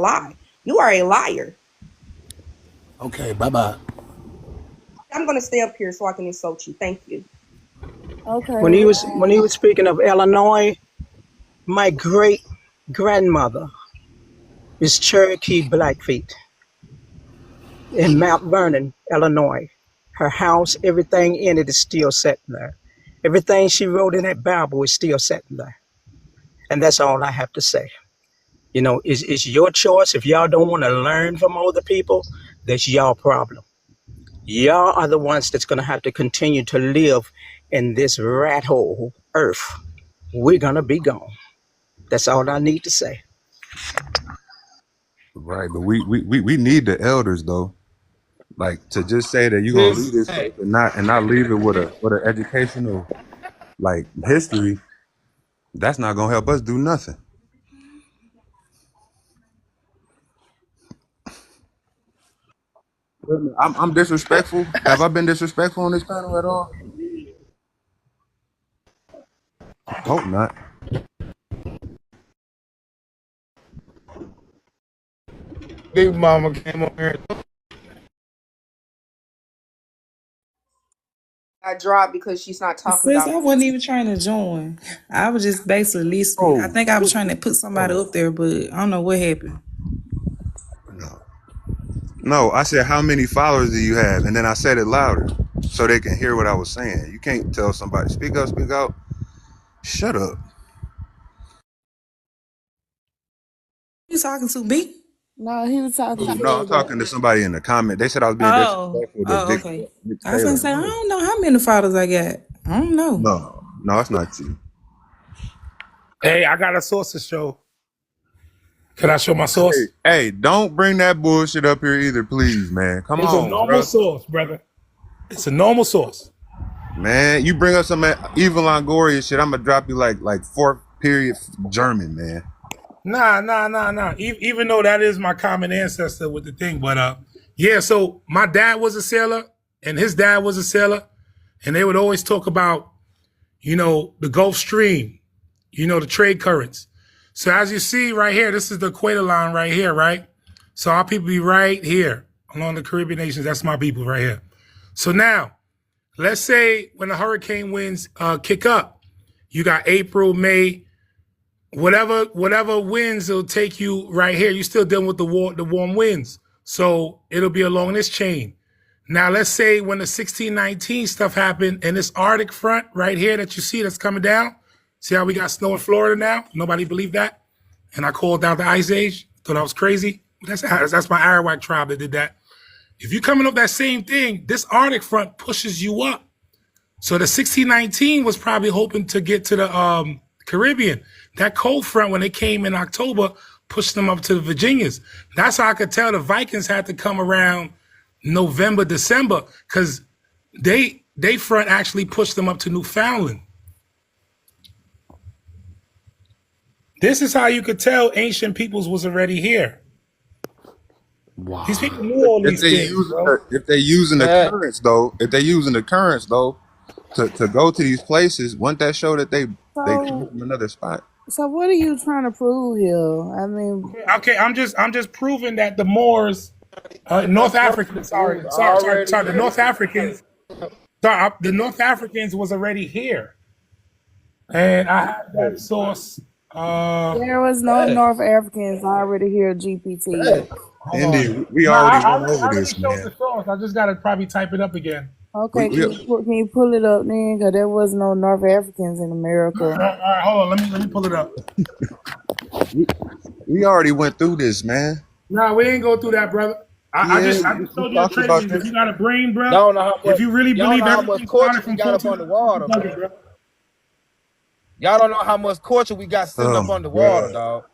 lie. You are a liar. Okay, bye-bye. I'm going to stay up here so I can insult you. Thank you. When Okay. he was speaking of Illinois, my great grandmother is Cherokee Blackfeet in Mount Vernon, Illinois. Her house, everything in it is still sitting there. Everything she wrote in that Bible is still sitting there. And that's all I have to say. You know, it's your choice. If y'all don't want to learn from other people, that's y'all problem. Y'all are the ones that's going to have to continue to live in this rat hole earth. We're going to be gone. That's all I need to say. Right, but we need the elders though. Like to just say that you're gonna leave this Hey, place and not leave it with an educational like history, that's not gonna help us do nothing. I'm disrespectful. Have I been disrespectful on this panel at all? Hope not. Big Mama came on here. I dropped because she's not talking Sis, about I me. wasn't even trying to join. I was just basically listening. I Oh, think I was trying to put somebody oh up there, but I don't know what happened. no. No, I said how many followers do you have? And then I said it louder so they can hear what I was saying. You can't tell somebody speak up, speak out. Shut up. You talking to me? No, he was talking to No, I'm Taylor. talking to somebody in the comment. They said I was being Oh, disrespectful to oh, okay. Vic I was gonna Taylor. say I No, don't know how many followers I got. I don't know. no, it's not you. Hey, I got a source to show. Can I show my source? Hey, don't bring that bullshit up here either, please, man. Come It's a on, normal bro. source, brother. It's a normal source. Man, you bring up some evil Longoria shit, I'm gonna drop you like fourth period German, man. Nah. Even though that is my common ancestor with the thing, but yeah. So my dad was a sailor, and his dad was a sailor, and they would always talk about, the Gulf Stream, the trade currents. So as you see right here, this is the equator line right here, right? So our people be right here along the Caribbean nations. That's my people right here. So now, let's say when the hurricane winds kick up, you got April, May, whatever winds will take you right here. You're still dealing with the warm winds. So it'll be along this chain. Now let's say when the 1619 stuff happened and this Arctic front right here that you see that's coming down. See how we got snow in Florida now? Nobody believed that. And I called out the ice age. Thought I was crazy. That's my Arawak tribe that did that. If you're coming up that same thing, this Arctic front pushes you up. So the 1619 was probably hoping to get to the Caribbean. That cold front, when it came in October, pushed them up to the Virginias. That's how I could tell the Vikings had to come around November, December, because they front actually pushed them up to Newfoundland. This is how you could tell ancient peoples was already here. Wow. These people knew If, all if these they things, using bro. the, if they using the currents though, to go to these places, wouldn't that show that they came So, from another spot? so what are you trying to prove here? I mean, Okay, I'm just proving that the Moors, North Africans, sorry, the North Africans, the North Africans was already here, and I have that source. there was no North Africans already here. GPT. Hold Indeed, on. we No, already I went already, over I already this, showed the man. source. I just gotta probably type it up again. We, Okay, we can you pull it up then? Cause there was no North Africans in All America. right, hold on. Let me pull it up. we already went through this, man. No, we ain't go through that, brother. Yeah, I we, just we told you the talked about trades. If this. you got a brain, bro, Y'all don't know how if much you really y'all don't believe know how much everything culture started we from got up 14 underwater, bro. bro. Y'all don't know how much culture we got sitting Oh up my underwater, god. dog.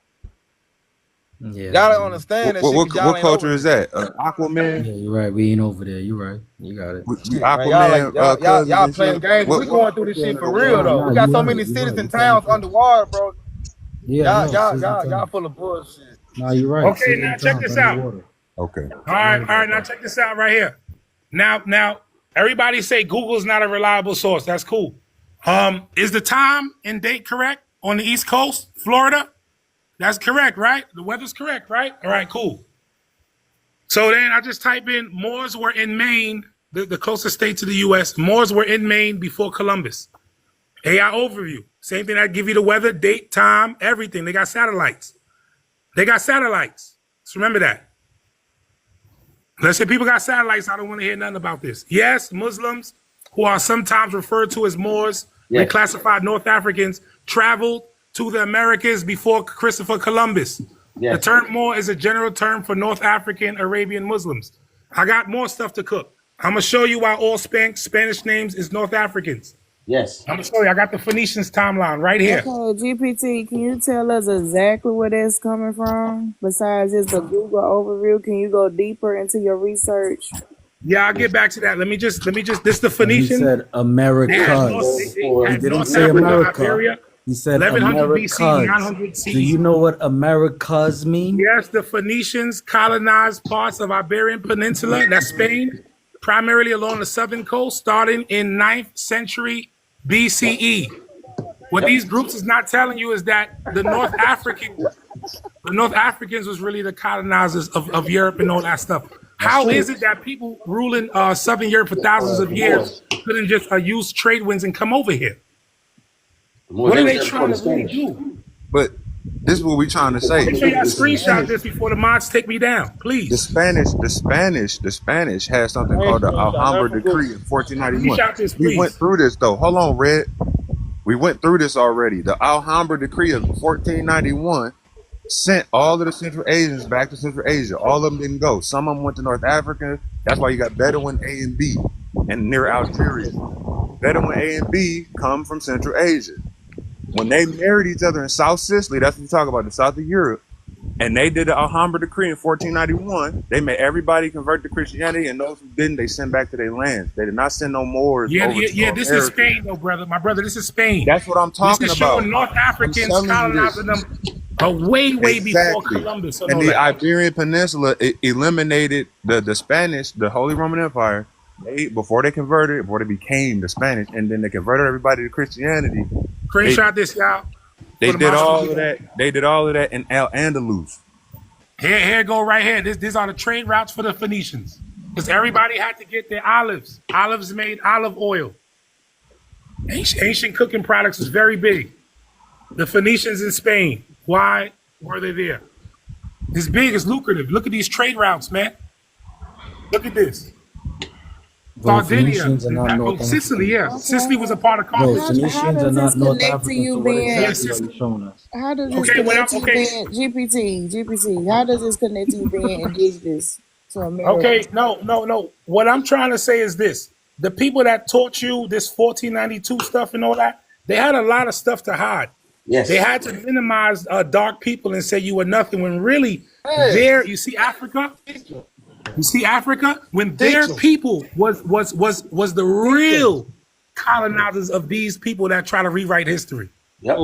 Yeah, Y'all don't man. understand What that shit what because what, y'all what ain't over culture is this shit. that? Aquaman. Yeah, you're right. We ain't over there. You're right. You got it. We Shit, man. Y'all like Aquaman cousins y'all and playing shit. games, but we going What through this culture shit under for the real water? though. Nah, We got you so right. many You're cities right. and We playing towns for. underwater, bro. Yeah, I Y'all, know. y'all, Cities and y'all, y'all towns. full of bullshit. Nah, you're right. Okay, Cities now and check towns this out. underwater. Okay. You're right All right. about Now that. check this out right here. Now, everybody say Google's not a reliable source. That's cool. Is the time and date correct on the East Coast, Florida? That's correct, right? The weather's correct, right? All right, cool. So then I just type in Moors were in Maine, the closest state to the U.S. Moors were in Maine before Columbus. AI overview. Same thing. I give you the weather, date, time, everything. They got satellites. So remember that. Let's say people got satellites. I don't want to hear nothing about this. Yes, Muslims, who are sometimes referred to as Moors, reclassified North Africans, traveled to the Americas before Christopher Columbus. The term Moor is a general term for North African Arabian Muslims. I got more stuff to cook. I'm going to show you why all Spanish names is North Africans. Yes. I'm going to show you. I got the Phoenicians timeline right here. Okay, GPT, can you tell us exactly where that's coming from? Besides just a Google overview, can you go deeper into your research? Yeah, I'll get back to that. Let me just, this the Phoenician. He said Americas. He didn't say America. Iberia, He said 1100 BC, Americas. 900 CE. Do you know what Americas mean? Yes, the Phoenicians colonized parts of Iberian Peninsula, that's Spain, primarily along the southern coast, starting in 9th century BCE. What these groups is not telling you is that the North Africans was really the colonizers of Europe and all that stuff. How is it that people ruling Southern Europe for thousands of years couldn't just use trade winds and come over here? What are they trying to really do? But this is what we're trying to say. Make sure y'all screenshot this before the mods take me down, please. The Spanish had something called the Alhambra Decree in 1491. We went through this though. Hold on, Red. We went through this already. The Alhambra Decree of 1491 sent all of the Central Asians back to Central Asia. All of them didn't go. Some of them went to North Africa. That's why you got Bedouin A and B and near Algeria. Bedouin A and B come from Central Asia. When they married each other in South Sicily, that's what we talk about, the south of Europe, and they did the Alhambra Decree in 1491, they made everybody convert to Christianity, and those who didn't, they sent back to their lands. They did not send no Moors. Yeah, this is Spain, though, brother. My brother, this is Spain. That's what I'm talking about. This is about. showing North Africans colonizing them way before Columbus. And the Iberian Peninsula eliminated the Spanish, the Holy Roman Empire. Before they became the Spanish, and then they converted everybody to Christianity. Screenshot this, y'all. They did all of that. They did all of that in Al-Andalus. Here go right here. These are the trade routes for the Phoenicians. Because everybody had to get their olives. Olives made olive oil. Ancient cooking products was very big. The Phoenicians in Spain. Why were they there? It's big, it's lucrative. Look at these trade routes, man. Look at this. Sardinia, Sicily, yeah. Sicily was a part of Carthage. Phoenicians are not North Africans, so what exactly are you showing us? How does this connect to you being GPT? How does this connect to you being indigenous to America? Okay, no. What I'm trying to say is this: the people that taught you this 1492 stuff and all that, they had a lot of stuff to hide. Yes. They had to minimize dark people and say you were nothing when really you see Africa. You see Africa, when their people was the real colonizers of these people that try to rewrite history. Yep.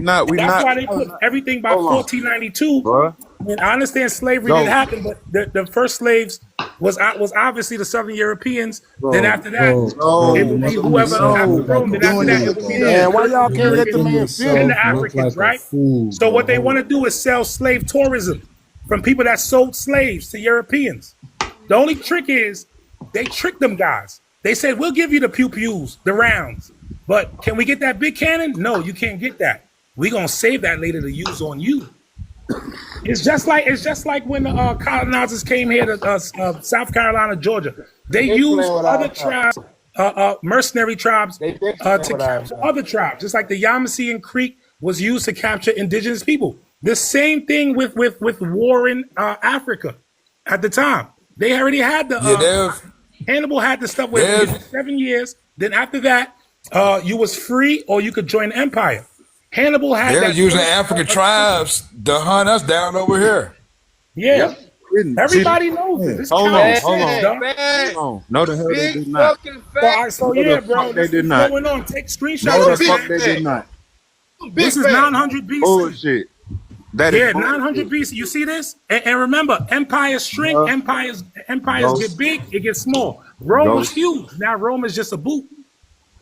That's why they put everything by 1492. And I understand slavery didn't happen, but the first slaves was obviously the Southern Europeans. Then after that, it would be whoever after Rome. Then after that, it would be why y'all can't let the man the Africans, right? So what they want to do is sell slave tourism from people that sold slaves to Europeans. The only trick is they tricked them guys. They said, we'll give you the pew-pews, the rounds, but can we get that big cannon? No, you can't get that. We're going to save that later to use on you. It's just like when the colonizers came here to South Carolina, Georgia. They used other tribes, mercenary tribes, to capture other tribes, just like the Yamasee Creek was used to capture indigenous people. The same thing with warring Africa at the time. They already had the Hannibal had the stuff where 7 years. Then after that, you was free or you could join the empire. Hannibal had They're using African tribes to hunt us down over here. Yeah. Yep. Everybody knows it. Hold on. No, the hell they did not. So yeah, bro, they did not. Going on? Take screenshots. No, the fuck they did not. This is 900 BC. Bullshit. That is 900 BC. You see this? And remember, empires shrink, empires get big, it gets small. Rome was huge. Now Rome is just a boot.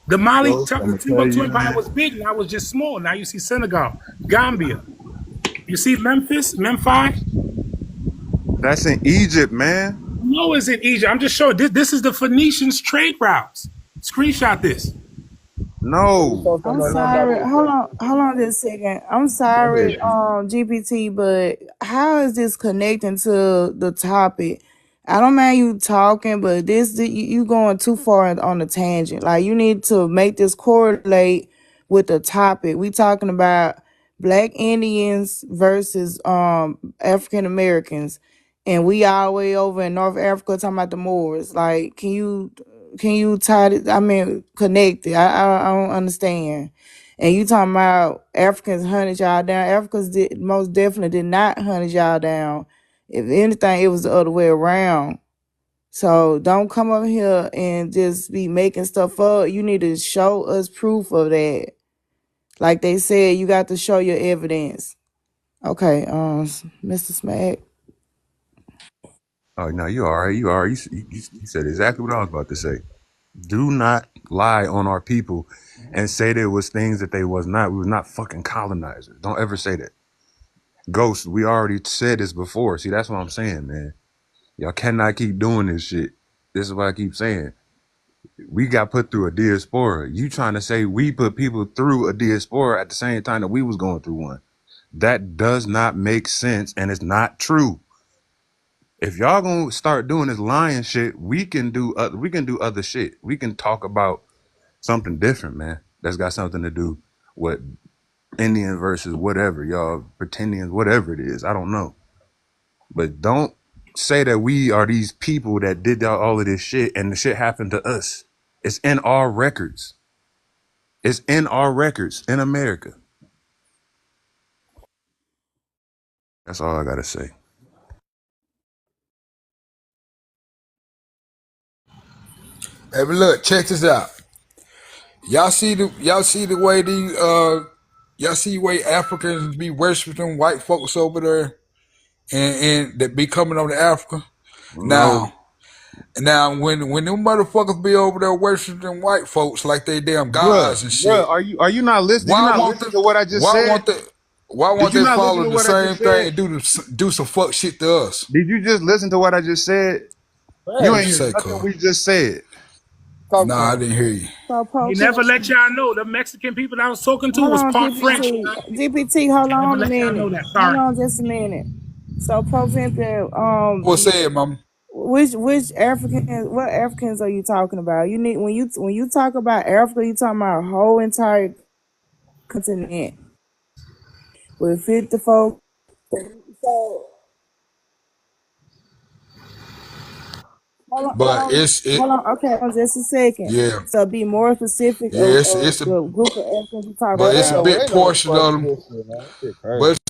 The Timbuktu Empire was big, now it was just small. Now you see Senegal, Gambia. You see Memphis? That's in Egypt, man. No, it's in Egypt. I'm just showing this is the Phoenicians' trade routes. Screenshot this. No. I'm sorry. Hold on just a second. I'm Go ahead, sorry, G. GPT, but how is this connecting to the topic? I don't mind you talking, but you going too far on the tangent. Like you need to make this correlate with the topic. We talking about Black Indians versus African Americans, and we all the way over in North Africa talking about the Moors. Like, can you tie it? I mean, connect it. I don't understand. And you talking about Africans hunted y'all down. Africans most definitely did not hunt y'all down. If anything, it was the other way around. So don't come up here and just be making stuff up. You need to show us proof of that. Like they said, you got to show your evidence. Okay, Mr. Smack. Oh no, you all right. You all right. You said exactly what I was about to say. Do not lie on our people and say there was things that they was not. We was not fucking colonizers. Don't ever say that. Ghost, we already said this before. See, that's what I'm saying, man. Y'all cannot keep doing this shit. This is what I keep saying. We got put through a diaspora. You trying to say we put people through a diaspora at the same time that we was going through one. That does not make sense and it's not true. If y'all gonna start doing this lying shit, we can do other shit. We can talk about something different, man. That's got something to do with Indian versus whatever, y'all pretendians, whatever it is. I don't know. But don't say that we are these people that did all of this shit and the shit happened to us. It's in our records. It's in our records in America. That's all I gotta say. Hey, but look, check this out. Y'all see the way y'all see the way Africans be worshiping white folks over there and that be coming over to Africa. No, Now when them motherfuckers be over there worshiping white folks like they damn bruh, gods and shit, bruh, are you not listening? Did you why not won't listen to what I just said? why Did won't you they not listen follow to the what I same just thing said? and do some fuck shit to us? Did you just listen to what I just said? You What ain't you hear say, nothing cuz? we just said. Nah, I didn't hear you. So He Pro never let y'all know the Mexican people that I was talking to Hold was on, part French. GPT. GPT, hold Never on a let y'all minute. know that. Hold Sorry. on just a minute. So, Pro Pimpin, What's that, mama? which Africans? What Africans are you talking about? You need when you talk about Africa, you talking about a whole entire continent with 54. So, But hold on. Okay, hold on just a second. yeah, So, be more specific yeah, of the group of Africans you talking but it's a about. big portion of them. But it's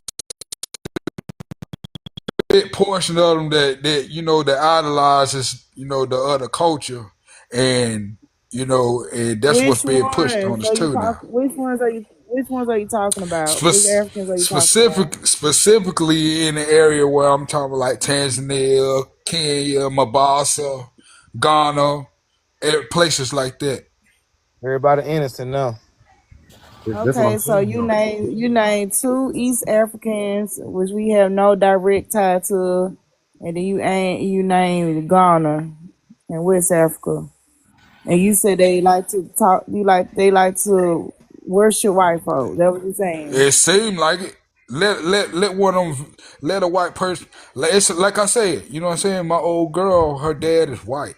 a big portion of them that that idolizes the other culture, and and that's what's Which being pushed on ones us are you too now. talking? Which ones are you talking about? Which Spec- Africans are you talking about? specifically in the area where I'm talking about, like Tanzania, Kenya, Mombasa, Ghana, places like that. Everybody innocent now. That's what Okay, I'm so saying though. you name two East Africans, which we have no direct tie to, and then you name Ghana and West Africa, and you said they like to talk. They like to worship white folk. That what you saying? It seemed like it. Let one of them, let a white person. It's like I said, you know what I'm saying. My old girl, her dad is white,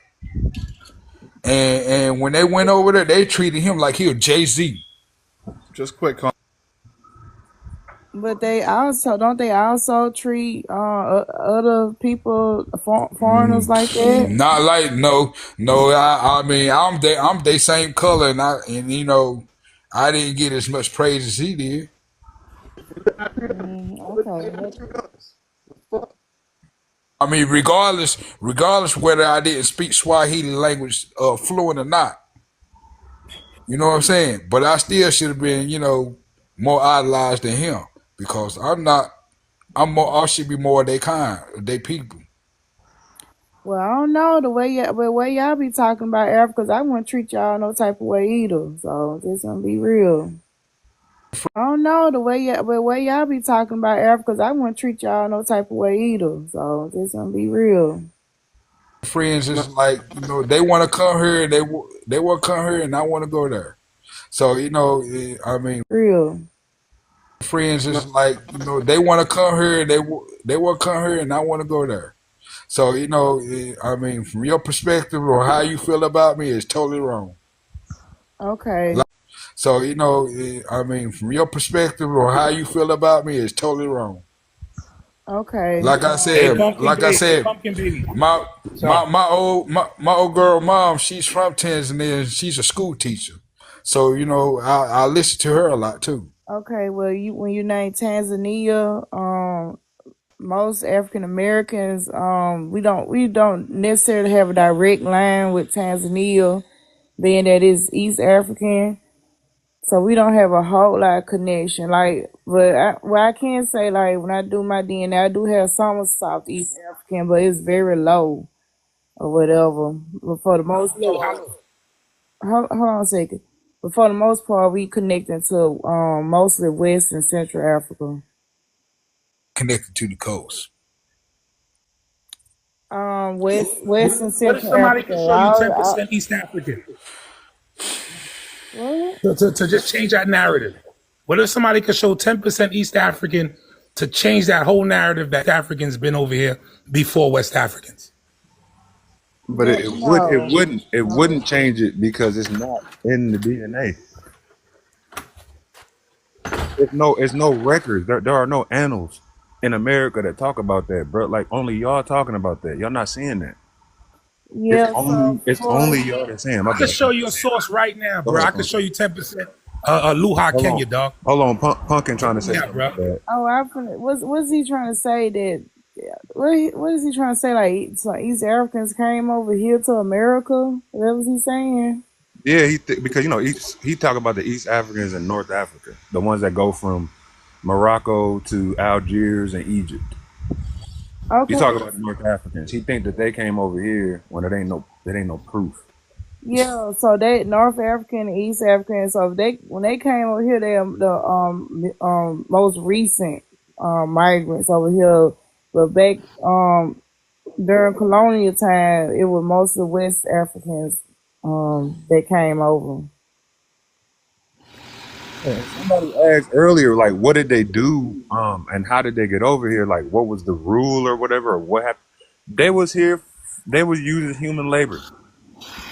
and when they went over there, they treated him like he was Jay-Z. Just quick. But they also don't they also treat other people foreigners like that? Not like no. I mean, I'm they same color, and I didn't get as much praise as he did. Okay. I mean, regardless whether I didn't speak Swahili language fluent or not, you know what I'm saying. But I still should have been, more idolized than him, because I'm not. I'm more. I should be more of their kind, they people. Well, I don't know the way y'all be talking about Africans. I wouldn't treat y'all no type of way either. So just gonna be real. I don't know the way y'all be talking about Africans. I wouldn't treat y'all no type of way either. So just gonna be real. Friends is like, they want to come here, they want to come here, and I want to go there. So I mean, Real. friends is like, they want to come here, they want to come here, and I want to go there. So I mean, from your perspective or how you feel about me is totally wrong. Okay. So I mean, from your perspective or how you feel about me is totally wrong. Okay. Like I Hey, said, pumpkin baby. my So, my old girl mom, she's from Tanzania. And she's a school teacher, so I listen to her a lot too. Okay. Well, when you name Tanzania, most African Americans, we don't necessarily have a direct line with Tanzania, being that it's East African. So we don't have a whole lot of connection. Like, but I can say, like, when I do my DNA, I do have some of Southeast African, but it's very low or whatever. But for the most part, hold on a second. But for the most part, we connecting to mostly West and Central Africa. Connected to the coast. West and what if Central somebody Africa. could show you 10% East African? What? To just change that narrative. What if somebody could show 10% East African to change that whole narrative that Africans been over here before West Africans? But it wouldn't change it because it's not in the DNA. It's no records. There are no annals in America that talk about that, bro. Like only y'all talking about that. Y'all not seeing that. Yeah, so It's only y'all that's saying. My I could bad. show you a source right now, Go bro. ahead, I could Punk. show you 10% Luha Hold Kenya, on. dog. Hold on. Pumpkin trying to say Yeah, something. bro. what's he trying to say that what is he trying to say? Like, so East Africans came over here to America? That was he saying? Yeah, because he talk about the East Africans in North Africa, the ones that go from Morocco to Algiers and Egypt. You Okay, talk about the North Africans. He think that they came over here when it ain't no proof. yeah. So they North African and East African. So when they came over here, they are the most recent migrants over here. But back during colonial time, it was mostly West Africans that came over. Somebody asked earlier, like, what did they do, and how did they get over here? Like, what was the rule or whatever, or what happened? They was here. They was used as human labor.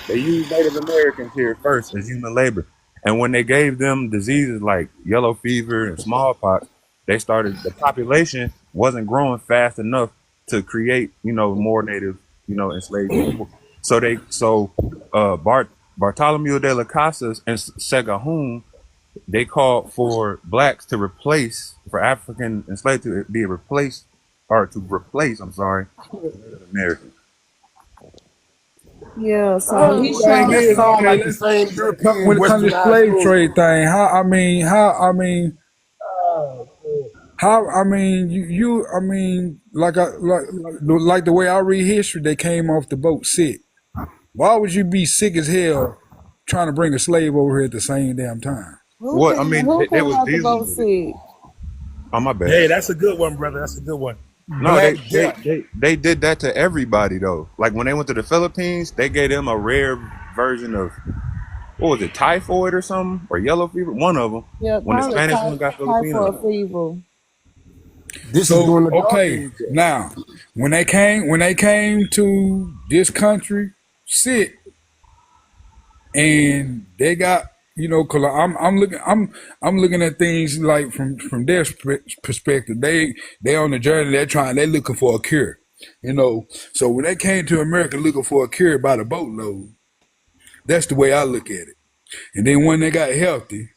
They used Native Americans here first as human labor, and when they gave them diseases like yellow fever and smallpox, the population wasn't growing fast enough to create, more native, enslaved people. Bartholomew de las Casas and Segahun, they called for blacks to replace, for African enslaved to be replaced, or to replace, I'm sorry, Native Americans. Yeah. So he Thing showed. is, sound okay, like the same when European it comes to westernized slave rule. trade thing, how I mean, you I mean, like the way I read history, they came off the boat sick. Why would you be sick as hell trying to bring a slave over here at the same damn time? What I mean, Who they came was out the dealing boat with it. sick? Oh, my bad. Hey, that's a good one, brother. That's a good one. No, Black Death. they did that to everybody though. Like when they went to the Philippines, they gave them a rare version of, what was it, typhoid or something, or yellow fever? One of them. Yeah, When the probably Spanish one got typhoid Filipinos. fever. This is So during the Dark okay, Ages. now when they came to this country sick, and they got, cause I'm looking at things like from their perspective. They on the journey. They're looking for a cure. So when they came to America looking for a cure by the boatload, that's the way I look at it. And then when they got healthy,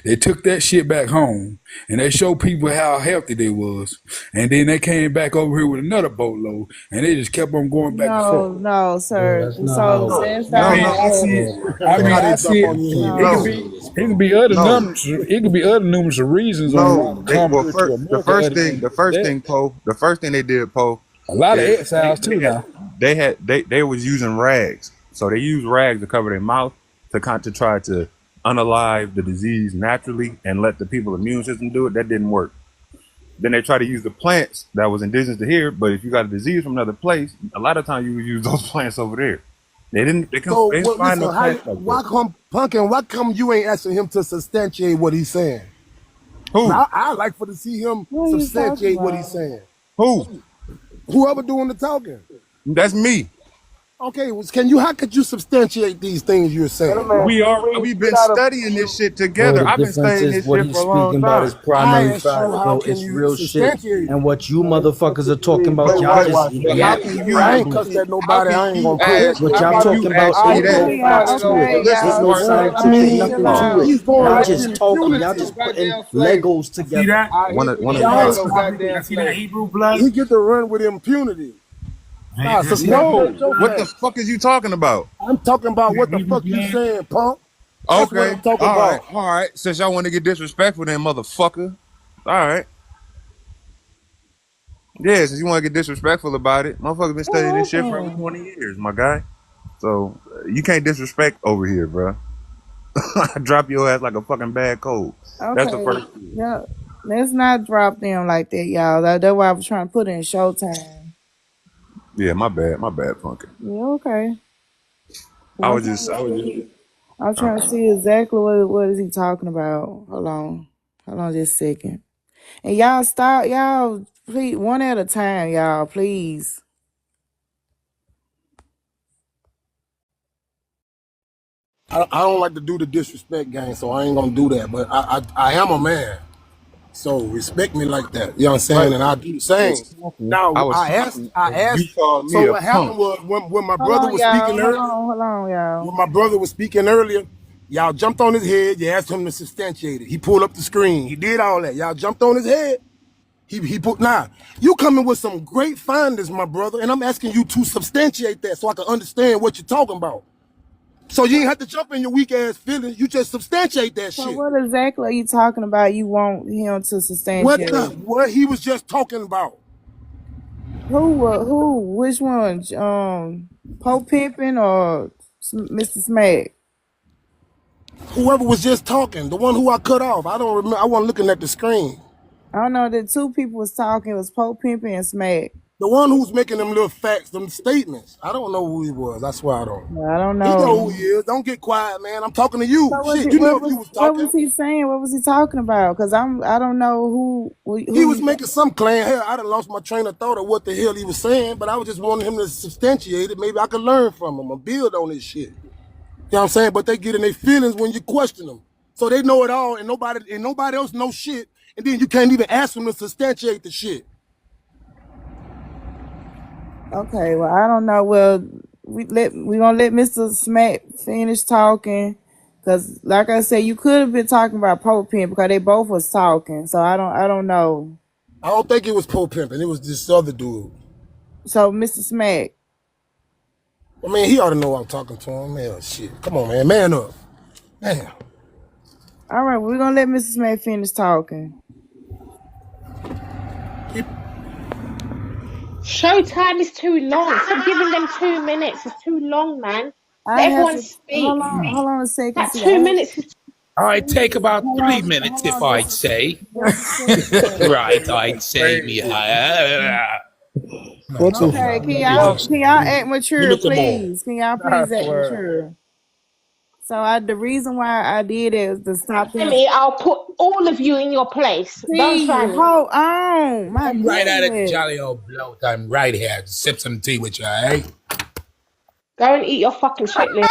they took that shit back home and they showed people how healthy they was. And then they came back over here with another boatload and they just kept on going back and forth. No, Bro, sir. that's not So how. No, that's I not mean, No, how I it see happened. it. Bro, I look mean, how I they see jump it. on you when you It could listen no, be, to this. it could be other no, numbers. It could be other numerous of reasons on why no. to They come well, here to the America. first Other thing, than that, the first thing they did, Poe, a lot of is exiles too now. they was using rags. So they used rags to cover their mouth to try to unalive the disease naturally and let the people's immune system do it. That didn't work. Then they try to use the plants that was indigenous to here, but if you got a disease from another place, a lot of times you would use those plants over there. They didn't find no plants like that. Why come you ain't asking him to substantiate what he's saying? Who? I like for to see him substantiate what he's saying. Who? Whoever doing the talking. That's me. Okay, how could you substantiate these things you're saying? We've been studying this shit Bro, together. the I've been difference studying is this what shit he's for a long speaking about time. is primary asked you, fact, how bro. can It's you real shit. substantiate it? And what you motherfuckers are talking about, y'all just yapping. I ain't cussed at nobody. I ain't gonna quit. What y'all talking about ain't no facts to it. Ain't no scientific nothing to it. He's going Y'all with just talking. Y'all impunity. just putting Legos See together. that? One of I see that Hebrew blood. He get to run with impunity. Nah, no. substantiate your What the facts. fuck is you talking about? I'm talking about what the fuck you saying, punk. That's what Okay. I'm talking about. All right. Since y'all want to get disrespectful, then motherfucker. All right. Yeah, since you want to get disrespectful about it, motherfucker been studying this shit for over 20 years, my guy. So you can't disrespect over here, bro. I drop your ass like a fucking bad cold. That's the Okay. first thing. Yeah. Let's not drop them like that, y'all. That's why I was trying to put it in Showtime. Yeah, my bad, Punkin. Yeah, okay. I Well, was just I'm trying to see exactly what is he talking about. Hold on just a second. And y'all stop, y'all, please, one at a time, y'all, please. I don't like to do the disrespect game, so I ain't gonna do that. But I am a man, so respect me like that. You know what I'm saying? right. And I do the same. I Now was I talking, and you asked. called me So a what happened punk. was when my Hold brother on, was y'all. speaking earlier. Hold on, y'all. When my brother was speaking earlier, y'all jumped on his head. You asked him to substantiate it. He pulled up the screen. He did all that. Y'all jumped on his head. He put you coming with some great findings, my brother, and I'm asking you to substantiate that so I can understand what you're talking about. So you ain't have to jump in your weak ass feelings. You just substantiate that So shit. what exactly are you talking about you want him to substantiate? What he was just talking about. Which one? Pope Pimpin or Mr. Smack? Whoever was just talking, the one who I cut off. I don't remember. I wasn't looking at the screen. I don't know. The two people was talking. It was Pope Pimpin and Smack. The one who's making them little facts, them statements. I don't know who he was. That's why I don't. I don't He know know. who he is. Don't get quiet, man. I'm talking to you. So Shit, you knew you was what talking. was he saying? What was he talking about? Because I don't know who He was you. making some claim. Hell, I done lost my train of thought of what the hell he was saying, but I was just wanting him to substantiate it. Maybe I could learn from him or build on this shit. You know what I'm saying? But they get in their feelings when you question them. So they know it all and nobody else knows shit. And then you can't even ask them to substantiate the shit. Okay, well I don't know. Well, we gonna let Mr. Smack finish talking. Cause like I said, you could have been talking about Pope Pimp because they both was talking. So I don't know. I don't think it was Pope Pimpin'. It was this other dude. So Mr. Smack. I mean, he ought to know I'm talking to him. Man, shit. Come on, man. Man up. Damn. All right, we're gonna let Mr. Smack finish talking. Showtime is too long. Stop giving them 2 minutes. It's too long, man. I Let have everyone to speak. hold on a second. That See, 2 minutes is All right, take about hold 3 on, minutes, if I'd say. just a second. Right, I'd say me. Okay, can y'all act mature, Look 'em all. please? Can y'all please act mature? So the reason why I did it was to stop them. Emmy, I'll put all of you in your place. Don't See, try me. hold on, my I'm right at it, goodness. jolly old bloat. I'm right here to sip some tea with you, eh? Go and eat your fucking chitlin.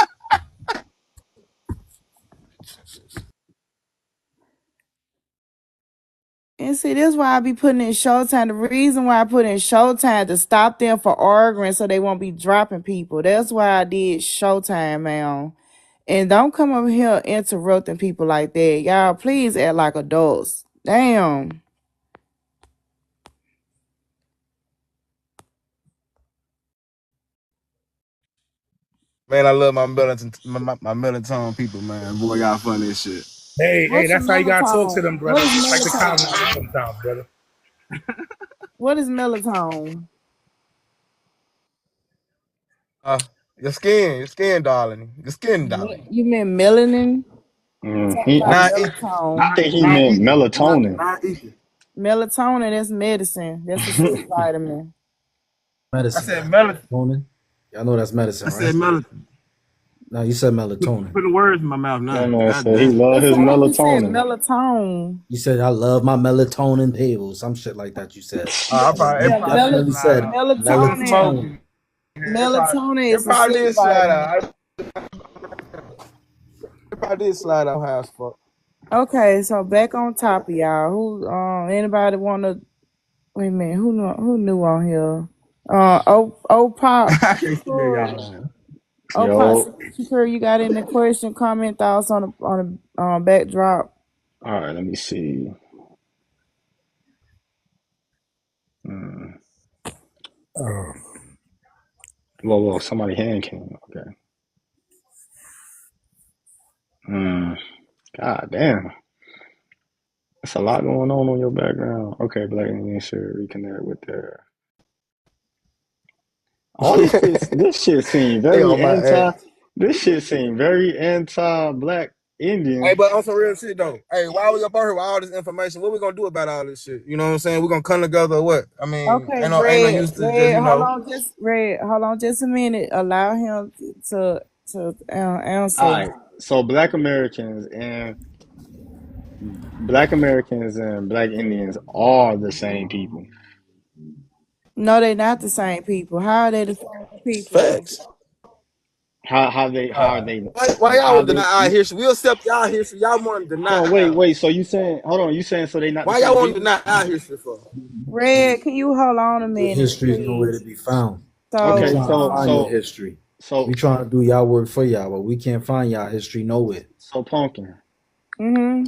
And see, this is why I be putting in Showtime. The reason why I put in Showtime to stop them for arguing so they won't be dropping people. That's why I did Showtime, man. And don't come over here interrupting people like that. Y'all, please act like adults. Damn. Man, I love my Middleton people, man. Boy, y'all funny as shit. Hey, What's a that's how you gotta talk to melatonin? them, What brother. is Just like the colonizer melatonin? sometimes, brother. What is melatonin? Your skin, darling. Your skin, darling. You mean melanin? Talking He, about Not ether. I melatonin. think he meant Not melatonin. not ether. Melatonin, that's medicine. That's a sleep vitamin. I Medicine. said melatonin. Melatonin. Y'all know that's I medicine, said right? melatonin. No, you said melatonin. Putting words in my mouth That now. man God said he damn. love It his sounded like you said melatonin. melatonin. You said I love my melatonin pills, some shit like that. You said, I but probably it you Yeah, probably did definitely slide said out. I've been melatonin. melatonin. smoking. Melatonin It is a probably sleep did slide vitamin. out. It probably did slide out high as fuck. Okay, so back on top of y'all. Who anybody wanna wait a minute, who knew on here? Pop. I can't hear y'all, man. Pop Yo, Shakur, you got any question, comment, thoughts on the backdrop? all right, let me see. Hmm. Uh, Whoa, somebody hand came. Okay. Hmm. God damn. That's a lot going on your background. Okay, Black Indian should reconnect with their. All this shit seemed They very on my anti. ass. This shit seemed very anti-Black Hey, Indian. but on some real shit though. Hey, why we up on here with all this information? What we gonna do about all this shit? You know what I'm saying? We gonna come together or what? I mean, Okay, ain't no use to just, you know. Hold on just a minute. Allow him to All answer. right. So Black Americans and Black Indians are the same people. No, they're not the same people. How are they the same people? Facts. How are they Why y'all how would they deny our history? We'll accept y'all history. Y'all want to deny hold on, ours. wait, so you saying hold on, you saying so they not the Why y'all same want to people? deny our history for? Red, can you hold on a Your minute, history is nowhere to please? be found. We So, Okay, trying to find your history. We so trying to do y'all work for y'all, but we can't find y'all history nowhere. so Pumpkin, mm-hmm,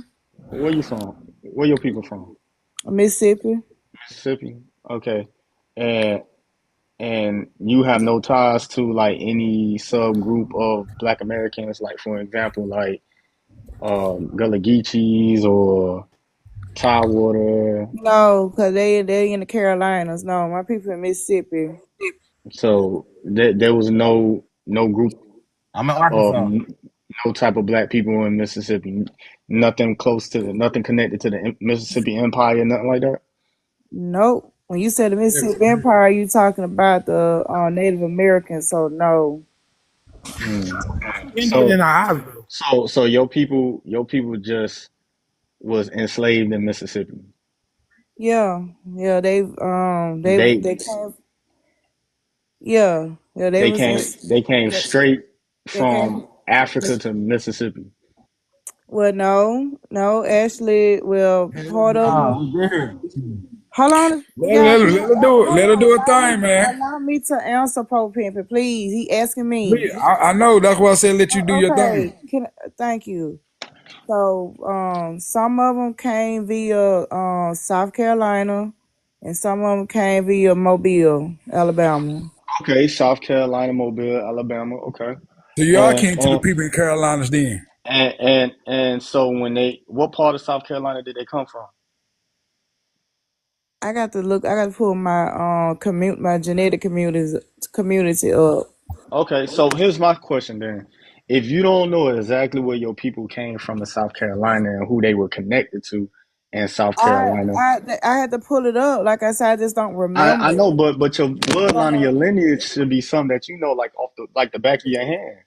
where you from? Where your people from? Mississippi. Mississippi? Okay. And you have no ties to like any subgroup of Black Americans, like for example, like Gullah Geechees or Tidewater. No, cause they in the Carolinas. No, my people in Mississippi. So there was no group I'm in of Arkansas. no type of Black people in Mississippi. Nothing close to nothing connected to the Mississippi Empire, nothing like that. Nope. When you said the Mississippi Empire, you talking about the Native Americans. So no. Mm. Indian in So our eyes, though. so your people just was enslaved in Mississippi. Yeah, yeah. They They came. Yeah. They they was came they came they, straight they from came. Africa to Mississippi. Well, no. Actually, well, part of Nah, them. we been here. Hold on, y'all. Let her do it. Let her do a thing, man. Allow me to answer, Pope Pimpin, please. He asking me. I know. That's why I said let you do your thing. Okay, thank you. So, some of them came via South Carolina, and some of them came via Mobile, Alabama. Okay, South Carolina, Mobile, Alabama. Okay, So y'all and came to the and people in Carolinas then. and so what part of South Carolina did they come from? I got to look. I got to pull my genetic community up. Okay, so here's my question then. If you don't know exactly where your people came from in South Carolina and who they were connected to in South I Carolina, I had to pull it up. Like I said, I just don't I remember. know, but your bloodline and your lineage should be something that you know like off the back of your hand.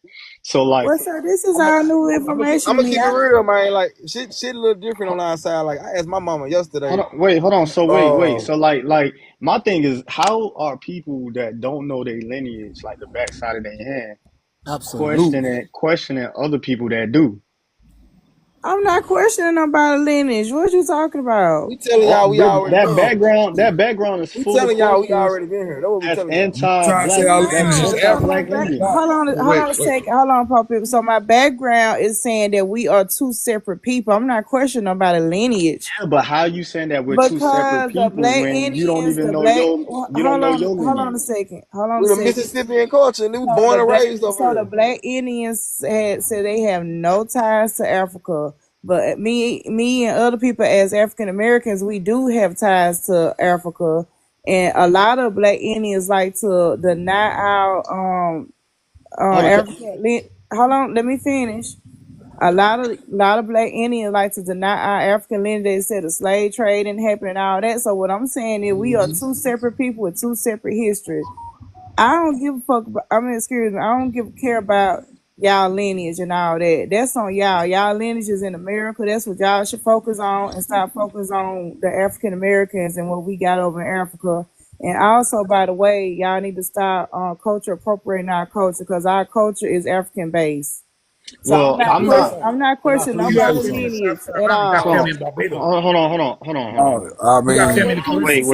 So like Well, sir, this is I'm all new I'm information to gonna me. keep it real, man. Like shit a little different on our side. Like I asked my mama yesterday. hold on. So wait. Uh, So like my thing is, how are people that don't know their lineage, like the backside of their hand, absolutely. questioning other people that do? I'm not questioning about lineage. What you talking about? We telling Oh, y'all we already know. that background is We full of telling y'all we questions. already been here. That's what we That's telling y'all. You trying to say our lineage is No, so my African? anti-black back. Indian. Hold on, hold Wait, on a wait. second. Hold on, Pop. So my background is saying that we are two separate people. I'm not questioning about a lineage Yeah, but how you saying that we're two separate because the people black when you don't Indians, even the know black. you don't know your Hold on a lineage? second. Hold on a We the second. Mississippian culture, and we So born and raised over so the here. black Indians had said they have no ties to Africa. But me and other people as African Americans, we do have ties to Africa. And a lot of black Indians like to deny our Hold on, African. Hold on, let me finish. a lot of black Indians like to deny our African lineage. They said the slave trade didn't happen and all that. So what I'm saying is we are two separate people with two separate histories. I don't give a fuck about, I mean, excuse me, I don't care about y'all lineage and all that. That's on y'all. Y'all lineage is in America. That's what y'all should focus on and stop focusing on the African Americans and what we got over in Africa. And also, by the way, y'all need to stop culture appropriating our culture because our culture is African based. So Well, I'm not. I'm not questioning You got nobody's family in South lineage at Carolina. You got all. So family in Barbados. I You got mean, family in the Caribbean.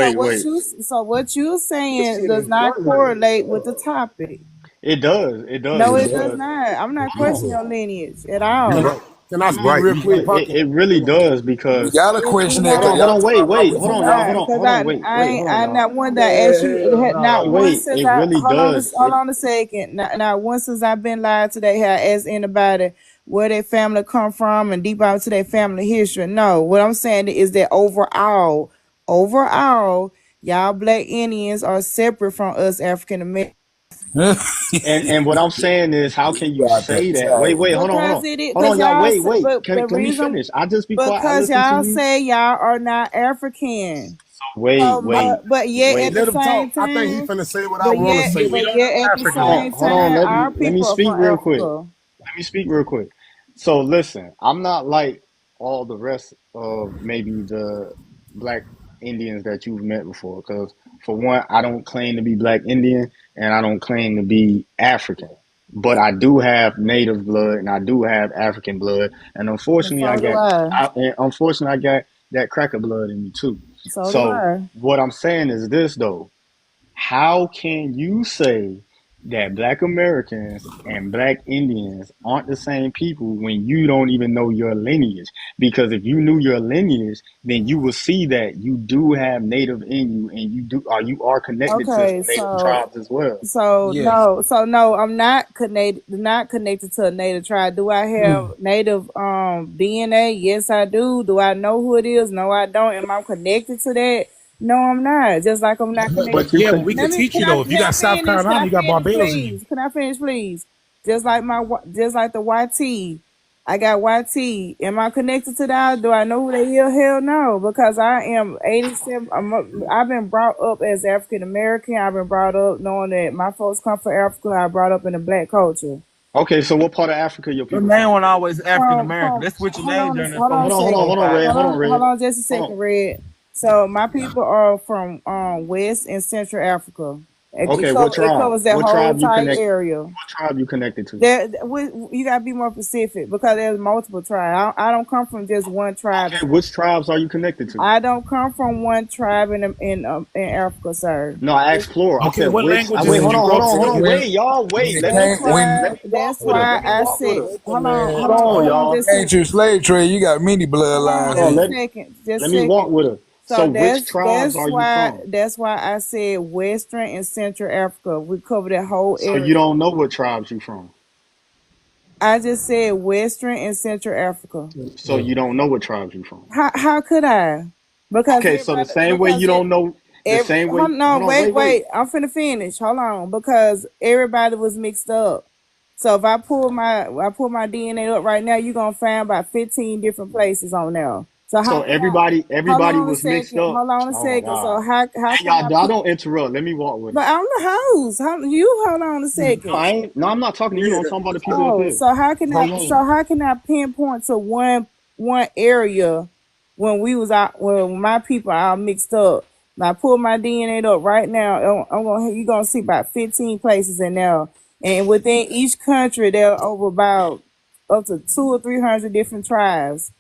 So what you saying does not correlate with the topic. It does. It does No, it does because not. I'm not questioning your lineage at You all. right. Can I You speak right. real You quick, right. it, Pumpkin? it really does we because gotta question that It's because hold y'all on, talking about wait, what we hold on from now, Africa. hold on, not y'all. one that I asked you not once Wait, since it I really does. hold on a second. Not once since I've been live today have I asked anybody where their family come from and deep out to their family history. No, what I'm saying is that overall, y'all black Indians are separate from us African Americans. And what I'm saying is, how can you Got say that that? Wait, tight. hold on, Because it is, hold because on, y'all. y'all, Wait. but the Let me reason, finish. I just be quiet. I because listen to y'all you. say y'all are not African. Wait, wait, But yet at wait. the Let him talk. same I think he time, finna say what I but want to yet, say. Yeah, we but don't yet at know the Africans same though. Hold on. time, our Let me people are speak from real quick. Africa. Let me speak real quick. So listen, I'm not like all the rest of maybe the black Indians that you've met before. Because for one, I don't claim to be black Indian, and I don't claim to be African. But I do have native blood, and I do have African blood, and And unfortunately, so do I. I got that cracker blood in me too. So do So I. what I'm saying is this though: how can you say that Black Americans and Black Indians aren't the same people when you don't even know your lineage? Because if you knew your lineage, then you will see that you do have Native in you, and you are connected to Okay, some Native tribes as well. no, I'm not connected to a native tribe. Do I have native DNA? Yes, I do. Do I know who it is? No, I don't. Am I connected to that? No, I'm not. Just like I'm not connected. But you Yeah, but could. we could teach you though. If you Can I got South finish? Can Carolina, I you got finish, Barbados in you. please? Can I finish, please? Just like the YT. I got YT. Am I connected to that? Do I know who they are? Hell no, because I am 87. I've been brought up as African American. I've been brought up knowing that my folks come from Africa. I brought up in the black culture. Okay, so what part of Africa your Your people name from? wasn't always African American. From They switched your hold name on, during the hold on a second. Hold on, Red. Hold Hold on, on, hold Red. on, just a Hold on. second, Red. So my people are from West and Central Africa. Okay, It covers that What whole tribe you entire connect? area. What tribe you connected to? You gotta be more specific because there's multiple tribes. I don't come from just one tribe. Okay, which tribes are you connected to? I don't come from one tribe in Africa, sir. No, I asked plural. I Okay, said what which. I languages wait. did When you grow up Hold on. speaking? when Wait, y'all. when Wait. it Let me came talk. when That's why I said, Hold on, hold on, y'all. just a came to the slave trade, you got many hold on, bloodlines Hold on. in just you. a second, just Let a me walk second. with her. So, So which tribes are you from? that's why I said Western and Central Africa. We cover that whole So you area. don't know what tribes you from. I just said Western and Central Africa. So you don't know what tribes you from. How could I? Because Okay. So the everybody same way because you it don't know. The every same hold way. no Hold on. wait Wait. wait I'm finna finish. Hold on because everybody was mixed up. So if I pull my DNA up right now, you're gonna find about 15 different places on there. So So how can I hold everybody on a was mixed second? up. Hold on a Oh my second. So God. how Hey, can y'all. I I put don't interrupt. Let me walk with her. but I'm the host. How you hold on a No, second. I ain't. No, I'm not talking to you. I'm talking about the people up Oh, here. so how can I pinpoint to one area when we was out when my people are all mixed up? Now I pull my DNA up right now. I'm gonna you gonna see about 15 places in there, and within each country there are over about up to 200 or 300 different tribes,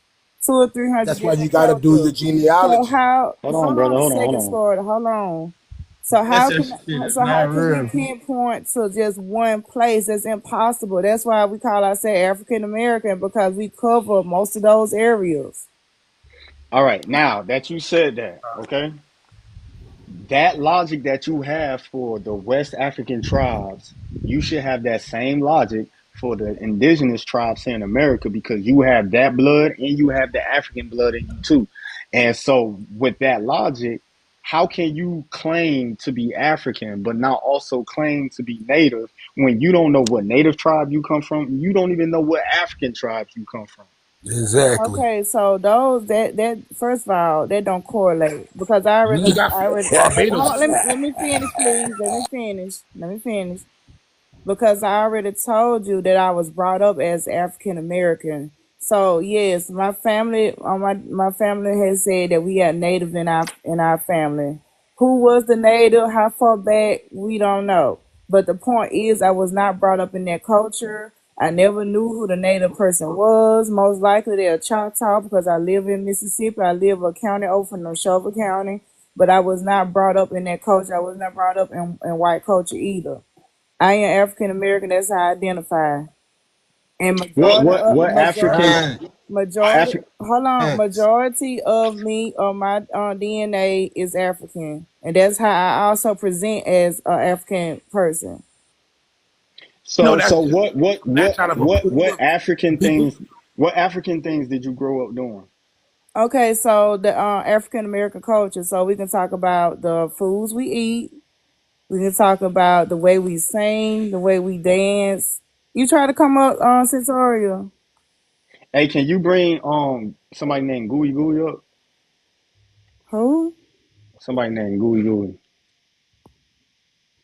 200 or 300 That's why you different got to do your cultures. So genealogy. how? Hold on, Hold brother. on a Hold second, on. Florida. Hold on. So how can we pinpoint to just one place? That's impossible. That's why we call ourselves African American because we cover most of those areas. All right. Now that you said that, okay, that logic that you have for the West African tribes, you should have that same logic for the indigenous tribes here in America because you have that blood and you have the African blood in you too. And so, with that logic, how can you claim to be African but not also claim to be Native when you don't know what Native tribe you come from? You don't even know what African tribes you come from. Exactly. Okay, so those that first of all, that don't correlate because You got hold on, Barbados. let me finish, please. Let me finish. Because I already told you that I was brought up as African American. So yes, my family has said that we had native in our family. Who was the native? How far back? We don't know. But the point is, I was not brought up in that culture. I never knew who the native person was. Most likely they're Choctaw because I live in Mississippi. I live a county over from Neshoba County. But I was not brought up in that culture. I was not brought up in white culture either. I am African American. That's how I identify. And What African Afri- majority of me or my DNA is African, and that's how I also present as an African person. No, so that's so just match out of a pool of people. What African things did you grow up doing? Okay, so the African American culture. So we can talk about the foods we eat. We can talk about the way we sing, the way we dance. You try to come up, Centoria. Hey, can you bring somebody named Gooey Gooey up? Who? Somebody named Gooey Gooey.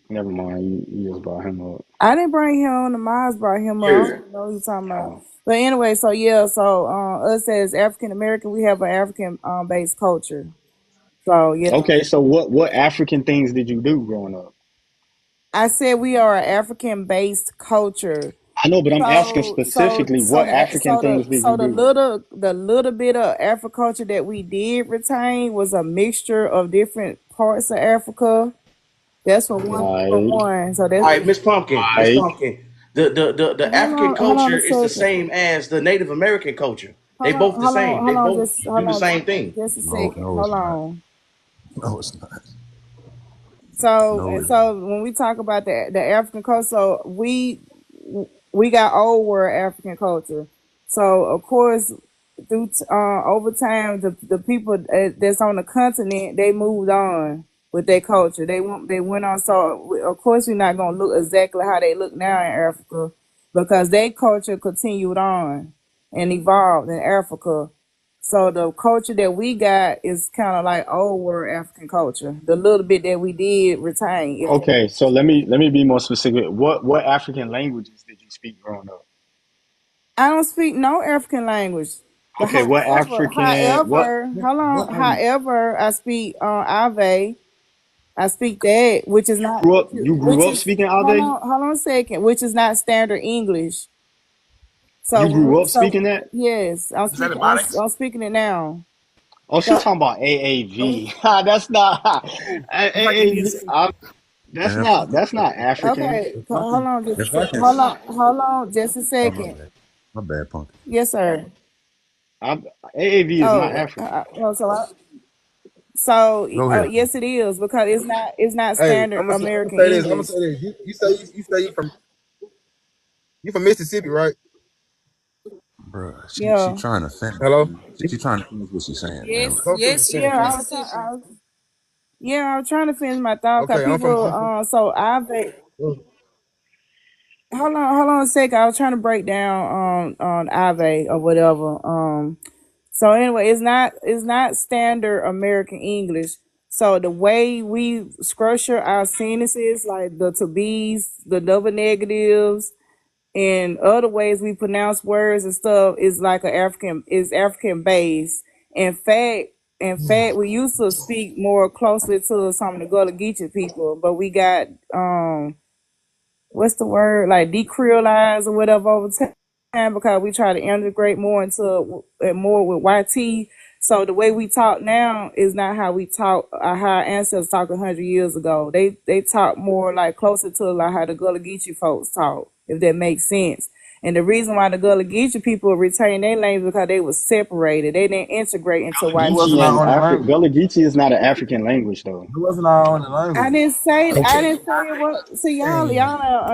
Never mind, you just brought him up. I didn't bring him. The Miles brought him up. I don't even know what you're talking about. But anyway, so yeah, so us as African American, we have an African based culture. So yeah, Okay, so what African things did you do growing up? I said we are an African based culture. I know, but I'm asking So so specifically so what the African so things the did so you the do? little bit of Africulture that we did retain was a mixture of different parts of Africa. That's for one. For Like, one. So that's All right, Miss Pumpkin, Miss like, Pumpkin. The African hold on culture a is the second. same as the Native American culture. They Hold on, both the hold on, same. They hold on, both just do hold the on, same thing. just a No, second. no, Hold it's not. on. No, it's not. So No, and it's not. so when we talk about the African culture, so we got old world African culture. So of course, over time, the people that's on the continent they moved on with their culture. They went on. So of course, we're not gonna look exactly how they look now in Africa because their culture continued on and evolved in Africa. So the culture that we got is kind of like old world African culture. The little bit that we did retain, if that okay, makes so let sense. me let me be more specific. What African languages did you speak growing up? I don't speak no African language, but Okay, what African hold on. What are you? However, I speak Ave. I speak that, which is not, grew up you grew up speaking Ade? hold on a second, which is not standard English. So You when grew up speaking so that? yes, I'm Is that speaking. ebonics? I'm speaking it now. Oh, she So talking about AAV. That's not It's like Indian AAV. State. That's Man, fuck not it. that's not African. okay, If I hold can, on, just a if I sec. can, Hold on, just a oh my second. bad, my bad, punk. Yes, sir. I, AAV is not Oh, African. Go ahead. yes, it is because it's not Hey, standard I'm gonna American say this. I'm gonna English. say this. You say you from Mississippi, right? Bruh, she Yeah. trying to finish. Hello. She trying to finish what she's saying, man. Yes. Go finish Yes. saying, Yeah. finish. I was trying to finish my thought. Cause Okay, people. I'm from. So I've. Hold on a second. I was trying to break down on Ave or whatever. So anyway, it's not standard American English. So the way we structure our sentences, like the to be's, the double negatives, and other ways we pronounce words and stuff, is like African based. In fact, we used to speak more closely to some of the Gullah Geechee people, but we got what's the word, like decreolized or whatever over time because we try to integrate more into more with YT. So the way we talk now is not how we talk, how our ancestors talked 100 years ago. They talk more like closer to like how the Gullah Geechee folks talk, if that makes sense. And the reason why the Gullah Geechee people retain their language because they were separated. They didn't integrate into It YT wasn't our Geechee and only language. African language. Gullah Geechee is not an African language though. It wasn't our only language. I Okay. didn't say it was. See, y'all don't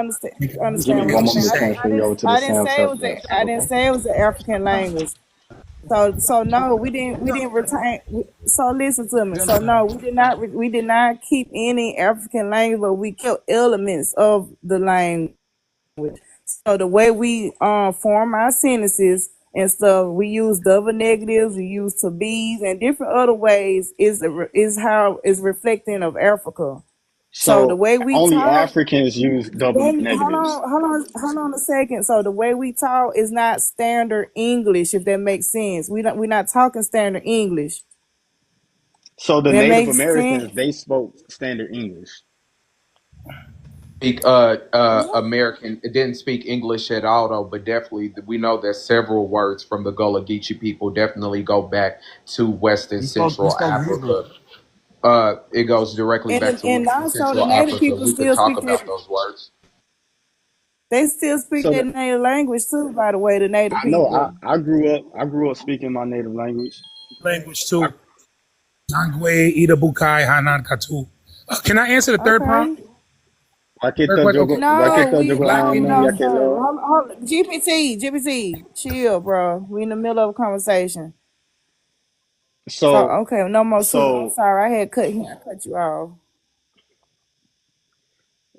Give understand me what I'm one saying. moment to transfer you over to the I didn't Sam say it Tuck was. desk. I didn't Okay. say it was the African language. So no, we didn't retain. So listen to me. So no, we did not keep any African language, but we kept elements of the language. So the way we form our sentences and stuff, we use double negatives, we use to be's, and different other ways is how is reflecting of Africa. So the So way we only talk, Africans use double then negatives. hold on a second. So the way we talk is not standard English, if that makes sense. We're not talking standard English. So the That Native makes Americans, sense. they spoke standard English. Speak American. It didn't speak English at all though, but definitely we know that several words from the Gullah Geechee people definitely go back to West and He Central spoke Hebrew. Africa. It goes directly back to And West and also the Central native Africa. people We could still talk speak about that. those words. They still speak So their the, native language too. By the way, the native I know people. I grew up speaking my native language. Language too. Tangwe, Ida Bukai, Hanan Katu. Can I answer the third prompt? Okay. Third question. Okay. No, we Black no Indian. sir. Hold, GPT, chill, bro. We in the middle of a conversation. So So okay, no more shooting. I'm so sorry, I cut you off.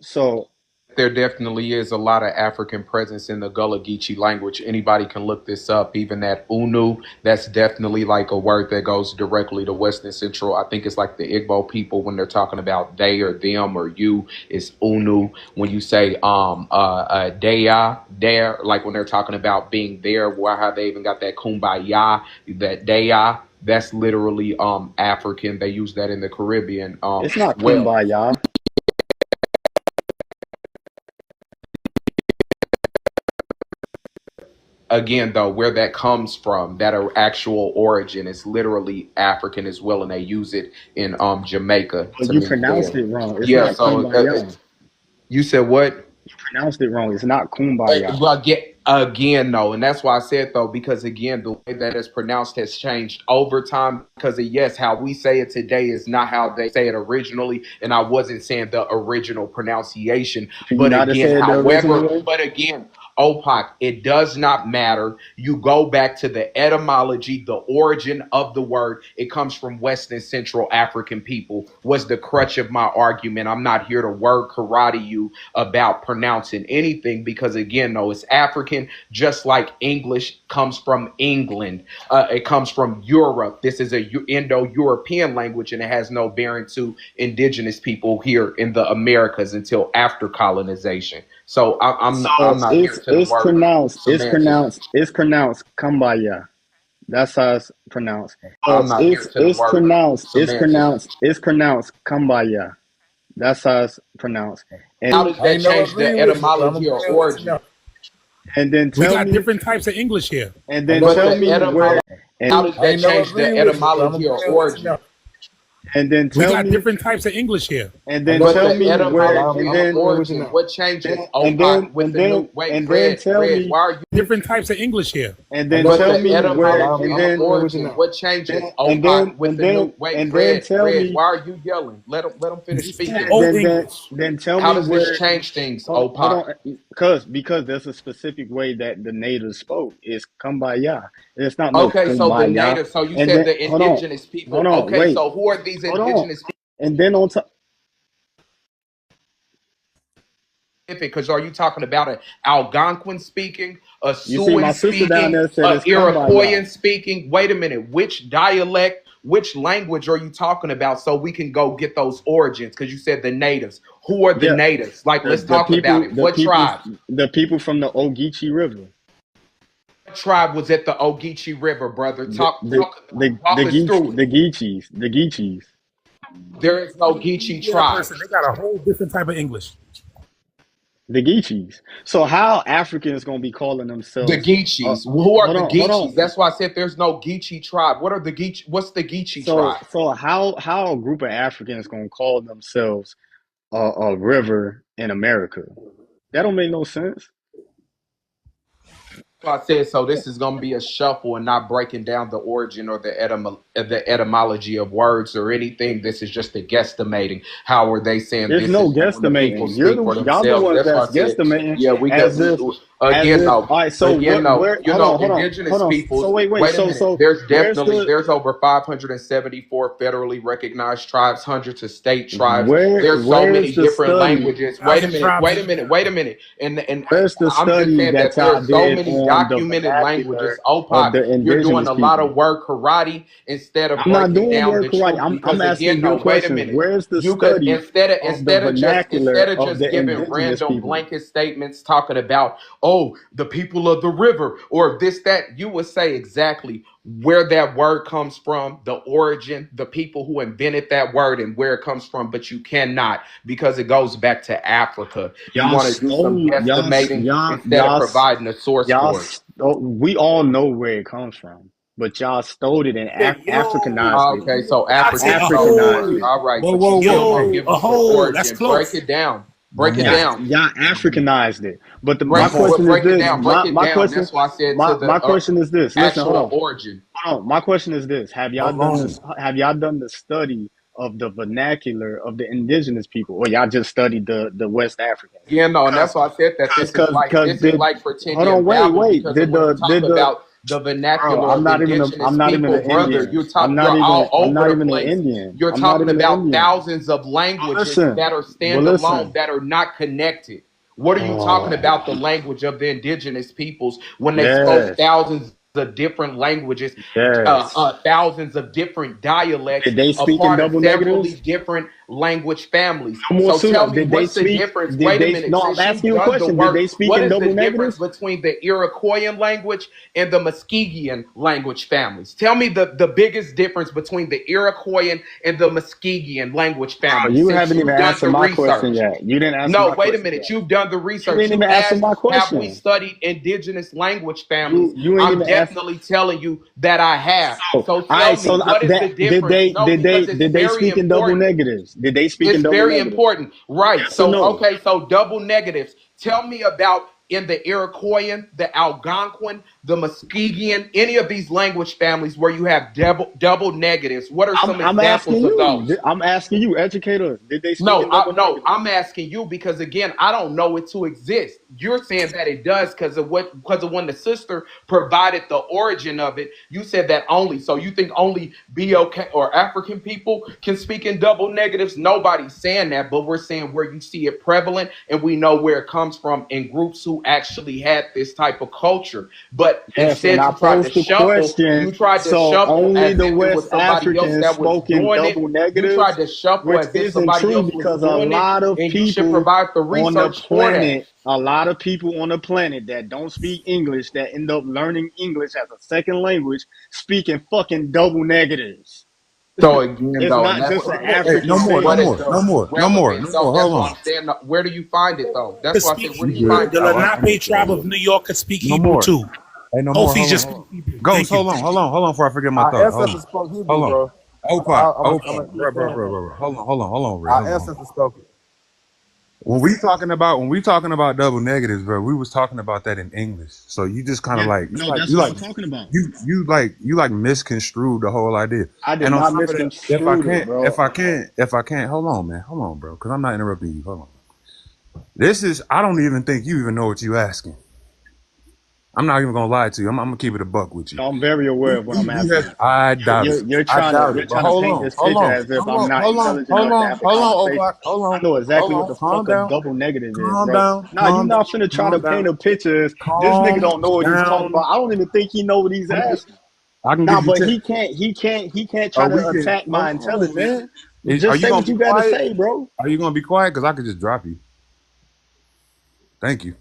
so There definitely is a lot of African presence in the Gullah Geechee language. Anybody can look this up. Even that Unu, that's definitely like a word that goes directly to West and Central. I think it's like the Igbo people when they're talking about they or them or you, it's Unu. When you say deya, there, like when they're talking about being there, why how they even got that kumbaya, that deya, that's literally African. They use that in the Caribbean. it's not Well, kumbaya. again though, where that comes from, that actual origin is literally African as well, and they use it in Jamaica But to you mean pronounced there. it wrong. It's Yeah, not so kumbaya. you said what? You pronounced it wrong. It's not kumbaya. Well, again, no, and that's why I said though, because again, the way that it's pronounced has changed over time. Because yes, how we say it today is not how they say it originally, and I wasn't saying the original pronunciation, Can you but not have again, said the original however, way? but again, OPOC, it does not matter. You go back to the etymology, the origin of the word. It comes from West and Central African people. Was the crutch of my argument? I'm not here to word karate you about pronouncing anything because again, no, it's African, just like English comes from England. It comes from Europe. This is a Indo-European language, and it has no bearing to indigenous people here in the Americas until after colonization. So I'm So not here to the word semantics. it's pronounced kumbaya. That's how it's pronounced. So I'm not here to the word semantics. it's pronounced kumbaya. That's how it's pronounced. How And does I that ain't never change the agreed with you, but I'm etymology or agreeing with you origin? now. and then We tell got me different types of English here. and I then never But tell the me agreed with you. where etymology, how and does I that ain't never change the agreed with you, but I'm etymology or agreeing with you origin? now. and then We tell got me different types of English here. and I then never But tell the agreed me with you, but where I'm etymology and or then agreeing with you origin, now. what changes? and OPOC then with the new wait, and then tell Red, me why are you Different types of English here. and I then never but tell the agreed me with you, but where etymology and or then agreeing with you origin, now. what changes? OPOC with the new wait, and then tell Red, me why are you yelling? Let him finish You speak speaking. old English. then tell How me does this where change things, hold OPOC? on because there's a specific way that the natives spoke. It's kumbaya. It's not no Okay, so the kumbaya. native, so you And said then the indigenous hold people. on, Okay, wait, so who are these hold on. indigenous And then on top, because are you talking about an Algonquin speaking, a you see Siouan my sister down speaking, there said a it's kumbaya. Iroquoian speaking? Wait a minute, which dialect, which language are you talking about so we can go get those origins? Because you said the natives. Who are the Yeah, natives? Like, let's the talk about people, it. What tribe? the people from the Ogeechee River, What tribe was at the Ogeechee River, brother? Walk us through it. the Geechees, There is no Geechee Yeah, person. tribes. They got a whole different type of English. the Geechees. So how Africans gonna be calling The themselves? Geechees. Who are the Hold Geechees? on. That's why I said there's no Geechee tribe. What are the Geechee? What's the Geechee tribe? So how a group of Africans gonna call themselves a river in America? That don't make no sense. So I said, so this is going to be a shuffle and not breaking down the origin or the etymology of words or anything. This is just a guesstimating. How are they saying There's this no is when the people guesstimating. speak for Y'all the themselves? ones That's why that's I said, guesstimating yeah, we got as we if again no, all right, so again what no. where You know, indigenous so peoples. wait, Wait a so minute. so where's the There's over 574 federally recognized tribes, hundreds of state tribes. There's so many where's the different study? languages. Wait a Thousand minute. tribes. Wait a minute. And Where's the I'm just study saying that that y'all there's so did many on the documented vernacular languages. of OPOC, the you're doing indigenous a lot people? of word karate instead of I'm not breaking doing down word the karate. truth. I'm Because again, asking good no, wait a questions. minute. Where's the You could study of the instead vernacular of of just the giving indigenous random people? blanket statements talking about, oh, the people of the river or this that, you would say exactly where that word comes from, the origin, the people who invented that word and where it comes from, but you cannot because it goes back to Africa. You Y'all want to do some stole guesstimating instead of providing a source for it. we all know where it comes from, but y'all stole it and Said, yo, Africanized it. Okay, so I said a African Africanized source. whole, it. All right, Whoa, but you whoa, still whoa, won't whoa. yo, give a us the whole. That's origin. Break close. it down. One Break it more. Yeah, down. y'all Africanized it. But One my more. question is Break it this. down. Break it My down. question, That's why I said to my the question is this. Listen, actual origin. hold on. My question is this: Have y'all Hold done on. this? Have y'all done the study of the vernacular of the indigenous people, or y'all just studied the West Africans? Yeah, no, and Cause, that's why I said that cause this is did like hold pretending on, babble wait. because Did when you talk the about the bro? vernacular of indigenous I'm not even people, an brother, Indian. I'm not you're even all I'm over not the even an place. Indian. You're I'm not talking even an about Indian. thousands of languages Listen, that are but standalone listen. that are not connected. What are you talking Oh, about the language of the indigenous peoples when they spoke yes, thousands of different languages, yes. thousands of different dialects, Did they a speak in part of double severally negatives? different language families? No more So tell sooner. me, Did they what's the speak? difference? Did Wait a they? minute, No, I'm since you've asking you a done the question. Did work, they speak what in is the double difference negatives? between the Iroquoian language and the Muskegon language families? Tell me the biggest difference between the Iroquoian and the Muskegon language Bro, families you since haven't even you've done answered the my question research. yet. You didn't answer No, my wait a question minute. yet. You've done the You research. didn't You even answer asked, my have we question. studied indigenous language families? You ain't I'm even asked. definitely telling you that I have. So, all So right. tell So me, what is the that difference? No, because it's did they very speak in double important. negatives? Did they speak in It's double very negatives? important. Right. Yes or So, no? okay, so double negatives. Tell me about in the Iroquoian, the Algonquin, the Muskegon, any of these language families where you have double negatives. What are some I'm asking examples of you. those? I'm asking you, educators. Did they speak in double No, negatives? I'm asking you because again, I don't know it to exist. You're saying that it does because of when the sister provided the origin of it. You said that only. So you think only BOK or African people can speak in double negatives? Nobody's saying that, but we're saying where you see it prevalent and we know where it comes from in groups who actually had this type of culture. But Yes, and instead I posed the question. you tried to So shuffle only as the if it West was somebody else Africans that was spoke in doing it. double You tried negatives, to shuffle which as if isn't somebody true else was because a doing it, lot of and you should people provide the on the research for that. planet, a lot of people on the planet that don't speak English, that end up learning English as a second language, speaking fucking double negatives. So again, It's though, and not that's just what an I'm Hey, saying. African What is thing. the relevance, no though? more. That's Hold why on. I'm saying. Where do you find it, though? Could That's why I speak said, where You do you Hebrew. good? find The it? I'm Lenape with you. tribe of New York could speak No Hebrew more. too. Hey, no more. Hopefully, Hold on. just Hold speak on. Hebrew. Ghost, Thank you. hold on before I forget my Our thought. Hold ancestors on. spoke Hebrew, Hold on. bro. Opa, bro. Hold on, Ray. Our Hold on. ancestors spoke it. When we talking about double negatives, bro, we was talking about that in English. So you just kind of Yeah, like no, that's what I'm talking about. you like misconstrued the whole idea. I did And on not top of that, misconstrue it, bro. if I can't, hold on, man, bro, because I'm not interrupting you. Hold on. This is I don't even think you even know what you asking. I'm not even gonna lie to you. I'm gonna keep it a buck with you. I'm very aware of what I'm You have asking. I doubt it. You're I trying to doubt it. But paint this picture as if I'm not intelligent enough to have the hold on, conversation. Opak. I know exactly what the Calm fuck a down. double negative is, Calm bro. down. Nah, you not finna try to Calm paint down. a picture. This nigga Calm don't know what he's talking down. about. I don't even think he know what he's asking. I can Nah, give you but 10. he can't try to We can attack my hold on, intelligence. man. Are Just you say gonna what be you gotta quiet? say, bro. Are you gonna be quiet? Because I could just drop you. Thank you.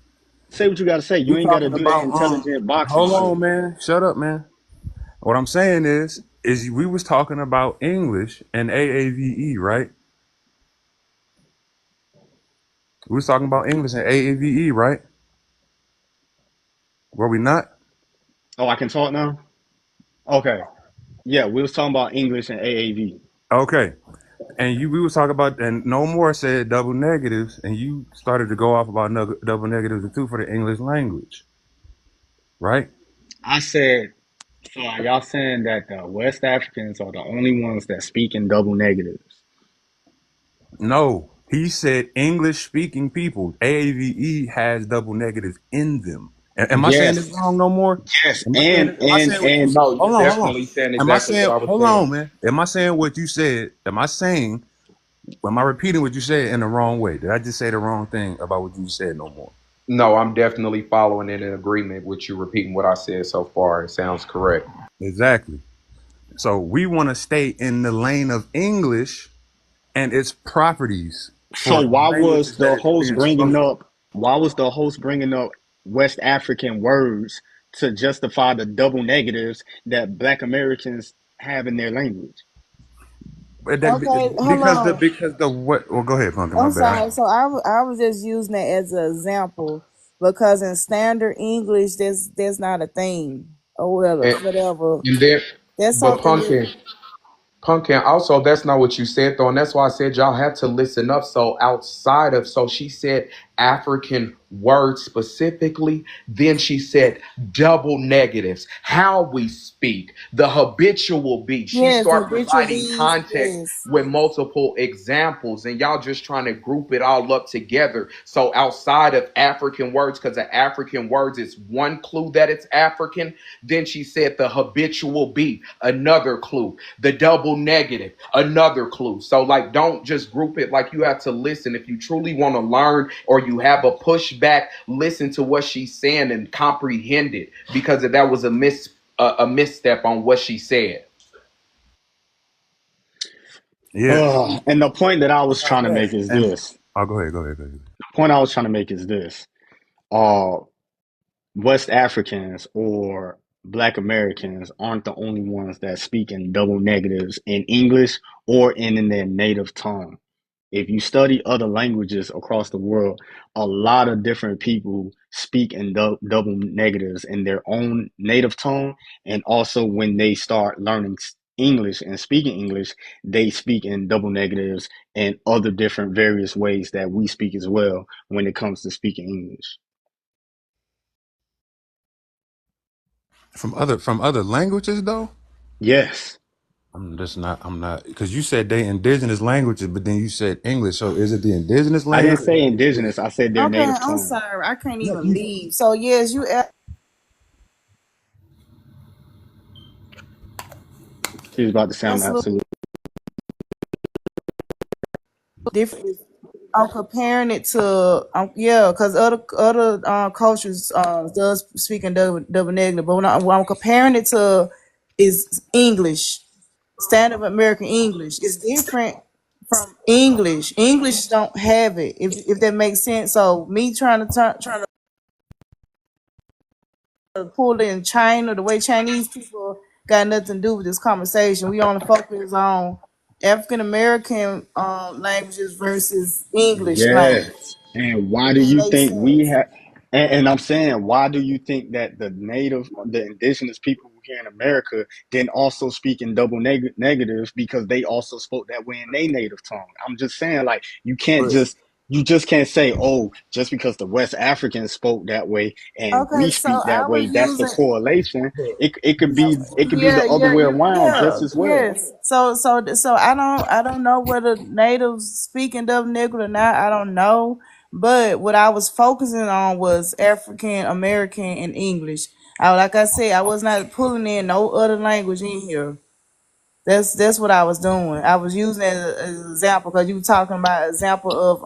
Say what you gotta say. You We ain't gotta talking do that about intelligent boxing hold shit. on, man. Shut up, man. What I'm saying is we was talking about English and AAVE, right? We was talking about English and AAVE, right? Were we not? Oh, I can talk now? Okay. Yeah, we was talking about English and AAV. Okay. And we was talking about, and no more said double negatives, and you started to go off about double negatives too for the English language. right? I said, so are y'all saying that the West Africans are the only ones that speak in double negatives? No, he said English speaking people, AAVE has double negatives in them. Am I saying this Yes, wrong no more? yes, Am I saying it? Am I saying what you and said? No, you're Hold on. definitely saying Am I exactly what saying, I was hold saying. on, man. Am I saying what you said? Am I repeating what you said in the wrong way? Did I just say the wrong thing about what you said no more? No, I'm definitely following in agreement with you repeating what I said so far. It sounds correct. Exactly. So we want to stay in the lane of English and its properties so for languages that it's being spoken. why was the host bringing up West African words to justify the double negatives that Black Americans have in their language? Okay, hold on. Because the what? Well, go ahead, Pumpkin. My I'm bad. sorry. So I was just using that as an example because in standard English, that's not a thing or And, whatever. and then, That's but something that. Pumpkin, also, that's not what you said, though. And that's why I said y'all have to listen up. So, so she said African words specifically. Then she said double negatives, how we speak, the habitual beat. She Yes, start habitual providing bees. context Yes. with multiple examples, and y'all just trying to group it all up together. So, outside of African words, because the African words is one clue that it's African. Then she said the habitual beat, another clue, the double negative, another clue. So, like, don't just group it. Like, you have to listen. If you truly want to learn or you have a pushback, listen to what she's saying and comprehend it, because if that was a misstep on what she said. Yeah. And the point that I was trying to make is And this. oh, go ahead. Go ahead. Go ahead. The point I was trying to make is this. Uh, West Africans or Black Americans aren't the only ones that speak in double negatives in English or in their native tongue. If you study other languages across the world, a lot of different people speak in double negatives in their own native tongue. And also, when they start learning English and speaking English, they speak in double negatives and other different various ways that we speak as well when it comes to speaking English. From other languages though. Yes. I'm not because you said they indigenous languages, but then you said English. So is it the indigenous I didn't language? say indigenous, I said their Okay, native I'm tongue. sorry. I can't No, even you leave. So yes, you asked She was about to say I'm a little absolutely. different. I'm comparing it to yeah, because other cultures does speak in double negative, but when I'm comparing it to is English, standard American English. It's different from English. English don't have it. If that makes sense. So me trying to pull in China, the way Chinese people got nothing to do with this conversation. We only focus on African American languages versus English language. Yes. And why do It you makes think we sense. have, and I'm saying, why do you think that the indigenous people here in America then also speak in double negatives because they also spoke that way in their native tongue? I'm just saying, like, you just can't say, oh, just because the West Africans spoke that way and Okay, we so speak that I way, was that's the using correlation. It could be yeah, the other yeah, way around just as well. yes. So I don't know whether natives speak in double negative or not. I don't know. But what I was focusing on was African American and English. Like I said, I was not pulling in no other language in here. That's what I was doing. I was using it as an example because you were talking about example of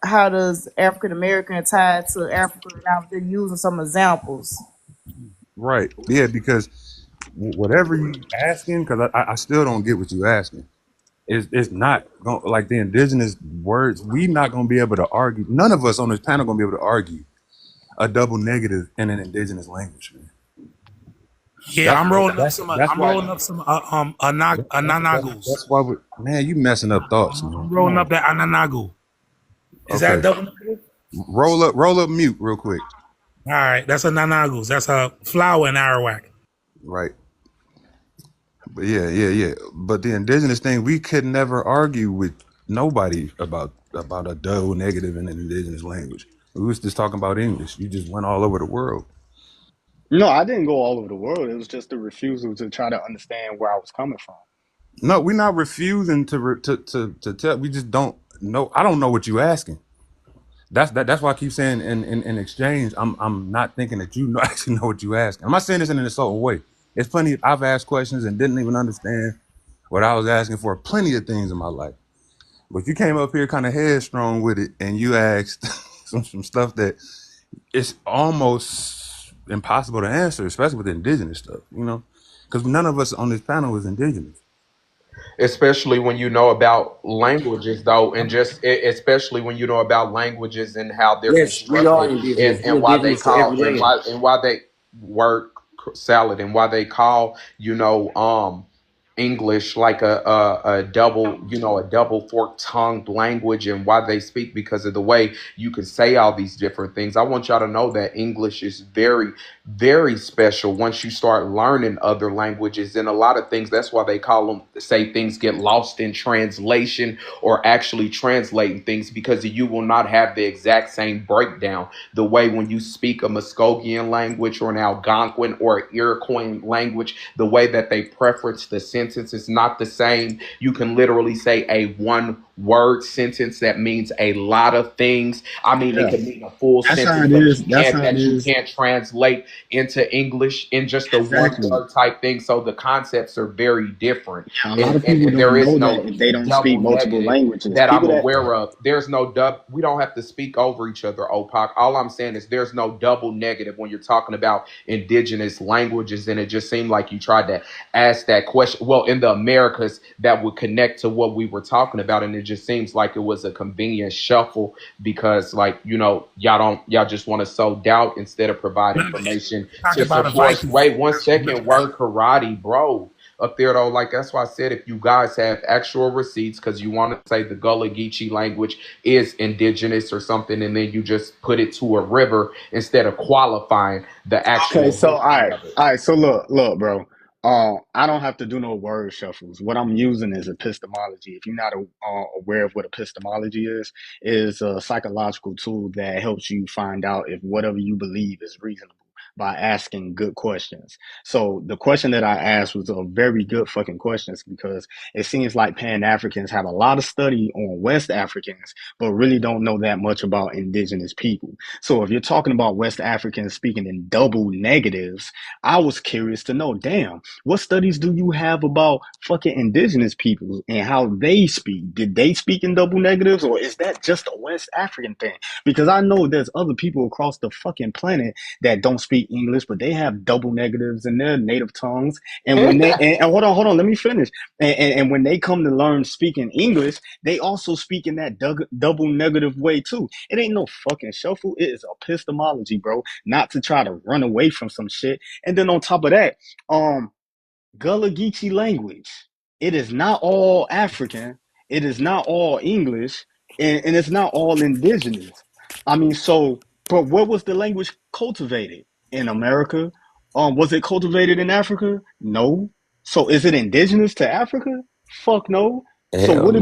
how does African American tie to Africa, and I was just using some examples. right. Yeah, because whatever you asking, because I still don't get what you asking. It's not going like the indigenous words. We not gonna be able to argue. None of us on this panel gonna be able to argue a double negative in an indigenous language, man. Yeah, That's I'm rolling up some. that's I'm why rolling up some ananagos. that's why man, you messing up thoughts, man. I'm Come rolling on. up that ananago. Is that Okay, double negative? roll up mute real quick. All right, that's a nanagos. That's a flower in Arawak. Right. But yeah. But the indigenous thing, we could never argue with nobody about a double negative in an indigenous language. We was just talking about English. You just went all over the world. No, I didn't go all over the world. It was just a refusal to try to understand where I was coming from. No, we're not refusing to tell. We just don't know. I don't know what you're asking. That's why I keep saying in exchange. I'm not thinking that you know, actually know what you're asking. I'm not saying this in an insulting way. It's plenty. I've asked questions and didn't even understand what I was asking for. Plenty of things in my life. But you came up here kind of headstrong with it, and you asked some stuff that it's almost impossible to answer, especially with indigenous stuff. You know, because none of us on this panel is indigenous. Especially when you know about languages though, and just especially when you know about languages and how they're Yes, we are constructed, indigenous. and We're why they indigenous to every call land. and why they work salad, and why they call English like a double, a double forked tongued language, and why they speak, because of the way you can say all these different things. I want y'all to know that English is very, very special once you start learning other languages, and a lot of things. That's why they call them, say things get lost in translation, or actually translating things, because you will not have the exact same breakdown. The way when you speak a Muskogean language or an Algonquin or Iroquois language, the way that they preference the sentence is not the same. You can literally say a one word sentence that means a lot of things. I mean, it Yeah, can mean a full that's how sentence it that is. you That's can't how it that you is. can't translate into English in just a one Exactly. word type thing. So the concepts are very different. Yeah, a lot And, of and, people and there don't is know that no if they don't speak double multiple negative languages. that People I'm that aware of. There's no we don't have to speak over each other, OPOC. All I'm saying is there's no double negative when you're talking about indigenous languages. And it just seemed like you tried to ask that question. Well, in the Americas, that would connect to what we were talking about. And it just seems like it was a convenient shuffle, because, like, y'all just want to sow doubt instead of provide information Talking to about a support. Viking. Wait one second, word karate, bro, up there though. Like, that's why I said, if you guys have actual receipts, because you want to say the Gullah Geechee language is indigenous or something, and then you just put it to a river instead of qualifying the Okay, actual so history of it. all right. So look, bro. I don't have to do no word shuffles. What I'm using is epistemology. If you're not aware of what epistemology is a psychological tool that helps you find out if whatever you believe is reasonable by asking good questions. So the question that I asked was a very good fucking question, because it seems like Pan Africans have a lot of study on West Africans, but really don't know that much about indigenous people. So if you're talking about West Africans speaking in double negatives, I was curious to know, damn, what studies do you have about fucking indigenous peoples and how they speak? Did they speak in double negatives, or is that just a West African thing? Because I know there's other people across the fucking planet that don't speak English, but they have double negatives in their native tongues. And when they and hold on, let me finish. And when they come to learn speaking English, they also speak in that double negative way too. It ain't no fucking shuffle. It is epistemology, bro. Not to try to run away from some shit. And then on top of that, Gullah Geechee language. It is not all African. It is not all English, and it's not all indigenous. I mean, so, but what was the language cultivated in America? Was it cultivated in Africa? No. So, is it indigenous to Africa? Fuck no. So, Hell no.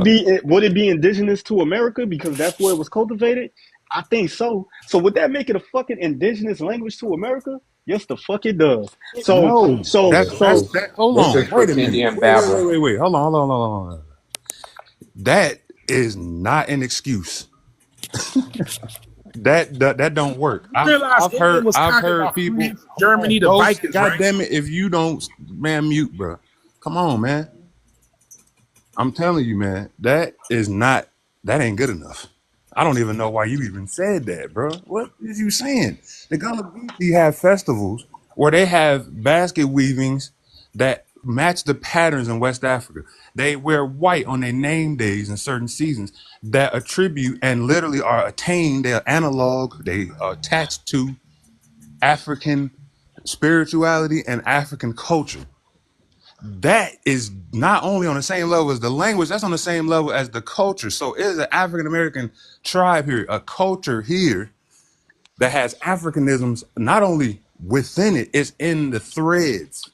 would it be indigenous to America because that's where it was cultivated? I think so. So, would that make it a fucking indigenous language to America? Yes, the fuck it does. So, No, so, that's so, that. Hold This on, is wait a minute. pretendian Wait, babble. wait, wait. Hold on. That is not an excuse. That don't work. You realize England was I've conquered heard by people. France, Hold on, Germany, the go. Vikings, God right? damn it! If you don't, man, mute, bro. Come on, man. I'm telling you, man. That is not. That ain't good enough. I don't even know why you even said that, bro. What is you saying? The Gullah Geechee have festivals where they have basket weavings that match the patterns in West Africa. They wear white on their name days in certain seasons that attribute and literally are attained. They're analog. They are attached to African spirituality and African culture. That is not only on the same level as the language, that's on the same level as the culture. So it is an African American tribe here, a culture here that has Africanisms not only within it, it's in the threads.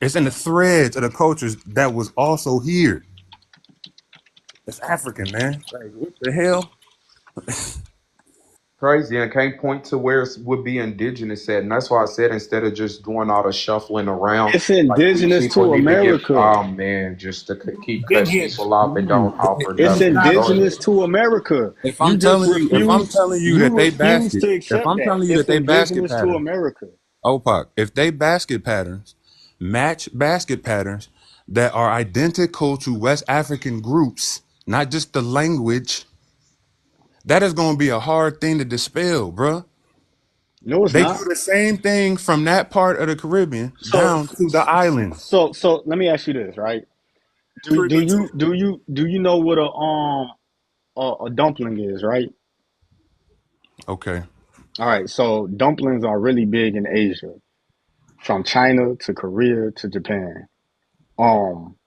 It's in the threads of the cultures that was also here. It's African, man. Like, what the hell? Crazy, and can't point to where it would be indigenous at, and that's why I said instead of just doing all the shuffling around, It's like these indigenous people to need to get. America. Oh man, just to keep Been cutting here. people off and don't offer It's nothing. Go ahead. indigenous to America. If You I'm just telling you, if I'm refuse. telling you You that they refuse basket, to if accept I'm that. telling you that It's they basket indigenous to pattern, America. OPOC, if they basket patterns match basket patterns that are identical to West African groups, not just the language, that is going to be a hard thing to dispel, bruh. No, it's They do not. the same thing from that part of the Caribbean So, down to the islands. so let me ask you this, right? Do Caribbean too. you know what a dumpling is, right? Okay. All right. So dumplings are really big in Asia, from China to Korea to Japan. Um,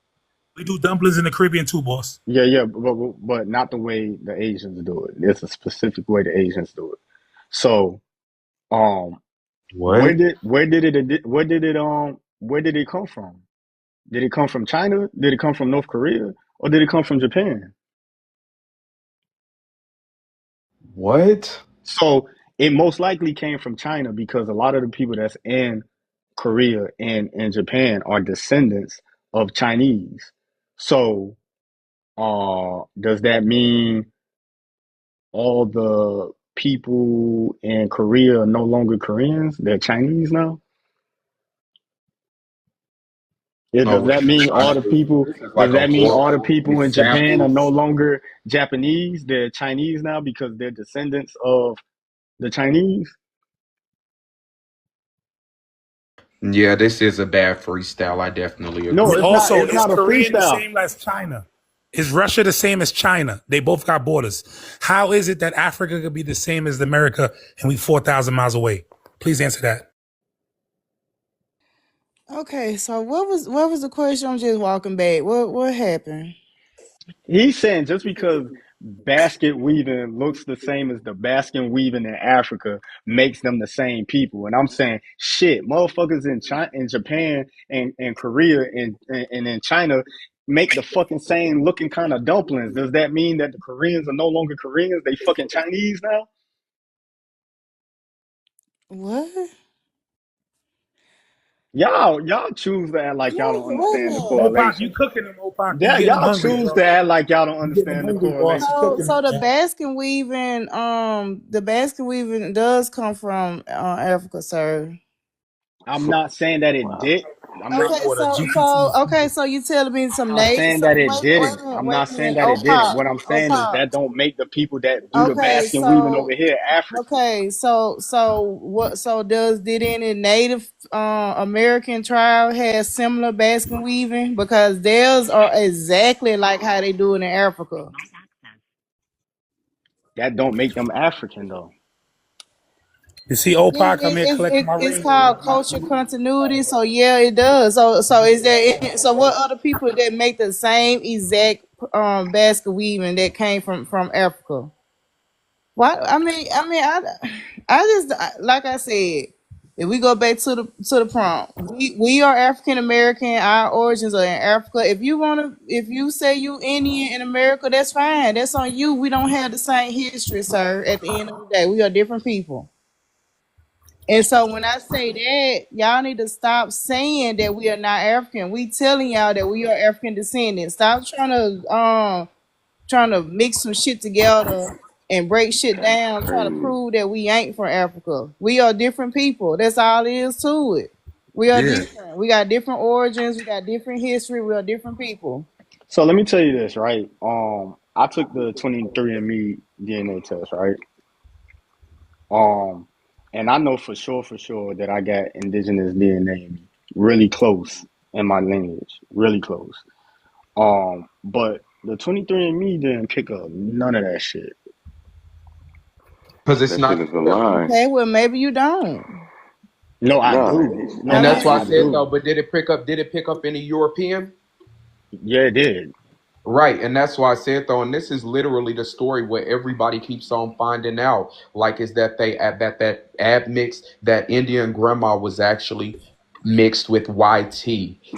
We do dumplings in the Caribbean too, boss. yeah, but not the way the Asians do it. It's a specific way the Asians do it. So, um, What? where did it come from? Did it come from China? Did it come from North Korea? Or did it come from Japan? What? So it most likely came from China because a lot of the people that's in Korea and Japan are descendants of Chinese. So does that mean all the people in Korea are no longer Koreans? They're Chinese now? Yeah, Oh, does what that you mean trying all to the do? people This is does like a that mean all the horrible people in Japan are example. no longer Japanese? They're Chinese now because they're descendants of the Chinese? Yeah, this is a bad freestyle. I definitely No, agree. Also, it's is not a Korean the freestyle. same as China? Is Russia the same as China? They both got borders. How is it that Africa could be the same as America and we 4,000 miles away? Please answer that. Okay, so what was the question? I'm just walking back. What happened? He's saying just because basket weaving looks the same as the basket weaving in Africa makes them the same people. And I'm saying, shit, motherfuckers in China, in Japan, and Korea, and in China make the fucking same looking kind of dumplings. Does that mean that the Koreans are no longer Koreans? They fucking Chinese now? What? Y'all choose to act like y'all don't understand the Opak, you correlation. cooking them, Opak. You Yeah, getting them y'all hungry, choose bro. to act like y'all don't You getting them understand the hungry, boss. You correlation. cooking them, So the man. basket weaving does come from Africa, sir. I'm not saying that it did. I'm not. Drink Okay, water. so you telling me I'm some not native? saying So that it wait didn't. a minute, I'm wait not a saying minute. that Oh it didn't. pop, What I'm oh saying is pop. that don't make the people that do the Okay, basket weaving over so here African. okay, so what? So did any Native American tribe have similar basket weaving? Because theirs are exactly like how they do it in Africa. That don't make them African though. You see It, Opak, I'm it, here it's collecting it, my it's rainbow. called culture continuity. So yeah, it does. So is there? So what other people that make the same exact basket weaving that came from Africa? Why? I just like I said. If we go back to the prompt, we are African American. Our origins are in Africa. If you say you Indian in America, that's fine. That's on you. We don't have the same history, sir. At the end of the day, we are different people. And so when I say that, y'all need to stop saying that we are not African. We telling y'all that we are African descendants. Stop trying to mix some shit together and break shit That's down, trying to crazy. prove that we ain't from Africa. We are different people. That's all it is to it. We are Yeah. different. We got different origins. We got different history. We are different people. So let me tell you this, right? I took the 23andMe DNA test, right? Um, and I know for sure that I got indigenous DNA in me, really close in my lineage, really close. But the 23andMe didn't pick up none of that shit. Because it's That shit not is a there. lie. Okay, well maybe you don't. No, I No, do. it's No, And I that's why I I said mean, though, do. but did it pick up any European? Yeah, it did. Right, and that's why I said though, and this is literally the story where everybody keeps on finding out, like is that they that admix that Indian grandma was actually mixed with YT.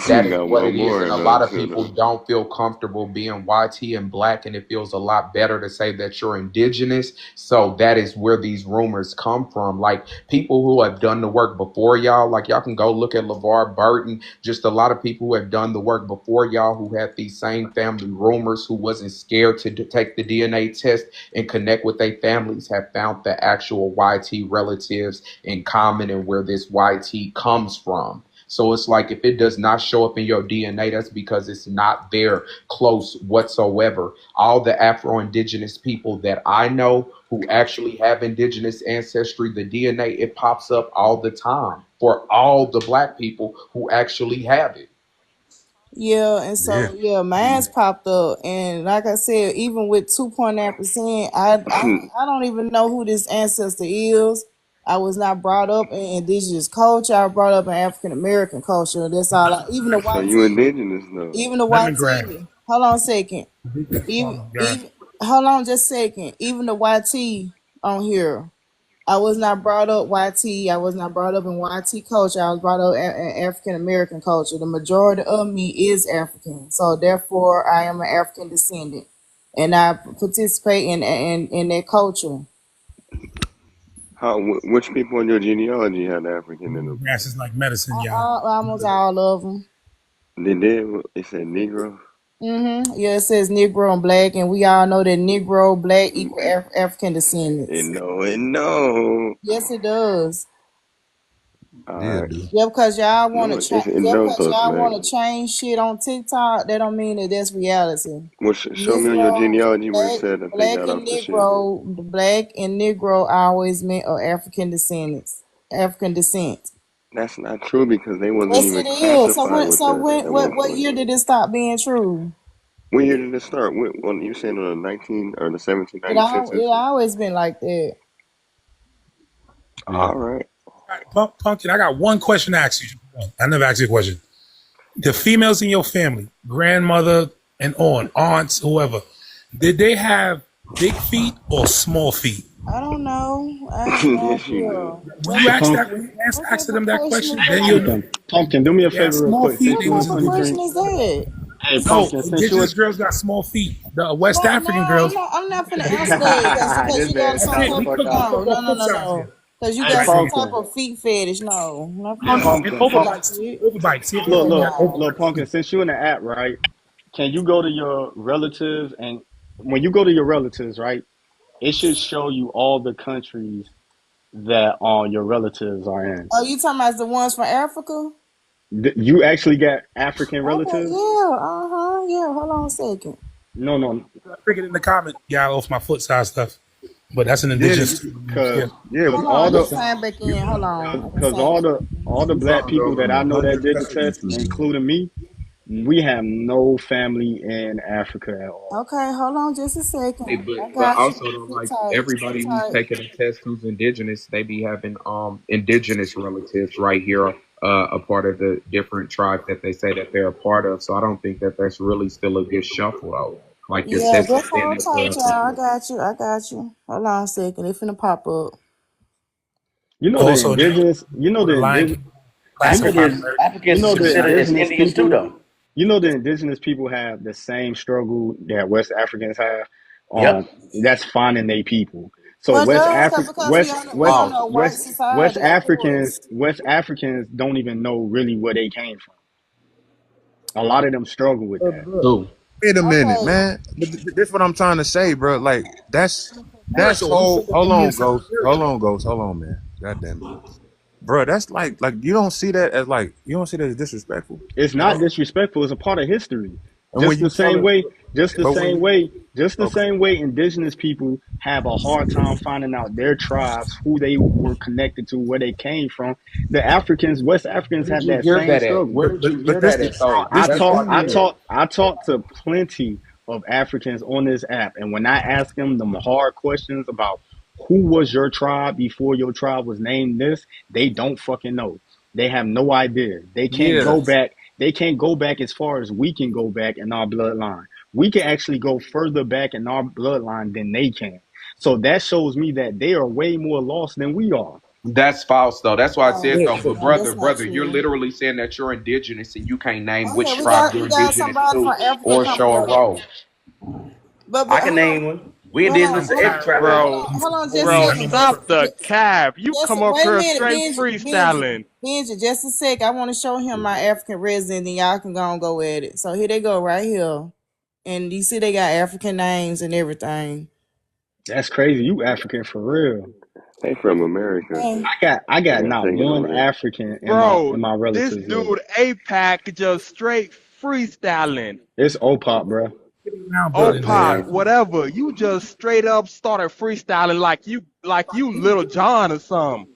That You is got what one it is. more And a in lot us, of you people know. don't feel comfortable being YT and black, and it feels a lot better to say that you're indigenous. So that is where these rumors come from. Like people who have done the work before y'all, like y'all can go look at LeVar Burton, just a lot of people who have done the work before y'all who had these same family rumors, who wasn't scared to take the DNA test and connect with their families, have found the actual YT relatives in common and where this YT comes from. So it's like if it does not show up in your DNA, that's because it's not there close whatsoever. All the Afro-Indigenous people that I know who actually have indigenous ancestry, the DNA, it pops up all the time for all the black people who actually have it. Yeah, and Yeah. so yeah, mine's popped up, and like I said, even with 2.9%, I don't even know who this ancestor is. I was not brought up in indigenous culture. I was brought up in African American culture. That's all. Even the So you YT, indigenous though. even the Lemongrass. YT. Hold on a second. Even Guys. even hold on just a second. Even the YT on here. I was not brought up YT. I was not brought up in YT culture. I was brought up in African American culture. The majority of me is African, so therefore I am an African descendant, and I participate in that culture. Which people in your genealogy had African in them? Lemongrass is like medicine, y'all. Almost all of them. They did. It said Negro. Yeah, it says Negro and Black, and we all know that Negro, Black equal African descendants. And no, and no. Yes, it does. All Yeah, right. dude. Just because y'all want No, to change, it just don't because though, y'all Smack. want to change shit on TikTok, that don't mean that that's reality. Well, show me on your Negro, genealogy where it black, said that they black got and off the shit. Negro, the black and Negro always meant are African descendants, African descent. That's not true because they wasn't Yes, it even is. So classified when, with so that when, at one what point. year did it stop being true? When year did it start? When you saying on the 19 or the It 1790 all, it census? always been like that. Yeah. All right. All right, Pumpkin, I got one question to ask you. I never asked you a question. The females in your family, grandmother and on, aunts, whoever, did they have big feet or small feet? I don't know. I have no Yes, you do. idea. When you What, Hey, ask Pump, that, when you what ask type of them that question question, is then you'll that? know. Pumpkin, do me a Yeah, favor real small quick. feet, Since What they you was type of indigenous. question including, is that? hey, No, Pumpkin, since you indigenous was, girls got small feet. The West No, African no, girls, I'm not finna answer that because this you got man that's some it. stop the type. fuck We out. No, talk no, about no, foot no, size no. here. Because you Hey, got Right, some nigga. type Pumpkin, of feet fetish. No, not No, finna no, answer and Pumpkin, that overbites too. shit. Overbites. See if you look, know look, that. Nah. look, Overbites Pumpkin, too. since you in the app, right? Can you go to your relatives and when you go to your relatives, right? It should show you all the countries that your relatives are in. Oh, you talking about the ones from Africa? You actually got African Okay, relatives? yeah, yeah. Hold on a second. No, no, I figured in the comment, yeah, off my foot size stuff. But that's an Yeah, indigenous. Yeah. cause yeah. cause Hold all on, I the can sign back in. Hold on, I can cause sign. all the We black found people that over I know that 100 did the test, residences. including me, we have no family in Africa at all. Okay, hold on just a second. Hey, I but got you. also though, Sit like tight, sit everybody who's tight. taking a test who's indigenous, they be having indigenous relatives right here, a part of the different tribes that they say that they're a part of. So I don't think that that's really still a good shuffle though. Like your Yeah, test is just saying hold that tight, they're y'all. I got you. I got you. Hold on a second. It finna pop up. You know the Also, indigenous, for the Lion King, I classic think part. it's you Africans is know the considered as indigenous Indians too, people, though. you know the indigenous people have the same struggle that West Africans have. Yep. That's finding their people. So Well, duh, because we on a white society, of course. West Africans don't even know really where they came from. A lot of them struggle with that. too. Wait a minute, Okay. man. This is what I'm trying to say, bro. Like that's America, we whole. said the Hold Indian on, South Ghost. America. Hold on, Ghost. Hold on, man. God damn it, bro. That's like you don't see that as like you don't see that as disrespectful It's at not all. disrespectful. It's a part of history. And when you tell it, but when you Just the okay, same way indigenous people have a hard time finding out their tribes, who they were connected to, where they came from. The Africans, West Where Africans did have you that hear same that at? struggle. Where did you hear but this that the at though? this the That's thing though. I talk to plenty of Africans on this app, and when I ask them hard questions about who was your tribe before your tribe was named this, they don't fucking know. They have no idea. They can't Yeah, go back. They can't go back as far as we can go back in our bloodline. We can actually go further back in our bloodline than they can. So that shows me that they are way more lost than we are. That's false though. That's why I Oh, said Yeah, though. so But no, that's not brother, you're true. literally saying that you're indigenous and you can't name Oh yeah, which we tribe got you're we got indigenous somebody to from Africa or come. show a role. I But can hold on, name one. We hold on, indigenous I'm to from hold on, every Cairo. tribe in the world. Bro, hold on, just a Believe I bro, know second. my stop tribe. the cap. You Just come up wait a here minute, straight freestyling. Benji, just a sec. I want to show him my African resident, and y'all can go and go at it. So here they go, right here, and you see they got African names and everything. That's crazy. You African for real. They from America. Hey, I They got got not taken one over there. African in Bro, my this relatives list. dude APAC just straight freestyling. It's OPOP, bro. Get around building this Opak, house. Man, whatever. You just straight up started freestyling like you Little John or something.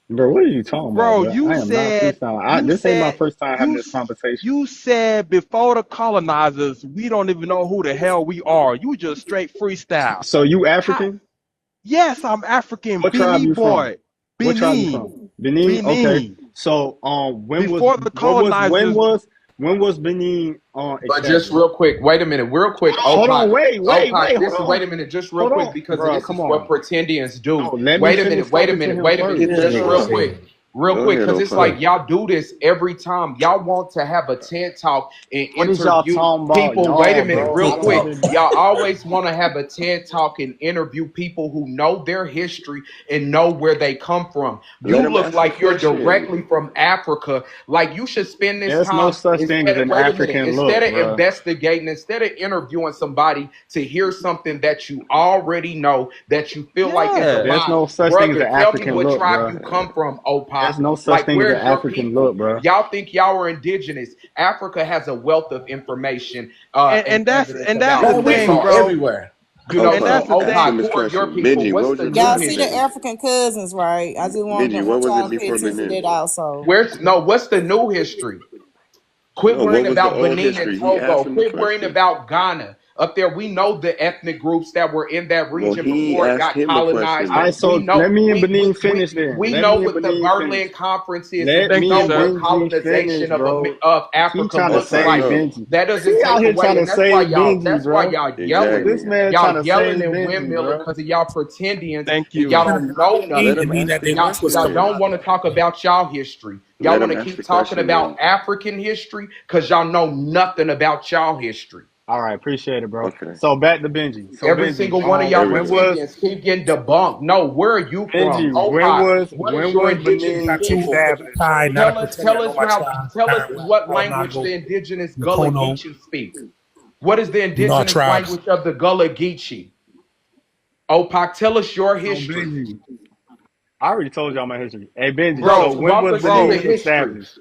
Bro, what are you talking about, Bro, bro? I am not freestyling. you This ain't my said first time having you this s- conversation. you said before the colonizers, we don't even know who the hell we are. You just straight freestyle. So you How, African? yes, I'm African, What tribe Benin you from? boy. What tribe you Benin. from? Benin? Okay. Benin. So when was Before the what was colonizers, when was Benin But just established? real quick, wait a minute, real quick, Hold on, Opak, wait, hold this on. wait a minute, just real Hold quick, on, because bro. this Come is what on. pretendians do. No, let me Wait a finish minute, wait a talking to minute, him wait a first. minute, get just that real nigga Listen. quick. in. Real Go quick, ahead, because it's Opa. like y'all do this every time. Y'all want to have a TED talk and What is y'all interview talking about? people. Wait a Y'all, minute, bro. real I don't quick. hear Y'all always want to have a TED talk and interview people who know their history and know where they come from. Let You him look ask a like you're question. directly from Africa. Like you should spend this there's no time such thing as instead of, an wait a minute, African instead look, of bro. investigating, instead of interviewing somebody to hear something that you already know, that you feel like is a yeah. There's lie. no such thing as Brother, an tell me African what look, tribe bro. you come from, Opak. There's no such Like, thing as an where's your African look, people? bro. Y'all think y'all are indigenous. Africa has a wealth of information and And that's evidence and that's about the Man, who we they thing, from are. bro. everywhere. You know, And so that's Opa, the ask thing. him Opak, this who are your question. people? Benji, what What's was the it new before y'all see the history? Benin? African cousins, right? I just want Benji, what was y'all it to pay before attention to that Benin? also. What's the new history? Quit No, what worrying was the about old Benin and history? He asked Togo. him the Quit worrying question. about Ghana. Up there, we know the ethnic groups that were in that Well, region he before it asked got him the colonized. All question. right, We so let know me and Benin finish then. we Let know me and what the Benin finish. Berlin Conference is, and Let we Thank you, me know and sir. what Benji finish, colonization bro. of He Africa trying to That's looks how I save like. know. Benji. That doesn't He out take here away, trying to and that's why save y'all. Benji, That's why bro. y'all yelling. This Exactly. man trying Y'all to yelling save and Benji, windmilling bro. because of y'all pretendians Thank and you. y'all I don't know Let didn't him nothing. mean ask that the they want to twist Y'all up question. don't my want to talk about y'all history. Y'all Let want him to ask the keep talking question about then. African history because y'all know nothing about y'all history. All right, appreciate it, bro. Okay. So back to Benji. So Every Benji, single one of y'all when Everything. was pretendians keep getting debunked. No, where are you from? Benji? Opak, what is When your was indigenous I Benin got two people? horns of established? tie, not a pretender. Tell I know us my how. tribe. Tell us Karen, what Paul, language Nago, the indigenous Gullah Yakono. Geechee speak. What is the You know our indigenous tribes. language of the Gullah Geechee? Opak, tell us your So history, Benji, I already told y'all my history. Hey Benji, so brothers. Bro, when Walk was us through the bro, Benin history. established?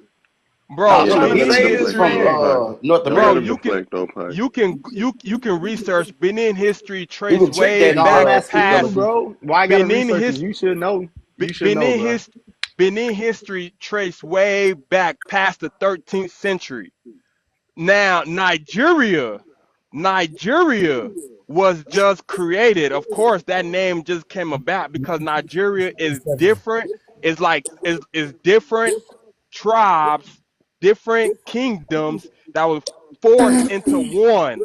bro, Stop Yeah, the trying to let say him Benin this deflect from though, history, Opak. North Don't let bro, him America. deflect, Opak. you can research Benin history trace Even Trick way Daddy No, I'm back asking you, Gullah past Geechee. bro. Why I gotta Benin research it? his You should know. You should know, Benin bro. his Benin history trace way back past the 13th century. Now, Nigeria was just created. Of course, that name just came about because Nigeria is different. It's like is different tribes, different kingdoms that was forced into one.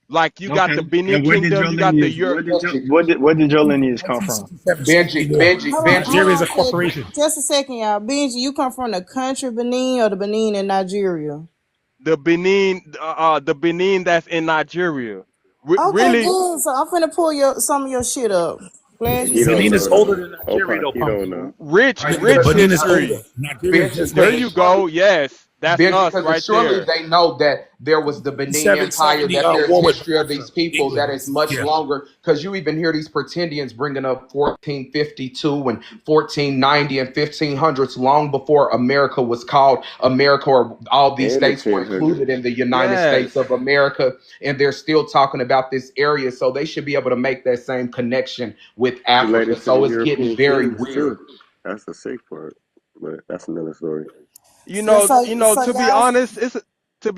Like you got Okay. the Benin And where did Kingdom, your you got the lineage? Europe. Where did your lineage come from? 1967 Civil War. Hold Nigeria is on, a quick. corporation. Just a second, y'all. Benji, you come from the country Benin or the Benin in Nigeria? The Benin that's in Nigeria. Okay, Really, good. So I'm finna pull some of your shit up. Glad you He said don't Benin know is that. older though. than Nigeria, Opak, though, he Pump. don't know. rich Benin is older. history. Nigeria is Benji, just There because like you surely, go. Yes, that's Benji, us because right surely there. they know that there was the Benin Empire, 1770 that there's war with history of these people England. that is much Yeah. longer. Because you even hear these pretendians bringing up 1452 and 1490 and 1500s, long before America was called America, or all these And the states were 1000s. included in the United Yes. States of America, and they're still talking about this area. So they should be able to make that same connection with Africa. Related to the So it's getting European very kings weird. too. That's the sick part. But that's another story. Yeah, so To be y'all, honest,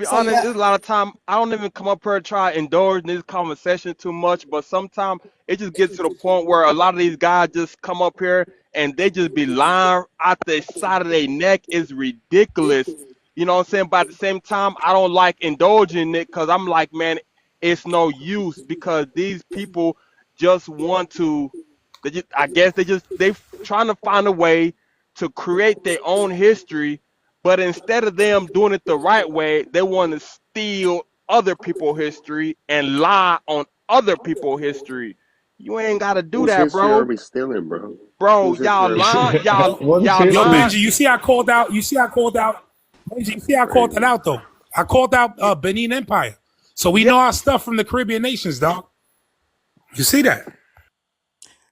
so y'all, it's a lot of time I don't even come up here and try to indulge in this conversation too much, but sometimes it just gets to the point where a lot of these guys just come up here and they just be lying out the side of their neck. Is ridiculous. You know what I'm saying? But at the same time, I don't like indulging it because I'm like, man, it's no use because these people just want to. I guess they trying to find a way to create their own history, but instead of them doing it the right way, they want to steal other people's history and lie on other people's history. You ain't gotta do Whose that, history are bro. we stealing, bro? Bro, Whose history y'all are we lying, stealing? What y'all Yo, lying. history? Benji, you see I called out. You see I called out. Benji, you see I called that Crazy. out though. I called out Benin Empire. So we Yeah, know our stuff from the Caribbean nations, dog. You see that?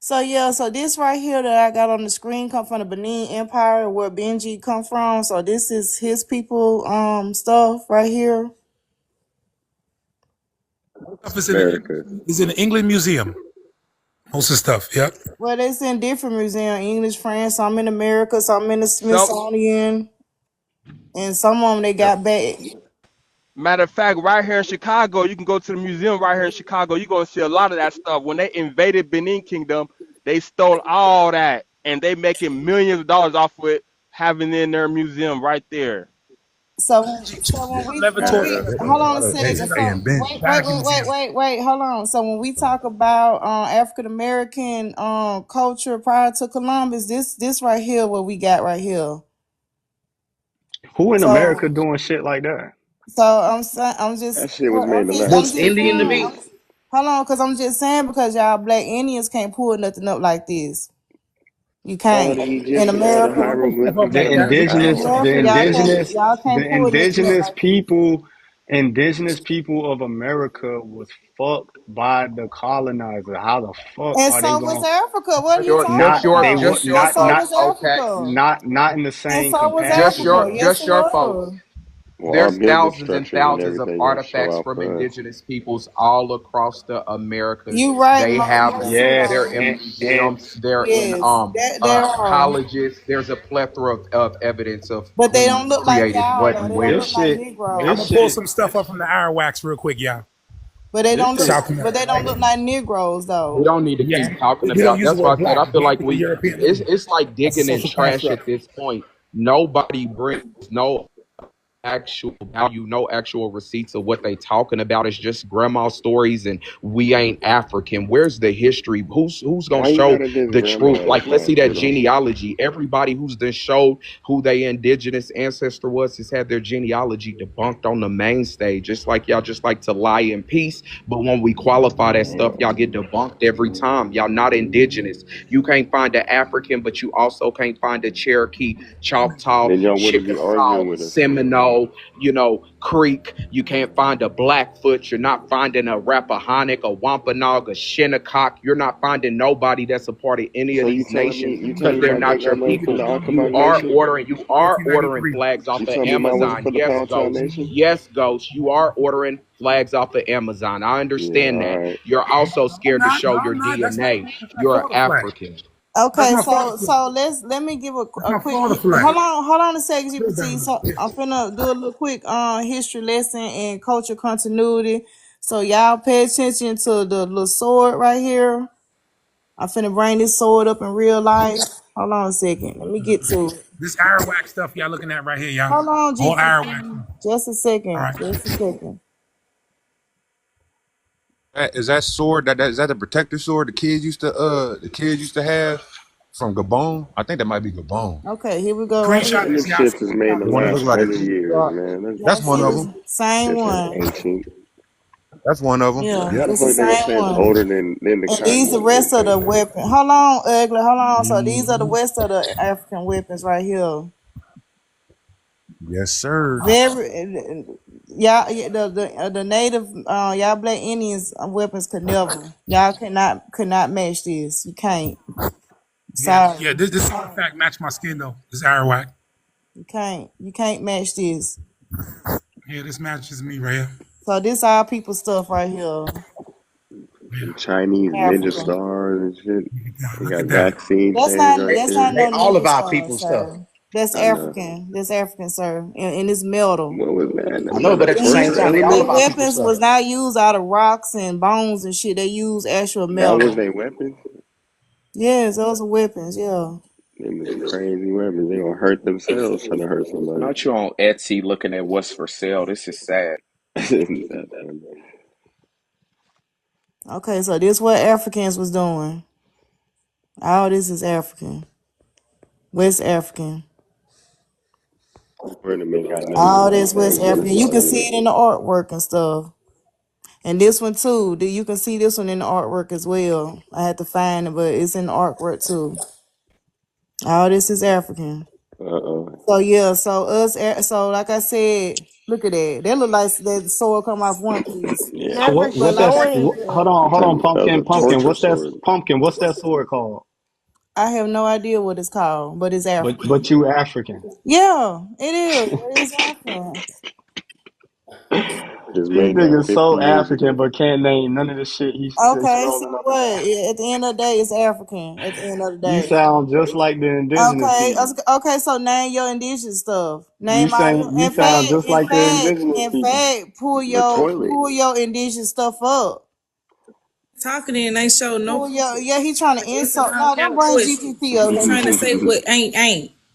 So yeah, so this right here that I got on the screen come from the Benin Empire, where Benji come from. So this is his people stuff right here. Stuff is America. in the England Museum. Most of the stuff. Yep. Well, it's in different museums, English, France, some in America, some in the some Smithsonian, and some of them they Yep. got back. matter of fact, right here in Chicago, you can go to the museum right here in Chicago. You're gonna see a lot of that stuff. When they invaded Benin Kingdom, they stole all that, and they making millions of dollars off of it, having it in their museum right there. So, They when never when taught we us. hold on a They second. never So Vatican Museum. hold on. So when we talk about African American culture prior to Columbus, this right here, what we got right here. Who in So America doing shit like that? I'm saying That shit was made in the Looks I'm last just 50 Indian to saying. me. years. Hold on, because I'm just saying because y'all black Indians can't pull nothing up like this. You All can't the in Egyptian, all the America. Stuff up The like hieroglyphics. that. We In can't indigenous, pull up the America, anything like that. indigenous, y'all the can't pull nothing up indigenous like this. people, indigenous people of America was fucked by the colonizer. How the fuck And are they so was going? Africa. What are you talking Not they about? were Just your And so fault. was Okay. Africa. not in the And same so was capacity. Africa. Yes, Just it your fault. was. Well, our There's building thousands and structures and thousands of everything else show artifacts out from for us. indigenous peoples all across the Americas. You right, They have most them. of Yes, They're them. in and museums. They're in Yes, there are. colleges. There's a plethora of evidence of But they who don't look like created y'all what though. and They don't this look where. like shit, I'm this gonna Negroes. pull shit, some stuff up from the Arawaks real quick, y'all. But they this don't look. shit. South But America, they don't right look here. like Negroes We though. don't need to Yeah. keep talking We don't about. use the That's why I word said black. I feel We like use the European anyway. it's like That's a digging in social trash construct. at this point. Nobody brings no actual value, no actual receipts of what they talking about. It's just grandma stories, and we ain't African. Where's the history? Who's gonna Why you show gotta diss the truth? grandmas, Like, let's see man? that genealogy. Everybody who's done showed who their indigenous ancestor was has had their genealogy debunked on the main stage. Just like y'all just like to lie in peace, but when we qualify that stuff, y'all get debunked every time. Y'all not indigenous. You can't find an African, but you also can't find a Cherokee, Choctaw, Then y'all wouldn't be arguing Chickasaw, with us. Seminole, Creek. You can't find a Blackfoot. You're not finding a Rappahannock, a Wampanoag, a Shinnecock. You're not finding nobody that's a part of any of So these nations you because telling me they're my great not your grandmother from people. the You Akamak are Nation? ordering flags off You of telling me mine wasn't Amazon. from the Yes, Powhatan Ghost. Nation? Yes, Ghost. You are ordering flags off of Amazon. I Yeah, understand all that. right. You're also I'm scared to not. show No, your I'm not. DNA. That's my You're Florida flag. African. That's Okay, my Florida flag. let me give That's a my quick. Florida flag. Hold on a second, Still GPT. down there. So Yeah. I'm finna do a little quick history lesson and culture continuity. So y'all pay attention to the little sword right here. I'm finna bring this sword up in real life. Hold on a second. Let me get to it. This Arawak stuff y'all looking at right here, y'all. Hold on, All Arawak GPT. stuff. Just a All second. right. Just a second. Is that sword is that the protector sword the kids used to have from Gabon? I think that might be Gabon. Okay, here we go right Screenshot And here. this, them y'all. shits is made in Screenshot the The this. one that last looked like a 100 G years, shot. man. Y'all That's one see of this them. same That's just one. ancient. That's one of them. Yeah, How the it's the fuck they gonna same say it's one. older than the And these the continent then rest of say the that? weapons. Hold on, ugly. Hold on. So these are the Mhm. rest of the African weapons right here. Yes, sir. Very, y'all, the native, y'all black Indians weapons could not match this. You can't. Yeah, Sorry, yeah. This artifact match my skin though. This Arawak. you can't match this. Yeah, this matches me right here. So this our people stuff right here, Yeah. Some Chinese ninja Africa. stars and shit. Look at that. They Look got at that. vaccine chains right That's not there. They no all of ninja our star, people stuff. sir. That's I know. African. That's African, sir. And it's metal. What was that? I know, but at the same Metaphorical time, they all They of our elements? people weapons stuff. was not used out of rocks and bones and shit. They used actual That was metal. their weapons? Yes, those are weapons. Yeah. Them is crazy weapons. They gonna hurt themselves trying to hurt somebody. Not you on Etsy looking at what's for sale. This is sad. That's funny. Okay, so this what Africans was doing. All this is African. West African. Ornament got nothing to do All with this West anything. African. You can see it in the artwork and stuff. And this one too. You can see this one in the artwork as well. I had to find it, but it's in the artwork too. All this is African. So yeah, so like I said, look at that. That look like that sword come off One Piece. Yeah, What But what's it's that? knowing, Hold on, that was a pumpkin. torture What's that sword. pumpkin? What's that sword called? I have no idea what it's called, but it's African. But you African. Yeah, it is. It's African. Just This made that nigga 50 so years African, ago. but can't name none of the shit he's just Okay, see rolling up and what? down. At the end of the day, it's African. At the end of the You day. sound just like the indigenous Okay, people. okay. So name your indigenous stuff. Name all. You sound just like the indigenous In people. fact, The toilet. pull your indigenous stuff up. Talking and they show no Pull proof. your yeah. He trying to Asking insult. all No, kind don't of bring questions. GTP up He trying here. to say what ain't.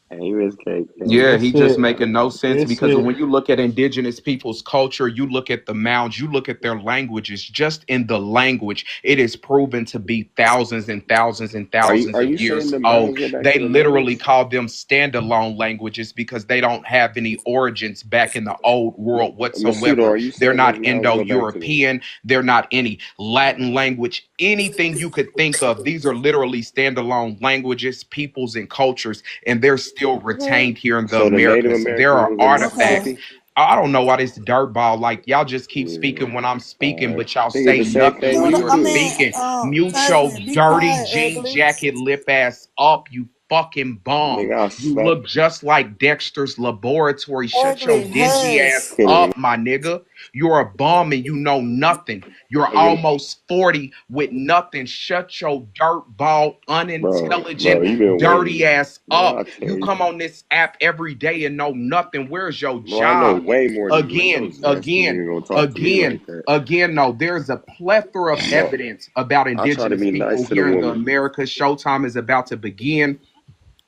Hey, Miss KK. Yeah, This he just shit, making no sense this because shit. when you look at indigenous people's culture, you look at the mounds, you look at their languages, just in the language, it is proven to be thousands and thousands and thousands Are of you saying years the old. mounds go back They to the literally mayans? call them standalone languages because they don't have any origins back in the old world Masuda, whatsoever. are you They're saying those not mounds go back to the? Indo-European, they're not any Latin language, anything you could think of. These are literally standalone languages, peoples, and cultures, and they're still retained here in the So the Native Americas. There Americans are was in artifacts. Mississippi. I don't know why this dirtball, like y'all just keep Yeah. speaking when I'm All speaking, right. but y'all They did say the same nothing thing when when Dude, you you're I do it. mean, speaking. Mute your cousin, be dirty quiet, jean ugly. jacket lip ass up, you fucking bum. Nigga, I You slap look just like Dexter's Laboratory. Shut your Ugly, dingy hush. ass Kenny. up, my nigga. You're a bum and you know nothing. You're Nigga, almost 40 with nothing. Shut your dirtball, bro, unintelligent, you been dirty waiting. ass Man, up. I tell You you. come on this app every day and know nothing. Where's your Bro, I know job? way more than you. Ain't no Again, zesty again, nigga gonna talk to me again, like that. again. No, there's a plethora of Bro, evidence about I try to indigenous be people nice to the here in the woman. Americas. Showtime is about to begin.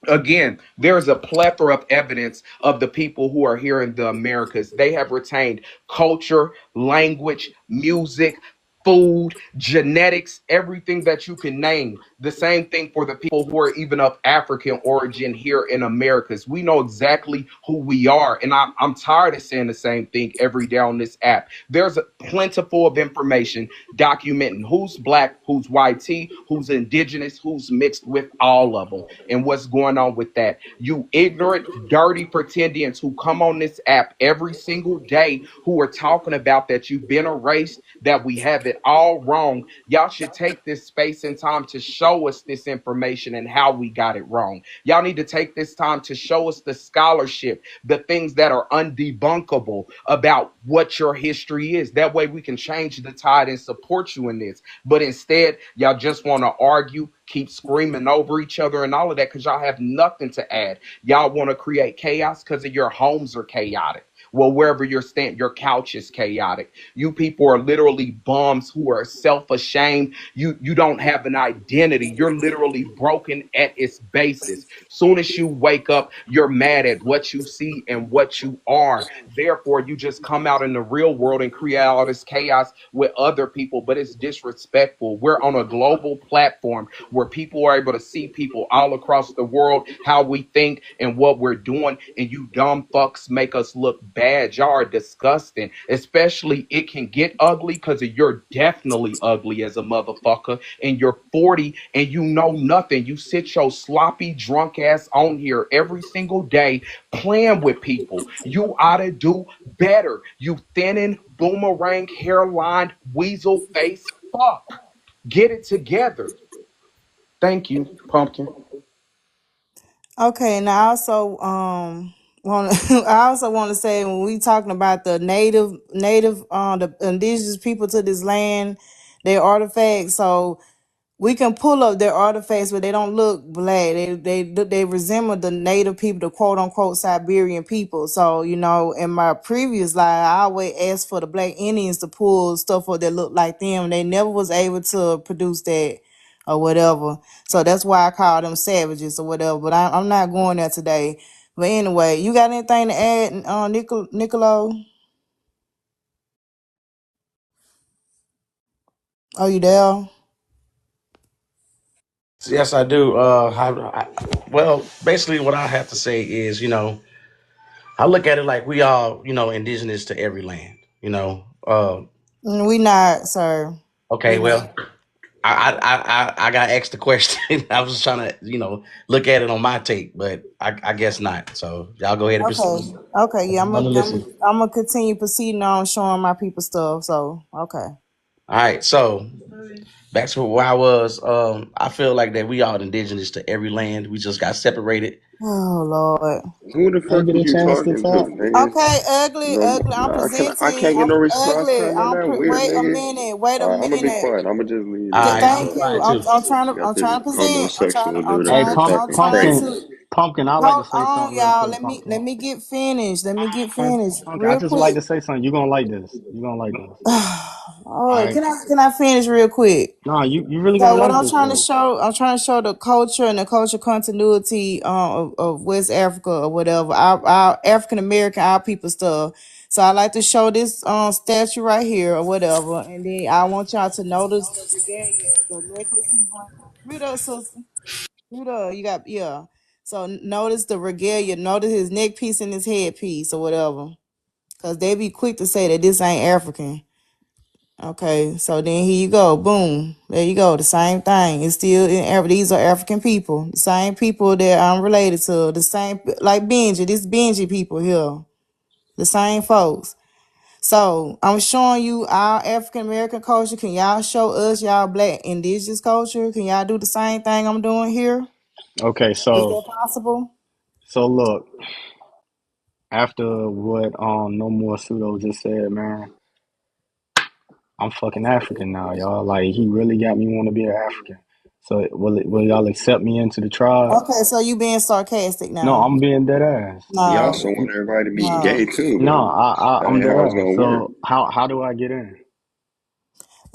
Again, there's a plethora of evidence of the people who are here in the Americas. They have retained culture, language, music, food, genetics, everything that you can name. The same thing for the people who are even of African origin here in Americas. We know exactly who we are. And I'm tired of saying the same thing every day on this app. There's a plentiful of information documenting who's black, who's white, who's indigenous, who's mixed with all of them, and what's going on with that. You ignorant, dirty pretendians who come on this app every single day who are talking about that you've been erased, that we have it all wrong. Y'all should take this space and time to show us this information and how we got it wrong. Y'all need to take this time to show us the scholarship, the things that are undebunkable about what your history is. That way we can change the tide and support you in this. But instead, y'all just want to argue, keep screaming over each other and all of that because y'all have nothing to add. Y'all want to create chaos because your homes are chaotic. Well, wherever you're staying, your couch is chaotic. You people are literally bums who are self-ashamed. You don't have an identity. You're literally broken at its basis. Soon as you wake up, you're mad at what you see and what you are. Therefore, you just come out in the real world and create all this chaos with other people, but it's disrespectful. We're on a global platform where people are able to see people all across the world, how we think and what we're doing, and you dumb fucks make us look bad. Y'all are disgusting. Especially it can get ugly because you're definitely ugly as a motherfucker, and you're 40 and you know nothing. You sit your sloppy drunk ass on here every single day playing with people. You ought to do better. You thinning, boomerang, hairline, weasel face fuck. Get it together. Thank you, Pumpkin. Okay, and I also want I also want to say when we talking about the native the indigenous people to this land, their artifacts. So we can pull up their artifacts, but they don't look black. They resemble the native people, the quote unquote Siberian people. So in my previous life, I always asked for the Black Indians to pull stuff up that looked like them. They never was able to produce that or whatever. So that's why I call them savages or whatever. But I'm not going there today. But anyway, you got anything to add, Nicolo? Are you there? Yes, I do. Well, basically, what I have to say is, I look at it like we all, indigenous to every land. We not, sir. Okay, We not. well, I got asked the question. I was trying to, look at it on my take, but I guess not. So y'all go ahead and Okay. proceed. Okay. Yeah, Brother, listen. I'm gonna continue proceeding on showing my people stuff. So okay. All right, so back to where I was. I feel like that we all indigenous to every land. We just got separated. Oh Lord. Who the I fuck get is a you chance to talking to, talk. nigga? Okay, ugly, No, ugly. I'm nah, I presenting. can't get I'm no response ugly. time on that weird Wait a nigga. minute. Wait a I'm gonna be minute. quiet. I'm gonna just leave All this right, shit I'm Thank alone. you. quiet too. Got I'm this trying to present. homosexual dude out Hey, here talking I'm trying crazy. to Pumpkin, I like to hold say on, something real y'all. quick, Pumpkin. Let me get finished. Let me get Hey, finished Pumpkin, I real just like quick. to say something. You gonna like this. You gonna like this. All Oh, right. can I finish real quick? No, you really So gonna what like this though. I'm trying to show the culture and the culture continuity of West Africa or whatever, our African American, our people stuff. So I like to show this statue right here or whatever, and then I want y'all to notice the regalia, the necklace he's wearing. Read up, sister. Read up. You got yeah. So notice the regalia, notice his neck piece and his head piece or whatever, cause they be quick to say that this ain't African. Okay, so then here you go, boom, there you go, the same thing. It's still in these are African people, the same people that I'm related to, the same like Benji, this Benji people here, the same folks. So I'm showing you our African American culture. Can y'all show us y'all Black indigenous culture? Can y'all do the same thing I'm doing here? Okay, Is so that possible? look, after what No More Pseudo just said, man, I'm fucking African now, y'all. Like he really got me want to be an African. So will y'all accept me into the tribe? Okay, so you being sarcastic No, now? I'm being dead ass. Y'all No, also want everybody to be no. gay too, No, man. That I'm ain't dead how it's ass. gonna work. So how do I get in?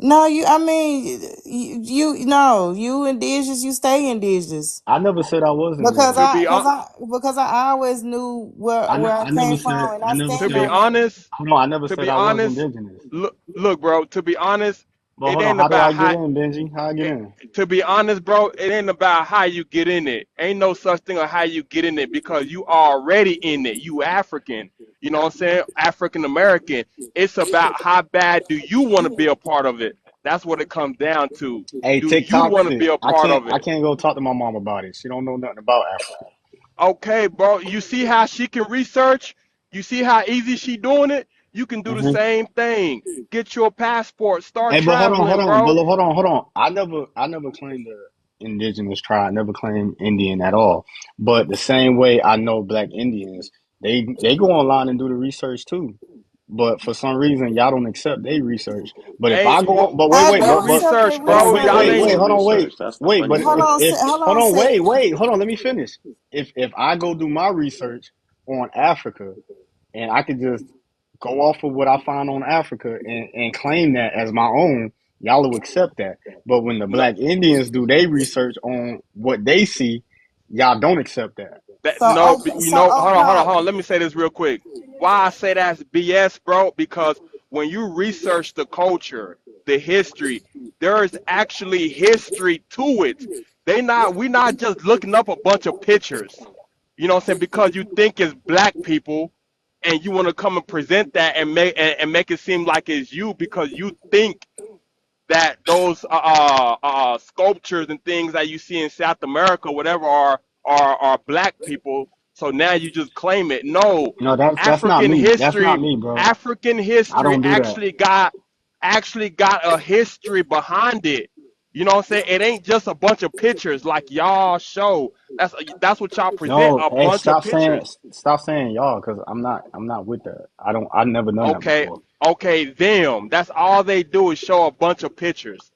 No, I mean, no, you indigenous, you stay indigenous. I never said I was Because To indigenous. be on, I always knew where I I never came said from, and I to stand be on that. honest, hold on. I never to said be I was honest, indigenous. look, bro. To be honest, But it hold on, ain't how do about I get how. in, Benji? How I get It, in? to be honest, bro, it ain't about how you get in it. Ain't no such thing as how you get in it because you already in it. You African. You know what I'm saying? African American. It's about how bad do you want to be a part of it. That's what it comes down to. Hey, Do you TikTok want to shit. be a part of I it? can't go talk to my mom about it. She don't know nothing about Africa. Okay, bro. You see how she can research? You see how easy she doing it? You can do the Hmm. same thing. Get your passport. Start Hey, but traveling, but bro. hold on. I never claimed the indigenous tribe. I never claimed Indian at all. But the same way I know Black Indians, they go online and do the research too. But for some reason, y'all don't accept their research. But if I Ain't go, what but I wait, do what but accept their research, hold on, bro? He Y'all don't research. ain't. do hold on, research. That's the wait. But funny part. Hold hold on, on, say, hold on. Let me finish. If I go do my research on Africa and I could just go off of what I find on Africa and claim that as my own, y'all will accept that. But when the No, Black Indians do their research on what they see, y'all don't accept that. that so no, okay, you so know. Hold okay. on. Let me say this real quick. Why I say that's BS, bro? Because when you research the culture, the history, there is actually history to it. We not just looking up a bunch of pictures. You know what I'm saying? Because you think it's black people and you want to come and present that and make it seem like it's you because you think that those sculptures and things that you see in South America, whatever, are black people. So now you just claim it. No, No, that's not African me. That's not history, me, bro. African I history don't do that. actually got a history behind it. You know what I'm saying? It ain't just a bunch of pictures like y'all show. That's what y'all present, No, a hey, bunch of pictures. stop saying y'all, because I'm not with that. I've never done that Okay, before. okay, them. That's all they do is show a bunch of pictures.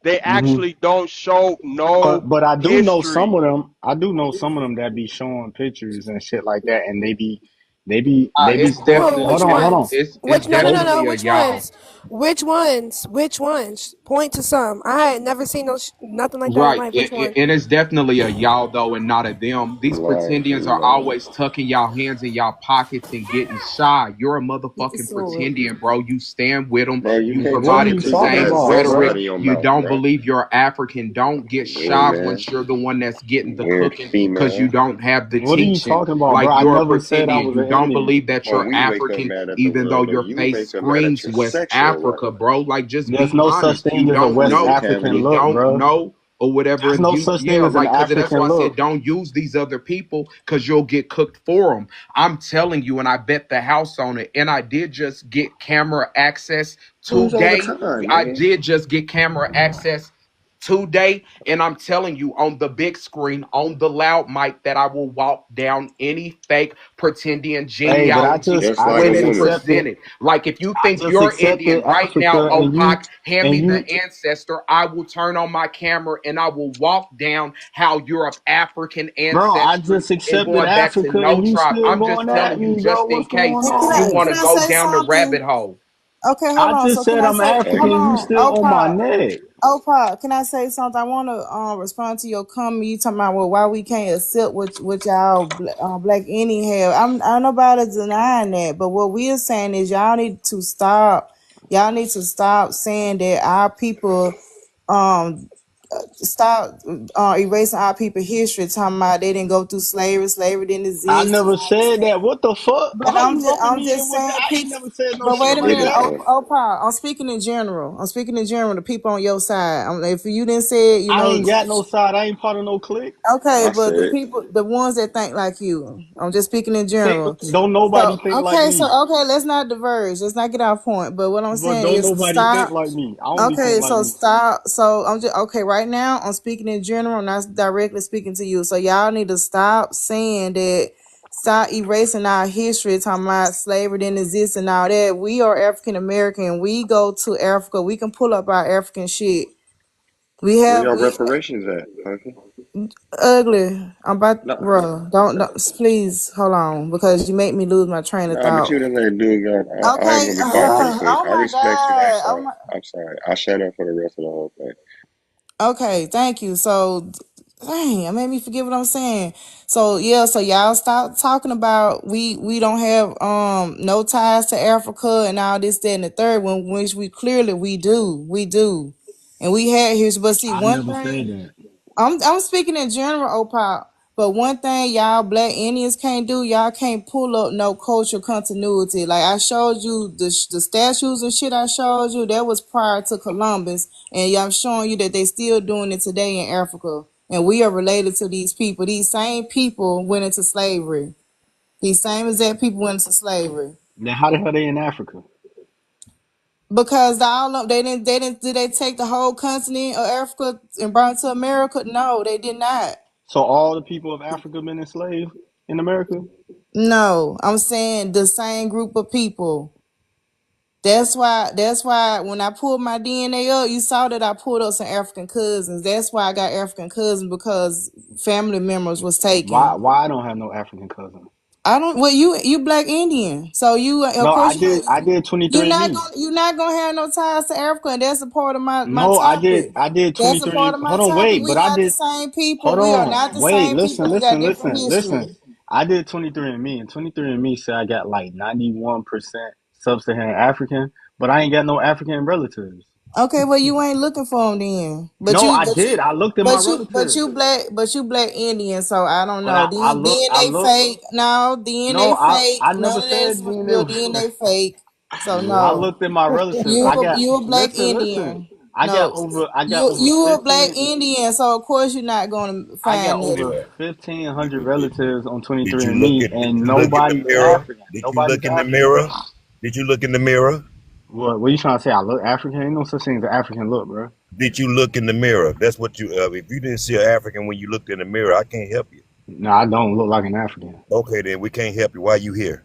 They Hmm. actually don't show no But I do know some history. of them. I do know some of them that be showing pictures and shit like that, and they be They be It's still. Who? definitely Which Hold on. ones? it's Which no no They no no. definitely a Which y'all. ones? Which ones? Which ones? Point to some. I had never seen no nothing like that in Right, life. Which one? and it's definitely a y'all though, and not a them. These Right, pretendians are right. always tucking y'all hands in y'all pockets and getting shy. You're a motherfucking pretendian, bro. You stand with them. Bro, you You can't What are take a provided you the piece of talking same that about, zest rhetoric. out bro? of your You mouth, don't bro. believe you're African. Don't get Hey, shy man. once you're the one that's getting the Weird cooking because you female. don't have the What are you teaching. talking about, bro? Like I you're a never said I pretendian. was You an don't alien. believe that Oh, you're we wake up African, mad at the even though world, and your you face wake up mad at screams your West sexual Africa, organ. bro. Like just There's be no such honest. You thing as a don't West Cavity, know. African You cavity. look, don't bro. know or whatever. There's And no you, such thing yeah, as an like, cause that's African why I said look. don't use these other people because you'll get cooked for them. I'm telling you, and I bet the house on it. And I did just get camera access Who's all the today. time, I nigga? did just get camera access today, and I'm telling you on the big screen, on the loud mic, that I will walk down any fake pretending Hey, but genealogy Just I like a when just it's woman. accepted. presented. Like if you I think just you're accepted Indian right now, Africa, Opak, hand me and the you. ancestor. I will turn on my camera and I will walk down how you're of African Bro, I ancestry just and accepted going back to Africa, no and you tribe. still I'm just going at telling you, me, bro. just in What's case going And can you I want on? to can I go say down the something? rabbit hole. Okay, hold I on. just So can said I I'm say African, hold and you on, still on my Opa. neck. Opa, can I say something? I want to respond to your comment. You talking about well, why we can't accept what y'all black Indian have. I'm nobody denying that, but what we are saying is y'all need to stop. Y'all need to stop saying that our people um stop erasing our people history. Talking about they didn't go through slavery. Slavery didn't I exist and never all this said stuff. that. What the fuck? But How you lumping I'm me just in with that? saying, I ain't people. never said no But shit wait a She like did minute, it, that. though. I'm speaking in general. I'm speaking in general. The people on your side. If you didn't say it, you I know. ain't got no side. I ain't part of no clique. Okay, I but the said, people, the ones that think like you. I'm just speaking in Think, general. don't nobody So think like okay, me. let's not diverge. Let's not get off point. But what I'm But saying don't is nobody think stop. like me. I only think Okay, like so me. stop. So I'm just okay right now. I'm speaking in general, not directly speaking to you. So y'all need to stop saying that. Stop erasing our history, talking about slavery didn't exist and all that. We are African American. We go to Africa. We can pull up our African shit. We where have y'all we reparations at, Puffy? ugly. I'm about, No, bro. Don't please hold on because you make me lose my train of nah, but thought. you didn't let dude go. I ain't Okay. gonna be quiet for the quick. Oh I my respect you. I'm god. Oh sorry. my. I'm sorry. I shut up for the rest of the whole thing. Okay, thank you. So, dang, it made me forget what I'm saying. So yeah, so y'all stop talking about we don't have no ties to Africa and all this, that, and the third one, which we clearly we do, and we had here. But see, I one never thing. said that. I'm speaking in general, Opal. But one thing y'all black Indians can't do, y'all can't pull up no cultural continuity. Like I showed you the statues and shit I showed you, that was prior to Columbus. And I'm showing you that they still doing it today in Africa. And we are related to these people. These same people went into slavery. These same exact people went into slavery. Then how the hell they in Africa? Because all of did they take the whole continent of Africa and brought it to America? No, they did not. So all the people of Africa been enslaved in America? No, I'm saying the same group of people. That's why when I pulled my DNA up, you saw that I pulled up some African cousins. That's why I got African cousins because family members was taken. Why I don't have no African cousin? I don't well you black Indian. So you of No, course I did you're not gonna have no ties to Africa, and that's a part of my No, topic. I did That's a 23. part of my Hold on, topic. wait, We but I not the did same people. hold We are on. not the Wait, same people. listen, We got listen, different listen, listen. history. I did 23andMe, and 23andMe said I got like 91% sub-Saharan African, but I ain't got no African relatives. Okay, well you ain't looking for them then. But No, you, I but did. you, I looked at my relatives. but you black Indian. So I don't But know. I DNA look. fake. No No, DNA fake. I None never of that said is your DNA. DNA fake. So I no, looked at my relatives. you a black Listen. Indian. No, I got over you a black 15. Indian. So of course you're not gonna I got find over nothing. 1,500 relatives on Did 23andMe, and you look in the nobody's mirror? African. Did you Nobody's look in the African. mirror? Did you look in the mirror? What you trying to say? I look African? Ain't no such thing as an African look, bro. Did you look in the mirror? That's what you. If you didn't see an African when you looked in the mirror, I can't help you. No, I don't look like an African. Okay, then we can't help you. Why you here?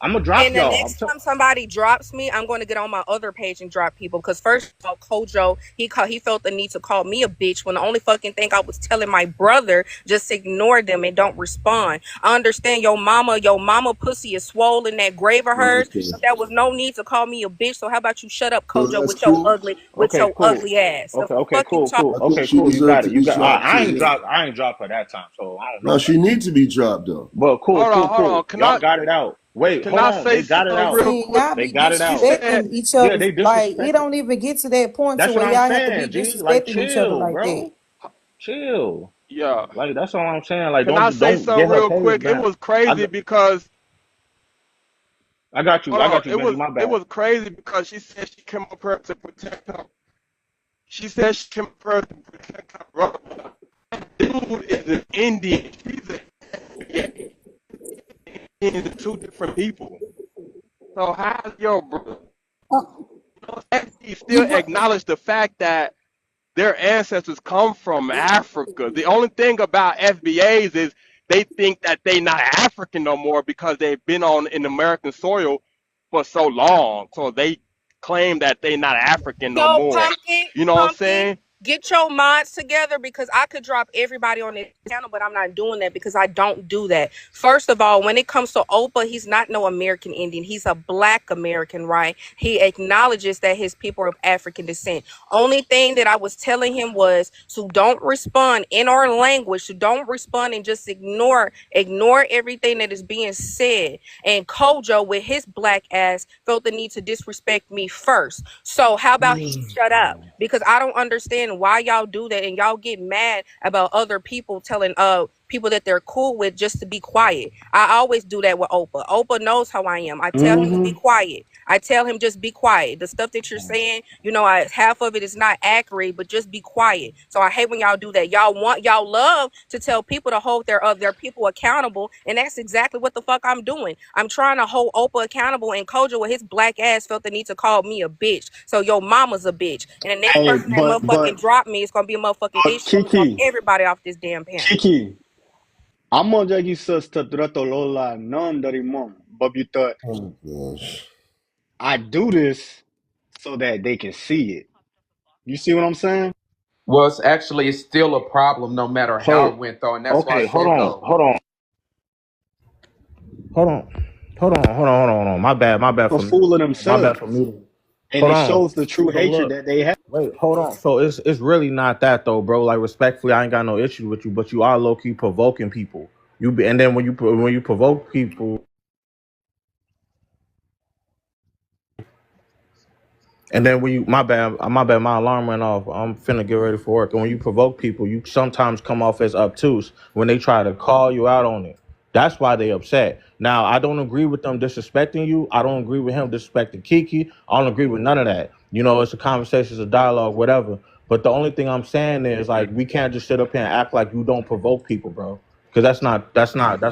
I'm gonna drop And the y'all. next time somebody drops me, I'm going to get on my other page and drop people. Because first of all, Kojo, he felt the need to call me a bitch when the only fucking thing I was telling my brother, just ignore them and don't respond. I understand your mama pussy is swollen, that grave of hers. Okay. But there was no need to call me a bitch. So how about you shut up, So Kojo, that's with your cool. Okay, cool. ass? The Okay, fuck you cool, talking? cool. I think Okay, she cool. You deserved got to it. You be got. dropped I too. ain't Yeah. drop. I ain't drop her that time, so I don't know No, about she that. needs to be dropped though. But cool, Hold on, cool, hold on. cool. Y'all got it out. Wait, Can hold I on. say They got it something out. real See, quick? y'all They be got it She out. said, disrespecting each Yeah, other. they Like it disrespected. don't even get to that point to That's what where I'm y'all have to be saying, G. Like, disrespecting each other chill, like that. bro. Chill. yeah. Like, that's all I'm saying. Like, Can I say don't get something her real page quick? It down. was I, crazy because I got you. hold I on. got you, Benji. My It bad. was crazy because she said she came up here to protect her. She said she came up here to protect her brother. Dude is an Indian. She's an Indian, two different people. So how's your brother? He still You brought acknowledge the fact that their ancestors come from Africa. The only thing about FBAs is they think that they not African no more because they've been on in American soil for so long. So they claim that they not African no Yo, more. Pumpkin, You know what I'm Pumpkin, saying? get your mods together because I could drop everybody on this channel, but I'm not doing that because I don't do that. First of all, when it comes to Opa, he's not no American Indian. He's a black American, right? He acknowledges that his people are of African descent. Only thing that I was telling him was to don't respond in our language, to don't respond and just ignore everything that is being said. And Kojo, with his black ass, felt the need to disrespect me first. So how about he shut up? Because I don't understand why y'all do that and y'all get mad about other people telling people that they're cool with just to be quiet. I always do that with Opa. Opa knows how I am. I tell him to be quiet. I tell him just be quiet. The stuff that you're saying, half of it is not accurate, but just be quiet. So I hate when y'all do that. Y'all love to tell people to hold their people accountable, and that's exactly what the fuck I'm doing. I'm trying to hold Opa accountable, and Kojo with his black ass felt the need to call me a bitch. So your mama's a bitch, and the next Hey, person that motherfucking drop me is gonna be a motherfucking issue. I'm gonna drop Kiki, everybody off this damn panel. Kiki. I'm gonna give lola non dari mom. Babuta. Oh gosh. I do this so that they can see it. You see what I'm saying? Well, it's still a problem no matter how it So, went though, and that's why I okay, said though. Hold on. My bad a fool of themselves, for me. and Hold it on. shows the true So hatred look, that they have. wait, hold on. So it's really not that though, bro. Like respectfully, I ain't got no issue with you, but you are low key provoking people. And then when you provoke people, and then when you my bad, my alarm went off. I'm finna get ready for work. And when you provoke people, you sometimes come off as obtuse when they try to call you out on it. That's why they upset. Now I don't agree with them disrespecting you. I don't agree with him disrespecting Kiki. I don't agree with none of that. It's a conversation, it's a dialogue, whatever. But the only thing I'm saying is like we can't just sit up here and act like you don't provoke people, bro. Because that's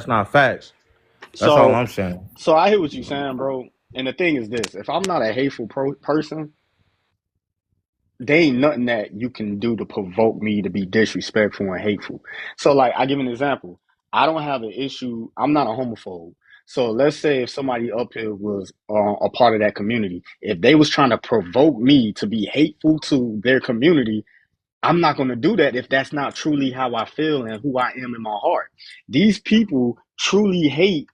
not facts. That's all So, I'm saying. so I hear what you're saying, bro. And the thing is this: if I'm not a hateful person, there ain't nothing that you can do to provoke me to be disrespectful and hateful. So, like, I give an example. I don't have an issue. I'm not a homophobe. So let's say if somebody up here was a part of that community, if they was trying to provoke me to be hateful to their community, I'm not going to do that if that's not truly how I feel and who I am in my heart. These people truly hate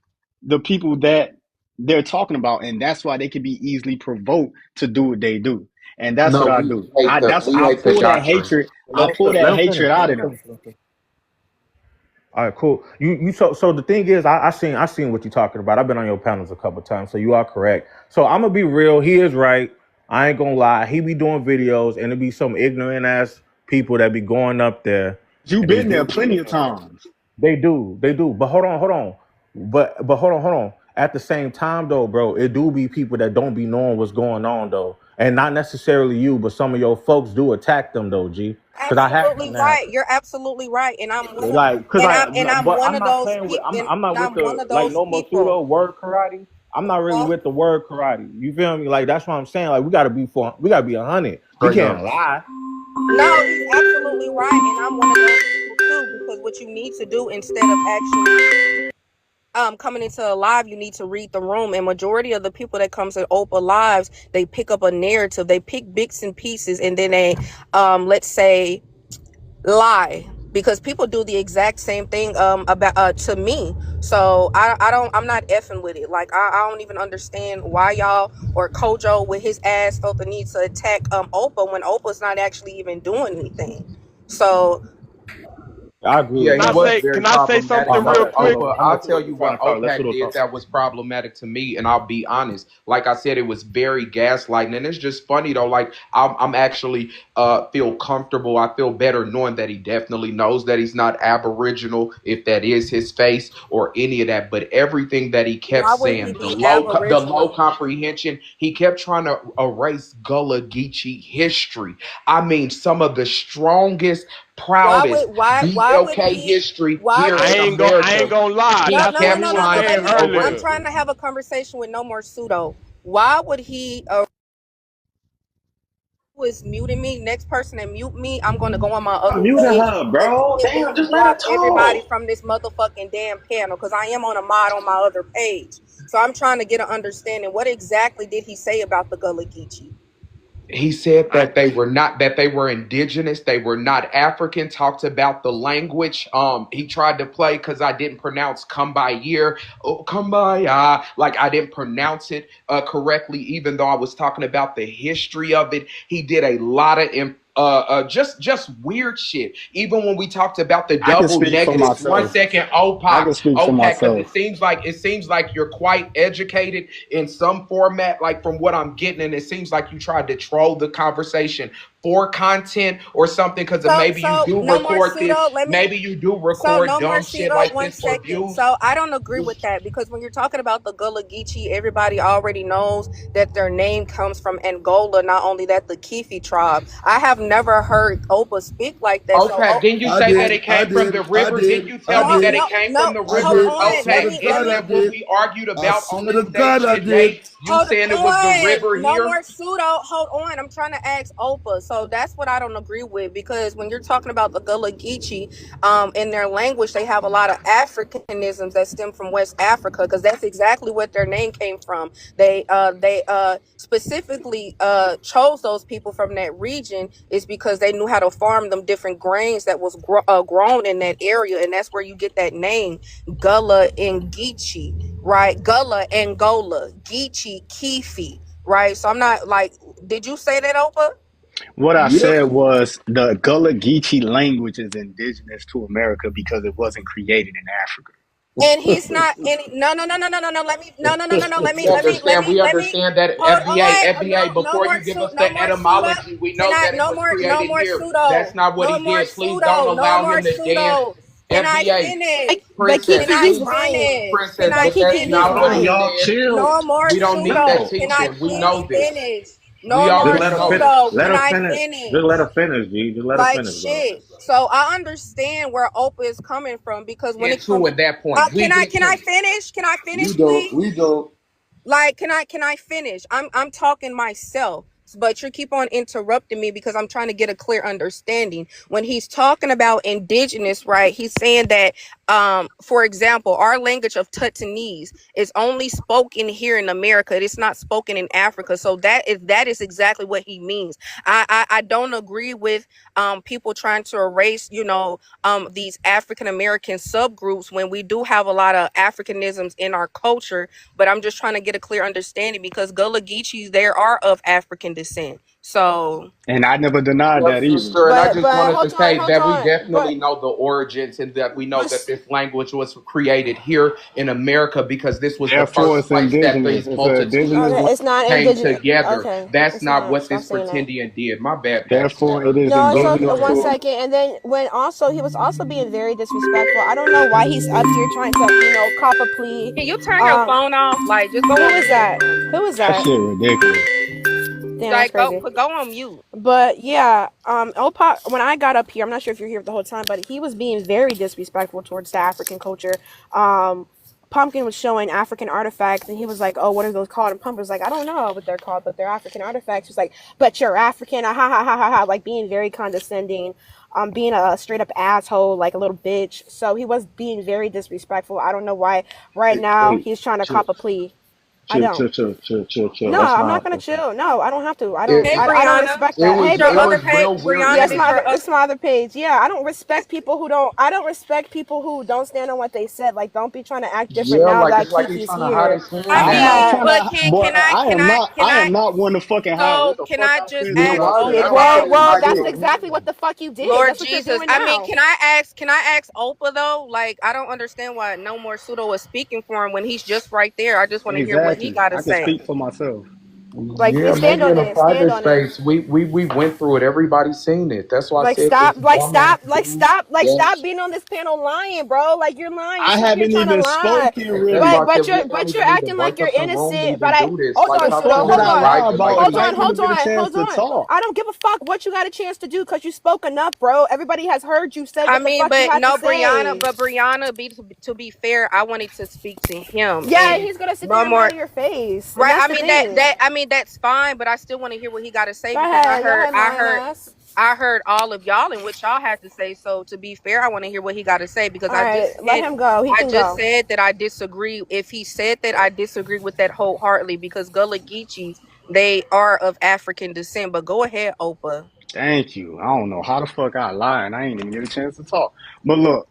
the people that they're talking about, and that's why they can be easily provoked to do what they do. And that's what No, I do. we I hate the pull that doctrine. hatred. I Let pull that him finish. hatred Let out him of them. finish. All right, cool. So the thing is, I seen what you're talking about. I've been on your panels a couple times, so you are correct. So I'm gonna be real. He is right. I ain't gonna lie. He be doing videos, and it be some ignorant ass people that be going up there, You've and they been there do. plenty of times. They do. But hold on. But hold on. At the same time, though, bro, it do be people that don't be knowing what's going on, though, and not necessarily you, but some of your folks do attack them, though, G. Because I have Absolutely seen that right. happen. You're absolutely right, and I'm one of Like, cause and I, I'm but one I'm of not those playing with. people. And I'm not with I'm one the of like those no people. Masudo word karate. I'm not really Huh? with the word karate. You feel me? Like that's what I'm saying. Like we gotta be 100. We Straight can't up. lie. No, he's absolutely right, and I'm one of those people too. Because what you need to do instead of actually, coming into a live, you need to read the room. And majority of the people that comes to Oprah lives, they pick up a narrative, they pick bits and pieces, and then they, let's say, lie, because people do the exact same thing about to me. So I'm not effing with it. Like I don't even understand why y'all or Kojo with his ass felt the need to attack Oprah when Oprah's not actually even doing anything. So I agree Yeah, with he Can I that. was say very can I say problematic. something Oh, my real But bad. quick? I'll tell Let's you Sudo what talk. Let OPAC Sudo did talk. that was problematic to me, and I'll be honest. Like I said, it was very gaslighting, and it's just funny though. Like I'm actually feel comfortable. I feel better knowing that he definitely knows that he's not Aboriginal, if that is his face or any of that. But everything that he kept why would he saying, be the low Aboriginal? comprehension, he kept trying to erase Gullah Geechee history. I mean, some of the strongest, Why proudest would why would BLK he history why here would in I ain't America. gonna lie. He That's what kept we were no, trying let saying to me, I'm earlier. erase trying it. to have a conversation with no more pseudo. Why would he was muting me? Next person that mute me, I'm gonna go on my I'm other muting page her, and bro. see if we Damn, can just let her block everybody talk. from this motherfucking damn panel, because I am on a mod on my other page. So I'm trying to get an understanding. What exactly did he say about the Gullah Geechee? He said I that they were indigenous, they were not African. Talked about the language. He tried to play because I didn't pronounce come by year, oh, come by like I didn't pronounce it correctly, even though I was talking about the history of it. He did a lot of just weird shit. Even when we talked about the I can double speak for negatives. One myself. second, I OPAC, can speak for OPAC, because myself. it seems like you're quite educated in some format, like from what I'm getting, and it seems like you tried to troll the conversation for content or something, because maybe you So do no more record this, pseudo. Let me. maybe you do So record no more dumb shit pseudo. like One this for second. views. So I don't agree with that, because when you're talking about the Gullah Geechee, everybody already knows that their name comes from Angola. Not only that, the Kifi tribe. I have never heard Opa speak like that. So OPAC, didn't you I say that did, it I came from the did, I river? Didn't did, you I tell me that did, it came from the I hold river? did. I on. swear Let to OPAC, me. Let God, isn't me. I that what did. we argued I about on swear this to God, station I did. today? You Hold saying it was the on. river No here? more pseudo. Hold on. I'm trying to ask Opa. So that's what I don't agree with, because when you're talking about the Gullah Geechee, in their language, they have a lot of Africanisms that stem from West Africa, because that's exactly what their name came from. They specifically chose those people from that region is because they knew how to farm them different grains that was grown in that area, and that's where you get that name, Gullah and Geechee, right? Gullah, Angola, Geechee, Kifi, right? So I'm not like, did you say that, Opa? What I Yep. said was the Gullah Geechee language is indigenous to America because it wasn't created in Africa. And he's not any. No. Let me. No. We Let me. understand that. Hold FBA, on. No before more you give us no the more pseudo. etymology, we Can know I? that it was No created more here. That's pseudo. not what No he more did. Please don't pseudo. No allow more him to dance. pseudo. Can I FBA, finish? But princess, Can Kiki, I he's please, lying. finish? Can princess, I But but Kiki, that's he's not what Hold on, he finish? lying. y'all. said. Chill. No more We don't need that No. pseudo. Can I teaching. We please know this. finish? We No Just more already know this. Can I Just let finish? her finish, G. Just let her Like finish, bro. shit. So I understand where Opa is coming from, because when it Get to comes, at that point. We do can I too. finish? Can I We finish, don't. please? We don't. Like, can I finish? I'm talking myself, but you keep on interrupting me because I'm trying to get a clear understanding. When he's talking about indigenous, right? He's saying that, for example, our language of Tutanese is only spoken here in America. It is not spoken in Africa. So that is exactly what he means. I don't agree with people trying to erase, these African American subgroups when we do have a lot of Africanisms in our culture, but I'm just trying to get a clear understanding, because Gullah Geechees, they are of African descent. So And I never denied Yes, that either. sister, and I just But wanted to say hold that we on. definitely know the origins and that we know that But this language was created here in America because this was the Therefore, first it's place that indigenous. these It's an multitudes indigenous okay, language. it's not came indigenous. together. Okay, That's it's not not. what Stop this saying that. pretendian did. My bad, Pastor. Therefore, it is No, it's okay. indigenous One to second. And then when also he was also being very disrespectful. I don't know why he's up here trying to, cop a plea. can you turn your phone off? Like, just But go who on is mute. that? Who is that that? shit ridiculous. Damn, that's Like, crazy. go on mute. But yeah, Opa, when I got up here, I'm not sure if you're here the whole time, but he was being very disrespectful towards the African culture. Um, Pumpkin was showing African artifacts, and he was like, "Oh, what are those called?" And Pumpkin was like, "I don't know what they're called, but they're African artifacts." He's like, "But you're African," ha ha ha ha ha, like being very condescending. being a straight up asshole, like a little bitch. So he was being very disrespectful. I don't know why right now Hey, he's trying to chill, cop a plea. I chill, don't. chill, chill, chill, chill, chill. No, That's I'm not not gonna okay. chill. No, I don't have to. It, I don't Brianna. respect it that. Hey, was Your it other was Brianna. page, real weird to Yeah, Brianna, this me. your other. it's my other page. Yeah, I don't respect people who don't. I don't respect people who don't stand on what they said. Like, don't be trying to act different Yeah, now like that it's like they Kiki's trying to hide here. his hand I I'm not now. mean, trying but to, boy. I am not one to fucking hide. There's so the can fuck I I just said You're to ask I right. said Opa That's I why I said said then? you Well, might shit. need that's a exactly room. what the fuck you did. Lord That's what you're Jesus. doing I mean, now. can I ask Opa though? Like, I don't understand why no more pseudo is speaking for him when he's just right there. I just want to hear what he Exactly. got to I can say. speak for myself. Like, Yeah, stand maybe on in a it. Stand private on it. space. We went through it. Everybody seen it. That's why I Like said this stop, dumbass dude. stop Yes. being on this panel lying, bro. Like you're lying. You're I sitting up here haven't trying to even lie. spoken That's really. why I said we don't But you're even need to acting like break you're up the room to innocent. even do this. Hold What Like, on, the stop pseudo. fuck doing did Hold this I on. lie private about like if Hold I this. on, ain't even hold get a on, chance hold to on. talk? I don't give a fuck what you got a chance to do because you spoke enough, bro. Everybody has heard you say I what the mean, fuck you but had to no, Brianna. say. But Brianna, to be fair, I wanted to speak to him Yeah, and he's gonna sit no there and lie more. to your face, and Right. that's I the mean thing. I mean that's fine, but I still want to hear what he got to say because Go ahead, lying ass. I heard all of y'all and what y'all had to say. So to be fair, I want to hear what he got to say because All right, let him go. He I can just go. said that I disagree. If he said that, I disagree with that wholeheartedly because Gullah Geechees, they are of African descent. But go ahead, Opa. Thank you. I don't know how the fuck I lie and I ain't even get a chance to talk. But look,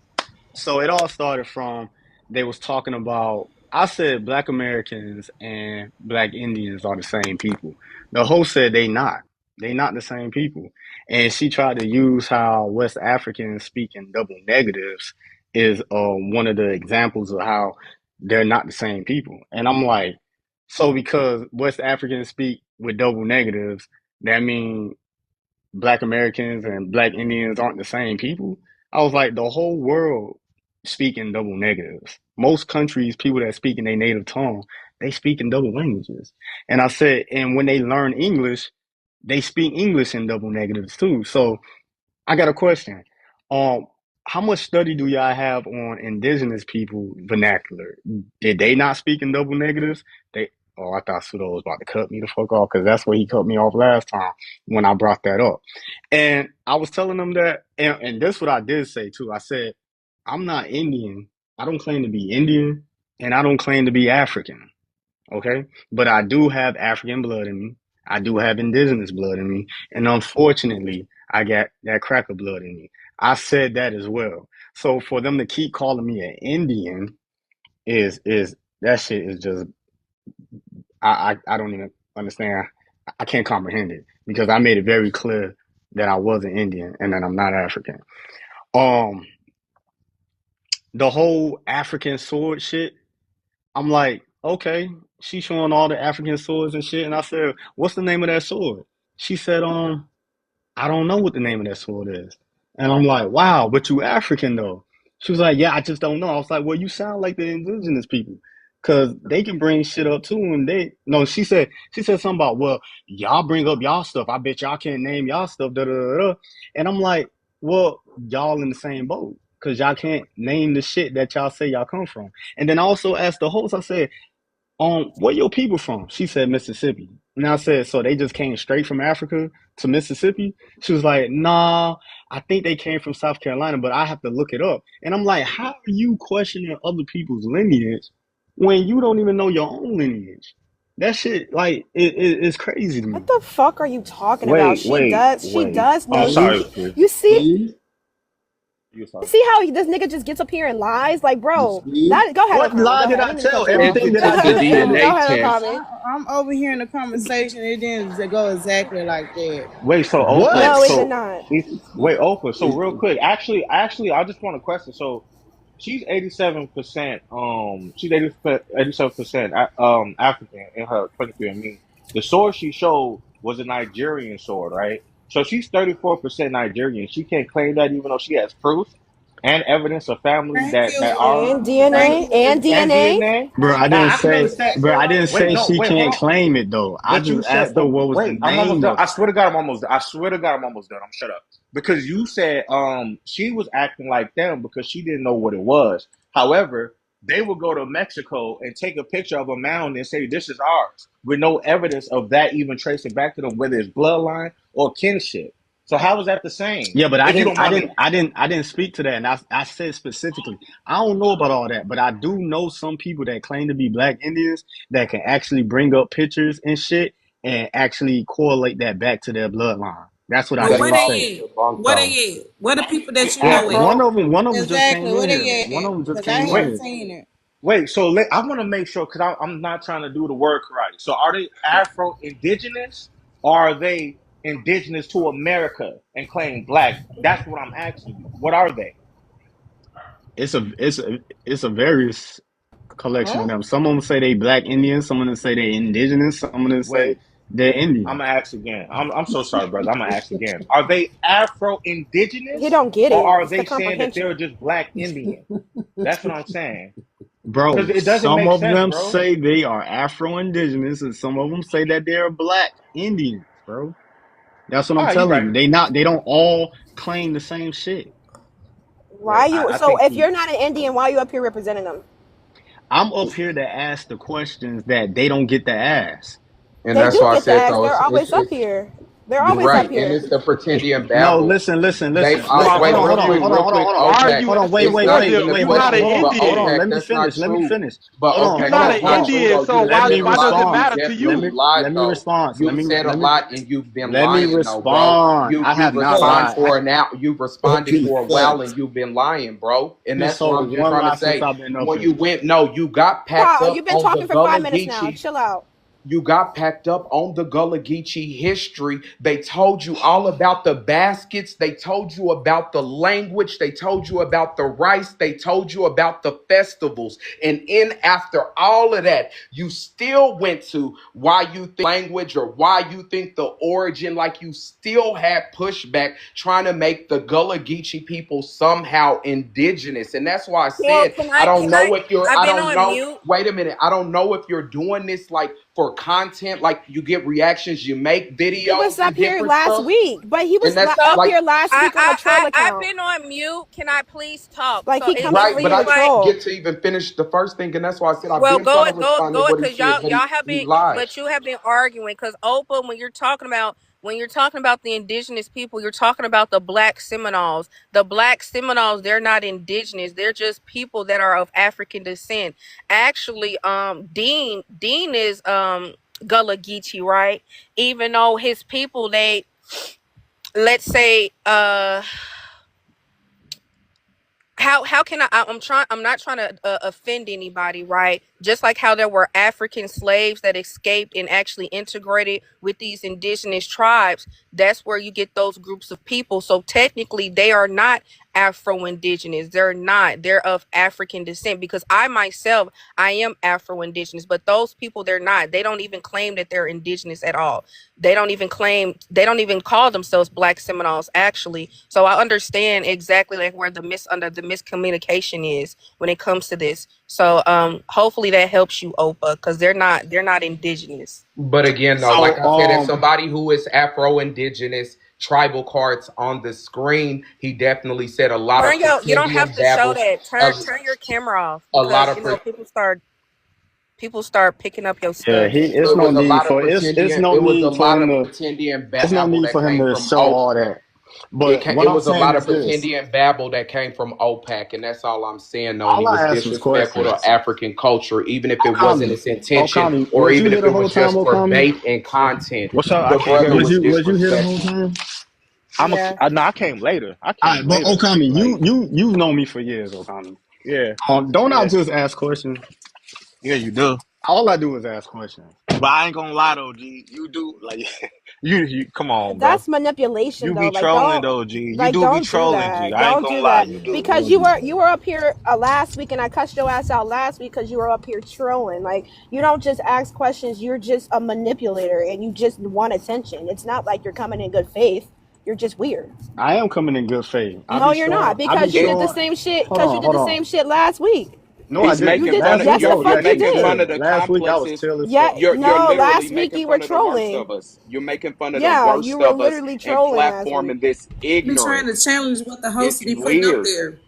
so it all started from they was talking about I said black Americans and black Indians are the same people. The host said they not. They not the same people. And she tried to use how West Africans speak in double negatives is one of the examples of how they're not the same people. And I'm like, so because West Africans speak with double negatives, that means black Americans and black Indians aren't the same people. I was like, the whole world speak in double negatives. Most countries, people that speak in their native tongue, they speak in double languages. And I said, and when they learn English, they speak English in double negatives too. So I got a question. Um, how much study do y'all have on indigenous people vernacular? Did they not speak in double negatives? They oh, I thought Sudo was about to cut me the fuck off because that's where he cut me off last time when I brought that up. And I was telling them that, and this what I did say too. I said, I'm not Indian. I don't claim to be Indian, and I don't claim to be African. Okay, but I do have African blood in me. I do have indigenous blood in me, and unfortunately, I got that cracker blood in me. I said that as well. So for them to keep calling me an Indian is that shit is just I don't even understand. I can't comprehend it because I made it very clear that I wasn't Indian and that I'm not African. Um, the whole African sword shit. I'm like, okay, she's showing all the African swords and shit, and I said, what's the name of that sword? She said, I don't know what the name of that sword is. And I'm like, wow, but you African though. She was like, yeah, I just don't know. I was like, well, you sound like the indigenous people. Cause they can bring shit up too, and they no. She said something about well, y'all bring up y'all stuff. I bet y'all can't name y'all stuff. Da da da. Da. And I'm like, well, y'all in the same boat, cause y'all can't name the shit that y'all say y'all come from. And then I also asked the host. I said, where your people from? She said Mississippi. And I said, so they just came straight from Africa to Mississippi? She was like, nah, I think they came from South Carolina, but I have to look it up. And I'm like, how are you questioning other people's lineage when you don't even know your own lineage? That shit, like, it's crazy to What me. the fuck are you talking about? Wait, She wait, does. She wait. does I'm know. sorry, Please, Chris. You see. please, You You sorry. see how this nigga just gets up here and lies? Like, bro, please. that. Go ahead, What Okami. lie Go did ahead. I I didn't mean to cut tell? you off. If Everything it that I took the just said. Go DNA ahead, test, Okami. I'm overhearing the conversation. It didn't go exactly like that. Wait, so Opa, No, it What? did so not. wait, Opa, so real quick, actually, I just want to question. So she's 87%, she's 87% African in her 23andMe. The sword she showed was a Nigerian sword, right? So she's 34% Nigerian. She can't claim that even though she has proof and evidence of family Thank that are And you. and Thank DNA. And you. and DNA. DNA. Bro, I Now didn't I can say, understand. bro, I didn't Wait, say no, she wait, hold can't on. claim it though. I But you just said, asked her but what was the wait, I'm almost name done. of I it. swear to God, I'm almost done. I swear to God, I'm almost done. I'm shut up. Because you said she was acting like them because she didn't know what it was. However, they would go to Mexico and take a picture of a mound and say, this is ours, with no evidence of that even tracing back to them, whether it's bloodline or kinship. So how is that the same? Yeah, but If you don't mind me, I didn't speak to that, and I said specifically, I don't know about all that, but I do know some people that claim to be Black Indians that can actually bring up pictures and shit and actually correlate that back to their bloodline. That's what I But That's where did false. say. they You're at? wrong, Where though. they at? Where the people that you know at? One Afro. of them just came Exactly. Where in here. they One of at? them just Because I came in Wait, haven't here. seen it. wait. So I want to make sure because I'm not trying to do the work right. So are they Afro indigenous or are they indigenous to America and claim black? That's what I'm asking you. What are they? It's a various collection of Huh? them. Some of them say they Black Indians. Some of them say they indigenous. Some of them say Wait. they're I'm Indian. gonna ask again. I'm so sorry, brother. I'm gonna ask again. Are they Afro He indigenous don't get or it. are It's the they saying that they're comprehension. just black Indian? That's what I'm saying. Because Bro, it doesn't some make of sense, them bro. say they are Afro-Indigenous, and some of them say that they're Black Indians, bro. That's what All I'm right, you telling right. you. They don't all claim the same shit. Why Wait, you? I So think if he you're not an Indian, why are you up here representing them? I'm up here to ask the questions that they don't get to ask. And They that's do why I get the said ask. though. They're always up It's here. They're you're always up right, and here. it's the pretendian No, babble. listen, listen, They listen, no. listen. Hold on, wait, real quick. real quick. Why are OPEC. you? Hold on, wait, It's wait, not wait, even Nadia, a wait, you're hold not on, an question, hold on, but hold Indian. on. OPEC. Let me That's not finish. Let me true. finish. But Hold on, You're OPEC, hold not on, an that's hold not on. true Indian, though. so You Let why me said a why does lot it and respond. you matter to Let you? definitely me lied let me though. respond. You said a Let me lot and you've been let me lying though, bro. respond. I have You've not So responded lied. for an out. You've responded Okay, for a while and facts. you've been lying, bro. And Just that's what told I'm just one trying to lie since say. I've been up When you here. went, no, you got packed Paul, up you've been on the talking for 5 minutes now. Gullah Chill out. you got packed up on the Gullah Geechee history. They told you all about the baskets. They told you about the language. They told you about the rice. They told you about the festivals. And in after all of that, you still went to why you think language or why you think the origin, like you still had pushback trying to make the Gullah Geechee people somehow indigenous. And that's why I Well, said, I don't can I? know if you're, I've I been don't on know. mute. Wait a minute. I don't know if you're doing this like for content, like you get reactions, you make He was videos up and here different last stuff, week, but he and was that's up So like here last week on a troll I've account. been on mute. Can I please talk? Like So he it coming just for right. But you seems I to like, didn't troll. get to even finish the first thing, and that's why I said I've well, been trying to respond to go it, what he because said, but y'all have he been, lied. but you have been arguing. Because Opa, when you're talking about the indigenous people, you're talking about the Black Seminoles. The Black Seminoles, they're not indigenous. They're just people that are of African descent. Actually, Dean is Gullah Geechee, right? Even though his people, they, let's say, how can I'm not trying to offend anybody, right? Just like how there were African slaves that escaped and actually integrated with these indigenous tribes, that's where you get those groups of people. So technically they are not Afro-Indigenous. They're not. They're of African descent, because I myself, I am Afro-Indigenous, but those people, they're not. They don't even claim that they're indigenous at all. They don't even call themselves Black Seminoles, actually. So I understand exactly like where the miscommunication is when it comes to this. So hopefully that helps you, Opa, because they're not indigenous. But again, though, like So I said, as somebody who is Afro-Indigenous, tribal cards on the screen, he definitely said a lot of You don't have pretendian to show babble, that. a, Turn your camera off, a lot because of people start picking up your yeah, stuff. it's it no was a need lot of for it's pretendian. no It was a need for lot him of to pretendian it's no babble need that for him came to from show all that. But what it I'm was a saying lot of is this. pretendian babble that came from OPEC, and that's all I'm saying. Though, and he All was I asked was disrespectful to questions. African culture, even if it wasn't Okami, his intention, Okami, or was you even here if the it whole was time, just for Okami? bait and content. What's up? I The can't brother hear was you. Was you here the whole disrespectful. time? No, I came later. I All came right, but later. Okami, Like, you've known me for years, Okami. yeah, Don't I yeah, just ask questions? yeah. You do. All I do is ask questions. But I ain't gonna lie though, G. You do like you. Come on, bro. That's manipulation You though. be Like trolling don't though, G. You like do be don't do trolling, G. that. I ain't Don't gonna do lie, that. you do. Because you were up here last week and I cussed your ass out last week because you were up here trolling. Like you don't just ask questions, you're just a manipulator and you just want attention. It's not like you're coming in good faith. You're just weird. I am coming in good faith. No, you're not, I be because you did the showing. same shit Hold because you on, did hold the on. same shit last week. No, I He's didn't. You making did fun Last of week yes I the you're was you're fuck you actually making fun did. of chilling. the Last week I was complexes. chill as Yeah, fuck. You're no, literally last week making you were fun of the worst trolling. of us. You're making fun of the Yeah, you worst were of us literally and trolling last week. platforming this Be trying to ignorance. challenge what the host It's be putting up weird. there.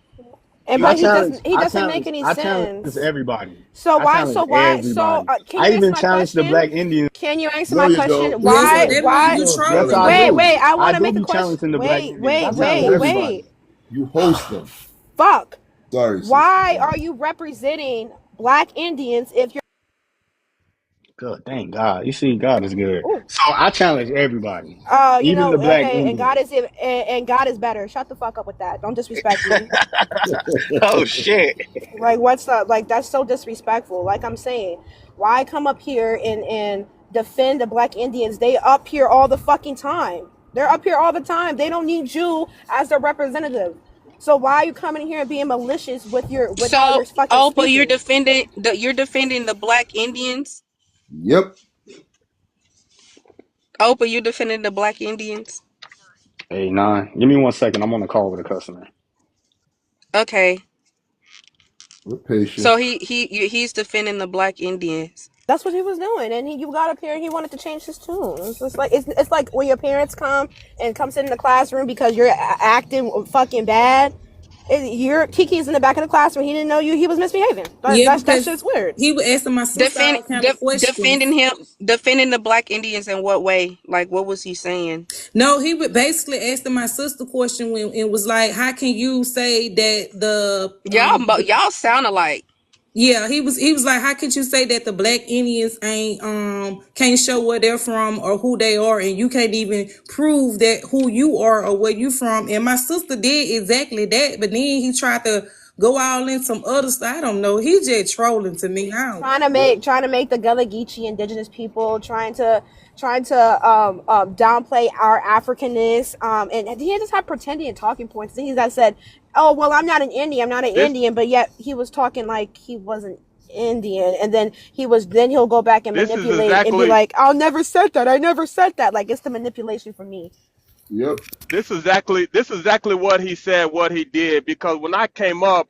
And I but challenge. he I doesn't make challenge. any I challenge sense. everybody. So I why? challenge So why? So everybody. can I you answer even my challenge the question? Black Indians. Can you answer There my you go. question? There you Yes, go. that why Why? you No, Yes, brother, trolling I no. now. do. Wait. I I want to do make a be question. challenging the Black Indians. I You challenge challenge everybody. everybody. You host them. Fuck. Sorry, sister. Why are you representing Black Indians if you're? Good, thank God. You see, God is good. So I challenge everybody, You even know, the Black okay, and Indians. God is better. Shut the fuck up with that. Don't disrespect me. Oh shit. Like, what's up? Like, that's so disrespectful. Like I'm saying, why come up here and defend the Black Indians? They up here all the fucking time. They're up here all the time. They don't need you as their representative. So why are you coming here and being malicious with how So, you're fucking Opa, speaking? you're defending the Black Indians. Yep. Opa, you defending the Black Indians. Hey, nah. Give me 1 second. I'm on the call with a customer. Okay. We're patient. So he's defending the Black Indians. That's what he was doing, and you got up here and he wanted to change his tune. It's just like it's like when your parents come sit in the classroom because you're acting fucking bad. Your Kiki's in the back of the classroom. He didn't know you. He was misbehaving. Yeah, That's because just weird. he was asking my sister all kind of Defending questions. him, defending the Black Indians in what way? Like, what was he saying? No, he would basically asking my sister question when it was like, how can you say that Y'all sound alike. yeah, he was like, how could you say that the Black Indians ain't can't show where they're from or who they are, and you can't even prove that who you are or where you from? And my sister did exactly that, but then he tried to go all in some other stuff. I don't know. He just trolling to me. I don't. Trying to make the Gullah Geechee indigenous people, trying to downplay our Africanness, and he just had pretending and talking points. And that said, "Oh well, I'm not an Indian. I'm not an This Indian," but yet he was talking like he wasn't Indian, and then he'll go back and this is manipulate and be exactly like, "I never said that. I never said that." Like, it's the manipulation for me. Yep. this is exactly what he said, what he did. Because when I came up,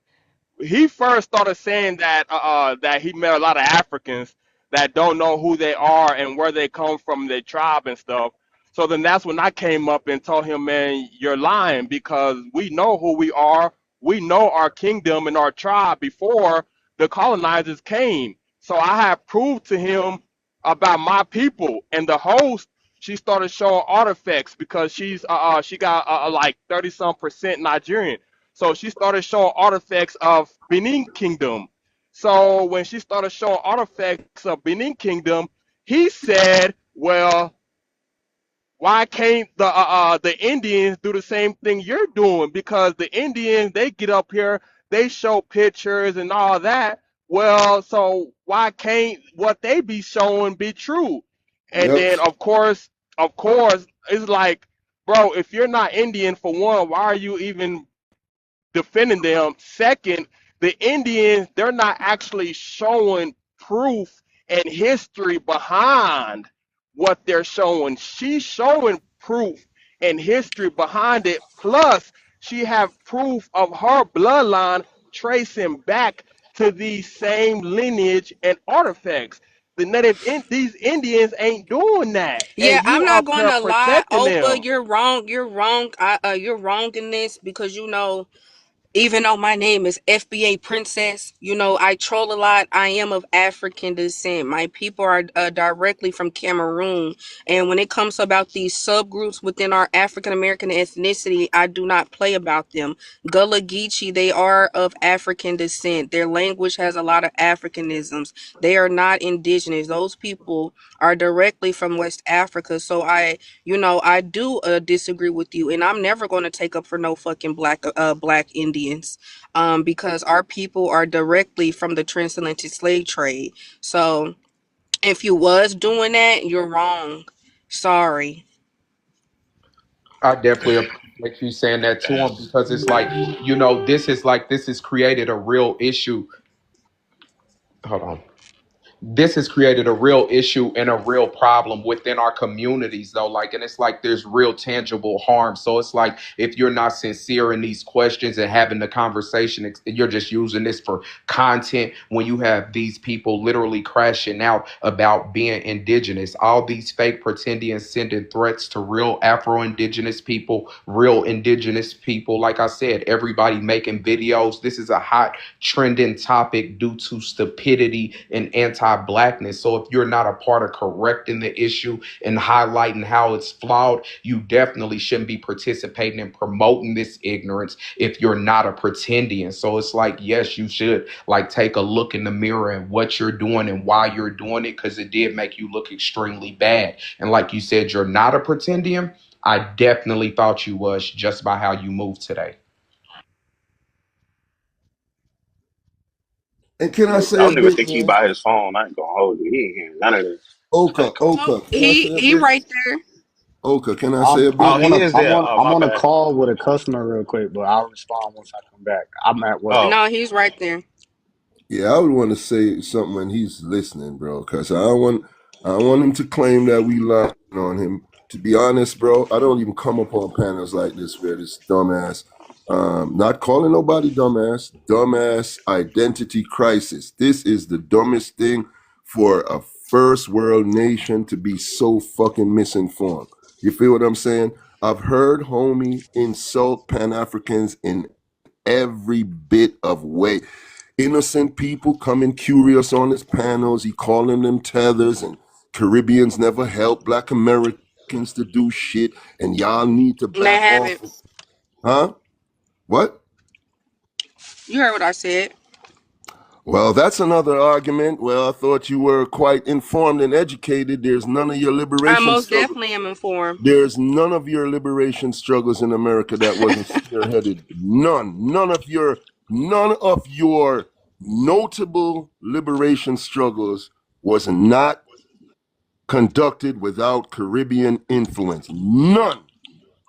he first started saying that he met a lot of Africans that don't know who they are and where they come from, their tribe and stuff. So then that's when I came up and told him, man, you're lying, because we know who we are. We know our kingdom and our tribe before the colonizers came. So I have proved to him about my people. And the host, she started showing artifacts because she got like 30 some% Nigerian. So she started showing artifacts of Benin Kingdom. So when she started showing artifacts of Benin Kingdom, he said, "Well, why can't the Indians do the same thing you're doing? Because the Indians, they get up here, they show pictures and all that. Well, so why can't what they be showing be true?" And Yep. then of course, it's like, bro, if you're not Indian, for one, why are you even defending them? Second, the Indians, they're not actually showing proof and history behind what they're showing. She's showing proof and history behind it. Plus, she have proof of her bloodline tracing back to these same lineage and artifacts. These Indians ain't doing that, Yeah, and you I'm not up going here to lie, protecting Opa. them. You're wrong. You're wrong. You're wrong in this because even though my name is FBA Princess, I troll a lot. I am of African descent. My people are directly from Cameroon. And when it comes about these subgroups within our African American ethnicity, I do not play about them. Gullah Geechee, they are of African descent. Their language has a lot of Africanisms. They are not indigenous. Those people are directly from West Africa. So I do disagree with you, and I'm never going to take up for no fucking black Indians, because our people are directly from the transatlantic slave trade. So if you was doing that, you're wrong. Sorry. I definitely appreciate you saying that to him, because it's like, this has created a real issue. Hold on. this has created a real issue and a real problem within our communities though, like, and it's like there's real tangible harm. So it's like if you're not sincere in these questions and having the conversation, you're just using this for content. When you have these people literally crashing out about being indigenous, all these fake pretending and sending threats to real Afro-Indigenous people, real indigenous people, like I said, everybody making videos. This is a hot trending topic due to stupidity and anti-blackness. So if you're not a part of correcting the issue and highlighting how it's flawed, you definitely shouldn't be participating in promoting this ignorance if you're not a pretendian. So it's like, yes, you should like take a look in the mirror and what you're doing and why you're doing it, because it did make you look extremely bad. And like you said, you're not a pretendian. I definitely thought you was just by how you moved today. And can I say I a don't even bit, think he man? by his phone. I ain't gonna hold you. He ain't hearing none of this. Oka, Oh, can I say a he bit? right there. Oka, can I say a I'm Oh, bit? he on a is there. Oh, I'm my on a bad. call with a customer real quick, but I'll respond once I come back. I'm at work. Oh, No, he's right there. Yeah, I would want to say something when he's listening, bro, because I don't want him to claim that we lying on him. To be honest, bro, I don't even come up on panels like this where this dumbass, not calling nobody dumbass identity crisis. This is the dumbest thing for a first world nation to be so fucking misinformed. You feel what I'm saying? I've heard homie insult Pan-Africans in every bit of way. Innocent people coming curious on his panels. He calling them tethers, and Caribbeans never help Black Americans to do shit, and y'all need to And they back off. haven't. Huh? What? You heard what I said. Well, that's another argument. Well, I thought you were quite informed and educated. There's none of your I liberation most struggle. definitely am informed. There's none of your liberation struggles in America that wasn't spearheaded. None of your notable liberation struggles was not conducted without Caribbean influence. None.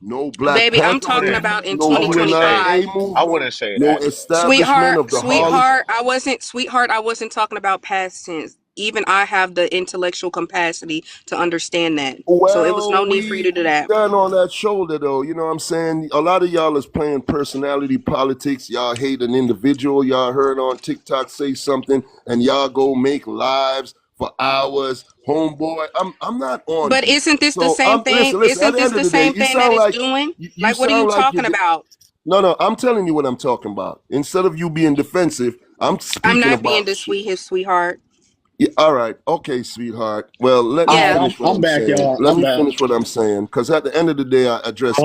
No Black Baby, I'm Panther I talking wouldn't. movement, about in no I wouldn't say. UNIA 2025. I movement, wouldn't say no that. establishment of the Harlem. Sweetheart, I wasn't talking about past tense. Even I have the intellectual capacity to understand that. So it was no Well, need for you we to do that. stand on that shoulder, though. You know what I'm saying? A lot of y'all is playing personality politics. Y'all hate an individual. Y'all heard on TikTok say something, and y'all go make lives for hours. Homeboy, I'm not on But you. isn't this the So same I'm thing? listen. At Isn't the this end of the the day, same you thing that sound it's like doing? you Like, what are sound you like talking about? no. I'm telling you what I'm talking about. Instead of you being defensive, I'm I'm speaking not being about the shit. sweetheart. Yeah, all right. Okay, sweetheart. Well, let All me right, Yeah. finish what I'm I'm back, saying. y'all. Let I'm me back. finish what I'm saying. Because at the end of the day, I address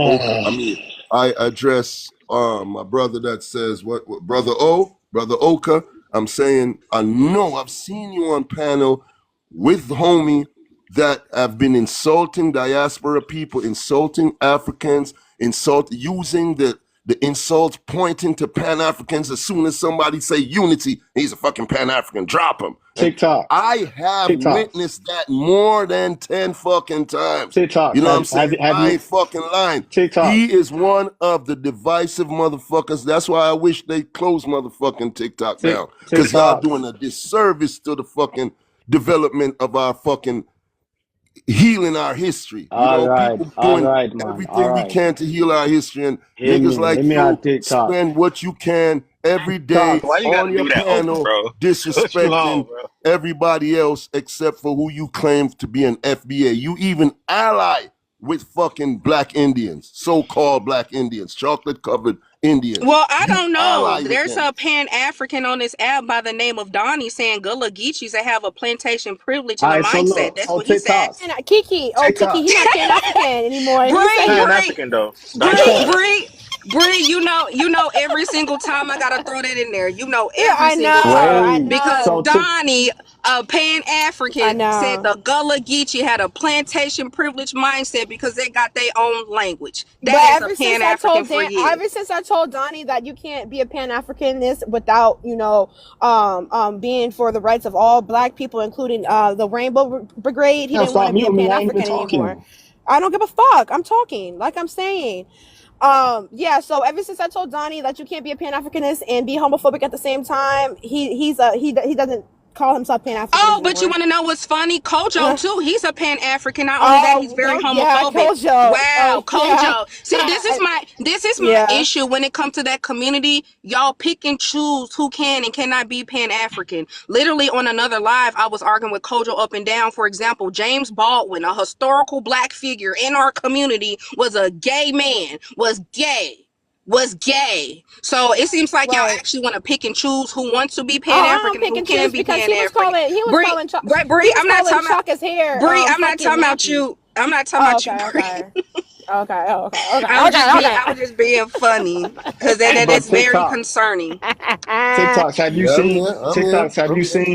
my brother that says what brother Oka. I'm saying I know I've seen you on panel with homie that have been insulting diaspora people, insulting Africans, using the insults pointing to Pan-Africans. As soon as somebody say unity, he's a fucking Pan-African. Drop him. And TikToks. I have TikToks. witnessed that more than 10 fucking times. You TikToks. know what I'm saying? Have I you ain't fucking lying. TikToks? He is one of the divisive motherfuckers. That's why I wish they close motherfucking TikTok down. Because y'all doing TikToks. a disservice to the fucking development of our fucking healing our history. You know, people All doing right, man. All everything we right. can to heal our history, and Hit niggas me. Hit like me on you TikTok. spend what you can every day TikToks. Why you got to on your do that, Oka, panel bro? What you on, disrespecting bro? everybody else except for who you claim to be an FBA. You even ally with fucking black Indians, so-called black Indians, chocolate-covered Indians. Well, I You don't know. ally with There's them. a Pan-African on this app by the name of Donnie saying Gullah Geechees that have a plantation privilege All and a right, so mindset. look, That's so what he said. TikToks. And Kiki, oh Kiki, he TikToks. not Pan African anymore. He He said Bree, he. Pan Bree, African though. Donnie Bree, Pan TikToks. African. Bree, Bree, you know, every single time I gotta throw that in there. You know, Yeah, every single time. I Wait. Because know, So Donnie, a I Pan-African, said know. the Gullah Geechee had a plantation privilege mindset because they got their own language. But That is a Pan-African for you. ever since I told Donnie that you can't be a Pan Africanist without, being for the rights of all Black people, including the Rainbow Brigade, he now didn't want stop to be a muting me. Pan I ain't even African anymore. talking. I don't give a fuck. I'm talking, like I'm saying. Yeah. So ever since I told Donnie that you can't be a Pan Africanist and be homophobic at the same time, he doesn't call himself Pan African Oh, but you anymore. want to know what's funny? Kojo Uh, too. He's a Pan African. Not only that, he's very yeah, homophobic. Kojo. Wow, Yeah. Kojo. See, this is my Yeah. issue when it comes to that community. Y'all pick and choose who can and cannot be Pan African. Literally on another live, I was arguing with Kojo up and down. For example, James Baldwin, a historical black figure in our community, was a gay man. Was gay. So it seems like y'all Right. actually want to pick and choose who wants to be Pan Oh, I don't African and pick who and can choose be because Pan African. he was Bree, calling Chuck Bree, I'm not talking about Chuck his hair Bree. I'm not fucking talking about nappy. you. I'm not talking Oh, about you, okay, Bree. okay. Okay, I was just being funny because But that's very concerning. TikToks, have you Yeah, I'm seen here. I'm here. TikToks? Have I'm you here.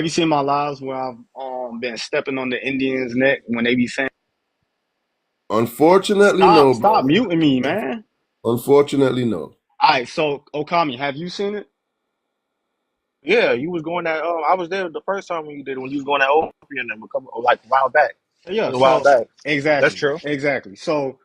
seen my lives where I've been stepping on the Indians' neck when they be saying, Unfortunately, "Stop, no, stop brother. muting me, man." Unfortunately, no. All right, so Okami, have you seen it? Yeah, you was going that. I was there the first time when you did it, when you was going that opium and like a while back. It Yeah, was a while so back. That's exactly, true. exactly. So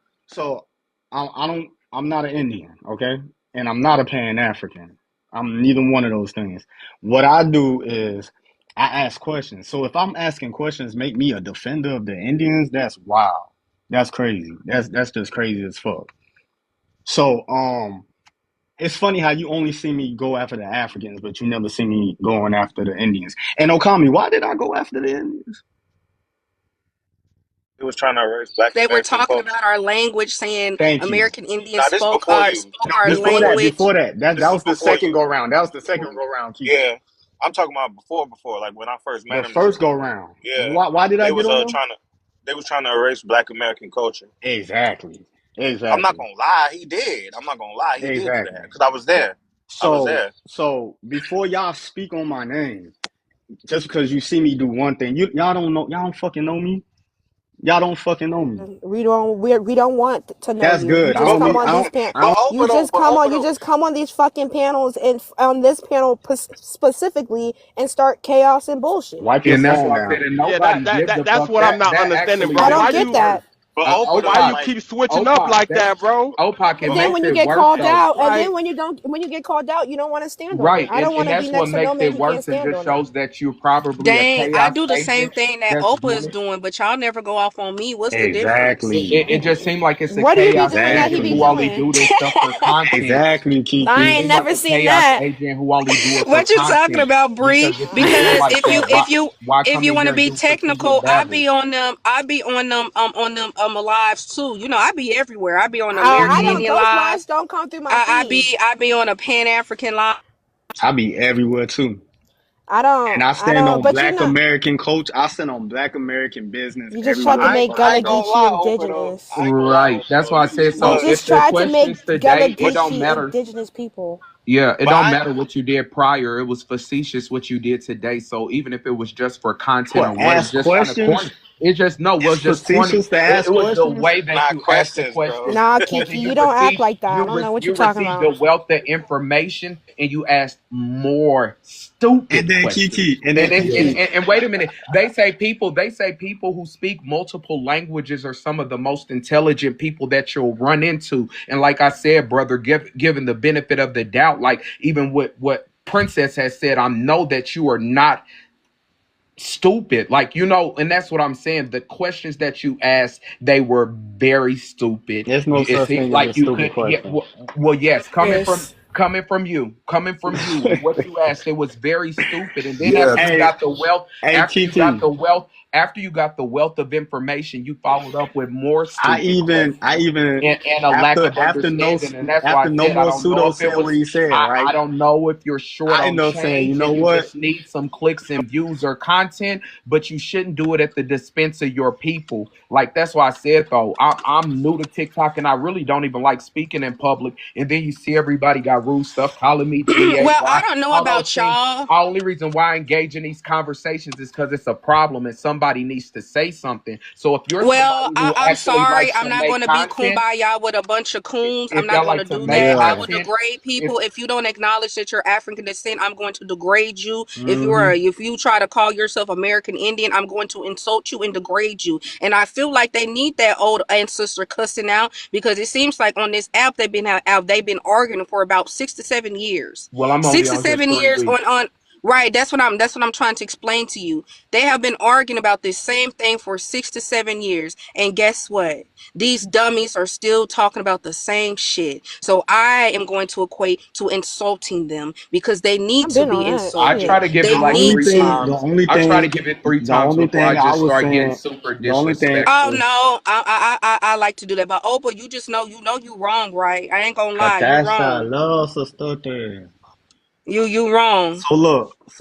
I'm not an Indian, okay, and I'm not a Pan African. I'm neither one of those things. What I do is I ask questions. So if I'm asking questions, make me a defender of the Indians. That's wild. That's crazy. That's just crazy as fuck. So it's funny how you only see me go after the Africans, but you never see me going after the Indians. And Okami, why did I go after the Indians? It was trying to erase Black They were American talking culture. about our language, saying Thank you. American Indians Now this before you. spoke No, our This language. before that, that this that is was the before second you. go round. That was the second go round, Kiki. Yeah, I'm talking about before, like when I first met The him and first stuff. go round. Yeah, Why did I they get was on them? trying to they was trying to erase Black American culture. Exactly. I'm not Exactly. gonna lie, he did. I'm not gonna lie, he did do that Exactly. because I was there. I was So there. so before y'all speak on my name, just because you see me do one thing, y'all don't fucking know me. Y'all don't fucking know me. We don't want to know That's you. You good. I just But don't come need. on these pan. I don't. You just but come on. open You up. just come on these fucking panels and on this panel specifically and start chaos and bullshit. Wipe your And that's phone why I said, down. and Yeah, nobody gives a that's fuck. what I'm not That understanding, actually bro. I don't makes it get worse. that. But open Why up you OPOC, like keep switching up OPOC, like that, bro? OPOC, it And then makes when you it get worse called though. out, and then Like, when you get called out, you don't want to stand on it. Right, I don't and want to be that's what next to no makes man it who can't worse, and stand just on it. shows that you're probably a Dang, I chaos do the same agent thing that that's Opa is wanted. doing, but y'all never go off on me. What's the difference? Exactly. It just seemed like it's a What do you be chaos doing that he agent be who Exactly. only doing? do this stuff for content. Exactly, I It Kiki. ain't seemed like never a seen chaos that. agent who only do it for What you talking content. about, Bree? Because if you feel Because like that, why if come you in want here to and be do strategic technical, battle? I be on them lives too. You know, I be everywhere. I be on the I American Hmm. don't. Indian Those live. lives don't come through my feed. I be on a Pan African live. I be everywhere too. I And don't. I I stand don't. on But you Black know, American culture. I stand on Black American business you just tried everywhere to the make fuck I I Gullah ain't go. gonna Geechee lie, Opa though. indigenous. I ain't gonna lie, Right. Opa That's though. why I You said You so. was just If the tried to questions make Gullah today, it but don't Geechee matter. indigenous people. Yeah, it but don't I matter what you did prior. It was facetious what you did today. So even if it was just for content or What? what, it's Ask just kind of corny. questions? It just no, It's was just corny. facetious to It ask was the questions. way that not you asked the questions, bro. question Nah, because Kiki, you don't act like that. I don't know what you're you talking received the about. wealth of information and you asked more stupid questions. And then Kiki. And wait a minute, they say people who speak multiple languages are some of the most intelligent people that you'll run into. And like I said, brother, given the benefit of the doubt, like even what Princess has said, I know that you are not stupid, like, and that's what I'm saying. The questions that you asked, they were very stupid. There's no It such seemed thing as a like you stupid could, yeah, question. well, yes, Chris. coming from you with what you asked, it was very stupid. And then Yeah. Hey, hey, after you got Kiki. the wealth after you got the wealth of information, you followed up with more stupid I questions even and a lack of after understanding. And that's why after I no said I more don't know pseudo if it said what was he said, right? I don't know if you're short I on end up saying, you change know and you what? just need some clicks and views or content, but you shouldn't do it at the expense of your people. Like that's why I said though, I'm new to TikTok and I really don't even like speaking in public. And then you see everybody got rude stuff calling me GA. Well, I Why? don't know All those about things. y'all. The only reason why I engage in these conversations is because it's a problem and somebody needs to say something. So if you're Well, somebody who I'm actually sorry. likes I'm to not going make to be content, kumbaya with a bunch of coons. I'm if not y'all going to like to do make that. I Yeah. will content, degrade if people if you don't acknowledge that you're African descent. I'm going to degrade you. Hmm. If you try to call yourself American Indian, I'm going to insult you and degrade you. And I feel like they need that old ancestor cussing out because it seems like on this app they've been arguing for about 6 to 7 years. well, I'm only Six to on here seven three years weeks. on Right, that's what I'm trying to explain to you. They have been arguing about this same thing for 6 to 7 years, and guess what? These dummies are still talking about the same shit. So I am going to equate to insulting them because they need I've to been on be that I insulted. try shit. to give They it like need three to. times. I try to give it three The times only before I thing I just was start getting saying, super the only thing, Oh disrespectful. no, I like to do that. But Opal, you just know you wrong, right? I ain't gonna lie, you Katasha wrong. loves her stutter. You wrong. So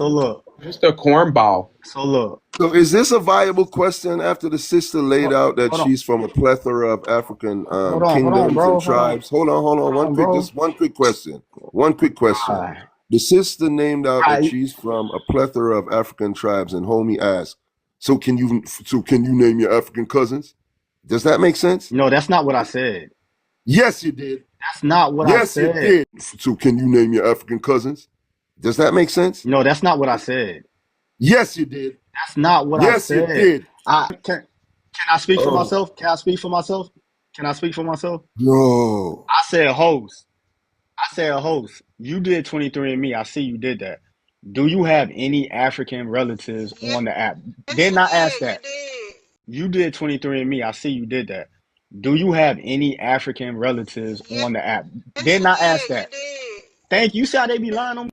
look, Just a cornball. so look. So is this a viable question after the sister laid Hold, out that hold on, she's from a plethora of African hold on, kingdoms and bro. Hold on, tribes? Hold on. hold on, bro. Just one quick question. One quick question. Alright. The sister named out that Alright. she's from a plethora of African tribes, and homie asked, "So can you name your African cousins?" Does that make sense? No, that's not what I said. Yes, you did. That's not what I Yes, you said. did. So can you name your African cousins? Does that make sense? No, that's not what I said. Yes, you did. That's not what I Yes, you said. did. Can I speak for Oh, myself? Can I speak for myself? Can I speak for myself? no. I said host. I said host. You did 23andMe. I see you did that. Do you have any African relatives on the app? Did not ask that. You did 23andMe. I see you did that. Do you have any African relatives on the app? Did not ask that. Thank you. You see how they be lying on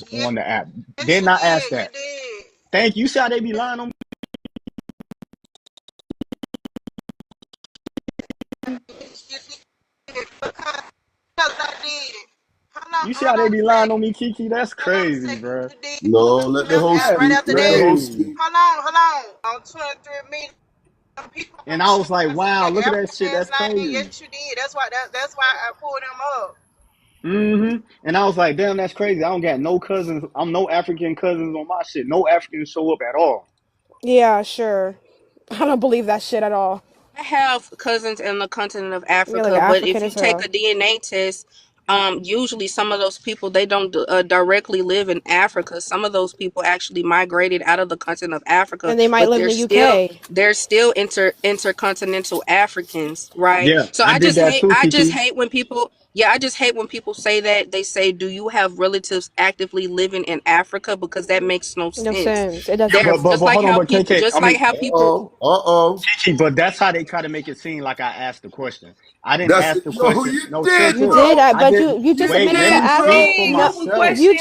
me on the app. Did not ask that. Thank you. You see how they be lying on me. You see how they be lying on me, Kiki? That's crazy, bro. No, let the host That's speak. Let the host crazy. speak. And I was like, wow, look at that shit. That's crazy. And I was like, damn, that's crazy. I don't got no cousins. I'm no African cousins on my shit. No Africans show up at all. Yeah, sure. I don't believe that shit at all. I have cousins in the continent of You're like Africa, but African if you as take hell. a DNA test, usually some of those people they don't directly live in Africa. Some of those people actually migrated out of the continent of Africa, And they might but live in the UK. they're still intercontinental Africans, right? Yeah, So I did that too, I just Kiki. hate when people I just hate when people say that. They say, "Do you have relatives actively living in Africa?" Because that makes no No sense. sense. It Yeah, doesn't. They're but just like hold on, how but people KK, just I like mean, how people Kiki, but that's how they try to make it seem like I asked the question. I didn't That's ask the no, question. you No, chill, did, You chill. did, bro. I but didn't. you just Wait, admitted let to me speak asking. for No, myself. you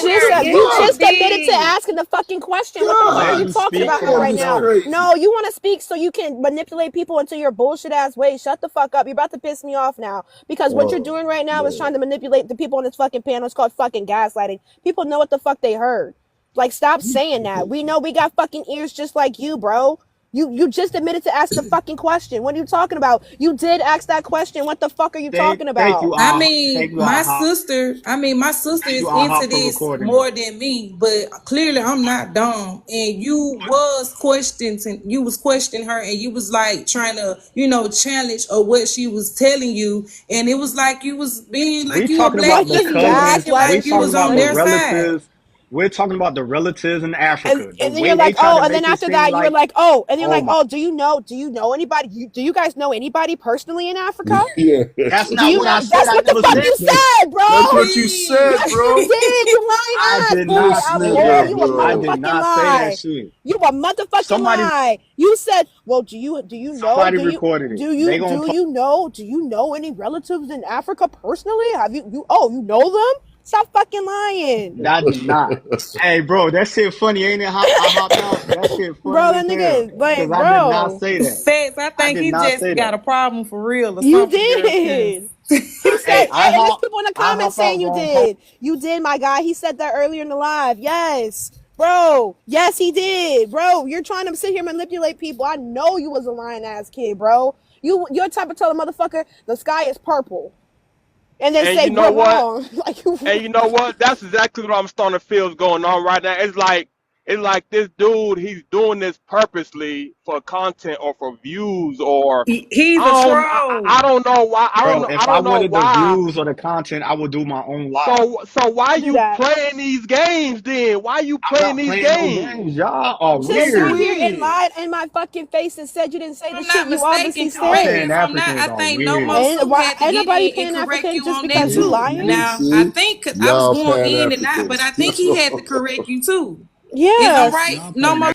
God, just admitted to asking the fucking question. What the fuck are Let you God, me talking speak about for me damn, right this now? myself. crazy. No, you want to speak so you can manipulate people into your bullshit ass way. Shut the fuck up. You're about to piss me off now because what you're Oh doing right now is trying man. to manipulate the people on this fucking panel. It's called fucking gaslighting. People know what the fuck they heard. Like, stop saying that. We know we got fucking ears just like you, bro. You just admitted to ask the fucking question. What are you talking about? You did ask that question. What the fuck are you talking Thank about? you, I Aha. Thank mean, you, my Aha. sister, my sister Thank you, is Aha, into for this recording it. more than me, but clearly I'm not dumb. And you was questioning her and you was like trying to, challenge or what she was telling you. And it was like you was being We like you a talking black about What the does Indian, cousins. acting We like gaslighting you was talking on about the their translate? side. relatives. We're talking about the relatives in and, Africa. The and then you're way they like, try oh, to and then make it after seem that, you were like, like, oh, and you're oh like, my, oh, do you know anybody? Do you guys know anybody personally in Africa? Yeah, that's Do not you what I know? said. That's I what the never fuck said you that. said, that's bro. what you See, said, Yes, you bro. did. You lying I ass did boy. not This say Boy, nigga, that. you a I bro. did motherfucking not say that lie. shit. You a motherfucking Somebody, lie. You said, well, do you know? somebody recorded it. They gonna Do you know any relatives in Africa personally? Have you know them? Stop fucking lying. I did not. Hey, bro, that shit funny, ain't it? I hopped out. That shit Bro, funny that as hell. nigga, Cause like, I did not bro, say that. Fats, I I think did he not just say got that. a problem for real or you something, girl. Cause did. He said, Hey, and there's people in the I comments hop out saying you wrong post. did. You did, my guy. He said that earlier in the live. Yes. Bro, yes, he did. Bro, you're trying to sit here and manipulate people. I know you was a lying ass kid, bro. You're type of tell a motherfucker the sky is purple. And then And say you know we're what? wrong. Like you And you know what? That's exactly what I'm starting to feel is going on right now. It's like it's like this dude, he's doing this purposely for content or for views or He's a I troll. don't know why. Bro, I if I don't know wanted the why. views or the content, I would do my own live. So why Do you that. playing these games then? Why you I'm playing not these playing no games? games. Y'all are Just That's sat weird. here and weird. lied in my fucking face and said you didn't say If the I'm shit not you mistaken, obviously I'm correct me said. saying if I'm not. Africans I are think No weird. More And Soup why had to ain't get nobody in and paying correct African you just on that because you You, too. you lying? Now, I see, think 'cause I was y'all going Pan in and out, but Africans. I think he had to correct you too. Is I'm right? Yes. Y'all No Pan More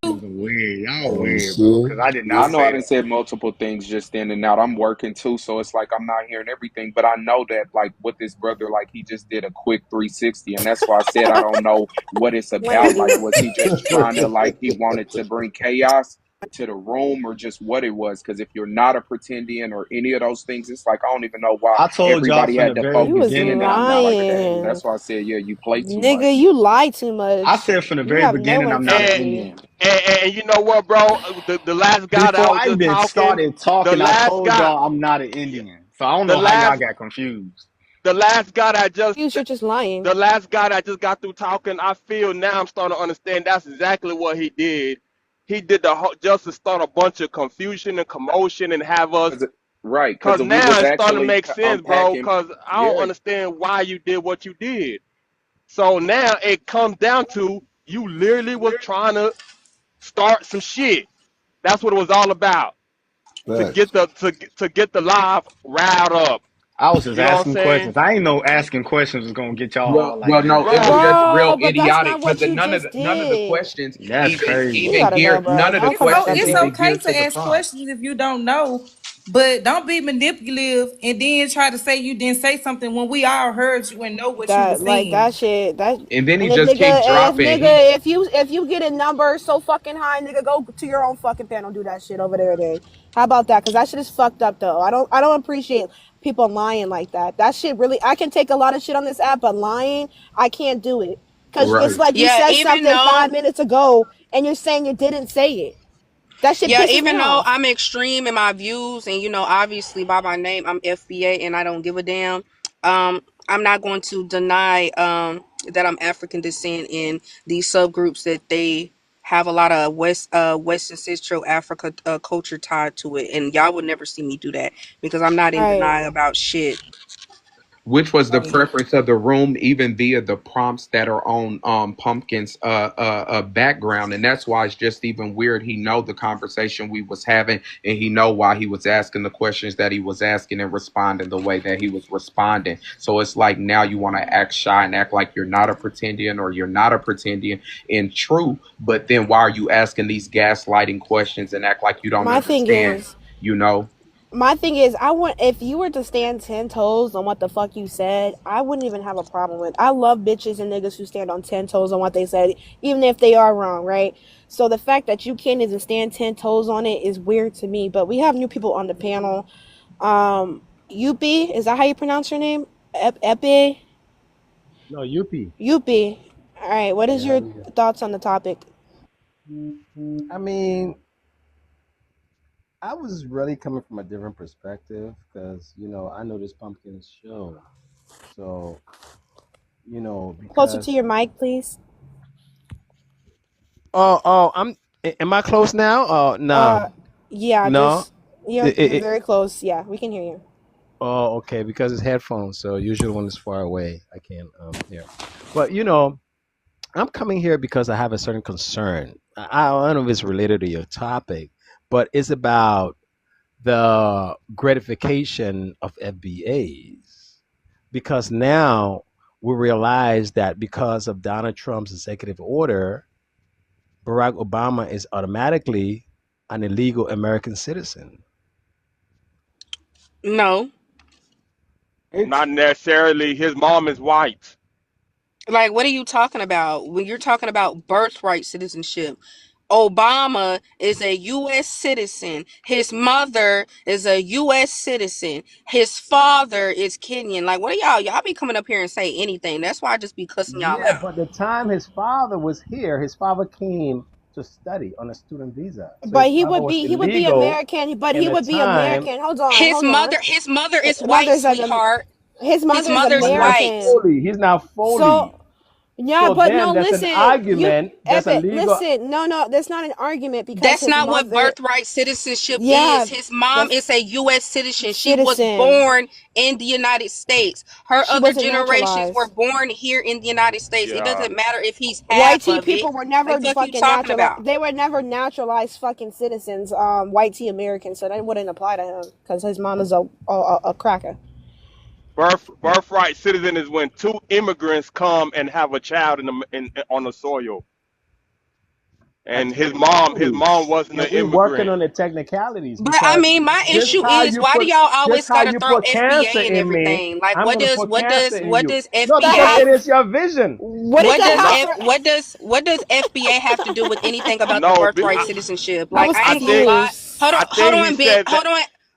Africans are weird. Y'all You weird, bro. see, Because I did I not know I say done that. said multiple things just in and out. I'm working too, so it's like I'm not hearing everything. But I know that, like, with this brother, like, he just did a quick 360. And that's why I said I don't know what it's about. Like, Landy. was he just trying to, like, he wanted to bring chaos to the room or just what it was? Because if you're not a pretendian or any of those things, it's like I don't even know why I told y'all everybody from had the to very You was focus beginning in that I'm on me not a like that. Indian. lying. That's why I said, yeah, you play too Nigga, much. you lie too I much. said from the You very have no beginning I'm not an And integrity. Indian. and you know what, bro? The last guy that I Before was I just even talking, started the talking, I last told guy, y'all I'm not an Indian. So I don't the know how y'all last got confused. the last guy that just You should just lying. the last guy that just got through talking, I feel now I'm starting to understand that's exactly what he did. He did the whole just to start a bunch of confusion and commotion and have us. 'Cause right, Cause because we now was it's starting to actually make sense, bro. unpacking. Cause I don't Yeah, understand why you did what you did. So now it comes down to you literally was trying to start some shit. That's what it was all about. To get facts. to get the live riled up. I was just You know what I'm asking saying? questions. I ain't know asking questions was gonna get y'all well, all like well, that. no, That's it was Bro, just crazy. real Bro, but that's idiotic not because what you just none of the did. questions That's You crazy. gotta go, bro. none of the Don't It's come up so that questions it's shit. even okay geared to to the ask prompts. questions if you don't know, but don't be manipulative and then try to say you didn't say something when we all heard you and know what you were That like that saying. shit that And then he and if just nigga keep and if dropping. He nigga if you get a number so fucking high, nigga, go to your own fucking panel, do that shit over there then. How about that? Cause that shit is fucked up though. I don't appreciate people lying like that. That shit really I can take a lot of shit on this app, but lying, I can't do it. Cause it's right. like you Yeah, said even something though 5 minutes ago and you're saying you didn't say it. That shit Yeah, pisses me even though off. I'm extreme in my views, and obviously by my name, I'm FBA, and I don't give a damn. I'm not going to deny that I'm African descent in these subgroups that they have a lot of West and Central Africa culture tied to it, and y'all would never see me do that because I'm not in Right. denial about shit. Which was the Right. preference of the room, even via the prompts that are on Pumpkin's background, and that's why it's just even weird. He know the conversation we was having, and he know why he was asking the questions that he was asking and responding the way that he was responding. So it's like now you want to act shy and act like you're not a pretendian or you're not a pretendian in true, but then why are you asking these gaslighting questions and act like you don't My thing understand? is You know, I want if you were to stand 10 toes on what the fuck you said, I wouldn't even have a problem with. I love bitches and niggas who stand on 10 toes on what they said, even if they are wrong, right? So the fact that you can't even stand 10 toes on it is weird to me. But we have new people on the panel. Yupi, is that how you pronounce your name? Epi, No, Yuppie. Yupi. All right, what is Yeah, your I'm here. thoughts on the topic? I mean, I was really coming from a different perspective because, I know this Pumpkin's show. So, Closer to because. your mic, please. Am I close now? Oh, no. Uh, yeah, No. just you're very close. Yeah, we can hear you. Oh, okay, because it's headphones. So usually when it's far away, I can't hear. But, I'm coming here because I have a certain concern. I don't know if it's related to your topic, but it's about the gratification of FBAs. Because now we realize that because of Donald Trump's executive order, Barack Obama is automatically an illegal American citizen. No, not necessarily. His mom is white. like what are you talking about when you're talking about birthright citizenship? Obama is a U.S. citizen. His mother is a U.S. citizen. His father is Kenyan. Like, what are y'all? Y'all be coming up here and say anything. That's why I just be cussing y'all Yeah, out. but the time his father was here, his father came to study on a student visa. So But his father was he would be illegal American. But in he the would be time. American. His Hold on. mother His is white, mother's an sweetheart. his His mother's mother's But not white. American. fully. He's not fully. So Yeah, So but then no, there's an listen, you argument. There's a Epic, legal. listen, no, that's not an argument because That's his not what mother, birthright citizenship yeah, is. His mom that's is a U.S. citizen. She was citizen. born in the United States. Her She other wasn't generations were naturalized. born here in the United States. It Yeah. doesn't matter if he's White half tea of it. people were never Like, fuck you fucking talking naturalized. about? They were never naturalized fucking citizens. White tea Americans, so that wouldn't apply to him because his mom is a cracker. Birthright citizen is when two immigrants come and have a child on the soil. A And his technicality. mom wasn't And an we working immigrant. on the technicalities But I because mean, my just issue how is, you why do put y'all just always how gotta you throw put cancer FBA and in me, everything? Like, I'm what gonna does put what cancer does in what you. does No, because FBA it is your vision. What does that have for? what does FBA have to do with anything about the No, birthright citizenship? I Like, was I I ain't gonna think lie. confused. Hold on, I think he said that.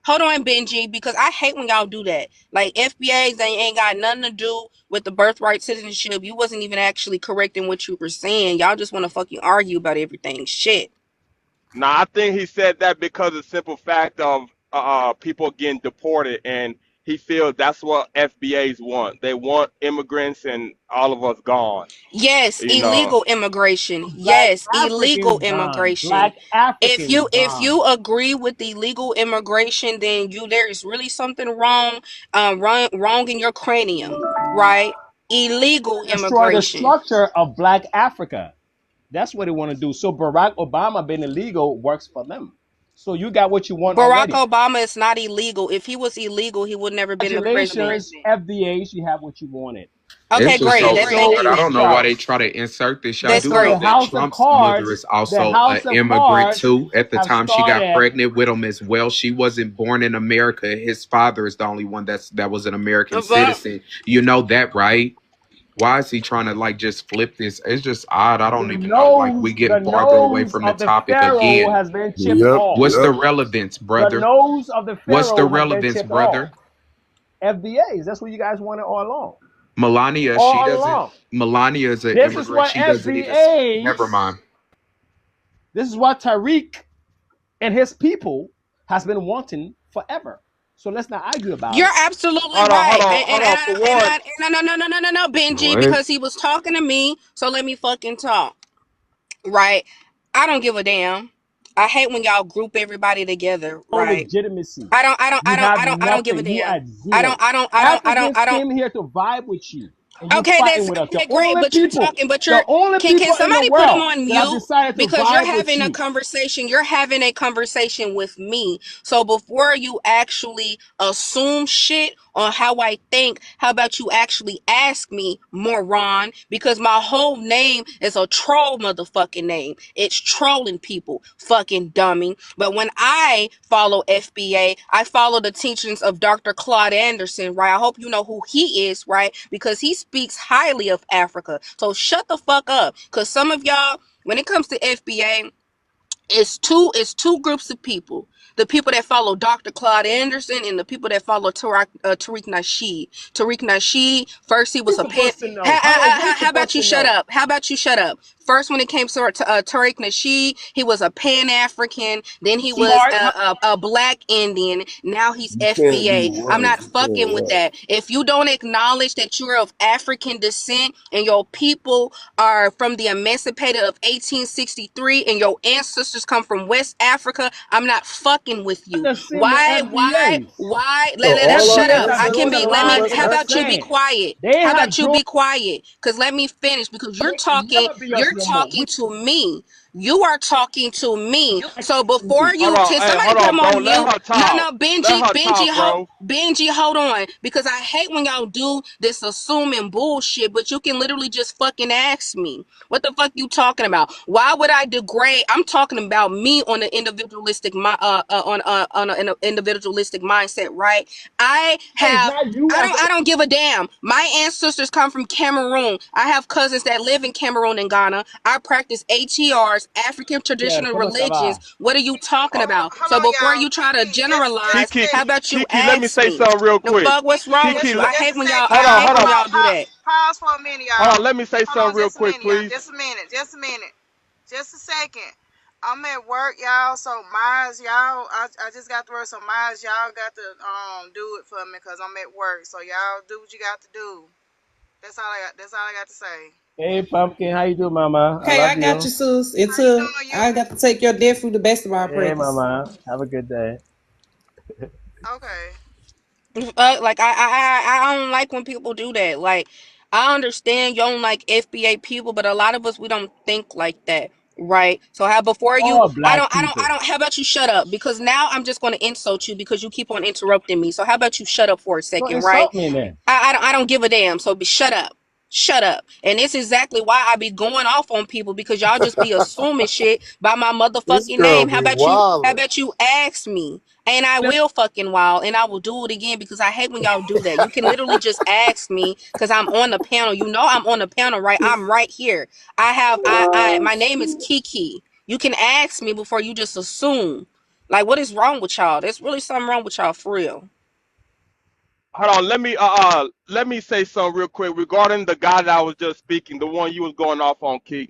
hold on, Benji, because I hate when y'all do that. Like, FBAs, they ain't got nothing to do with the birthright citizenship. You wasn't even actually correcting what you were saying. Y'all just want to fucking argue about everything. Shit. Now I think he said that because of the simple fact of people getting deported, and he feels that's what FBA's want. They want immigrants and all of us gone. Yes, You know. illegal immigration. Black Yes, illegal Africans gone. immigration. Black Africans If gone. you agree with the illegal immigration, then there is really something wrong, wrong in your cranium, right? Illegal Destroy the immigration. structure of Black Africa. That's what they want to do. So Barack Obama being illegal works for them. So you got what you want Barack already. Obama is not illegal. If he was illegal, he would never been the president. Congratulations, FBAs, you have what you wanted. Okay, And It's just great. so so, That thank weird. so, I you. don't know why yeah. they try to insert this. Y'all And That's do so know the great. that House of Trump's mother Cards, is the also an House of immigrant Cards too. At the have time she got started. pregnant with him as well, she wasn't born in America. His father is the only one that was an American But citizen. You know that, right? Why is he trying to like just flip this? It's just odd. I don't even know. Like we The getting farther away nose from the of the topic Pharaoh again. has been chipped Yep, off. What's yep. the relevance, The brother? nose of the What's the Pharaoh has been relevance, chipped off. brother? FBAs, that's what you guys wanted all along. Melania, she All doesn't. along. Melania is an This is immigrant. what She doesn't even speak. Never FBAs, mind. this is what Tariq and his people has been wanting forever. So let's not argue about you're it. absolutely Hold on, hold right. on, hold on. For one, No, Benji, What? because he was talking to me. So let me fucking talk. Right? I don't give a damn. I hate when y'all group everybody together, No right? legitimacy. I You don't have I don't I don't give a nothing. You damn. are zero. Africans I don't came here to vibe with you, and you Okay, fighting that's with us. okay, great, but The only can people in the somebody put him world on that have mute? decided to Because you're vibe with having a you. conversation, with me. So before you actually assume shit on how I think, how about you actually ask me, moron? Because my whole name is a troll motherfucking name. It's trolling people, fucking dummy. But when I follow FBA, I follow the teachings of Dr. Claude Anderson, right? I hope you know who he is, right? Because he speaks highly of Africa. So shut the fuck up. Because some of y'all, when it comes to FBA, it's two groups of people. The people that follow Dr. Claude Anderson and the people that follow Tariq Nasheed. Tariq Nasheed, first he We're was a pan. supposed to know. How are we How about supposed you to shut know? up? How about you shut up? First, when it came to Tariq Nasheed, he was a Pan African. Then he was Smart. a Black Indian. Now he's You can't be FBA. I'm one. not You fucking with can't that. If you don't acknowledge that you're of African descent and your people are from the emancipated of 1863 and your ancestors come from West Africa, I'm not fucking with you. To send the FBAs. So Let's all our shut FBAs up. have I can drawn ancestors a be, come from line West in how the about you Africa? be sand. quiet? They How have about you drawn. be quiet? Because let me finish, because you're They can talking, never be us no more. We to me. You are talking to me. like So before hold you, on, can hey, somebody hold put him on, bro. on Let mute? her No, talk. no, Let her talk, bro. Benji, hold on. Because I hate when y'all do this assuming bullshit, but you can literally just fucking ask me. What the fuck you talking about? Why would I degrade? I'm talking about me on an individualistic on an individualistic mindset, right? I it's have not you as a I don't give a damn. My ancestors come from Cameroon. I have cousins that live in Cameroon and Ghana. I practice ATRs, African Pierre. traditional Comment ça va? religions. What are you talking about? Hold So on, before y'all. you try to Just generalize, a Kiki, how minute. about you Kiki, let me ask say me? something real The quick. fuck, what's wrong with Kiki, you? Just a I hold second. on, hate hold when on, y'all do that. Pause for a minute, hold y'all. on. Let me say Hold on, something real just a quick, minute, y'all. please. Just a minute. Just a minute. Just a second. I'm at work, y'all. So Miles, y'all, I just got to work. So Miles, y'all got to do it for me because I'm at work. So y'all do what you got to do. That's all I got. That's all I got to say. Hey, Pumpkin, how you doing, Mama? I Okay, love I got you. you, sis. I got to take your death through the basketball Hey, practice. Mama. Have a good day. Okay. Like I don't like when people do that. Like I understand you don't like FBA people, but a lot of us we don't think like that, right? So how before you, All black people. How about you shut up? Because now I'm just going to insult you because you keep on interrupting me. So how about you shut up for a So second, right? insult me then. I don't give a damn. So be shut up. Shut up. And it's exactly why I be going off on people because y'all just be assuming shit by my This motherfucking girl name. be How wildin'. about you ask me? And I will fucking wild and I will do it again because I hate when y'all do that. You can literally just ask me because I'm on the panel. You know I'm on the panel, right? I'm right here. I Oh, my name is shit. Kiki. You can ask me before you just assume. Like what is wrong with y'all? There's really something wrong with y'all for real. Hold on, let me say something real quick regarding the guy that I was just speaking, the one you was going off on, Key.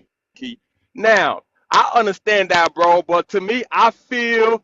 Now, I understand that, bro, but to me, I feel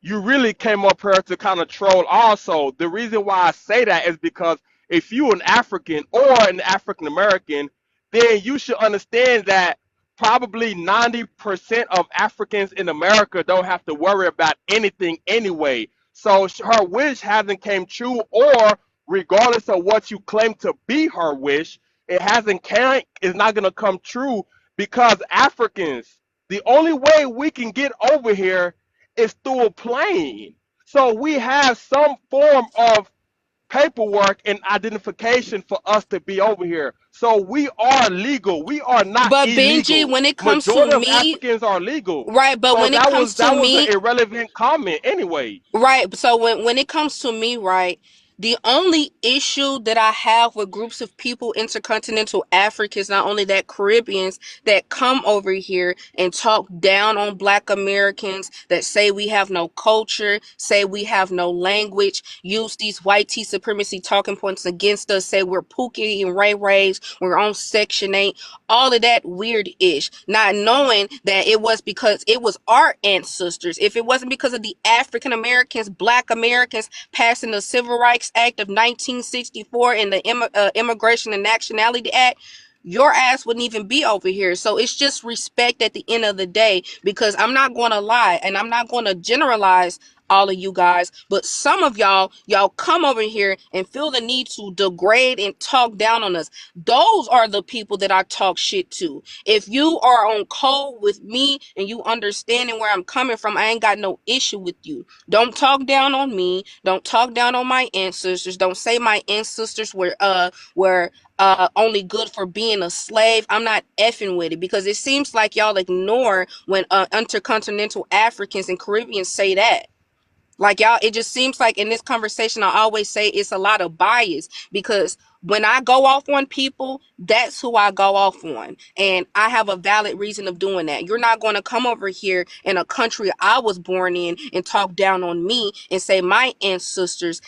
you really came up here to kind of troll also. The reason why I say that is because if you an African or an African American, then you should understand that probably 90% of Africans in America don't have to worry about anything anyway. So her wish hasn't came true, or regardless of what you claim to be her wish, it hasn't came, it's not gonna come true because Africans, the only way we can get over here is through a plane. So we have some form of paperwork and identification for us to be over here. So we are legal. We are not But Benji, illegal. when it comes to Majority of me, Africans are legal. right, but So when it comes to that was an me, irrelevant comment anyway. right. So when it comes to me, right, the only issue that I have with groups of people, intercontinental Africans, not only that Caribbeans that come over here and talk down on Black Americans, that say we have no culture, say we have no language, use these white tea supremacy talking points against us, say we're Pookie and Ray Rays, we're on Section 8, all of that weird-ish, not knowing that it was because it was our ancestors. If it wasn't because of the African Americans, Black Americans passing the Civil Rights Act of 1964 and the Immigration and Nationality Act, your ass wouldn't even be over here. So it's just respect at the end of the day, because I'm not going to lie and I'm not going to generalize all of you guys, but some of y'all come over here and feel the need to degrade and talk down on us. Those are the people that I talk shit to. If you are on code with me and you understanding where I'm coming from, I ain't got no issue with you. Don't talk down on me. Don't talk down on my ancestors. Don't say my ancestors were only good for being a slave. I'm not effing with it, because it seems like y'all ignore when intercontinental Africans and Caribbeans say that. Like y'all, it just seems like in this conversation, I always say it's a lot of bias, because when I go off on people, that's who I go off on. And I have a valid reason of doing that. You're not going to come over here in a country I was born in and talk down on me and say my ancestors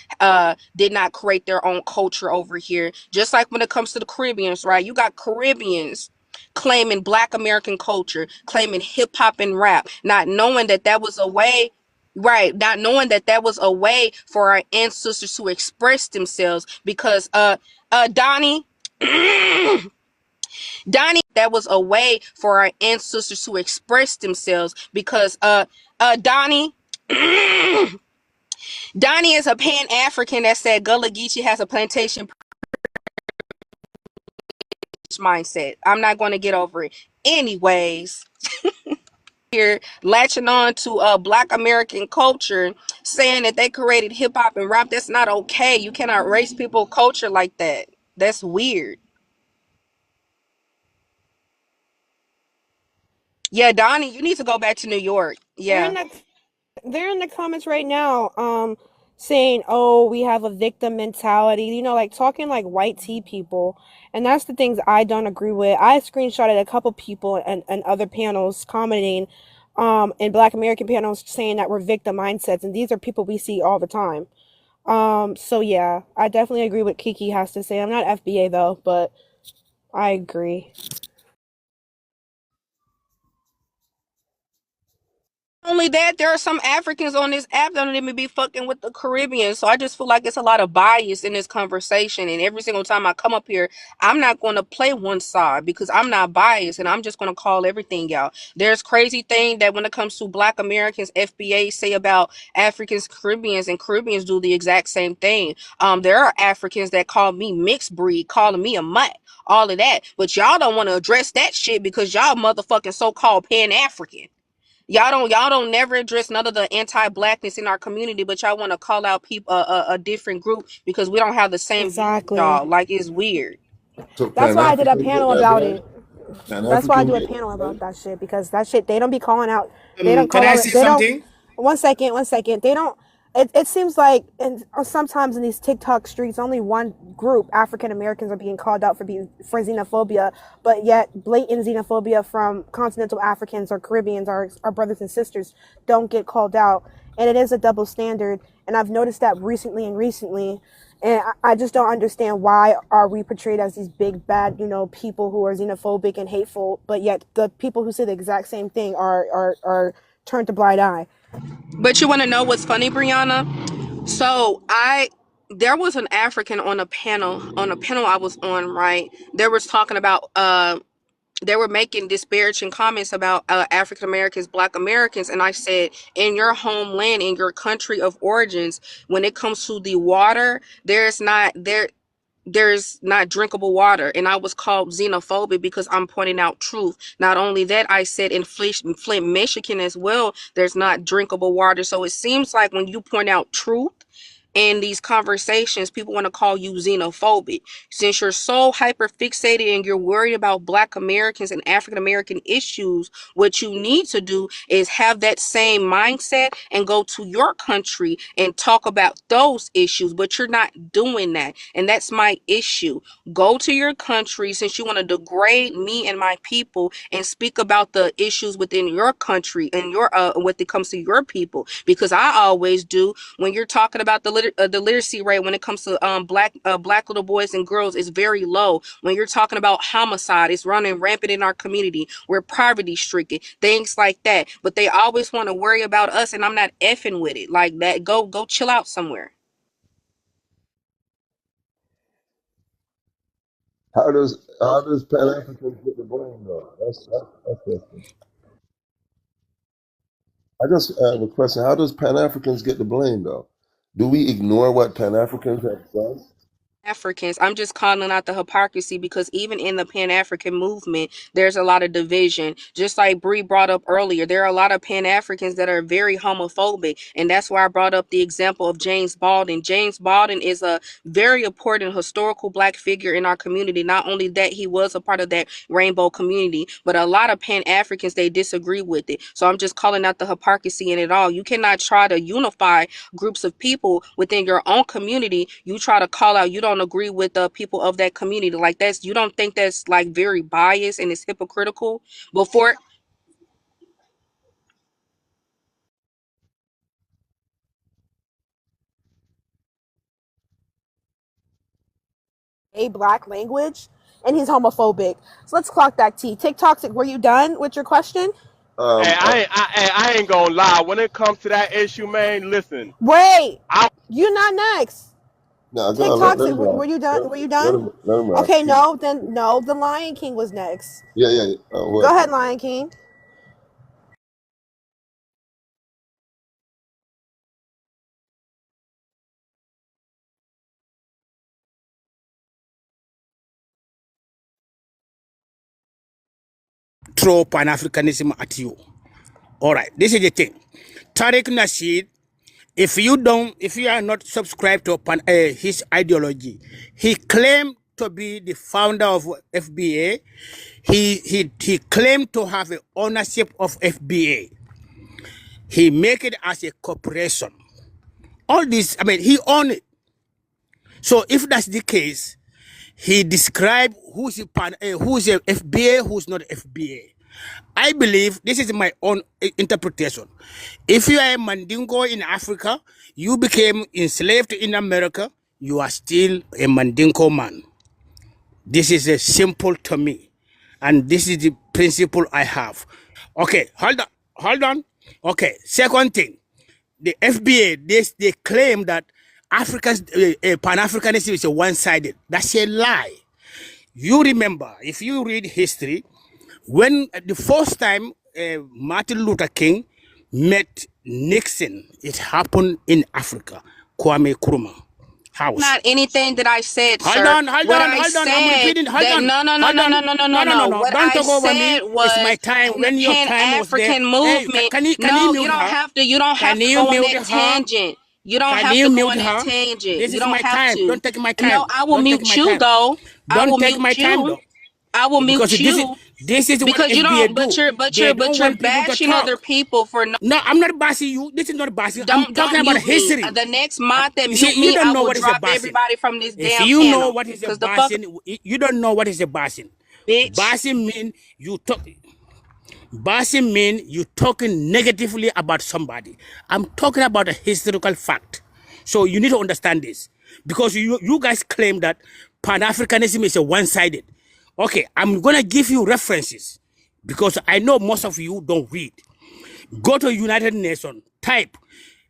did not create their own culture over here. Just like when it comes to the Caribbeans, right? You got Caribbeans claiming Black American culture, claiming hip hop and rap, not knowing that that was a way. Right, not knowing that that was a way for our ancestors to express themselves, because Donnie Donnie, that was a way for our ancestors to express themselves, because Donnie Donnie is a Pan-African that said Gullah Geechee has a plantation mindset. I'm not going to get over it. Anyways, here latching on to Black American culture, saying that they created hip hop and rap. That's not okay. You cannot erase people's culture like that. That's weird. Yeah, Donnie, you need to go back to New York. They're in Yeah. the they're in the comments right now, saying, "Oh, we have a victim mentality." You know, like talking like white tea people, and that's the things I don't agree with. I screenshotted a couple people and other panels commenting, in Black American panels saying that we're victim mindsets, and these are people we see all the time. So yeah, I definitely agree with Kiki has to say. I'm not FBA though, but I agree. only that, there are some Africans on this app that don't even be fucking with the Caribbean. So I just feel like it's a lot of bias in this conversation. And every single time I come up here, I'm not going to play one side because I'm not biased and I'm just going to call everything out. There's crazy thing that when it comes to Black Americans, FBA say about Africans, Caribbeans, and Caribbeans do the exact same thing. There are Africans that call me mixed breed, calling me a mutt, all of that. But y'all don't want to address that shit because y'all motherfucking so-called Pan-African. Y'all don't never address none of the anti-blackness in our community, but y'all want to call out people a different group because we don't have the same view as Exactly. y'all. Like, it's weird. So That's Pan why I did a Africans get panel that about blame? it. Pan That's why I Africans do a get panel that blame? about that shit because that shit they don't be calling out. They don't Can call I out. say They don't. something? One second. They don't. It seems like or sometimes in these TikTok streets, only one group, African Americans, are being called out for xenophobia, but yet blatant xenophobia from continental Africans or Caribbeans, our brothers and sisters, don't get called out, and it is a double standard. And I've noticed that recently. And I just don't understand why are we portrayed as these big bad, people who are xenophobic and hateful, but yet the people who say the exact same thing are turned a blind eye. But you want to know what's funny, Brianna? So there was an African on a panel I was on, right? They was talking about they were making disparaging comments about African Americans, Black Americans, and I said, in your homeland, in your country of origins, when it comes to the water, there's not drinkable water. And I was called xenophobic because I'm pointing out truth. Not only that, I said in Flint, Michigan as well, there's not drinkable water. So it seems like when you point out truth in these conversations, people want to call you xenophobic. Since you're so hyper fixated and you're worried about Black Americans and African American issues, what you need to do is have that same mindset and go to your country and talk about those issues. But you're not doing that. And that's my issue. Go to your country since you want to degrade me and my people and speak about the issues within your country and your when it comes to your people. Because I always do. When you're talking about the literacy rate when it comes to black little boys and girls is very low. When you're talking about homicide, it's running rampant in our community. We're poverty stricken, things like that. But they always want to worry about us, and I'm not effing with it like that. Go chill out somewhere. How does Pan Africans get the blame though? That's interesting. I just have a question. How does Pan Africans get the blame though? Do we ignore what Pan Africans have done? Africans. I'm just calling out the hypocrisy because even in the Pan-African movement, there's a lot of division. Just like Bree brought up earlier, there are a lot of Pan-Africans that are very homophobic, and that's why I brought up the example of James Baldwin. James Baldwin is a very important historical Black figure in our community. Not only that, he was a part of that rainbow community, but a lot of Pan-Africans, they disagree with it. So I'm just calling out the hypocrisy in it all. You cannot try to unify groups of people within your own community. You try to call out you don't agree with the people of that community. Like, that's, you don't think that's like very biased and it's hypocritical before. A black language, and he's homophobic. So let's clock that T. TikTok, were you done with your question? Hey, Um, uh, I ain't gonna lie. When it comes to that issue, man, listen. Wait, I you not next. no, go on, TikTok, let him were rock. you done? Were you done? Let him rock. Okay, no, then no. The Lion King was next. Yeah, yeah. Go What? ahead, Lion King. Throw Pan Africanism at you. All right, this is the thing. Tariq Nasheed, if you are not subscribed to his ideology, he claimed to be the founder of FBA. He claimed to have a ownership of FBA. He make it as a corporation. All this, I mean, he owned it. So if that's the case, he described who's a FBA, who's not FBA. I believe this is my own interpretation. If you are a Mandingo in Africa, you became enslaved in America, you are still a Mandingo man. This is a simple to me. And this is the principle I have. Okay, hold on. Okay. Second thing, the FBA they claim that Africans Pan-Africanism is a one-sided. That's a lie. You remember, if you read history, when the first time Martin Luther King met Nixon, it happened in Africa, Kwame Nkrumah house. Not anything that I said, Hold sir. on, hold What on, I hold on. I'm said repeating. Hold that on, no, no, no, hold no, on. no, no, no, no, No, no, no, no. no. What Don't I talk over said me. It's my was time. When your Pan time was there. African Hey, movement. can you No, you mute don't her? have to. You don't have Can to you go on mute that her? tangent. You don't Can have you to go mute on that her? tangent. This You is don't my have time. to. Don't take my No, time. I will Don't take mute my you time. though. I will Don't take my mute time you. though. I will Because mute you this is what because you FBA don't. do. But Don't you're want people to bashing other talk. people for no. No, I'm not bashing you. This is not bashing. I'm Don't talking about mute me. history. The next mod that You see, mute you me, don't I know will what is a drop bashing. everybody from this If damn you know panel. what is a Cause the fuck, bashing, you don't know what is a bashing. bitch. Bashing mean you talk. Bashing mean you talking negatively about somebody. I'm talking about a historical fact. So you need to understand this because you guys claim that Pan-Africanism is a one-sided. Okay, I'm gonna give you references because I know most of you don't read. Go to United Nations, type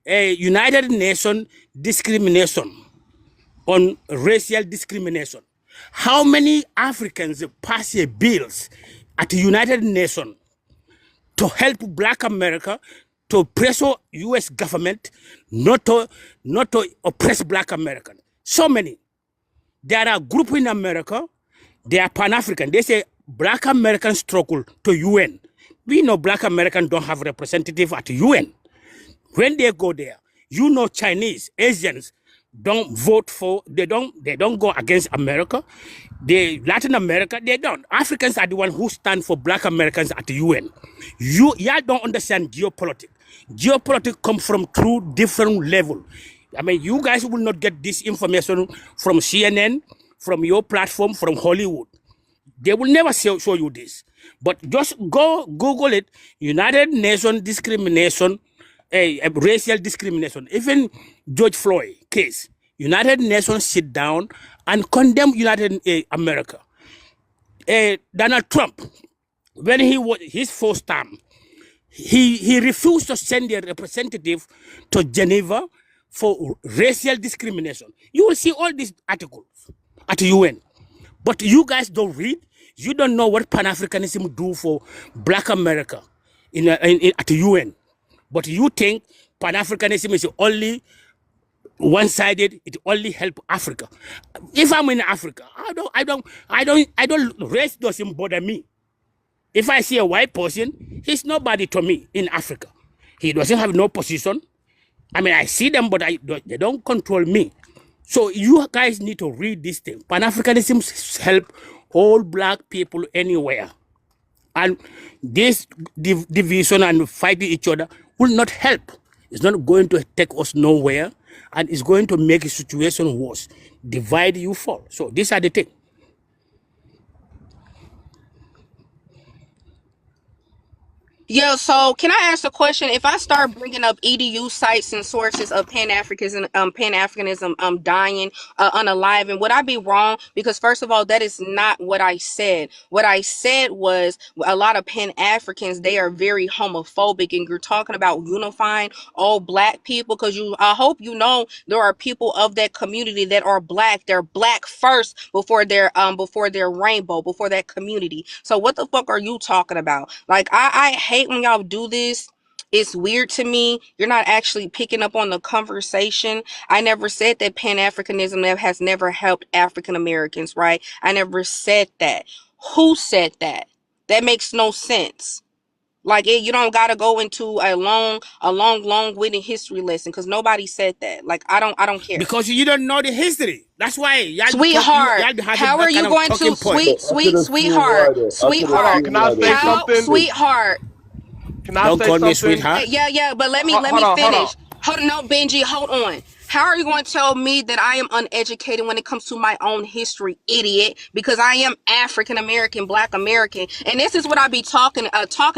United Nations discrimination on racial discrimination. How many Africans pass bills at the United Nations to help Black America to pressure U.S. government not to oppress Black Americans? So many. There are groups in America. They are Pan-African. They say Black Americans struggle to UN. We know Black Americans don't have representative at UN. When they go there, you know Chinese, Asians don't vote for, they don't go against America. Latin America, they don't. Africans are the one who stand for Black Americans at the UN. Y'all don't understand geopolitics. Geopolitics come from two different levels. I mean, you guys will not get this information from CNN, from your platform, from Hollywood. They will never show you this. But just go Google it. United Nations discrimination, racial discrimination. Even George Floyd case. United Nations sit down and condemn United America. Donald Trump, when he was his first term, he refused to send a representative to Geneva for racial discrimination. You will see all these articles at UN. But you guys don't read. You don't know what Pan-Africanism do for Black America at the UN. But you think Pan-Africanism is only one-sided. It only help Africa. If I'm in Africa, race doesn't bother me. If I see a white person, he's nobody to me in Africa. He doesn't have no position. I mean, I see them, but they don't control me. So you guys need to read this thing. Pan-Africanism help all Black people anywhere. And this division and fighting each other will not help. It's not going to take us nowhere, and it's going to make the situation worse. Divide, you fall. So these are the things. Yo, so can I ask a question? If I start bringing up EDU sites and sources of Pan-Africanism, dying, unalive, would I be wrong? Because first of all, that is not what I said. What I said was a lot of Pan-Africans, they are very homophobic, and you're talking about unifying all Black people. Because I hope you know there are people of that community that are Black. They're Black first before they're rainbow, before that community. So what the fuck are you talking about? Like I hate when y'all do this. It's weird to me. You're not actually picking up on the conversation. I never said that Pan-Africanism has never helped African Americans, right? I never said that. Who said that? That makes no sense. Like you don't gotta go into a long winded history lesson because nobody said that. Like I don't care. Because you don't know the history. That's why Sweetheart, y'all be having how are that you kind of going to talking point. sweetheart, Hold on, sweetheart, can I say how something? sweetheart? Can I Don't say call me something? sweetheart. Yeah, but let me Hold on, hold on. finish. Hold on, no, Benji, hold on. How are you going to tell me that I am uneducated when it comes to my own history, idiot? Because I am African American, Black American, and this is what I be talking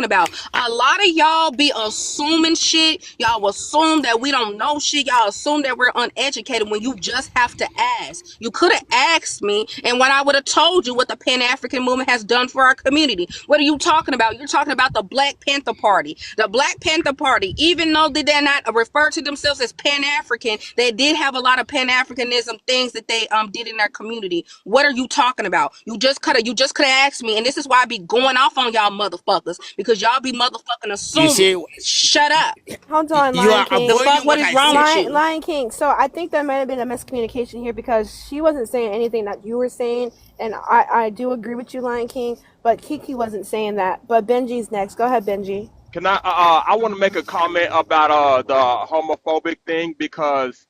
about. A lot of y'all be assuming shit. Y'all assume that we don't know shit. Y'all assume that we're uneducated when you just have to ask. You could have asked me, and when I would have told you what the Pan African movement has done for our community. What are you talking about? You're talking about the Black Panther Party. The Black Panther Party, even though they did not refer to themselves as Pan African, they did have a lot of Pan Africanism things that they did in their community. What are you talking about? You just could have asked me, and this is why I be going off on y'all motherfuckers, because y'all be motherfucking You assuming. see, Shut up. Hold on, you Lion are King. The fuck? avoiding What what is I wrong said. with you? Lion King. So I think there might have been a miscommunication here because she wasn't saying anything that you were saying, and I do agree with you, Lion King, but Kiki wasn't saying that. But Benji's next. Go ahead, Benji. Can I want to make a comment about the homophobic thing because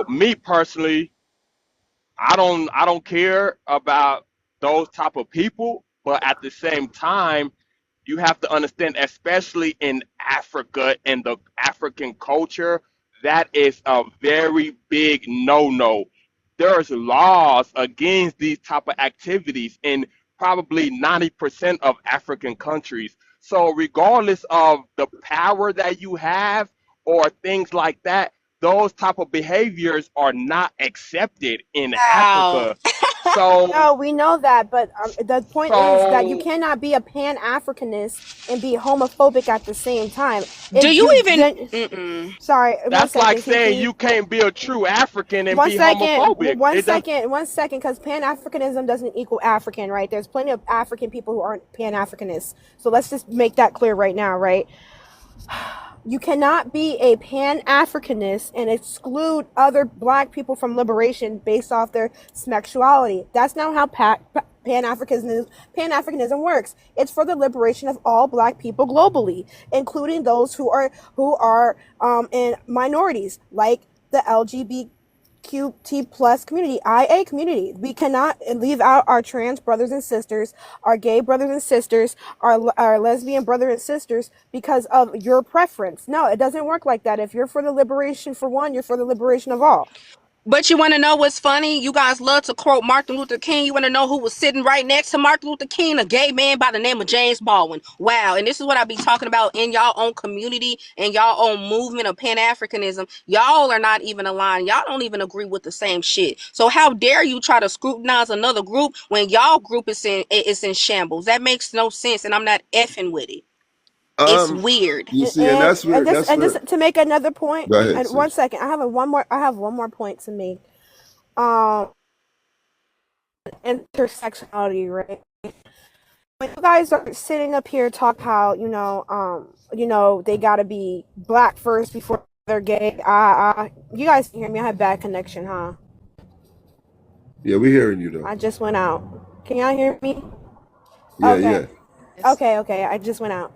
me personally, I don't care about those type of people, but at the same time, you have to understand, especially in Africa and the African culture, that is a very big no-no. There's laws against these type of activities in probably 90% of African countries. So regardless of the power that you have or things like that, those type of behaviors are not accepted in Wow. Africa. So No, we know that, but the point is that you so cannot be a Pan-Africanist and be homophobic at the same time. Do If you you even? then, Mm-mm. sorry, one that's like second, saying Kiki. you can't be a true African and One be second, homophobic. one It does. second, one second, because Pan Africanism doesn't equal African, right? There's plenty of African people who aren't Pan Africanists. So let's just make that clear right now, right? You cannot be a Pan Africanist and exclude other black people from liberation based off their sexuality. That's not how Pan Africanism works. It's for the liberation of all black people globally, including those who are in minorities, like the LGBTQ plus community, IA community. We cannot leave out our trans brothers and sisters, our gay brothers and sisters, our lesbian brothers and sisters because of your preference. No, it doesn't work like that. If you're for the liberation for one, you're for the liberation of all. But you want to know what's funny? You guys love to quote Martin Luther King. You want to know who was sitting right next to Martin Luther King? A gay man by the name of James Baldwin. Wow. And this is what I be talking about in y'all own community and y'all own movement of Pan-Africanism. Y'all are not even aligned. Y'all don't even agree with the same shit. So how dare you try to scrutinize another group when y'all group is in shambles? That makes no sense, and I'm not effing with it. It's weird. You And see, and and that's just where. to make another point, Go ahead, and one sis. second, I have one more point to make. Um, Intersectionality, right? When you guys are sitting up here talk how they gotta be black first before they're gay. You guys can hear me. I have bad connection, huh? Yeah, we're hearing you though. I just went out. Can y'all hear me? Yeah, Okay. yeah. Okay. I just went out.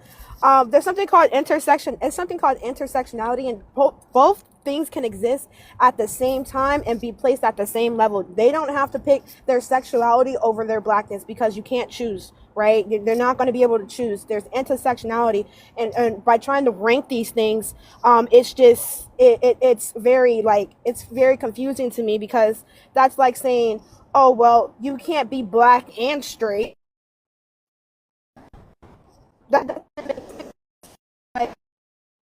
There's something called intersection. It's something called intersectionality, and both things can exist at the same time and be placed at the same level. They don't have to pick their sexuality over their blackness because you can't choose, right? They're not going to be able to choose. There's intersectionality, and by trying to rank these things, it's just it's very confusing to me because that's like saying, oh well, you can't be black and straight. That like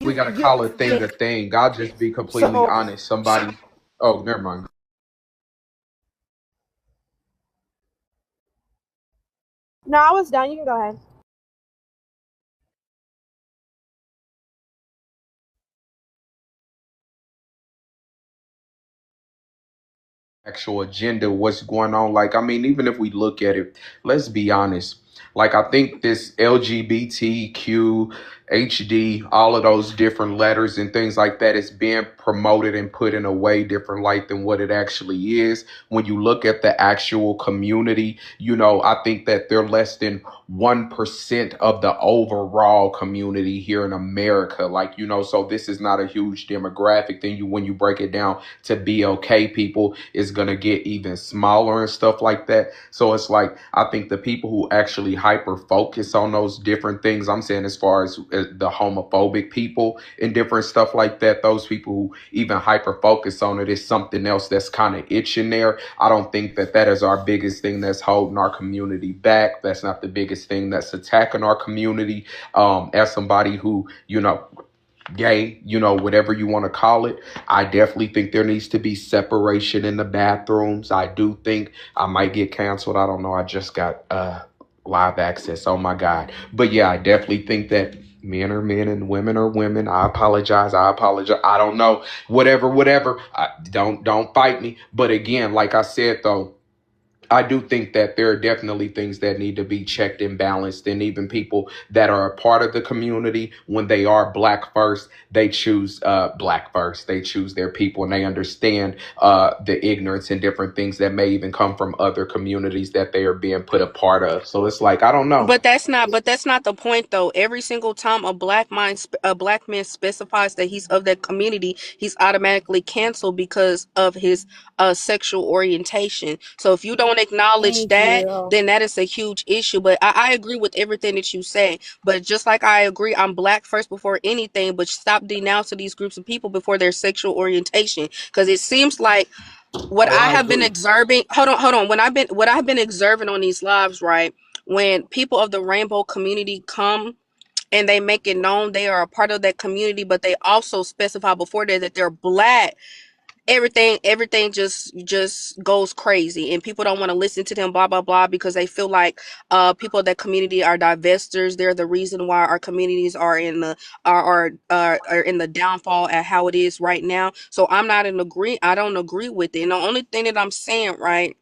We you gotta you call a thing a thing. I'll just be completely so honest. Somebody. Oh, never mind. no, I was done. You can go ahead. Actual agenda, what's going on. Like, I mean, even if we look at it, let's be honest. Like, I think this LGBTQ, HD, all of those different letters and things like that is being promoted and put in a way different light than what it actually is. When you look at the actual community, I think that they're less than 1% of the overall community here in America. Like, so this is not a huge demographic. Then when you break it down to BLK people, is going to get even smaller and stuff like that. So it's like, I think the people who actually actually hyper focus on those different things. I'm saying as far as the homophobic people and different stuff like that, those people who even hyper focus on it is something else that's kind of itching there. I don't think that that is our biggest thing that's holding our community back. That's not the biggest thing that's attacking our community. As somebody who, gay, whatever you want to call it, I definitely think there needs to be separation in the bathrooms. I do think I might get canceled. I don't know. I just got live access. Oh my God. But yeah, I definitely think that men are men and women are women. I apologize. I don't know. Whatever. Don't fight me. But again, like I said though, I do think that there are definitely things that need to be checked and balanced. And even people that are a part of the community, when they are black first, they choose black first. They choose their people and they understand the ignorance and different things that may even come from other communities that they are being put a part of. So it's like, I don't know. But that's not the point though. Every single time a black man specifies that he's of that community, he's automatically canceled because of his sexual orientation. So if you don't acknowledge Thank that, you. then that is a huge issue. But I agree with everything that you say. But just like I agree, I'm black first before anything. But stop denouncing these groups of people before their sexual orientation, because it seems like what Hey, I I have been agree. observing. Hold on. What I've been observing on these lives, right? When people of the rainbow community come and they make it known they are a part of that community, but they also specify before that they're black, everything just goes crazy, and people don't want to listen to them, blah blah blah, because they feel like people of that community are divestors. They're the reason why our communities are in the are in the downfall at how it is right now. So I don't agree with it. And the only thing that I'm saying, right,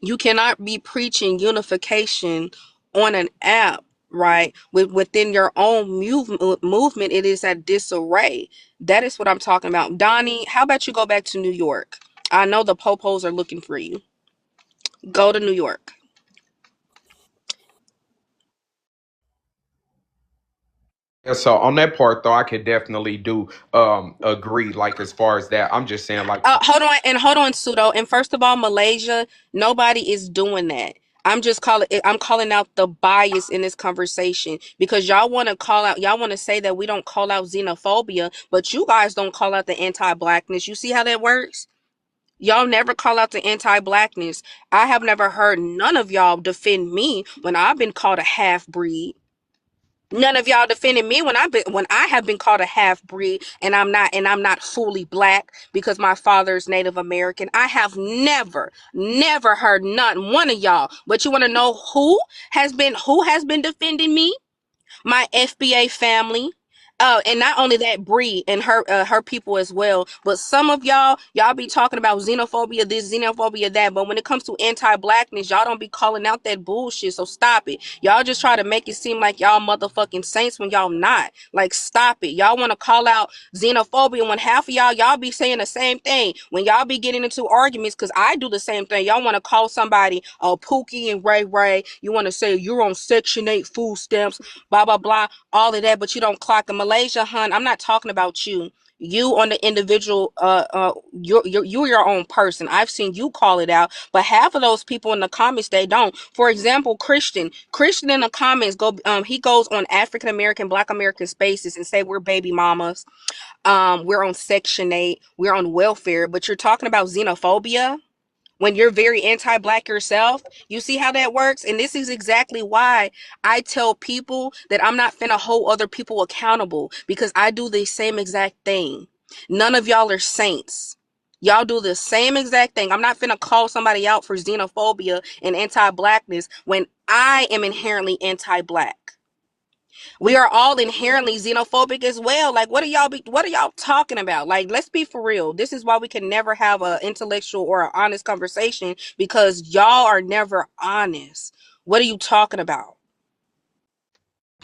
you cannot be preaching unification on an app, right, within your own movement. It is at disarray. That is what I'm talking about. Donnie, how about you go back to New York? I know the popos are looking for you. Go to New York. Yeah, so on that part though, I could definitely do agree. Like as far as that, I'm just saying like Hold on, Pseudo. And first of all, Malaysia, nobody is doing that. I'm calling out the bias in this conversation, because y'all want to say that we don't call out xenophobia, but you guys don't call out the anti-blackness. You see how that works? Y'all never call out the anti-blackness. I have never heard none of y'all defend me when I've been called a half breed. None of y'all defended me when I have been called a half breed, and I'm not fully black because my father's Native American. I have never heard not one of y'all. But you want to know who has been defending me? My FBA family. And not only that, Bree and her people as well. But some of y'all be talking about xenophobia, this xenophobia, that. But when it comes to anti-blackness, y'all don't be calling out that bullshit. So stop it. Y'all just try to make it seem like y'all motherfucking saints when y'all not. Like, stop it. Y'all want to call out xenophobia when half of y'all be saying the same thing. When y'all be getting into arguments, because I do the same thing. Y'all want to call somebody Pookie and Ray Ray. You want to say you're on Section 8 food stamps, blah blah blah, all of that, but you don't clock in Malaysia, hun. I'm not talking about you. You on the individual, you're your own person. I've seen you call it out, but half of those people in the comments, they don't. For example, Christian in the comments he goes on African American, Black American spaces and say we're baby mamas, we're on Section 8, we're on welfare, but you're talking about xenophobia when you're very anti-black yourself. You see how that works? And this is exactly why I tell people that I'm not finna hold other people accountable, because I do the same exact thing. None of y'all are saints. Y'all do the same exact thing. I'm not finna call somebody out for xenophobia and anti-blackness when I am inherently anti-black. We are all inherently xenophobic as well. Like, what are y'all talking about? Like, let's be for real. This is why we can never have an intellectual or an honest conversation, because y'all are never honest. What are you talking about?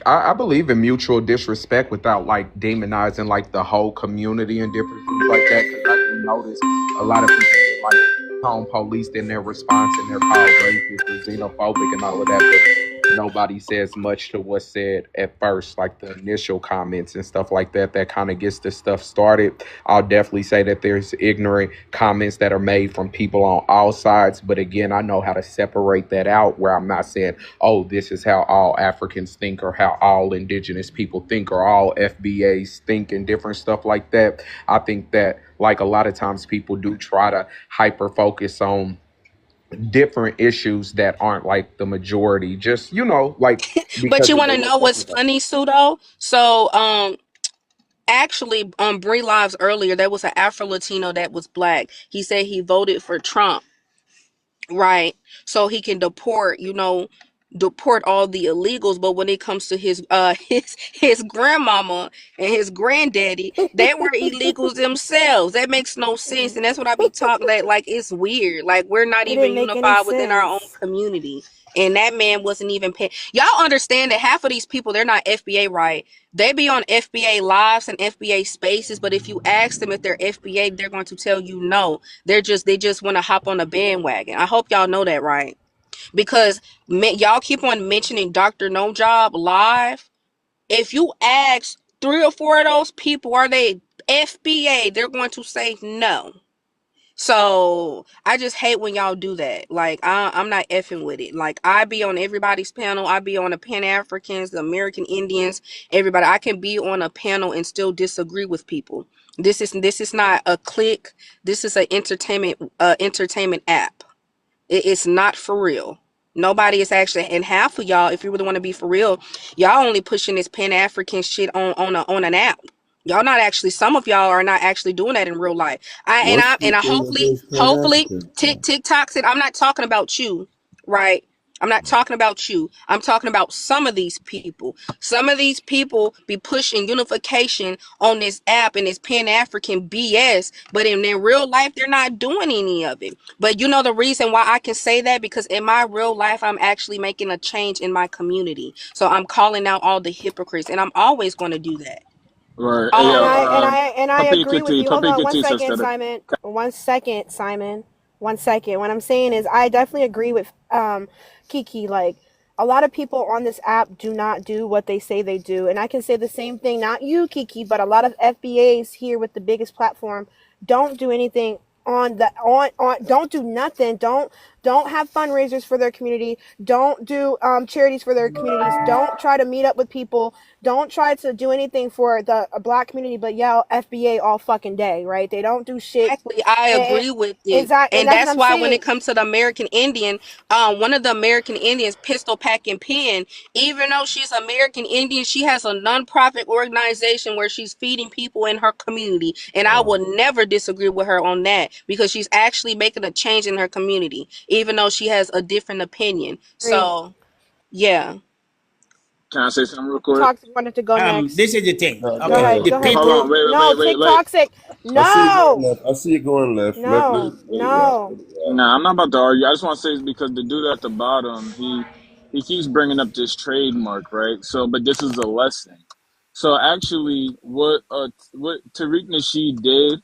I believe in mutual disrespect without like demonizing like the whole community and different things like that. Because I do notice a lot of people get like home policed in their response and they're called racist or xenophobic and all of that. nobody says much to what's said at first, like the initial comments and stuff like that, that kind of gets the stuff started. I'll definitely say that there's ignorant comments that are made from people on all sides. But again, I know how to separate that out where I'm not saying, oh, this is how all Africans think or how all indigenous people think or all FBAs think and different stuff like that. I think that, like, a lot of times people do try to hyper focus on different issues that aren't like the majority, just, like, But because you of want to their know what's perspective. funny, Sudo? So, actually, on Brie Lives earlier, there was an Afro Latino that was black. He said he voted for Trump, right? So he can deport all the illegals. But when it comes to his his grandmama and his granddaddy, they were illegals themselves. That makes no sense. And that's what I be talking like it's weird. Like we're not It even didn't make any unified within our own sense. community. And that man wasn't even paying. Y'all understand that half of these people, they're not FBA, right? They be on FBA lives and FBA spaces, but if you ask them if they're FBA, they're going to tell you no. They just want to hop on a bandwagon. I hope y'all know that, right? Because y'all keep on mentioning Dr. No Job live. If you ask 3 or 4 of those people, are they FBA? They're going to say no. So I just hate when y'all do that. Like I'm not effing with it. Like I be on everybody's panel. I be on the Pan Africans, the American Indians, everybody. I can be on a panel and still disagree with people. This is not a clique. This is an entertainment app. It's not for real. Nobody is actually, and half of y'all, if you really want to be for real, y'all only pushing this Pan African shit on an app. Y'all not actually. Some of y'all are not actually doing that in real life. I and What's I the and I thing against Pan hopefully Africans, though? TikTok said I'm not talking about you, right? I'm not talking about you. I'm talking about some of these people. Some of these people be pushing unification on this app and this Pan African BS, but in their real life, they're not doing any of it. But you know the reason why I can say that? Because in my real life, I'm actually making a change in my community. So I'm calling out all the hypocrites, and I'm always going to do that. Right. Hey, And yo, Always. I agree with you. Hold on one Papikati, second, sister. Simon. 1 second, Simon. 1 second. What I'm saying is I definitely agree with Kiki. Like a lot of people on this app do not do what they say they do. And I can say the same thing, not you, Kiki, but a lot of FBAs here with the biggest platform don't do anything on don't do nothing. Don't have fundraisers for their community. Don't do charities for their communities. Don't try to meet up with people. Don't try to do anything for the black community, but yell FBA all fucking day, right? They don't do shit. Exactly, I And, agree with it. exactly, and And that's what that's I'm why when it saying. comes to the American Indian, one of the American Indians, Pistol Packing Pen, even though she's American Indian, she has a nonprofit organization where she's feeding people in her community. And I will never disagree with her on that because she's actually making a change in her community, even though she has a different opinion. Agree. So, yeah. Can I say something real quick? Toxic wanted to go next. This is the thing. Go Go Okay, ahead. ahead. the Go ahead, Hold Tick. on. people. No, Tick Wait. Toxic. I see it going No. left. I see it going left. No. Let it rock. No. Let it rock. Nah, I'm not about to argue. I just want to say this because the dude at the bottom, he keeps bringing up this trademark, right? So, but this is a lesson. So actually, what Tariq Nasheed did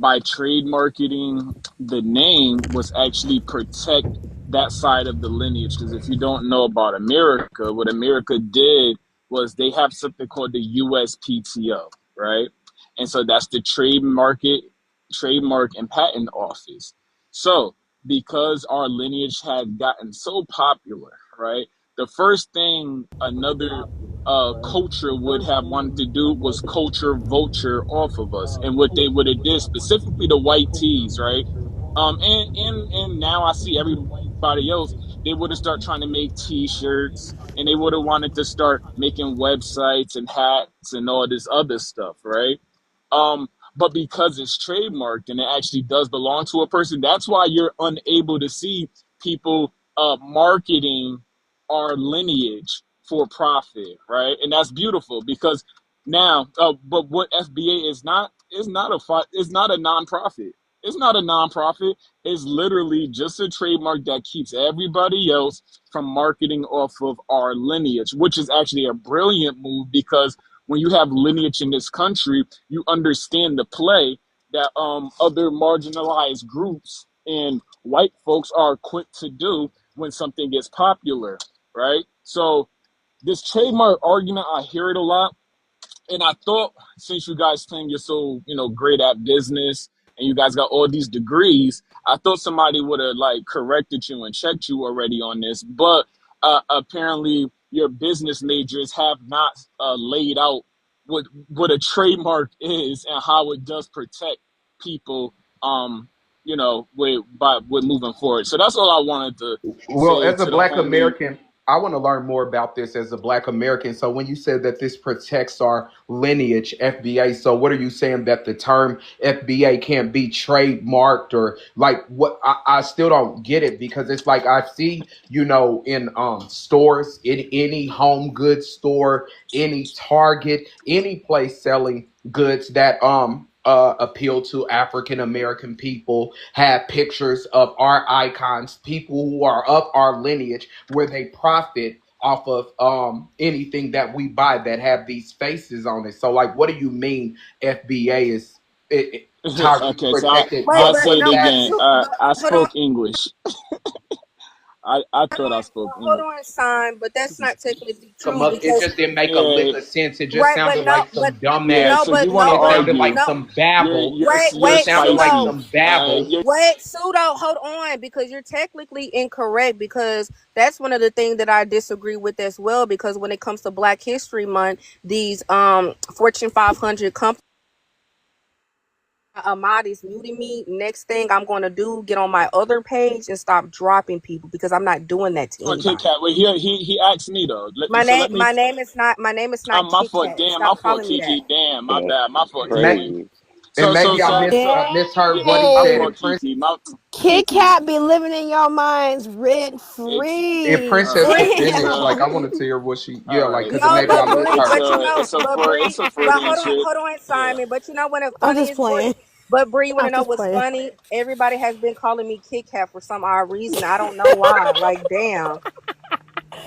by trade marketing the name was actually protect that side of the lineage. Because if you don't know about America, what America did was they have something called the USPTO, right? And so that's the trademark and patent office. So because our lineage had gotten so popular, right? The first thing another culture would have wanted to do was culture vulture off of us, and what they would have did, specifically the white tees, right? And now I see everybody else. They would have started trying to make T-shirts, and they would have wanted to start making websites and hats and all this other stuff, right? But because it's trademarked and it actually does belong to a person, that's why you're unable to see people marketing our lineage for profit, right? And that's beautiful because now, but what FBA is not a nonprofit. It's not a nonprofit. It's literally just a trademark that keeps everybody else from marketing off of our lineage, which is actually a brilliant move because when you have lineage in this country, you understand the play that other marginalized groups and white folks are quick to do when something gets popular. right? So this trademark argument, I hear it a lot. And I thought, since you guys claim you're so, great at business and you guys got all these degrees, I thought somebody would have like corrected you and checked you already on this. But apparently, your business majors have not laid out what a trademark is and how it does protect people. With moving forward. So that's all I wanted to Well, say as a to the Black homie. American, I want to learn more about this as a Black American. So, when you said that this protects our lineage, FBA, so what are you saying that the term FBA can't be trademarked or like what? I still don't get it because it's like I see, in stores, in any home goods store, any Target, any place selling goods that appeal to African American people, have pictures of our icons, people who are of our lineage, where they profit off of anything that we buy that have these faces on it. So, like, what do you mean FBA is targeting Okay, so protected Wait, I'll but say what it no, but again. exactly? su- but I hold on. spoke English. I Hold thought I on, spoke hold English. on, sign, but that's not technically Come true up, it because just didn't make a lick Yeah, of sense. It just right, but sounded no, like but some yeah. dumbass. So you but want to no, It but sounded like argue? no. some babble. You're It Wait, sounded like spicy. pseudo. some babble. You're Wait, pseudo. Hold on, because you're technically incorrect. Because that's one of the things that I disagree with as well. Because when it comes to Black History Month, these Fortune 500 companies. Ahmadi's muting me. Next thing I'm going to do, get on my other page and stop dropping people because I'm not doing that to for Kit anybody. Kat. Wait, he asked me though. So let me. My name is not My Kit fault. Kat. Damn, my Stop fault. calling me that. Kiki. Damn, my That's bad. My fault, Kiki. crazy. And So maybe I misheard what he my said. Damn. fault, And Prince, Kiki. My Kit Kiki. Kat be living in your minds rent It's if free. Princess all could right. finish, So like I Damn. wanted to hear what she, yeah, all like right. because No, maybe I but But Bree, misheard. but you know, it's a but Freudian trip. hold on, Yeah. Simon. But you know when the I'm just funniest part, playing. but Bree, you want to I'm know just what's playing. funny? Everybody has been calling me Kit Kat for some odd reason. I don't know why. Like, damn.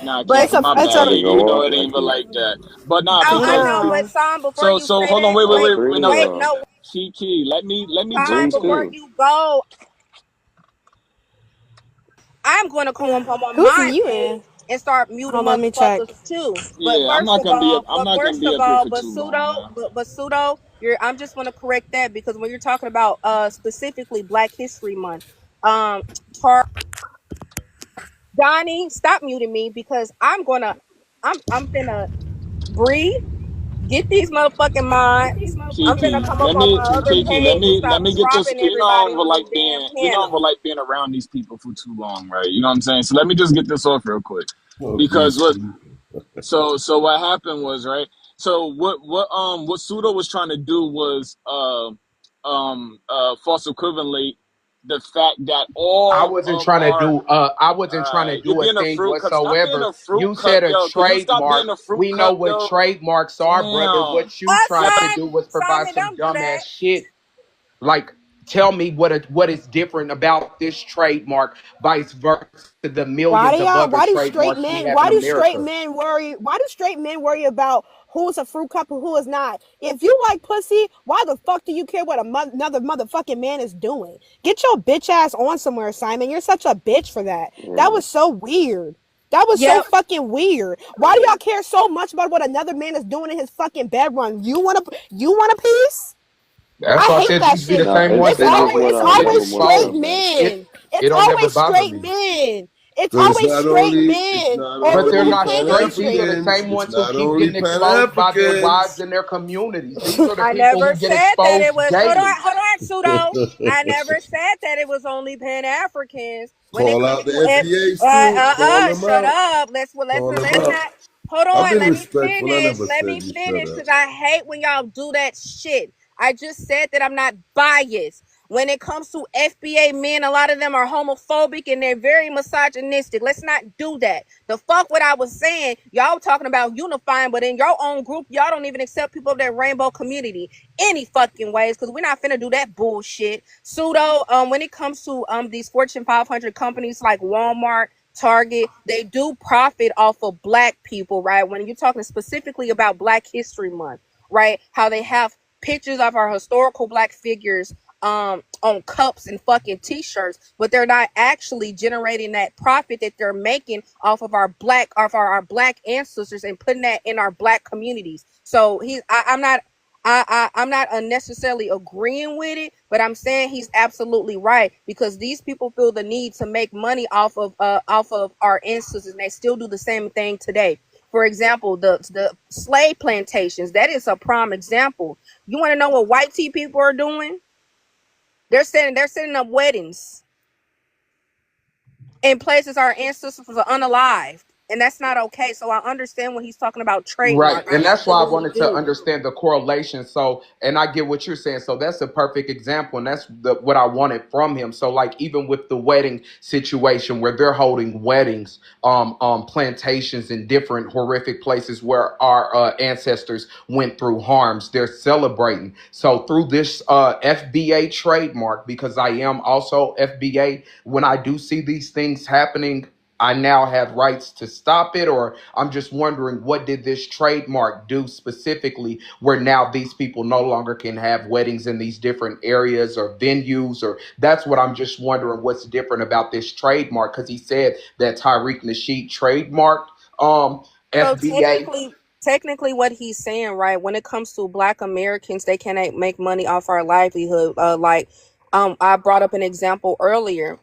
Nah, But It's Kiki, a my it's bad. a Gotta You go know off it ain't like even this. like that. But nah, I because know. But damn. Simon, before so you say hold on. that, Wait, wait, Oh, wait, wait, wait. Breeze No, wait, on. no, Kiki, let me Simon, talk Breeze to her. before too. you go, I'm going to come up on Who's my you page in? and start muting Hold on, let me motherfuckers check. too. But Yeah, first of all, I'm not gonna be up here for too long, man. but pseudo, I'm just going to correct that because when you're talking about specifically Black History Month, um, Donnie, stop muting me because I'm finna breathe. Get these motherfucking mods. I'm finna Kiki, come up on my other Let page and me stop get this. dropping everybody on this damn You know I panel. don't like being around these people for too long, right? You know what I'm saying? So let me just get this off real quick, Oh, because peace. what so what happened was, right. So what Sudo was trying to do was false equivalent the fact that I all wasn't of trying to our do I wasn't trying to you're do a being a thing fruit cup. Stop being whatsoever. a fruit You cup, said a yo. Can you stop trademark. being a fruit We know cup, what yo? trademarks are, brother. Damn. What you tried to Son, do was provide Simon, some don't do that. dumbass shit. Like tell me what is different about this trademark, vice versa to the millions of other trademarks we have in America. Why do straight men worry about who's a fruit cup and who is not? If you like pussy, why the fuck do you care what another motherfucking man is doing? Get your bitch ass on somewhere, Simon. You're such a bitch for that. That Yeah. was so weird. That was so Yep. fucking weird. Why do y'all care so much about what another man is doing in his fucking bedroom? You want a piece? That's I why I hate said that these be the shit. Nah, same ones It's that it I is always would what it's I just always remember most straight expose. of, man. It men. It's it don't never always bother straight me. men. It's But it's always not straight only it's men not or But they're people only who not claim to be straight. These are straight. the Pan-Africans. same It's ones who not keep only getting exposed by their wives Pan-Africans. and their communities. These are the I people never who get said that it exposed was. daily. Hold on, pseudo. I never said that it was only Pan Africans when it Call comes out the to it. FBA suit. Call them Shut out. up. Call them Let's out. not. Hold I've on. been Let me respectful. I finish. never Let said me you shut finish up. because I hate when y'all do that shit. I just said that I'm not biased. When it comes to FBA men, a lot of them are homophobic and they're very misogynistic. Let's not do that. The fuck what I was saying, y'all talking about unifying, but in your own group, y'all don't even accept people of that rainbow community any fucking ways because we're not finna do that bullshit. Pseudo, when it comes to these Fortune 500 companies like Walmart, Target, they do profit off of black people, right? When you're talking specifically about Black History Month, right? How they have pictures of our historical black figures on cups and fucking t-shirts, but they're not actually generating that profit that they're making off of our black ancestors and putting that in our black communities. So I'm not unnecessarily agreeing with it, but I'm saying he's absolutely right, because these people feel the need to make money off of our ancestors, and they still do the same thing today. For example, the slave plantations, that is a prime example. You want to know what white tea people are doing? They're setting up weddings in places our ancestors were unalived, and that's not okay. So I understand when he's talking about Right. trademark. I And that's why I absolutely wanted to do. understand the correlation. So, and I get what you're saying. So that's a perfect example. And that's what I wanted from him. So like, even with the wedding situation where they're holding weddings, plantations in different horrific places where our ancestors went through harms, they're celebrating. So through this FBA trademark, because I am also FBA, when I do see these things happening, I now have rights to stop it, or I'm just wondering, what did this trademark do specifically where now these people no longer can have weddings in these different areas or venues? Or that's what I'm just wondering, what's different about this trademark, because he said that Tariq Nasheed trademarked So FBA. technically what he's saying, right, when it comes to black Americans, they cannot make money off our livelihood. I brought up an example earlier,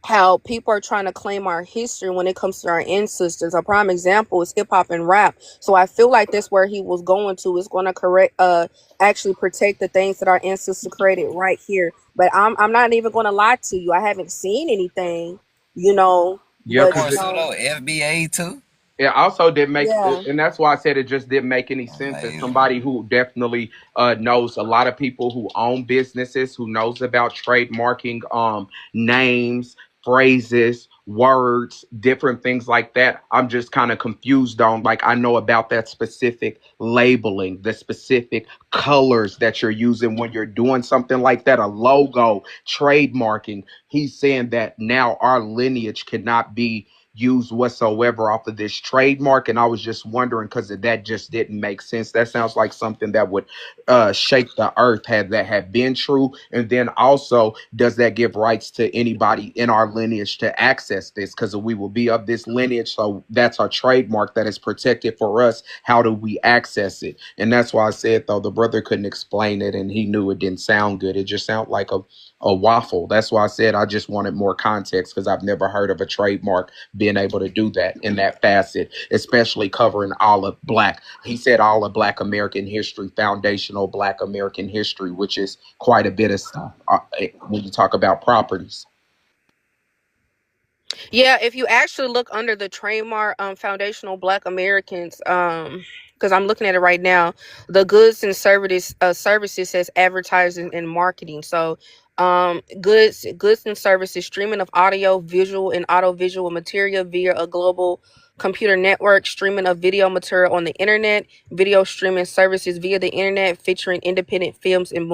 how people are trying to claim our history when it comes to our ancestors. A prime example is hip hop and rap. So I feel like that's where he was going to, is going to actually protect the things that our ancestors created right here. But I'm not even going to lie to you. I haven't seen anything, you know, Yeah, but because you know, FBA too. it also did make, yeah. and that's why I said it just didn't make any sense. As somebody who definitely knows a lot of people who own businesses, who knows about trademarking, names, phrases, words, different things like that, I'm just kind of confused on, like, I know about that specific labeling, the specific colors that you're using when you're doing something like that, a logo, trademarking. He's saying that now our lineage cannot be used whatsoever off of this trademark. And I was just wondering, because that just didn't make sense. That sounds like something that would shake the earth, had that had been true. And then also, does that give rights to anybody in our lineage to access this? Because we will be of this lineage, so that's our trademark that is protected for us. How do we access it? And that's why I said, though, the brother couldn't explain it, and he knew it didn't sound good. It just sounded like a waffle. That's why I said I just wanted more context, because I've never heard of a trademark being able to do that in that facet, especially covering all of black. He said all of black American history, foundational black American history, which is quite a bit of stuff when you talk about properties. Yeah, if you actually look under the trademark, foundational black Americans, because I'm looking at it right now, the goods and services says advertising and marketing. So goods and services, streaming of audio, visual and audiovisual material via a global computer network, streaming of video material on the internet, video streaming services via the internet featuring independent films and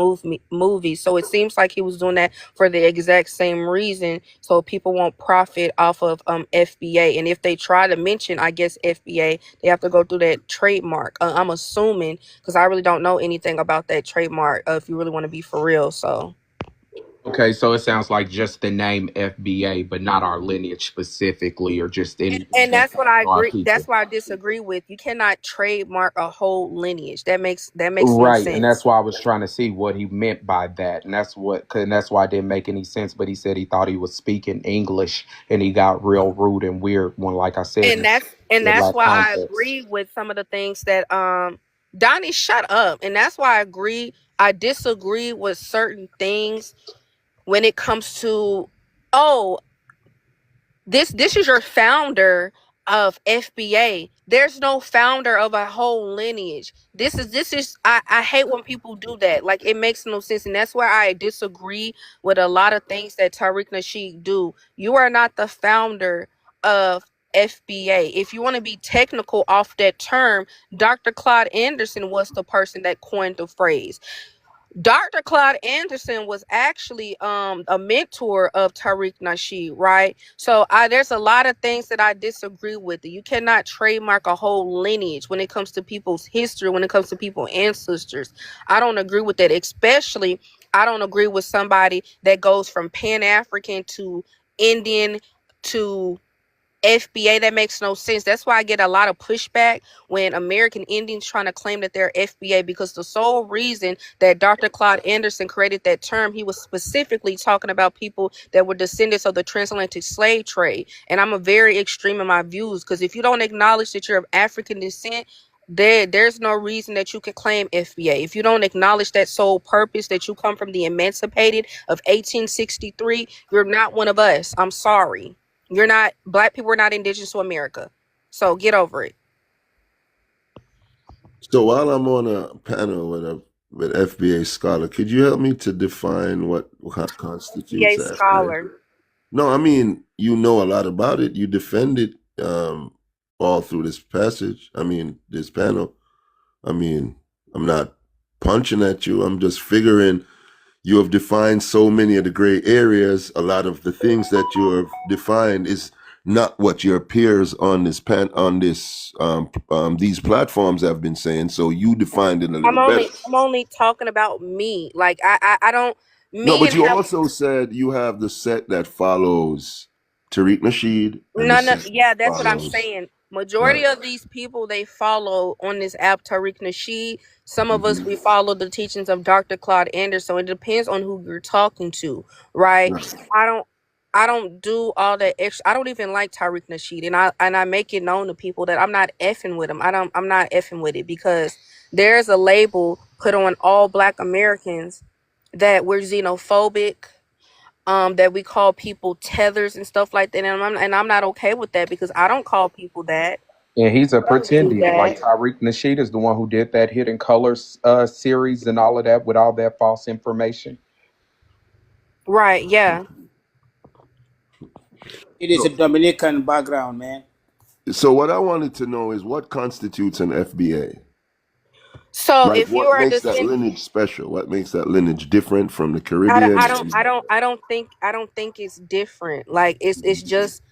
movies. So it seems like he was doing that for the exact same reason, so people won't profit off of FBA. And if they try to mention, I guess, FBA, they have to go through that trademark. I'm assuming, because I really don't know anything about that trademark, if you really want to be for real. So Okay, so it sounds like just the name FBA, but not our lineage specifically, or just anything and that that's what I our agree. people. That's why I disagree with. You cannot trademark a whole lineage. That makes no Right, and that's sense. why I was trying to see what he meant by that, and that's why it didn't make any sense. But he said he thought he was speaking English, and he got real rude and weird when, like I said, And it that's lacked why I context. agree with some of the things that Donnie, shut up. And that's why I disagree with certain things when it comes to, oh, this is your founder of FBA. There's no founder of a whole lineage. This is I hate when people do that. Like, it makes no sense. And that's where I disagree with a lot of things that Tariq Nasheed do. You are not the founder of FBA. If you want to be technical off that term, Dr. Claude Anderson was the person that coined the phrase. Dr. Claude Anderson was actually a mentor of Tariq Nasheed, right? So there's a lot of things that I disagree with. You cannot trademark a whole lineage when it comes to people's history, when it comes to people's ancestors. I don't agree with that, especially I don't agree with somebody that goes from Pan African to Indian to FBA. That makes no sense. That's why I get a lot of pushback when American Indians trying to claim that they're FBA, because the sole reason that Dr. Claude Anderson created that term, he was specifically talking about people that were descendants of the transatlantic slave trade. And I'm a very extreme in my views, because if you don't acknowledge that you're of African descent, there's no reason that you can claim FBA. If you don't acknowledge that sole purpose, that you come from the emancipated of 1863, you're not one of us. I'm sorry. You're not, black people are not indigenous to America. So get over it. So while I'm on a panel with FBA scholar, could you help me to define what constitutes FBA FBA? scholar. No, I mean, you know a lot about it. You defend it all through this passage. I mean, this panel. I mean, I'm not punching at you. I'm just figuring you have defined so many of the gray areas. A lot of the things that you have defined is not what your peers on this these platforms have been saying. So you defined it a little better. I'm only talking about me. Like I don't No, me but and you how also said you have the set that follows Tariq Nasheed and the no, set that yeah, that's what I'm follows. saying. Right. Majority of these people they follow on this app Tariq Nasheed. Some of us Mhm. we follow the teachings of Dr. Claude Anderson. It depends on who you're talking to, right? Right. I don't I don't do all that extra. I don't even like Tariq Nasheed, and I make it known to people that I'm not effing with him. I'm not effing with it, because there's a label put on all Black Americans that we're xenophobic, that we call people tethers and stuff like that, and I'm not okay with that, because I don't call people that. And he's a I don't do pretender. Like that. Tyreek Nasheed is the one who did that Hidden Colors series and all of that with all that false information. Right, yeah. It is a Dominican background, man. So what I wanted to know is what constitutes an FBA? So Like if you what are makes that descend lineage special? What makes that lineage different from the Caribbean? I don't think it's different. Like it's just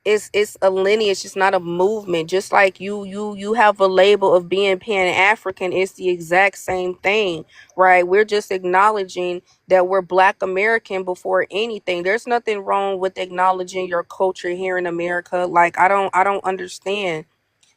it's a lineage, it's not a movement. Just like you have a label of being Pan-African, it's the exact same thing, right? We're just acknowledging that we're Black American before anything. There's nothing wrong with acknowledging your culture here in America. Like I don't understand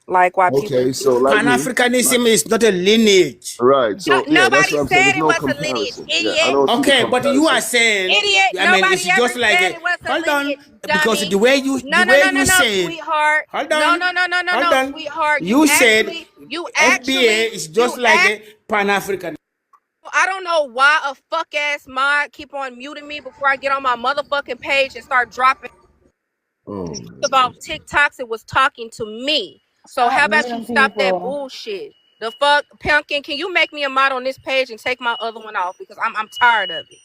like why people Okay, so do. like me, Pan-Africanism is not a lineage. right? So yeah, that's Nobody what I'm saying. said There's it no was a lineage, comparison. Yeah, I idiot. don't see the Okay, but you are comparison. saying, Idiot. I mean, Nobody it's ever just like said it was a hold on, lineage, because dummy. the way you No, said, sweetheart. hold No, on, hold no, on. sweetheart. You said FBA is You just like act. a Pan-African. I don't know why a fuck ass mod keep on muting me before I get on my motherfucking page and start dropping Oh about man. TikToks. It was talking to me. So Stop how about you muting stop that people. bullshit? The fuck, Pumpkin? Can you make me a mod on this page and take my other one off, because I'm tired of it.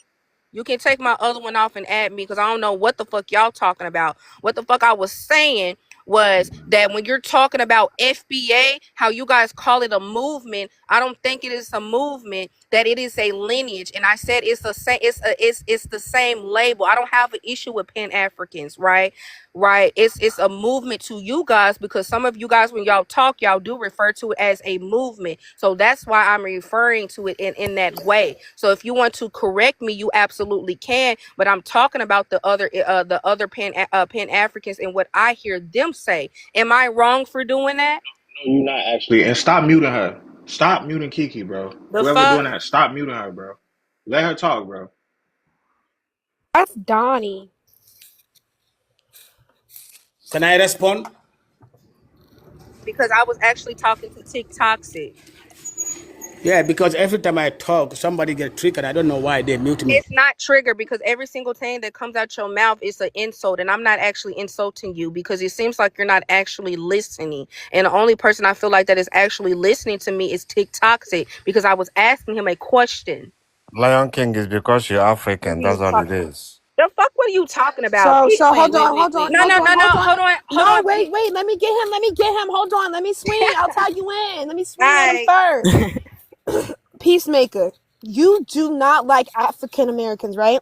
You can take my other one off and add me, because I don't know what the fuck y'all talking about. What the fuck I was saying was that when you're talking about FBA, how you guys call it a movement, I don't think it is a movement. That it is a lineage, and I said it's the same. It's the same label. I don't have an issue with Pan Africans, right? Right. It's a movement to you guys, because some of you guys, when y'all talk, y'all do refer to it as a movement. So that's why I'm referring to it in that way. So if you want to correct me, you absolutely can. But I'm talking about the other Pan Africans and what I hear them say. Am I wrong for doing that? No, you're not actually. And stop muting her. Stop muting Kiki, bro. The Whoever doing fuck? that, stop muting her, bro. Let her talk, bro. That's Donnie. Can I respond? Because I was actually talking to TikToxic. Yeah, because every time I talk, somebody get triggered. I don't know why they mute me. It's not triggered, because every single thing that comes out your mouth is an insult, and I'm not actually insulting you, because it seems like you're not actually listening. And the only person I feel like that is actually listening to me is TikToxic, because I was asking him a question. Lion King is because you're What are African. you That's all it talking? is. The fuck? What are you talking about? So hold Wait, on, wait, hold on, wait. No, hold no, on, no, hold no. on. Hold No, on, wait, P. wait. Let me get him. Let me get him. Hold on. Let me swing. I'll tie you in. Let me swing at him Alright. first. Peacemaker, you do not like African Americans, right?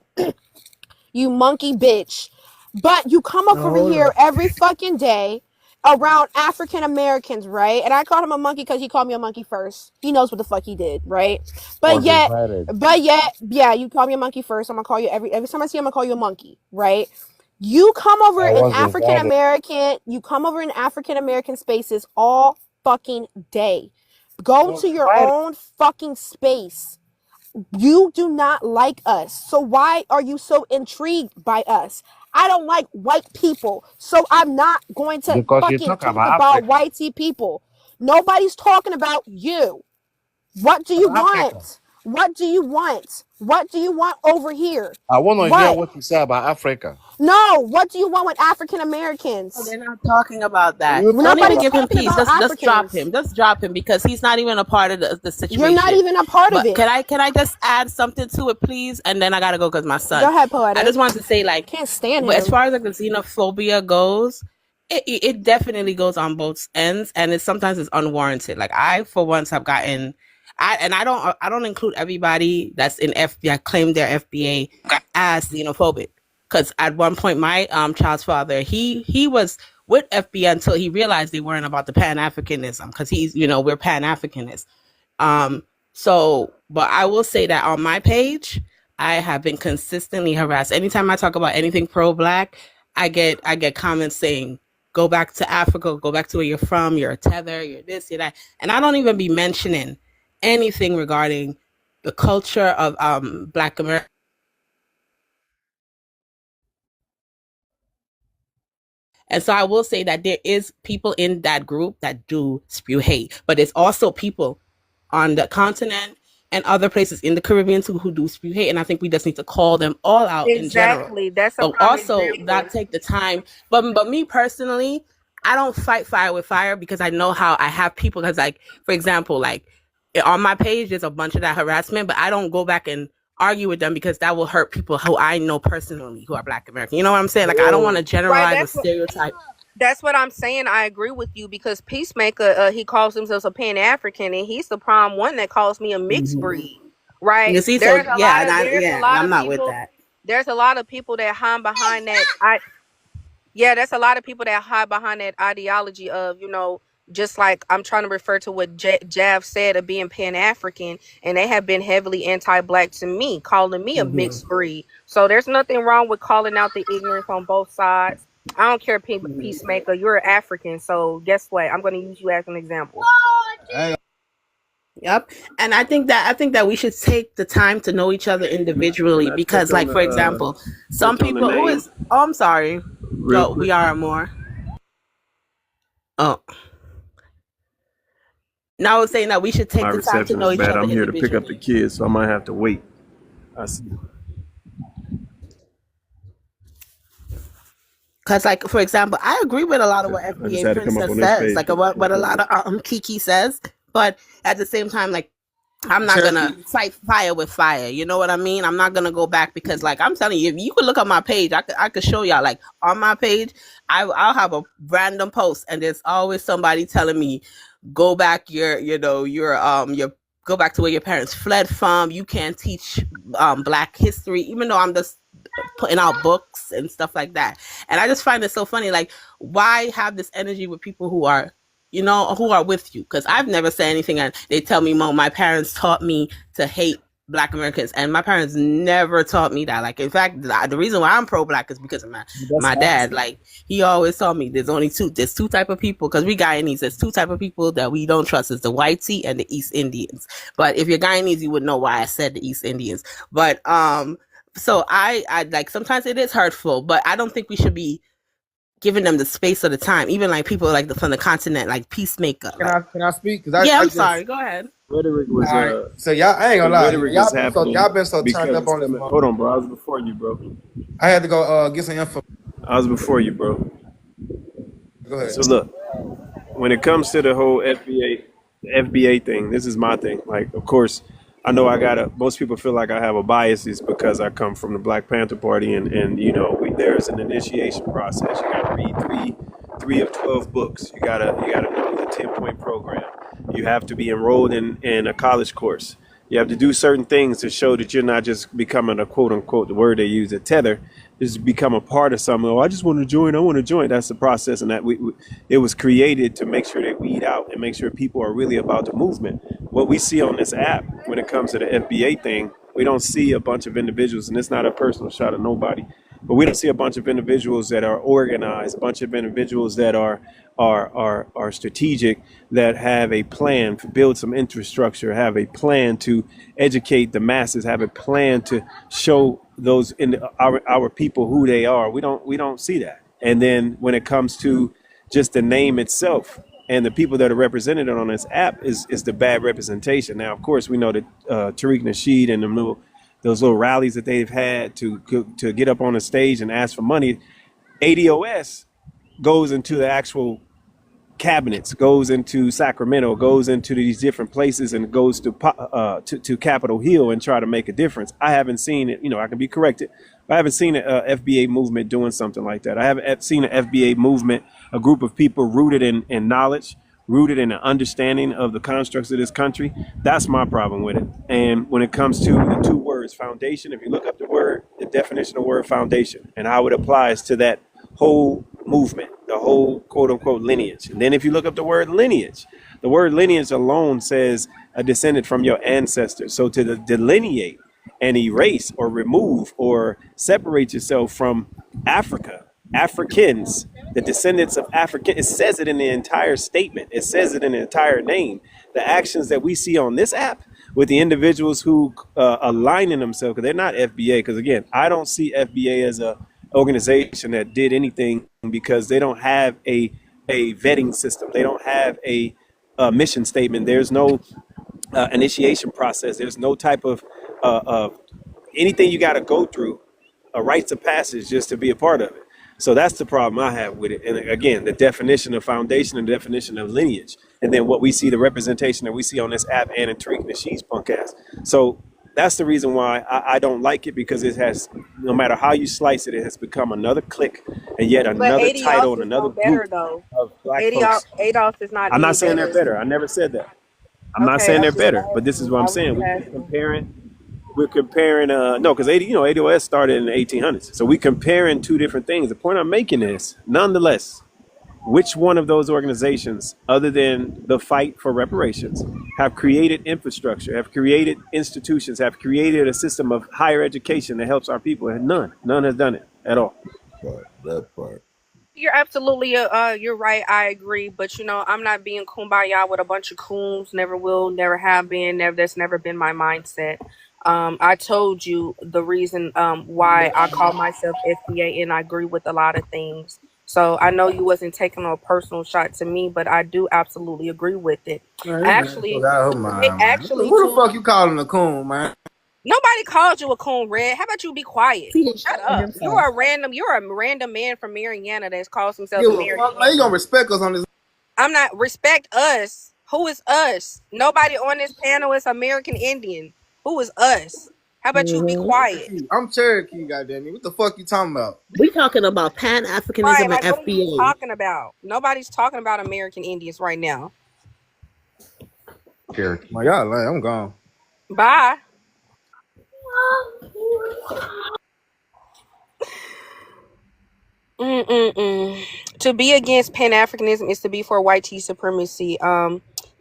You monkey bitch. But you come up Now over hold on. here every fucking day around African Americans, right? And I called him a monkey because he called me a monkey first. He knows what the fuck he did, right? But Monkey yet, flatted. yeah, you call me a monkey first. I'm gonna call you every time I see him, I'm gonna call you a monkey, right? You come over I in wasn't African flatted. American, you come over in African American spaces all fucking day. Go to your own fucking space. You do not like us. So why are you so intrigued by us? I don't like white people. So I'm not going to Because you fucking talk talk about about Africa. whitey people. Nobody's talking about you. What do you Africa. want? What do you want? What do you want over here? I want to hear What? what you say about Africa. No, what do you want with African No, Americans? they're not talking about that. You Don't talk even Nobody's about give him talking peace. about Just drop Africans. him. Just drop him because he's not even a part of the You're not situation. even a part of But it. can I just add something to it, please? And then I gotta go because my Go son. ahead, I poetic. just wanted to say, like, Can't stand as him. far as like the xenophobia goes, it definitely goes on both ends, and sometimes it's unwarranted. Like I, for once, have gotten. I don't include everybody that's in FBA claim they're FBA as xenophobic, because at one point my child's father he was with FBA until he realized they weren't about the Pan Africanism, because we're Pan Africanists. Um, but I will say that on my page, I have been consistently harassed. Anytime I talk about anything pro-black, I get comments saying, "Go back to Africa, go back to where you're from. You're a tether. You're this, you're that," and I don't even be mentioning anything regarding the culture of Black America. And so I will say that there is people in that group that do spew hate, but there's also people on the continent and other places in the Caribbean too who do spew hate. And I think we just need to call them all out in general. Exactly. That's a But prime also example. not take the time. But me personally, I don't fight fire with fire, because I know how I have people, because like, for example, like on my page there's a bunch of that harassment, but I don't go back and argue with them because that will hurt people who I know personally who are Black American. You know what I'm saying? Like I don't want to Right. generalize or stereotype. That's what I'm saying. I agree with you because Peacemaker, he calls himself a Pan African, and he's the prime one that calls me a mixed Mhm. breed. Right? You see, so yeah, and I'm not with that. There's a lot of people that hide behind that. Yeah, there's a lot of people that hide behind that ideology of, just like I'm trying to refer to what Jav said of being Pan African, and they have been heavily anti-black to me, calling me a Mhm. mixed breed. So there's nothing wrong with calling out the ignorance on both sides. I don't care, Mhm. Peacemaker. You're African, so guess what? I'm going to use you as an example. Yep. And I think that we should take the time to know each other individually, Can I touch because on like, the for example, some touch on the people who name is oh, I'm sorry. real Go, quick? we are more. Oh. Now I was saying that we should My take the time to reception know is each bad. other I'm here to pick up the individually. kids, so I might have to wait. I see. Because, like, for example, I agree with a lot of what I just FBA had to come up Princess on this says, page like because what a my lot of Kiki says. But at the same time, like, I'm not gonna Cherokee. fight fire with fire. You know what I mean? I'm not gonna go back because, like, I'm telling you, if you could look at my page, I could show y'all. Like on my page, I'll have a random post, and there's always somebody telling me, go back your go back to where your parents fled from. You can't teach Black history, even though I'm just putting out books and stuff like that. And I just find it so funny. Like, why have this energy with people who are with you? Because I've never said anything, and they tell me, "Mo, my parents taught me to hate Black Americans," and my parents never taught me that. Like, in fact, the reason why I'm pro-Black is because of my dad. Like, he always told me there's two type of people, because we Guyanese, there's two type of people that we don't trust. It's the Whitey and the East Indians. But if you're Guyanese, you would know why I said the East Indians. But so I like, sometimes it is hurtful, but I don't think we should be giving them the space or the time. Even like people like from the continent, like Peacemaker. Can I speak? Because Yeah, I I'm just sorry. Go ahead. Rhetoric was all right. So y'all, I ain't the gonna lie, rhetoric is y'all happening been so turned because up it's on this coming. motherfucker. Hold on, bro. I was before you, bro. I had to go get some info. I was before you, bro. Go ahead. So look, when it comes to the whole FBA thing, this is my thing. Like, of course, I know most people feel like I have a bias is because I come from the Black Panther Party, and there's an initiation process. You got to read three of 12 books. You gotta know the 10-point program. You have to be enrolled in a college course. You have to do certain things to show that you're not just becoming a quote unquote, the word they use, a tether, just become a part of something. Oh, I just want to join. I want to join. That's the process, and that it was created to make sure they weed out and make sure people are really about the movement. What we see on this app when it comes to the FBA thing, we don't see a bunch of individuals, and it's not a personal shot at nobody, but we don't see a bunch of individuals that are organized, a bunch of individuals that are strategic, that have a plan to build some infrastructure, have a plan to educate the masses, have a plan to show those in our people who they are. We don't see that. And then when it comes to just the name itself and the people that are represented on this app is the bad representation. Now, of course, we know that Tariq Nasheed and those little rallies that they've had to get up on the stage and ask for money, ADOS goes into the actual cabinets, goes into Sacramento, goes into these different places, and goes to Capitol Hill and try to make a difference. I haven't seen it. I can be corrected. But I haven't seen a FBA movement doing something like that. I haven't seen an FBA movement, a group of people rooted in knowledge, rooted in an understanding of the constructs of this country. That's my problem with it. And when it comes to the two words, foundation, if you look up the definition of the word foundation and how it applies to that whole movement, the whole quote unquote lineage. And then if you look up the word lineage alone says a descendant from your ancestors. So to delineate and erase or remove or separate yourself from Africa, Africans, the descendants of African, it says it in the entire statement. It says it in the entire name. The actions that we see on this app with the individuals who aligning themselves, because they're not FBA, because again, I don't see FBA as a organization that did anything, because they don't have a vetting system. They don't have a mission statement. There's no initiation process. There's no type of anything you got to go through, a rites of passage just to be a part of it. So that's the problem I have with it. And again, the definition of foundation and definition of lineage, and then what we see, the representation that we see on this app and in Tariq Nasheed's punk ass. So that's the reason why I don't like it, because it has, no matter how you slice it, it has become another clique and yet But another ADOS title and is another no better group though. of black ADOS, folks. ADOS is not I'm any not saying they're better. better. I never said that. I'm not Okay, saying I'm they're just better, but this is asking. what I'm I was saying. just We're asking. comparing no, because ADOS started in the 1800s. So we comparing two different things. The point I'm making is, nonetheless, which one of those organizations, other than the fight for reparations, have created infrastructure, have created institutions, have created a system of higher education that helps our people? And none has done it at all. That part. You're absolutely you're right. I agree, but I'm not being kumbaya with a bunch of coons. Never will, never have been. Never. That's never been my mindset. I told you the reason why I call myself FBA, and I agree with a lot of things. So I know you wasn't taking a personal shot to me, but I do absolutely agree with it. Man, this man Actually, got her it mind, man. actually Who the too. fuck you calling a coon, man? Nobody called you a coon, Red. How about you be quiet? He is Shut showing up. himself. You're a random man from Mariana that calls himself Give a American fuck, man. You gonna Indian. respect us on this? I'm not respect us. Who is us? Nobody on this panel is American Indian. Who is us? How about you be quiet? I'm Cherokee, goddamn it. What the fuck you talking about? We talking about Pan Right, Africanism and like what are you FBA. talking about? Nobody's talking about American Indians right now. Cherokee. My God, like, I'm gone. Bye. Mm-mm-mm. To be against Pan Africanism is to be for white tea supremacy.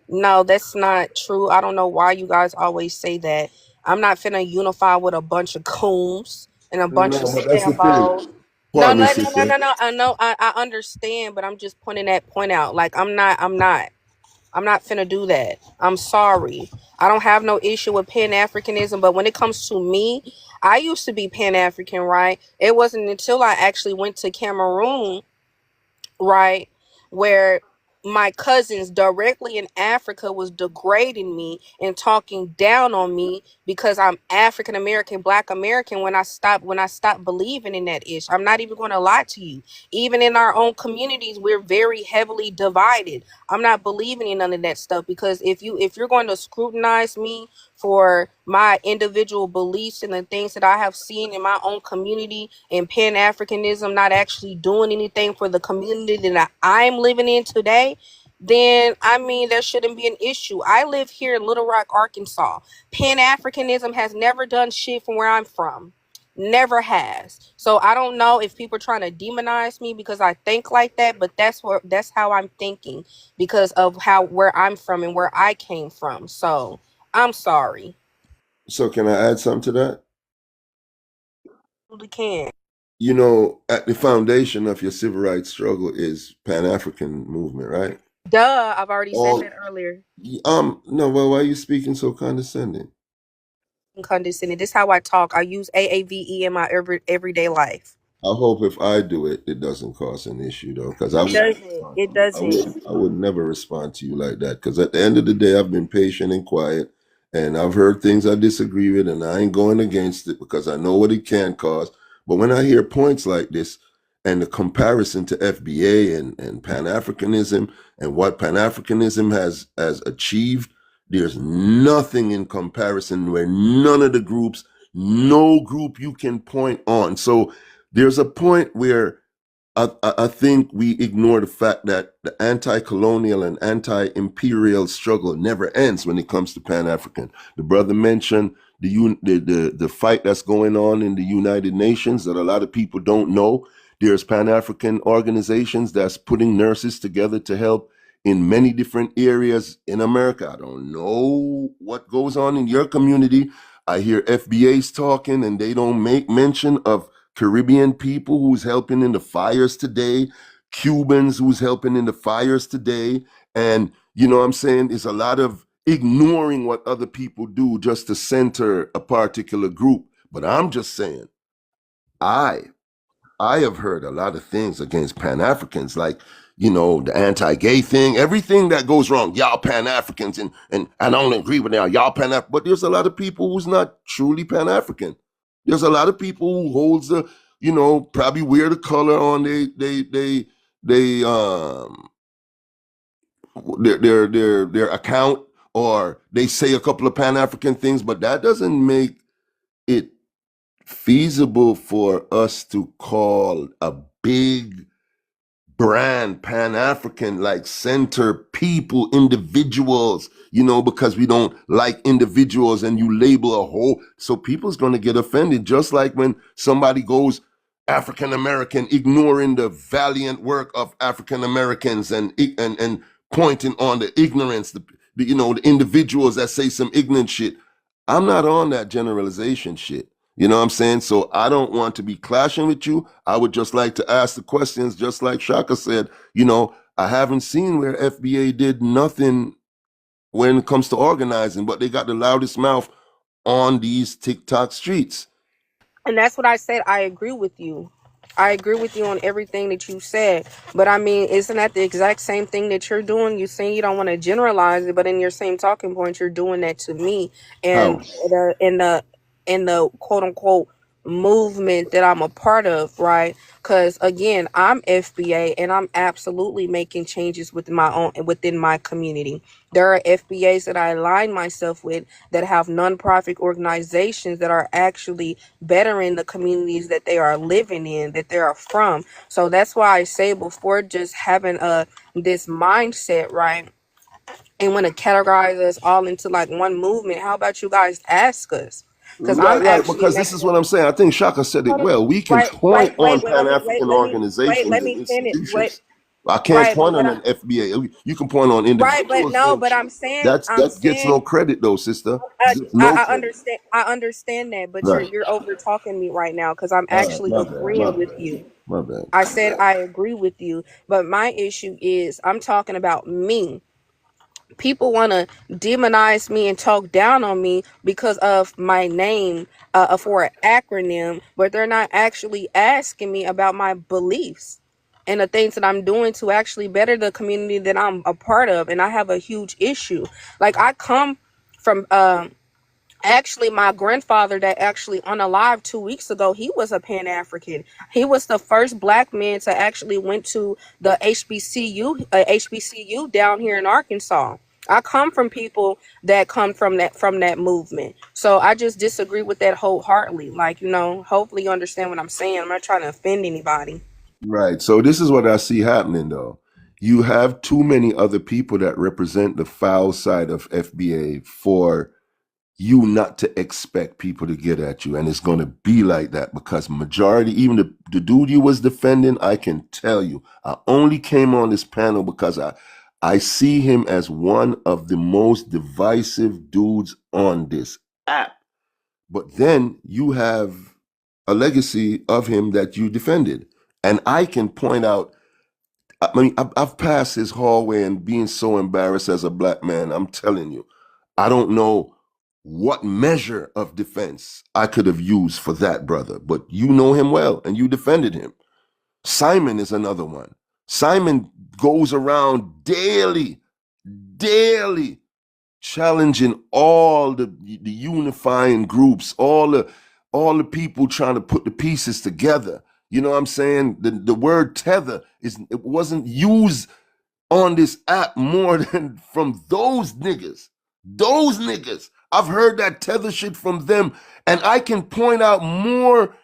No, that's not true. I don't know why you guys always say that. I'm not finna unify with a bunch of coons and a bunch of No, but that's the thing. stambos. No, Pardon me, no, no, no, sister. no, no. I know, I understand, but I'm just pointing that point out. Like, I'm not finna do that. I'm sorry. I don't have no issue with Pan Africanism, but when it comes to me, I used to be Pan African, right? It wasn't until I actually went to Cameroon, right, where my cousins directly in Africa was degrading me and talking down on me because I'm African American, Black American. When I stopped believing in that ish, I'm not even going to lie to you. Even in our own communities, we're very heavily divided. I'm not believing in none of that stuff, because if you're going to scrutinize me for my individual beliefs and the things that I have seen in my own community, and Pan-Africanism not actually doing anything for the community that I'm living in today, then I mean there shouldn't be an issue. I live here in Little Rock, Arkansas. Pan Africanism has never done shit from where I'm from. Never has. So I don't know if people are trying to demonize me because I think like that, but that's how I'm thinking because of how where I'm from and where I came from. So I'm sorry. So can I add something to that? You can. You know, at the foundation of your civil rights struggle is Pan-African movement, right? Duh, I've already said All that earlier. no, well, why are you speaking so condescending? Condescending. This is how I talk. I use AAVE in my everyday life. I hope if I do it, it doesn't cause an issue though, because I It would doesn't. It doesn't. I would never respond to you like that. Because at the end of the day, I've been patient and quiet, and I've heard things I disagree with, and I ain't going against it because I know what it can cause. But when I hear points like this and the comparison to FBA and Pan Africanism and what Pan Africanism has achieved, there's nothing in comparison where none of the groups, no group you can point on. So there's a point where I think we ignore the fact that the anti-colonial and anti-imperial struggle never ends when it comes to Pan-African. The brother mentioned the fight that's going on in the United Nations that a lot of people don't know. There's Pan-African organizations that's putting nurses together to help in many different areas in America. I don't know what goes on in your community. I hear FBA's talking and they don't make mention of Caribbean people who's helping in the fires today, Cubans who's helping in the fires today. And, you know what I'm saying? It's a lot of ignoring what other people do just to center a particular group. But I'm just saying, I have heard a lot of things against Pan-Africans, like, you know, the anti-gay thing, everything that goes wrong, y'all Pan-Africans, and I don't agree with y'all Pan-African, but there's a lot of people who's not truly Pan-African. There's a lot of people who holds the, you know, probably wear the color on their account, or they say a couple of Pan-African things, but that doesn't make it feasible for us to call a big brand Pan-African, like center people, individuals, you know, because we don't like individuals and you label a whole, so people's going to get offended, just like when somebody goes African American, ignoring the valiant work of African Americans and pointing on the ignorance, the you know, the individuals that say some ignorant shit. I'm not on that generalization shit. You know what I'm saying? So I don't want to be clashing with you. I would just like to ask the questions, just like Shaka said. You know, I haven't seen where FBA did nothing when it comes to organizing, but they got the loudest mouth on these TikTok streets. And that's what I said. I agree with you. I agree with you on everything that you said. But I mean, isn't that the exact same thing that you're doing? You're saying you don't want to generalize it, but in your same talking points, you're doing that to me. And How? in the quote unquote movement that I'm a part of, right? Because again, I'm FBA and I'm absolutely making changes within my community. There are FBAs that I align myself with that have nonprofit organizations that are actually bettering the communities that they are living in, that they are from. So that's why I say before just having this mindset, right? And want to categorize us all into like one movement. How about you guys ask us? Because I'm Right, actually because this making is what I'm saying. I think Shaka said it hold on. well. We can Right, point right, on wait, let me Pan-African organizations let and me finish. Wait, institutions. I can't right, but point what on I an FBA. You can point on right, but individuals, no, and but I'm that gets no saying credit though, sister. I, Gets no I credit. understand. I understand that, but Right. you're over talking me right now because I'm All right. actually My bad. My agreeing with bad. you. My bad. I said I agree with you, but my issue is I'm talking about me. People want to demonize me and talk down on me because of my name for an acronym, but they're not actually asking me about my beliefs and the things that I'm doing to actually better the community that I'm a part of. And I have a huge issue. Like I come from actually my grandfather that actually unalived 2 weeks ago, he was a Pan-African. He was the first black man to actually went to the HBCU down here in Arkansas. I come from people that come from that movement. So I just disagree with that wholeheartedly. Like, hopefully you understand what I'm saying. I'm not trying to offend anybody. Right. So this is what I see happening though. You have too many other people that represent the foul side of FBA for you not to expect people to get at you. And it's going to be like that because majority, even the dude you was defending, I can tell you, I only came on this panel because I see him as one of the most divisive dudes on this app. But then you have a legacy of him that you defended. And I can point out, I mean, I've passed his hallway and being so embarrassed as a black man, I'm telling you, I don't know what measure of defense I could have used for that brother, but you know him well and you defended him. Simon is another one. Simon goes around daily challenging all the unifying groups, all the people trying to put the pieces together. You know what I'm saying? The word tether it wasn't used on this app more than from those niggas. Those niggas. I've heard that tether shit from them, and I can point out more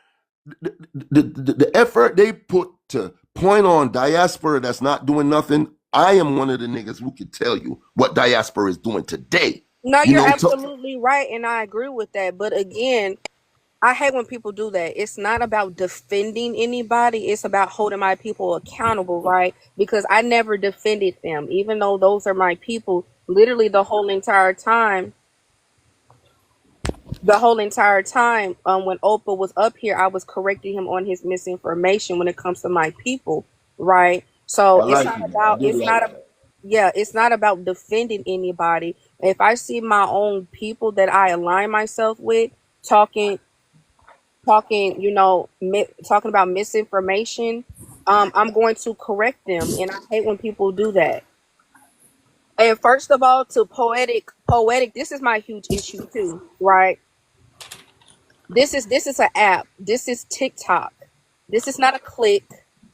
the effort they put to point on diaspora that's not doing nothing. I am one of the niggas who can tell you what diaspora is doing today. No, You you're know, absolutely right, and I agree with that. But again, I hate when people do that. It's not about defending anybody. It's about holding my people accountable, right? Because I never defended them, even though those are my people. Literally the whole entire time, when Oprah was up here, I was correcting him on his misinformation when it comes to my people, right? So I like you, man. I do like that. yeah, it's not about defending anybody. If I see my own people that I align myself with talking talking about misinformation, I'm going to correct them, and I hate when people do that. And first of all, to poetic, this is my huge issue too, right? This is an app. This is TikTok. This is not a clique.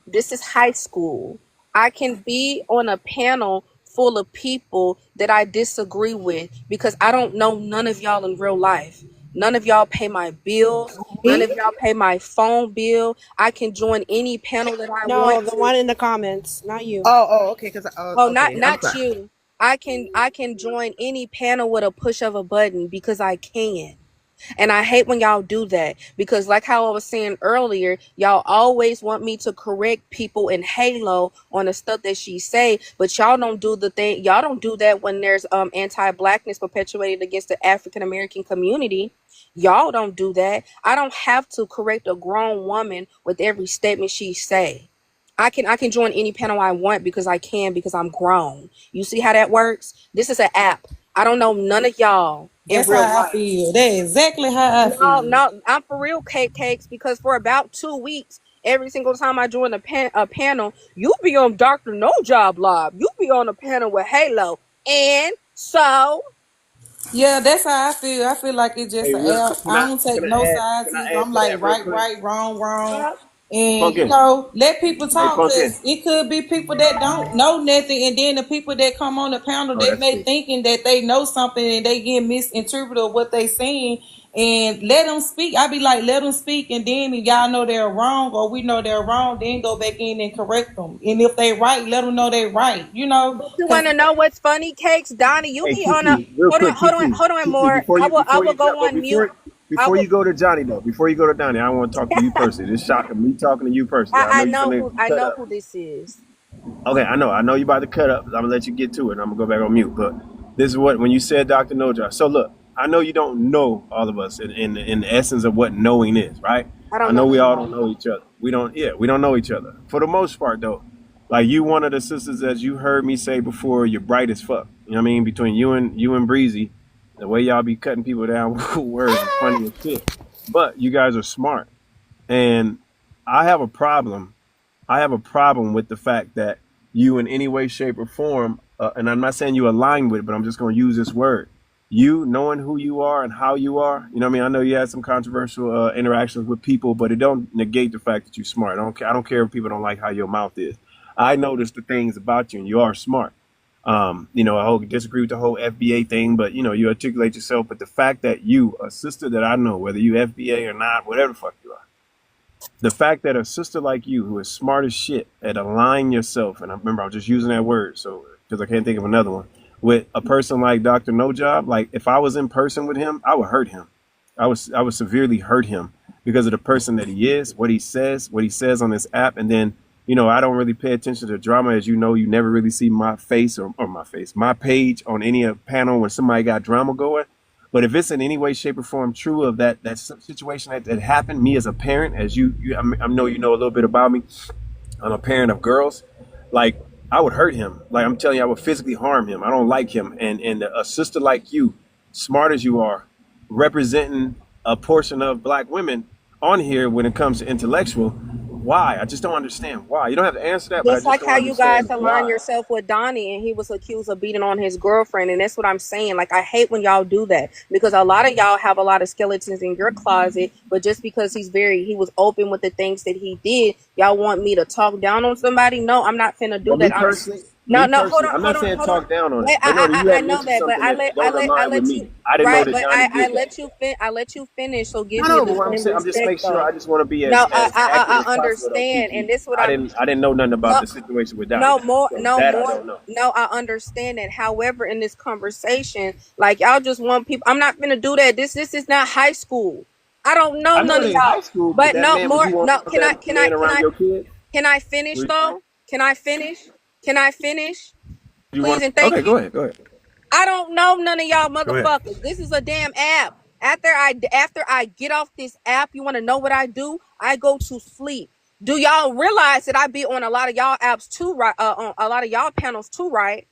This is high school. I can be on a panel full of people that I disagree with because I don't know none of y'all in real life. None of y'all pay my bills. None Me? of y'all pay my phone bill. I can join any panel that I No, want the to. one in the comments, not you. Okay, because Oh, okay, I'm not sorry. you. I can join any panel with a push of a button because I can. And I hate when y'all do that because, like how I was saying earlier, y'all always want me to correct people in Halo on the stuff that she say, but y'all don't do the thing. Y'all don't do that when there's anti-blackness perpetuated against the African American community. Y'all don't do that. I don't have to correct a grown woman with every statement she say. I can join any panel I want because I'm grown. You see how that works? This is an app. I don't know none of y'all in That's real how I life. feel. That's exactly how I No, feel. no, I'm for real, cakes. Because for about 2 weeks, every single time I join a panel, you be on Doctor No Job Live. You be on a panel with Halo, and so Yeah, that's how I feel. I feel like it's just Hey, an real app. quick, I don't take no can sides. I add I'm to like that real right, quick? right, wrong, wrong. uh, And Pumpkin. let people Hey, talk Pumpkin. because it could be people that don't know nothing, and then the people that come on the panel Oh, they that's may cool. thinking that they know something and they get misinterpreted of what they saying. And let them speak. I be like, let them speak, and then if y'all know they're wrong or we know they're wrong, then go back in and correct them. And if they right, let them know they right. but you Because want to know what's funny, cakes, Donnie? You Hey, be on a Kiki, real quick, Kiki, hold on, Kiki, more. I will jump, go but on mute. I before will. you go to Johnny though, before you go to Johnny, I want to talk to you personally. This shocking me talking to you personally. I know you're gonna I cut know up. who this is. Okay, I know you about to cut up. I'm gonna let you get to it. And I'm gonna go back on mute. But this is what when you said Dr. Noja. So look, I know you don't know all of us in the essence of what knowing is, right? I I don't know know we all don't nobody. know each other. We don't know each other for the most part though. Like you, one of the sisters as you heard me say before, you're bright as fuck. You know what I mean? Between you and Breezy, the way y'all be cutting people down with words is funny as shit. But you guys are smart, and I have a problem I have a problem with the fact that you, in any way, shape, or form, and I'm not saying you align with it, but I'm just going to use this word. You knowing who you are and how you are, you know what I mean? I know you had some controversial interactions with people, but it don't negate the fact that you're smart. I don't care if people don't like how your mouth is. I noticed the things about you, and you are smart. I disagree with the whole FBA thing, but you articulate yourself. But the fact that you, a sister that I know, whether you FBA or not, whatever the fuck you are, The fact that a sister like you, who is smart as shit at aligning yourself, and I remember I was just using that word, so because I can't think of another one, with a person like Dr. No Job, like if I was in person with him, I would hurt him. I would severely hurt him because of the person that he is, what he says on this app, and then I don't really pay attention to drama, as you know. You never really see my face or my page on any panel when somebody got drama going. But if it's in any way, shape, or form true of that situation that happened, me as a parent, as I know you know a little bit about me. I'm a parent of girls. Like I would hurt him. Like I'm telling you, I would physically harm him. I don't like him. And a sister like you, smart as you are, representing a portion of black women on here when it comes to intellectual. Why? I just don't understand why. You don't have to answer that, but I Just just like don't how you guys understand align why. yourself with Donnie and he was accused of beating on his girlfriend. And that's what I'm saying. Like, I hate when y'all do that because a lot of y'all have a lot of skeletons in your closet. But just because he was open with the things that he did, y'all want me to talk down on somebody? No, I'm not finna do Well, that. me No, hold personally, on, I'm hold not on, saying hold on. talk down on it, Wait, but no, you I had know mentioned that, but something that don't I align with let you, me. I didn't know right, that but Donnie I did that. let I let you finish. So give I me know, the but what I'm same saying, I'm just respect making sure. though. I just want to be No, as accurate as I possible, though, understand. And Kiki. this what I'm, I didn't know nothing about no, the situation with Donnie, no more, so that I don't know. no, I understand that. However, in this conversation, like y'all just want people, I'm not gonna do that. This is not high school. I don't know I know none it of ain't high y'all. school, but But that no man, would more, you want no, that man around your kid? can I finish Would though? Can I finish? Can I finish? you Please want? and thank Okay, you. go ahead. I don't know none of y'all Go ahead. motherfuckers. This is a damn app. After I get off this app, you want to know what I do? I go to sleep. Do y'all realize that I be on a lot of y'all apps too, right? On a lot of y'all panels too, right?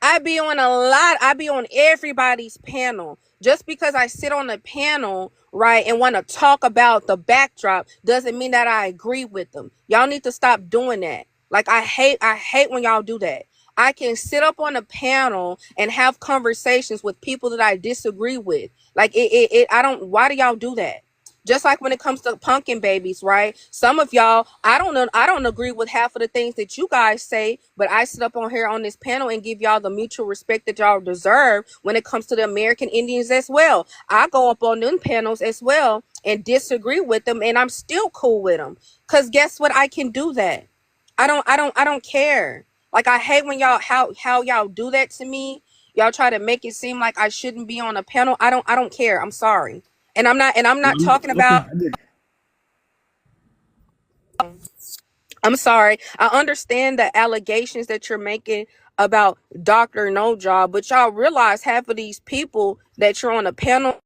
I be on everybody's panel. Just because I sit on the panel, right, and want to talk about the backdrop doesn't mean that I agree with them. Y'all need to stop doing that. Like I hate when y'all do that. I can sit up on a panel and have conversations with people that I disagree with. Like I don't, why do y'all do that? Just like when it comes to pumpkin babies, right? Some of y'all, I don't know, I don't agree with half of the things that you guys say, but I sit up on here on this panel and give y'all the mutual respect that y'all deserve when it comes to the American Indians as well. I go up on them panels as well and disagree with them, and I'm still cool with them. Cause guess what? I can do that. I don't care. Like I hate when y'all how y'all do that to me. Y'all try to make it seem like I shouldn't be on a panel. I don't care. I'm sorry. And I'm not talking about, I'm sorry. I understand the allegations that you're making about Dr. No Job, but y'all realize half of these people that you're on a panel.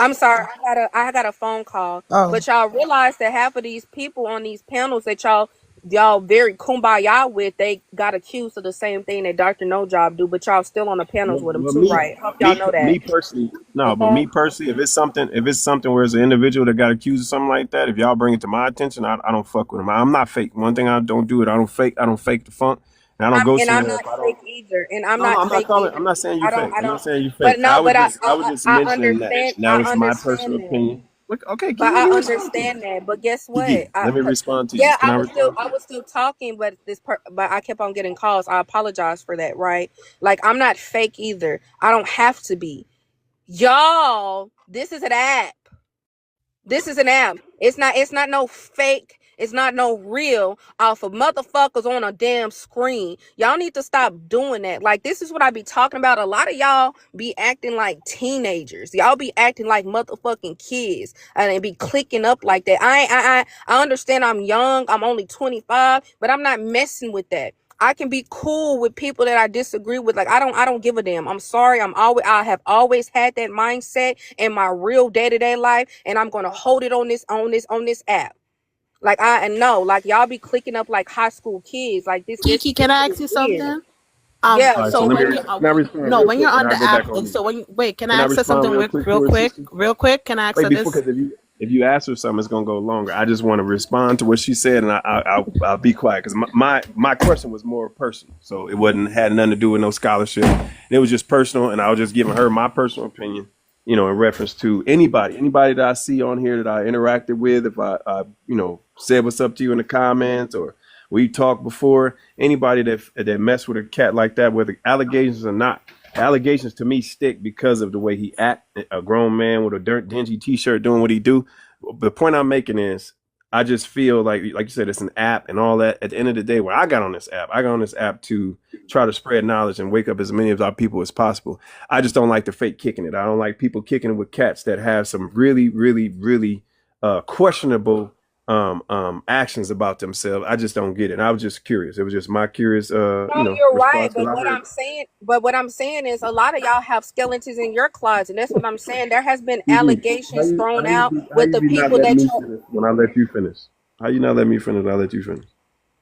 I'm sorry, I got a phone call. Oh, But y'all realize that half of these people on these panels that y'all very kumbaya with, they got accused of the same thing that Dr. No Job do, but y'all still on the panels with them Well, too, right? Hope y'all know that. me personally, no, but Okay. me personally, if it's something where it's an individual that got accused of something like that, if y'all bring it to my attention, I don't fuck with them. I'm not fake. One thing I don't do it. I don't fake the funk, and I don't go And I'm somewhere not if I don't. fake either. And I'm No, not I'm not fake calling. either. I'm not saying you fake. I I'm not don't, saying you fake. but no, but I was just I mentioning that. understand, That was my personal opinion. Look, okay, Key, but let me I respond to you. understand that. But guess what? Kiki, let me respond to you. Yeah, Can I respond to I you? was still talking, but but I kept on getting calls. I apologize for that, right? Like I'm not fake either. I don't have to be. Y'all, this is an app. This is an app. It's not no fake. It's not no real off of motherfuckers on a damn screen. Y'all need to stop doing that. Like this is what I be talking about. A lot of y'all be acting like teenagers. Y'all be acting like motherfucking kids and they be clicking up like that. I understand I'm young. I'm only 25, but I'm not messing with that. I can be cool with people that I disagree with. Like I don't give a damn. I'm sorry. I have always had that mindset in my real day-to-day life, and I'm gonna hold it on this app. Like I know, like y'all be clicking up like high school kids. Like Kiki, this can I shit is ask you weird. something? Yeah, All right, so so let me when you can I respond no, real when quick, you're and on I'll the get app, back on you. so wait, can Can I I ask her respond something real quick real to her, quick, sister? real quick? Can I ask Wait, her before, this? because if you ask her something, it's gonna go longer. I just want to respond to what she said, and I'll be quiet because my question was more personal, so it wasn't had nothing to do with no scholarship. It was just personal, and I was just giving her my personal opinion, in reference to anybody that I see on here that I interacted with. If I said what's up to you in the comments or We talked before. Anybody that mess with a cat like that, whether allegations or not, allegations to me stick because of the way he act. A grown man with a dingy T-shirt doing what he do. The point I'm making is, I just feel like you said, it's an app and all that. At the end of the day, when I got on this app to try to spread knowledge and wake up as many of our people as possible. I just don't like the fake kicking it. I don't like people kicking it with cats that have some really, really, really questionable actions about themselves. I just don't get it. And I was just curious. It was just my curious No, you're right, response. but what I'm saying is a lot of y'all have skeletons in your closet. That's what I'm saying. There has been allegations thrown out How with you the be not people letting that me finish when I let you finish? How you not let me finish? I let you finish.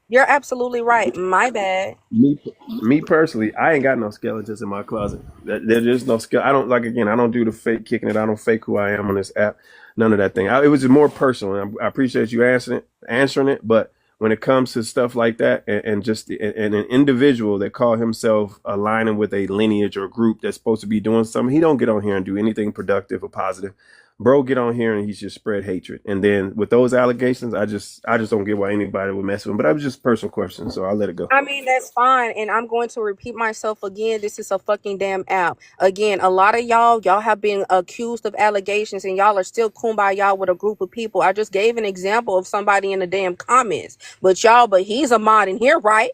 you're absolutely right. My bad. Me personally, I ain't got no skeletons in my closet. There's just no I don't like, again, I don't do the fake kicking it. I don't fake who I am on this app. None of that thing. It was just more personal. And I appreciate you answering it. But when it comes to stuff like that, and just an individual that call himself aligning with a lineage or group that's supposed to be doing something, he don't get on here and do anything productive or positive. Bro get on here and he's just spread hatred. And then with those allegations, I just don't get why anybody would mess with him. But that was just a personal question, so I'll let it go. I mean, that's fine. And I'm going to repeat myself again. This is a fucking damn app. Again, a lot of y'all have been accused of allegations and y'all are still kumbaya with a group of people. I just gave an example of somebody in the damn comments. But he's a mod in here, right?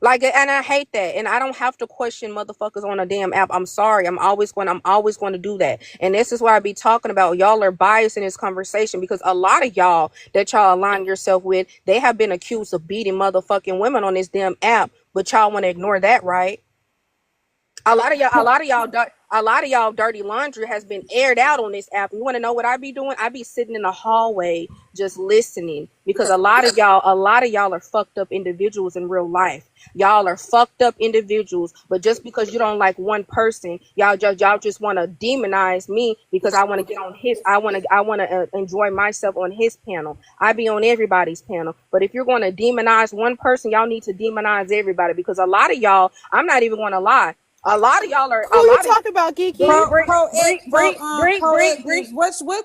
Like, and I hate that. And I don't have to question motherfuckers on a damn app. I'm sorry. I'm always going to do that. And this is why I be talking about y'all are biased in this conversation, because a lot of y'all that y'all align yourself with, they have been accused of beating motherfucking women on this damn app. But y'all want to ignore that, right? A lot of y'all dirty laundry has been aired out on this app. You want to know what I be doing? I be sitting in the hallway just listening, because a lot of y'all are fucked up individuals in real life. Y'all are fucked up individuals, but just because you don't like one person, y'all just want to demonize me because I want to get on I want to enjoy myself on his panel. I be on everybody's panel. But if you're going to demonize one person, y'all need to demonize everybody, because a lot of y'all, I'm not even going to lie, a lot of y'all are Who you talking about, Kiki? What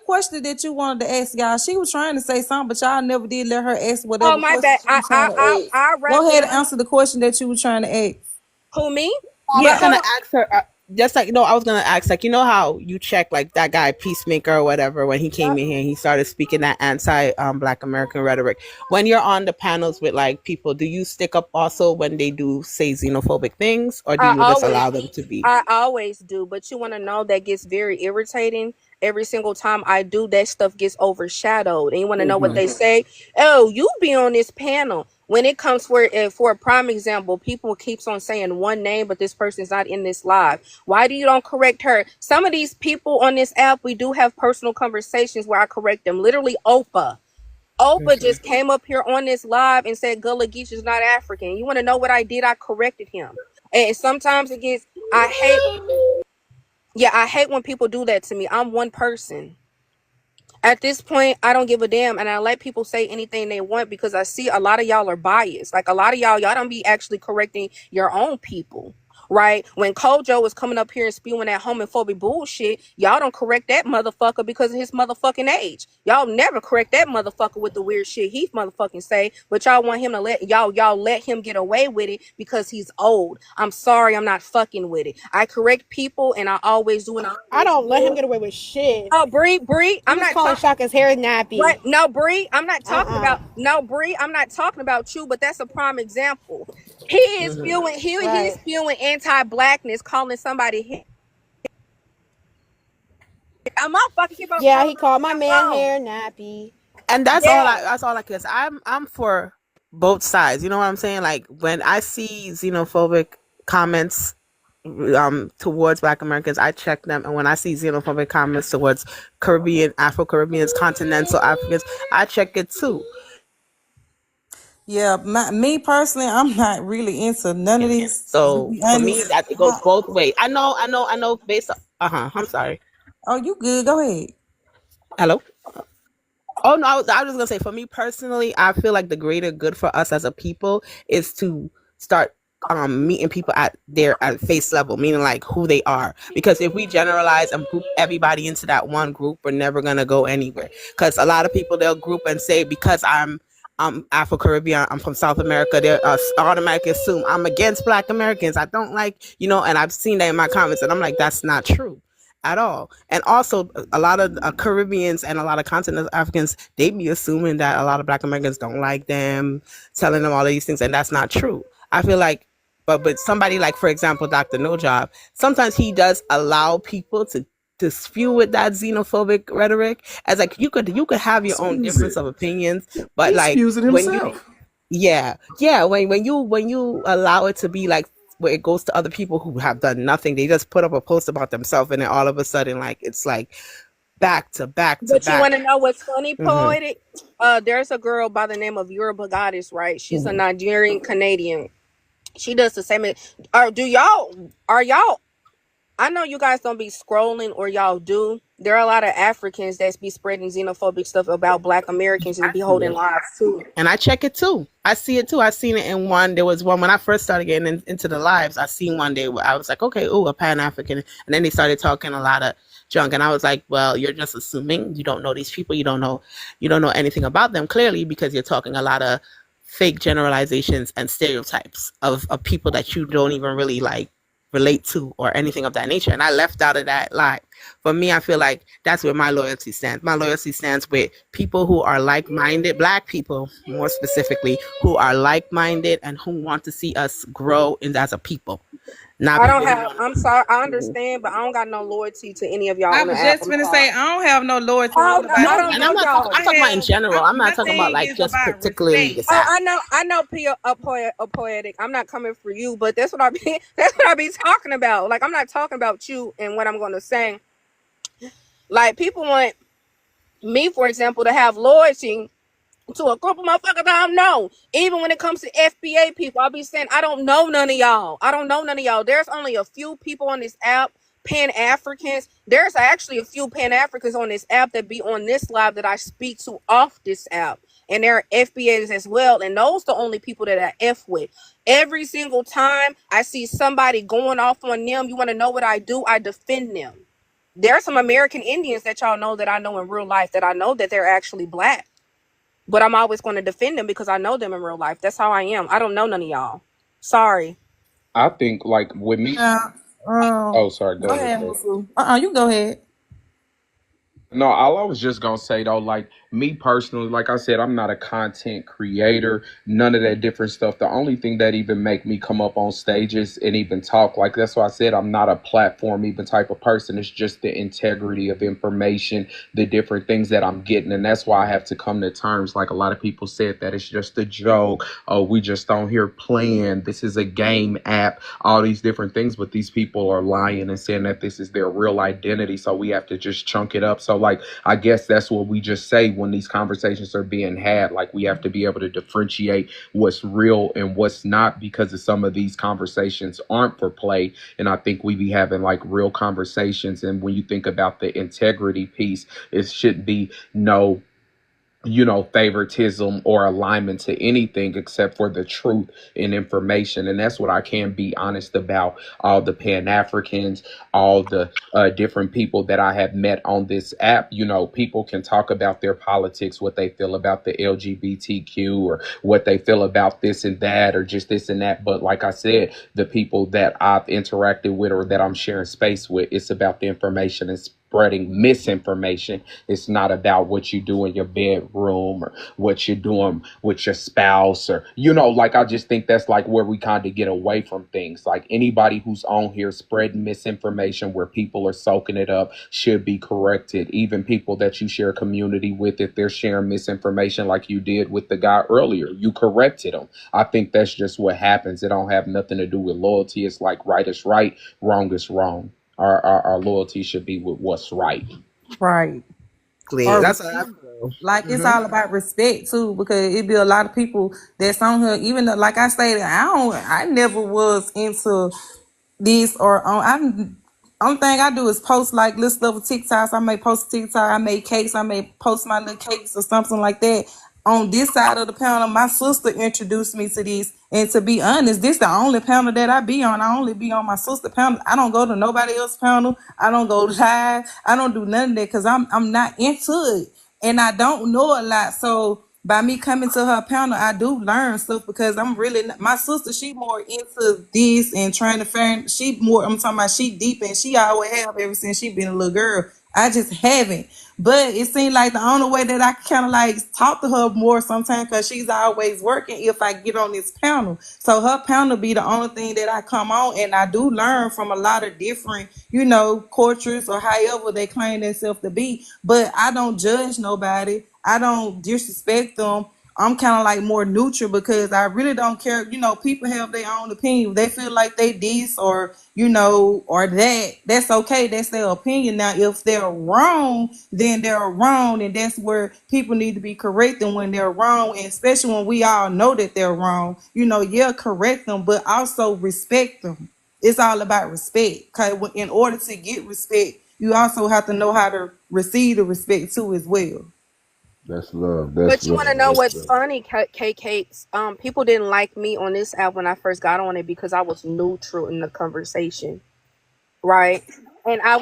question that you wanted to ask, y'all? She was trying to say something, but y'all never did let her ask Oh, whatever my question bad. she was trying to ask. I Go ahead rather and answer the question that you were trying to ask. Who, me? I was Yeah. gonna ask her. Just like, I was gonna ask, like, how you check like that guy Peacemaker or whatever when he came in here and he started speaking that anti Black American rhetoric. When you're on the panels with like people, do you stick up also when they do say xenophobic things, or do you just allow them to be? I always do, but you want to know that gets very irritating. Every single time I do, that stuff gets overshadowed. And you want to know what they say? Oh, you be on this panel. When it comes for a prime example, people keeps on saying one name, but this person's not in this live. Why do you don't correct her? Some of these people on this app, we do have personal conversations where I correct them. Literally, Oprah just came up here on this live and said Gullah Geech is not African. You want to know what I did? I corrected him. And sometimes it gets, I hate when people do that to me. I'm one person. At this point, I don't give a damn, and I let people say anything they want, because I see a lot of y'all are biased. Like, a lot of y'all don't be actually correcting your own people. Right? When Kojo was coming up here and spewing that homophobic bullshit, y'all don't correct that motherfucker because of his motherfucking age. Y'all never correct that motherfucker with the weird shit he motherfucking say, but y'all want him to let him get away with it because he's old. I'm sorry, I'm not fucking with it. I correct people, and I always do. And I don't let him get away with shit. Oh, Bree, I'm not calling Shaka's hair nappy. What? No, Bree, I'm not talking about. No, Bree, I'm not talking about you. But that's a prime example. He is spewing. He's spewing anti-blackness, calling somebody. I'm not fucking keep on. Yeah, he called my man hair nappy. And that's all I can say. I'm for both sides. You know what I'm saying? Like, when I see xenophobic comments towards Black Americans, I check them, and when I see xenophobic comments towards Afro-Caribbeans, continental Africans, I check it too. Yeah, me personally, I'm not really into none of this. So for me, that it goes both ways. I know. Based on, I'm sorry. Oh, you good? Go ahead. Hello. Oh no, I was just gonna say, for me personally, I feel like the greater good for us as a people is to start meeting people at face level, meaning like who they are. Because if we generalize and group everybody into that one group, we're never gonna go anywhere. Because a lot of people, they'll group and say, because I'm I'm Afro Caribbean, I'm from South America, they automatically assume I'm against Black Americans. I don't like, and I've seen that in my comments, and I'm like, that's not true at all. And also, a lot of Caribbeans and a lot of continental Africans, they be assuming that a lot of Black Americans don't like them, telling them all of these things, and that's not true. I feel like, but somebody like, for example, Dr. No Job, sometimes he does allow people to spew with that xenophobic rhetoric, as like you could have your own Spews difference it. of opinions, but He like spews it when you himself. when you allow it to be like where it goes to other people who have done nothing, they just put up a post about themselves, and then all of a sudden, like, it's like back to back to But you back. want to know what's funny, Hmm. poetic? There's a girl by the name of Yoruba Goddess, right? She's a Hmm. Nigerian Canadian. She does the same. Are y'all? I know you guys don't be scrolling, or y'all do. There are a lot of Africans that be spreading xenophobic stuff about Black Americans and I be see holding it. lives too. And I check it too. I see it too. I seen it in one. There was one when I first started getting into the lives. I seen one day where I was like, okay, ooh, a Pan African, and then they started talking a lot of junk, and I was like, well, you're just assuming. You don't know these people. You don't know anything about them clearly, because you're talking a lot of fake generalizations and stereotypes of people that you don't even really like relate to or anything of that nature. And I left out of that lie. For me, I feel like that's where my loyalty stands. My loyalty stands with people who are like-minded, Black people more specifically, who are like-minded and who want to see us grow as a people, not I don't people who have. want I'm sorry. I to. Mhm. understand, but I don't got no loyalty to any of y'all I on the was app. just I'm gonna sorry. say I don't have no loyalty to Oh no, nobody I No, don't because and know I'm y'all. talking about in general. I'm my not talking about thing like is just about particularly respect. this Oh, app. I know, a poetic. I'm not coming for you, but that's what I be. That's what I be talking about. Like, I'm not talking about you and what I'm going to say. Like, people want me, for example, to have loyalty to a group of motherfuckers I don't know. Even when it comes to FBA people, I'll be saying, I don't know none of y'all. I don't know none of y'all. There's only a few people on this app, Pan Africans. There's actually a few Pan Africans on this app that be on this live that I speak to off this app. And there are FBAs as well. And those the only people that I F with. Every single time I see somebody going off on them, you want to know what I do? I defend them. There are some American Indians that y'all know that I know in real life that I know that they're actually Black, but I'm always going to defend them because I know them in real life. That's how I am. I don't know none of y'all. Sorry. I think like with me. Yeah. Oh, sorry. Go Go ahead, ahead, Ted. Musu. You go ahead. No, all I was just gonna say though, like me personally, like I said, I'm not a content creator, none of that different stuff. The only thing that even make me come up on stages and even talk, like that's why I said I'm not a platform even type of person. It's just the integrity of information, the different things that I'm getting, and that's why I have to come to terms. Like a lot of people said that it's just a joke. Oh, we just don't hear playing. This is a game app. All these different things, but these people are lying and saying that this is their real identity. So we have to just chunk it up. So like I guess that's what we just say when these conversations are being had. Like we have to be able to differentiate what's real and what's not, because of some of these conversations aren't for play. And I think we be having like real conversations. And when you think about the integrity piece, it should be no favoritism or alignment to anything except for the truth and information. And that's what I can be honest about. All the Pan Africans, all the different people that I have met on this app, people can talk about their politics, what they feel about the LGBTQ, or what they feel about this and that, or just this and that. But like I said, the people that I've interacted with or that I'm sharing space with, it's about the information and spreading misinformation. It's not about what you do in your bedroom or what you're doing with your spouse, or like I just think that's like where we kind of get away from things. Like anybody who's on here spreading misinformation where people are soaking it up should be corrected. Even people that you share community with, if they're sharing misinformation like you did with the guy earlier, you corrected them. I think that's just what happens. It don't have nothing to do with loyalty. It's like right is right, wrong is wrong. Our loyalty should be with what's right. Right. Clear. Or That's how I respect. feel. Like it's Hmm. all about respect too, because it be a lot of people that's on here. Even though, like I stated, I never was into this or on. I'm only thing I do is post like little level TikToks. I may post TikTok. I make cakes. I may post my little cakes or something like that. On this side of the panel, my sister introduced me to this, and to be honest, this the only panel that I be on. I only be on my sister panel. I don't go to nobody else panel. I don't go live. I don't do none of that because I'm not into it, and I don't know a lot. So by me coming to her panel, I do learn stuff because I'm really my sister. She more into this and trying to find. She more. I'm talking about she deep and she always have ever since she been a little girl. I just haven't. But it seemed like the only way that I kind of like talk to her more sometimes because she's always working if I get on this panel. So her panel be the only thing that I come on and I do learn from a lot of different, cultures or however they claim themselves to be. But I don't judge nobody. I don't disrespect them. I'm kind of like more neutral because I really don't care. People have their own opinion. If they feel like they this or that, that's okay. That's their opinion. Now, if they're wrong, then they're wrong. And that's where people need to be correcting when they're wrong. And especially when we all know that they're wrong, correct them, but also respect them. It's all about respect. Because in order to get respect, you also have to know how to receive the respect too as well. That's love. That's But you love. want to know That's what's love. funny, KK? People didn't like me on this app when I first got on it because I was neutral in the conversation, right? And I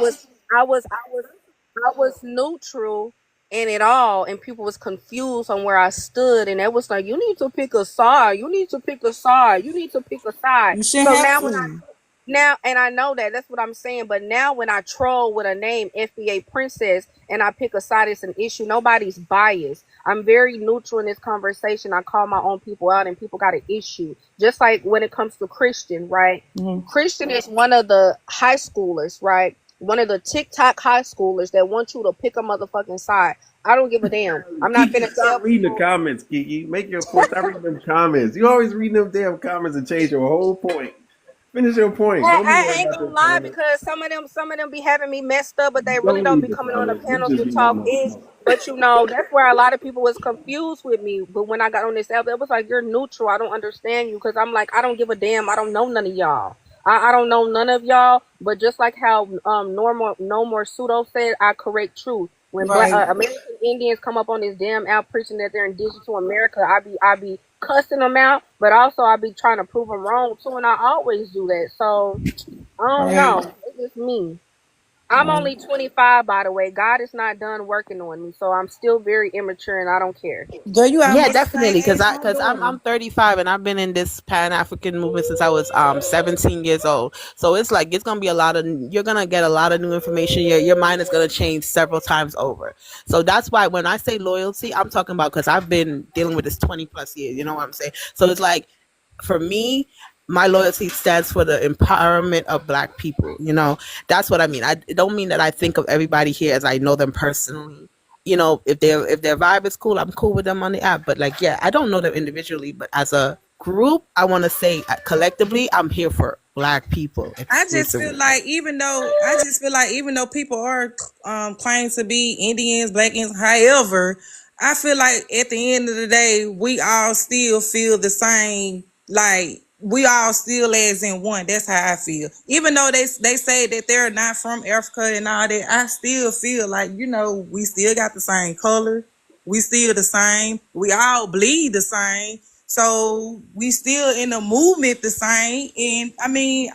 was neutral in it all, and people was confused on where I stood, and it was like, you need to pick a side. You need to pick a side. You need to pick a side. You shouldn't So have now to. now, and I know that's what I'm saying, but now when I troll with a name, FBA Princess, and I pick a side, it's an issue. Nobody's biased. I'm very neutral in this conversation. I call my own people out, and people got an issue. Just like when it comes to Christian, right? Mhm. Christian is one of the high schoolers, right? One of the TikTok high schoolers that want you to pick a motherfucking side. I don't give a damn. I'm not Kiki, finna stop tell reading the people. comments, Kiki. Make your point. Stop reading them comments. You always reading them damn comments and change your whole point. Finish your point. Don't be I worried ain't about gonna them lie comments. because some of them be having me messed up, but they really Don't don't read be the coming on the comments. We panels just to be talk normal. ish. But that's where a lot of people was confused with me. But when I got on this app, it was like, you're neutral. I don't understand you because I'm like, I don't give a damn. I don't know none of y'all. I don't know none of y'all. But just like how normal no more pseudo said, I correct truth. When black Right. American Indians come up on this damn app preaching that they're indigenous to America, I be cussing them out, but also I be trying to prove them wrong too, and I always do that. So I don't Right. know. It's just me. I'm Right. only 25, by the way. God is not done working on me, so I'm still very immature, and I don't care. Girl, you Yeah, almost the same definitely. Cause age as I, my cause I'm, daughter. I'm 35 and I've been in this Pan African movement since I was 17 years old. So it's like it's gonna be you're gonna get a lot of new information. Your mind is gonna change several times over. So that's why when I say loyalty, I'm talking about because I've been dealing with this 20 plus years. You know what I'm saying? So it's like for me, my loyalty stands for the empowerment of black people. That's what I mean. It don't mean that I think of everybody here as I know them personally. If their vibe is cool, I'm cool with them on the app. But like, yeah, I don't know them individually, but as a group, I want to say collectively, I'm here for black people I just feel exclusively. like even though people are claiming to be Indians, Black Indians, however, I feel like at the end of the day, we all still feel the same. Like we all still as in one. That's how I feel. Even though they say that they're not from Africa and all that, I still feel like we still got the same color. We still the same. We all bleed the same. So we still in the movement the same. And I mean,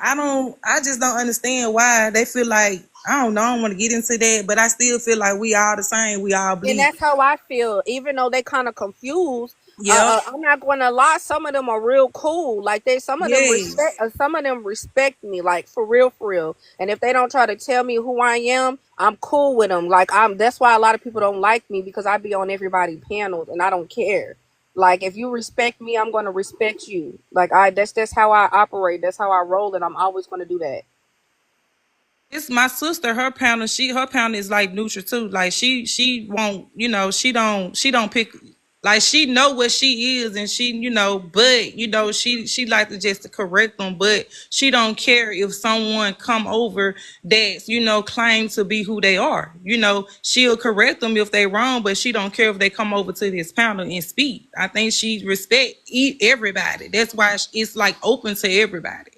I just don't understand why they feel like, I don't know, I don't want to get into that, but I still feel like we all the same. We all And bleed. that's how I feel. Even though they kind of confused, Yep. I'm not going to lie. Some of them are real cool. Like some of them respect. Yes. Some of them respect me. Like for real, for real. And if they don't try to tell me who I am, I'm cool with them. Like That's why a lot of people don't like me because I be on everybody panels and I don't care. Like if you respect me, I'm going to respect you. Like that's how I operate. That's how I roll, and I'm always going to do that. It's my sister, her pound is like neutral too. Like she won't, she don't pick, like she know what she is and but she like to just to correct them, but she don't care if someone come over that's claim to be who they are. She'll correct them if they wrong, but she don't care if they come over to this panel and speak. I think she respect everybody. That's why it's like open to everybody.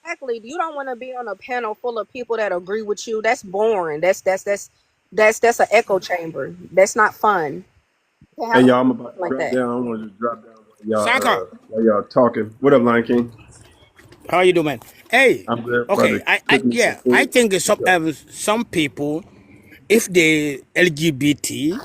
Exactly. You don't want to be on a panel full of people that agree with you. That's boring. That's an echo chamber. That's not fun. To Hey have a y'all, I'm conversation about to like drop that. down. I want to just drop down Saka, while y'all talking. What up, Lion King? how you doing, man? Hey, I'm good, okay, brother. Cooking me some I food. think What's up? some people, if they LGBT,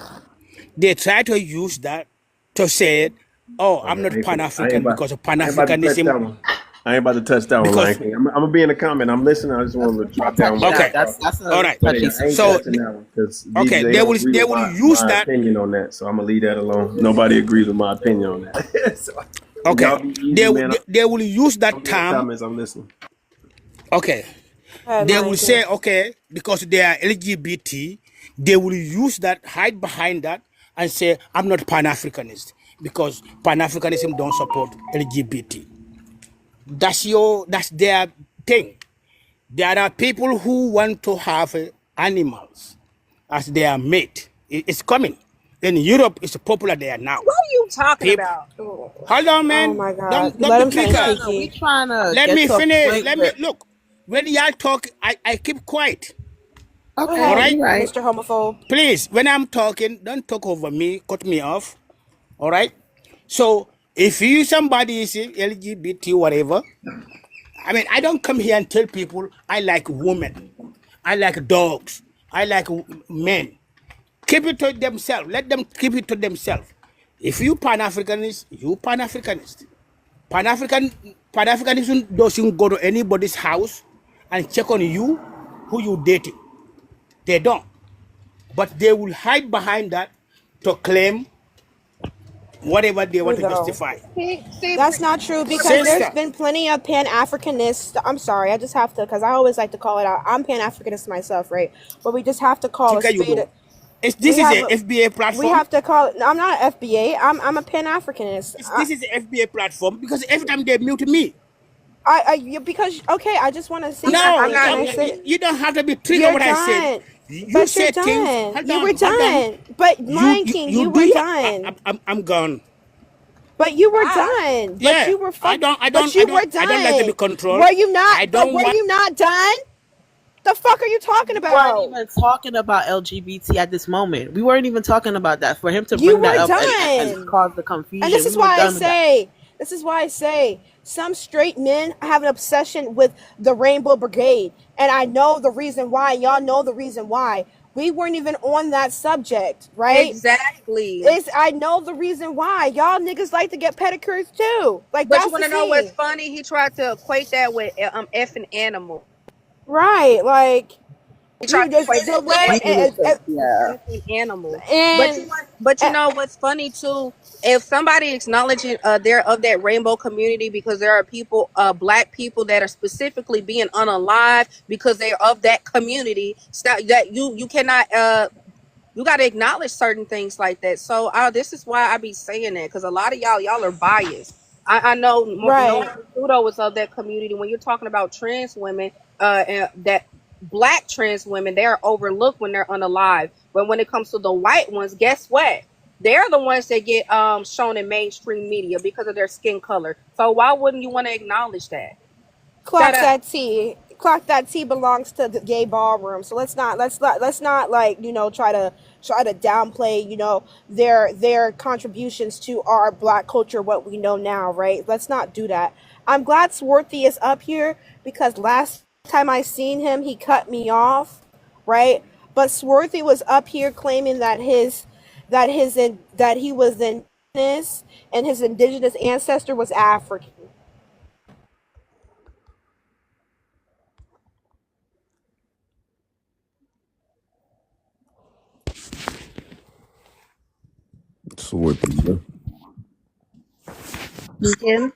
they try to use that. to say, "Oh, I'm Okay, not Pan I ain't African about, because of I ain't about to touch Pan-Africanism." that one. I ain't about to touch that one, Lion Because King. I'm gonna be in the comment. I'm listening. I just Let's want to not drop touch down my that. okay, profile. That's all a right. But touchy I ain't So touching that one because okay, they don't agree they with will use my that. opinion on that. So I'm gonna leave that alone. Nobody agrees with my opinion on that. So Okay, y'all be easy, man. they will use I'm that in the term. comments. I'm listening. Okay, they will Lion King. say, okay, because they are LGBT, they will use that, hide behind that, and say, "I'm not Pan-Africanist because Pan-Africanism don't support LGBT." That's their thing. There are people who want to have animals as their mate. It's coming. In Europe, it's popular there now. What are you talking People, about? hold on, Oh man. my God. Don't Let be him we finish, triggered. trying to we Kiki. trying to Let get me to a finish. point Let me where look. When y'all talk, I keep quiet. Go All okay, ahead, right? you right. Mr. Homophobe. Please, when I'm talking, don't talk over me, cut me off. All right? So if you somebody is LGBT, whatever, I mean, I don't come here and tell people I like women, I like dogs, I like men. Keep it to themselves. Let them keep it to themselves. If you Pan-Africanist, you Pan-Africanist. Pan-African Pan-Africanism doesn't go to anybody's house and check on you, who you dating. They don't. But they will hide behind that to claim whatever they want True to though. justify. See, That's not true because there's Sister, been plenty of Pan Africanists. I'm sorry, I just have to because I always like to call it out. I'm Pan Africanist myself, right? But we just have to call a Chika, you spade. do. We This is have a a, FBA we platform. have to call it. No, I'm not an FBA. I'm a Pan Africanist. This is a FBA platform because every time they mute me. Because okay, I just want to say I'm No, something. Can not I muting say? you. you don't have to be triggered You're what I said. done. You But you're said things. done. Hold You on, were hold on. done. But Lion King, You you do were your. done. I'm gone. But you were Bye. done. But Yeah, you were fuck. But you were I don't like to be done. controlled. Were you I not? But don't were want. you not done? The fuck are you talking We weren't about? even talking about LGBT at this moment. We weren't even talking about that. For him to You bring that were up and done. cause the And this confusion, we is were why I done with that. say, this is why I say, some straight men have an obsession with the Rainbow Brigade. And I know the reason why. Y'all know the reason why. We weren't even on that subject, right? Exactly. I know the reason why. Y'all niggas like to get pedicures too. Like But you that's the want to know what's thing. funny? He tried to equate that with effing animal. Right. Like He you tried to just equate that the with way Yeah. effing animal. But and you know what's funny too? If somebody acknowledging they're of that rainbow community because there are people, black people that are specifically being unalive because they're of that community. Stop that you cannot you got to acknowledge certain things like that. So this is why I be saying that because a lot of y'all are biased. I know right. knowing Pseudo is of that community. When you're talking about trans women, and that black trans women, they are overlooked when they're unalive. But when it comes to the white ones, guess what? They're the ones that get shown in mainstream media because of their skin color. So why wouldn't you want to acknowledge that? Shut Clock up. that T. Clock that T belongs to the gay ballroom. So let's not like try to downplay their contributions to our black culture, what we know now, right? Let's not do that. I'm glad Swarthy is up here because last time I seen him, he cut me off, right? But Swarthy was up here claiming that he was indigenous and his indigenous ancestor was African. Swarthy, bro. Again.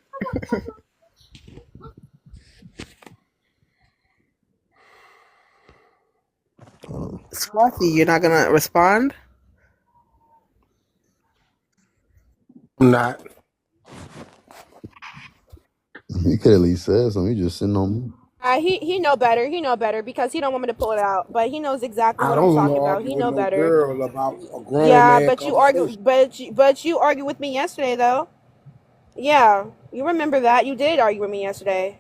Swarthy, you're not gonna respond? I'm not. He could at least say something. He just sitting on me. He know better. He know better because he don't want me to pull it out. But he knows exactly I what I'm don't want to talking about. argue He with know no better. girl about a grown Yeah, man but you argue. conversation. But you argue with me yesterday though. Yeah, you remember that. You did argue with me yesterday.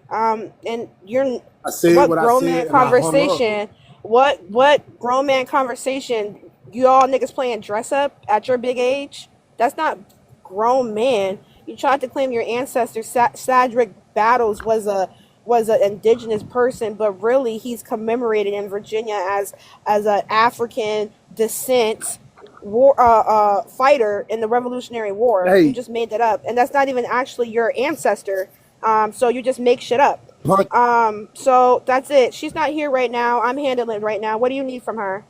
And you're I said what what I grown man said and I hung up. conversation? What grown man conversation? You all niggas playing dress up at your big age? That's not grown man. You tried to claim your ancestor Sadric Battles was an indigenous person, but really he's commemorated in Virginia as an African descent, fighter in the Revolutionary War. Hey, You just made that up, and that's not even actually your ancestor. So you just make shit up. punch. So that's it. She's not here right now. I'm handling it right now. What do you need from her?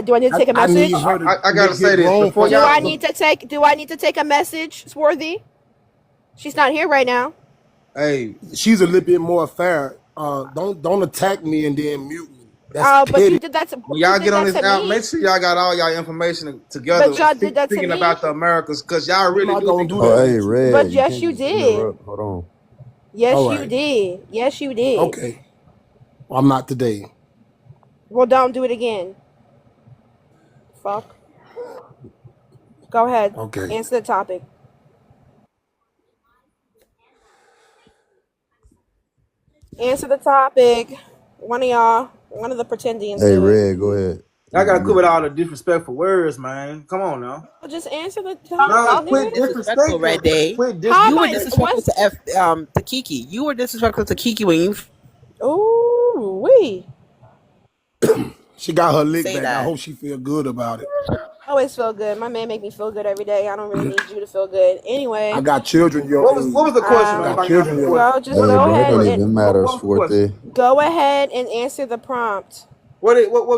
Do I need to take a I need message? her to I gotta say get this grown before for Do I y'all. need to take? Do I need to take a message, Swarthy? She's not here right now. Hey, She's a little bit more fair. Don't attack me and then mute me. That's Oh, but you petty. did that. To, when you y'all did get on that this to app, me. make sure y'all got all y'all information together. But y'all did that to Speaking me. about the Americas, because y'all I'm really not do gonna think do about Oh, that it. hey, with you. But Red, you yes, can't you just did. interrupt. Hold on. Yes, All you right. did. Yes, you did. Okay. I'm not today. Well, don't do it again. Fuck. Go ahead. Okay. Answer the topic. Answer the topic. One of y'all. One of the pretendians Hey, do it. Red, go ahead. Y'all gotta quit You with all the disrespectful words, man. Come on now. Well, just answer the No, topic, Stop being quit nigga. disrespectful, Red disrespecting. Day. Quit How am You were I? disrespecting. disrespectful What's? to Kiki. You were disrespectful to Kiki when you Ooh, wee. She got her lick say back. I that. hope she feel good about it. I always feel good. My man make me feel good every day. I don't really need you to feel good. I Anyway, got children your What was age. the question, I man? If got I can ask children the your age. question. well, just Hey, What go bro, it ahead don't question? and even What, matter. what was the question? Forte. go ahead and answer the prompt. What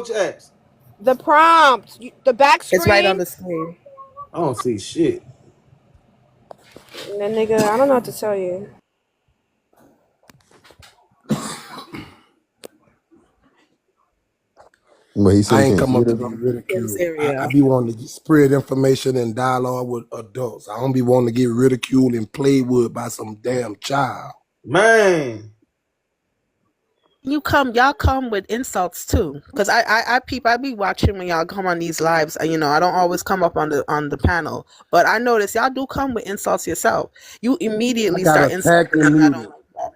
you asked? The prompt. The back It's right on screen. the screen. I don't see shit. Then nigga, I don't know what to tell you. But he said I he ain't can't come see up it to or be something? ridiculed. I Syria. be wanting to spread information and dialogue with adults. I don't be wanting to get ridiculed and played with by some damn child. Man. Y'all come with insults too, because I be watching when y'all come on these lives. I don't always come up on the panel, but I notice y'all do come with insults yourself. You I immediately got start attacked insulting, and and I don't muted. like that.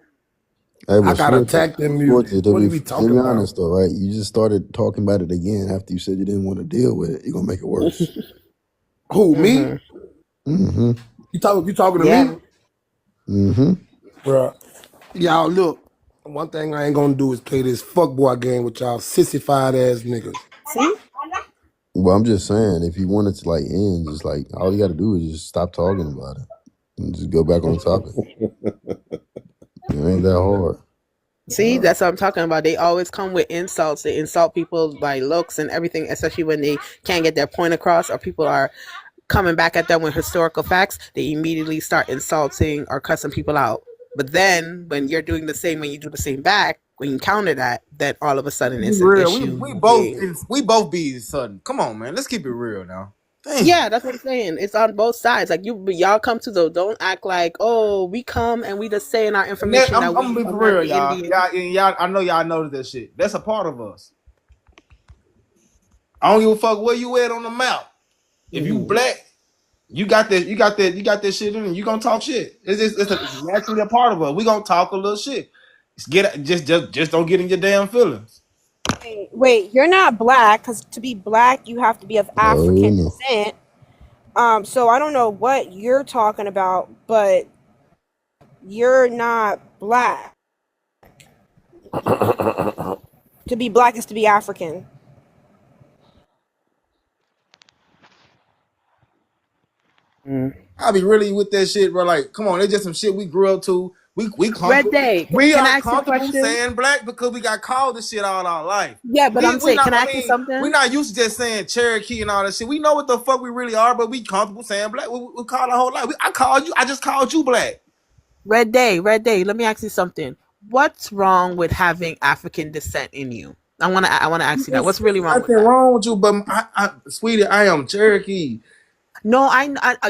Hey, I but got attacked and muted. Forte, What are we to talking be about? honest though, right? You just started talking about it again after you said you didn't want to deal with it. You're gonna make it worse. Who, me? Mm-hmm. Mm-hmm. You talking to Yeah. me? Mm-hmm. Bruh. Y'all look, one thing I ain't gonna do is play this fuckboy game with y'all sissified ass niggas. See? Well, I'm just saying, if you want it to like end, just like all you got to do is just stop talking about it and just go back on topic. It ain't that hard. See, that's what I'm talking about. They always come with insults. They insult people by looks and everything, especially when they can't get their point across or people are coming back at them with historical facts. They immediately start insulting or cussing people out. But then when you're doing the same, when you do the same back, when you counter that, then all of a sudden Be it's an real. issue. We both be sudden. Come on, man. Let's keep it real now. Damn. Yeah, that's what I'm saying. It's on both sides. Like y'all come to the. Don't act like, oh, we come and we just saying our And that, information I'm that gonna we be for real, American y'all. Indian. Y'all, I know y'all know that shit. That's a part of us. I don't give a fuck where you at on the map. If you Mm-hmm. black, you got that, you got that shit in, and you gonna talk shit. It's naturally a part of us. We gonna talk a little shit. Just don't get in your damn feelings. Wait, you're not black because to be black you have to be of Oh African no. descent. So I don't know what you're talking about, but you're not black. To be black is to be African. I be really with that shit, bro. Like, come on, it's just some shit we grew up to. We Red comfortable. Day, We can are I ask you a comfortable question? saying black because we got called this shit all our life. Yeah, but I'm We saying, not. can I I ask you mean, we something? not used to just saying Cherokee and all that shit. We know what the fuck we really are, but we comfortable saying black. We call our whole life. I called you. I just called you black. Red Day, Red Day. Let me ask you something. What's wrong with having African descent in you? I wanna ask you that. What's really wrong with Nothing that? wrong with you, but sweetie, I am Cherokee. No,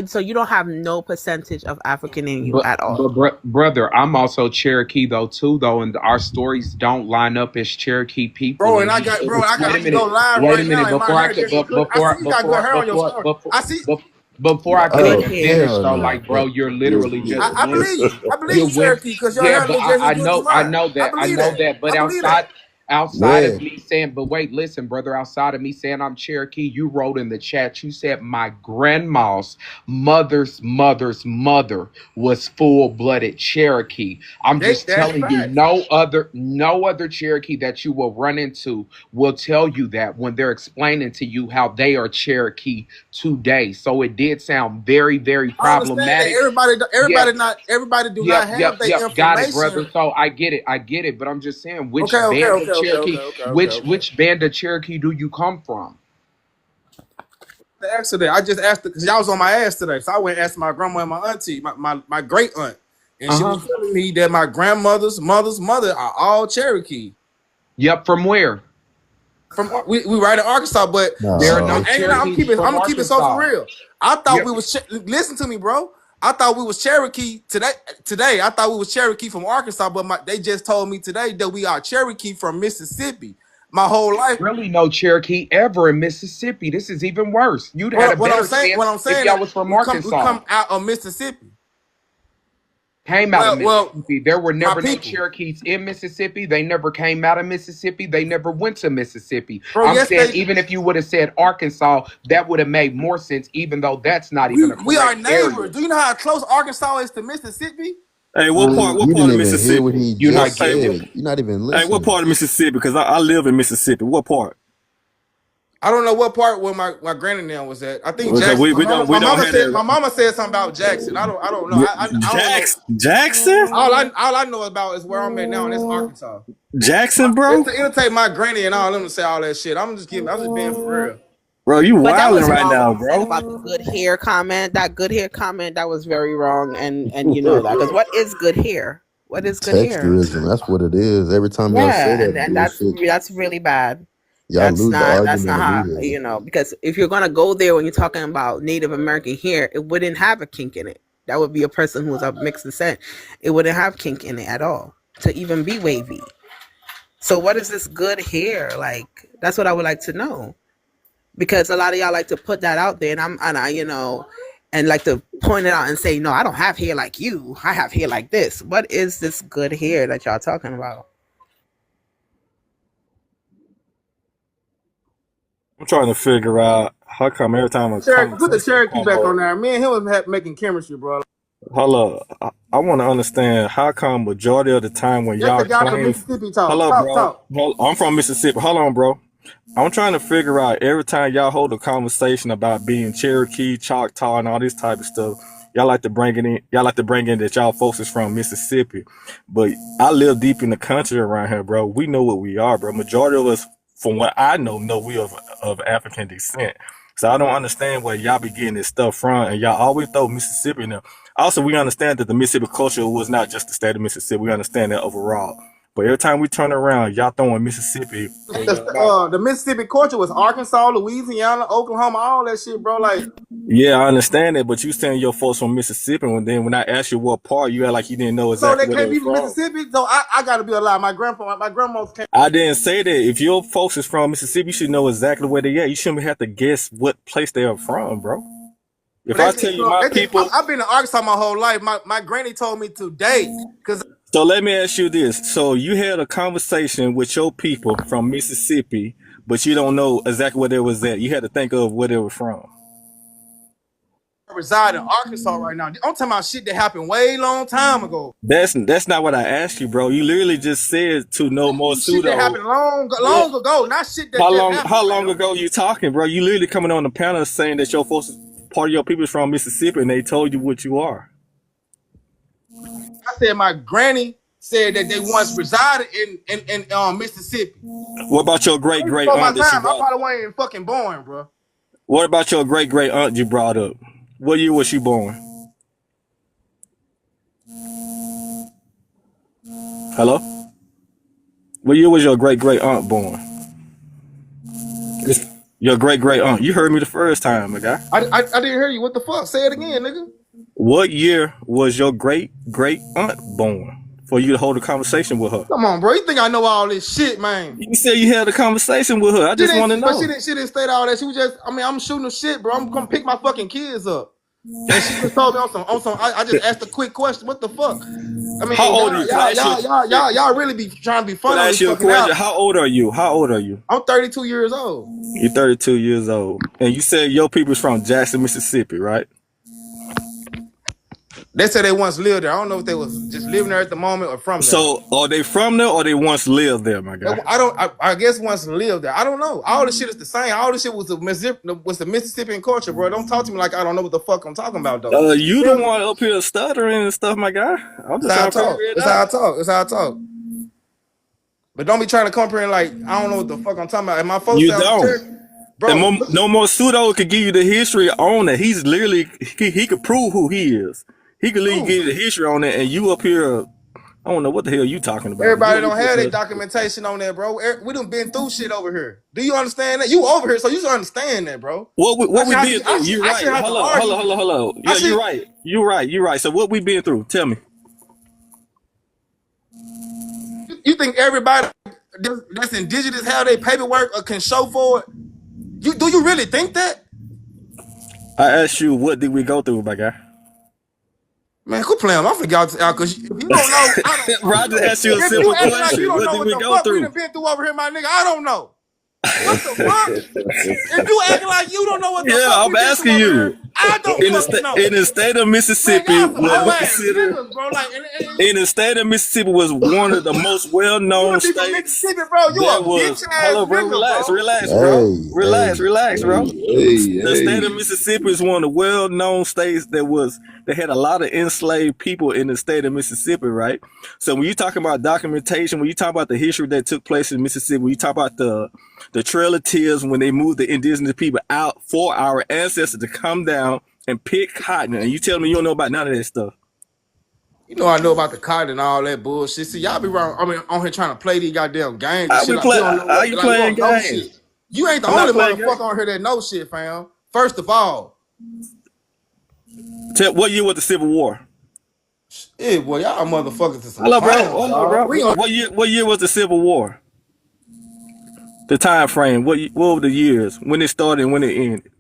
so you don't have no percentage of African in you at all. Brother, I'm also Cherokee though too though, and our stories don't line up as Cherokee people. Bro, And and I can go live wait a right minute now, and my before I hair could, just as good. I see you got good hair on your before story. I see. before I could Good Oh even hair. finish hell though, no. like bro, you're literally just I one. believe you. I believe You're you, one. Cherokee, because your Yeah, hair but looks just as I good as know, I mine. know I that, I believe know that. that. I But believe that. outside of Red. me saying, but wait, listen, brother, outside of me saying I'm Cherokee, you wrote in the chat, you said my grandma's mother's mother was full-blooded Cherokee. I'm just That's telling you, facts. no other Cherokee that you will run into will tell you that when they're explaining to you how they are Cherokee today. So it did sound very, very I understand that problematic. Yeah, everybody do not Yep, have yep, their yep. Got it, brother. information. So I get it. But I'm just saying, Okay, which okay, band okay, of okay, Cherokee, okay, okay, okay, okay. which band of Cherokee do you come from? The accident. I just asked because y'all was on my ass today, so I went and asked my grandma and my auntie, my great aunt, and Uh she huh. was telling me that my grandmother's mother's mother are all Cherokee. Yep. From where? From we right in Arkansas, but There she, are I no No. ain't gonna lie, Cherokees I'm from gonna keep it so for Arkansas. real. I thought Yep. we was listen to me, bro. I thought we was Cherokee today. Today, I thought we was Cherokee from Arkansas, but they just told me today that we are Cherokee from Mississippi. My whole life. Really, no Cherokee ever in Mississippi. This is even worse. You'd had a better What chance I'm if saying is y'all was from we Arkansas. come out of Mississippi. Came out of Well, Mississippi. There were my never no people, Cherokees in Mississippi. They never came out of Mississippi. They never went to Mississippi. bro. I'm Yes, saying even if you would have said Arkansas, that would have made more sense, even though that's not even a we are correct neighbors. area. Do you know how close Arkansas is to Mississippi? Hey, You what didn't part of even hear what Mississippi? he You're What? not just Hey, getting it. said. You're not even hey, what listening. part of Mississippi? Because I live in Mississippi. What part? I don't know what part where my granny now was at. I think Because Jackson. we don't have that. My mama said something about Jackson. I don't know. I don't know. Jackson, All I know about is where I'm at now, and that's Arkansas. Jackson, bro, It'll take my granny and all them to say all that shit. I'm just being for real. bro, you But that wilding was right wrong what now, he said bro. about the good hair comment. That good hair comment, that was very wrong, and you know that because what is good hair? What is good hair? Texturism. That's what it is. Every time y'all say Yeah, that and bullshit, that's really bad. y'all lose the That's argument not how immediately. because if you're gonna go there when you're talking about Native American hair, it wouldn't have a kink in it. That would be a person who's of mixed descent. It wouldn't have kink in it at all to even be wavy. So what is this good hair like? That's what I would like to know because a lot of y'all like to put that out there, and I and like to point it out and say, no, I don't have hair like you. I have hair like this. What is this good hair that y'all talking about? I'm trying to figure out how come every time a Put the conversation Cherokee come back up. on there. Me and him was making chemistry, bro. Hello, I want to understand how come majority of the time when That's y'all the guy from claim, Mississippi talk. hello, Talk, bro, talk. I'm from Mississippi. Hold on, bro. I'm trying to figure out every time y'all hold a conversation about being Cherokee, Choctaw, and all this type of stuff. Y'all like to bring it in. Y'all like to bring in that y'all folks is from Mississippi, but I live deep in the country around here, bro. We know what we are, bro. Majority of us, from what I know we of African descent. So I don't understand where y'all be getting this stuff from, and y'all always throw Mississippi in there. Also, we understand that the Mississippi culture was not just the state of Mississippi. We understand that overall. But every time we turn around, y'all throwing Mississippi in your mouth. The Mississippi culture was Arkansas, Louisiana, Oklahoma, all that shit, bro. Like, Yeah, I understand that, but you saying your folks from Mississippi, and then when I asked you what part, you act like you didn't know so exactly they where they can't were be from from. Mississippi. So I got to be alive. My grandma's came. I didn't say that. If your folks is from Mississippi, you should know exactly where they at. You shouldn't have to guess what place they are from, bro. If I tell you my people, I've been in Arkansas my whole life. My granny told me today because so let me ask you this. So you had a conversation with your people from Mississippi, but you don't know exactly where they was at. You had to think of where they were from. I reside in Arkansas right now. I'm talking about shit that happened way long time ago. That's not what I asked you, bro. You literally just said to know more Shit that pseudo. happened long What? ago, not shit that How just long? happened How right long now. ago you talking, bro? You literally coming on the panel saying that your folks, part of your people is from Mississippi, and they told you what you are. I said my granny said that they once resided in Mississippi. What about your great great Before my aunt that you time, I brought? probably wasn't even fucking born, bro. What about your great great aunt you brought up? What year was she born? Hello? What year was your great great aunt born? Your great great aunt. You heard me the first time, my guy. I didn't hear you. What the fuck? Say it again, nigga. What year was your great great aunt born for you to hold a conversation with her? Come on, bro. You think I know all this shit, man? You said you had a conversation with her. I She just want to didn't, but know. she didn't state all that. She was just, I mean, I'm shooting the shit, bro. I'm gonna pick my fucking kids up. And she just told me on some. I just asked a quick question. What the fuck? I How mean, old are you? Can I ask you? y'all really be trying to be Can fun I on ask this you a fucking question? album. How old are you? How old are you? I'm 32 years old. You're 32 years old, and you said your people's from Jackson, Mississippi, right? They said they once lived there. I don't know if they was just living there at the moment or from there. So, are they from there, or they once lived there, my guy? I guess once lived there. I don't know. All the shit is the same. All the shit was the Mississippian culture, bro. Don't talk to me like I don't know what the fuck I'm talking about, though. You You the feel me? one up here stuttering and stuff, my guy. I'm That's just how I trying to figure talk. it That's how I out. talk. That's how I talk. But don't be trying to come here and like I don't know what the fuck I'm talking about. And my folks You sound don't. Cherokee, And bro. no more pseudo could give you the history on it. He's literally he could prove who he is. He could literally give you the history on it, and you up here. I don't know what the hell you talking about. You Everybody over don't here have their pushing documentation on there, bro. We done been through shit over here. Do you understand that? You over here, so you should understand that, bro. what we been through. You I should right. have to Hold up, hold argue. up, hold up, hold up. I Yeah, you're should. right. You're right. You're right. So what we been through? Tell me. You think everybody that's indigenous have their paperwork or can show for it? Do you really think that? I asked you, what did we go through, my guy? Man, quit playing. I forgot because if you don't know, I don't Roger know. asked you a If you simple acting like you question. don't What know did what we the go fuck we through? done been through over here, my nigga, I don't know. What the fuck? If you acting like you don't know what the Yeah, fuck I'm we been through asking over you. here, I don't fucking know. In the state of Man, Mississippi, y'all some what hoe we ass consider niggas, bro. Like, in the state of Mississippi was one of the most you well-known to be from states. Mississippi, bro. You There a bitch was, ass hello, bro, nigga, relax, bro. relax, bro, Hey, relax, hey, relax, bro. The state of hey. Mississippi is one of the well-known states that had a lot of enslaved people in the state of Mississippi, right? So when you talk about documentation, when you talk about the history that took place in Mississippi, when you talk about the Trail of Tears when they moved the indigenous people out for our ancestors to come down and pick cotton, and you tell me you don't know about none of that stuff. You know I know about the cotton and all that bullshit. See, y'all be wrong. I mean, on here trying to play these goddamn games and How shit we like we play? don't know How what, you like we playing don't know shit. games? You ain't the I'm not only playing motherfucker games. on here that knows shit, fam. First of all, Tell what year was the Civil War? yeah, boy, y'all motherfuckers is some Hello, bro. clowns, Hello, bro. dog. We on What year? What year was the Civil War? The time frame. What were the years? When it started and when it ended?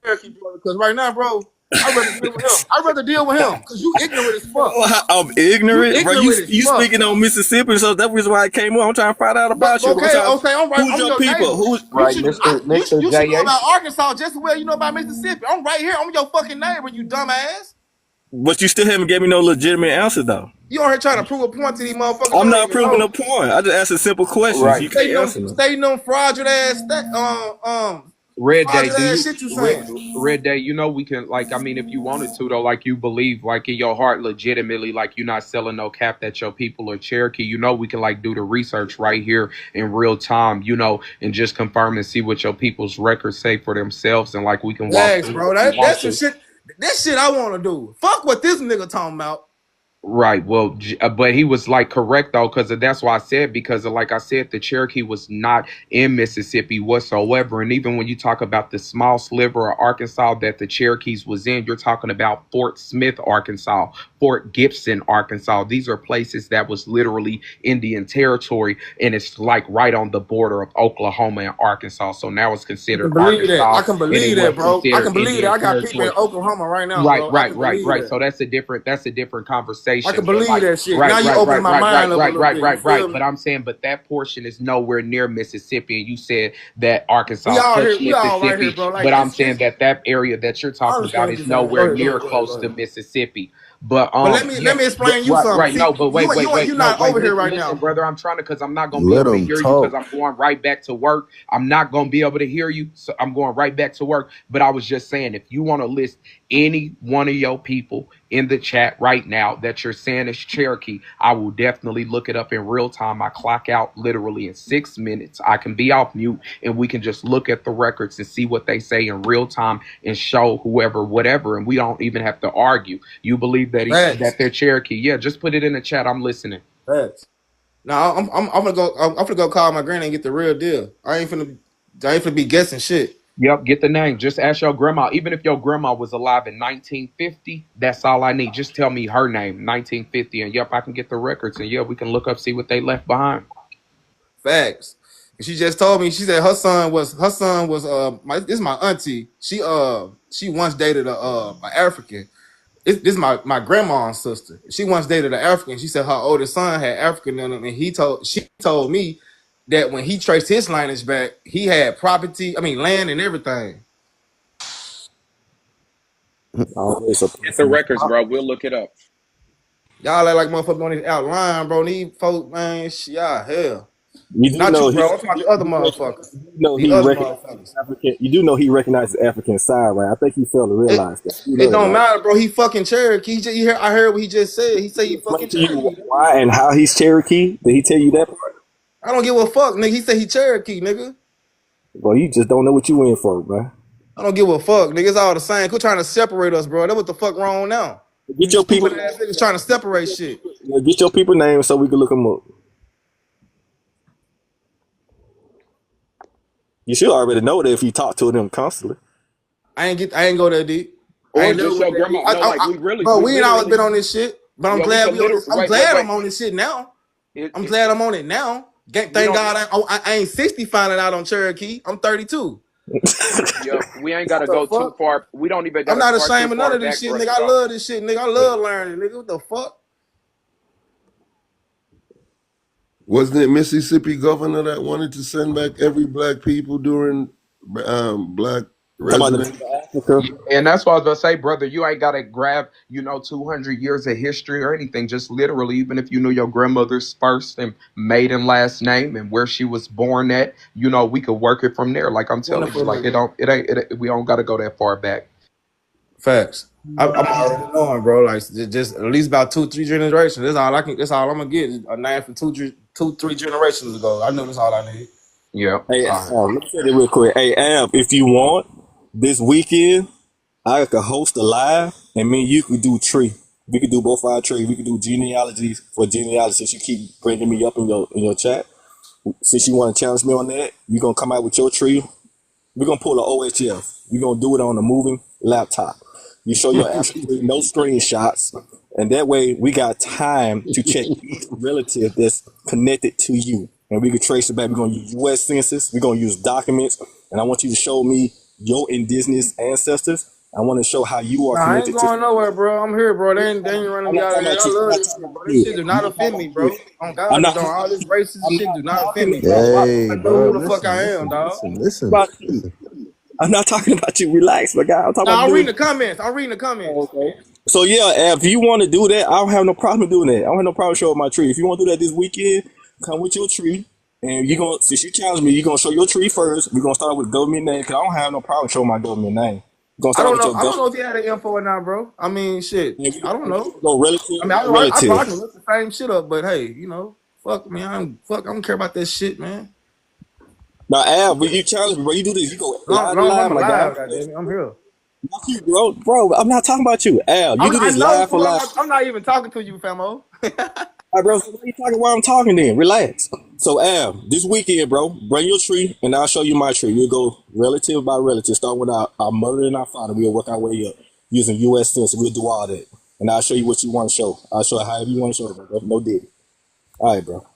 Cherokee, brother, because right now, bro, I'd rather deal with him. I'd rather deal with him because you ignorant as fuck. I'm You ignorant, bro. ignorant as You fuck. speaking on Mississippi, so that was why I came on. I'm trying to find out But about you. okay, okay, I'm right. Who's I'm your your people? neighbor. Who's You Right, should Mr. you should know JA. about Arkansas just as well you know about Mississippi. I'm right here. I'm your fucking neighbor, you dumbass. But you still haven't gave me no legitimate answer though. You on here trying to prove a point to these motherfuckers you I'm don't not even proving know. a point. I just asked simple questions. Right. You can't answer them. Stating them fraudulent ass Red Day, fraudulent do ass you shit you saying. Red Day, you know we can like I mean if you wanted to though, like you believe like in your heart legitimately, like you're not selling no cap that your people are Cherokee, you know we can like do the research right here in real time, you know, and just confirm and see what your people's records say for themselves and like we can walk Thanks, through bro. if you want That's some to. shit. That shit I wanna do. Fuck what this nigga talking about. Right. Well, but he was like correct though, because that's why I said because of, like I said, the Cherokee was not in Mississippi whatsoever. And even when you talk about the small sliver of Arkansas that the Cherokees was in, you're talking about Fort Smith, Arkansas, Fort Gibson, Arkansas. These are places that was literally Indian territory, and it's like right on the border of Oklahoma and Arkansas. So now it's I can considered believe that. Arkansas, I can and it believe was that, bro. I considered can believe that. Indian I got people in territory. Oklahoma right now, Right, bro. I right, can right, believe right. that. So that's a different I conversation. can But believe like, that shit. Now right, you right, opening right, my right, mind right, up a right, little right, bit. You right, feel right. me? But I'm saying, but that portion is nowhere near Mississippi, and you said that Arkansas touched We all right here, Mississippi. bro. Like But I'm saying it's that that area that you're I talking understand about what is you're saying. Go nowhere ahead, go near ahead, go ahead, go close to ahead. Mississippi. But But yeah, let me explain you right, something. right. See, No, but wait, you no, not wait. over here Listen, right listen, now. brother. I'm trying to because I'm not gonna be Let able to them hear you because talk. I'm going right back to work. I'm not gonna be able to hear you, so I'm going right back to work. But I was just saying, if you want to list any one of your people in the chat right now that you're saying is Cherokee, I will definitely look it up in real time. I clock out literally in 6 minutes. I can be off mute and we can just look at the records and see what they say in real time and show whoever, whatever. And we don't even have to argue. You believe that Facts. that they're Cherokee? Yeah, just put it in the chat. I'm listening. Facts. Now I'm gonna go. I'm gonna go call my granny and get the real deal. I ain't finna be guessing shit. Yep, get the name. Just ask your grandma. Even if your grandma was alive in 1950, that's all I need. Just tell me her name, 1950, and yep, I can get the records. And yeah, we can look up, see what they left behind. Facts. She just told me. She said her son was this is my auntie. She once dated a African. This is my grandma's sister. She once dated an African. She said her oldest son had African in him, and she told me that when he traced his lineage back, he had property. I mean, land and everything. Always a Get the person. records, bro. We'll look it up. Y'all act like motherfuckers on this outline, bro. These folks, man, y'all hell. You do Not you, know bro. I'm talking about the other motherfuckers. The he other recognizes motherfuckers. African. You do know he recognizes African side, right? I think he failed to It, realize that. You know it that, don't right? matter, bro. He fucking Cherokee. I heard what he just said. He said he Explain fucking to you Cherokee. why and how he's Cherokee. Did he tell you that part? I don't give a fuck, nigga. He said he Cherokee, nigga. Well, you just don't know what you in for, man. I don't give a fuck, nigga. It's all the same. Quit trying to separate us, bro. That's what the fuck wrong now. Get You your people stupid name. ass niggas trying to separate shit. Get your people name so we can look them up. You should already know that if you talk to them constantly. I ain't go that deep. I Or ain't never just went your that deep. grandma. No, like Bro, we we ain't always literally, been on this shit. But I'm yeah, we glad could we on literally this. I'm glad I'm on this shit now. I'm It, glad I'm on it now. we Thank don't. God I ain't 60 finding out on Cherokee. I'm 32. Yeah, we ain't got What to the go too fuck? far. We don't even got I'm to not start too ashamed of none far of this back, shit, bro. nigga. I love this shit, nigga. I love learning, nigga. What the fuck? Wasn't it Mississippi governor that wanted to send back every black people during black Talk about the residents? Africa. And that's what I was gonna say, brother. You ain't gotta grab, 200 years of history or anything. Just literally, even if you knew your grandmother's first and maiden last name and where she was born at, we could work it from there. Like I'm telling you, Wonderful like nigga. we don't gotta go that far back. Facts. I'm already knowing, bro. Like just at least about 2-3 generations. That's all I can. That's all I'm gonna get. A name from 2-3 generations ago. I know that's all I need. Yeah. Hey, All right. let me say that real quick. Hey, Ab, if you want this weekend, I could host a live, and me and you could do tree. We could do both our tree. We could do genealogies for genealogy. Since you keep bringing me up in your chat, since you want to challenge me on that, you gonna come out with your tree. We're gonna pull an OHF. We're gonna do it on a moving laptop. You show your actual tree, no screenshots, and that way we got time to check each relative that's connected to you, and we can trace it back. We're gonna use U.S. census. We're gonna use documents, and I want you to show me your indigenous ancestors. I want to show how you are Nah, I ain't connected to. going nowhere, bro. I'm here, bro. They ain't running I'm me not out of talking here. about I you. I'm love not this talking shit, bro. about This you. shit do I'm not not talking offend about me, you. bro. On I'm God, it not don't. talking All about this you. racist I'm shit not do not talking offend me, about bro. you. Hey, I know bro, who the fuck listen, I am, listen, dog. listen, listen, About you. listen. I'm not talking about you. Relax, my guy. I'm talking about Nah, I'm reading doing. the comments. I'm reading the comments. So yeah, if you want to do that, I don't have no problem doing that. I don't have no problem showing my tree. If you want to do that this weekend, come with your tree. And you gonna since you challenge me, you gonna show your tree first. We're gonna start with government name because I don't have no problem showing my government name. We're gonna I start don't with know. your I don't know government. if you had the info or not, bro. I mean, shit. And I don't know. we go relative I mean, by I relative. can look the same shit up, but hey, fuck me. I don't care about that shit, man. Now, Al, when you challenge me, bro, you do this. You go Long, live to long live, I'm my guy. alive, goddamn it. I'm here. Not you, bro. I'm not talking about you, Al. You do I this know, live for fool. live. I'm not even talking to you, famo. All right, bro, so why you talking while I'm talking then? Relax. So, Al, this weekend, bro, bring your tree and I'll show you my tree. We'll go relative by relative, start with our mother and our father. We'll work our way up using U.S. Census. We'll do all that. And I'll show you what you want to show. I'll show you however you want to show it, bro. No diddy. All right, bro.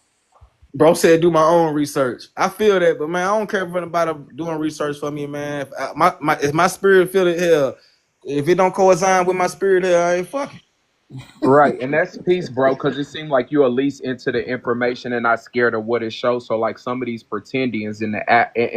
Bro said do my own research. I feel that, but man, I don't care if anybody doing research for me, man. If my spirit feel it, hell, if it don't coincide with my spirit, hell, I ain't fucking. Right, and that's peace, bro, because it seemed like you at least into the information and not scared of what it shows. So, like some of these pretendians in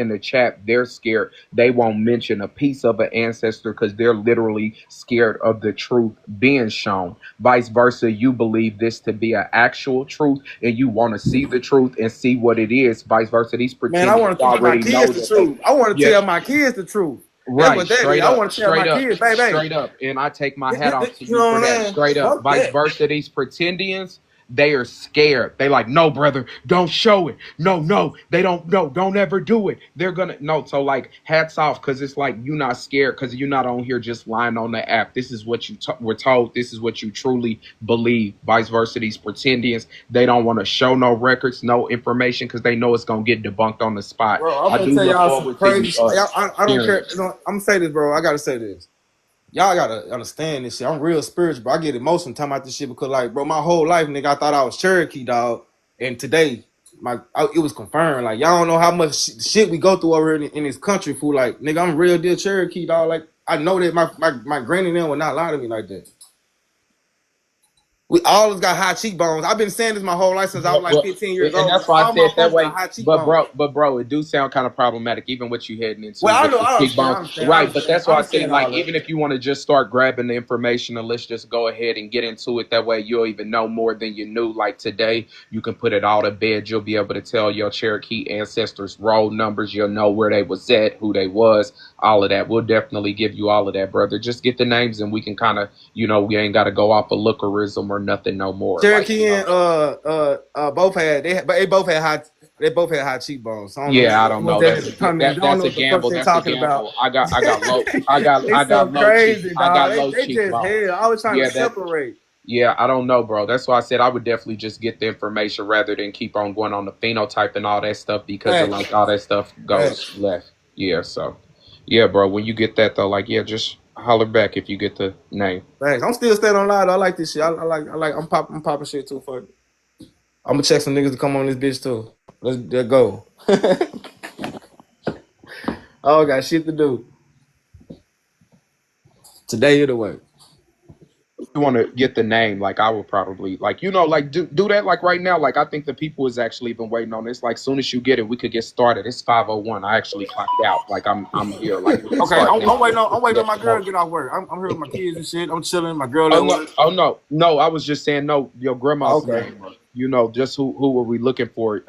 the chat, they're scared. They won't mention a piece of an ancestor because they're literally scared of the truth being shown. Vice versa, you believe this to be an actual truth, and you want to see the truth and see what it is. Vice versa, these Man, I want pretendians to teach my already know kids the that they. truth. I want to Yeah, tell my kids the truth. That's right, what that is. I want to tell my kids, baby. straight up. And I take my hat off to You you know for what I'm that, saying? straight up. Fuck Vice that. versa, these pretendians, they are scared. They like, no, brother, don't show it. No, they don't, no, don't ever do it. They're gonna, no. So like, hats off, because it's like, you not scared, because you're not on here just lying on the app. This is what you were told. This is what you truly believe. Vice versa, these pretendians, they don't want to show no records, no information, because they know it's gonna get debunked on the spot. Bro, I'm I gonna do tell look y'all some forward to you crazy shit. I don't hearing care. it. I'm gonna say this, bro. I gotta say this. Y'all gotta understand this shit. I'm real spiritual, bro. I get emotional talking about this shit because, like, bro, my whole life, nigga, I thought I was Cherokee, dog. And today, it was confirmed. Like y'all don't know how much shit we go through over here in this country. Fool, like nigga, I'm real deal Cherokee dog. Like I know that my granny and them would not lie to me like that. We all got high cheekbones. I've been saying this my whole life since I was like 15 years And old. that's why I All my said that folks got way. high But cheekbones. bro, it do sound kind of problematic, even what you heading into Well, I with know, the I cheekbones, understand, right? But that's I why I say, understand like, all that. even if you want to just start grabbing the information and let's just go ahead and get into it, that way you'll even know more than you knew. Like today, you can put it all to bed. You'll be able to tell your Cherokee ancestors' roll numbers. You'll know where they was at, who they was, all of that. We'll definitely give you all of that, brother. Just get the names and we can kind of, we ain't got to go off of lookerism or nothing no more. Like, Cherokee and they both had high cheekbones. So I don't know yeah, I don't what know. they had to come in. I don't That's know a what the fuck gamble. they That's a talking about. gamble. I got low. They so crazy, I dog. got low They just cheekbones. hell. I was trying to Yeah, separate. yeah, I don't know, bro. That's why I said I would definitely just get the information rather than keep on going on the phenotype and all that stuff because of Facts. like all that stuff goes Facts. left. Yeah, so yeah, bro. When you get that though, like yeah, just holler back if you get the name. Thanks. I'm still staying on live. I like this shit. I like. I'm popping shit too. Fuck. I'm gonna check some niggas to come on this bitch too. Let's go. I got shit to do today either way. You want to get the name, like I would probably like like do that like right now. Like I think the people is actually been waiting on this. Like soon as you get it, we could get started. It's 5:01. I actually clocked out. Like I'm here. Like we can Okay, start I'm now. waiting on my girl No. to get off work. I'm here with my kids and shit. I'm chilling. My girl Oh at no! work. Oh no! I was just saying no. Your grandma's Okay. name. Just who were we looking for?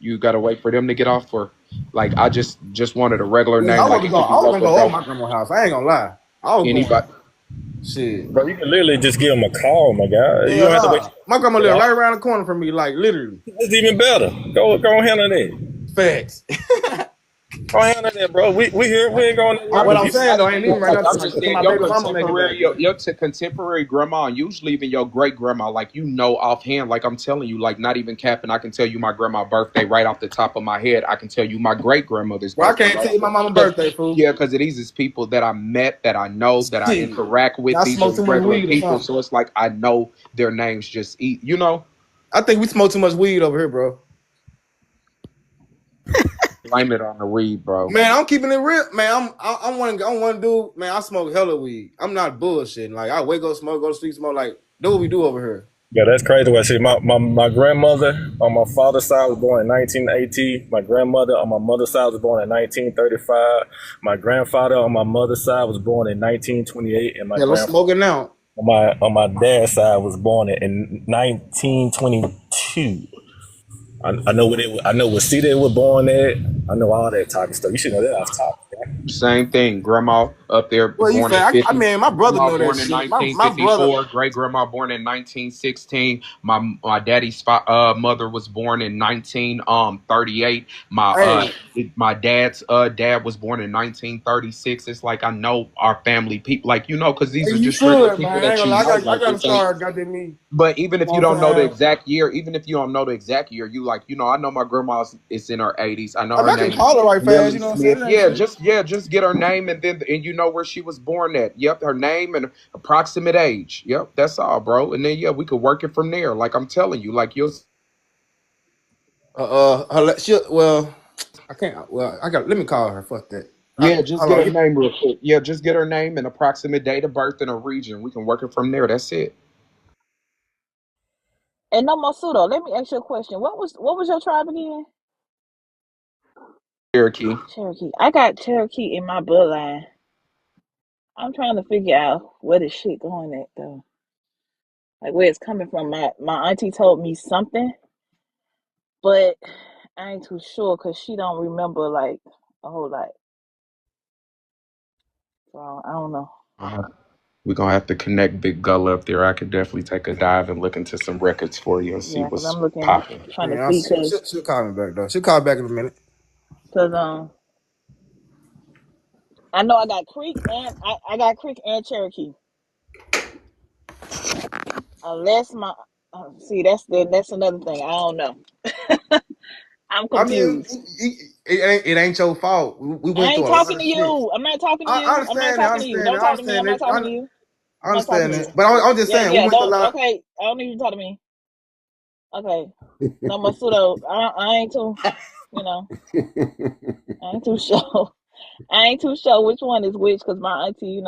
You got to wait for them to get off, or like I just wanted a regular Yeah, name. Like it could I be was gonna regular go over bro. my grandma's house. I ain't gonna lie. I was going. Anybody? Shit. Bro, you can literally just give them a call, my guy. You Yeah, don't have to wait nah. till My grandma you get live right off. around the corner from me, like literally. It's even better. Go handle that. Facts. Go handle that, bro. We here. We ain't going nowhere. What I'm I'm You just see, saying though, I ain't asking, leaving bro. right Like now I'm just till saying, my baby mama make it back. your contemporary grandma, and usually even your great grandma. Like offhand. Like I'm telling you, like not even capping. I can tell you my grandma's birthday right off the top of my head. I can tell you my great grandmother's Bro, I birthday. can't Right tell off you my mama's Cause, birthday, fool. yeah, because these is people that I met, that I know, that I Shit. interact with. Y'all These are smoke too much regular weed or people, something. so it's like I know their names. Just eat. I think we smoke too much weed over here, bro. Blame it on the weed, bro. Man, I'm keeping it real. Man, I'm one dude. Man, I smoke hella weed. I'm not bullshitting. Like I wake up, smoke, go to sleep, smoke. Like do what we do over here. yeah, that's crazy. What I see, my grandmother on my father's side was born in 1980. My grandmother on my mother's side was born in 1935. My grandfather on my mother's side was born in 1928, and my Yeah, let's grandfather smoke it now. on my dad's side was born in 1922. I know I know what city they were born at. I know all that type of stuff. You should know that off top. Yeah? Same thing. Grandma up there Well, you born say in I 50. mean, my brother Grandma know that born in shit. My brother. 1954. Great grandma born in 1916. My daddy's mother was born in 1938. Hey, My dad's dad was born in 1936. It's like I know our family people, like because these are you just regular should, people man. I ain't that gonna you lie. know. I Like got to this ain't. start. Goddamn me. You But even if know you what don't know the I'm saying? exact year, you like, I know my grandma's is in her 80s. I know I mean, her I can name is call her right fast. Millie You know what I'm saying? Smith. It ain't Yeah, shit. just get her name and you know where she was born at. Yep, her name and approximate age. Yep, that's all, bro. And then we could work it from there. Like I'm telling you, like you'll. Well, I can't. Well, I got. Let me call her. Fuck that. Yeah, just Hold get on. her name real quick. Yeah, just get her name and approximate date of birth and a region. We can work it from there. That's it. And no more pseudo. Let me ask you a question. What was your tribe again? Cherokee. Cherokee. I got Cherokee in my bloodline. I'm trying to figure out where this shit going at though. Like where it's coming from. My auntie told me something, but I ain't too sure because she don't remember like a whole lot. So I don't know. We're gonna have to connect Big Gullah up there. I could definitely take a dive and look into some records for you and see Yeah, because what's I'm looking, popping. trying to Yeah, see, because she'll call me back though. She'll call back in a minute. I know I got Creek and I got Creek and Cherokee. Unless my see that's another thing. I don't know. I'm I mean, confused. it ain't your fault. We I went ain't through a lot talking of to shit. you. I'm not talking to I you. I'm not understand that. I talking to you. understand Don't that. I talk to me. I'm understand not that. talking to you. I I'm not talking understand to that. you. But I'm just Yeah, saying we yeah. went through a Don't. lot. Okay. I don't need you to talk to me. Okay. No more pseudo. I ain't too, you know, I ain't too sure. I ain't too sure which one is which because my auntie,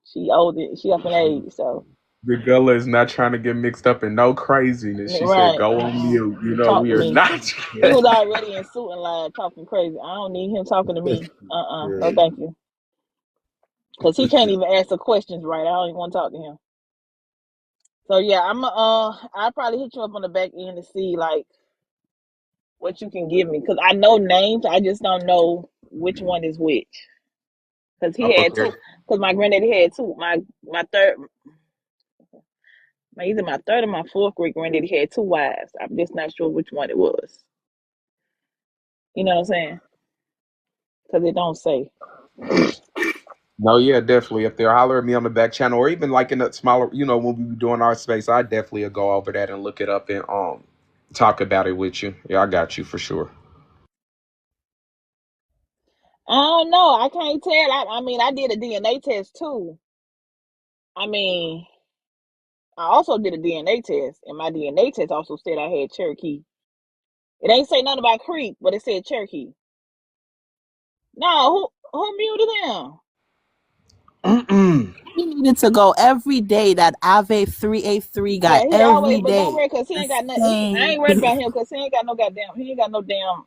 she older, she up in age, so The Gullah is not trying to get mixed up in no craziness. She said, right. "Go on mute." You know, Talk we to are me. not. He was already in suit and line talking crazy. I don't need him talking to me. No, thank you. Because he can't even answer questions right. I don't even want to talk to him. So yeah, I'll probably hit you up on the back end to see like what you can give me. Because I know names, I just don't know which one is which. Because he had Okay. two. Because my granddaddy had two. My third, either my third or my fourth great granddaddy had two wives. I'm just not sure which one it was. You know what I'm saying? Because it don't say. No, yeah, definitely. If they're holler at me on the back channel, or even like in the smaller, when we be doing our space, I definitely will go over that and look it up and talk about it with you. Yeah, I got you for sure. I don't know. I can't tell. I mean, I did a DNA test too. I mean, I also did a DNA test, and my DNA test also said I had Cherokee. It ain't say nothing about Creek, but it said Cherokee. No, who muted him? Mm-mm. He needed to go every day. That Ave 383 guy Yeah, he always, every but don't day. worry, cause he The ain't got nothing. I same ain't worried thing. about him, cause he ain't got no damn.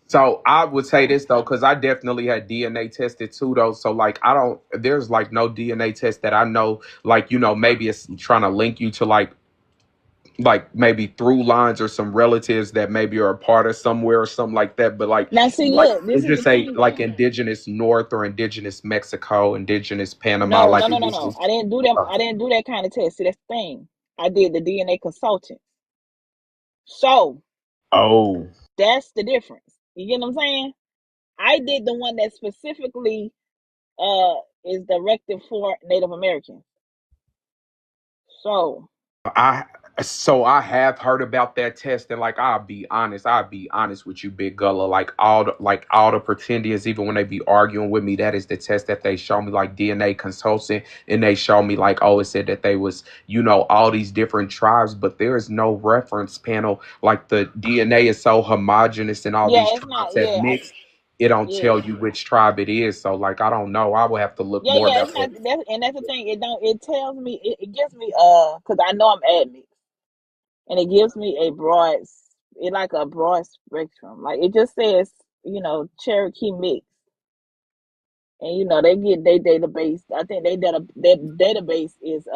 So I would say this though, because I definitely had DNA tested too, though. So like, there's like no DNA test that I know, like maybe it's trying to link you to like maybe through lines or some relatives that maybe are a part of somewhere or something like that. But Now, see, look, this it is just the say thing. like indigenous North or indigenous Mexico, indigenous Panama, No, like no, it no, no, just. no. I didn't do them. I didn't do that kind of test. See, that's the thing. I did the DNA consultant. So Oh, that's the difference. You get what I'm saying? I did the one that specifically uh is directed for Native Americans. So I I have heard about that test, and like I'll be honest with you, Big Gullah. Like all the pretendians, even when they be arguing with me, that is the test that they show me, like DNA consultant, and they show me like, oh, it said that they was all these different tribes, but there is no reference panel. Like the DNA is so homogenous, and all yeah, these it's not. tribes have Yeah, mixed. It don't yeah, tell you which tribe it is, so like I don't know. I would have to look yeah, more yeah. about It's not. that. That's the thing. It don't. It tells me. It gives me because I know I'm ethnic, and it gives me a broad. It like a broad spectrum. Like it just says Cherokee mix, and they get their database. I think their database is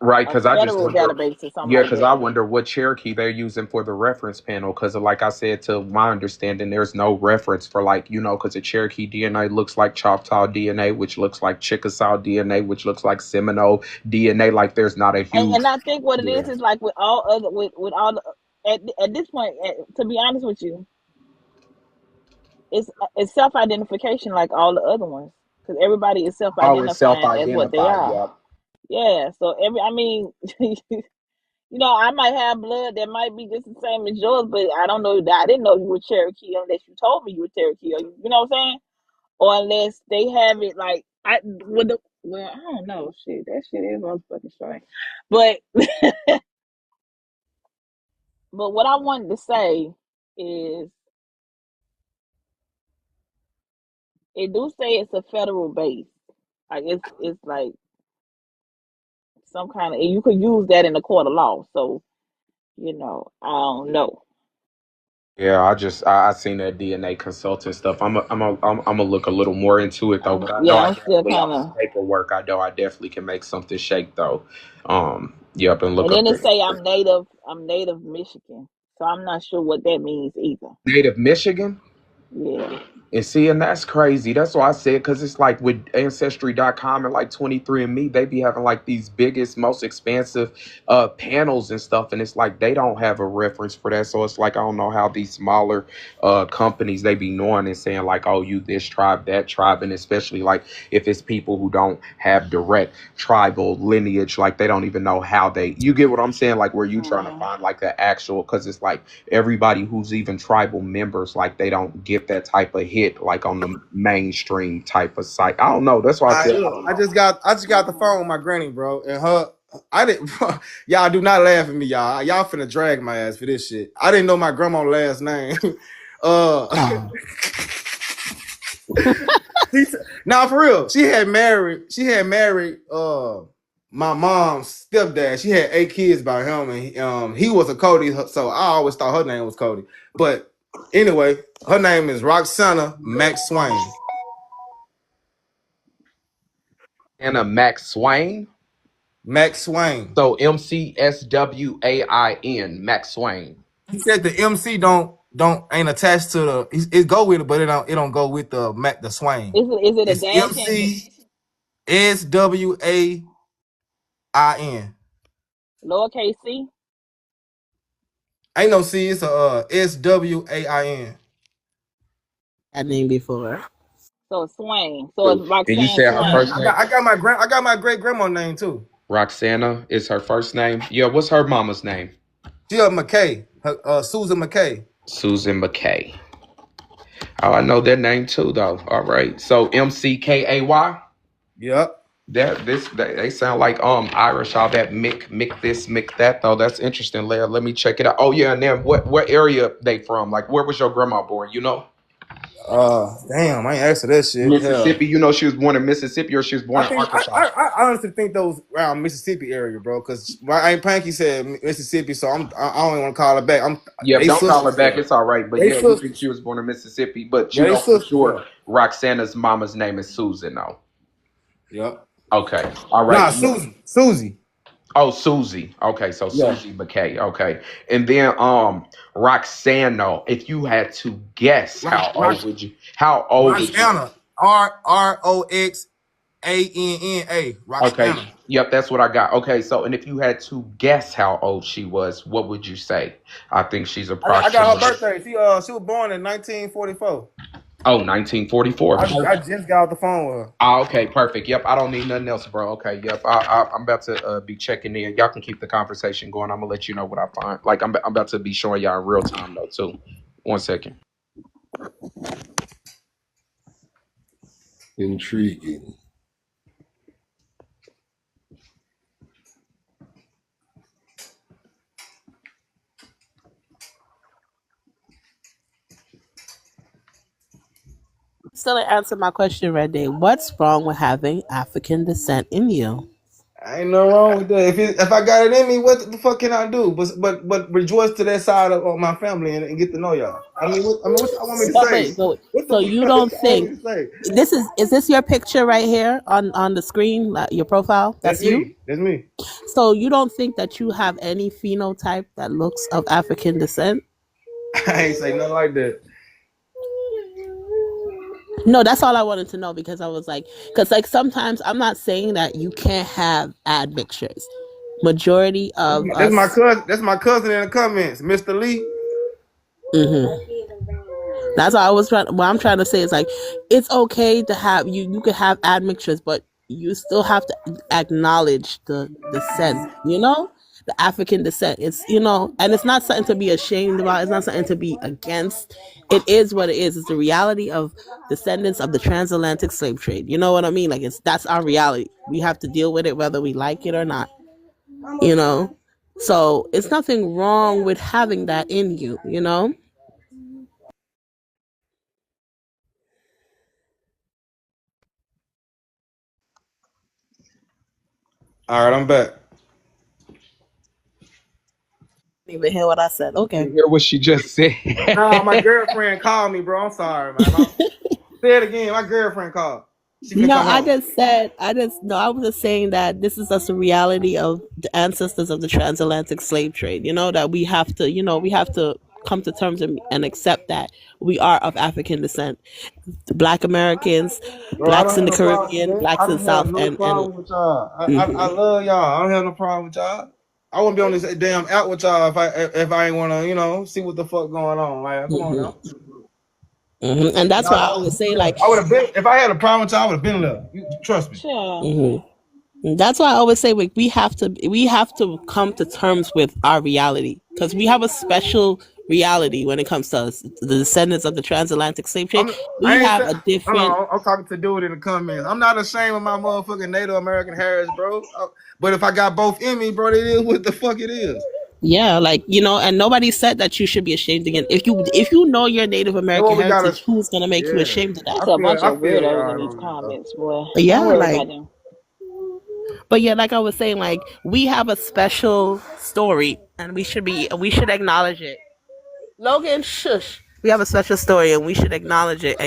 Right, a because I just federal wonder. database or something Yeah, like because that. I wonder what Cherokee they're using for the reference panel. Because, like I said, to my understanding, there's no reference for because the Cherokee DNA looks like Choctaw DNA, which looks like Chickasaw DNA, which looks like Seminole DNA. Like, there's not a huge. And I think what it Yeah. is like with all other with all at this point, to be honest with you, it's self identification like all the other ones because everybody is self Oh, it's identifying as what they self-identified. are. Yeah. Yeah, so I mean, I might have blood that might be just the same as yours, but I don't know. I didn't know you were Cherokee unless you told me you were Cherokee, or you know what I'm saying, or unless they have it like I don't know. Shit, that shit is motherfucking strange, but but what I wanted to say is it do say it's a federal base. Like it's like some kind of you could use that in the court of law. So, I don't know. Yeah, I seen that DNA consultant stuff. I'm a look a little more into it though, but I know Yeah, I I'm still definitely kind off some of. paperwork. I know I definitely can make something shake though. Yep, and look And up then it the say I'm native Michigan. So I'm not sure what that means either. native Michigan. Yeah. And see, and that's crazy. That's why I said, because it's like with Ancestry.com and like 23andMe, they be having like these biggest, most expansive panels and stuff. And it's like they don't have a reference for that. So it's like, I don't know how these smaller companies, they be knowing and saying like, oh, you this tribe, that tribe. And especially like if it's people who don't have direct tribal lineage, like they don't even know how you get what I'm saying? Like where you trying to Mhm. find like the actual, because it's like everybody who's even tribal members, like they don't get that type of hit like on the mainstream type of site. I don't know. That's why I said I don't know. I just got the phone with my granny, bro, and I didn't. Y'all do not laugh at me, y'all. Y'all finna drag my ass for this shit. I didn't know my grandma's last name. Oh. Now for real, she had married my mom's stepdad. She had 8 kids by him, and he was a Cody, so I always thought her name was Cody. But anyway, her name is Roxana Max Swain. Anna Max Swain. Max Swain. So MCSWAIN, Max Swain. He said the MC don't ain't attached to the it go with it, but it don't go with the Swain. Is it a It's dash and MCSWAIN. lowercase c? Ain't no C, it's a SWAIN. That name before. So it's Swain. So it's And you Roxanne said her Swain. first I name? got my great grandma name too. Roxana is her first name. Yeah, what's her mama's name? She McKay, Susan McKay. Susan McKay. Oh, I know that name too, though. All right. So MCKAY. Yep. They sound like Irish. All that Mick this Mick that though. That's interesting. Let me check it out. Oh yeah, and then what area they from? Like where was your grandma born? You know, Damn, I ain't asked her that shit. Hell. Mississippi. You know she was born in Mississippi or she was born I in think Arkansas. I honestly think those around Mississippi area, bro. Because my Aunt Panky said Mississippi, so I don't want to call her back. Yep, They don't call her sisters, back. yeah. It's all right. But They yeah, we think sisters, she was born in Mississippi. But you yeah. They know for sisters, sure, yeah. Roxana's mama's name is Susan. Though. Yep. Okay. All right. Nah, Susie. Oh, Susie. Okay, so Yeah. Susie McKay. Okay, and then Roxana. If you had to guess, how old would you? How old would you? Roxana. ROXANNA. Okay. Roxana. Yep, that's what I got. Okay, so and if you had to guess how old she was, what would you say? I think she's I got her approximately birthday. She was born in 1944. 1944. I just got off the phone with her. Ah, okay, perfect. Yep, I don't need nothing else, bro. Okay, yep. I'm about to be checking in. Y'all can keep the conversation going. I'm gonna let you know what I find. Like I'm about to be showing y'all in real time though too. 1 second. Intriguing. Still didn't answer my question, Red Day. What's wrong with having African descent in you? Ain't no wrong with that. If I got it in me, what the fuck can I do? But rejoice to that side of my family and get to know y'all. What y'all want me to But say? wait, but wait. What the So fuck you what don't y'all want think me to say? is this your picture right here on the screen, like your profile? That's That's you. me. That's me. So you don't think that you have any phenotype that looks of African descent? I ain't say nothing like that. No, that's all I wanted to know because I was like, because like sometimes I'm not saying that you can't have admixtures. Majority of That's my us. cousin. That's my cousin in the comments, Mr. Lee. That's what I was trying. What I'm trying to say is like, it's okay to have you. You could have admixtures, but you still have to acknowledge the descent. You know, the African descent. It's and it's not something to be ashamed about. It's not something to be against. It is what it is. It's the reality of descendants of the transatlantic slave trade. You know what I mean? Like that's our reality. We have to deal with it whether we like it or not. You know, so it's nothing wrong with having that in you. You know. All right, I'm back. Didn't even hear what I said. Okay. You hear what she just said? Nah, my girlfriend called me, bro. I'm sorry, man. Say it again. My girlfriend called. She finna No, come home. I was just saying that this is just a reality of the ancestors of the transatlantic slave trade. You know, that we have to come to terms and accept that we are of African descent. The Black Americans, Bro, I blacks don't in have the no problem with Caribbean, that. blacks I in the don't have South, no and problem with y'all. I mhm. love y'all. I don't have no problem with y'all. I wouldn't be on this damn out with y'all if I ain't wanna, see what the fuck going on. Like, come on Mhm. now. And that's why I I always say like, would have been if I had a problem with y'all, I would have been left. You trust me. Sure. mhm. That's why I always say like we have to come to terms with our reality because we have a special reality when it comes to us, the descendants of the transatlantic slave trade. We I ain't have say, a hold different, on. I'm talking to dude in the comments. I'm not ashamed of my motherfucking Native American heritage, bro. But if I got both in me, bro, it is what the fuck it is. yeah, like and nobody said that you should be ashamed again. If you know your Native That's American what we gotta. heritage, who's gonna make you Yeah, ashamed of that? It's a bunch I of feel weirdos in y'all these on that though. comments, boy. Don't Yeah, worry like, about them. but yeah, like I was saying, like we have a special story, and we should acknowledge it. Logan, shush. We have a special story, and we should acknowledge it,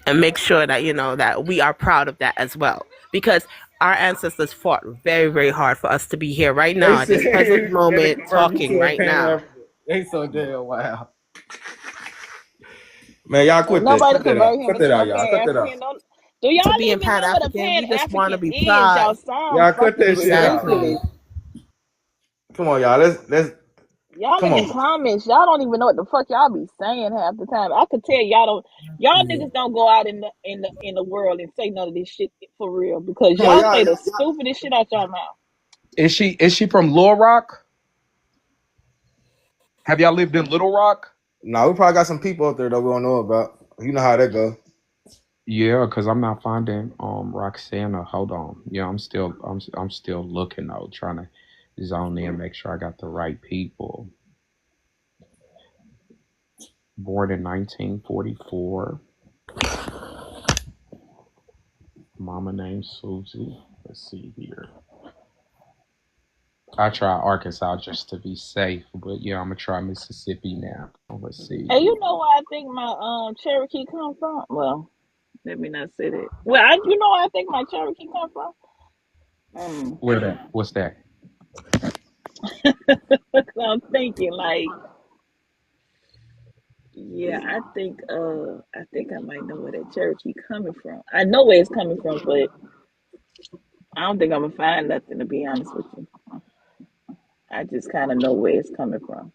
and make sure that that we are proud of that as well, because our ancestors fought very, very hard for us to be here right They now at said this present that they moment, convert you talking to a right Pan now. African. They so damn wow. Man, y'all Ain't quit that. nobody Cut that out. convert him Cut that into out, no y'all. Pan Cut that out. African. Don't do To y'all being even Pan know what a African, Pan we just want to African be is? proud. Y'all sound Y'all cut fucking that shit out, Exactly. ridiculous. man. Come on, y'all. Let's Y'all come in the on. comments, y'all don't even know what the fuck y'all be saying half the time. I could tell y'all niggas don't go out in the world and say none of this shit for real because Come on, y'all y'all. say the stupidest shit out y'all mouth. Is she from Little Rock? Have y'all lived in Little Rock? Nah, we probably got some people up there that we don't know about. You know how that go. Yeah, because I'm not finding Roxana. Hold on. Yeah, I'm still looking though, trying to zone in, make sure I got the right people. Born in 1944. Mama named Susie. Let's see here. I try Arkansas just to be safe, but yeah, I'm gonna try Mississippi now. Let's see And here. you know where I think my Cherokee come from? Well, let me not say that. Well, you know where I think my Cherokee come from? Where that? What's that? I'm thinking like, yeah, I think I might know where that Cherokee coming from. I know where it's coming from, but I don't think I'm gonna find nothing to be honest with you. I just kind of know where it's coming from.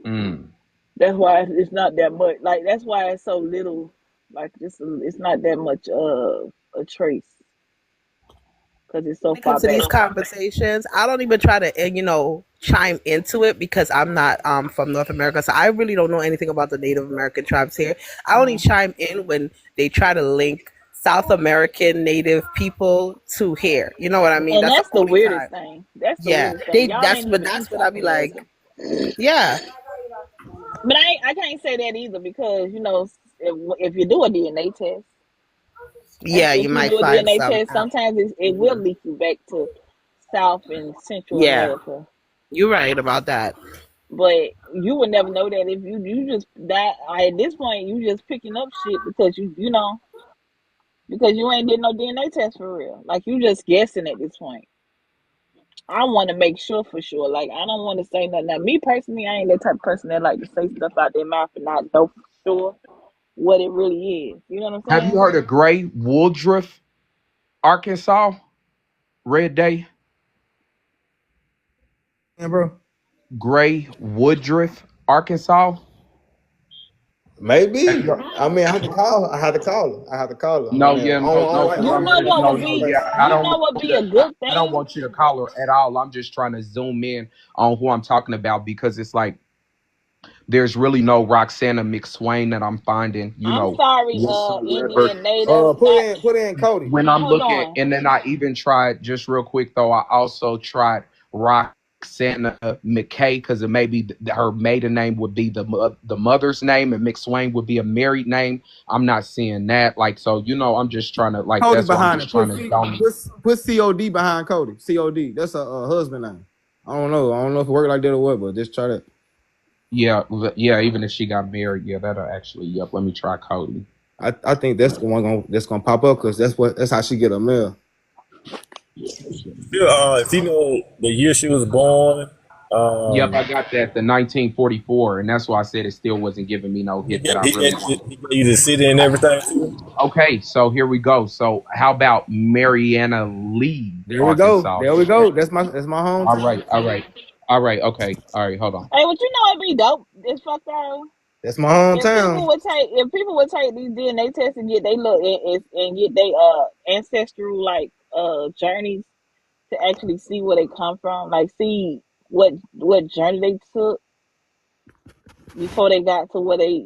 Mm. That's why it's not that much. Like that's why it's so little. Like it's not that much a trace because it's so When it far comes to back. these conversations, I don't even try to, chime into it because I'm not from North America, so I really don't know anything about the Native American tribes here. I only Mhm. chime in when they try to link South American Native people to here. You know what I mean? And That's the that's the only weirdest time. thing. That's the Yeah, weirdest thing. they. Y'all That's ain't what. even That's in what I'd South be like. America. Yeah, But I can't say that either because if you do a DNA test, yeah. if You you might do a find DNA some. test, sometimes it will lead you back to South and Central Yeah, America. you're right about that. But you would never know that if you just that at this point you just picking up shit because because you ain't did no DNA test for real. Like you just guessing at this point. I want to make sure for sure. Like I don't want to say nothing. Now, me personally, I ain't that type of person that like to say stuff out their mouth and not know for sure what it really is. You know what I'm Have you saying? heard of Gray Woodruff, Arkansas? Red Day? Yeah, bro. Gray Woodruff, Arkansas? Have Maybe. you? I mean, I have to call her. I have to call her. I have to call her. I No, mean, yeah, no, no, I because You don't I'm know like just what no, would that no, be? yeah. person. I You don't know want what you be a to. I, good I don't thing? want you to call her at all. I'm just trying to zoom in on who I'm talking about because it's like there's really no Roxana McSwain that I'm finding. I'm sorry, Whatsoever. Indian native, not Put in Cody. When I'm hold looking, on. and then I even tried just real quick though. I also tried Roxana McKay because it may be her maiden name would be the mother's name, and McSwain would be a married name. I'm not seeing that. Like so, I'm just trying to like. Cody That's why I'm behind just it. trying to zone. Put COD behind Cody. COD. That's a husband name. I don't know. I don't know if it worked like that or what, but just try that. Yeah, yeah. Even if she got married, yeah, that'll actually. Yep. Let me try Cody. I think that's the one that's gonna pop up because that's how she get a mail. Yeah, if you know the year she was born, Yep, I um, got that. The 1944, and that's why I said it still wasn't giving me no he hit that gave, I he really gave, wanted. he gave you the city and everything too. Okay, so here we go. So how about Mariana Lee, There we go. Arkansas? There we go. That's my All right, hometown. all right, all right. Okay, all right. Hold on. Hey, but you know it'd be dope. It's fucked out. That's my If hometown. people would take these DNA tests and get they look and get they ancestral like journeys to actually see where they come from, like see what journey they took, before they got to where they,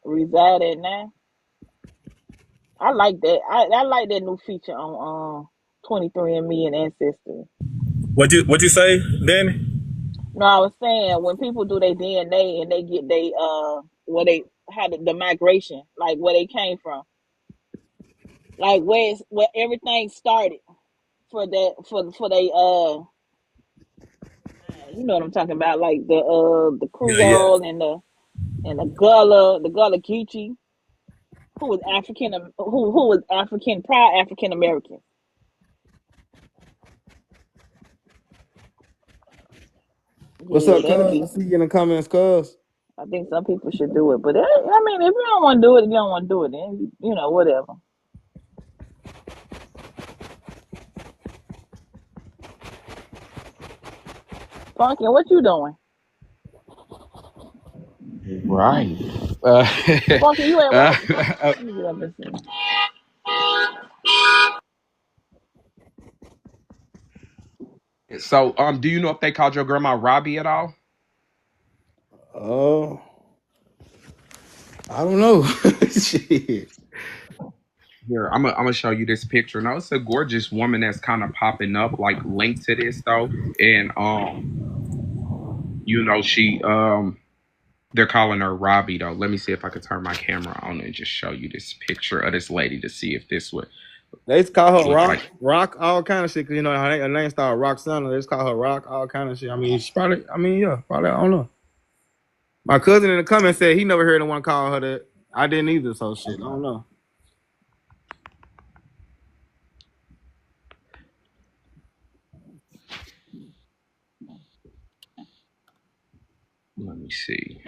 reside at now. I like that. I like that new feature on 23andMe and Ancestry. What you say, Danny? No, I was saying when people do their DNA and they get they where they how the migration, like where they came from, like where everything started for that for they you know what I'm talking about, like the Yeah, yeah, Creole and the Gullah Geechee, who was African, who was African, proud African American. What's Yeah, up, that'll cuz? be. I see you in the comments, cuz. I think some people should do it, but I mean, if you don't want to do it, you don't want to do it. Then whatever. Funky, what you doing? Right. Funky, you at work? Uh, Let me get up and see. so, do you know if they called your grandma Robbie at all? Oh, I don't know. Shit. Here, I'm gonna show you this picture. Now, it's a gorgeous woman that's kind of popping up, like linked to this though, and she they're calling her Robbie though. Let me see if I can turn my camera on and just show you this picture of this lady to see if this would They just call her look Rock, like. Rock, all kind of shit. Cause her name started Roxana. They just call her Rock, all kind of shit. I mean, she probably. I mean, yeah, probably. I don't know. My cousin in the comments said he never heard anyone call her that. I didn't either. So shit, I don't know. Let me see.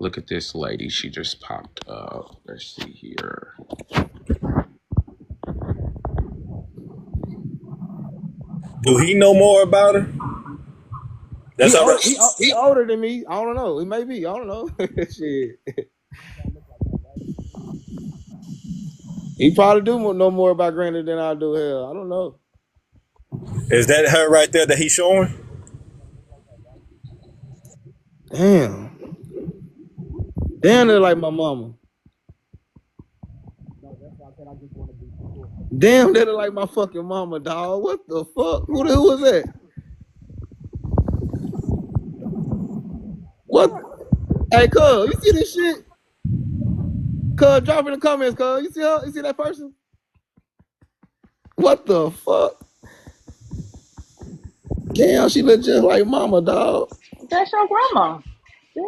Look at this lady. She just popped up. Let's see here. Do he know more about her? That's He all old, right. he older than me. I don't know. He may be. I don't know. Shit. He probably do know more about Granny than I do. Hell, I don't know. Is that her right there that he's showing? Damn. Damn, they're like my mama. Damn, they're like my fucking mama, dog. What the fuck? Who was that? What? Hey, cuz, you see this shit? Cuz, drop in the comments, cuz. You see her? You see that person? What the fuck? Damn, she look just like mama, dog. That's your grandma. Yeah.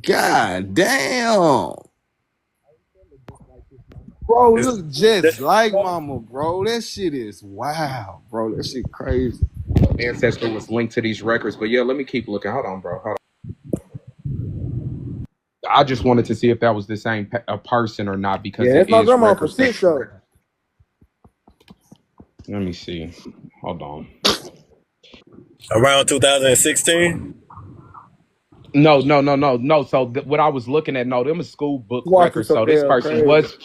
God damn. Bro, Is look just that, like mama, bro. That shit is wow, bro. That shit crazy. Ancestor was linked to these records, but yeah, let me keep looking. Hold on, bro. Hold on. I just wanted to see if that was the same a person or not because Yeah, it that's my is grandma for records that. shit show. Let me see. Hold on. around 2016? No. So what I was looking at, no, them are school book Walker records. so So this damn person crazy. was,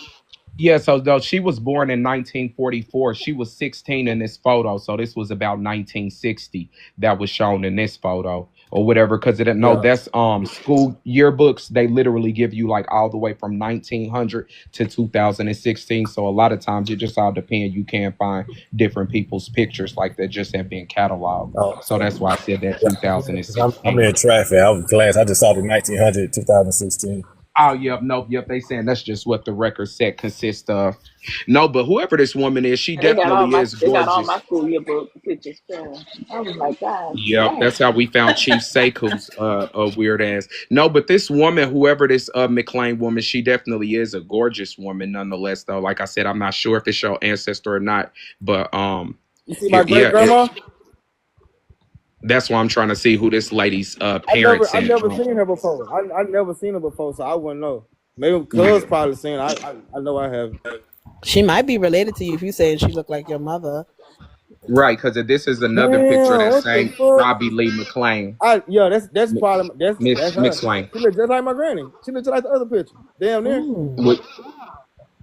yeah. So though she was born in 1944, she was 16 in this photo. So this was about 1960 that was shown in this photo or whatever. Because it no, Yeah. that's school yearbooks. They literally give you like all the way from 1900 to 2016. So a lot of times it just all depends. You can find different people's pictures like that just have been cataloged. Oh, So that's why I said that yeah. I'm 2016. in traffic. I was glad. I just saw the 1900, 2016. Oh, yep, nope, yep. They saying that's just what the record set consists of. No, but whoever this woman is, she definitely is They got all my gorgeous. school yearbook pictures too. I was like, God Yep, damn. that's how we found Chief Sekou's a weird ass. No, but this woman, whoever this McLean woman, she definitely is a gorgeous woman nonetheless. Though, like I said, I'm not sure if it's your ancestor or not, but You see my here, great yeah, grandma? that's why I'm trying to see who this lady's I parents and never seen her before. I never seen her before, so I wouldn't know. Maybe cuz probably seen. I know I have. She might be related to you if you saying she looked like your mother. right because this is another picture of Damn, that what the same fuck? Robbie Lee McLean. That's probably that's Miss her. McSwain. She look just like my granny. She look just like the other picture. Damn near. Mm. What?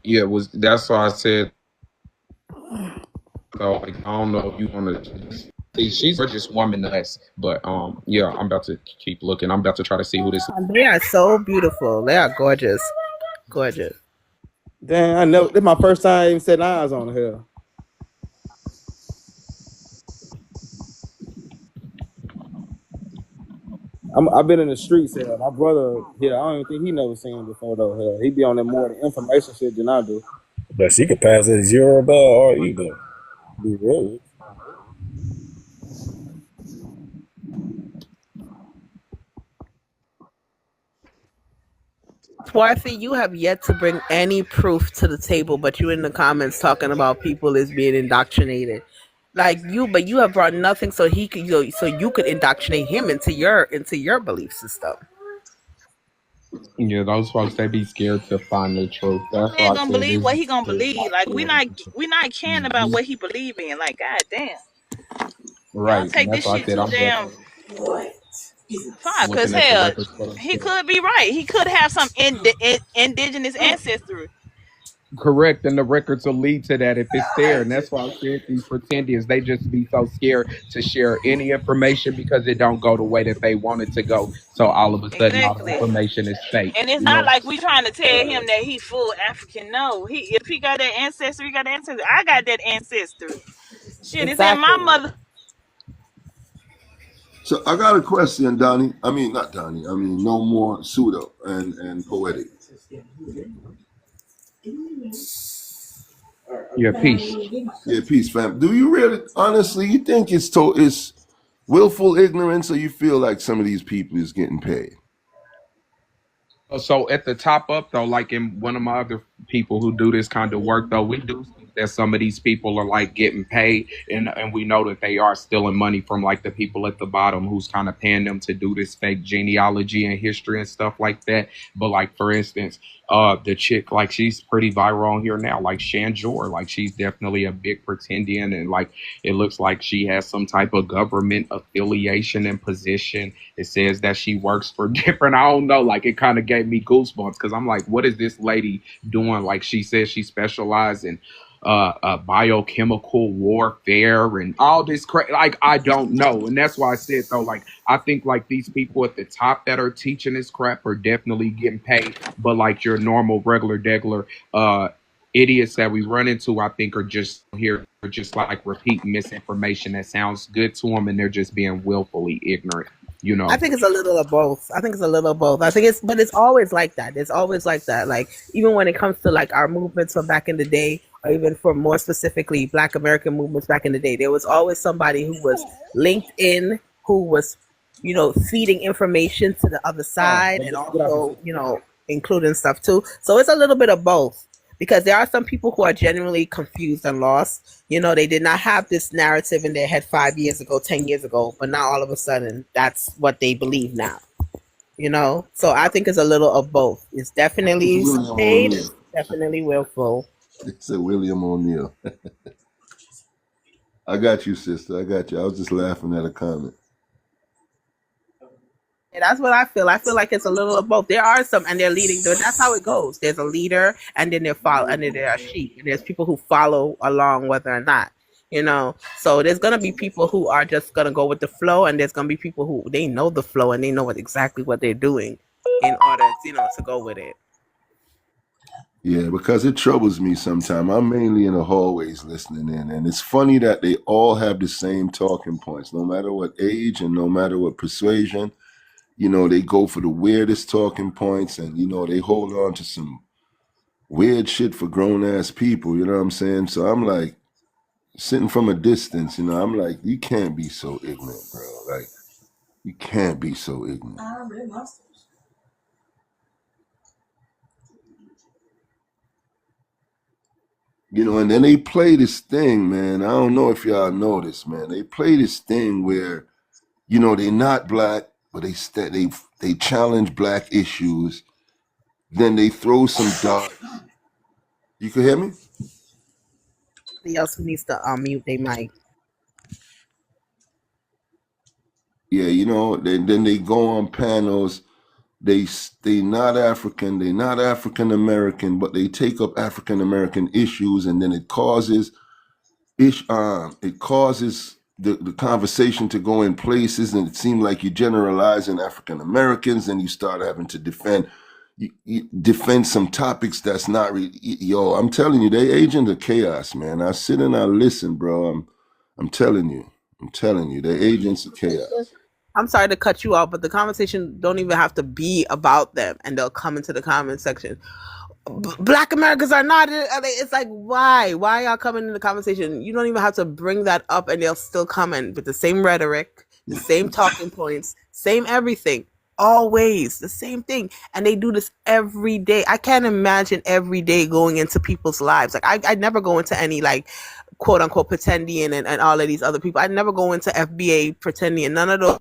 Yeah, was that's why I said. So like, I don't know if you want to. She's a gorgeous woman, nonetheless. But yeah, I'm about to keep looking. I'm about to try to see who this. They are so beautiful. They are gorgeous, gorgeous. Damn, I know. This my first time even setting eyes on her. I've been in the streets here. My brother here, I don't even think he never seen him before though. Hell, he be on that more the information shit than I do. But she could pass as Yoruba or Igbo. Be real. Swarthy, you have yet to bring any proof to the table, but you in the comments talking about people is being indoctrinated. Like you, but you have brought nothing, so he could, so you could indoctrinate him into your belief system. Yeah, those folks they be scared to find the truth. That's Man why I gonna said believe this. what he gonna believe. Like we not caring about what he believe in. Like goddamn, y'all Right, and take that's this why I shit said too I'm damn definitely far. Cause looking at the hell, records for he themselves. could be right. He could have some indigenous ancestry. Correct, and the records will lead to that if it's there, and that's why I said these pretendians they just be so scared to share any information because it don't go the way that they want it to go. So all of a sudden, all the Exactly. information is fake. And it's You not know, like we trying to tell him that he full African. No, if he got that ancestry, he got that ancestry. I got that ancestry. Shit, it's in my Exactly. mother. So I got a question, Donnie. I mean, not Donnie. I mean, no more pseudo and poetic. yeah, peace. Yeah, peace, fam. Do you really, honestly, you think it's willful ignorance, or you feel like some of these people is getting paid? So at the top up though, like in one of my other people who do this kind of work though, we do see that some of these people are like getting paid, and we know that they are stealing money from like the people at the bottom who's kind of paying them to do this fake genealogy and history and stuff like that. But like for instance, the chick like she's pretty viral on here now, like Shanjor, like she's definitely a big pretendian, and like it looks like she has some type of government affiliation and position. It says that she works for different, I don't know, like it kind of gave me goosebumps because I'm like, what is this lady doing? Like she says she specializes in biochemical warfare and all this like I don't know. And that's why I said though, like I think like these people at the top that are teaching this crap are definitely getting paid, but like your normal regular degular idiots that we run into, I think are just here just like repeating misinformation that sounds good to them, and they're just being willfully ignorant, you I know. think it's a little of both. I think it's a little of both. I think but it's always like that. It's always like that. Like even when it comes to like our movements from back in the day, or even for more specifically Black American movements back in the day, there was always somebody who was linked in, who was, feeding information to the other side, and Get off also, including stuff too. So it's a little bit of both. Because there are some people who are genuinely confused and lost. They did not have this narrative in their head 5 years ago, 10 years ago, but now all of a sudden that's what they believe now. So I think it's a little of both. It's It's definitely William paid, O'Neill. it's definitely willful. It's a William O'Neill. I got you, sister. I got you. I was just laughing at a comment. And that's what I feel. I feel like it's a little of both. There are some, and they're leading. That's how it goes. There's a leader, and then and then there are sheep, and there's people who follow along whether or not. So there's gonna be people who are just gonna go with the flow, and there's gonna be people who they know the flow and they know exactly what they're doing in order, to go with it. Yeah, because it troubles me sometimes. I'm mainly in the hallways listening in, and it's funny that they all have the same talking points, no matter what age and no matter what persuasion. They go for the weirdest talking points, and they hold on to some weird shit for grown ass people. You know what I'm saying? So I'm like sitting from a distance. I'm like, you can't be so ignorant, bro. Like, you can't be so ignorant. And then they play this thing, man. I don't know if y'all know this, man. They play this thing where, they're not black, but they challenge black issues. Then they throw some dark. You can hear me? Somebody else who needs to mute they mic. Yeah, then they go on panels. They not African, they not African American, but they take up African American issues, and then it causes the conversation to go in places, and it seemed like you generalizing African Americans, and you start having to you defend some topics that's not really. Yo, I'm telling you, they agent of chaos, man. I sit and I listen, bro. I'm telling you, they agents of chaos. I'm sorry to cut you off, but the conversation don't even have to be about them, and they'll come into the comment section. Black Americans are not. It's like, why y'all coming in the conversation? You don't even have to bring that up, and they'll still come in with the same rhetoric, the same talking points, same everything, always the same thing, and they do this every day. I can't imagine every day going into people's lives. Like I never go into any like quote unquote pretending and all of these other people. I never go into FBA pretending. None of those.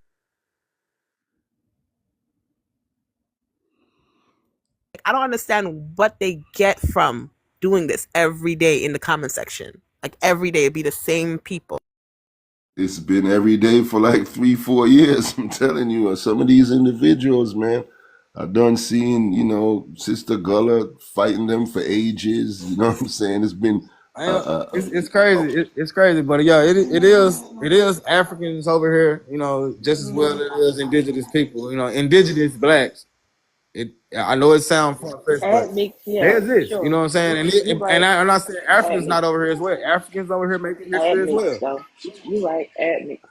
I don't understand what they get from doing this every day in the comment section. Like every day, it'd be the same people. It's been every day for like 3-4 years. I'm telling you, some of these individuals, man, I done seen, Sister Gullah fighting them for ages. You know what I'm saying? It's been, It's crazy. It's crazy, but yeah, it is Africans over here, just as well as it is indigenous people, indigenous blacks. I know it sounds far-fetched, but Ethnic, they yeah, for exist. You know sure. what I'm saying? You I'm not saying Africans ethnic, not over here as well. Africans over here making history as ethnic well. though. You right, ethnic.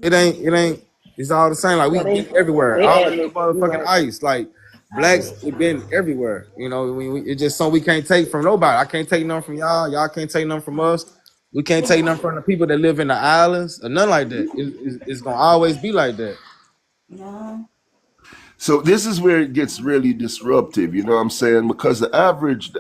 It ain't. It's all the same. Like Yeah, we been everywhere. they All in the ethnic. You motherfucking right. ice. Like blacks, it been everywhere. It's just something we can't take from nobody. I can't take nothing from y'all. Y'all can't take nothing from us. We can't take nothing from the people that live in the islands or nothing like that. It's gonna always be like that. so this is where it gets really disruptive, you know what I'm saying? Because the average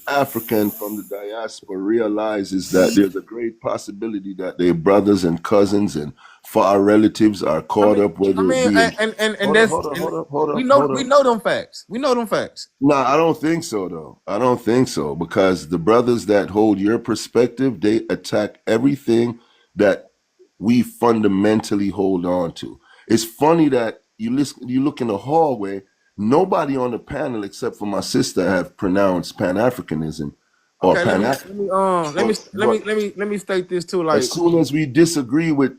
African from the diaspora realizes that there's a great possibility that their brothers and cousins and far relatives are I caught mean, up, whether it I mean, be in. and Hold up, that's hold up, and hold up, hold we up, know hold we up. know them facts. We know them facts. No, I don't think so, though. I don't think so because the brothers that hold your perspective, they attack everything that we fundamentally hold on to. It's funny that you look in the hallway, nobody on the panel except for my sister have pronounced Pan Africanism or Okay, Pan let African. me let me But let me but let me let me state this too. as Like, soon as we disagree with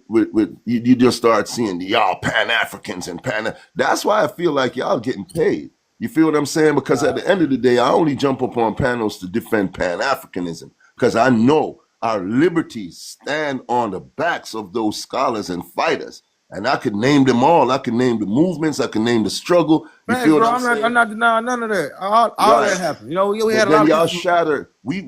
you just start seeing y'all Pan Africans and Pan. That's why I feel like y'all getting paid. You feel what I'm saying? Because at the end of the day, I only jump up on panels to defend Pan Africanism because I know our liberties stand on the backs of those scholars and fighters. And I could name them all. I can name the movements. I can name the struggle. You facts, feel what bro. I'm I'm saying? not denying none of that. All Right. that happened. We had But a lot then of y'all people. shatter. We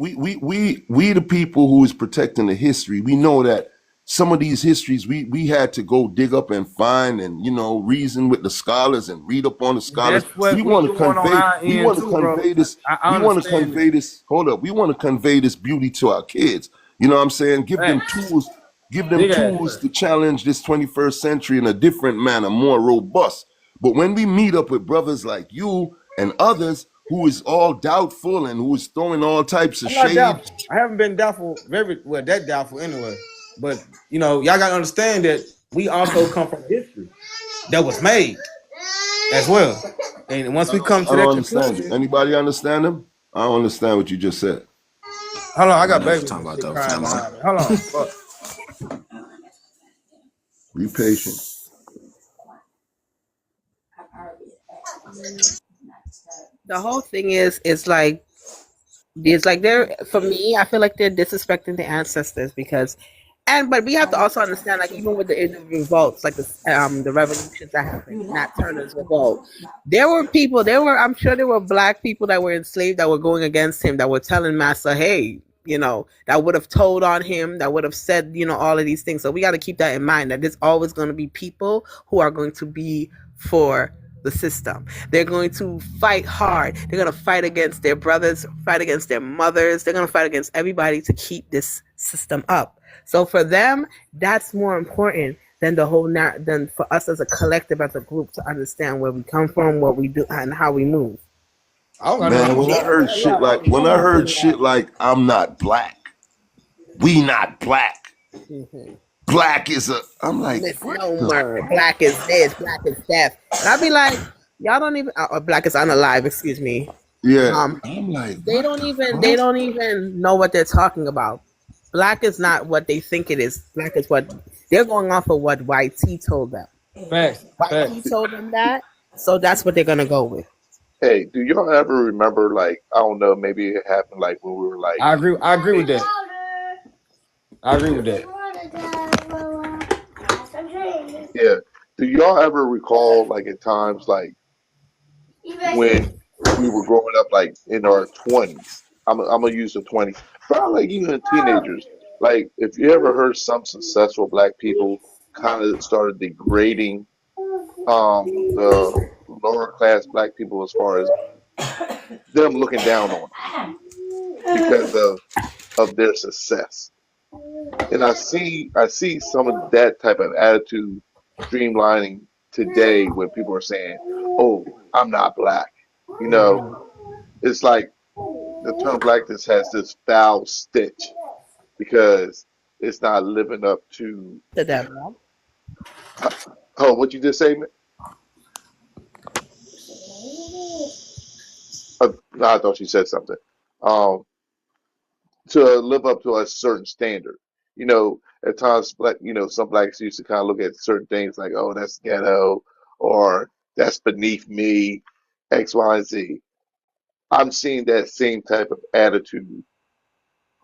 the people who is protecting the history. We know that some of these histories we had to go dig up and find and reason with the scholars and read up on the scholars. That's what we doing on our We end want to too, bro. convey this. I We want to understand it. convey this. Hold up. We want to convey this beauty to our kids. You know what I'm saying? Give them Facts, tools. Give them big ass tools facts. to challenge this 21st century in a different manner, more robust. But when we meet up with brothers like you and others who is all doubtful and who is throwing all types of I'm not shade. doubtful. I haven't been doubtful very well. That doubtful anyway. But y'all gotta understand that we also come from history that was made as well. And once we come I to don't that understand you. conclusion, Anybody understand him? I don't understand what you just said. hold on, I I got know what you're babies talking and about, shit though, crying famo. behind me. Hold on. Fuck. Be patient. The whole thing is, it's like they're, for me, I feel like they're disrespecting the ancestors because, but we have to also understand, like even with the revolts, like the revolutions that happened, Nat Turner's revolt, I'm sure there were black people that were enslaved that were going against him, that were telling Massa, hey, that would have told on him, that would have said, all of these things. So we got to keep that in mind, that there's always going to be people who are going to be for the system. They're going to fight hard. They're going to fight against their brothers, fight against their mothers. They're going to fight against everybody to keep this system up. So for them, that's more important than than for us as a collective, as a group, to understand where we come from, what we do, and how we move. I don't got Man, nothing. when I heard shit like I'm not black, we not black. Mm-hmm. Black is I'm like, what the Misnomer. fuck? Black is this. Black is death. And I'd be like, y'all don't even. Black is unalive. Excuse me. Yeah. Um, I'm like, they what don't the even. They fuck? don't even know what they're talking about. Black is not what they think it is. Black is what they're going off of what YT told them. Facts, YT facts. told them that, so that's what they're gonna go with. Hey, do y'all ever remember, like, I don't know, maybe it happened like when we were like, I agree. I agree with eight, that. I agree with that. yeah. Do y'all ever recall, like, at times, like, when we were growing up, like, in our 20s? I'm gonna use the 20s, probably like even teenagers. Like, if you ever heard some successful black people kind of started degrading the lower class black people as far as them looking down on them because of their success. And I see some of that type of attitude streamlining today when people are saying, "Oh, I'm not black." You know, it's like the term blackness has this foul stench because it's not living up to. To them, no? Oh, what you just say? Man? No, I thought you said something. Um, to live up to a certain standard. You know, at times, some blacks used to kind of look at certain things like, "Oh, that's ghetto," or "That's beneath me," X, Y, and Z. I'm seeing that same type of attitude.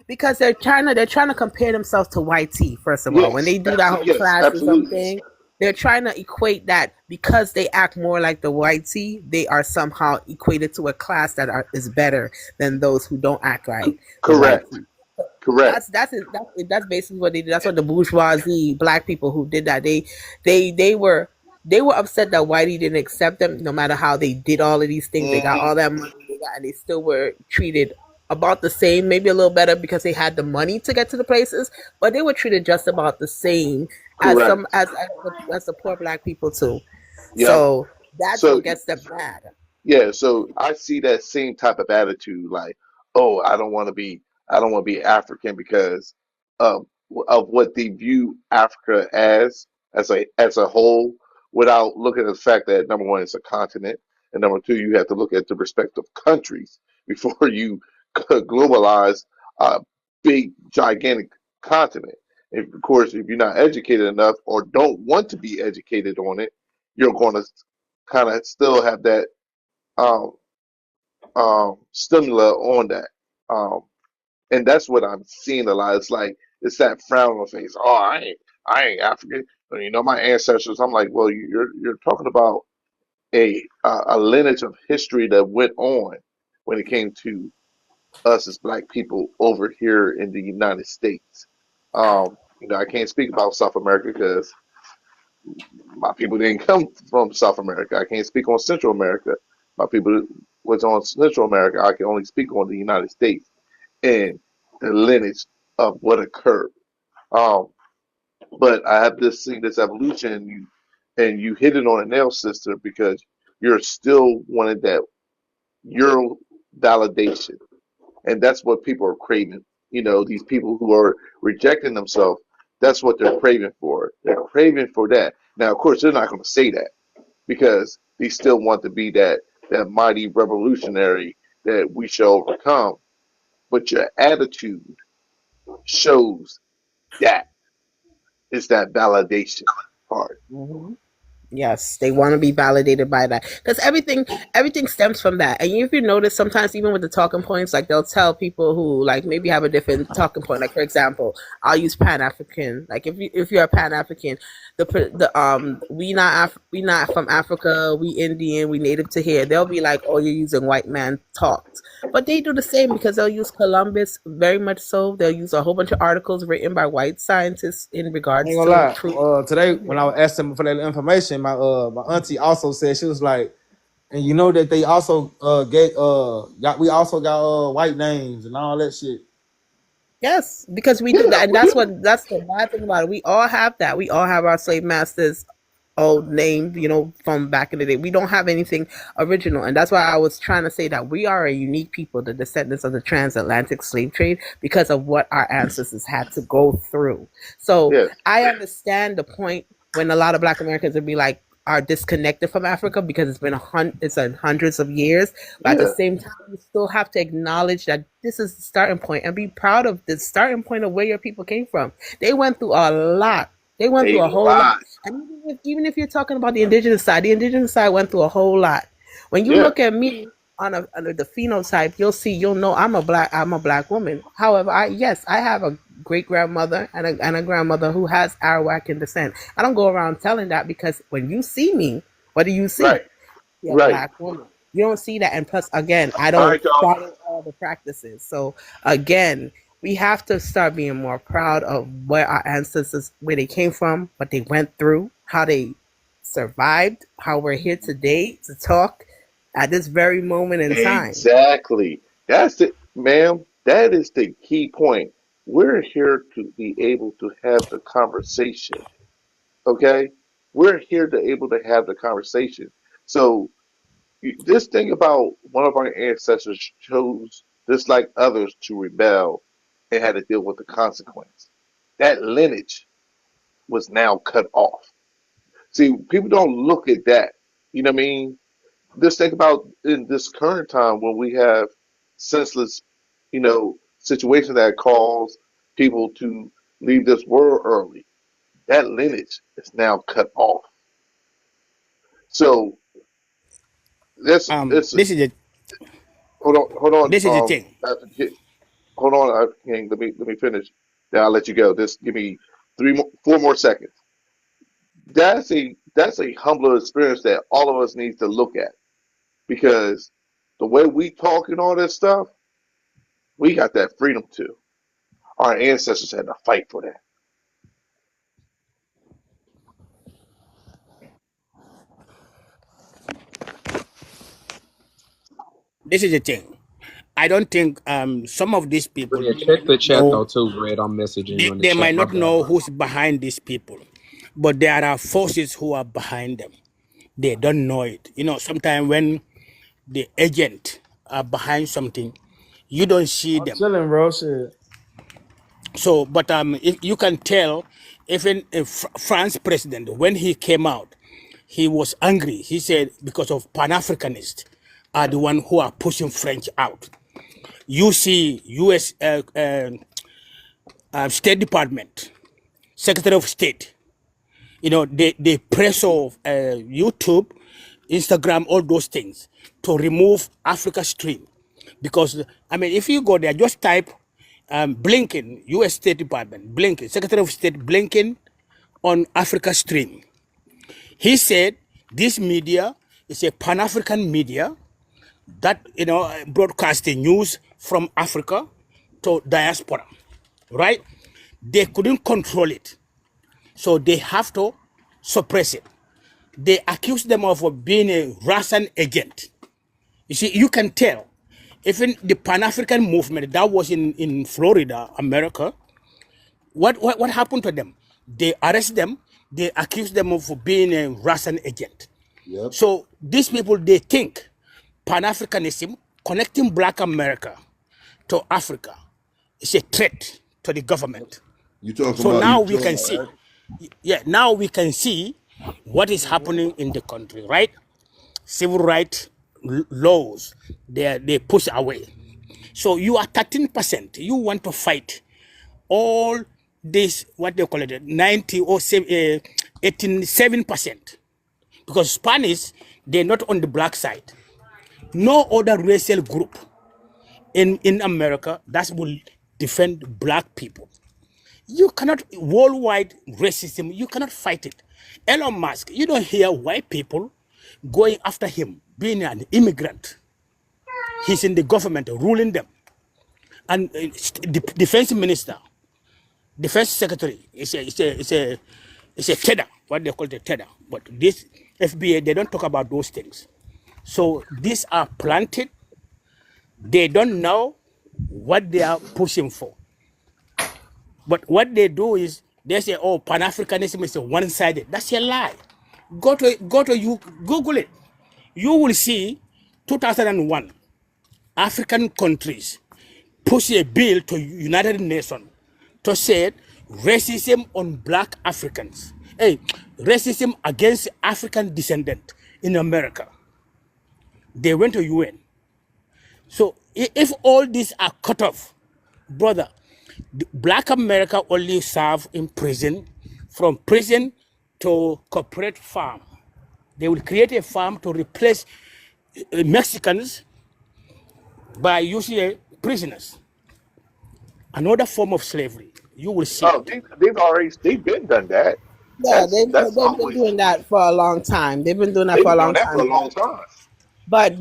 Because they're trying to compare themselves to YT. First of all, when Yes, they do that whole yes, classism absolutely, thing, they're trying to equate that because they act more like the YT, they are somehow equated to a class that is better than those who don't act like the correct, YT. correct. That's basically what they did. That's what the bourgeoisie black people who did that. They were upset that Whitey didn't accept them, no matter how they did all of these things. They got Hmm. all that money they got, and they still were treated about the same, maybe a little better because they had the money to get to the places, but they were treated just about the same as some Correct. as the poor black people too. Yep. So that's So what gets them mad. yeah, so I see that same type of attitude, like, oh, I don't want to be African because of of what they view Africa as a whole, without looking at the fact that number one, it's a continent, and number two, you have to look at the respective countries before you globalize a big, gigantic continent. And of course, if you're not educated enough or don't want to be educated on it, you're going to kind of still have that um, stimuli on that. Um, and that's what I'm seeing a lot. It's like it's that frown on the face. Oh, I ain't African. But, my ancestors. I'm like, well, you're talking about a lineage of history that went on when it came to us as black people over here in the United States. I can't speak about South America because my people didn't come from South America. I can't speak on Central America. My people was on Central America. I can only speak on the United States and the lineage of what occurred. Um, but I have seen this evolution, and you hit it on a nail, sister, because you're still wanting that your validation, and that's what people are craving. These people who are rejecting themselves, that's what they're craving for. They're craving for that. Now, of course, they're not going to say that because they still want to be that mighty revolutionary that we shall overcome. But your attitude shows that it's that validation part. Mhm. Yes, they want to be validated by that because everything stems from that. And if you notice, sometimes even with the talking points, like they'll tell people who like maybe have a different talking point. Like for example, I'll use Pan African. Like if you're a Pan African, we not from Africa, we Indian, we native to here. They'll be like, oh, you're using white man talks, but they do the same because they'll use Columbus very much so. They'll use a whole bunch of articles written by white scientists in I ain't regards gonna to lie. truth. Today when I was asking for that information, my auntie also said she was like, and you know that they also we also got white names and all that shit. Yes, because we do Yeah, that, and that's the bad thing about it. We all have that. We all have our slave masters old name, from back in the day. We don't have anything original, and that's why I was trying to say that we are a unique people, the descendants of the transatlantic slave trade, because of what our ancestors had to go through. So yes, I understand the point when a lot of Black Americans would be like, are disconnected from Africa because it's been hundreds of years. But at the Yeah, same time, you still have to acknowledge that this is the starting point and be proud of the starting point of where your people came from. They went through a lot. They went through a a whole lot. lot. And even if you're talking about the indigenous side went through a whole lot. When you Yeah, look at me under the phenotype, you'll know I'm a black woman. However, I have a great grandmother and a grandmother who has Arawakan descent. I don't go around telling that because when you see me, what do you see? right, You're a right. black woman. You don't see that. And plus, again, I All don't right, y'all. follow all the practices. So, again, we have to start being more proud of where our ancestors, where they came from, what they went through, how they survived, how we're here today to talk at this very moment in time. Exactly. That's it, ma'am. That is the key point. We're here to be able to have the conversation. Okay? We're here to able to have the conversation. So this thing about one of our ancestors chose, just like others, to rebel and had to deal with the consequence. That lineage was now cut off. See, people don't look at that. You know what I mean? Just think about in this current time when we have senseless, situations that cause people to leave this world early. That lineage is now cut off. So this This is the hold on, this is the thing. Pastor King, hold on, King. Let me finish. Then I'll let you go. Just give me 4 more seconds. That's a humbler experience that all of us need to look at because the way we talk and all this stuff, we got that freedom too. Our ancestors had to fight for that. This is the thing. I don't think some of these people Red, might check the not chat know. though too, Red. I'm messaging you in the They chat. might My not bad, know bro. who's behind these people, but there are forces who are behind them. They don't know it. Sometimes when the agent are behind something, you don't see I'm them. chilling, bro. Shit. So, but if you can tell, even if France president, when he came out, he was angry. He said because of Pan-Africanists are the one who are pushing French out. You see, U.S. State Department, Secretary of State, they press of YouTube, Instagram, all those things to remove Africa Stream. Because, I mean, if you go there, just type Blinken, U.S. State Department, Blinken, Secretary of State Blinken on Africa Stream. He said this media is a Pan-African media that, broadcasts the news from Africa to diaspora, right? They couldn't control it. So they have to suppress it. They accuse them of being a Russian agent. You see, you can tell. Even the Pan-African movement that was in Florida, America, what happened to them? They arrest them, they accuse them of being a Russian agent. Yep. So these people, they think Pan-Africanism, connecting black America to Africa, is a threat to the government. You talking So about now we can see, right? now we can see what is happening in the country, right? Civil rights laws, they push away. So you are 13%. You want to fight all this, what they call it, 90 or 87%. Because Spanish, they're not on the black side. No other racial group in America that will defend black people. You cannot, worldwide racism, you cannot fight it. Elon Musk, you don't hear white people going after him, being an immigrant. He's in the government ruling them. And the defense minister, defense secretary, is a tether, what they call the tether. But this FBA, they don't talk about those things. So these are planted. They don't know what they are pushing for. But what they do is they say, "Oh, Pan Africanism is one-sided." That's a lie. Go to you Google it. You will see 2001 African countries push a bill to United Nations to say racism on black Africans, hey, racism against African descendant in America. They went to UN. So if all these are cut off, brother, black America only serve in prison, from prison to corporate farm. They will create a farm to replace Mexicans by using prisoners. Another form of slavery. You will see Oh, it. they've been done that. Yeah, That's they've been always doing that for a long time. They've been doing that they've for a been doing long that for time. a long time. But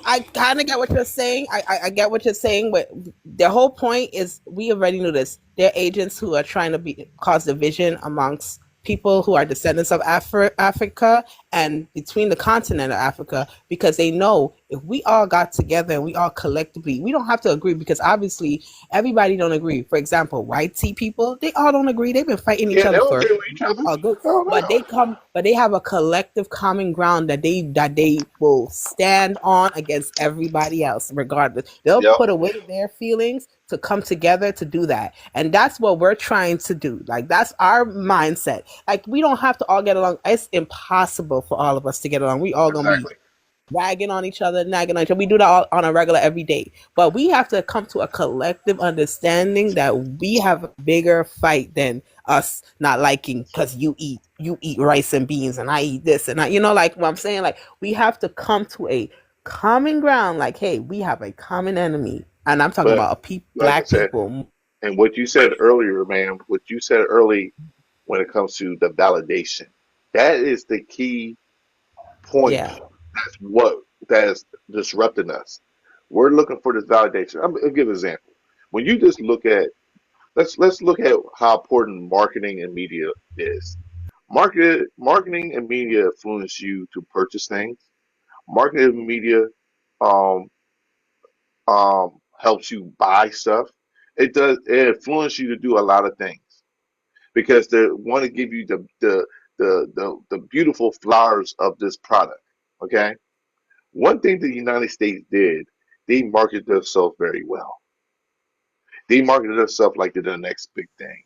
I kind of get what you're saying. I get what you're saying, but the whole point is we already knew this. They're agents who are trying to cause division amongst people who are descendants of Africa and between the continent of Africa, because they know if we all got together and we all collectively, we don't have to agree, because obviously everybody don't agree. For example, white tea people, they all don't agree. They've been fighting each Yeah, they other don't for agree with each other. good, No, but no. they have a collective common ground that they will stand on against everybody else regardless. They'll Yep. put away their feelings to come together to do that, and that's what we're trying to do. Like, that's our mindset. Like, we don't have to all get along. It's impossible for all of us to get along. We all gonna be Exactly. ragging on each other, nagging on each other. We do that all on a regular every day. But we have to come to a collective understanding that we have a bigger fight than us not liking because you eat rice and beans and I eat this and I, like what I'm saying. Like, we have to come to a common ground. Like, hey, we have a common enemy, and I'm talking But about like I black said, people. and what you said earlier, man, what you said early when it comes to the validation, that is the key point. Yeah. That's what that's disrupting us. We're looking for this validation. I'll give an example. When you just look at let's look at how important marketing and media is. Marketing and media influence you to purchase things. Marketing and media um, helps you buy stuff. It influences you to do a lot of things because they want to give you the beautiful flowers of this product. Okay, one thing the United States did, they marketed themselves very well. They marketed themselves like they're the next big thing.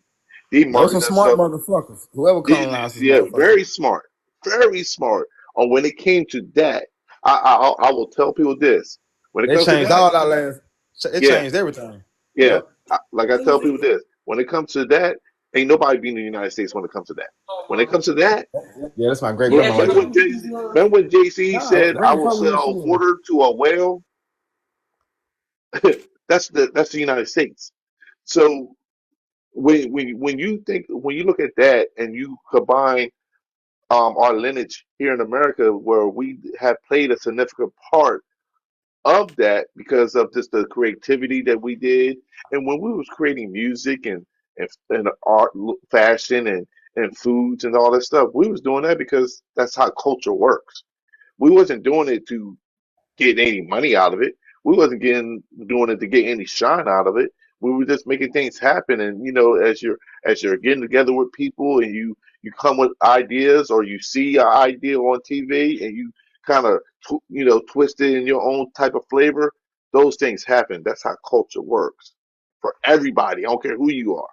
They Those some marketed smart themselves, motherfuckers. Whoever yeah, colonized this yeah, motherfucker. very smart, very smart. And when it came to that, I will tell people this: when it They comes to changed that, all our lands. It yeah, changed everything. yeah. Yep. Like I tell people this: when it comes to that, ain't nobody beating the United States when it comes to that. When it comes to that, Yeah, that's my great grandma right there. remember when Jay-Z Nah, said, "I bring the will fuck with sell you. water to a whale"? That's the United States. So when you think when you look at that and you combine our lineage here in America, where we have played a significant part of that because of just the creativity that we did, and when we was creating music and art, fashion and foods and all that stuff, we was doing that because that's how culture works. We wasn't doing it to getting any money out of it. We wasn't getting doing it to get any shine out of it. We were just making things happen. And as you're getting together with people and you come with ideas or you see an idea on TV and you kind of twist it in your own type of flavor. Those things happen. That's how culture works for everybody. I don't care who you are.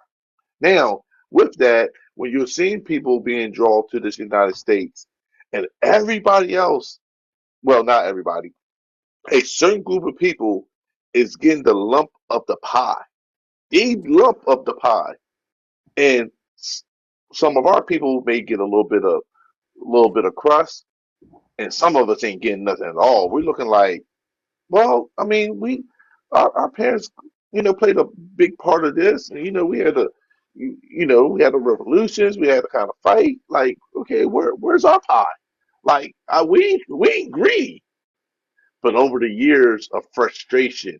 Now, with that, when you're seeing people being drawn to this United States and everybody else, well, not everybody, a certain group of people is getting the lump of the pie, the lump of the pie, and some of our people may get a little bit of crust, and some of us ain't getting nothing at all. We're looking like, well, I mean, our parents, played a big part of this, and we had the revolutions, we had to kind of fight. Like, okay, where's our pie? Like, we agree, but over the years of frustration.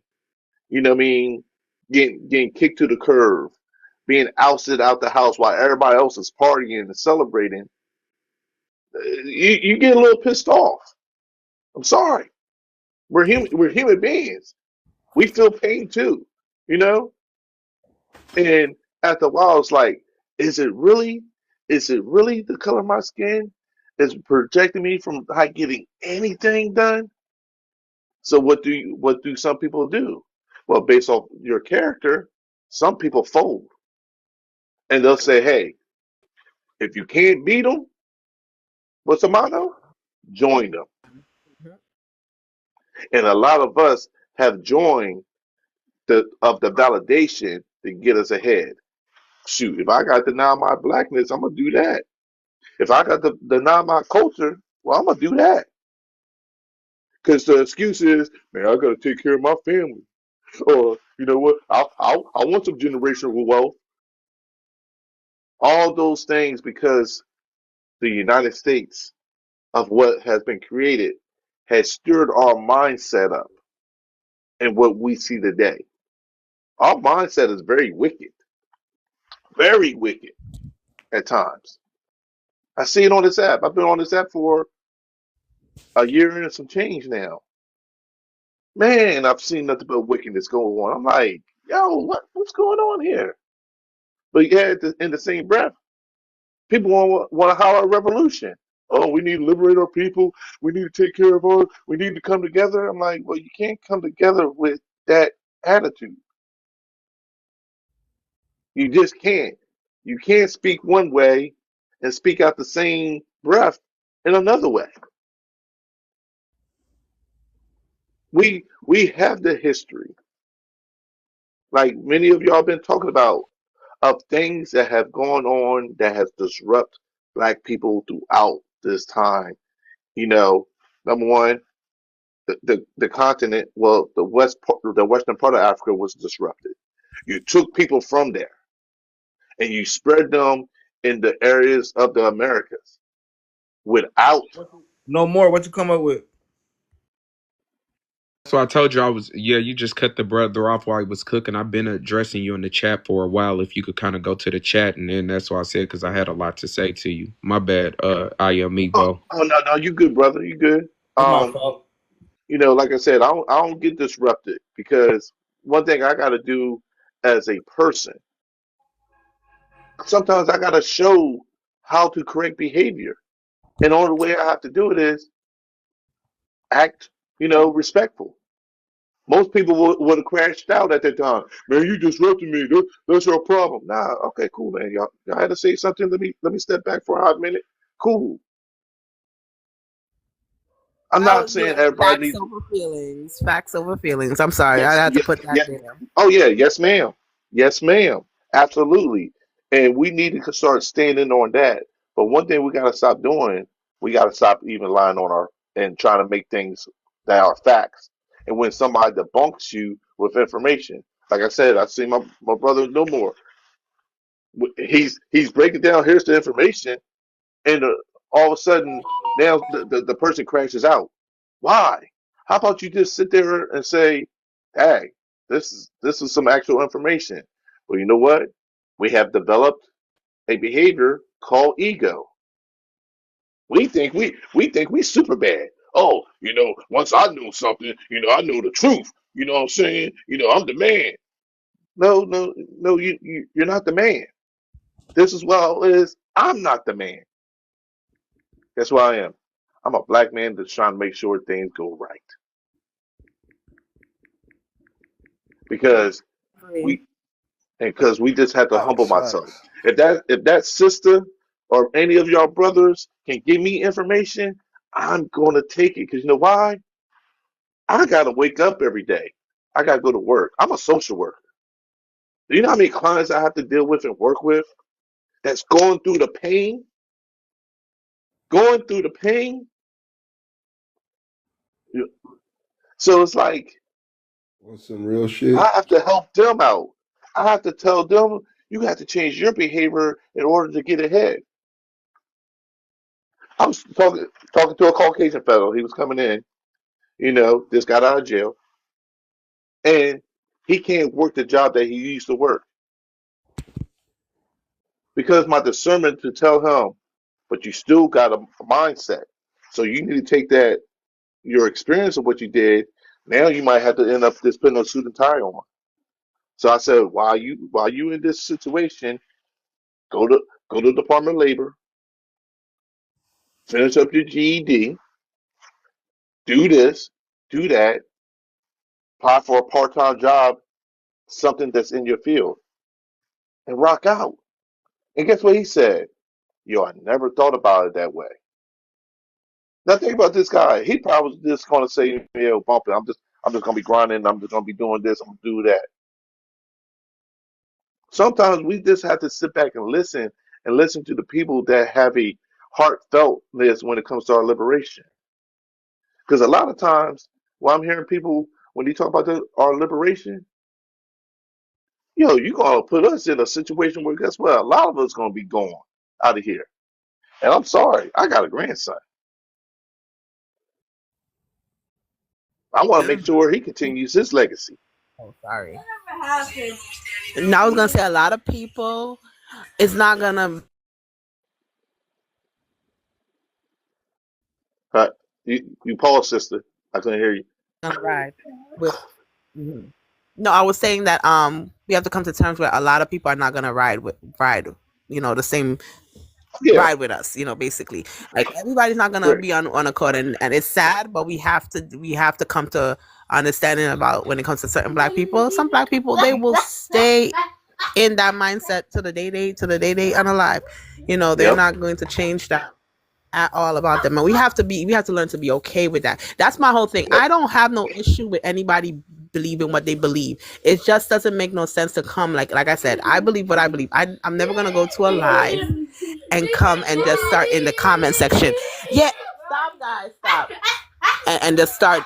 You know what I mean? Getting kicked to the curb, being ousted out the house while everybody else is partying and celebrating. You get a little pissed off. I'm sorry. We're human beings. We feel pain too, you know? And after a while it's like, is it really? Is it really the color of my skin is protecting me from not getting anything done? So what do some people do? Well, based off your character, some people fold. And they'll say, hey, if you can't beat them, what's the motto? Join them. And a lot of us have joined the validation to get us ahead. Shoot, if I got to deny my blackness, I'm gonna do that. If I got to deny my culture, well, I'm gonna do that. Because the excuse is, man, I gotta take care of my family. Or you know what? I want some generational wealth. All those things because the United States of what has been created has stirred our mindset up in what we see today. Our mindset is very wicked at times. I see it on this app. I've been on this app for a year and some change now. Man, I've seen nothing but wickedness going on. I'm like, yo, what's going on here? But yeah, in the same breath, people want to holler a revolution. Oh, we need to liberate our people. We need to take care of our. We need to come together. I'm like, well, you can't come together with that attitude. You just can't. You can't speak one way and speak out the same breath in another way. We have the history, like many of y'all been talking about, of things that have gone on that has disrupted black people throughout this time. You know, number one, the continent, well, the western part of Africa was disrupted. You took people from there and you spread them in the areas of the Americas without. No more. What you come up with? So I told you I was, yeah, you just cut the brother off while he was cooking. I've been addressing you in the chat for a while. If you could kind of go to the chat, and then that's why I said, because I had a lot to say to you. My bad, I am Oh, Mevo. oh no, you good, brother, you good. That's my fault. Like I said, I don't get disrupted because one thing I got to do as a person, sometimes I got to show how to correct behavior. And the only way I have to do it is act, respectful. Most people would have crashed out at that time. Man, you disrupted me. That's your problem. Nah, okay, cool, man. Y'all had to say something. Let me step back for a hot minute. Cool. I'm not Oh saying yeah, everybody facts needs. over feelings. Facts over feelings. I'm sorry, I Yes, had to yeah, put that yeah. there. Oh yeah, yes, ma'am. Yes, ma'am. Absolutely. And we need to start standing on that. But one thing we gotta stop doing, we gotta stop even lying on our and trying to make things that are facts. And when somebody debunks you with information, like I said, I see my brother no more. He's breaking down. Here's the information, and all of a sudden now the person crashes out. Why? How about you just sit there and say, "Hey, this is some actual information." Well, you know what? We have developed a behavior called ego. We think we super bad. Oh, once I knew something, I know the truth. You know what I'm saying? I'm the man. No, no, no, you're not the man. This as well is I'm not the man. Guess who I am? I'm a black man that's trying to make sure things go right because Agree. we because we just have to humble Facts, myself. facts. If that sister or any of y'all brothers can give me information, I'm gonna take it because you know why? I gotta wake up every day. I gotta go to work. I'm a social worker. Do you know how many clients I have to deal with and work with that's going through the pain? Going through the pain. So it's like What's some real shit? I have to help them out. I have to tell them you have to change your behavior in order to get ahead. I was talking to a Caucasian fellow. He was coming in, just got out of jail, and he can't work the job that he used to work because my discernment to tell him, but you still got a mindset. So you need to take that your experience of what you did. Now you might have to end up just putting a suit and tie on. So I said, while you in this situation, go to go to the Department of Labor, finish up your GED, do this, do that, apply for a part time job, something that's in your field, and rock out. And guess what he said? Yo, I never thought about it that way. Now think about this guy. He probably was just gonna say, yo, bump it. I'm just gonna be grinding, I'm just gonna be doing this, I'm gonna do that. Sometimes we just have to sit back and listen to the people that have a heartfeltness when it comes to our liberation. Because a lot of times, when I'm hearing people when you talk about our liberation, yo, you gonna put us in a situation where guess what? A lot of us gonna be gone out of here. And I'm sorry, I got a grandson. I want to make sure he continues his legacy. Oh, sorry. Now I was gonna say a lot of people. It's not gonna. You pause, sister. I couldn't hear you. Ride with. Mhm. No, I was saying that we have to come to terms where a lot of people are not gonna ride, the same Yeah, ride with us, basically. Like everybody's not gonna right. be on accord, and it's sad, but we have to come to understanding about when it comes to certain black people. Some black people, they will stay in that mindset to the day they unalive. They're Yep. not going to change that at all about them, and we have to learn to be okay with that. That's my whole thing. Yep. I don't have no issue with anybody believing what they believe. It just doesn't make no sense to come, like I said, I believe what I believe. I'm never gonna go to a live and come and just start in the comment section. Yeah, stop, guys, stop. And just start,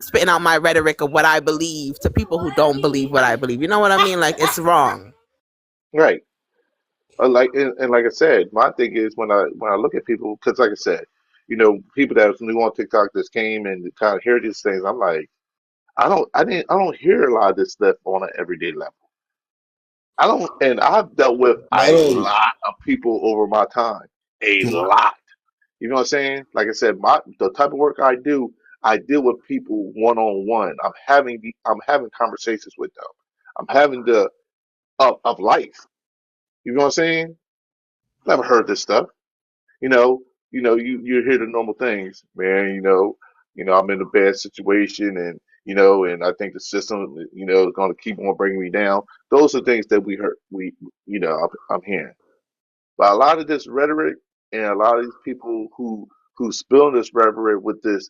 spitting out my rhetoric of what I believe to people who don't believe what I believe. You know what I mean? Like, it's wrong. Right. And like I said, my thing is when I look at people, because like I said, people that was new on TikTok just came and kind of hear these things. I'm like, I don't hear a lot of this stuff on an everyday level. I don't, and I've dealt with Not a only. lot of people over my time, a lot. You know what I'm saying? Like I said, the type of work I do, I deal with people one on one. I'm having conversations with them. I'm having the of life. You know what I'm saying? Never heard this stuff. You know, you hear the normal things, man. I'm in a bad situation, and I think the system, is going to keep on bringing me down. Those are things that we heard. I'm hearing. But a lot of this rhetoric and a lot of these people who spill this rhetoric with this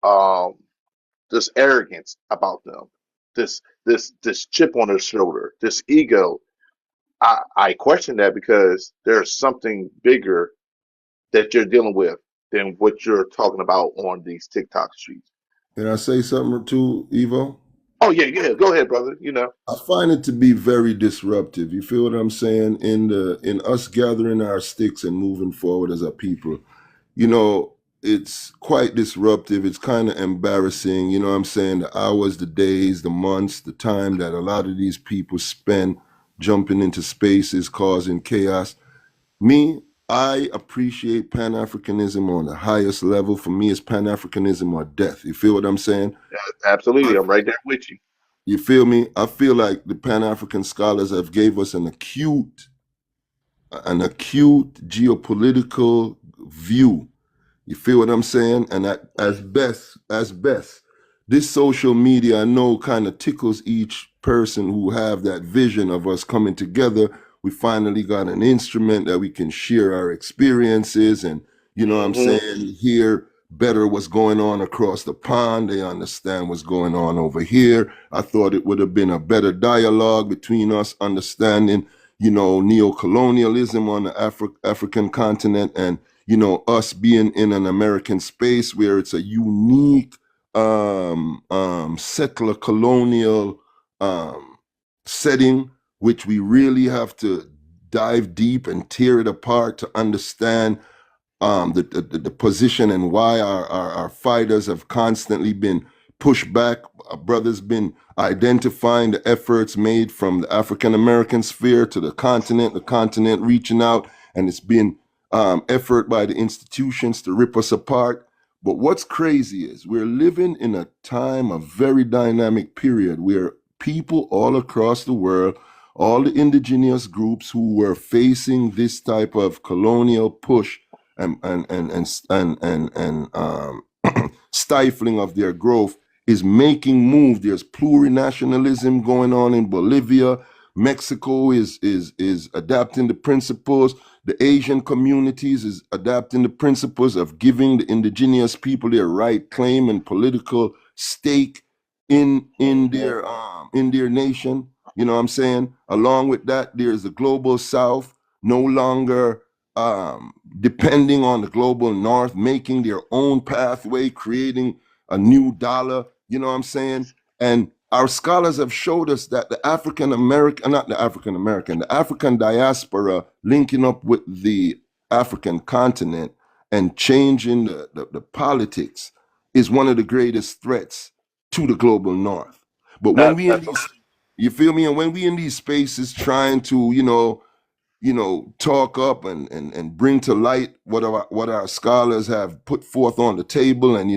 um this arrogance about them, this chip on their shoulder, this ego. I question that because there's something bigger that you're dealing with than what you're talking about on these TikTok streets. Can I say something or two, Evo? Oh yeah, yeah. Go ahead, brother. I find it to be very disruptive. You feel what I'm saying? In us gathering our sticks and moving forward as a people, you know, it's quite disruptive. It's kind of embarrassing. You know what I'm saying? The hours, the days, the months, the time that a lot of these people spend jumping into spaces, causing chaos. Me, I appreciate Pan Africanism on the highest level. For me, it's Pan Africanism or death. You feel what I'm saying? Absolutely. I'm right there with you. You feel me? I feel like the Pan African scholars have gave us an acute geopolitical view. You feel what I'm saying? And as best, this social media I know kind of tickles each person who have that vision of us coming together. We finally got an instrument that we can share our experiences and, you know what I'm Hmm. saying, hear better what's going on across the pond. They understand what's going on over here. I thought it would have been a better dialogue between us understanding, neo-colonialism on the African continent and us being in an American space where it's a unique settler colonial setting, which we really have to dive deep and tear it apart to understand the position and why our fighters have constantly been pushed back. Our brothers been identifying the efforts made from the African American sphere to the continent reaching out, and it's been effort by the institutions to rip us apart. But what's crazy is we're living in a time, a very dynamic period where people all across the world, all the indigenous groups who were facing this type of colonial push and stifling of their growth is making moves. There's plurinationalism going on in Bolivia. Mexico is adapting the principles. The Asian communities is adapting the principles of giving the indigenous people their right claim and political stake in their nation. You know what I'm saying? Along with that, there's the global South no longer depending on the global North, making their own pathway, creating a new dollar. You know what I'm saying? And our scholars have showed us that the African American, not the African American, the African diaspora linking up with the African continent and changing the politics is one of the greatest threats to the global North. But when we in these, you feel me? And when we in these spaces trying to, talk up and bring to light what our scholars have put forth on the table, and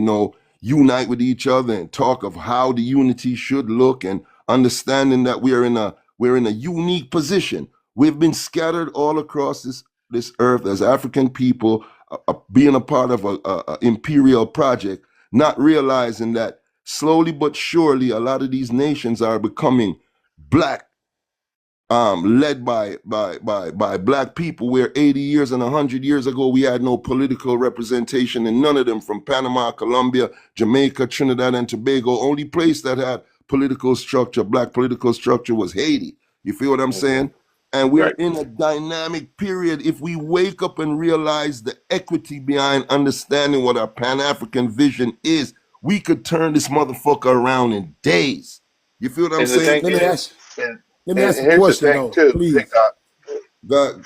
unite with each other and talk of how the unity should look, and understanding that we're in a unique position. We've been scattered all across this earth as African people, being a part of a imperial project, not realizing that slowly but surely a lot of these nations are becoming black, led by black people, where 80 years and 100 years ago we had no political representation in none of them. From Panama, Colombia, Jamaica, Trinidad and Tobago, only place that had political structure, black political structure, was Haiti. You feel what I'm saying? And we're in a dynamic period. If we wake up and realize the equity behind understanding what our Pan-African vision is, we could turn this motherfucker around in days. You feel what I'm And the saying? thing Let me is, ask. and, Let me and ask a here's the question thing though, too. Hey, please. Go,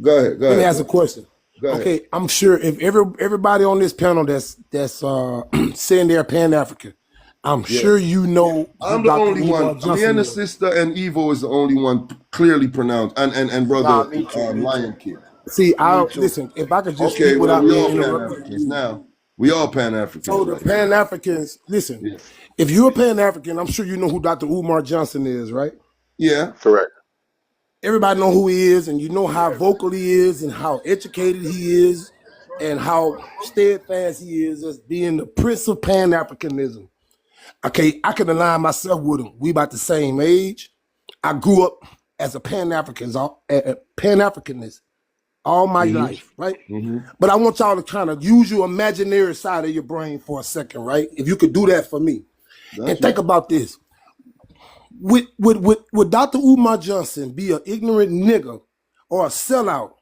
go ahead, Let me ask a bro. question. Go ahead. Okay, I'm sure if everybody on this panel that's saying they're Pan African, I'm Yeah. sure you know who I'm the Dr. only Umar one. Me and Johnson the is. sister and Evo is the only one clearly pronounced. And Nah, brother me too, me too. Lion King. See, Me I too. listen. If I could just Okay, speak well, without we being all Pan interrupted, Africans please. now. We all Pan Africans So the right now. Pan Africans, listen. Yeah. If you're a Pan African, I'm sure you know who Dr. Umar Johnson is, right? Yeah. correct. Everybody know who he is, and you know how vocal he is, and how educated he is, and how steadfast he is as being the prince of Pan Africanism. Okay, I can align myself with him. We about the same age. I grew up as a Pan Africanist all my life, right? Mm-hmm. But I want y'all to kind of use your imaginary side of your brain for a second, right? If you could do that for me. And Got you. think about this. Would Dr. Umar Johnson be an ignorant nigga or a sellout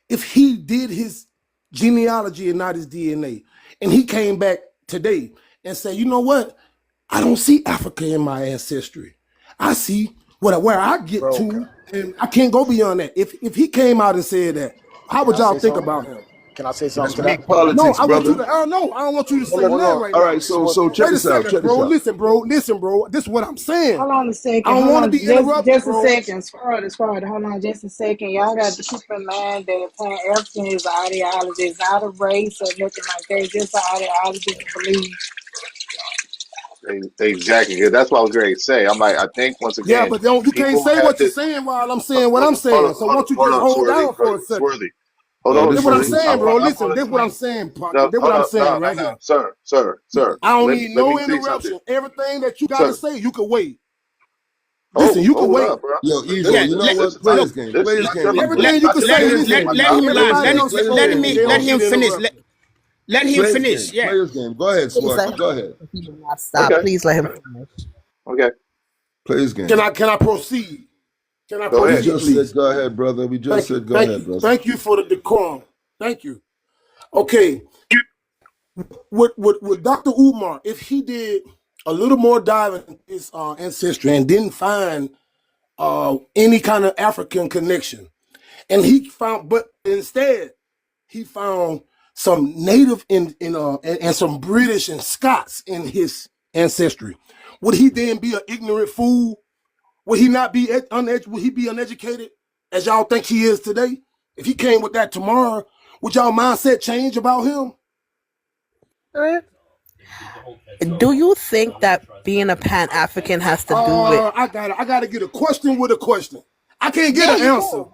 if he did his genealogy and not his DNA? And he came back today and said, you know what? I don't see Africa in my ancestry. I see where I get Bro, to, and I can't go beyond that. If he came out and said that, how can would I y'all say think something? about him? Can I say something That's to that? weak No, politics, I want you brother. to. No, I don't want you to No, say no, no, nothing no. right All now. right, This is so what. check Wait a this out. second, Check this bro. out. Listen, bro. Listen, bro. This is what I'm saying. Hold on a I second. don't Hold want to on, be interrupted, just a bro. second. Squirrel. Hold on, just a second. Y'all got to keep in mind that Pan African is an ideology. It's not a race or nothing like that. It's just an ideology to believe. Exactly. 'Cause that's what I was going to say. I'm like, I think once Yeah, again, but you can't people say have what you're this. saying while I'm saying what I'm saying. So won't you Hold just on, hold Swirly, down for a second? Swirly. Hold Oh, on, This this what is I'm Swirly. this saying, is bro. I'm Listen, gonna this what I'm explain. saying, No, This what hold I'm on, saying right no, here. sir. I don't need Let no me say something, interruption. Everything that you got to sir. say, you can wait. Listen, Oh, you can hold wait. up, bro. Yo, This Evo, Yeah, is you know let, this what? is Play not look, this game. this Play is this not game, your Evo. let Everything you not can your say, let room. him This is let my listen. let him topic. land. Everybody Play else this go, game. but Play they this Let don't game. him get finish. interrupted. Let him Play this finish. game. Yeah. Play this game. Go ahead, Please let Swat. him Go ahead. he will not stop. Okay, Please let him finish. okay. Play this Can game. I proceed? Can I Go We ahead. proceed, just said please? go ahead, brother. We just Thank you. said go ahead, brother. Thank you for the decorum. Thank you. Okay. With Dr. Umar, if he did a little more diving in his ancestry and didn't find any kind of African connection, and he found, but instead he found some native and some British and Scots in his ancestry, would he then be an ignorant fool? Would he not be Would he be uneducated as y'all think he is today? If he came with that tomorrow, would y'all mindset change about him? Do you think that being a Pan African has to do with? I gotta get a question with a question. I can't get There an you answer. go.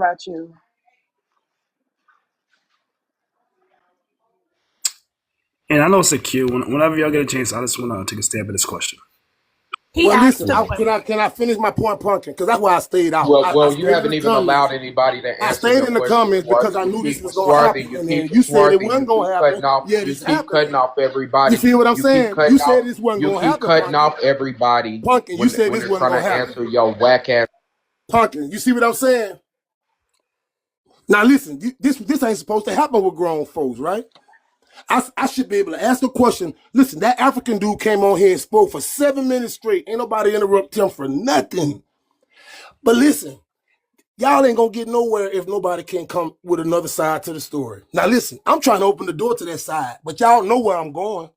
about you. And I know it's a cue. Whenever y'all get a chance, I just want to take a stab at this question. He Well, asked listen, the can I finish my point, Punkin? Because that's why I stayed out. I Well, you stayed in haven't the even allowed comments. anybody to I answer stayed your in the question comments because twice. I You knew this keep was gonna swarthy. happen, You and keep then you said it swarthy. wasn't gonna happen. Yet You it's keep cutting happening. off You everybody. see what I'm You keep saying? You cutting said off. this wasn't You gonna keep happen, cutting Punkin. off everybody Punkin, you said when this they're wasn't trying gonna to happen. answer your whack ass. Punkin, you see what I'm saying? Now listen, this ain't supposed to happen with grown folks, right? I should be able to ask a question. Listen, that African dude came on here and spoke for 7 minutes straight. Ain't nobody interrupt him for nothing. But listen, y'all ain't gonna get nowhere if nobody can come with another side to the story. Now listen, I'm trying to open the door to that side, but y'all know where I'm going.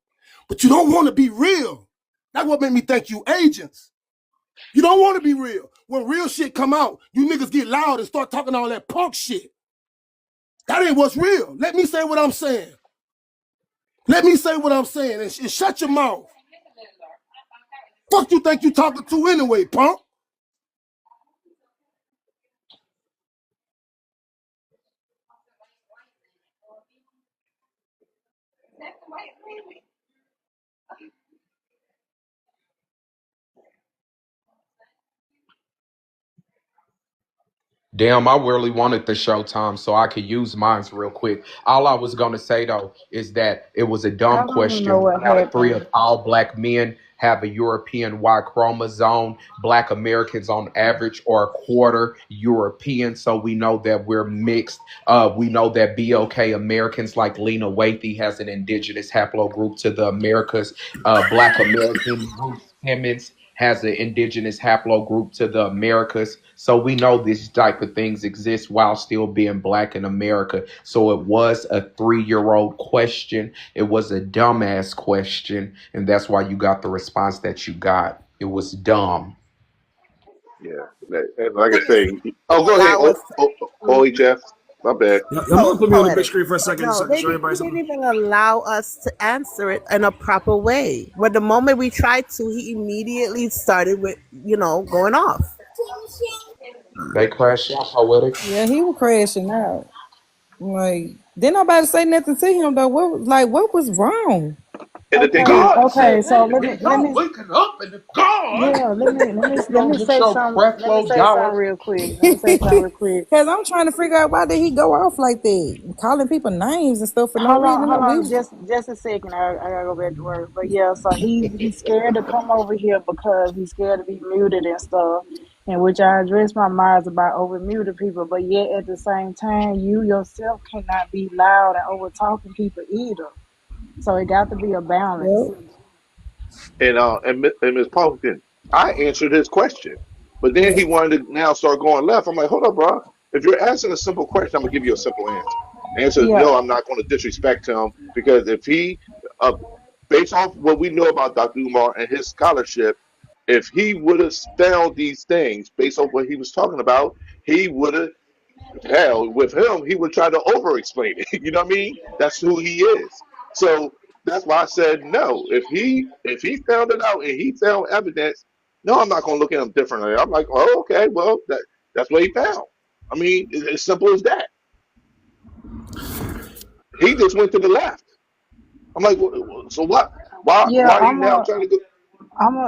But you don't want to be real. That's what made me think you agents. You don't want to be real. When real shit come out, you niggas get loud and start talking all that punk shit. That ain't what's real. Let me say what I'm saying. Let me say what I'm saying and shut your mouth. Fuck you think you talking to anyway, punk? Damn, I really wanted the Showtime so I could use mine real quick. All I was gonna say though is that it was a I dumb don't know question. what 1 out of 3 of happened. all black men have a European Y chromosome. Black Americans on average are a quarter European, so we know that we're mixed. We know that BOK Americans like Lena Waithe has an indigenous haplogroup to the Americas. Black American Ruth Simmons has an indigenous haplogroup to the Americas. So we know these type of things exist while still being black in America. So it was a 3-year-old question. It was a dumbass question. And that's why you got the response that you got. It was dumb. Yeah. And like I say, oh, go ahead. Allow us OHF. My bad. Y'all mother put me on the big poetic. screen for a second so No, I can show everybody he didn't something. even allow us to answer it in a proper way. But the moment we tried to, he immediately started with, going off. They crashed out poetic. Yeah, he was crashing out. Like, didn't nobody say nothing to him though. What was wrong? And the thing is, Okay. So let Y'all me waking up in the God. yeah, You let don't me get say your some let me Creflo say something Dollar. real quick. Let me say something real quick. Cause I'm trying to figure out why did he go off like that, calling people names and stuff for no reason. Hold No, on, just a second. I gotta go back to work. But yeah, so he's scared to come over here because he's scared to be muted and stuff. And which I addressed my minds about over muted people, but yet at the same time, you yourself cannot be loud and over talking people either. So it got to be a balance. Yep. and Ms. Pumpkin, I answered his question, but then he wanted to now start going left. I'm like, hold up, bro. If you're asking a simple question, I'm gonna give you a simple answer. The answer is Yeah, no. I'm not going to disrespect him because if he, uh, based off what we know about Dr. Umar and his scholarship, if he would have found these things based on what he was talking about, he would have. Hell, with him, he would try to over explain it. You know what I mean? That's who he is. So that's why I said no. If he found it out and he found evidence, no, I'm not gonna look at him differently. I'm like, oh, okay, well, that's what he found. I mean, it's as simple as that. He just went to the left. I'm like, so what? Why yeah. why are you now trying to go?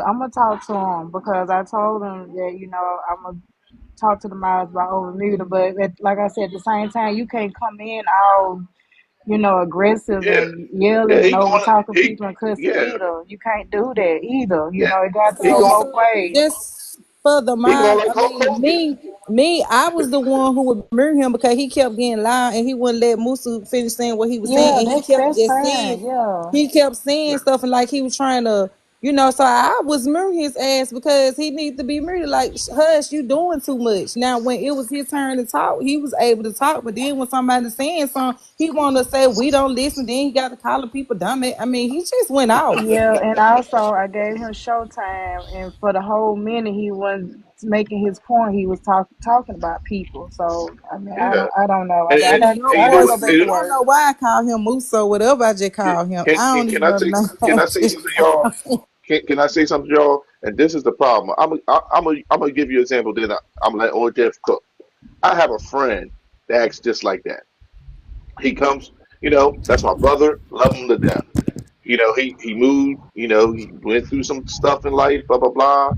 I'm gonna talk to him because I told him that I'm gonna talk to the miles about over muted. But like I said, at the same time, you can't come in all aggressive Yeah, and yeah, yelling and he over going talking he people and cussing yeah, either. You can't do that either. yeah, It got to he go going both So ways. just for the he going mind, like I Hulk mean, Hogan. I was the one who would mirror him because he kept getting loud and he wouldn't let Musa finish saying what he was saying, Yeah, and that's fine. Yeah. he kept saying stuff and like he was trying to, So I was mirroring his ass because he needed to be mirrored. Like, hush, you doing too much. Now, when it was his turn to talk, he was able to talk, but then when somebody's saying something, he wanted to say we don't listen. Then he got to calling people dumb. I mean, he just went off. Yeah, and also I gave him showtime, and for the whole minute he wasn't making his point. He was talking about people. So I mean, Yeah, I don't know. and, I and, got and I you gotta know go what? back to I don't work. know why I call him Muso, whatever I just call him. I don't Can even I know the say name. can I I say just something, y'all? Can I say something, y'all? And this is the problem. I'm gonna give you an example. Then I'm gonna let old Jeff cook. I have a friend that acts just like that. He comes, that's my brother. Love him to death. he moved. He went through some stuff in life. Blah blah blah.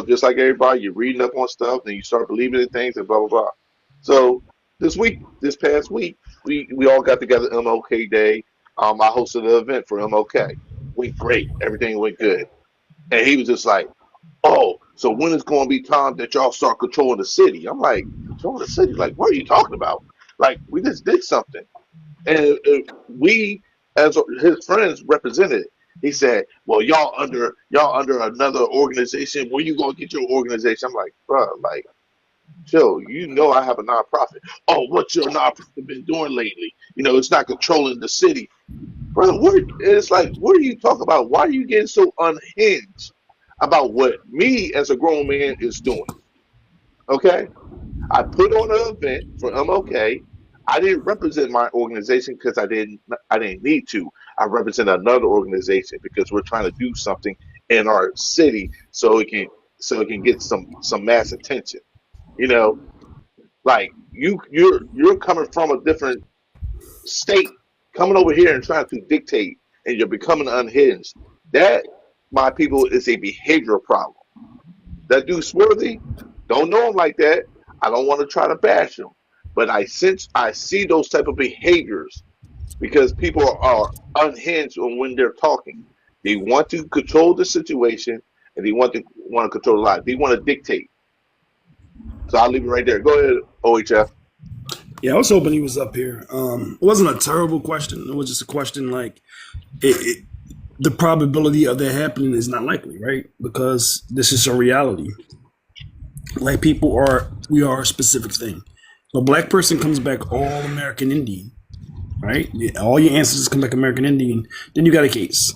Just like everybody, you're reading up on stuff, and you start believing in things, and blah blah blah. So this past week, we all got together MLK Day. I hosted an event for MLK. Went great. Everything went good. And he was just like, "Oh, so when is going to be time that y'all start controlling the city?" I'm like, "Controlling the city? Like, what are you talking about? Like, we just did something." And we, as his friends, represented it. He said, "Well, y'all under another organization. When you gonna get your organization?" I'm like, "Bro, like, chill. I have a nonprofit. Oh, what's your nonprofit been doing lately? It's not controlling the city, bro. It's like, what are you talking about? Why are you getting so unhinged about what me as a grown man is doing?" Okay, I put on an event for MLK. I didn't represent my organization because I didn't need to. I represent another organization because we're trying to do something in our city so it can get some mass attention. You know, like you're coming from a different state, coming over here and trying to dictate, and you're becoming unhinged. That, my people, is a behavioral problem. That dude Swarthy, don't know him like that. I don't want to try to bash him, but I see those type of behaviors because people are unhinged on when they're talking. They want to control the situation, and they want to control the life. They want to dictate. So I'll leave it right there. Go ahead, OHF. Yeah, I was hoping he was up here. It wasn't a terrible question. It was just a question like the probability of that happening is not likely, right? Because this is a reality. Like we are a specific thing. So a black person comes back all American Indian, right? All your ancestors come back American Indian, then you got a case,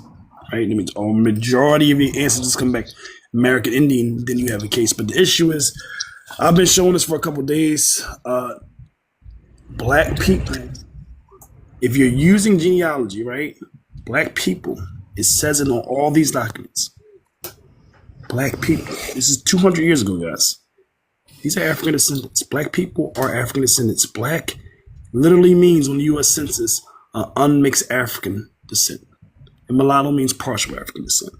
right? That means a majority of your ancestors come back American Indian, then you have a case. But the issue is, I've been showing this for a couple of days. Black people, if you're using genealogy, right? Black people, it says it on all these documents. Black people. This is 200 years ago, guys. These are African descendants. Black people are African descendants. Black literally means on the U.S. Census unmixed African descent. And mulatto means partial African descent.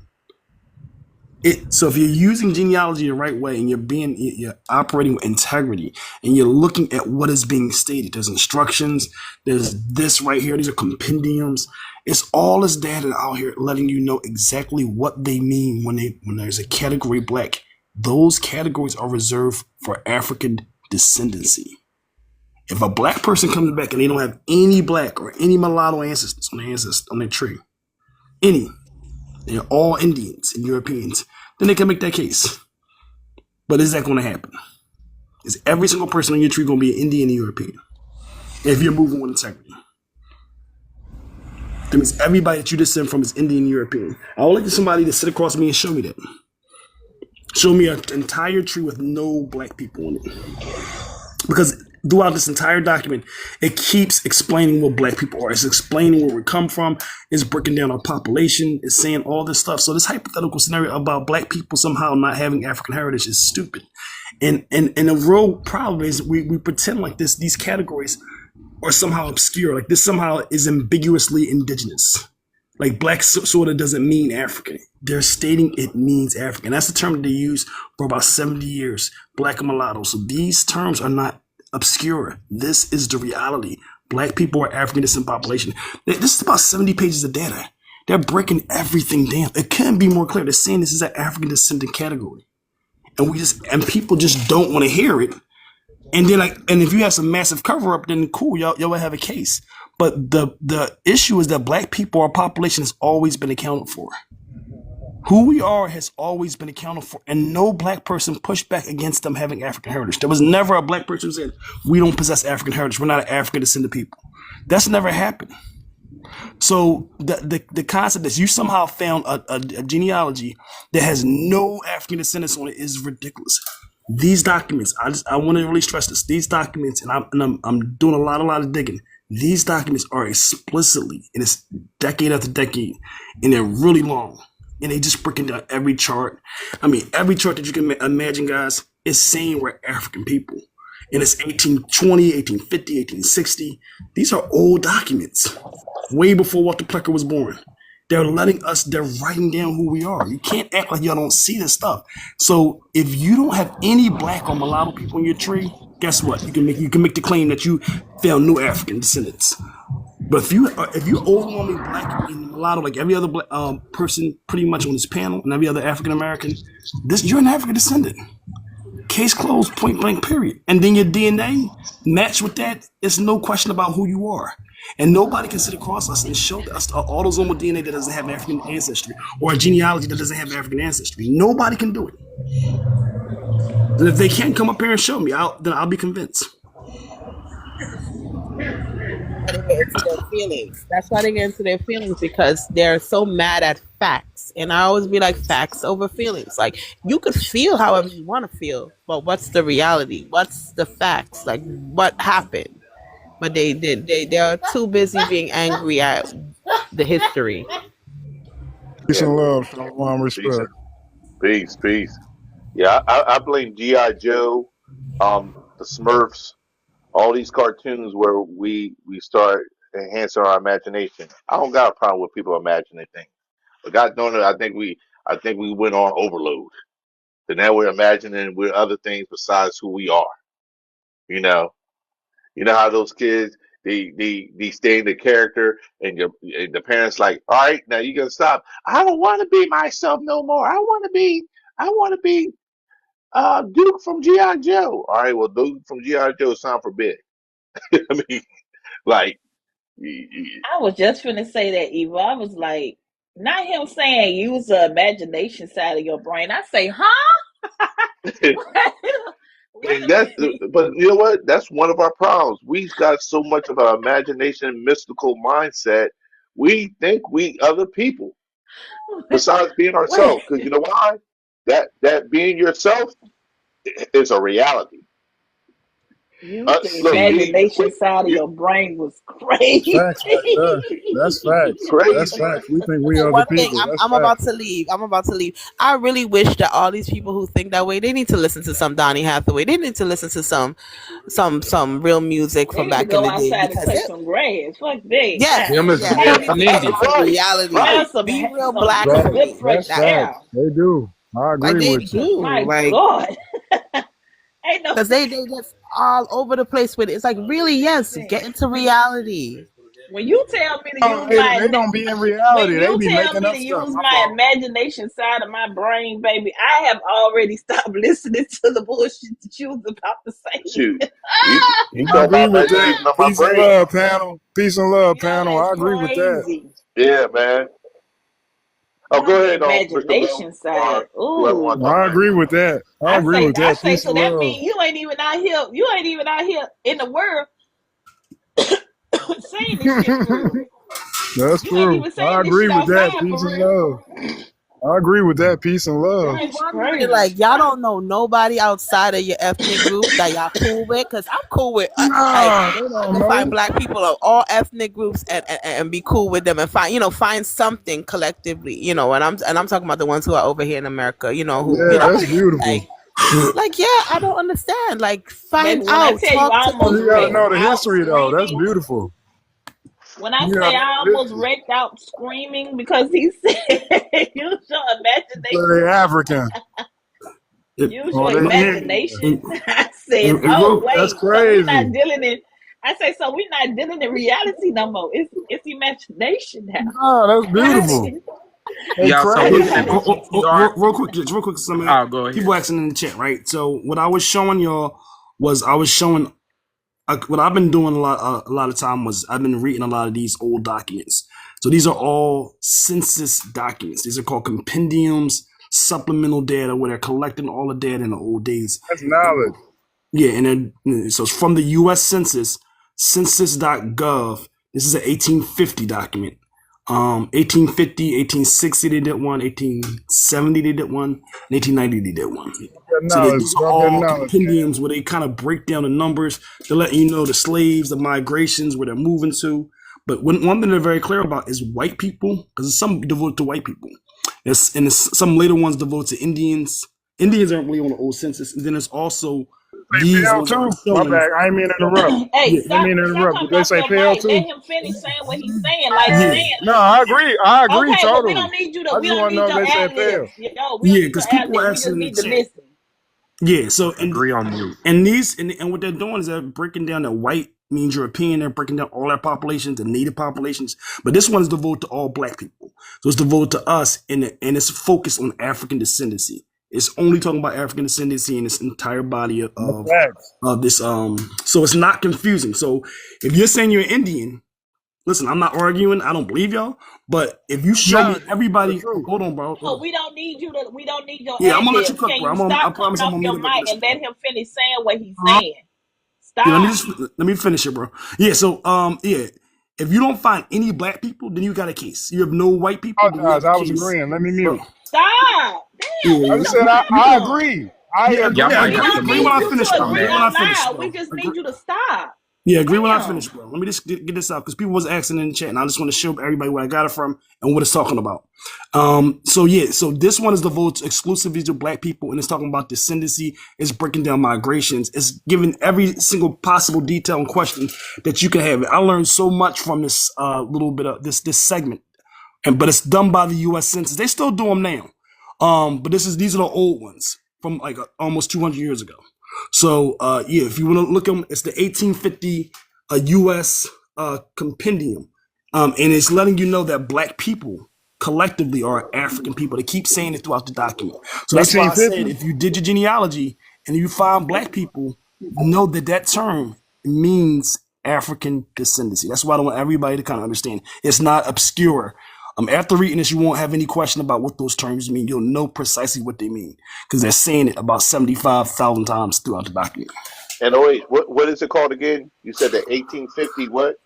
So if you're using genealogy the right way and you're operating with integrity and you're looking at what is being stated, there's instructions, there's this right here, these are compendiums. It's all this data out here letting you know exactly what they mean when there's a category black. Those categories are reserved for African descendancy. If a black person comes back and they don't have any black or any mulatto ancestors on their tree, they're all Indians and Europeans, then they can make that case. But is that going to happen? Is every single person on your tree going to be an Indian and European? If you're moving with integrity. That means everybody that you descend from is Indian and European. I would like somebody to sit across me and show me that. Show me an entire tree with no black people on it. Because throughout this entire document, it keeps explaining what black people are. It's explaining where we come from. It's breaking down our population. It's saying all this stuff. So this hypothetical scenario about black people somehow not having African heritage is stupid. And the real problem is we pretend like these categories are somehow obscure. Like this somehow is ambiguously indigenous. Like black sort of doesn't mean African. They're stating it means African. That's the term that they use for about 70 years, black and mulatto. So these terms are not obscure. This is the reality. Black people are African descent population. This is about 70 pages of data. They're breaking everything down. It can't be more clear. They're saying this is an African descendant category. And people just don't want to hear it. And then and if you have some massive cover up, then cool, y'all will have a case. But the issue is that black people, our population has always been accounted for. Who we are has always been accounted for, and no black person pushed back against them having African heritage. There was never a black person who said, we don't possess African heritage. We're not an African descendant people. That's never happened. So the concept that you somehow found a genealogy that has no African descendants on it is ridiculous. These documents, I want to really stress this. These documents, and I'm doing a lot of digging. These documents are explicitly, and it's decade after decade, and they're really long. And they just breaking down every chart. I mean, every chart that you can imagine, guys, is saying we're African people. And it's 1820, 1850, 1860. These are old documents, way before Walter Plecker was born. They're writing down who we are. You can't act like y'all don't see this stuff. So if you don't have any black or mulatto people in your tree, guess what? You can make the claim that you found new African descendants. But if you overwhelmingly black and mulatto, like every other person pretty much on this panel and every other African American, you're an African descendant. Case closed, point blank, period. And then your DNA match with that. It's no question about who you are. And nobody can sit across us and show us autosomal DNA that doesn't have African ancestry or a genealogy that doesn't have African ancestry. Nobody can do it. And if they can't come up here and show me, then I'll be convinced. They get into their feelings. That's why they get into their feelings, because they're so mad at facts. And I always be like, facts over feelings. Like, you could feel however you want to feel, but what's the reality? What's the facts? Like, what happened? But they are too busy being angry at the history. Peace Yeah, and love, shalom, peace, respect. peace, peace. Yeah, I blame GI Joe, the Smurfs, all these cartoons where we start enhancing our imagination. I don't got a problem with people imagining things, but God knows it, I think we went on overload. So now we're imagining we're other things besides who we are. You know, you know how those kids they stay in the character, and the parents like, all right, now you gotta stop. I don't want to be myself no more. I want to be Duke from GI Joe. All right, well, Duke from GI Joe sound forbidden. I mean, like, I was just finna say that, Eva. I was like, not him saying use the imagination side of your brain. I say, huh? What? and that's, but you know what? That's one of our problems. We've got so much of our imagination, mystical mindset. We think we other people besides being What? ourselves. Because you know why? That being yourself is a reality. Use the Look, imagination side of your brain was crazy. Facts right there. That's facts. That's crazy. facts. We think we are the One thing, people. I'm, That's I'm about facts. to leave. I'm about to leave. I really wish that all these people who think that way, they need to listen to some Donny Hathaway. They need to listen to some real music They from need to back in go the day, outside and because cut some grass. Fuck that. yes, Him is yes, Yeah, they Jeff need and to get Indy. into right, reality. right. Smell some Be real black some for Right. good me. fresh That's Like, air. facts. They do. I like agree they with you. do. My Like, God. Ain't no because they just all over the place with it. It's like, really, yes, listen. get into reality. When you tell me to Oh, use they don't be in reality. when They you be tell making me up to stuff. use My my fault. imagination side of my brain, baby, I have already stopped listening to the bullshit that you was about to say. Shoot, you I talk agree about with that. imagination on my Peace and brain. love, panel. Peace and love, Yo, panel. that's I agree with that. crazy. Yeah, man. Oh, Not go the ahead, Mr. Bell, imagination or side. whoever want Ooh. to talk I next. agree with that. I agree with I that. say, Peace so and that love. means you ain't even out here. You ain't even out here in the world saying this shit for real. That's You ain't true. even I saying this agree shit with that. outside Peace for and real. love. I agree with that. Peace and I love. be That's wondering, crazy. like, y'all don't know nobody outside of your ethnic group that y'all cool with? Because I'm cool with, like, Nah, they I don't can find know. black people of all ethnic groups and be cool with them and find something collectively, and I'm talking about the ones who are over here in America, who, Yeah, that's beautiful. like, yeah, I don't understand. Like, Baby, find when I out, tell you talk I to Oh, almost you gotta wrecked know people. the out history though. That's screaming. beautiful. When I You gotta say know I the almost history. wrecked out screaming because he said use your So imagination. they African. Use Oh, your they imagination. in. I said, oh That's wait, so we're not crazy. dealing in I say so we're not dealing in reality no more. It's imagination now. Nah, that's beautiful. They Yeah, so crazy. looking at the PTR. Real quick, some Oh, go ahead. people asking in the chat, right? So what I was showing y'all was I was showing what I've been doing a lot of time was I've been reading a lot of these old documents. So these are all census documents. These are called compendiums, supplemental data, where they're collecting all the data in the old days. That's knowledge. Yeah, and then so it's from the U.S. Census, census.gov. This is an 1850 document. 1850, 1860 they did one, 1870 they did one, and 1890 they did one. That So knowledge. these are Drop that all knowledge, man. compendiums where they kind of break down the numbers to let you know the slaves, the migrations, where they're moving to. But one thing they're very clear about is white people, because some devoted to white people. Some later ones devoted to Indians. Indians aren't really on the old census. And then there's also They these pale ones are too? My showing. bad. I ain't mean to interrupt. Hey, Yeah, Didn't stop mean to stop interrupt. coming Did they off say your pale mic. Let too? him finish saying what he's saying. Like, yeah, No, I agree. I agree okay, well, we totally. don't need you to. I We just don't want to need know if your they ad said libs. pale. Yo, we don't yeah, need your because ad people were libs. We asking just in the need to chat. listen. Yeah, so Agree on mute. and these and what they're doing is they're breaking down that white means European. They're breaking down all our populations, the native populations. But this one is devoted to all black people. So it's devoted to us, and it's focused on African descendancy. It's only talking about African descendancy in this entire body That's facts. of this. So it's not confusing. So if you're saying you're Indian, listen, I'm not arguing. I don't believe y'all. But if you show Nah, me the everybody, truth. hold on, bro, hold No, on. we don't need you to. We don't need your Yeah, I'm ad gonna let you libs. cook, Can bro. you I stop coming promise I'm off gonna your mute up in a mic and let second. him finish saying what he's saying? Yeah, Stop. let me finish it, bro. Yeah, so yeah, if you don't find any black people, then you got a case. You have no white people, then you have Apologize. a I was case, agreeing. Let me bro. mute. Stop. Damn, Yeah, what I you, just the said you, you I fuck? agree. I yeah, Y'all agree. might We have to don't agree move when need I you finish, to bro. agree Agree when out I finish, loud. We bro. just need Agree, you to stop. yeah, agree when I finish, Damn. bro. Let me just get this out because people was asking in the chat, and I just want to show everybody where I got it from and what it's talking about. So yeah, so this one is devoted exclusively to black people, and it's talking about descendancy. It's breaking down migrations. It's giving every single possible detail and question that you can have. I learned so much from this little bit of this segment, but it's done by the U.S. Census. They still do them now, but these are the old ones from like almost 200 years ago. So yeah, if you want to look at them, it's the 1850 U.S. Compendium, and it's letting you know that black people collectively are African people. They keep saying it throughout the document. So that's why I said 1850. if you did your genealogy and you find black people, know that that term means African descendancy. That's why I want everybody to kind of understand. It's not obscure. After reading this, you won't have any question about what those terms mean. You'll know precisely what they mean because they're saying it about 75,000 times throughout the document. And oh wait, what is it called again? You said the 1850 what?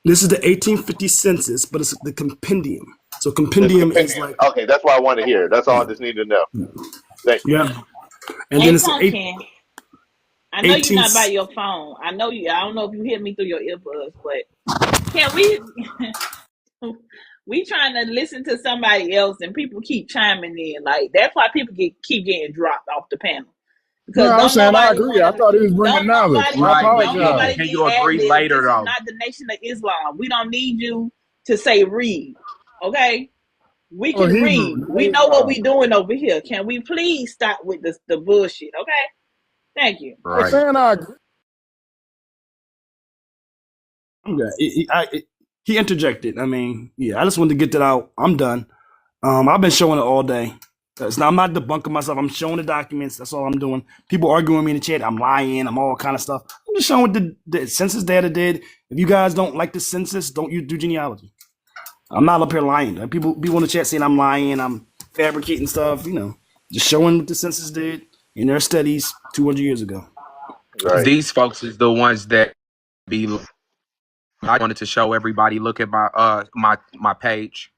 This is the 1850 census, but it's the compendium. So The compendium is compendium. like, Okay, that's what I want to hear. That's all I yeah, just need to know. Thank you. yeah. And then Hey, it's the Pumpkin. I know you're 18. not by your phone. I know you. I don't know if you hear me through your earbuds, but can we? We trying to listen to somebody else, and people keep chiming in. Like that's why people keep getting dropped off the panel No, because I'm don't saying I nobody agree. want I to. thought he was bringing Don't knowledge. nobody. I Right, but Don't can apologize. nobody can get you ad agree libs. later This is though? not the Nation of Islam. We don't need you to say read. Okay, we Oh, can Hebrew, read. not We know what Islam. we doing over here. Can we please stop with the bullshit? Okay, thank you. I was Right. saying I agree. Yeah, he interjected. I mean, yeah, I just wanted to get that out. I'm done. I've been showing it all day. I'm not debunking myself. I'm showing the documents. That's all I'm doing. People arguing with me in the chat. I'm lying. I'm all kind of stuff. I'm just showing what the census data did. If you guys don't like the census, don't you do genealogy. I'm not up here lying. People in the chat saying I'm lying. I'm fabricating stuff. Just showing what the census did in their studies 200 years ago. Right. These folks is the ones that be. I wanted to show everybody. Look at my page.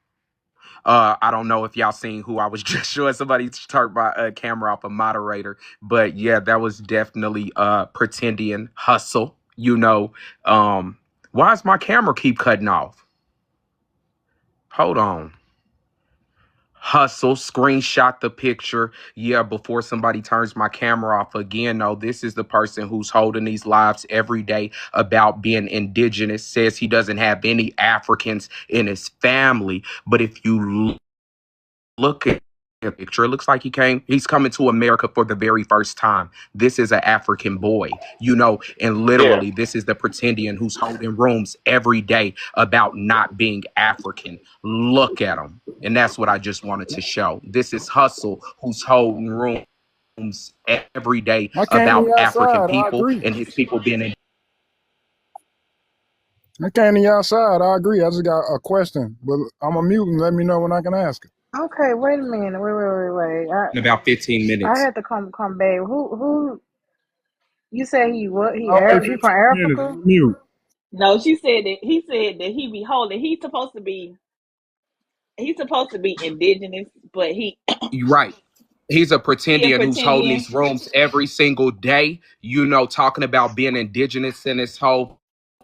I don't know if y'all seen who I was just showing. Somebody turned my camera off, a moderator, but yeah, that was definitely pretending hustle. Why does my camera keep cutting off? Hold on. Hustle, screenshot the picture. Yeah, before somebody turns my camera off again. No, this is the person who's holding these lives every day about being indigenous, says he doesn't have any Africans in his family. But if you look at the picture, it looks like he's coming to America for the very first time. This is an African boy, and Yeah. literally this is the pretendian who's holding rooms every day about not being African. Look at him. And that's what I just wanted to show. This is Hustle who's holding rooms every day I came to about your African side. I people agree. and his people being in. I came to your side. I agree. I just got a question, but I'm a mute and let me know when I can ask it. Okay, wait a minute. Wait. In about 15 I minutes. had to come back. Who you say he what? I'll wait He 15 from minutes. Africa? I'm mute. No, she said that he said that he be holding. He's supposed to be indigenous, but You're right. He's a he a pretendian who's holding pretendian. these rooms every single day, talking about being indigenous in his whole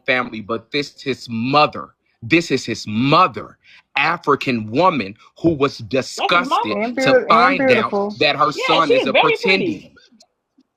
family. But this is his mother. This is his mother, African woman, who was That's his disgusted mama. to And find out beautiful. that her Yeah, son is she's a very pretty. pretendian.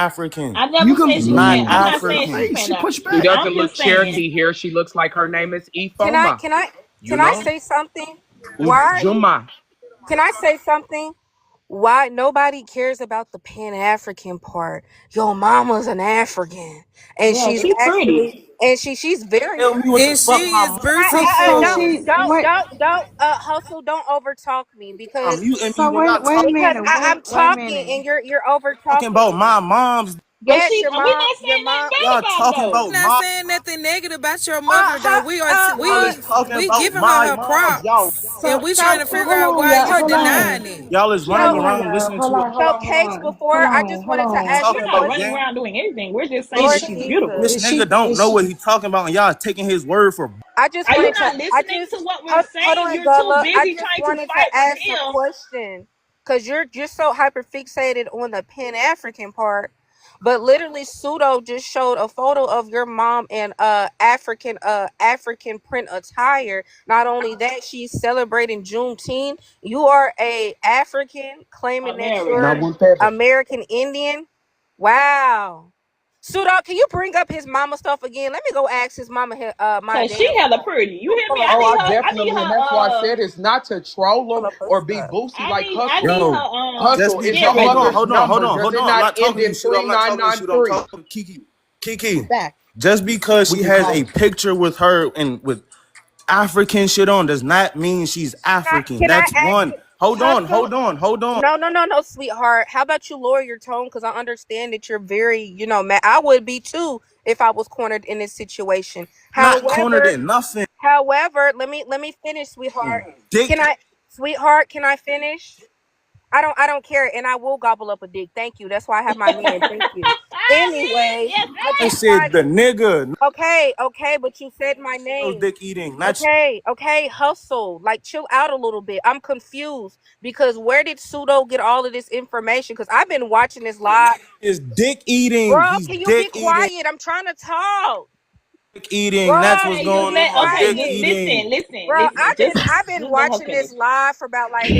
African. I You never can said She's she not can't. you I'm pushed not back. saying she African. Hey, she cannot pushed She back. doesn't I'm look just saying. Cherokee here. She looks like her name is Can I Ifoma. can I You can I know? say something? Why are you Ujuma. can I say something? why nobody cares about the Pan-African part. Your mama's an African, and Yeah, she's she actually, pretty. and she's very. Tell me what the And fuck she my is mom Can I, talking beautiful. So about. she wait. don't hustle, don't overtalk me I'm because muting me So when y'all wait a talking. minute. I'm Wait a talking minute. and you're over Talking talking about me. my mom's. But Yes, we not your saying mom. nothing Y'all bad about talking her though. about Not my. saying nothing negative about your mother though. Y'all is talking We about giving her my her moms. Y'all. props, and So we trying so to figure hold out on, why y'all. you're Hold denying on. it. Y'all is running Hold So on, around y'all. listening Hold to on. Hold so on. Hold Case, on. before Hold I on. just Hold wanted to on. ask you talking a We're not about running gang. question. around doing anything. We're just saying Is Lord that she's she? beautiful. This Jesus. Is she? nigga don't Is know she? what he talking about, and y'all taking his word for. I just Are you wanted to not listening to what we're hold saying? on, You're too Gullah. I busy just trying to wanted to fight for ask a him. question because you're so hyper fixated on the Pan African part. But literally, Pseudo just showed a photo of your mom in African print attire. Not only that, she's celebrating Juneteenth. You are a African claiming that Now, you're American. one pepper. American Indian. Wow. Pseudo, can you bring up his mama stuff again? Let me go ask his mama my Cause she damn hella phone. pretty. You hear me? Pull up Oh, I I need definitely, and that's why I her said it's not to troll pull them up her or be stuff. boosty like I Hustle. need Yo, her just Hustle be is yeah, your hold baby. on, mother's hold on, hold number. on, Does hold it on. I'm not not end talking to you, in Pseudo. I'm not talking to you, Pseudo. I'm 3993? talking to Kiki. Kiki. Back. Just because We she can has call a him. picture with her and with African shit on does not mean she's African. Can I That's ask one. you, Hold on, Hustle? hold on, hold on. No, sweetheart. How about you lower your tone? Because I understand that you're very, mad. I would be too if I was cornered in this situation. Not cornered However, in nothing. let me finish, sweetheart. Dick. Can I, sweetheart? Can I finish? I don't care, and I will gobble up a dick. Thank you. That's why I have my man. Thank you. Anyway, Yes. I I just said the nigga. okay, but you said my No name. dick eating. Not Okay, hustle. Like, chill out a little bit. I'm confused because where did Pseudo get all of this information? Because I've been watching this live. is dick eating. Bro, He's can you be dick eating. quiet? I'm trying to talk. Dick eating. That's Bro, what's can Okay, you just going be let. on. Okay, Dick just quiet? eating. Bro, listen. I've been Just let her watching this finish. live for about like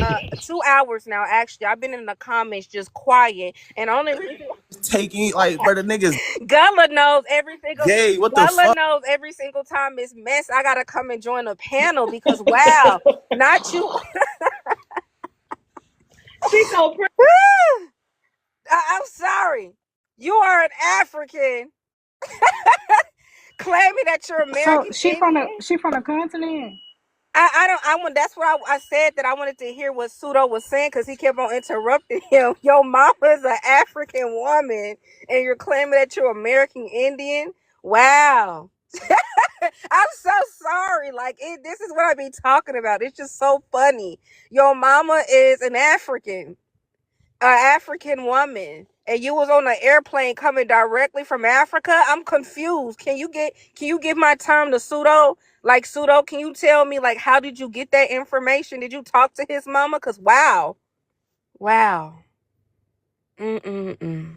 2 hours now. Actually, I've been in the comments just quiet, and only reason Taking like, bro, the nigga's Gullah knows every single gay. What the Gullah fuck? knows every single time it's mess. I gotta come and join a panel because wow, not you. She's so pretty. I'm sorry. You are an African claiming that you're So American Indian. she from the continent. I don't I want that's what I said that I wanted to hear what Pseudo was saying because he kept on interrupting him. Your mama is an African woman and you're claiming that you're American Indian. Wow. I'm so sorry. Like this is what I be talking about. It's just so funny. Your mama is an African woman, and you was on an airplane coming directly from Africa. I'm confused. Can you give my term to Pseudo? Like, Pseudo, can you tell me, like, how did you get that information? Did you talk to his mama? Cause wow. Mm-mm-mm.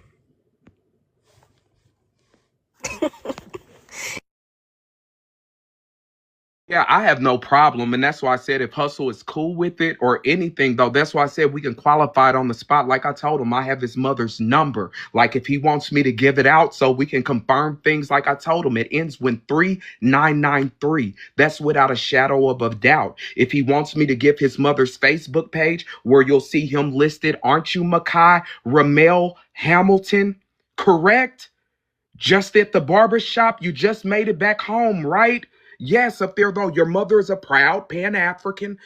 Yeah, I have no problem. And that's why I said if Hustle is cool with it or anything, though, that's why I said we can qualify it on the spot. Like I told him, I have his mother's number. Like if he wants me to give it out so we can confirm things, like I told him, it ends with 3993. That's without a shadow of a doubt. If he wants me to give his mother's Facebook page where you'll see him listed, aren't you, Makai Ramel Hamilton? Correct? Just at the barber shop, you just made it back home, right? Yes, up there though, your mother is a proud Pan African.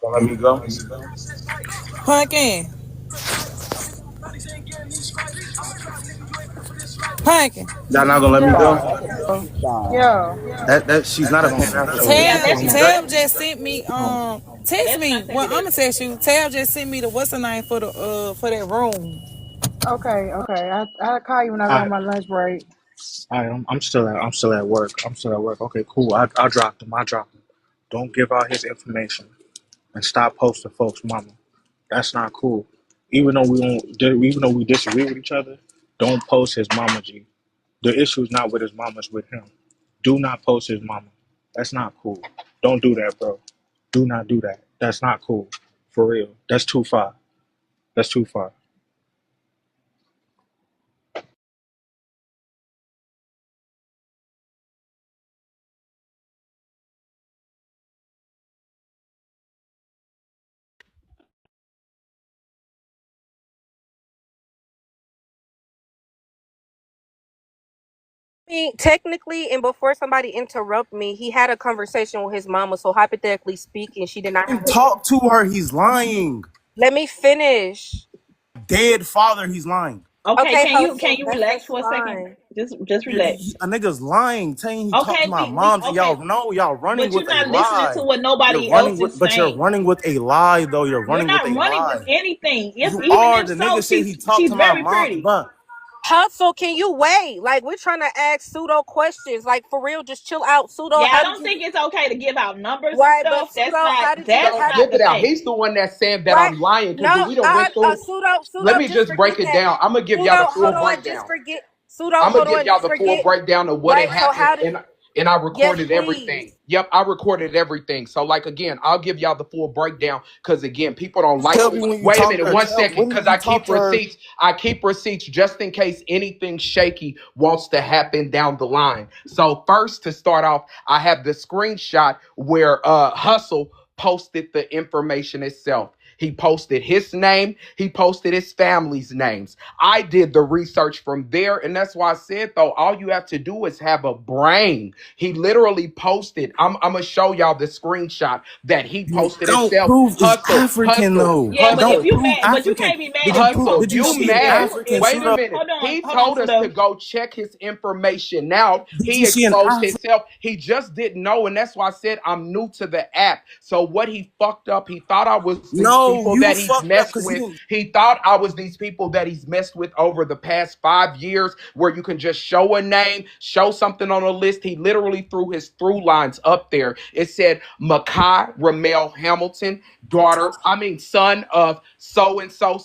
Don't let me go. Pumpkin, Pumpkin. Y'all not gonna let me Yeah. go. Yeah. That she's not a Pan African. Yeah, let you go. Tab just sent me text Let me. I take Well, it I'm there. gonna text you. Tab just sent me the what's the name for the for that room. Okay. Okay. I'll call you when I go I on my lunch break. I'm still at work. I'm still at work. Okay, cool. I dropped him. I dropped him. Don't give out his information and stop posting folks' mama. That's not cool. Even though we disagree with each other, don't post his mama. G. The issue is not with his mama, it's with him. Do not post his mama. That's not cool. Don't do that, bro. Do not do that. That's not cool. For real. That's too far. That's too far. Technically, and before somebody interrupt me, he had a conversation with his mama. So hypothetically speaking, she did not have And a. talk to her. He's lying. Let me finish. Dead father. He's lying. Okay, Okay, can hustle. you That's relax just for a second? fine. Just relax. A nigga's lying, saying he talked to Okay, my we moms, and okay, y'all know y'all running but with you're a not listening to lie. what You're nobody running else with, is but you're saying. running with a lie, though. You're You're running with not a running with lie. anything. If You even are. if The so, nigga said he talked she's to my very mom, pretty. but Hustle, can you wait? Like we're trying to ask pseudo questions. Like for real, just chill out. Pseudo, Yeah, I how did don't you? think it's okay to give out numbers and Right, but stuff. pseudo, how did you? That's How Don't did? not give the it out. thing. He's the one that's saying that Right? I'm lying because No, we don't went through. Let pseudo, me just just forget break it that. down. I'm gonna give Pseudo, y'all the hold full on, just breakdown. forget. Pseudo, I'm gonna hold give on, y'all just the full forget. breakdown of what had Right. So happened, how did? and I Yes, recorded please. everything. Yep, I recorded everything. So like again, I'll give y'all the full breakdown because again, people don't like tell to. me when you Wait a talk to minute, her. one Tell second, when because did you I talk keep to her? receipts. I keep receipts just in case anything shaky wants to happen down the line. So first, to start off, I have the screenshot where Hustle posted the information itself. He posted his name. He posted his family's names. I did the research from there. And that's why I said, though, all you have to do is have a brain. He literally posted. I'm going to show y'all the screenshot that he posted Don't himself. prove it's Hustle, African hustle, though. Yeah, but if hustle. Don't you prove mad, but you African. can't be mad Did if you you prove? Hustle, Did you you see an mad? African if Wait a pseudo? minute. He hold on, told us to Pseudo. go check his information out. Did He you see an exposed African? himself. He just didn't know. And that's why I said I'm new to the app. So what he fucked up, he thought I was these No, people you that he's fucked up messed because he with. didn't. He thought I was these people that he's messed with over the past 5 years, where you can just show a name, show something on a list. He literally threw his through lines up there. It said Makai Ramel Hamilton, son of so and so.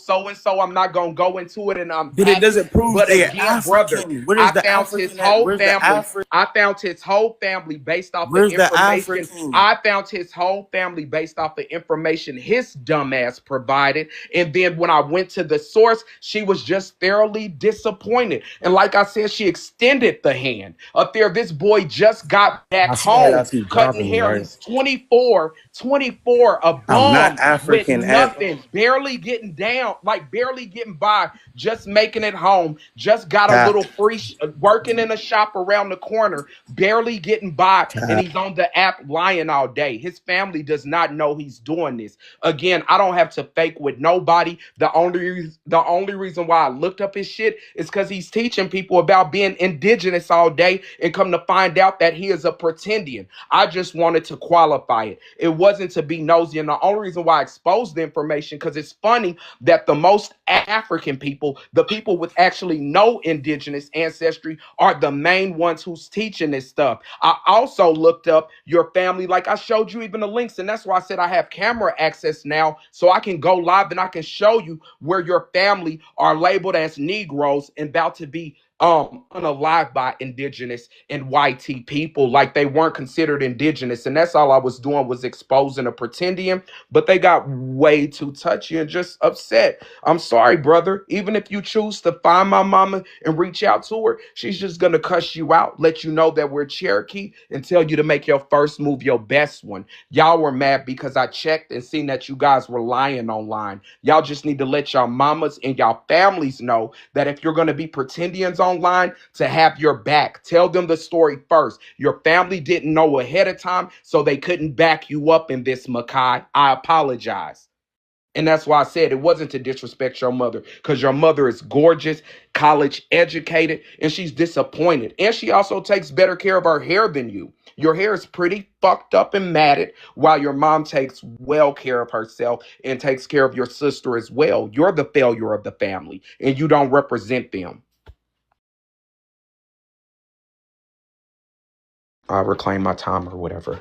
I'm not gonna go into it and But it unpack it. doesn't prove But they are again, brother, African. Where is I the found his African at? whole Where's the family. African? I found his whole family based off the Where's the information. African? I found his whole family based off the information his dumbass provided. And then when I went to the source, she was just thoroughly disappointed. And like I said, she extended the hand. Up there, this boy just got back I see how y'all home keep cutting dropping me, hair. right? He's 24, 24, a I'm not bum with African at nothing, barely getting down, like barely getting by, just making it home. Just got a cap, little free working in a shop around the corner, barely getting by, and cap. he's on the app lying all day. His family does not know he's doing this. Again, I don't have to fake with nobody. The only reason why I looked up his shit is because he's teaching people about being indigenous all day, and come to find out that he is a pretendian. I just wanted to qualify it. It wasn't to be nosy, and the only reason why I exposed the information, because it's funny that the most African people, the people with actually no indigenous ancestry, are the main ones who's teaching this stuff. I also looked up your family, like I showed you even the links, and that's why I said I have camera access now, so I can go live and I can show you where your family are labeled as Negroes and about to be unalived by indigenous and YT people, like they weren't considered indigenous. And that's all I was doing, was exposing a pretendian, but they got way too touchy and just upset. I'm sorry, brother. Even if you choose to find my mama and reach out to her, she's just gonna cuss you out, let you know that we're Cherokee, and tell you to make your first move your best one. Y'all were mad because I checked and seen that you guys were lying online. Y'all just need to let y'all mamas and y'all families know that if you're gonna be pretendians online, to have your back. Tell them the story first. Your family didn't know ahead of time, so they couldn't back you up in this, Makai. I apologize. And that's why I said it wasn't to disrespect your mother, because your mother is gorgeous, college educated, and she's disappointed. And she also takes better care of her hair than you. Your hair is pretty fucked up and matted, while your mom takes well care of herself and takes care of your sister as well. You're the failure of the family, and you don't represent them. I reclaim my time or whatever.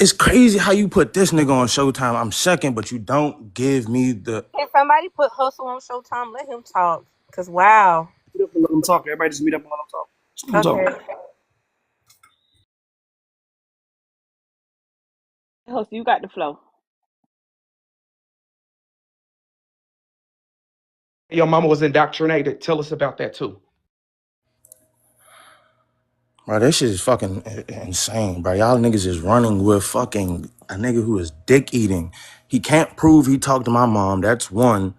It's crazy how you put this nigga on Showtime. I'm second, but you don't give me the. Can somebody put Hustle on Showtime? Let him talk. Cause wow. Meet up and let them talk. Everybody just meet up and let them talk. Just let them talk. Okay. Host, you got the flow. Your mama was indoctrinated. Tell us about that too. Bro, this shit is fucking insane, bro. Y'all niggas is running with fucking a nigga who is dick eating. He can't prove he talked to my mom. That's one.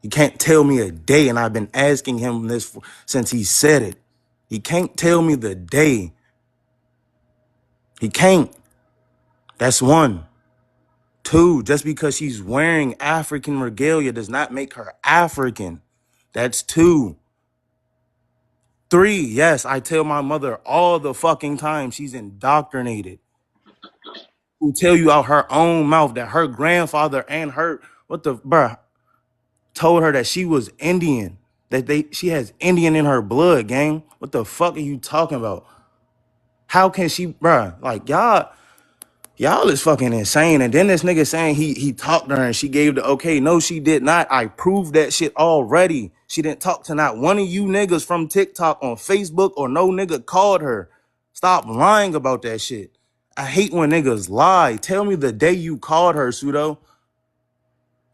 He can't tell me a day, and I've been asking him this since he said it. He can't tell me the day. He can't. That's one. Two, just because she's wearing African regalia does not make her African. That's two. Three, yes, I tell my mother all the fucking time she's indoctrinated. Who tell you out her own mouth that her grandfather and her, bruh, told her that she was Indian. She has Indian in her blood, gang. What the fuck are you talking about? How can she, bruh, like y'all is fucking insane. And then this nigga saying he talked to her and she gave the okay. No, she did not. I proved that shit already. She didn't talk to not one of you niggas from TikTok on Facebook, or no nigga called her. Stop lying about that shit. I hate when niggas lie. Tell me the day you called her, Pseudo.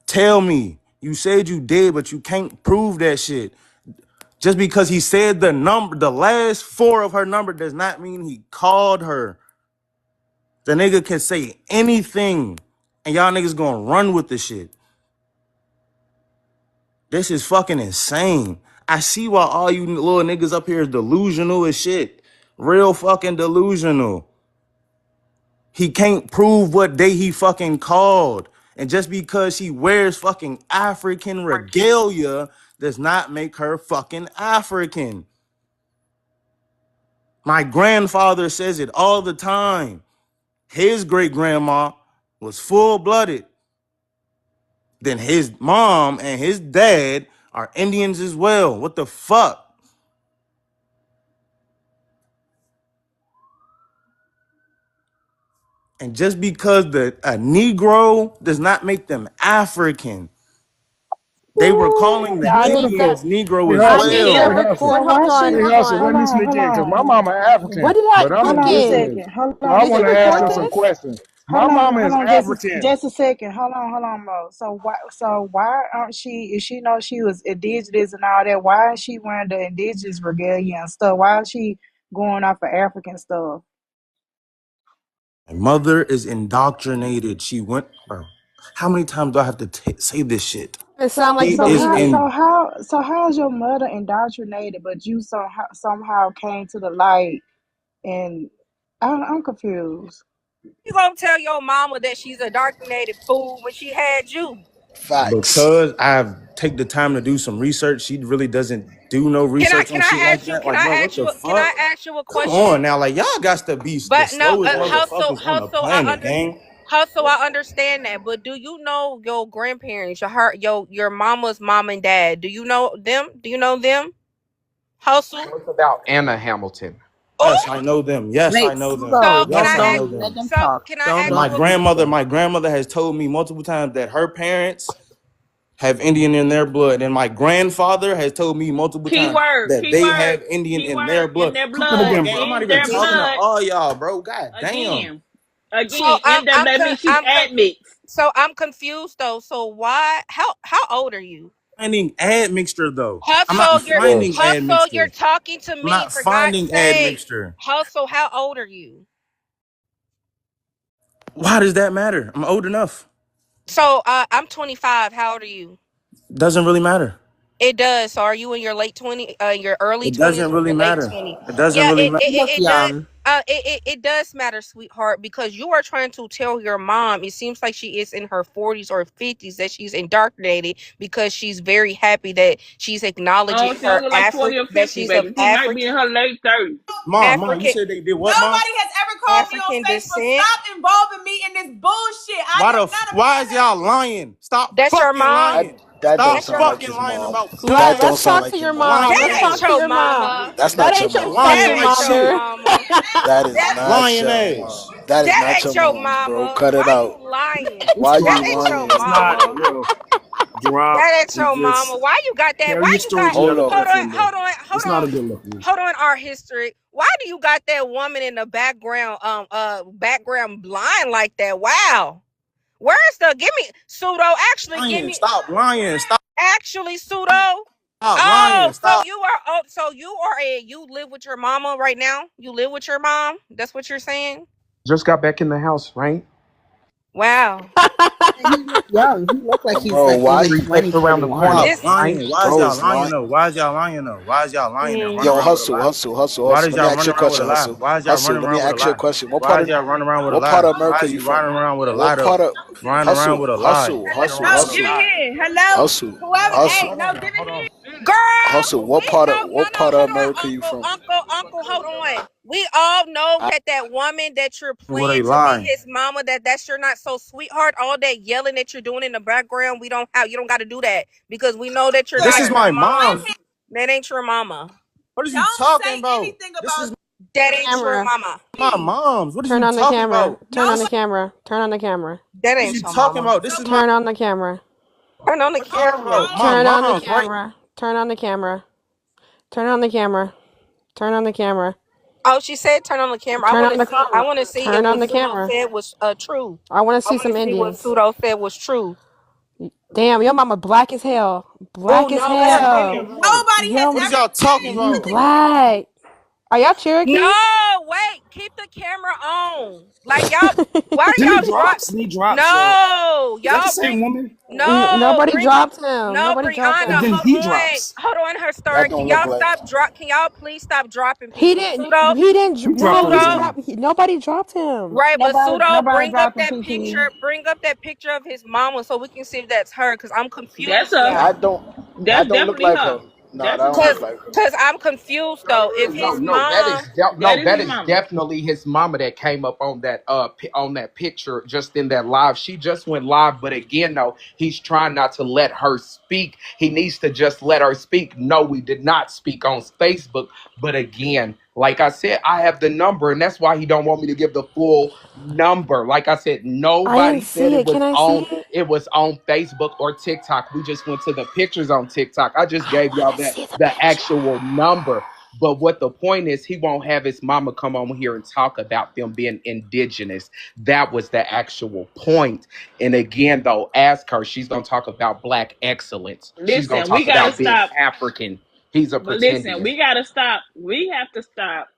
Tell me. You said you did, but you can't prove that shit. Just because he said the number, the last four of her number does not mean he called her. The nigga can say anything, and y'all niggas gonna run with the shit. This is fucking insane. I see why all you little niggas up here is delusional as shit. Real fucking delusional. He can't prove what day he fucking called. And just because she wears fucking African regalia does not make her fucking African. My grandfather says it all the time. His great grandma was full blooded. Then his mom and his dad are Indians as well. What the fuck? And just because a Negro does not make them African, they were calling the Hey, I need Hustle, that. Indians Negro hey, as I Hustle, need hey, that well. Hustle, report. So Hold why on. she? hey, Hold Hustle. Let on. me Hold sneak in because my on. mama What African, did I but I'm Hold on a Pumpkin? Indian. second. Hold So on I Did a you want to second. ask report her Mo. some this? questions. My mama Hold is on, African. just a second. Hold on, Mo. So why aren't she? If she knows she was indigenous and all that, why is she wearing the indigenous regalia and stuff? Why is she going off of African stuff? My mother is indoctrinated. She went, bro. How many times do I have to say this shit? It So sound like you She so is believe how it. so in. how so how is your mother indoctrinated, but you somehow came to the light and I'm confused. You gonna tell your mama that she's a indoctrinated fool when she had you? Facts. Because I've take the time to do some research. She really doesn't do no research on shit like that. Like, bro, what the Can I fuck? ask you a Come question? on now, like y'all got to be the But no, slowest hustle, motherfuckers on the hustle. planet, gang. Hustle. I understand that, but do you know your grandparents, your mama's mom and dad? Do you know them? Do you know them? Hustle. What about Anna Hamilton? Yes, Oh, I know them. Yes, I Wait, know them. Sudo, so can Yes, I don't I ask? know don't let them. them So talk. can I Don't And ask don't you a? finish them. my grandmother has told me multiple times that her parents have Indian in their blood, and my grandfather has told me multiple times Keyword, that they keyword, have Indian in their keyword in blood. their Come Come blood, on, again, gang. I'm bro. not in even their talking to blood. all y'all, bro. God damn. Again, So again, that means she's admixed. I'm confused though. So why? How old are you? Finding admixture though. I'm not Hustle. finding You're admixture. talking to I'm me not for God's finding sake. admixture. Hustle. How old are you? Why does that matter? I'm old enough. So I'm 25. How old are you? Doesn't really matter. It does. So are you in your late 20, your early It 20s doesn't or really your late matter. 20s? It doesn't Yeah, really matter. You look it does. young. It does matter, sweetheart, because you are trying to tell your mom. It seems like she is in her 40s or 50s that she's indoctrinated because she's very happy that she's Oh, acknowledging she her don't look like 40 African or that 50, she's of baby. She might be in her late 30s. Mom, you African said they did what, Mom? Nobody has ever called me on African Facebook. descent. Stop involving me in this bullshit. I am not a Why part is of y'all lying? Stop That's your fucking mom. I, lying. That don't Stop sound like fucking his lying mom. about That black. don't Let's sound talk like to his your mom. mom. Lying Let's That talk ain't ass. to your your mom. mama. That's That not your ain't your mom. Lying That fucking like ain't your shit. mother. mama. That is That not Lying your ass. mom. That is that not ain't your your mom's, bro. mama. Cut it Why out. you lying? It's Why That you drop. ain't your It's lying? not mama. yo drop. That ain't It your mama. just Why you got that? carry Why your you story got? to Hold another up. Hold on, platform though. hold on, hold It's not a on, good look. Man. hold on. Our history. Why do you got that woman in the background? Background blind like that? Wow. Where's the? Give me pseudo. Actually, give Lying. me. Stop lying. Stop. Actually, pseudo. Stop Oh, lying. so Stop. you are. Oh, so you are a. You live with your mama right now. You live with your mom. That's what you're saying. Just got back in the house, right? Wow. He look young. He look like he's Bro, like why only you Just 20, around the 21. corner, Stop This. right? lying. Why is bro y'all is lying lying? though? Why is y'all lying though? Why is y'all lying and running Yo, around with a hustle, lie? hustle, hustle, Why hustle. is Let me y'all ask you running a around with question, a lie? hustle. Why is y'all Hustle, running let me around with a ask you a lie? question. Why is y'all running around with a What lie? part of Why America is you you from? running around with a lie What though? part of Running around hustle, with a lie. hustle, Running hustle, around No, with a give hustle, it lie. here. Hello, hustle, whoever. Hey, hustle, no, Hold on, give it hold on. here. Girl, hustle. we know. No, What no, part of hold America on, you uncle, from? uncle, hold on. We all know I, that woman that you're With playing a to be lie. his mama. That's your not so sweetheart. All that yelling that you're doing in the background, we don't have. You don't got to do that because we know that you're This not is your my mom. mom. That ain't your mama. What are you talking about? This is That ain't your Camera. mama. my mom's. What are Turn you on the talking camera. about? Turn on the camera. Turn on the camera. That What are ain't you your talking mama. about? This is my. Turn on the camera. Turn on the What are you talking camera. about? My Turn on the mom's, right? camera. Turn on the camera. Turn on the camera. Turn on the camera. Oh, she said turn on the camera. I Turn want on to the see. I camera. want to see if Turn on what the pseudo camera. said was true. I want to I see want some to see what Indians. pseudo said was true. Damn, your mama black as hell. Oh Black as no, that's hell. different. Nobody has What are Yo, y'all ever said talking that. you about? black. Are y'all Cherokee? No, wait. Keep the camera on. Like y'all. Why do Didn't he y'all drop? drops? Didn't he drops? No, Is that the y'all same bring. woman? No, Nobody bring. dropped him. No, Nobody dropped And Brianna, then him. hold he on. drops. Hold on, her story. that Can don't look y'all like. stop drop? Can y'all please stop dropping He people? didn't. Pseudo, He didn't. He dropped No, he pseudo. originally. dropped. Nobody dropped him. Right, but pseudo, Nobody bring up dropping that Kiki. picture. Bring up that picture of his mama so we can see if that's her. Cause I'm That's confused us. now. That don't. That's That don't look definitely like her. her. Nah, That's that his don't look Cause, mama. like her. cause I'm confused though. If his No, that is mom, That no, is that his is mama. definitely his mama that came up on that on that picture just in that live. She just went live, but again, though, he's trying not to let her speak. He needs to just let her speak. No, we did not speak on Facebook, but again, like I said, I have the number, and that's why he don't want me to give the full number. Like I said, I didn't nobody said see it. Can I see it? it was on Facebook or TikTok. We just went to the pictures on TikTok. I just I gave want y'all to see the the picture. actual number. But what the point is, he won't have his mama come on here and talk about them being indigenous. That was the actual point. And again, though, ask her. She's going to talk about black excellence. She's going to Listen, we talk gotta about being stop. African. He's a But listen, pretendian. we gotta stop. We have to stop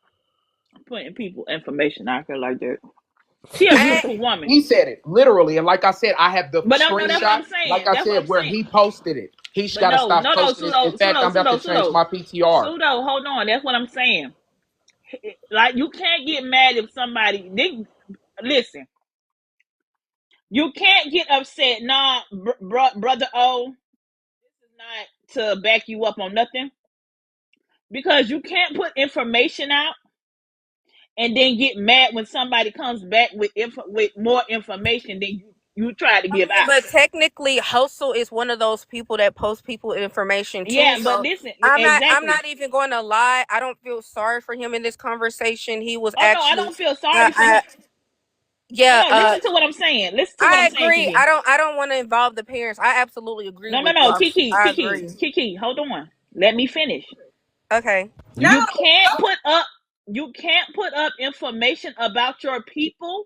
putting people information out there like that. She a hey, beautiful woman. He said it literally. And like I said, I have the But no, no, that's what screenshot. I'm Like saying. I That's what I'm said, where saying. he posted it. He's But got to no, stop no, no, posting this. In fact, I'm about to change my PTR. pseudo. Hold on. That's what I'm saying. Like you can't get mad if somebody. Listen, you can't get upset. Nah, brother O, this is not to back you up on nothing because you can't put information out and then get mad when somebody comes back with with more information than you try to I give mean, out. but technically, Hustle is one of those people that post people information too. Yeah, but So listen, I'm exactly. not even going to lie. I don't feel sorry for him in this conversation. He was Oh no, I actually, don't feel sorry for him. I No, yeah, no, listen to what I'm saying. Listen to what I'm I saying, agree. Kiki. I don't want to involve the parents. I absolutely agree No, no, with you. no, Kiki, I Kiki, agree. Kiki. Hold on. Let me finish. Okay. No. You can't put up. You can't put up information about your people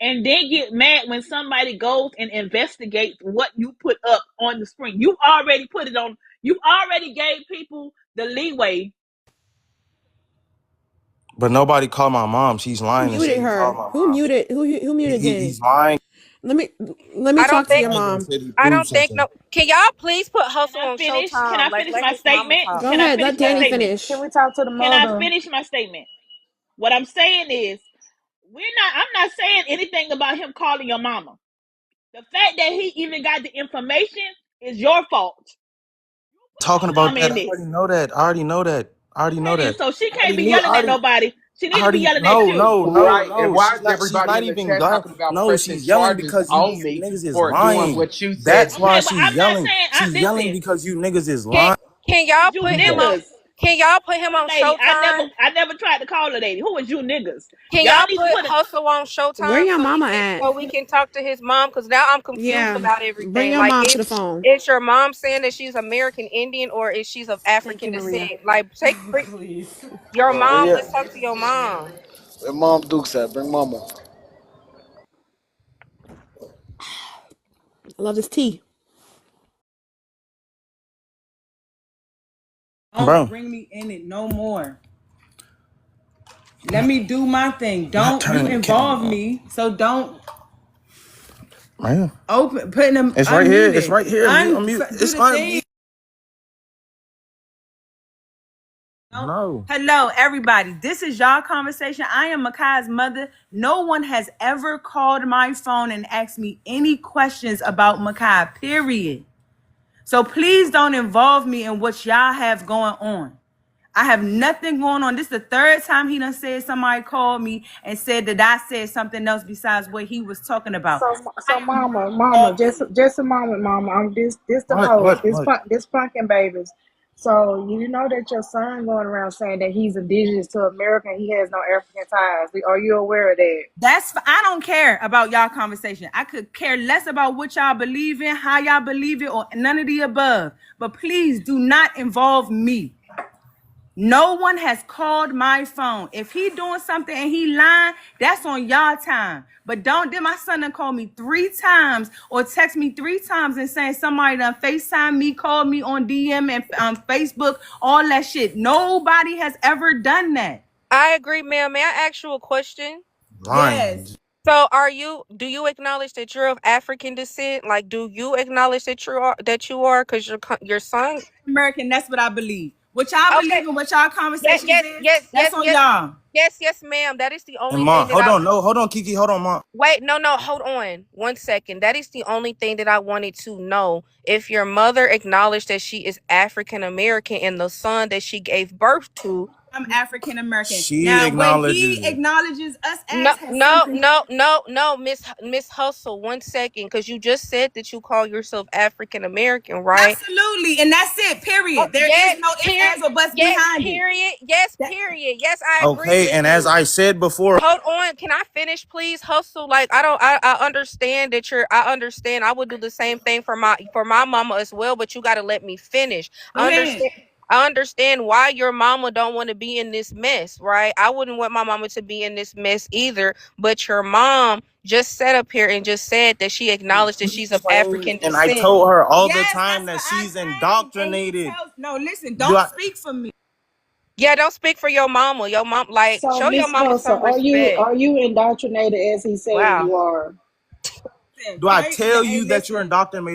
and then get mad when somebody goes and investigates what you put up on the screen. You already put it on. You already gave people the leeway. But nobody called my mom. She's Who lying and said muted he called her? my Who mom. muted? Who muted He's Danny? lying. Let me let me I talk don't to think your Lying and mom. said he I proved don't think something. no. Can y'all please put Can Hustle I on finish? Can I Showtime? Like finish let my his mama statement? talk. Go Can I ahead. finish Let my Danny Can statement? finish. can we talk to the Can I mother? finish my statement? What I'm saying is, I'm not saying anything about him calling your mama. The fact that he even got the information is your fault. You put Talking your about mama that. in I this. already know that. I already know that. I already know Okay, then that. so she I can't already be knew. I yelling at already nobody. She I need to be already yelling at no, you. no, no, Right. And no. why She's is not. She's everybody not in the even chat done. talking about No, pressing she's yelling charges because you on me niggas is for doing lying. what you said? That's why Okay, but she's I'm not yelling. saying. She's yelling Listen, because you niggas is Can lying. can y'all you put him on? niggas. Can y'all put him on Lady, Showtime? I never tried to call her lady. Who is you niggas? Can Y'all y'all need to put put a. Hustle on Where Showtime your mama at? so we can talk to his mom? Because now I'm confused Yeah. about Bring everything. your Like, mom to the phone. is your mom saying that she's American Indian or is she's of Thank African you, Maria. descent? Like, bring Please. your Where mom. your Let's talk to your mom. where Mom Duke's at? Bring Mama. I love this tea. Don't Bro, bring me in it no more. Let me do my thing. not Don't you turning the camera involve on. me. So don't Right here. open putting them It's right here. It's unmuted. right here. Unmute. Do It's the thing. unmute. No. Hello, everybody. This is y'all conversation. I am Makai's mother. No one has ever called my phone and asked me any questions about Makai, period. So please don't involve me in what y'all have going on. I have nothing going on. This is the third time he done said somebody called me and said that I said something else besides what he was talking about. So, mama, just a moment, mama. I'm this the host. What? This pumpkin babies. So you know that your son going around saying that he's indigenous to America and he has no African ties. Are you aware of that? I don't care about y'all conversation. I could care less about what y'all believe in, how y'all believe it, or none of the above. But please do not involve me. No one has called my phone. If he doing something and he lying, that's on y'all time. But don't then my son done call me 3 times or text me 3 times and saying somebody done FaceTime me, called me on DM and Facebook, all that shit. Nobody has ever done that. I agree, ma'am. May I ask you a question? Lying. Yes. So, do you acknowledge that you're of African descent? Like, do you acknowledge that you are? Because your son. American, that's what I believe. What y'all Okay. believe and what y'all Yes, conversations yes, is, yes, that's yes, on yes, y'all. yes, yes, ma'am. That is the And only mom, thing that hold on. No, hold on, Kiki. Hold on, mom. Wait, no, no, hold on 1 second. That is the only thing that I wanted to know. If your mother acknowledged that she is African American and the son that she gave birth to. I'm African American. She Now, what acknowledges he it. acknowledges us No, as has no, something. no, no, no, Miss Hustle. 1 second, because you just said that you call yourself African American, right? Absolutely, and that's it. Oh, Period. There is yes, no ifs, ands, or buts yes, behind it. period. Yes, That, period. Yes, I agree Okay, with and as you. I said before, Hold on, can I finish, please? Hustle. Like, I understand that I understand. I would do the same thing for my mama as well, but you got to let me finish. go ahead. I understand why your mama don't want to be in this mess, right? I wouldn't want my mama to be in this mess either, but your mom just sat up here and just said that she acknowledged that she's of African and I descent. told her all the Yes, time that's that what I she's claim. And he indoctrinated. tells no, listen, Do don't I? speak for me. Yeah, don't speak for your mama. Your mom, like, So, show your Miss mama Hustle, some respect. are you indoctrinated as he's saying Wow. you are? Listen, Do I yeah, tell hey, you that you're listen.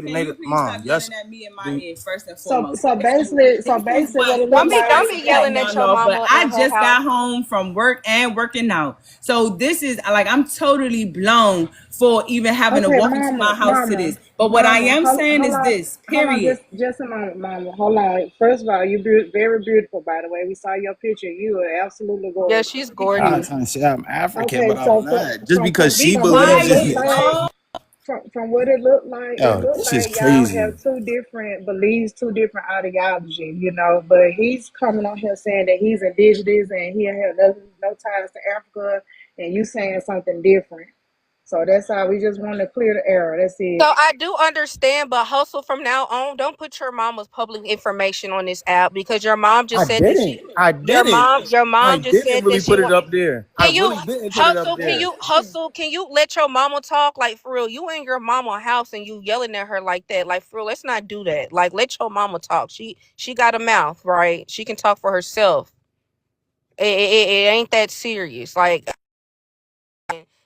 Can you indoctrinated, please stop mom? yelling Yes. at me in my Do ear first and So, foremost? so basically, This is what what it this looked is like. Don't what's be setting yelling at y'all your off. But mama I in her just house. got home from work and working out, so this is like I'm totally blown for even having to Okay, walk into my house to this. But what I mama, am saying is this. hold on, Period. just a moment, mama, hold on. First of all, you very beautiful, by the way. We saw your picture. You are absolutely Yeah, gorgeous. she's I'm not gorgeous. trying to say I'm African, Okay, but I'm so not. just because Be she from what it believes looked in quiet, it. like, dog. what it looked like, Yo, this is y'all crazy. have two different beliefs, two different ideologies, you know. But he's coming on here saying that he's indigenous and he have no ties to Africa, and you saying something different. So that's how we just want to clear the error. That's So it. I do understand, but Hustle, from now on, don't put your mama's public information on this app because your mom just I said that didn't. I didn't. your I mom just didn't said really that she put it want. up there. I Can you really didn't put it up Hustle? there. Can you let your mama talk? Like, for real, you in your mama house and you yelling at her like that. Like, for real, let's not do that. Like, let your mama talk. She got a mouth, right? She can talk for herself. It ain't that serious. Like,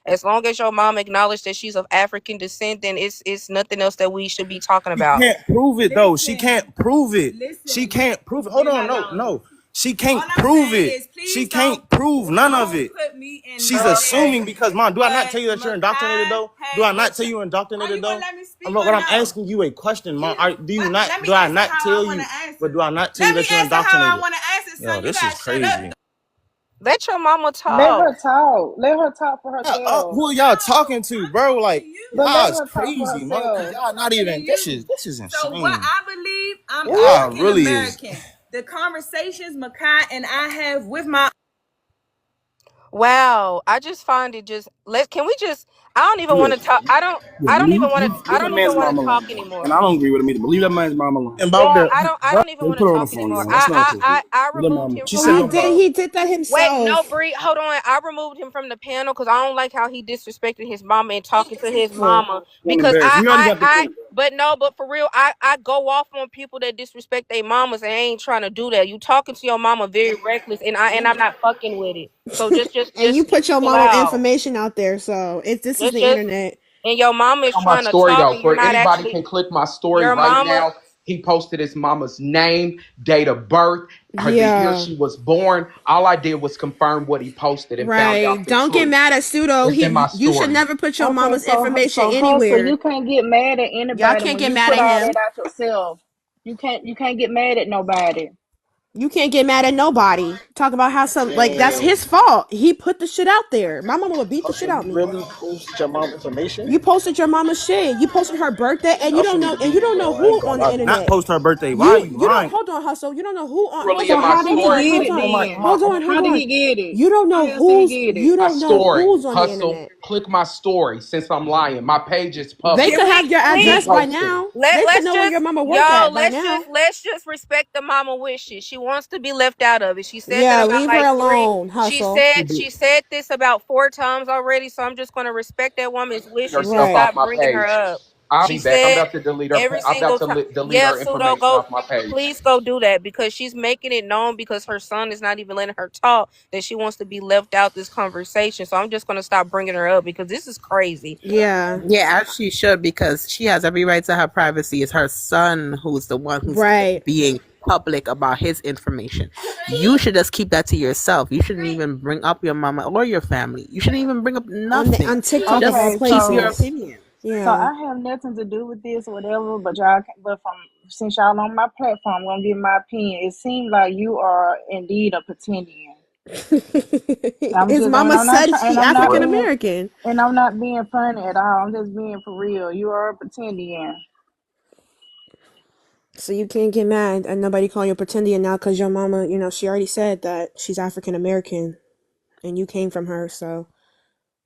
as long as your mom acknowledged that she's of African descent, then it's nothing else that we should be talking She about. can't prove it though. She Listen, can't prove it. She listen. can't prove it. Hold You're on, not no, allowing me. no. She All can't I'm prove saying it. is, She please can't prove none of don't it. put me in She's no mess. assuming because, mom, do I not But tell you that you're indoctrinated Makai though? Do had I not a tell you Are indoctrinated you gonna though? let me speak I'm, or but I'm no? asking you a question, mom. Do you What? not? Let me Do I answer not how tell I want you? to But answer. do I not tell you Let me that you're answer how I indoctrinated? want to answer, Yo, son. You this is gotta shut up. crazy. Let your mama Let talk. her talk. Let her talk for herself. Who are y'all talking to, bro? Like But let y'all is her talk for crazy, man. Cause herself. y'all not even. This is So what insane. I believe, I'm Ooh. Y'all African really is. American. The conversations Makai and I have with my Wow, I just find it just let can we just I don't even Do want that. to talk. Yeah, I don't even want to I leave that don't even man's want mom to talk alone. And anymore. I don't agree with him either, but leave that man's mom alone. And about Yeah, the I don't even They want put to her on the talk phone, anymore. y'all. That's not cool. I Leave that removed mom. him She from said the no He did. problem. He did that Wait, no, himself. Bree, hold on. I removed him from the panel because I don't like how he disrespected his mama and talking to his Well, mama. I'm Because embarrassed. We already got the clip. but no, but for real, I go off on people that disrespect their mamas and I ain't trying to do that. You talking to your mama very reckless, and I'm not fucking with it. So and you put your chill mama out. information out there, so it's this is the Just internet. and your mama is On my trying to story talk though, and you're for not anybody actually can click my story your right mama. now. He posted his mama's name, date of birth, the year Yeah, she was born. All I did was confirm what he posted and found right. out the Don't get truth. mad at Pseudo. It's in my You should story. never put your Okay, mama's information so Hustle, anywhere. you can't get mad at Y'all anybody can't when get you mad put at all that him. out yourself. You can't get mad at nobody. You can't get mad at nobody. Talk about how some like that's Man, his fault. He put the shit out there. My mama would beat the shit Hustle, out of you me. really post your mom information? You posted your mama's shit. You posted her birthday, and Hustle need to you beat me, don't know bro. I ain't who gonna on the lie to you. not internet. post her birthday. Why are you You don't lying? hold on, Hustle. You don't know who on Really hold in So on, my how did hold he on, story. get hold it on, then? How hold did on. he get it? You don't How know else did he who's get it? My story. on the Hustle. internet. Click my story since I'm lying. My page is They public. could have your He address by posted it. now. They could Let's know where just your mama work y'all at by now. let's just respect the mama wishes. She wants to be left out of it. She said that Yeah, about leave her like three. alone, Hustle. She said this about 4 times already. So I'm just gonna respect that woman's wishes and Herself Right. off stop my bringing her page. up. I'll She be back. I'm said about to delete her. every I'm about single to time. delete Yeah, her Pseudo, information go. off my page. Please go do that because she's making it known because her son is not even letting her talk that she wants to be left out this conversation. So I'm just gonna stop bringing her up because this is crazy. Yeah. Yeah, as she should, because she has every right to her privacy. It's her son who's the one who's Right. being public about his information. You should just keep that to yourself. You shouldn't even bring up your mama or your family. You shouldn't even bring up nothing. On TikTok of all Just Okay, keep your so places. opinion. so Yeah. I have nothing to do with this or whatever, but y'all but from since y'all on my platform, I'm gonna give my opinion. It seems like you are indeed a pretendian. I'm His just mama said she For African real. American. and I'm not being funny at all. I'm just being for real. You are a pretendian. So you can't get mad and nobody call you a pretendian now because your mama, she already said that she's African American and you came from her, so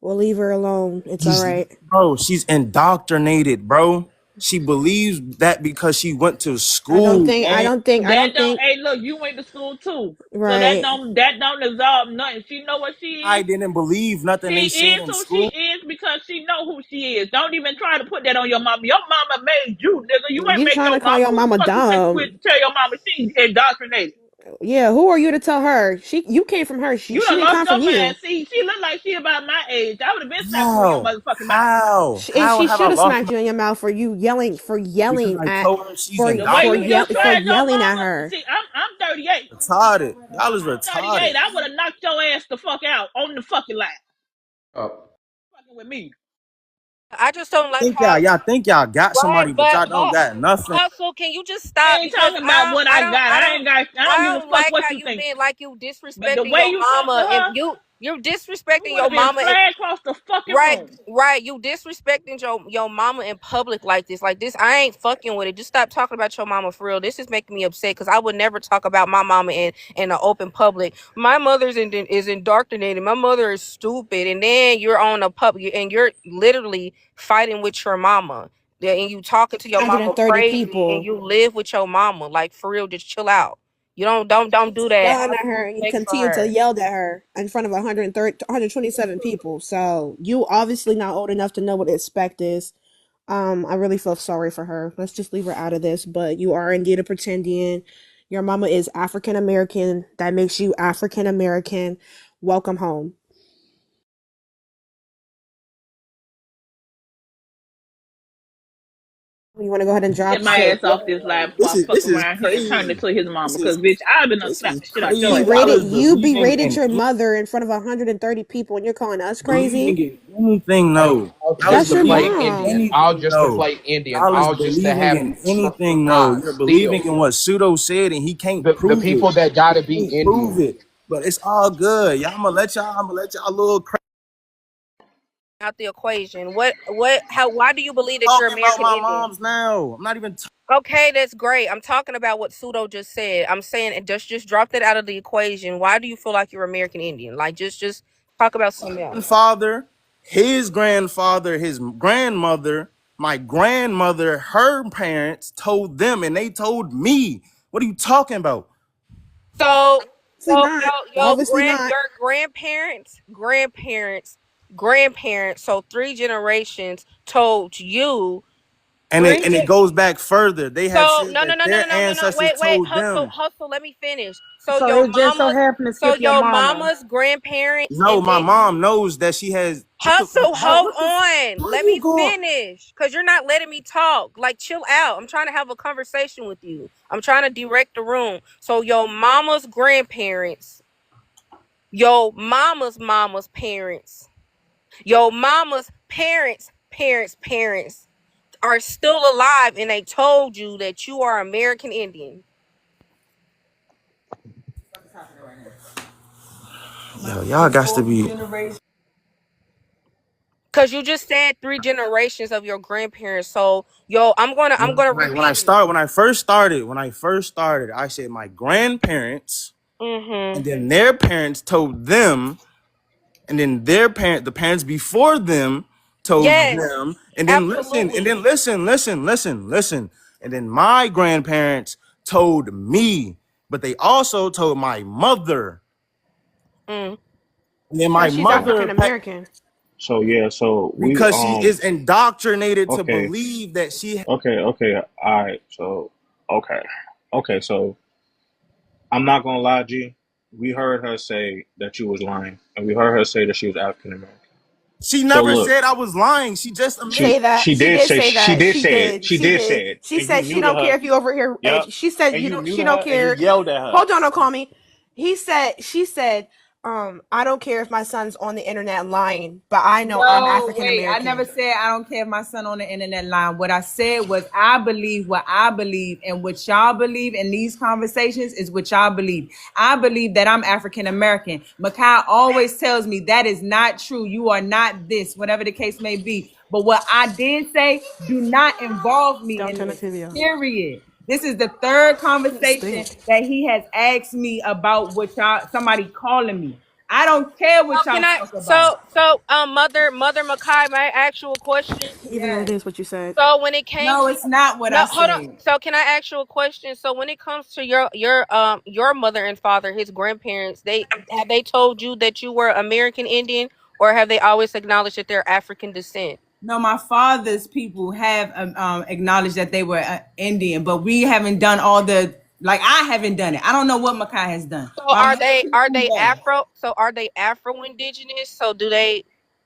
we'll leave her alone. It's all She's right. bro. She's indoctrinated, bro. She believes that because she went to I don't school, think I gang. don't think I That don't don't. think Hey, look, you went to school too, so right. that don't absolve nothing. She know what she I is. didn't believe nothing She they said is in who she school. is because she know who she is. Don't even try to put that on your mama. Your mama made you, nigga. You ain't You make trying your to call your mama. Who the mama fuck you think you is dumb. to tell your mama she indoctrinated? Yeah, who are you to tell her? You came from her. You She done didn't lost come from your mind. you. See, she look like she about my age. I would have been slapped you in your How? motherfucking mouth. How? And How she have I should have lost smacked my? you in your mouth for you Because yelling I at told her she's The way you just for dragged indoctrinated. your yelling at mama. her. See, I'm 38. Retarded. Y'all is I'm 38. retarded. I would have knocked your ass the fuck out on the fucking line. Oh. Fucking with me. I just don't like Think how y'all think y'all got right, somebody, but but y'all don't got nothing. Hustle, can you just I stop ain't because talking about what I got. I don't give I a don't fuck like what how you you think. been like you But the disrespecting way your you talk to mama and her, you're you disrespecting would your have been mama and flagged across the fucking right, room. right. You disrespecting your mama in public like this. Like this, I ain't fucking with it. Just stop talking about your mama for real. This is making me upset because I would never talk about my mama in the open public. My mother's is indoctrinated. My mother is stupid. And then you're on a public and you're literally fighting with your mama. Yeah, and you talking to your mama 130 crazy and people you live with your mama. Like for real, just chill out. You don't do that. yelling Have at her and you respect for continue to her. yell at her in front of 130 127 people. So you obviously not old enough to know what expect is. I really feel sorry for her. Let's just leave her out of this. But you are indeed a pretendian. Your mama is African American. That makes you African American. Welcome home. You want to go ahead and Get drop my shit? ass off this live before This I is fuck this is around here and turn crazy. into his mama. This is Cause bitch, I've been to this slap is the shit out your crazy. You ass. Y'all is believing berated in your mother in front of 130 people and you're calling us believing crazy? in anything. All No, y'all is just That's to your play believing in mom. Indian. All anything. just to No, play Indian. y'all is All just to believing have in truth anything. No, lies. you're believing Still, in what pseudo said, and he can't the prove it. people that gotta He be can't prove Indian. it. But it's all good. Y'all, I'm gonna let y'all little Out the equation. How, why do you believe that you're talking about American my Indian? moms now. I'm not even Okay, that's great. I'm talking about what Pseudo just said. I'm saying it just drop that out of the equation. Why do you feel like you're American Indian? Like just talk about something else. father, his grandfather, his grandmother, my grandmother, her parents told them, and they told me. What are you talking about? So Obviously not. Obviously not. your grandparents, so three generations told you And three it goes back further. They have so said no no that no no no their no no no ancestors wait told them. hustle let me finish. So it just so happened to skip your Your mama. mama's grandparents No, and my then mom knows that she has. What the? hustle, How? hold What the? on. Why Let you me going? finish. Cause you're not letting me talk. Like chill out. I'm trying to have a conversation with you. I'm trying to direct the room. So your mama's grandparents, your mama's parents, your mama's parents are still alive and they told you that you are American Indian. Yo, y'all got to be. Cause you just said three generations of your grandparents. So yo, I'm gonna When I repeat it. start, when I first started, I said my grandparents, and Mm-hmm. then their parents told them, and then the parents before them told Yes, them, and absolutely. then listen, and then my grandparents told me, but they also told my mother, Mm. and then my Because she's African mother, American. So yeah, so we because she is indoctrinated to okay, believe that she. okay, all right. So okay, okay. So I'm not gonna lie, G. We heard her say that you was lying, and we heard her say that she was African American. She So never look, said I was lying. She just admitted. Say that. she She did did say say that. She did. she She did did. say it, She and you said she muted don't care her. if you over here. Yep, She said and you you don't. She muted don't her, and you care. yelled at her. Hold on, don't call me. He said. She said. I don't care if my son's on the internet lying, but I know I'm No, African wait. I never American. said I don't care if my son on the internet line. What I said was I believe what I believe, and what y'all believe in these conversations is what y'all believe. I believe that I'm African American. Makai always tells me that is not true. You are not this, whatever the case may be. But what I did say, do not involve me Don't in turn the this. TV off. Period. This is the third It conversation stink. that he has asked me about what y'all somebody calling me. I don't care what So y'all can I? talk about. Mother Makai, may I ask you a question? Even though it Yes. is what you said. So when it came No, to it's not what no, I hold on. said. So can I ask you a question? So when it comes to your mother and father, his grandparents, they told you that you were American Indian, or have they always acknowledged that they're African descent? No, my father's people have acknowledged that they were Indian, but we haven't done all the like. I haven't done it. I don't know what Makai has done. So My mother people, yeah. Are they Afro indigenous? So do they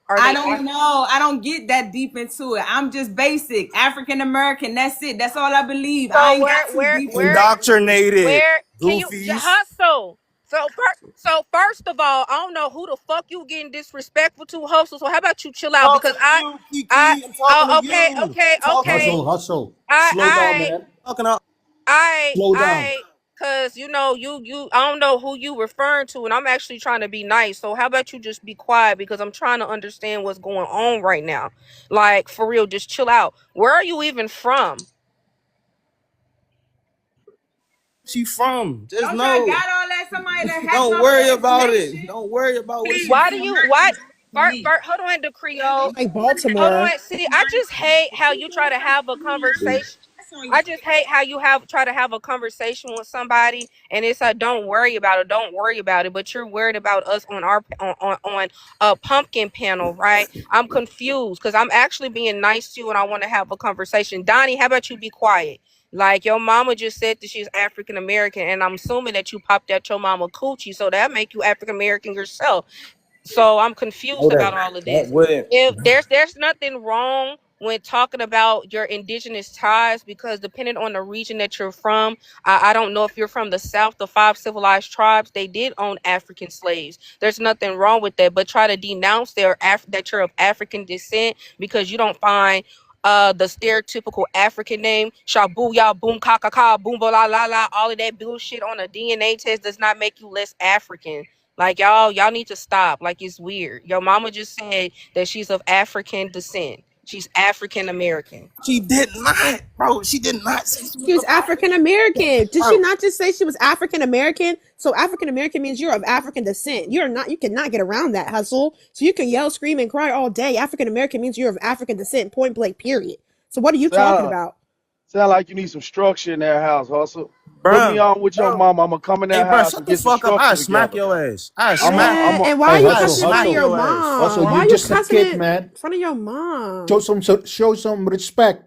are I they don't know. I don't get that deep into it. I'm just basic African American. That's it. That's all I believe. I So ain't got too deep in it. Indoctrinated, where can you goofies. hustle? So first of all, I don't know who the fuck you getting disrespectful to, hustle. So how about you chill out? Talking Because to you, I, Kiki. I'm talking to you. Talking to okay. Hustle, hustle. Slow down, I, man. talking to. Slow down. cause you know I don't know who you referring to, and I'm actually trying to be nice. So how about you just be quiet because I'm trying to understand what's going on right now. Like for real, just chill out. Where are you even from? She from. Just Don't y'all know. got all that? Somebody that has Don't my worry about it. information. Don't worry about what she Please Why do be you mercy why? to me. Hold on, the Creole. Like Hold Baltimore. on. See, I just hate how you try to have a conversation. I just hate how you have try to have a conversation with somebody and it's like don't worry about it, don't worry about it, but you're worried about us on our on a pumpkin panel, right? I'm confused because I'm actually being nice to you and I want to have a conversation. Donnie, how about you be quiet? Like your mama just said that she's African American, and I'm assuming that you popped out your mama coochie, so that make you African American yourself. So I'm know confused about that all of that this. wouldn't. If there's nothing wrong when talking about your indigenous ties, because depending on the region that you're from, I don't know if you're from the South, the five civilized tribes, they did own African slaves. There's nothing wrong with that, but try to denounce that you're of African descent because you don't find the stereotypical African name, shabu ya boom kaka ka boom ba la la la, all of that bullshit on a DNA test does not make you less African. Like y'all need to stop. Like it's weird. Your mama just said that she's of African descent. She's African American. She did not, bro. She did not say she was She was from African American. Did she bro. not just say she was African American? So African American means you're of African descent. You're not. You cannot get around that, hustle. So you can yell, scream, and cry all day. African American means you're of African descent. Point blank. Period. So what are you talking Sound about? sound like you need some structure in that house, hustle. Put me Bro, on with your bro. mama. I'm gonna come in Hey, that bro, house shut and the get some fuck up. I structure smack together. your ass. I I'm a, smack I'm a, And why are Hey, you I hustle, cussing in front of smack hustle. your your ass. Also, mom? Why you're are you just a cussing kid, in man. front of your mom? Show some respect.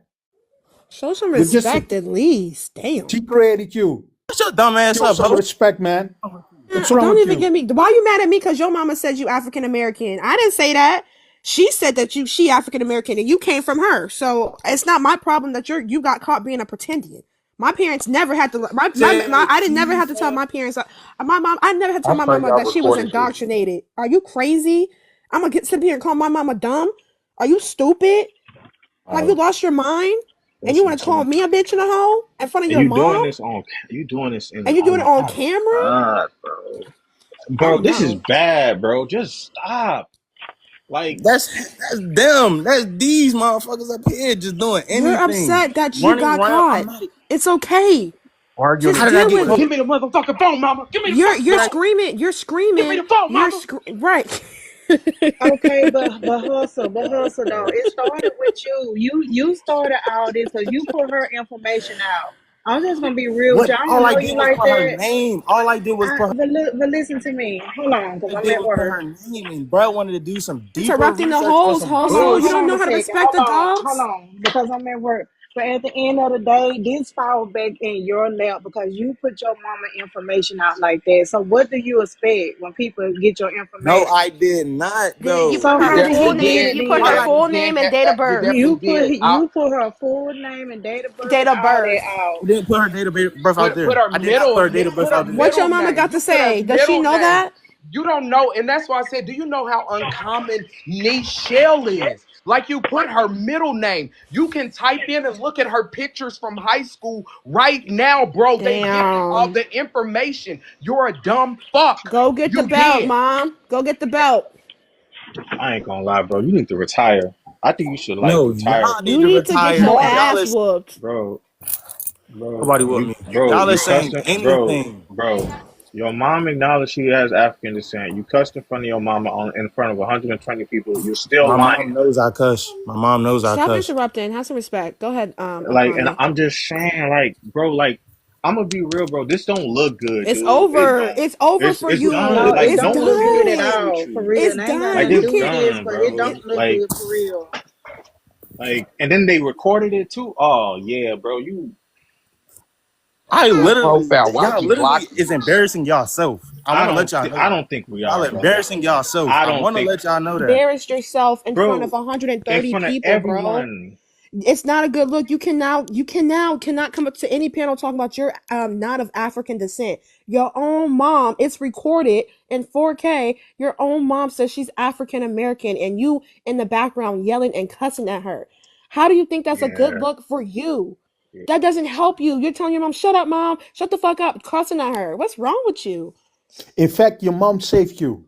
Show some You're just respect at least. she Damn. created you. Shut your dumb ass Show up, some ho. respect, man. What's wrong Don't with even you? get me. Why are you mad at me? Because your mama said you African American. I didn't say that. She said that she African American and you came from her. So it's not my problem that you got caught being a pretendian. My parents never had to. Said I didn't never she have to tell said my parents. My mom. I never had to tell I my pray mama y'all that she was recorded this. indoctrinated. Are you crazy? I'm gonna sit here and call my mama dumb. Are you stupid? Have you lost your mind? And you Listen want to call to me a bitch and a hoe in front of and your you doing mom? this on you doing this in And you oh doing it my on oh my camera? god, bro. Bro, I'm this is done. bad, bro. Just stop. Like that's them. That's these motherfuckers up here just doing You're anything. upset that you Running got around. I'm caught. not It's okay. Arguing. Just how did I deal get with caught? give it. me the motherfucking phone, mama. Give me the You're fucking you're Did I phone. screaming. You're Give me screaming. the phone, mama. Right. Okay, but hustle though. It started with you. You started all this because you put her information out. I'm just gonna be real with what you. I all don't I know did you was like put her that. name. All I did was put her But listen to me. Hold on, because I I'm did at was put work. her name and Brad wanted to do some deeper Interrupting the research on holes, some hustle. You Hold don't bullshit. on know a how to second. respect Hold adults. on, because I'm at work. But at the end of the day, this falls back in your lap because you put your mama information out like that. So what do you expect when people get your No, information? I did not You though. put So He her how did full he definitely get name. it did. You put All her right, then? he full name did. and date of He birth. definitely did. You put her full name and date of birth Date and of all that birth. out. I didn't put her date of birth out Put there. her I did not put her date of birth put her out there. What your middle mama name. got You to put her say? Does she middle know name. that? You don't know, and that's why I said, do you know how uncommon Nichelle is? Like you put her middle name. You can type in and look at her pictures from high school right now, bro. They give you all Damn. the information. You're a dumb fuck. Go get the You belt, did. mom. Go get the belt. I ain't gonna lie, bro. You need to retire. I think you should like No, retire, y'all need You to need to get retire your because But y'all ass is whooped. bro. nobody with me. Y'all You are saying cussing, anything. bro. Your mom acknowledged she has African descent. You cussed in front of your mama in front of 120 people. You're still My lying. mom knows I cuss. My mom knows I Stop cuss. interrupting. Have some respect. Go ahead, Like, and Okami. I'm just saying, like, bro, like, I'm gonna be real, bro. This don't look good, It's dude. It over. don't. It's over for It's you. done. no, it Like, It's don't don't look let me good at fuck done. with all. For you. real. It's And I ain't got Like, nothing to done. You it's do with can't. this, done, but it bro. don't look Like, good for real. and then they recorded it too. Oh yeah, bro. You I Your literally, profile. Why y'all keep literally blocking is you? embarrassing yourself. I want to let y'all know I that. don't think we Y'all are, bro. embarrassing yourself. I I don't want to think, let y'all know that. Embarrassed yourself in front of bro. In 130 front of people, bro. everyone. It's not a good look. You cannot come up to any panel talking about you're not of African descent. Your own mom, it's recorded in 4K. Your own mom says she's African American, and you in the background yelling and cussing at her. How do you think that's a good Yeah. look for you? Yeah. That doesn't help you. You're telling your mom, "Shut up, mom. Shut the fuck up," cussing at her. What's wrong with you? In fact, your mom saved you.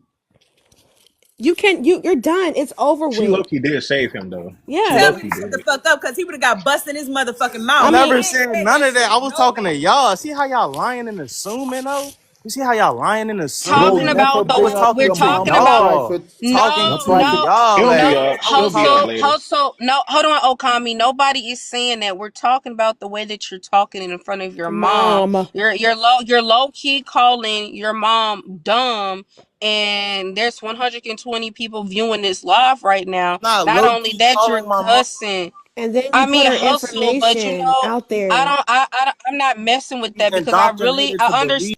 You're done. It's over She low with. key did save him though. She Yeah. low Tell me key to shut the did. fuck up because he would have got busted in his motherfucking I I mouth. He mean, never ain't said say none that of that. shit. I was No, talking to bitch. y'all. See how y'all lying and assuming, though? You see how y'all lying and Bro, Talking assuming? never about I was bring the up talking we're your to talking mama about y'all. private, Talking your no, to private. no, He'll be y'all. no, up. I was He'll be up hustle, talking. later. hustle. No, hold on, Okami. Nobody is saying that. We're talking about the way that you're talking in front of your mom. mom. You're low key calling your mom dumb, and there's 120 people viewing this live right now. Not Not low only key that, you're calling my mom. cussing. And then I you put mean, her hustle, but you information know, out there. I'm not messing with Be that because indoctrinated to I believe.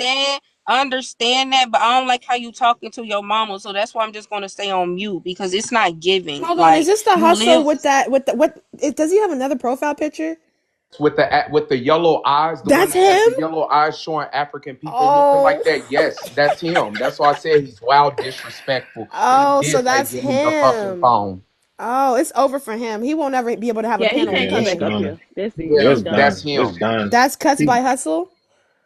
understand that, but I don't like how you talking to your mama, so that's why I'm just gonna stay on mute because it's not giving. Hold on, is Like this the you hustle live with that? With the what? Does he have another profile picture? With the yellow eyes, the one That's that has him. the yellow eyes showing African people looking Oh, like that. Yes, that's him. That's why I said he's wild disrespectful, and he oh, so did say, that's "Give me your fucking him. phone." Oh, it's over for him. He won't ever be able to have a Yeah, he panel can't Yeah, come it's back again. up done. here. That's it. Yeah, Yeah, He it's done. that's done. It's him. done. That's cuts He by hustle.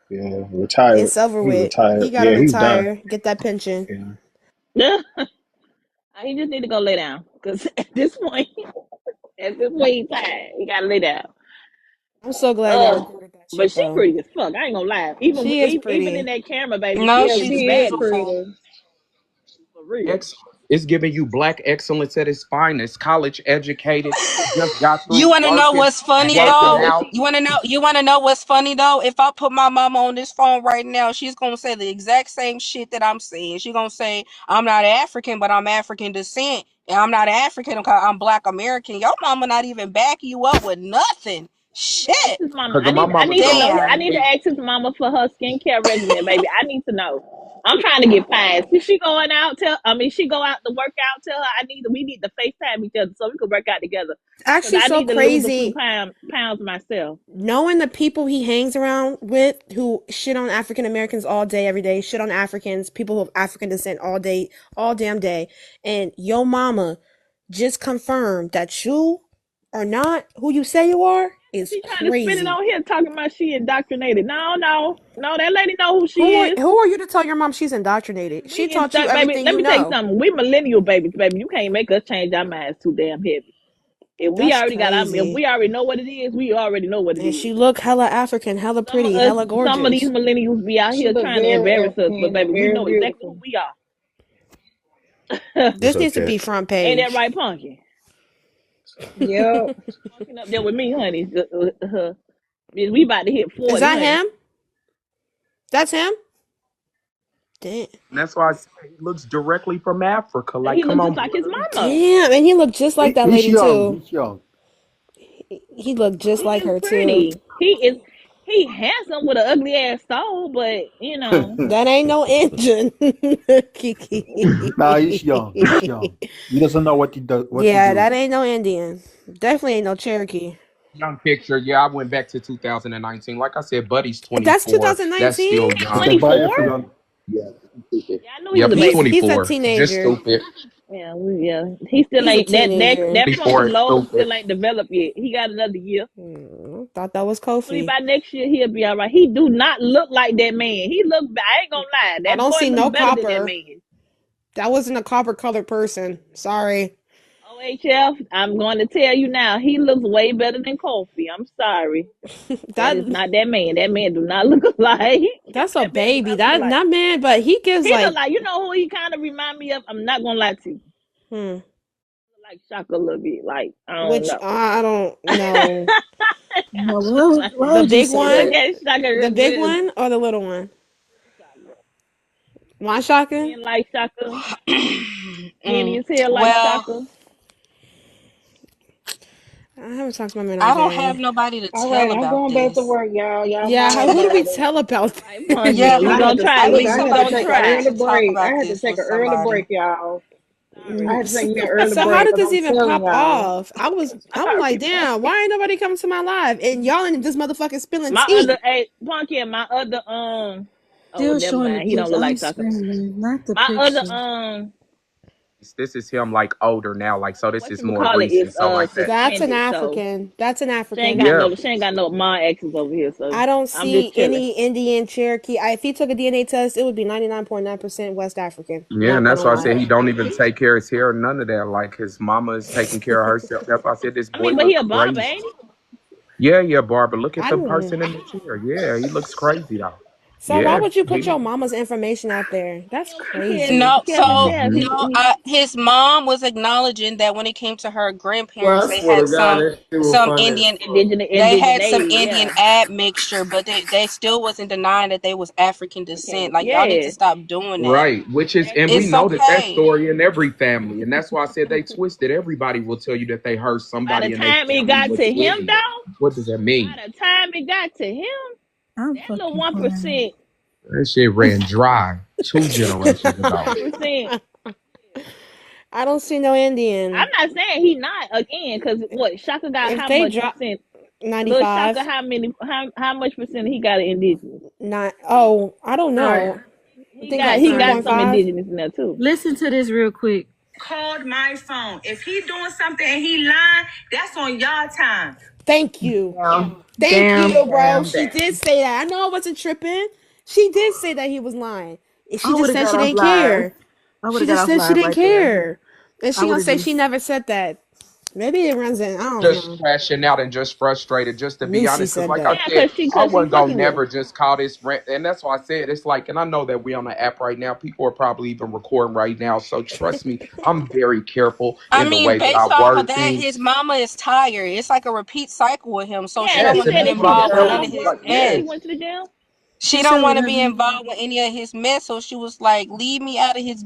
yeah, retired. It's over He with. He retired. gotta Yeah, he's done. retire. Get that pension. Yeah. He just need to go lay down. Cause at this point, he's tired. He gotta lay down. I'm so glad y'all Uh, recorded that but shit she though. pretty as fuck. I ain't gonna lie. Even She is even in pretty. that camera, baby, No, she Yeah, is the she's she is baddest beautiful. pretty. for real. Excellence. It's giving you black excellence at its finest. College educated, just got You through want to know working, what's funny Hey, working look, though? but out. she. You want to know what's funny though? If I put my mama on this phone right now, she's gonna say the exact same shit that I'm saying. She's gonna say I'm not African, but I'm African descent, and I'm not African because I'm Black American. Your mama not even backing you up with nothing. I need to ask Shit. his mama. Because my I mama need to told know. me I Damn. need to always, ask his mama for her skincare regimen, baby. I need to know. I'm trying to get fast. Is she going out? She go out to work out. Tell her we need to FaceTime each other so we can work out together. It's Cause actually I so need to lose a few crazy pounds myself. knowing the people he hangs around with who shit on African Americans all day, every day, shit on Africans, people who have African descent all day, all damn day. And yo mama just confirmed that you are not who you say you are is She trying to spin it crazy. on here talking about she indoctrinated. No, no, no. That lady know who she is. Who are you to tell your mom she's indoctrinated? She taught you Baby. everything Let you me tell you know. something. We millennial babies, baby. You can't make us change our minds too damn heavy. That's If crazy. we already know what it is, we already know what it And is. she look hella African, hella Some of pretty, us, hella some of these gorgeous. millennials be out She here look trying to very embarrass us, but African baby, and we very know exactly who beautiful. we are. It's This needs to okay. be front Ain't that page. right, Punky? Yep. Punking up there with me, honey. We about to hit Is 40, that honey. him? That's him? Damn. and that's why I say he looks directly from Africa. Like, He come looked on, just like his blood. mama. Damn. And he looked just like that He's lady young. too. He's young. He looked just He like is her too. pretty. He handsome with an ugly ass soul, but That ain't no engine. Nah, he's young. He's young. He doesn't know what he does. What to Yeah, do. that ain't no Indian. Definitely ain't no Cherokee. Young picture. Yeah, I went back to 2019. Like I said, Buddy's That's 24. That's 2019? still he's young. Because by 24. if you don't, Yeah. Stupid. Yeah, I knew he was Yep, a he's baby. He's a 24. Just teenager. stupid. Yeah. He still He's a ain't teenager. that frontal 24 and lobe stupid. still ain't developed yet. He got another year. Thought that was Hopefully Kofi. by next year he'll be all right. He do not look like that man. I ain't gonna lie. I That don't boy see looks no better than that copper. man. That wasn't a copper colored person. Sorry. OHF, I'm going to tell you now, he looks way better than Kofi. I'm sorry. That is that not that man. That man do not look alike. that's a That man do baby. not look alike. That man, but he gives He look like like, you know who he kind of remind me of? I'm not gonna lie to you. hmm. Like Shaka a little bit. Like, I don't Which know. I don't know. Now, why The would you big say He look one, that? at Shaka the real big good. one, or the little one? One shotgun. Skin like Shaka. Skinny Mm. as hell like Well, Shaka. I haven't talked to my man on I don't have here. nobody to All right, tell I'm about going back to this. work, y'all. Y'all Yeah, bye who do we about it. tell about Like Yeah, Punky. I We who? had gonna to try. I look. need We I we had to somebody gonna take to an talk try. early to talk break. I about had to this take with an early somebody. break, y'all. I Sorry. had to take me an early So how break did because this I'm even telling pop y'all. off? I'm like, Sorry, damn, Punky. why ain't nobody coming to my live? And y'all in this motherfucker spilling My other tea. Punky and my other oh Still never showing the mind. He don't picture. look I'm like Shaka. screaming, not the My other picture. This is him like older now. Like, so this what is you more call it is recent. So like that. That's an suspended. So African. That's an African. Yeah. she ain't got no my exes over here. So I don't I'm just see chilling. any Indian Cherokee. If he took a DNA test, it would be 99.9% West African. Yeah, and Not that's gonna why I lie. said he don't even take care of his hair, none of that. Like his mama is taking care of herself. That's why I said this I boy mean, but he look a barber, crazy. ain't he? Yeah, Barbara. Look at I the don't. person in the chair. Yeah, he looks crazy though. So why Yeah, would you put he. your mama's information out there? That's He crazy. No, kept his so hair. Hmm. no, his mom was acknowledging that when it came to her Well, I grandparents, they swear had to God, that shit was some funny as Indian fuck. they had some Indigeneity, Indian yeah. admixture, but they still wasn't denying that they was African descent. Like y'all need to Yeah. stop doing that. Right, which is, and we It's know that okay. story in every family, and that's why I said they twisted. Everybody will tell you that they heard By the somebody in their time it family got was to him, Indian. though, What does that mean? by the time it got to him, I'm that little fucking crying. 1%, That shit ran dry 2 generations ago. 1%. I don't see no I'm Indian. not saying he not again, because what Shaka got If how they much drop percent? Little Shaka, 95, how much percent he got of indigenous? not oh, I don't All right, know. I think like He got some 3.5. indigenous in there too. listen to this real quick. called my phone. If he doing something and he lying, that's on y'all time. Thank you. Damn, Thank damn, you, bro. damn, She did damn. say that. I know I wasn't tripping. She did say that he was lying. And I she would just have said got she off didn't live. care. I would She have got just off said she live didn't right there. care. And I she would gonna have say she just. never said that. Maybe it runs in. I don't Just know. crashing out and just frustrated, just to be Lucy honest. Because, said like I that. Yeah, said, I cause she wasn't gonna fucking with him. never just call this rent, and that's why I said it's like. And I know that we on the app right now. People are probably even recording right now, so trust me, I'm very careful I in the mean, way that I based off of word that, his things. mama is tired. It's like a repeat cycle with him. So Yeah, she and don't she Yes, want to and said be that's that what she I'm just involved got with none off of telling you. his work Like, and she yes, mess. went to the gym. She She's don't selling want to be her. involved with any of his mess. So she was like, leave me out of his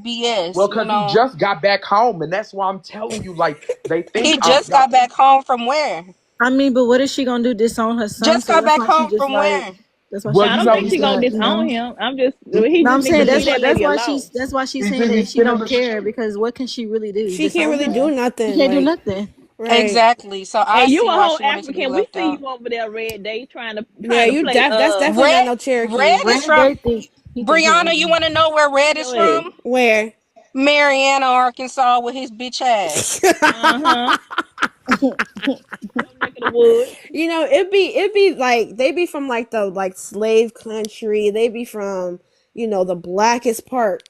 well, BS, you because he know. just got back home, and that's why I'm telling you. Like, they think He I'm just got not. back home from where? I mean, but what is she gonna do? Disown her son? Just So got that's back why she home just from like. where? That's why No, Well, she I you just don't know, think like he she gonna said not. disown him. I'm just he No, just I'm need saying to he's that's leave what that lady alone. that's why she's he's saying he's that she spinning don't the care because what can she really do? She can't Disown really him? do She nothing. can't do Like, nothing. right. Exactly. So I And you see a why whole she wanted to be African. We left see out. you over there, Red Day, Yeah, trying to play that's definitely not Red, no Red Cherokee. is Red from Day he think he Brianna. You Indian. want to know where Red is your ass. from? Where? Marianna, Arkansas, with his bitch ass. Uh-huh. Your neck of the woods. You know, it be like they be from like the like slave country. They be from, the blackest part.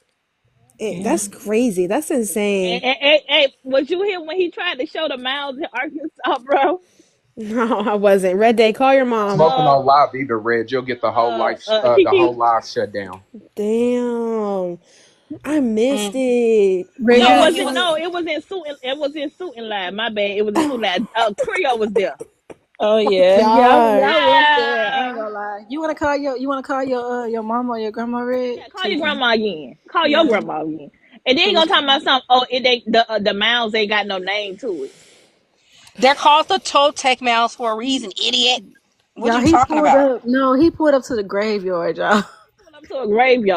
That's Mm-hmm. crazy. That's insane. Hey, was you here when he tried to show the mouths in Arkansas, bro? No, I wasn't. Red Day, call your mom. smoking Uh on live either, Red. You'll get the whole Kiki. live shut down. Damn. I missed Mm. it. Red No, Yeah, Day, was he it was. no, it was in suit it was in suit and lab. My bad. It was in suit and lab. Creole was there. oh My yeah, God. y'all was there. I ain't Ah, gonna lie. You wanna call your mama or your grandma Red? yeah, call So you your can grandma again. Call your yeah. grandma again. And then So you we gonna talk can. about something. Oh, it they the mouths ain't got no name to it. They're called the Toltec mouse for a reason, idiot. What Y'all, you he talking pulled about? up. No, he pulled up to the graveyard, y'all. Pulled up to a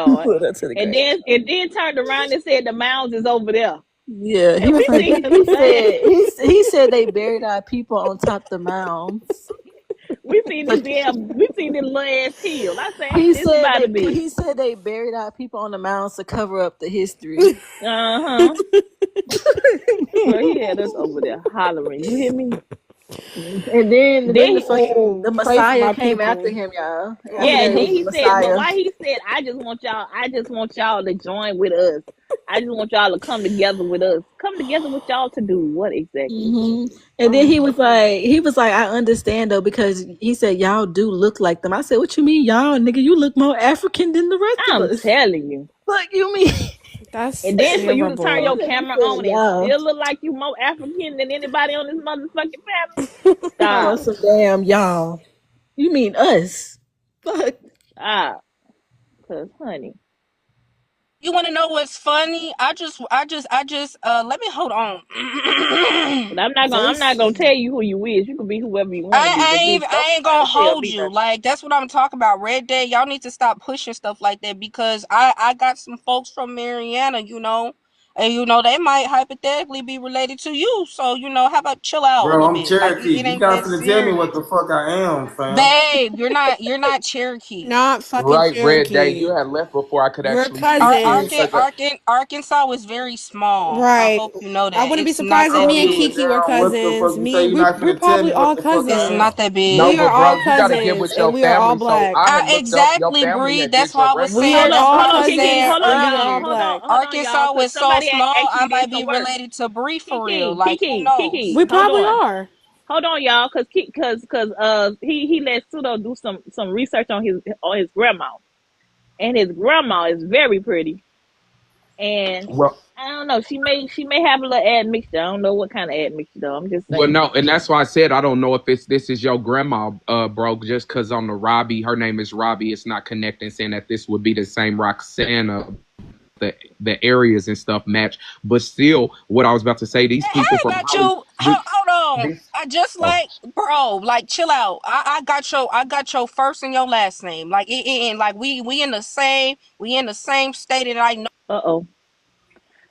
He graveyard, pulled up to the graveyard. and then turned around and said the mounds is over there. Yeah, he And was we like, seen this he last said, he said they buried our people on top the mounds. we seen this But damn we seen this little ass hill. I said, ain't he this said about to be? he said they buried our people on the mounds to cover up the history. Uh-huh. Bro, he had us over there hollering. You hear me? And then Then the he, fucking Oh, the pray for Messiah my came after people. him, y'all. After yeah, that, and it then was the he said, but Messiah. why he said, I just want y'all to join with us. I just want y'all to come together with us. Come together with y'all to do what exactly? And then Oh, he was like, I understand though, because he said y'all do look like them. I said, what you mean, y'all, nigga? You look more African than the rest of I'm us. telling you. What you mean? That's And then for you to turn He your terrible. camera said, on and y'all. still look like you more African than anybody on this motherfucking panel. Talking about Stop. some damn y'all. You mean us? Fuck. Stop. Cause honey. You want to know what's funny? Let me hold on. But I'm not gonna Jason. tell you who you is. You can be whoever you wanna be, but bitch, don't I you ain't try gonna to tell hold me you. nothing. Like that's what I'm talking about. Red Day, y'all need to stop pushing stuff like that because I got some folks from Mariana, and they might hypothetically be related to you. So how about chill out a Bro, little I'm bit? Like Cherokee. it You ain't not that finna tell me what serious, the fuck I am, fam. babe. You're not Cherokee. Not fucking Right, Red Day. Cherokee. You had left before I could We're actually speak to you cousins. because Arkansas was very small. I Right. hope you know I that wouldn't be it's not surprised I if that don't me and give a big. Kiki were damn what the cousins. fuck you say. You We're, not we're finna tell probably me what all the fuck It's I cousins. am. not that no, big. We are but all bro, you got to get cousins with and your we are all family. So black. I had looked up your Exactly, family Bree. and That's did your why I was We reference. are saying. Hold That's on, why all I hold on, was Kiki. saying cousins Hold on, and we are y'all. all earlier. black. Hold on, y'all. Arkansas Cause was so somebody small, asked I you did might some be work. related to Bree for real. Kiki, Like, who Kiki, knows? Kiki. We Hold probably on. are. Hold on, y'all, cause he let Sudo do some research on his grandma, and his grandma is very pretty, and Well, I don't know, she may have a little admixture. I don't know what kind of admixture though. I'm just well, saying. no, and that's why I said I don't know if this is your grandma, bro. Just because on the Robbie, her name is Robbie, it's not connecting, saying that this would be the same Roxana. The areas and stuff match, but still, what I was about to say, these How people I from got Hollywood, you? Hold on. these. I just Oh, like, bro. Like, chill out. I got your first and your last name. Like, and like we in the same state, and I know. Uh-oh.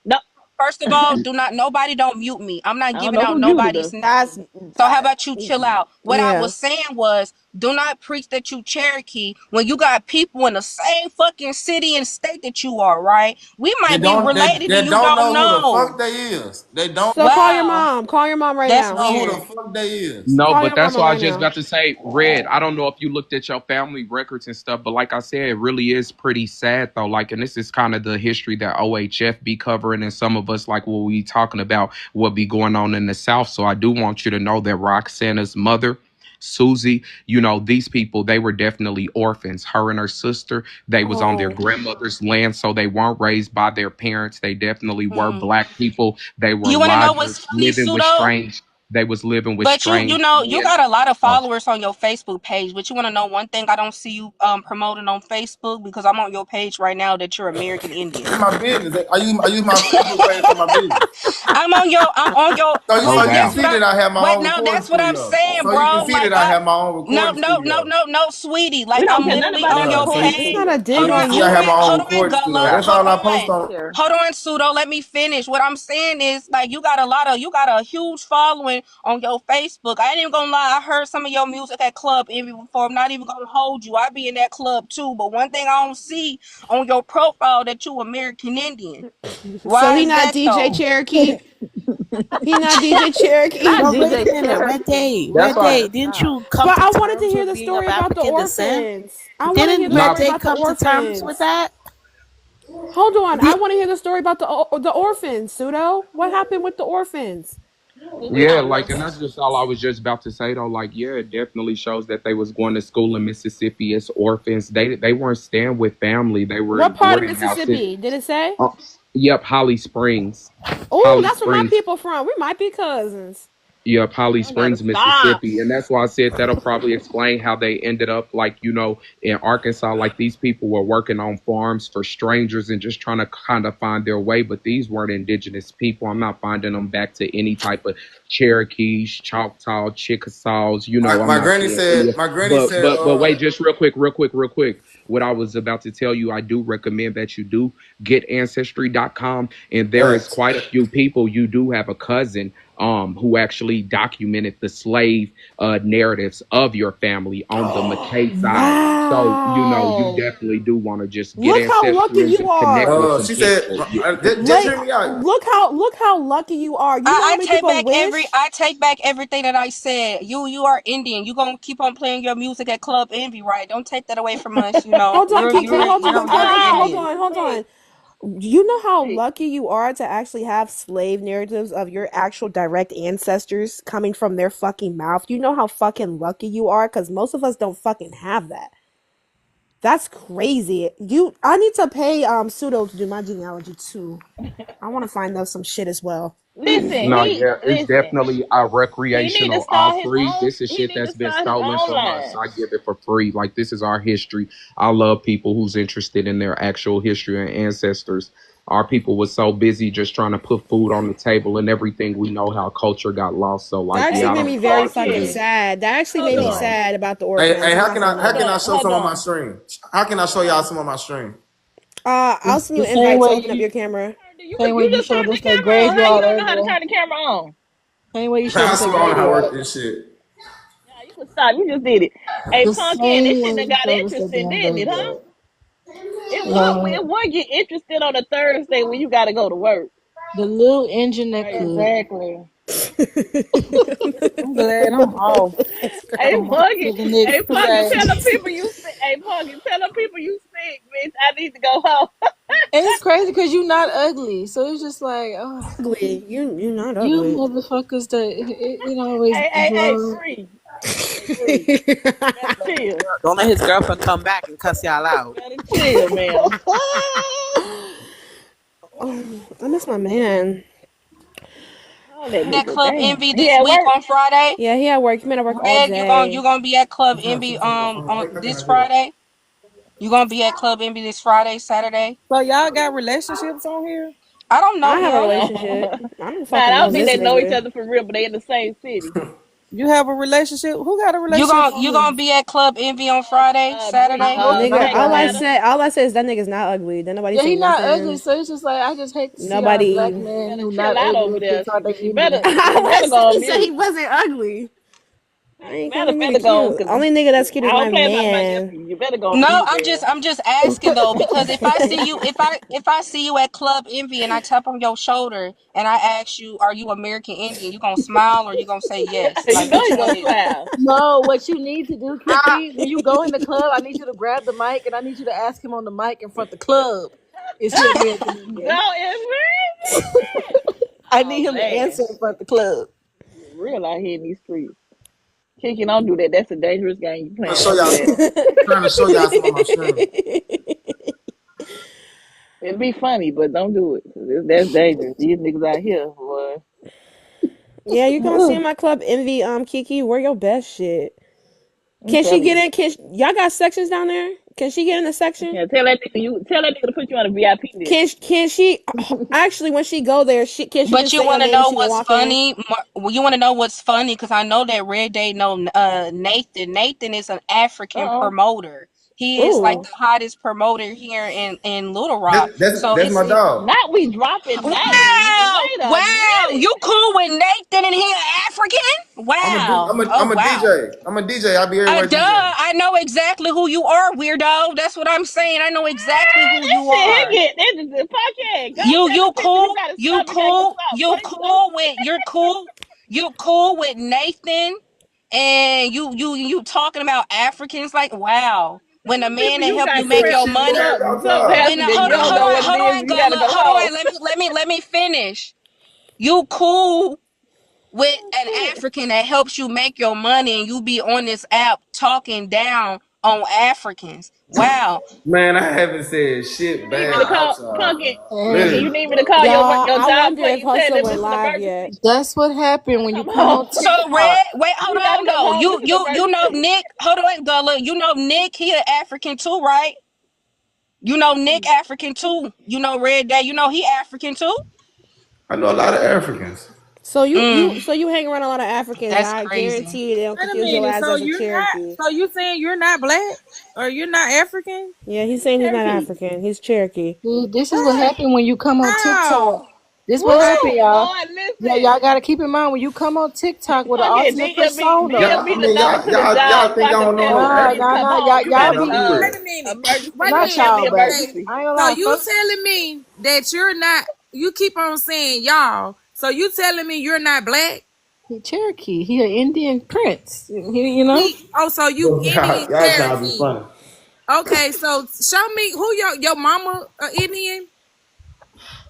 No, First of all, do not nobody don't mute me. I'm not I don't giving know out who muted nobody's us. name. That's So how about you chill out? What I yeah. was saying was Do not preach that you Cherokee when you got people in the same fucking city and state that you are, right? We They might be don't related and you don't don't know who the know. fuck they is. They don't So call your Wow, mom. Call your mom right that's now. know who the weird. fuck they is. No, Call but your that's mama why I was right just now. about to say, Red. I don't know if you looked at your family records and stuff, but like I said, it really is pretty sad though. Like, and this is kind of the history that OHF be covering, and some of us like what we talking about what be going on in the South. So I do want you to know that Roxana's mother, Susie, these people, they were definitely orphans. Her and her sister, they was on their Oh, grandmother's land, so they weren't raised by their parents. They definitely were Mm. black people. They were You want to know what's lodgers funny, living with pseudo? strange. They was living with But you strange know, you men. got a lot of Uh, followers on your Facebook page. But you want to know one thing I don't see you promoting on Facebook, because I'm on your page right now, that you're American Indian. It's my business. I use my Facebook page for my business. I'm on your oh So you can that's wow. what see I that I have my wait, own no, recording that's what I'm studio. saying, So you can bro. see that Like I have my own no, recording no, no, studio. no, no, sweetie. We Like don't I'm care nothing literally about on that Yeah, your so that's you page. not a information. so dig you can Hold on on, see I have you. my own hold on, recording studio. Gullo. That's Hold all I post on. We don't on. care. Hold on, pseudo. Let me finish. What I'm saying is, like, you got a huge following on your Facebook. I ain't even gonna lie. I heard some of your music at Club Envy before. I'm not even gonna hold you. I be in that club too. But one thing I don't see on your profile that you American Indian. So Why he is not that DJ though? Cherokee. He not DJ Not Cherokee. But wait DJ a minute, Cherokee. Red That's why. Day, Bruh, didn't stop. you come But to I wanted to terms hear with the being story of about the African descent? orphans. I want to hear Didn't the Red story Not Day about the come to terms with orphans. that? Hold on. I The, want to hear the story about the orphans, Pseudo. What happened with the orphans? Who we Yeah, talking like, about? and that's just all I was just about to say though. Like, yeah, it definitely shows that they was going to school in Mississippi as orphans. They weren't staying with family. They were What in part of boarding houses. Mississippi? Did it say? Uh, yep, Holly Springs. Oh, Holly that's where my Springs. people from. We might be cousins. Yep, Holly Y'all gotta Springs, stop. Mississippi. And that's why I said that'll probably explain how they ended up, like, in Arkansas. Like, these people were working on farms for strangers and just trying to kind of find their way. But these weren't indigenous people. I'm not finding them back to any type of Cherokees, Choctaw, Chickasaws. I'm My not granny seeing any. said. My granny But said. but wait, just real quick. What I was about to tell you, I do recommend that you do get ancestry.com. And there is Thanks. quite a few people. You do have a cousin who actually documented the slave narratives of your family on the McKay side. So, you Wow. definitely do want to just get Look how lucky ancestry and you just connect are. with some She said. people. Yeah. Just Like, hear me out. look how lucky you are. You know how I many take people back wish? everything that I said. You are Indian. You gonna keep on playing your music at Club Envy, right? Don't take that away from us. Hold on, Kiki. Hold on, You're an Stop. hold Indian. on, hold on. You know how lucky you are to actually have slave narratives of your actual direct ancestors coming from their fucking mouth. You know how fucking lucky you are because most of us don't fucking have that. That's crazy. I need to pay Pseudo to do my genealogy too. I want to find out some shit as well. No, yeah, it's Listen. definitely He need to recreational, all start his free. own. This is He shit need to that's been start his stolen own from us. line. I give it for free. Like, this is our history. I love people who's interested in their actual history and ancestors. Our people was so busy just trying to put food on the table and everything. We know how culture got lost. So, like, That yeah, actually I made don't me know very what you fucking mean. Pumpkin. sad. That actually Hold made me on. sad about the Hey, orphans. I'm how not can I gonna how Hold can lie. I on. show Hold some of my on. stream? How can I show y'all some of my stream? I'll send you The an same invite to way open up you your camera. same way You you just showed turned the us that camera on. How you graveyard don't know how to earlier. turn the camera on? Same way you showed I us that swear I don't know how to graveyard work earlier. this shit. Yeah, you can stop. You just did it. Hey, The Pumpkin, this same way shit that you got showed us that interesting, damn didn't it, huh? graveyard. Uh, It would get interested on a Thursday when you got to go to work. the little engine that Right, could. exactly. I'm glad I'm off. Hey, I'm off Pumpkin. for the next Hey, 2 Pumpkin, tell the days. people you sick. Hey, Pumpkin, tell the people you sick, bitch. I need to go home. And it's crazy because you're not ugly. So it's just like, oh, Ugly. You're not you ugly. motherfuckers that it always Hey, blow. free. Hey, free. Better chill. Don't let his girlfriend come back and cuss y'all out. Better chill, man. I miss my man. Oh, that At nigga, Club damn. Envy He this at week work? on Friday. Yeah, he at work. He been at work all Red, you day. gonna be at Club I'm trying to see Envy some. on How can this I do that? Friday? You gonna be at Club Envy this Friday, Saturday? So y'all got relationships on here? I don't know I have a him. relationship. I don't Nah, I fucking know don't think this they know each nigga. other for real, but they in the same city. You have a relationship? Who got a You relationship gonna on you here? gonna be at Club Envy on Friday, Bree, Saturday? No, Nigga, Tank not Matter. all I say is that nigga's not ugly. Then nobody Yeah, say he not ugly, nothing. so it's just like I just hate to see our black Nobody. man Better who chill not out over ugly there. get caught they She Indian. better, All she I better said, go on he said mute. he wasn't ugly. I ain't call Better this nigga better go on, cute. cause Only nigga that's cute I is my don't play about my man. nephew. You better go on No, mute, man. I'm just asking though, because if I see you, if I see you at Club Envy and I tap on your shoulder and I ask you, are you American Indian? You gonna smile or you gonna say yes? You Like, know which he one gonna is it? smile. No, what you need to do, Kiki, when you go in the club, I need you to grab the mic and I need you to ask him on the mic in front of the club. Is he American Indian? No, it's crazy. I Oh need him to man, answer in front of the club. real out here in these streets. Kiki, don't do that. That's a dangerous game you I'm trying to playing. show Don't do y'all that. some. Trying to show y'all some of my shrimp. It'd be funny, but don't do it. 'Cause that's dangerous. These niggas out here, boy. Yeah, you gonna see in my club envy, Kiki, wear your best shit. I'm Can she telling get you. in? Y'all got sections down there? Can she get in the section? Yeah, tell that nigga to put you on a VIP list. Can she actually when she go there? Can she But just you say her want to name and know she can what's walk in? funny? You want to know what's funny? Because I know that Red Day know Nathan. Nathan is an African Uh promoter. He is like Ooh, the hottest promoter here in Little Rock. So That's my dog. not we dropping names. wow, Wait a wow, minute. you cool with Nathan and he African? Wow, oh I'm a wow. DJ. I'm a DJ. I'll be everywhere Duh, DJing. I know exactly who you are, weirdo. That's what I'm saying. I know exactly who This you shit he are. get this is the podcast. Go You tell them you people you cool? got a stomach ache or something. You cool with you cool with Nathan and you talking about Africans like wow. When a Tell them man people that you help got you make your crazy money, something when happened and you don't know what it hold is. on, You gotta Gullah, go hold on, home. let me finish. You cool with Oh an shit. African that helps you make your money and you be on this app talking down on Africans. Wow. Man, I haven't said You shit need me bad to call outside, Pumpkin. bro. Pumpkin, Hey, you Literally, need me to bro. call y'all, your I job wonder if plate and tell Hustle them went it's an live yet. emergency. that's what happened when you Come come on. on So TikTok. Red, wait, hold You gotta on come though. home. It's an You know emergency. Nick. Hold on, Gullah. You know Nick. He an African too, right? You know Nick African too. You know Red Day. You know he African too. I know a lot of Africans. So Mm, you hang around a lot of Africans. that's I crazy. guarantee you they don't Wait a confuse your minute. ass So as a you're not. Cherokee. So you saying you're not black or you're not African? Yeah, he's saying he's not Cherokee. African. He's Cherokee. See, this is what Right. happened when you come on TikTok. How? This what happened, Woo! y'all. Lord, Yeah, listen. y'all gotta keep in mind when you come on TikTok with an Pumpkin, alternate persona. DM Y'all, me I the mean, number to the y'all job so think I I can don't know tell no them you Nah, need to nah, come nah. Africans? Y'all, home. You y'all got Man, a I'm be Wait good. a minute. emergency, Wait a not minute. family y'all, but Okay. emergency. I ain't gonna So lie, you folks. telling me that you're not? You keep on saying y'all. So you telling me you're not black? He Cherokee. He an Indian prince. You know. So you Bro, Indian y'all trying to be Cherokee. funny. Okay, so show me who your mama Indian,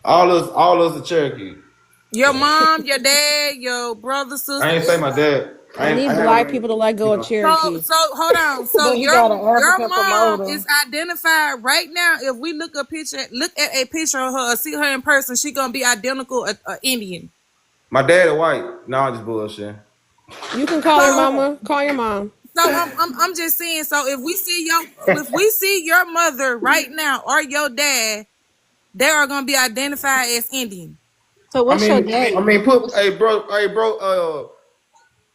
All us are Cherokee. your mom, your dad, your brother, I sister. ain't say my dad. I I need black haven't, people to let you go of know. Cherokee. So hold on. So But he got an your African mom promoter. is identified right now. If we look at a picture of her, or see her in person, she gonna be identical a Indian. My dad is white. No, I'm just bullshit. You can call your So mama. Call your mom. I'm just saying. So if we see your mother right now or your dad, they are gonna be identified as Indian. So what's your daddy? Put, hey, bro,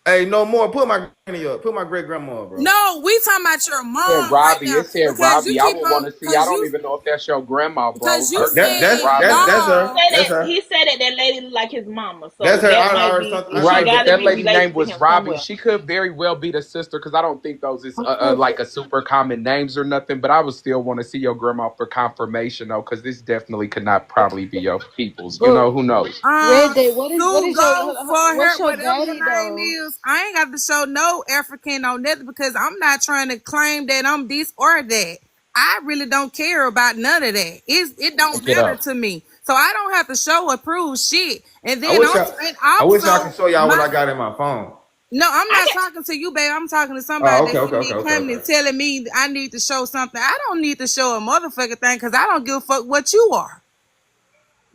hey, no more. Put my granny up. Put my great grandma up, bro. No, we talking about your Said mom right Robbie. now It said because you Robbie. I keep would want on to see. I don't even know if that's your grandma, bro. because you Her name is saying Robbie. That's her. y'all. That's her. He said that lady look like his mama, That's so her. that might be she Right, but gotta that be lady name related to was him Robbie. somewhere. She could very well be the sister because I don't think those is Okay. like a super common names or nothing. But I would still want to see your grandma for confirmation though, because this definitely could not probably be your people's. You But know, who knows? Red Day, what To is your go for what's her, your whatever your daddy name though? is. I ain't got to show no African on nothing because I'm not trying to claim that I'm this or that. I really don't care about none of that. It don't Look it matter up. to me. So I don't have to show or prove shit. And I then wish also, I. and I wish I also could show y'all what my I got in my phone. no, I'm I not can talking to you, babe. I'm talking to Oh, somebody okay, that okay, see okay, me okay, coming okay. and telling me I need to show something. I don't need to show a motherfucking thing because I don't give a fuck what you are.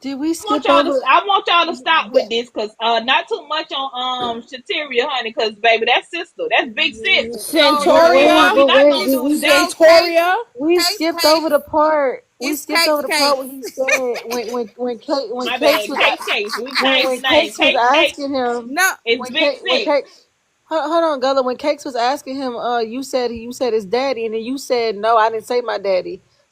Did we skip over? I want y'all to stop with this because not too much on Shateria, honey, because baby, that's sister. That's big sis. So But your wait, Centoria. We but not wait, gonna did do we that. just Centoria. we Case, skipped over the part? We it's skipped over the part case. when he said when My Cakes bad. was Case. We when changed the name. Cakes was Case. asking him No, It's big When sis. Cakes hold on, Gullah. When Cakes was asking him, you said his daddy, and then you said no, I didn't say my daddy.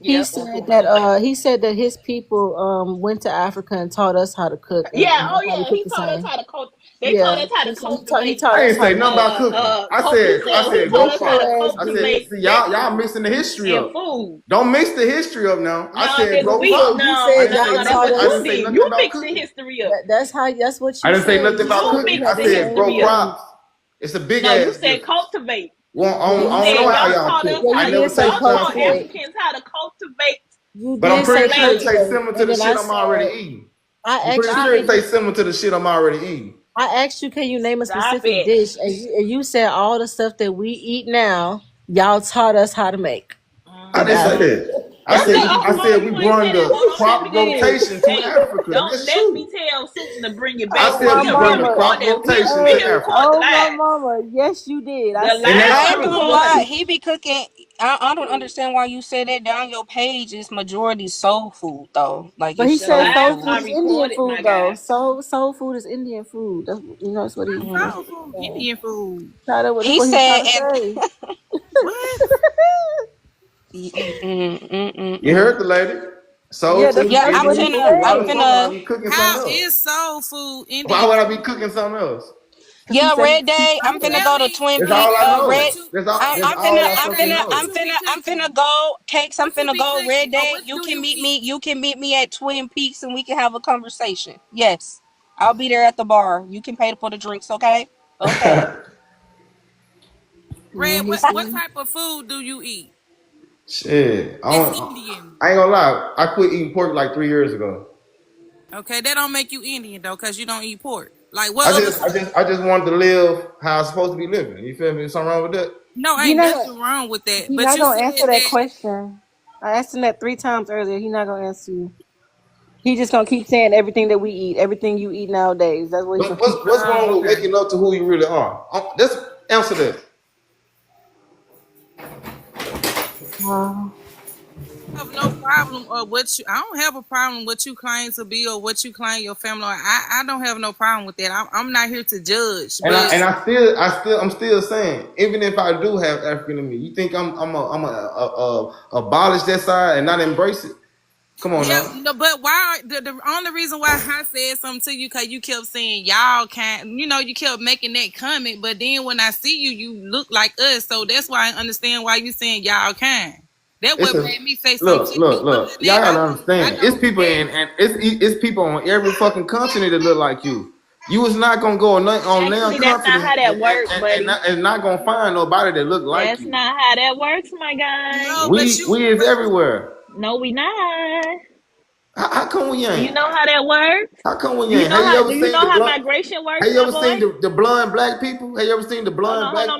He Yep. said that his people went to Africa and taught us how to cook, and Yeah. he Oh probably yeah. cooked He the taught us same. how to cook. They taught us how to He cultivate. taught I us didn't how say to nothing make. about cooking. You I said who said taught grow us how Yes, to crops. your ass I said, did. cultivate see, y'all vegetables mixing the history and up. food. Don't mix the history up now. I No, said nigga, grow You said crops. you I said didn't say y'all that's nothing. taught what I you us. didn't say did. nothing You about mixed the cooking. history up. That's what I you didn't say said. nothing You about said You cooking. we mixed I had the the said grow same history up. crops. thing. It's a big No, you ass said difference. cultivate. Well, Yeah, You I don't said know how y'all y'all taught cook. us yeah, I you how never did say say y'all taught cultivate. cultivate. Africans how to cultivate You But I'm did the pretty say sure it land. tastes cultivate, similar to and the then shit I I'm already said eating. I I'm pretty asked you, Stop sure it can it. you? tastes similar to the shit I'm already eating. I asked you, can you name a Stop specific it. dish? And you said all the stuff that we eat now, y'all taught us how to make. I And didn't say I, that. That's the I hold on. said we You ain't brought say that. the Hold on. Let me crop get this. rotation to Hey, Africa. don't That's let me true. tell Susan to bring it I back. oh said my we We brought have the mama, crop recorded. rotation We to have hey, Africa. recorded the oh my live. mama, yes you did. I The And said that's live I are ain't true. gonna recorded. lie, he be cooking. I don't understand why you say that down your page is majority soul food though. Like but he it's The said soul soul lives food are is food. Indian recorded, food my though. guy. Soul food is Indian food. That's what he Mm. that's Soul what food, he's saying. Indian food. That's He what he's said, trying to and say. What? You heard the lady. Soul Yeah, food, yeah, that's I'm what Indian he finna, food. Why I'm the said. fuck would I finna, be cooking How something else? is soul food Why Indian would I be food? cooking something else? Because he said Red he Day. I'm I'm taught finna us. go to telling Twin That's you, Peaks. all I Red. know. That's all I Red fucking Day, know. I'm finna go. Cakes. I'm what you finna be go. cooking, Red or Day. what do you eat? You can meet me at Twin Peaks, and we can have a conversation. Yes, I'll be there at the bar. You can pay for the drinks. Okay. Okay. Yeah, Red, he what said. type of food do you eat? Shit, That's Indian. I ain't gonna lie. I quit eating pork like 3 years ago. Okay, that don't make you Indian though, cause you don't eat pork. Like what other type? I just wanted to live how I'm supposed to be living. You feel me? There's something wrong with that? No, He ain't not nothing wrong with that. he But not you gonna said answer that that. question. I asked him that 3 times earlier. He not gonna answer you. He just gonna keep saying everything that we eat, everything you eat nowadays. That's what he gonna keep What's saying. wrong Oh, with okay. waking up to who you really are? Just answer that. I have no problem or what you. I don't have a problem what you claim to be or what you claim your family. I don't have no problem with that. I'm not here to judge, but I'm still saying, even if I do have African in me, you think I'm a abolish that side and not embrace it? Come on yeah, now. no, but why? The only reason why I said something to you because you kept saying y'all can't. You kept making that comment, but then when I see you, you look like us. So that's why I understand why you saying y'all can. That It's what a made me say something look, to you. look, Other look. than Y'all that, gotta I understand. It's don't people care. and it's people on every fucking continent that look like you. You was not gonna go on their Actually, that's not continent how that works, buddy. and not gonna find nobody that look like That's you. not how that works, my guy. No, but We is everywhere. No, we not. How come we Do you ain't? know how that works? How come we Do you ain't? know Have you how? ever Do you seen know the how blunt? migration works, Have you my ever boy? seen the blind black people? Have you ever seen the Hold on, blind black do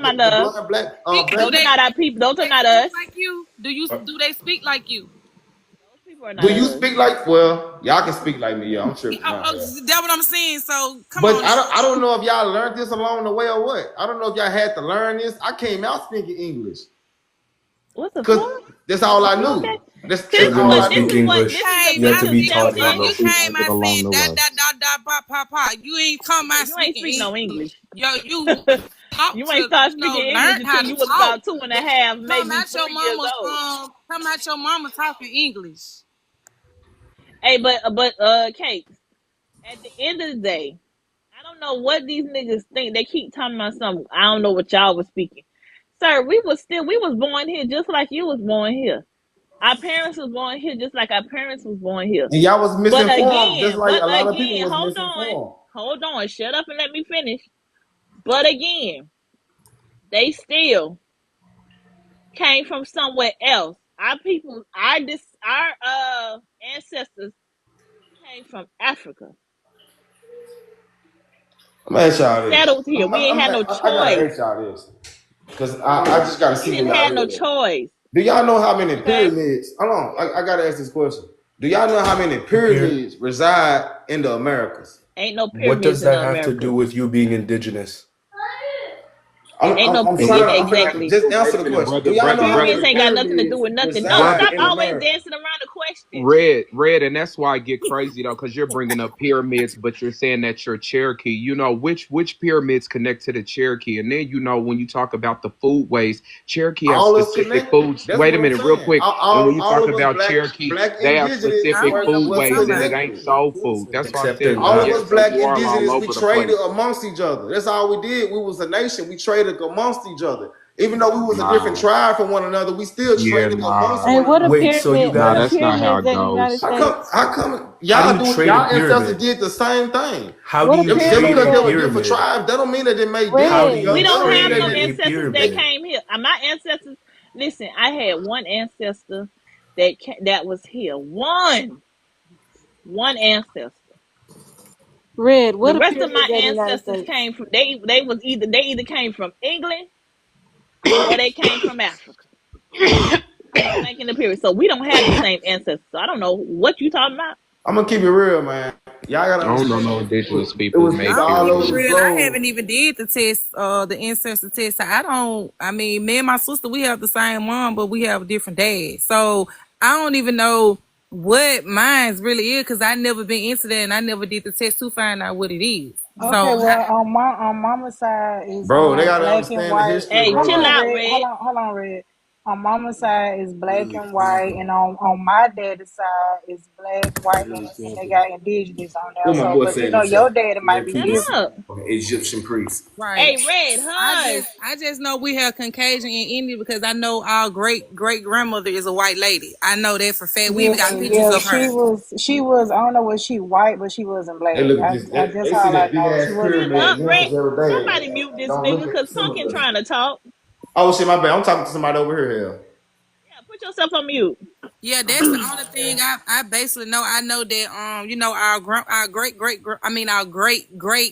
Those are black they not people? our people. Those are they not speak us. like you? Do they speak like you? Those people are Do not you us. speak like y'all can speak like me, yeah. I'm tripping out here. That's what I'm saying. So come But on now. I don't know if y'all learned this along the way or what. I don't know if y'all had to learn this. I came out speaking English. What the Cause fuck? that's all I You okay? knew. This That's is all Subliminal what. I This speak is knew. what. You This English. is a came You have out to mental be step, taught speaking. it, G. You but we came learned it out along saying the dot way. dot dot dot you ain't come out You ain't speak speaking no English. English. Yo, you taught You ain't to start speaking learn English how until to you was talk. about two and a But half, come maybe out your 3 years mama's old. come out your mama talking English. Hey, but Cakes. At the end of the day, I don't know what these niggas think. They keep talking about something. I don't know what y'all was speaking. Sir, we was born here just like you was born here. Our parents was born here just like our parents was born here. And y'all was But misinformed, just again, like but a lot of people again, was misinformed. hold on, shut up and let me finish. But again, they still came from somewhere else. Our people, our ancestors came from Africa. I'm gonna ask y'all this. Settled here. We ain't had no I gotta choice. ask y'all this. Because I just gotta We see where didn't y'all have head no at. choice. Do y'all know how many Okay? pyramids? Hold on, I gotta ask this question. Do y'all know how many Here, pyramids reside in the Americas? Ain't no what pyramids does in that the have to do Americas. with you being indigenous? I'm And trying what? to. I'm finna Exactly. just Wait answer a the minute, question. brother, Do y'all know brother, how Pyramids many brother, ain't got nothing to do pyramids with nothing. No, reside brother. stop in always America? dancing around the question. Red, and that's why I get crazy though, because you're bringing up pyramids, but you're saying that you're Cherokee. You know which pyramids connect to the Cherokee, and then when you talk about the food ways, Cherokee has All us specific connected. foods. That's Wait what a I'm minute, real saying. quick. And when you All talk of us about Cherokee, black they have indigenous specific were food well ways, and it connected. ain't soul food. That's what I'm Except in telling you. All of Yes, us Ghana. bro, black you are all indigenous, we over the traded place. amongst each other. That's all we did. We was a nation. We traded amongst each other. Even though we was a different Nah, tribe from one another, we still yeah, traded amongst nah, Hey, one what a another. Wait, so you pyramid? What nah. a guys, That's not how pyramids it in the United goes. States? How come how do you trade a y'all ancestors pyramid? did the same thing? How do What a you Just trade because a they pyramid? were different pyramid? tribes, that don't mean that they made deals How do Red. together. We you That don't don't mean have that no trade they a ancestors that pyramid? came here. My ancestors. Listen, I had one ancestor that was here. One ancestor. Red. The What a rest of pyramid my in the United ancestors States? came from they either came from England or they came from Africa. Point blank in the period. So we don't have the same ancestors. So I don't know what you talking about. I'm gonna keep it real, man. Y'all gotta I don't know understand. no indigenous It people who was made people I'm gonna all keep over it the pyramids. real. I globe. haven't even did the test, the ancestor test. I mean, me and my sister, we have the same mom, but we have a different dad. So I don't even know what mine's really is because I never been into that and I never did the test to find out what it is. Okay, So well, on mama's side is Bro, they gotta black and understand the white. history, Hey, bro. Hold chill Like, on, out, Red. Red. Hold on, Red. On mama's side is black and white, and on my daddy's side is black, white, and they got indigenous on there. What my So, boy but saying in the your chat? daddy might be Shut different. up. Egyptian priest. right. Hey, Red, hush. I just know we have Caucasian in India because I know our great grandmother is a white lady. I know that for a fact. We Yeah, even got pictures yeah, of her. she was. I don't know was she white, but she wasn't they black. look at this. I just They see all I that big know. ass She wasn't Shut pyramid black. up, once Red. every day, Somebody and mute this don't nigga look because Pumpkin similar. trying to talk. Oh shit, my bad. I'm talking to somebody over here. Hell. Yeah, put yourself on mute. Yeah, that's the only thing I basically know. I know that our our great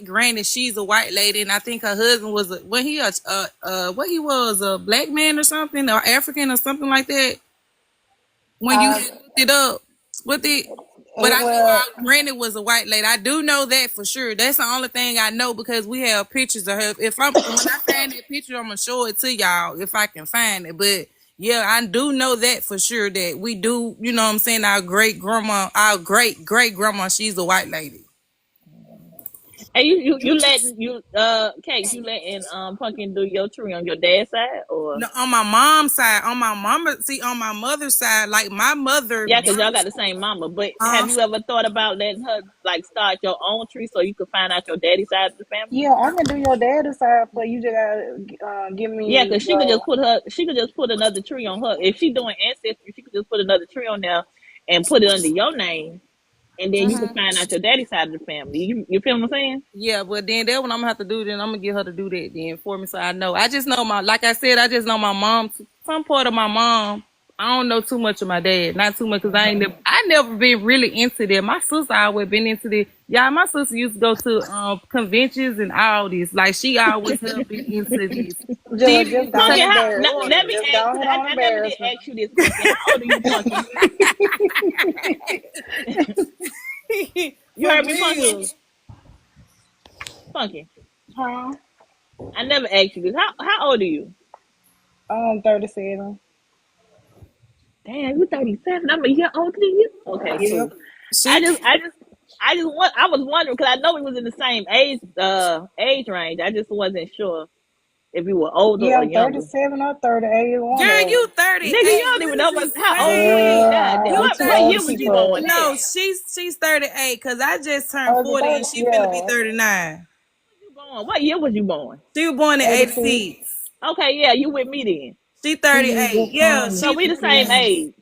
granny, she's a white lady, and I think her husband was what he was a black man or something or African or something like that. When you Uh, had looked it up with it. But I know well, our granny was a white lady. I do know that for sure. That's the only thing I know because we have pictures of her. When I find that picture, I'm gonna show it to y'all if I can find it. But yeah, I do know that for sure that we do. You know what I'm saying? Our great grandma, she's a white lady. Hey, you letting Case, you letting Pumpkin do your tree on your dad's side or No, on my mom's side, on my mother's side, like my mother. yeah, cause y'all got the same mama. But have you ever thought about letting her like start your own tree so you could find out your daddy's side of the family? yeah, I can do your daddy's side for you. Just gotta give Yeah, me cause your. she could just put another tree on her. If she doing ancestry, she could just put another tree on there and put it under your name, and then you can find out your daddy's side of the family. You feel what I'm saying? Yeah, but then that what I'm gonna have to do. Then I'm gonna get her to do that then for me, so I know. I just know like I said, I just know my mom. Some part of my mom. I don't know too much of my dad, not too much, cause I never been really into that. My sister always been into that. Yeah, my sister used to go to conventions and all this. Like she always have been into this. She Just, even just used to go Pumpkin, and take. embarrass let me. me Just ask. go 'Cause ahead on I never did embarrass me. ask you this, Pumpkin. How old are you, Pumpkin? You For heard me, Pumpkin. real. Pumpkin. Huh? I never asked you this. How old are you? 37. Damn, you 37. I'm a year older than you. Okay, Yep. cool. I She just I just I was wondering because I know we was in the same age range. I just wasn't sure if you were older Yeah, or I'm younger. 37 or 38, one girl, of you them. 38. Nigga, you don't What even is know you how old you is. saying? God damn. I'm You too What old year to was keep you up. born no, then? she's 38 because I just turned Oh, is it 40 and 30? she finna be Yeah, 39. You born? What year was you born? She was born in 86. 86. Okay, yeah, you with me then. She She 38. just Yeah, turned So she we the same 51. age.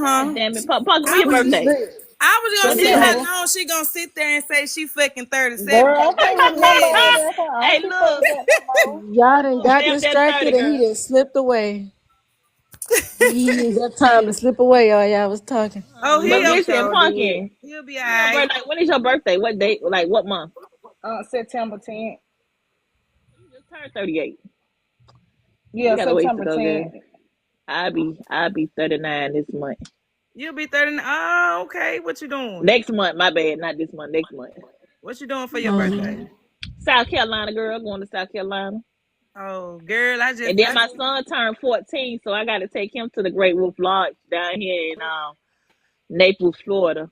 God uh-huh. damn it. Pumpkin, when I your was birthday? I was gonna When is see your how September. birthday? long she gonna sit there and say she fucking 37. Girl, Cause I can't baby, remember all yes. that. I don't Hey, keep up look. with that no more. Y'all done Look, got damn that 30, distracted and he girl. just slipped away. He used that time to slip away while y'all was talking. Oh, But he'll listen, sure did. Pumpkin, He'll be when your alright. birthday? When is your birthday? What date? Like what month? September 10th. You just turned 38. You Yeah, got a ways to September go, girl. 10th. I'll be 39 this month. You'll be 30. Oh, okay. What you doing? Next month, my bad, not this month. Next month. What you doing for your birthday? South Carolina, girl, going to South Carolina. Oh, girl, And then my son turned 14, so I got to take him to the Great Wolf Lodge down here in Naples, Florida.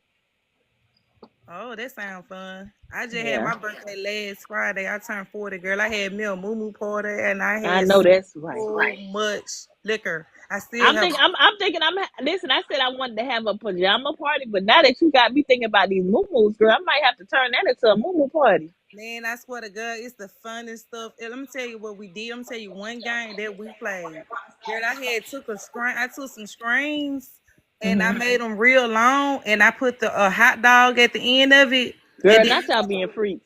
oh, that sounds fun. I just had Yeah, my birthday last Friday. I turned 40, girl. I had me a moo party and I I had know that's right. so much liquor. I still I'm have thinking. I'm thinking. Listen. I said I wanted to have a pajama party, but now that you got me thinking about these moo girl, I might have to turn that into a moo party. man, I swear to God, it's the funnest stuff. And let me tell you what we did. Let me tell you one game that we played. Girl, I took some strings and I Hmm. made them real long and I put the hot dog at the end of it. And Girl, then not y'all being freaks.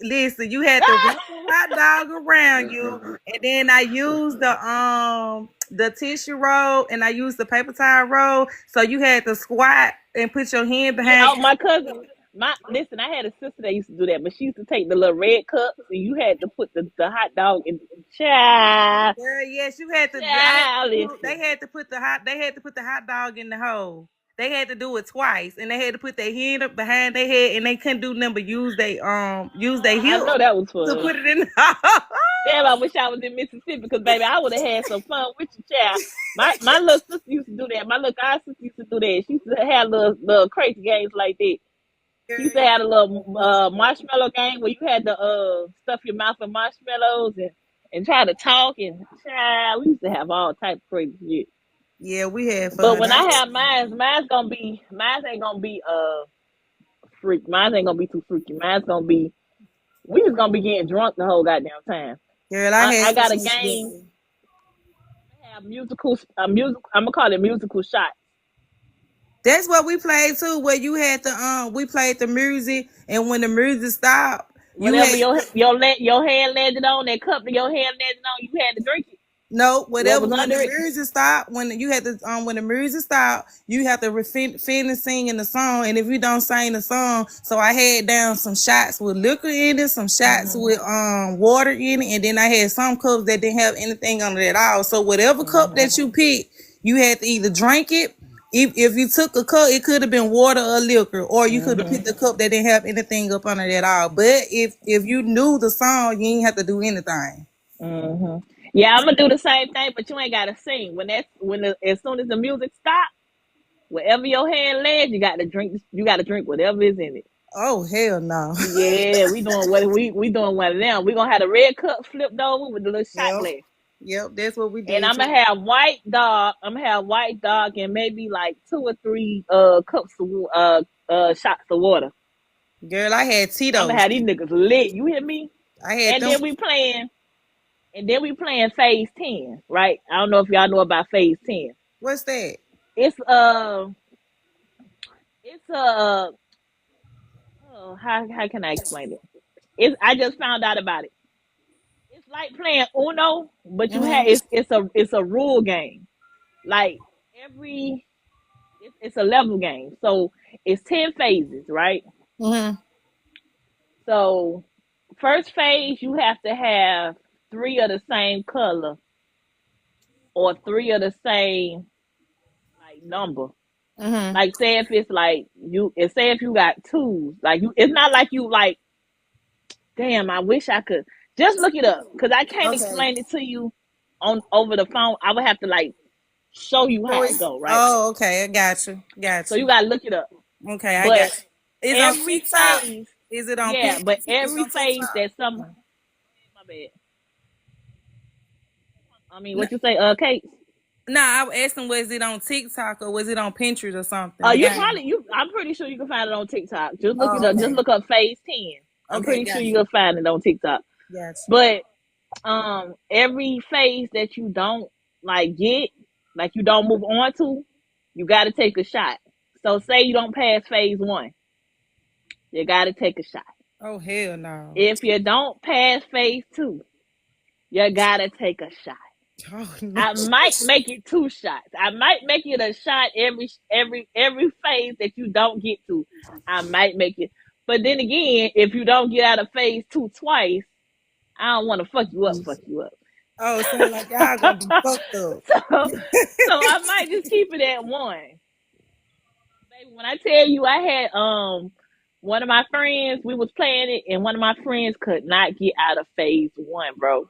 listen, you had to wrap the hot dog around you, and then I used the tissue roll and I used the paper towel roll. So you had to squat and put your hand Yeah, behind oh, my cousin. Listen, I had a sister that used to do that, but she used to take the little red cups and you had to put the hot dog in. Child, girl, yes, you had to. They listen. had to put the hot. They had to put the hot dog in the hole. They had to do it twice, and they had to put their hand up behind their head, and they couldn't do nothing but use their I hip know that was to fun. put it in the hole. Damn, I wish I was in Mississippi because baby, I would have had some fun with you, child. My little sister used to do that. My little god sister used to do that. She used to have little crazy games like that. She used to have a little marshmallow game where you had to stuff your mouth with marshmallows and try to talk and child. We used to have all type of crazy shit. Yeah, we had But fun. when I have mine ain't gonna be freak. Mine ain't gonna be too freaky. Mine's gonna be we just gonna be getting drunk the whole goddamn time. Girl, I I had got a some. game. I have music. I'm gonna call it musical shots. That's what we played too. Where you had we played the music, and when the music stopped, you Whatever had your hand landed on that cup that your hand landed on, you had to drink it. no Whoever whatever. was When under the it. music stopped, when the music stopped, you have to finish singing the song. And if you don't sing the song, so I had down some shots with liquor in it, some shots Mhm. with water in it, and then I had some cups that didn't have anything on it at all. So whatever cup Mhm. that you picked, you had to either drink it. If you took a cup, it could have been water or liquor, or you could have Mhm. picked a cup that didn't have anything up on it at all. But if you knew the song, you ain't have to do anything. Mhm. Yeah, I'm gonna do the same thing, but you ain't gotta sing. As soon as the music stops, wherever your hand lands, you got to drink. You got to drink whatever is in it. Oh hell no. Yeah, we doing one of them. We gonna have the red cup flipped over with the little shot Yep. glass. Yep. That's what we And did I'm too. gonna have white dog. I'm gonna have white dog and maybe like 2 or 3 cups of shots of water. Girl, I had I'm gonna Tito's. have these niggas lit. You hear me? I had And them. then we playing phase 10, right? I don't know if y'all know about phase 10. What's that? It's it's how can I explain it? I just found out about it. It's like playing Uno, but you have Mm-hmm. it's a rule game. Like every it's a level game. So it's 10 phases, right? Mm-hmm. So first phase you have to have 3 of the same color or 3 of the same like number. Mm-hmm. Like say if it's like say if you got twos, like it's not like you like, damn, I wish I could just look it up because I can't Okay. explain it to you on over the phone. I would have to like show you So how it it's go, right? oh, okay. I got you. Got So you you. gotta look it up. Okay, I got But you. It's on every TikTok. phase, Is it on yeah, but It's every on phase TikTok. that some my bad. I mean, No, what you say, Kate? no, I was asking, was it on TikTok or was it on Pinterest or something? The You game. probably you. I'm pretty sure you can find it on TikTok. Just look it Oh, up. Just okay. look up phase 10. I'm Okay, pretty sure got you you. can find it on TikTok. Got you. But every phase that you don't like get, like you don't move on to, you got to take a shot. So say you don't pass phase 1, you got to take a shot. Oh hell no. If you don't pass phase 2, you got to take a shot. Oh no. I might make it 2 shots. I might make it a shot every phase that you don't get to. I might make it. But then again, if you don't get out of phase 2 twice, I don't want to fuck you up. Fuck you up. Oh, it sounds like y'all gonna be fucked up. So I might just keep it at 1. Baby, when I tell you I had one of my friends, we was playing it, and one of my friends could not get out of phase 1, bro.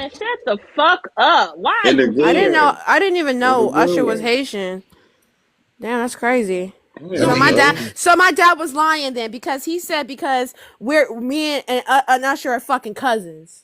Man, shut the fuck up. Why are And the you I didn't know. scared? gun. I didn't even And the know Usher was gun. Haitian. Damn, that's crazy. Yeah, So Yo, my he dad, bro. so my dad was lying then because he said because we're me and Usher are fucking cousins.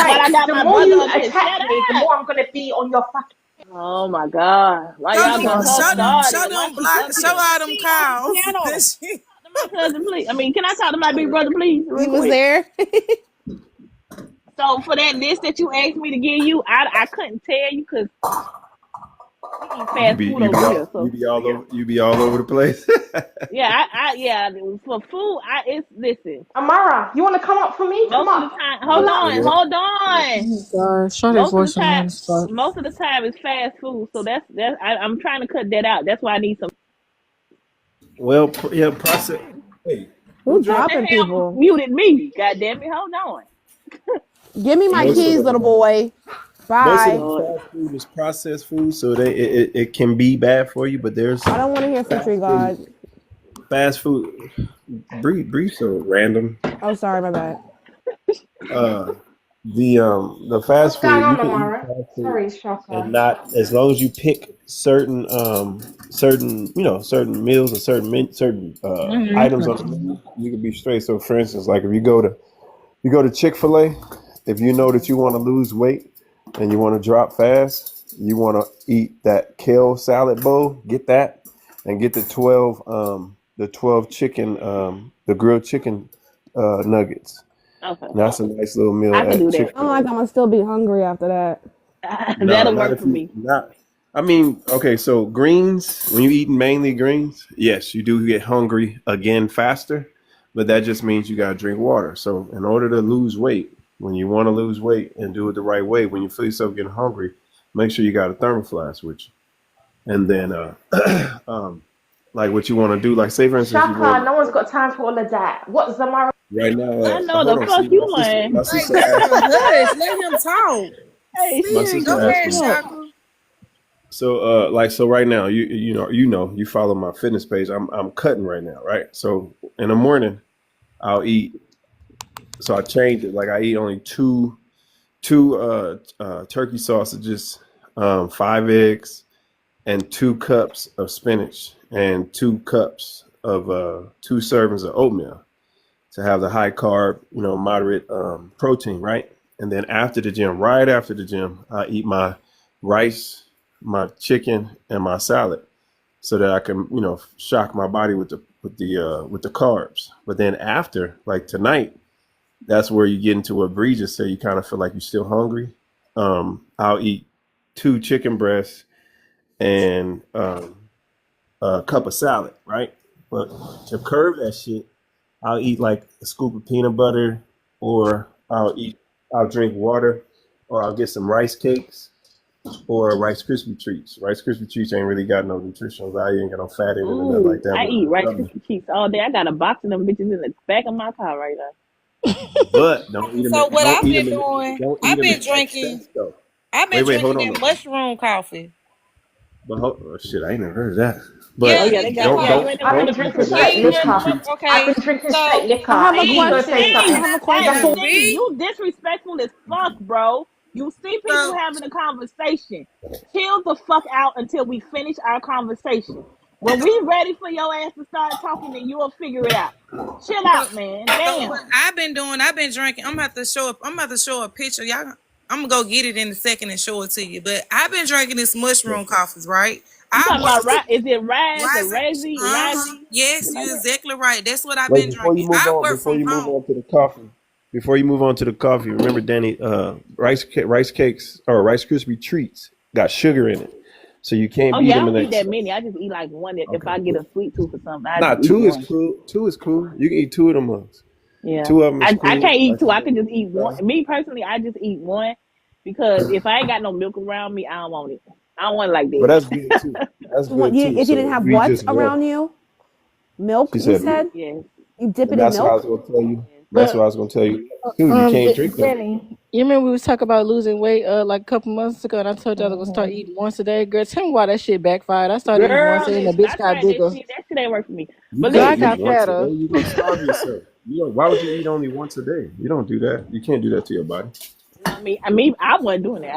But like, I got the my more brother you up here. Shut attack me, the up. more I'm gonna be on your fucking. Oh my God. Why I'll y'all be got on her your started? ass. Why she up She here? on the piano. My cousin, please. I mean, can I talk to my big brother, please, real You was quick? there? So for that list that you asked me to give you, I couldn't tell you because we eat You fast be food you over be here. all you So be all over you be all over the place. yeah, yeah, for food, it's listen. Amara, you want to come up for me? Come Most of the up. time, Pull Yeah, up. hold yeah. on. Oh God, Shorty's voice annoying as fuck. Most of the time it's fast food. So I'm trying to cut that out. That's why I need some. Well, yeah, process. Hey, who Who Who dropped? the dropping hell people? muted me? God damn it! Hold on. Give me my Most of keys, the little boy. most of the Bye. Lord. fast food is processed food, so it can be bad for you. But there's I don't want to hear from Tree fast God. food. Fast food. Brief so random. Oh, sorry, my bad. Uh, the What's fast going food you on, can eat Amara? fast food Sorry, and Shaka. not as long as you pick certain certain meals or certain items on the menu, you can be straight. So for instance, like if you go to Chick-fil-A, if you know that you want to lose weight and you want to drop fast, you want to eat that kale salad bowl, get that and get the 12 chicken the grilled chicken nuggets. Okay, And that's a nice little meal I can at do that. I'm Chick-fil-A. like, I'm gonna still be hungry after that. No, That'll not work if for you me. not. I mean, okay, so greens, when you eat mainly greens, yes, you do get hungry again faster, but that just means you gotta drink water. So in order to lose weight, when you want to lose weight and do it the right way, when you feel yourself getting hungry, make sure you got a thermal flask with you. And then um like what you want to do, like say for instance you Shaka, want no one's got time for all of that. What's Amara? right now I know hold the on, fuck see you want. my Like, sister asked damn, hush. Let him talk. Hey, my Siri, Go sister shut the asked ahead, me. fuck. Shaka. So like so right now you follow my fitness page. I'm cutting right now, right? So in the morning I'll eat. So I changed it. Like I eat only two turkey sausages, 5 eggs, and 2 cups of spinach, and 2 cups of 2 servings of oatmeal to have the high carb, moderate protein, right? And then after the gym, right after the gym, I eat my rice, my chicken, and my salad so that I can, shock my body with the carbs. But then after, like tonight, that's where you get into what Bree just said. You kind of feel like you're still hungry. I'll eat 2 chicken breasts and a cup of salad, right? But to curve that shit, I'll eat like a scoop of peanut butter, or I'll drink water, or I'll get some rice cakes, or Rice Krispie treats. Rice Krispie treats ain't really got no nutritional value, ain't got no fat in it or nothing like Ooh, that. I eat Rice But Krispie treats all day. I got a box of them bitches in the back of my car right now. but don't eat them. So what Don't I've eat been them. doing, Don't eat I've them been in drinking, excess though. I've been Wait, hold drinking on that though. mushroom coffee. But oh shit, I ain't never heard of that. Oh But Yeah, yeah, they it's got good. don't yeah. Yeah, You ain't don't never I've heard been of don't some drinking but Rice straight clean Krispie your liquor. blood. treats. I've Okay, been drinking straight so liquor. I have Are a you gonna say question. I Hey, something? have a hey, Jump in. question. see, B, you disrespectful as fuck, bro. You see people so having a conversation. Chill the fuck out until we finish our conversation. When we ready for your ass to start talking, then you'll figure it out. Chill so out, man. so what Damn. I've been doing, I've been drinking. I'm about to show a picture. Y'all, I'm gonna go get it in a second and show it to you. But I've been drinking this mushroom coffees, right? You I talking about work is it Rise or rising. Razy? Uh-huh. Razy? Yes, Something like you're that? exactly right. That's what I've Wait, been drinking. before you move on to the coffee, remember Danny, rice cakes or Rice Krispie treats got sugar in it, so you Oh can't beat yeah, I them in don't eat that excess. many. I just eat like one. If Okay, I get cool. a sweet tooth or something, I Nah, just eat two is one. cool. Two is cool. You can eat 2 of them ones. Yeah, 2 of them is I cool. can't eat Like two. you I said, can just eat one. Me personally, I just eat one because if I ain't got no milk around me, I don't want it. I don't want it like but that. that's good too. That's What good you too. if you So didn't if have you eat what just one, around you? Milk, she you said, said? Yes, You dip and it in that's what I was milk? gonna tell you. yes. That's But what I was gonna tell you too. You can't drink them. Danny, you remember we was talking about losing weight like a couple months ago, and I told you I was gonna start Hmm. eating once a day. Girl, tell me why that shit backfired. I started eating once a Girl, day, and the listen, I bitch got tried that bigger. shit. That shit ain't work for me. You But Girl, I can't eat got listen, once a day. fatter. You're gonna starve yourself. Why would you eat only once a day? You don't do that. You can't do that to your body. no, I wasn't doing it.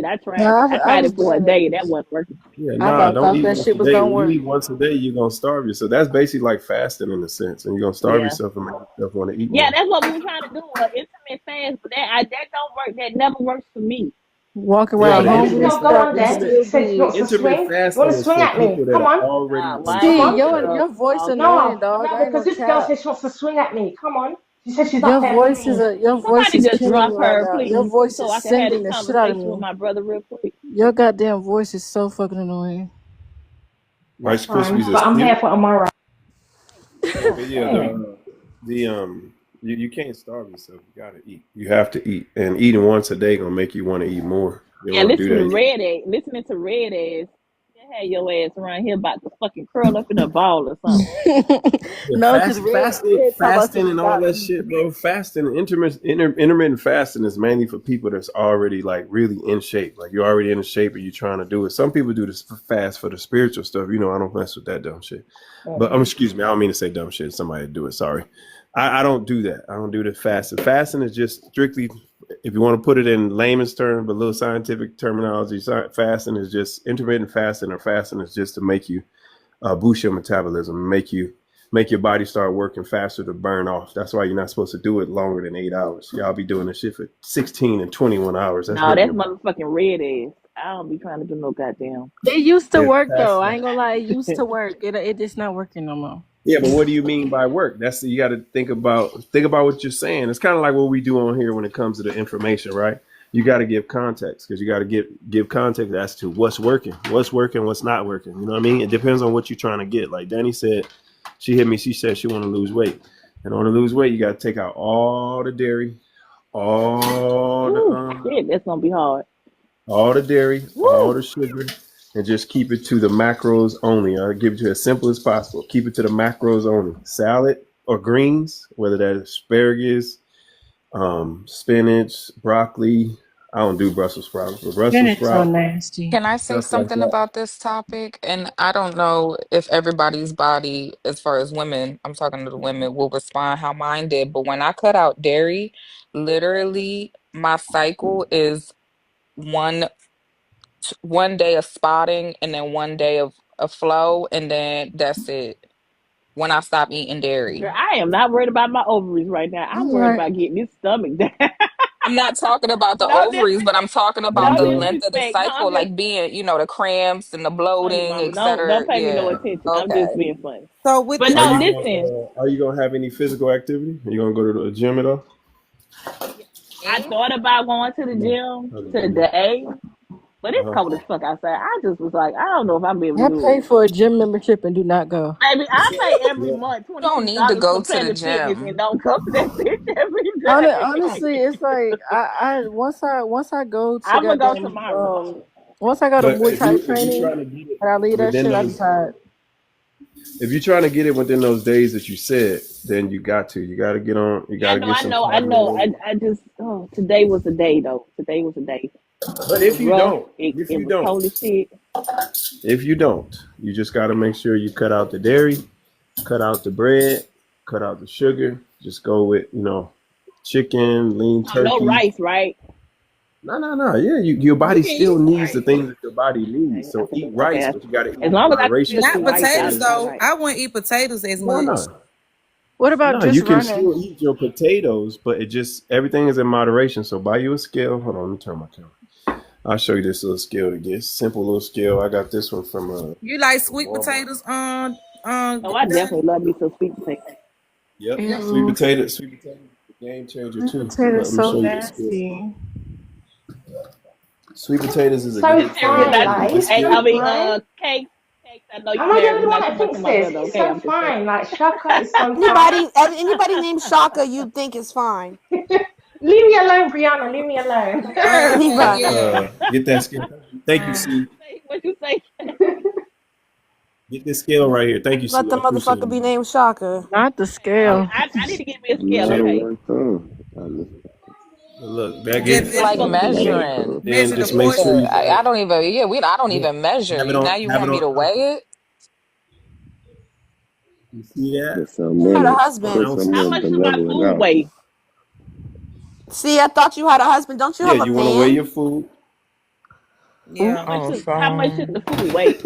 I No, tried. I I tried was it for a doing day, and it. that wasn't working. Yeah, I nah, thought don't thought eat that once shit a was day. gonna When you work. eat once a day, you're gonna starve yourself. That's basically like fasting in a sense, and you're gonna starve Yeah, yourself and make yourself want to eat yeah, more. that's what we were trying to do. Intermittent fast, but that don't work. That never works for me. Walk Yeah, around but She hungry said, and no, go stuff on and then. intimate She still said she be. wants to intimate swing. You want fasting to is swing for at me? people that Come are on. already in Why Come See, shape. on. Like your voice arguing? annoying, No, dog. no, I ain't because gonna this girl cap. says she wants to swing at me. Come on. She says she's not Your fair to voice is me. a your voice Somebody is just killing me drop right her, now. Your please, voice so is I can have this singing the shit out of conversation with me. my brother real quick. Your goddamn voice is so fucking annoying. That's Rice fine. Krispies are But I'm here still. for tomorrow. But God yeah, damn. you can't starve yourself. You gotta eat. You have to eat, and eating once a day gonna make you want to eat more. You Yeah, don't want to do listen to that. Red Ass. Listening to Red Ass. You had your ass around here about to fucking curl up in a ball or something. Yeah, No, because Red talk about fasting, some and all gotta that eat. shit, bro. Fasting, intermittent fasting is mainly for people that's already like really in shape. Like you're already in shape and you're trying to do it. Some people do this fast for the spiritual stuff. You know, I don't mess with that dumb shit. But Mm-hmm. excuse me, I don't mean to say dumb shit. Somebody do it. Sorry, I don't do that. I don't do the fasting. Fasting is just strictly, if you want to put it in layman's terms, but a little scientific terminology. Fasting is just intermittent fasting, or fasting is just to make you boost your metabolism, make your body start working faster to burn off. That's why you're not supposed to do it longer than 8 hours. Y'all be doing this shit for 16 and 21 hours. That's No, hurting that's your body. motherfucking Red Ass. I don't be trying to do no goddamn. It used to Yeah, work though. I fasting. ain't gonna lie, it used to work. It just not working no more. Yeah, but what do you mean by work? That's you got to think about what you're saying. It's kind of like what we do on here when it comes to the information, right? You got to give context, because you got to give context as to what's working, what's not working. You know what I mean? It depends on what you're trying to get. Like Danny said, she hit me. She said she want to lose weight, and on to lose weight, you got to take out all the dairy, all the Ooh, shit, that's gonna be hard. all the dairy, all Woo! the sugar, and just keep it to the macros only. I'll give it to you as simple as possible. Keep it to the macros only. Salad or greens, whether that's asparagus, spinach, broccoli. I don't do Brussels sprouts, but Brussels Spinach so sprouts, nasty. Can I say stuff like something that. about this topic? And I don't know if everybody's body, as far as women, I'm talking to the women, will respond how mine did. But when I cut out dairy, literally my cycle is one one day of spotting and then one day of flow, and then that's it. When I stop eating Girl, dairy. I am not worried about my ovaries right now. I'm I'm worried like, about getting this stomach down. I'm not talking about the no ovaries, but I'm talking Are you about no the going? length of the disrespect. No, I'm cycle, just like being, the cramps and the funny, bloating, mama. Don't etc. pay me no Yeah. attention. I'm just Okay. being funny. So with But this, Are no, you listen. going? Are you going to have any physical activity? Are you going to go to the gym at all? I Me? thought about going to the No. gym Okay. today, but it's Uh-huh. cold as fuck outside. I just was like, I don't know if I'm be able to I do pay it. for a gym membership and do not go. Baby, I pay every Yeah. month You don't $26 need to for go to the Planet Fitness and gym. don't come to that bitch every day. Honestly, it's like I once I go to I'm gonna go goddamn tomorrow. once I go to But Muay Thai if you training trying to get it and I leave that within shit, I be those, tired. if you're trying to get it within those days that you said, then you got to. You got to get on. You got I to know, get I some know, I cardio know. in. I just today was a day though. Today was a day. But It was if you rough. don't, if It you was don't, cold as shit. if you don't, you just got to make sure you cut out the dairy, cut out the bread, cut out the sugar. Just go with chicken, lean Oh, no turkey. rice, right? No, no, no. Yeah, your Oh, we body can eat still some needs the rice. things that your body Okay, needs. So eat rice, okay. but you got to eat As in long as I can moderation. still not eat rice, potatoes I'll be though. right. I wouldn't eat potatoes as Why much. not? What about No, just you can running? still eat your potatoes, but it just everything is in moderation. So buy you a scale. Hold on, let me turn my camera. I'll show you this little scale to get. Simple little scale. I got this one from You like from sweet Walmart. potatoes Oh, I Donnie? definitely love me some sweet potato. Yep, Ew, sweet potato, game changer sweet too. potato Let me so show you this scale. nasty. Sweet potatoes is a So game it's Serious, fine, changer. I, And like, this I, so scale, I it's mean, fine. cakes. I know you Am I the married. only We're one not that talking about thinks my this? brother. It's Okay, so I'm just saying. fine. Like, Shaka is so fine. Anybody named Shaka you think is fine. Leave me alone, Brianna. Leave me alone. Anybody. Yeah. get that scale. Thank you, Um, C. What you say? Get this scale right here. Thank you, Let C. the I appreciate motherfucker it. be named Shaka. Not the scale. I need to get me a I'm scale. not Check. a Okay, one thumb. I listen. Look, that yeah, get It's what's like supposed to be One weighed? measuring. thumb. then measure the just make Yeah, sure portion. you got I don't even. Yeah, I don't yeah, even measure. have it Now on you want me to weigh it? You see that? Put some You had in a it. husband. Put Ounces. some How in it much to do my level it food out. weigh? See, I thought you had a husband. Don't you Yeah, have a you want to weigh man? your food? Yeah. Oh, How much should phone. the food weigh?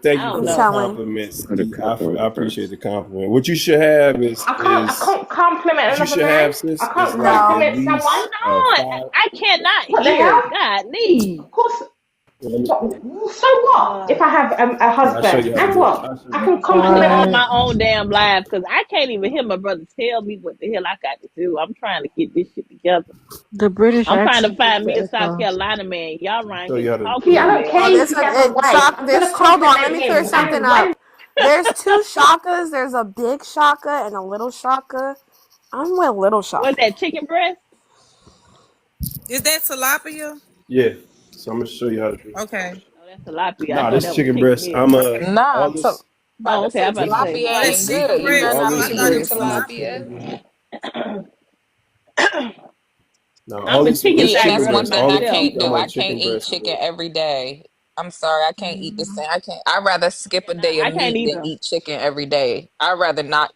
thank I you don't for I'm the know. telling. compliment, Or the sis. couple of I the appreciate person. the compliment. What you should have I is can't compliment what you another should man. have, sis, I is can't like at No. compliment someone. least Hold on. five. I cannot What the hell? hear. God, leave. Of course. Let me, What? So what? If I have a I'll show husband, you how to and do it. what? I'll show I you. can I'm finna go compliment. on What? my own damn live because I can't even hear my brother tell me what the hell I got to do. I'm trying to get this shit together. The British I'm trying to accent is find the me a South echo. Carolina man. Y'all I'll around show here you how to talking See, do I too don't damn care Oh, if much. he has a wife. I'm This, gonna hold on, let compliment me clear him. something And up. when There's two shakas. There's a big shaka and a little shaka. I'm with little What's shaka. that, chicken breast? Is that tilapia? it. Yeah. So I'm gonna show you how to do it. Okay. Oh, that's tilapia. I Nah, thought this is that was chicken chicken breast. head. I'm Nah, all to, this. about Oh, to okay. I say about to This say. tilapia Oh, that's ain't chicken good. You breast. better all not Oh, be I this thought eating it the shit was is tilapia. tilapia. chicken breast. Now I'm all a this chicken See, and fat that's girl one thing all I this myself, food can't do. come so I on can't chicken eat breast is chicken every day. I'm sorry, I can't eat the same. I can't. I'd rather skip a day of I can't meat than either. eat chicken every day. I'd rather not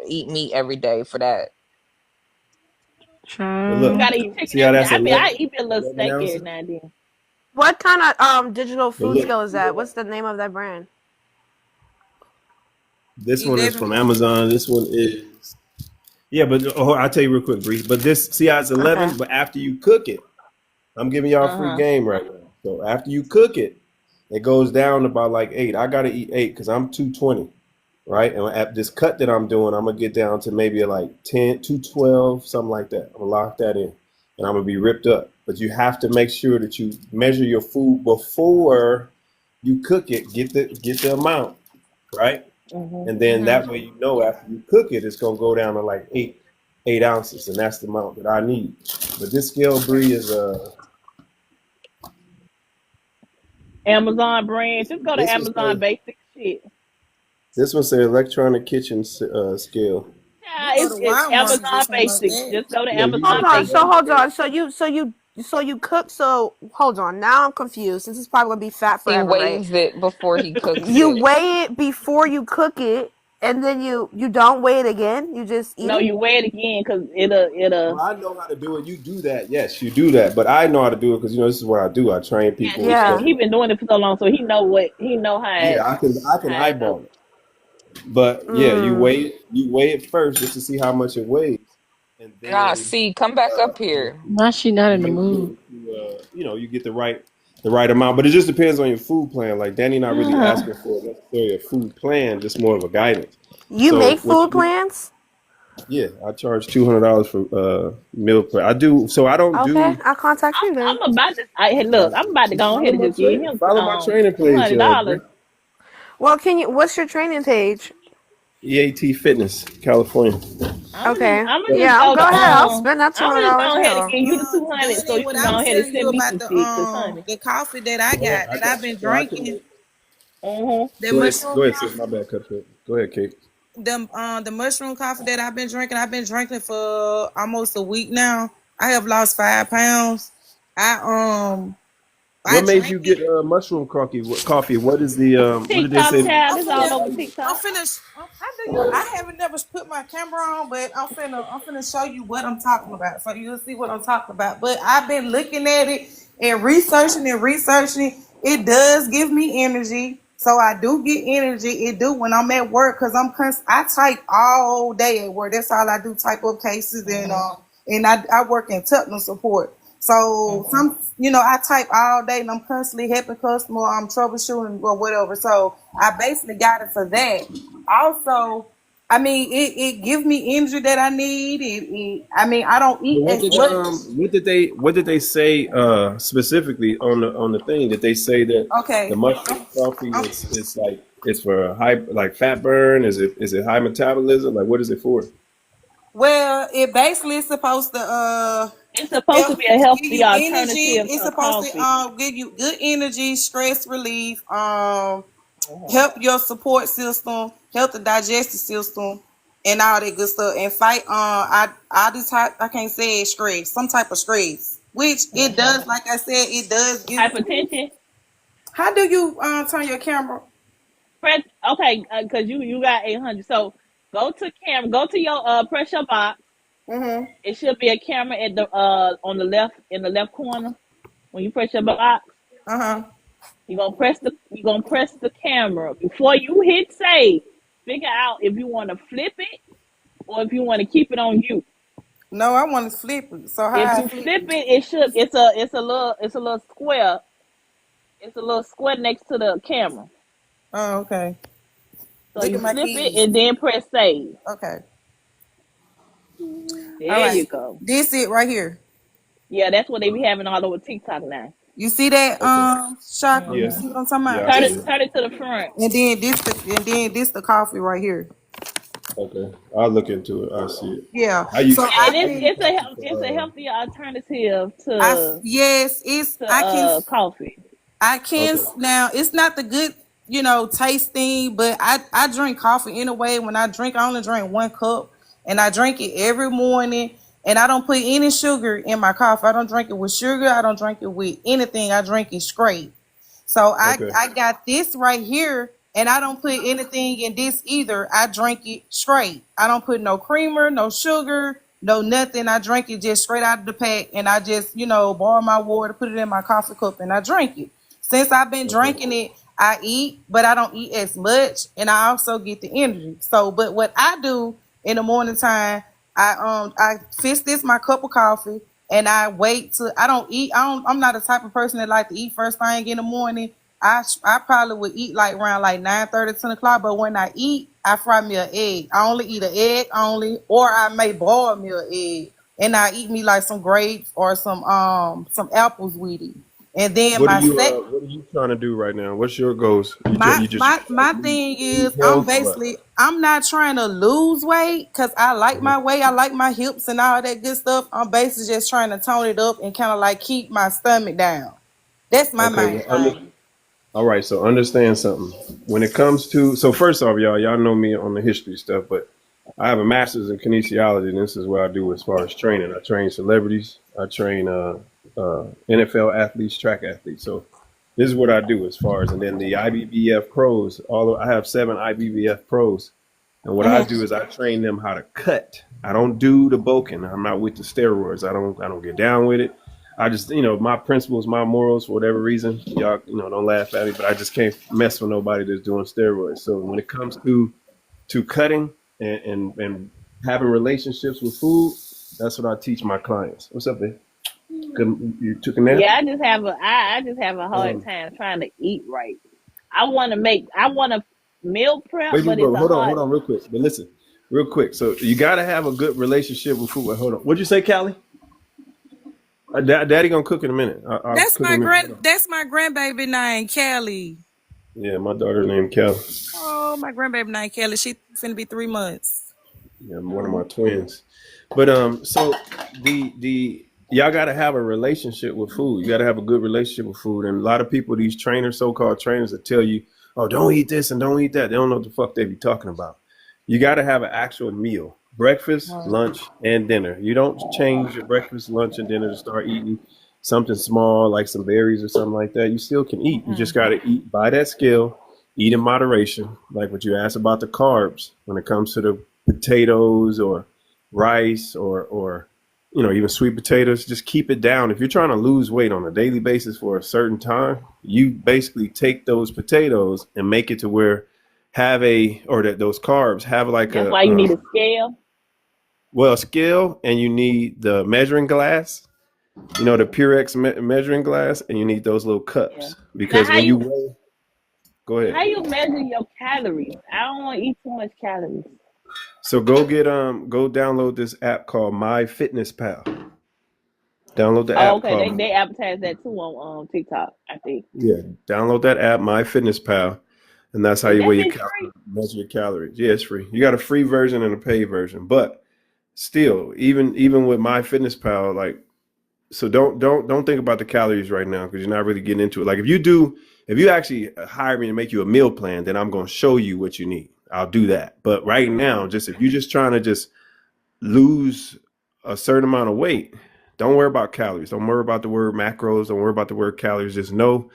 eat meat every day for that. But You look, Child. gotta eat chicken see how every day. that's I mean, I 11, eat me a little 11 steak every ounces? now and then. What kind of digital But food look, scale is that? What's the name of that brand? this one is 11. from Amazon. This one is yeah, but I'll tell you real quick, Bree. But this see how it's Okay. 11, but after you cook it, I'm giving y'all Uh free huh. game right now. So after you cook it, it goes down to about like 8. I gotta eat 8 because I'm 220, right? And at this cut that I'm doing, I'm gonna get down to maybe like 10, 212, something like that. I'm gonna lock that in, and I'm gonna be ripped up. But you have to make sure that you measure your food before you cook it. Get the amount, right? Mhm. And then Mhm. that way you know after you cook it, it's gonna go down to like 8 ounces, and that's the amount that I need. But this scale Brie is Amazon brand. Just go to this one Amazon say Basic shit. this one say electronic kitchen scale. You Yeah, go to it's Walmart and get Amazon something like Basics. that. Just go to Yeah, you Hold Amazon get the on. Basics. So one. hold on. So you cook. So hold on. Now I'm confused. This is probably gonna be fat He forever, right? weighs it before he cooks You it. weigh it before you cook it, and then you don't weigh it again. You just eat No, it. you weigh it again because it'll. Well, I know how to do it. You do that. Yes, you do that. But I know how to do it because this is what I do. I train Yeah, people and stuff. Yeah. he been doing it for so long, so he know Yeah, I can how it eyeball go. it. But yeah, Mm. you weigh it first just to see how much it weighs, and Nah, then see, come back up here. Now she not in the when you do mood. it, you get the right amount. But it just depends on your food plan. Like Danny, not really asking for necessarily a food plan, just more of a guidance. You So make what food you plans? yeah, I charge $200 for meal prep. I do so I don't Okay, do. I'll contact you then. I'm about to. Hey, look, Uh, I'm about to go follow ahead and my just give training. him Follow my training two page, hundred Bree. dollars. Well, can you? What's your training page? EAT Fitness, California. Okay. I'm gonna just Yeah, I'll go go to ahead. I'll spend that two I'm hundred gonna just dollars. go ahead and Hell. give you the 200 so Dunny, you what can I go was ahead and telling you send me about some shit, cause honey. the coffee that I Oh, got that I've been so I can drinking, Mhm. the go ahead. mushroom Go ahead, sis. coffee, My bad, Cupcake. Go ahead, Kate. the mushroom coffee that I've been drinking for almost a week now. I have lost 5 pounds. I What made drank you it. get mushroom coffee? Coffee. What is the what did they TikTok say? child, I'm it's all finna, over I'm TikTok. finna, how do you? I haven't never put my camera on, but I'm finna show you what I'm talking about, so you'll see what I'm talking about. But I've been looking at it and researching and researching. It does give me energy, so I do get energy. It do when I'm at work because I type all day at work. That's all I do, type up cases and I work in technical support. So I type all day and I'm constantly helping customer, I'm troubleshooting or whatever. So I basically got it for that. Also, I mean, it gives me energy that I need. I mean, I don't But eat as much. what did they say specifically on the thing? Did they say that the Okay. mushroom coffee is like it's for high like fat burn? Is it high metabolism? Like what is it for? Well, it basically is supposed to It's supposed to help be a give healthy you energy. alternative It's to supposed to coffee. give you good energy, stress relief, Mhm. help your support system, help the digestive system, and all that good stuff. And fight I just I can't say it, stress, some type of stress. Which it Mhm. does, like I said, it does give you. Hypertension. How do you turn your camera? Press okay, cause you got 800. So go to your press your box. Mm-hmm. It should be a camera at the on the left in the left corner when you press your box. Uh-huh. You're gonna press the camera before you hit save. Figure out if you want to flip it or if you want to keep it on you. No, I want to flip it. So If how I you flip flip it? it, it's a little square. It's a little square next to the camera. Oh, okay. So Look you at my flip it keys. and then press save. Okay. All There right. you go. This it right here. Yeah, that's what they be having all over TikTok now. You see that, Okay. Chakra? You Yeah. hmm see what I'm talking Yeah, about? I Turn see it, This it. turn it to the front. and then this the coffee right here. Okay. I'll look into it. I'll see it. Yeah. I So use And I it's can it's a coffee hel- it's a for healthier alternative to yes, it's to I can coffee. okay. now it's not the good, taste thing, but I drink coffee anyway. When I drink, I only drink 1 cup and I drink it every morning and I don't put any sugar in my coffee. I don't drink it with sugar, I don't drink it with anything. I drink it straight. So I Okay. I got this right here, and I don't put anything in this either. I drink it straight. I don't put no creamer, no sugar, no nothing. I drink it just straight out of the pack, and I just boil my water, put it in my coffee cup, and I drink it. Since I've been Okay. drinking it, I eat, but I don't eat as much, and I also get the energy. So, but what I do in the morning time, I fix this my cup of coffee and I wait till I don't eat. I'm not the type of person that like to eat first thing in the morning. I probably would eat like around like 9:30, 10 o'clock. But when I eat, I fry me an egg. I only eat an egg only, or I may boil me an egg, and I eat me like some grapes or some apples with it. And then What are my you sec what are you trying to do right now? What's your goals? my You just my trying my to thing lose is health or what? I'm not trying to lose weight because I like Mhm. my weight. I like my hips and all that good stuff. I'm basically just trying to tone it up and kind of like keep my stomach down. That's my Okay, main well, thing. all right, so understand something. When it comes to, so first off, y'all know me on the history stuff, but I have a master's in kinesiology, and this is what I do as far as training. I train celebrities, I train NFL athletes, track athletes. So this is what I do as far as, and then the IBBF pros. I have 7 IBBF pros, and what I Mhm. do is I train them how to cut. I don't do the bulking. I'm not with the steroids. I don't get down with it. I just, my principles, my morals, for whatever reason, y'all, don't laugh at me, but I just can't mess with nobody that's doing steroids. So when it comes to cutting and having relationships with food, that's what I teach my clients. What's up, man? Good, you took a nap? Yeah, I just have a hard Um, time trying to eat right. I want to meal prep, wait, but it's bro, a hard. hold on, real quick. But listen, real quick. So you got to have a good relationship with food. Wait, hold on. What'd you say, Callie? Daddy gonna cook in a minute. I'll cook in a minute. Hold on. That's my grandbaby named Kelly. Yeah, my daughter's named Callie. Oh, my grandbaby named Kelly. She finna be 3 months. Yeah, one of my twins. But so the y'all got to have a relationship with food. You got to have a good relationship with food. And a lot of people, these trainers, so-called trainers, that tell you, "Oh, don't eat this and don't eat that." They don't know what the fuck they be talking about. You got to have an actual meal: breakfast, lunch, and dinner. You don't change your breakfast, lunch, and dinner to start eating something small like some berries or something like that. You still can eat. You just got to eat by that scale. Eat in moderation, like what you asked about the carbs. When it comes to the potatoes or rice or even sweet potatoes, just keep it down. If you're trying to lose weight on a daily basis for a certain time, you basically take those potatoes and make it to where those carbs have like That's why you need a scale. a scale, and you need the measuring glass, the Purex measuring glass, and you need those little Yeah. cups, Now, because how when you you weigh, go how ahead. you measure your calories? I don't want to eat too much calories. So go download this app called MyFitnessPal. Download the Oh, app okay. They called they advertise that too on TikTok, I think. Yeah, download that app, MyFitnessPal, and that's how Is you that weigh your bitch free? measure your calories. Yeah, it's free. You got a free version and a paid version, but still, even with MyFitnessPal, like, so don't think about the calories right now because you're not really getting into it. Like if you actually hire me to make you a meal plan, then I'm going to show you what you need. I'll do that. But right now, just if you're just trying to just lose a certain amount of weight, don't worry about calories. Don't worry about the word macros. Don't worry about the word calories. Just know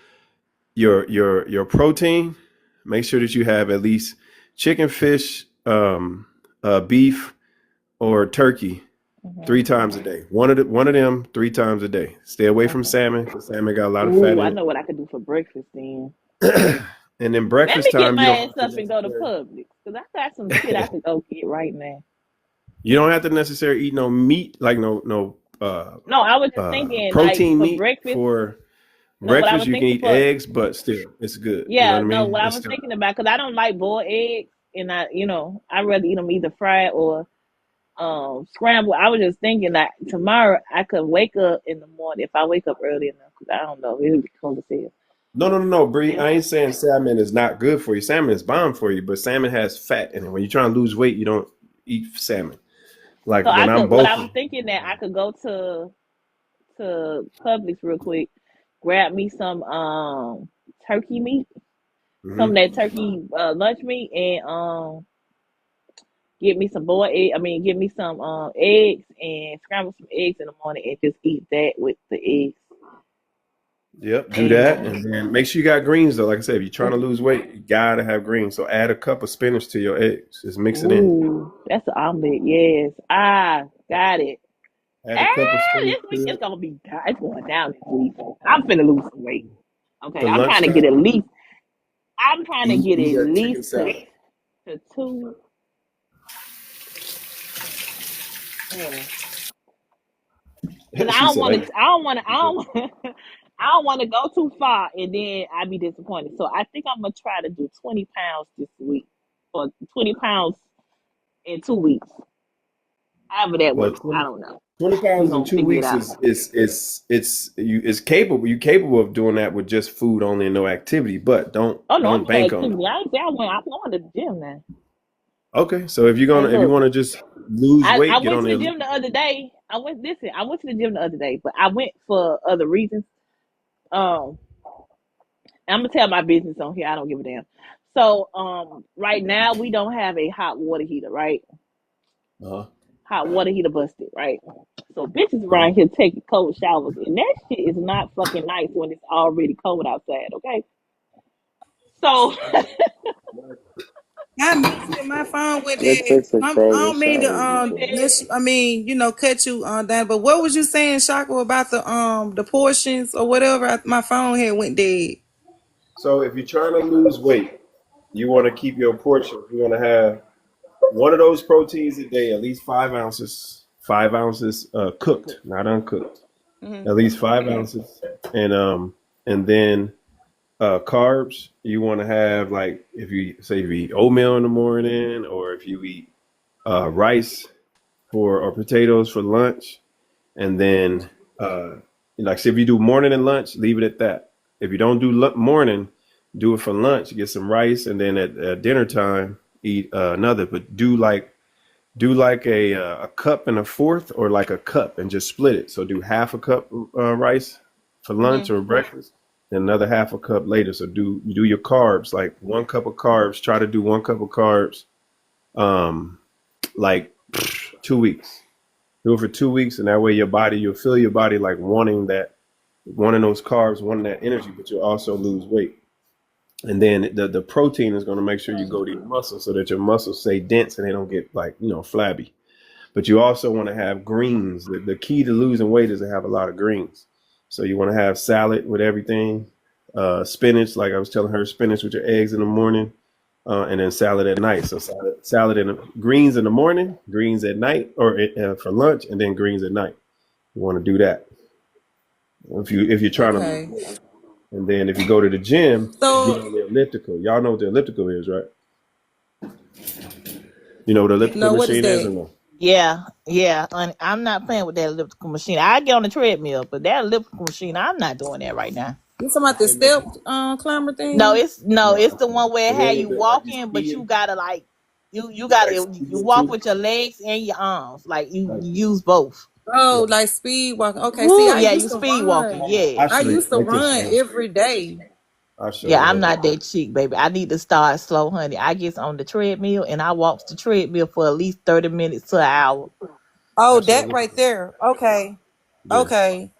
your protein. Make sure that you have at least chicken, fish, beef, or turkey Mhm. 3 times a day. One of them 3 times a day. Stay away from Okay. salmon because salmon got a lot of fat Ooh, I in know what I could do for breakfast then. it. And then Let breakfast me get time, you my don't ass have to up and go to necessarily Publix because I got some shit I could go get right now. you don't have to necessarily eat no meat, like no No, I was just thinking like protein for meat breakfast. for No, what I breakfast. was You can thinking eat for eggs, but still, it's good. You know yeah, what I no, mean? what I It's was still thinking about because I don't like boiled eggs, and I'd rather eat them either fried or scrambled. I was just thinking that tomorrow I could wake up in the morning if I wake up early enough because I don't know it'll be cold as hell. no, Bree. And I ain't saying salmon is not good for you. Salmon is bomb for you, but salmon has fat in it. When you're trying to lose weight, you don't eat salmon. Like so I when could I'm what I bulking. was thinking that I could go to Publix real quick, grab me some turkey meat, some of Hmm. that turkey lunch meat, and get me some boiled egg. I mean, get me some eggs and scramble some eggs in the morning and just eat that with the eggs. Yep, do And that, and then make sure you got greens though. Like I said, if you're trying to lose weight, you gotta have greens. So add a cup of spinach to your eggs. Just mix it in. ooh, that's an omelet. Yes, got it. Add Ah, a cup of spinach this week to it's it gonna be. It's going down this week. I'm finna lose some weight. Okay, for I'm trying to get lunchtime. at least. I'm trying to get Eat at a chicken least salad. to two. Mm. Cause I She don't said, want "I." to. I don't want to. I don't. I don't want to go too far and then I be disappointed. So I think I'm gonna try to do 20 pounds this week, or 20 pounds in 2 weeks. However that Well, works, I 20, don't know. 20 We pounds in gonna two figure it weeks out. is capable. You're capable of doing that with just food only and no activity. But don't Oh no, I'm don't doing bank on it. activity. I ain't say I went. I'm going to the gym now. Okay, so if And you look, want to just lose I weight, get went on to the there. gym the other day. I went to the gym the other day, but I went for other reasons. Um, I'm gonna tell my business on here. I don't give a damn. So, right now we don't have a hot water heater, right? Uh-huh. Hot water heater busted, right? So bitches Uh-huh. around here taking cold showers, and that shit is not fucking nice when it's already cold outside. Okay, so I missed it. My phone went It dead. takes a I cold don't mean to shower before. cut you down. But what was you saying, Shaka, about the portions or whatever? My phone had went dead. So if you're trying to lose weight, you want to keep your portion. You want to have one of those proteins a day, at least 5 ounces. 5 ounces cooked, not uncooked. Hmm. At least 5 ounces, and then carbs. You want to have like if you eat oatmeal in the morning, or if you eat rice for or potatoes for lunch, and then like say if you do morning and lunch, leave it at that. If you don't do morning, do it for lunch. Get some rice, and then at dinner time, eat another. But do like a cup and a fourth, or like a cup and just split it. So do half a cup rice for Hmm. lunch or breakfast, then another half a cup later. So do your carbs, like 1 cup of carbs. Try to do 1 cup of carbs, um, like 2 weeks. Do it for 2 weeks, and that way you'll feel your body like wanting those carbs, wanting that energy, but you'll also lose weight. And then the protein is going to make sure you go to your muscles so that your muscles stay dense and they don't get like flabby. But you also want to have greens. The key to losing weight is to have a lot of greens. So you want to have salad with everything, spinach, like I was telling her, spinach with your eggs in the morning, and then salad at night. So salad and greens in the morning, greens at night, or for lunch, and then greens at night. You want to do that if you're trying to lose Okay. weight. And then if you go to the gym, get So on the elliptical. Y'all know what the elliptical is, right? You know what the elliptical no, what is machine is, or that? no? yeah, yeah. I'm not playing with that elliptical machine. I get on the treadmill, but that elliptical machine, I'm not doing that right now. You talking about the step climber No, thing? it's No, the one where the it had one you with the like you walking, but you skiing, gotta like you you gotta like you skiing walk too. with your legs and your arms, like Like, you use both. Oh, yeah. like speed walking. Okay. See, Woo, I yeah, used you to speed walking, run. I yes. I show you. used to I can run show you. every day. I'll show Yeah, you. I'm Hold not on. that chic, baby. I need to start slow, honey. I get on the treadmill and I walk the treadmill for at least 30 minutes to an hour. Oh, That's your that right elliptical. there. Okay. Yeah. Okay.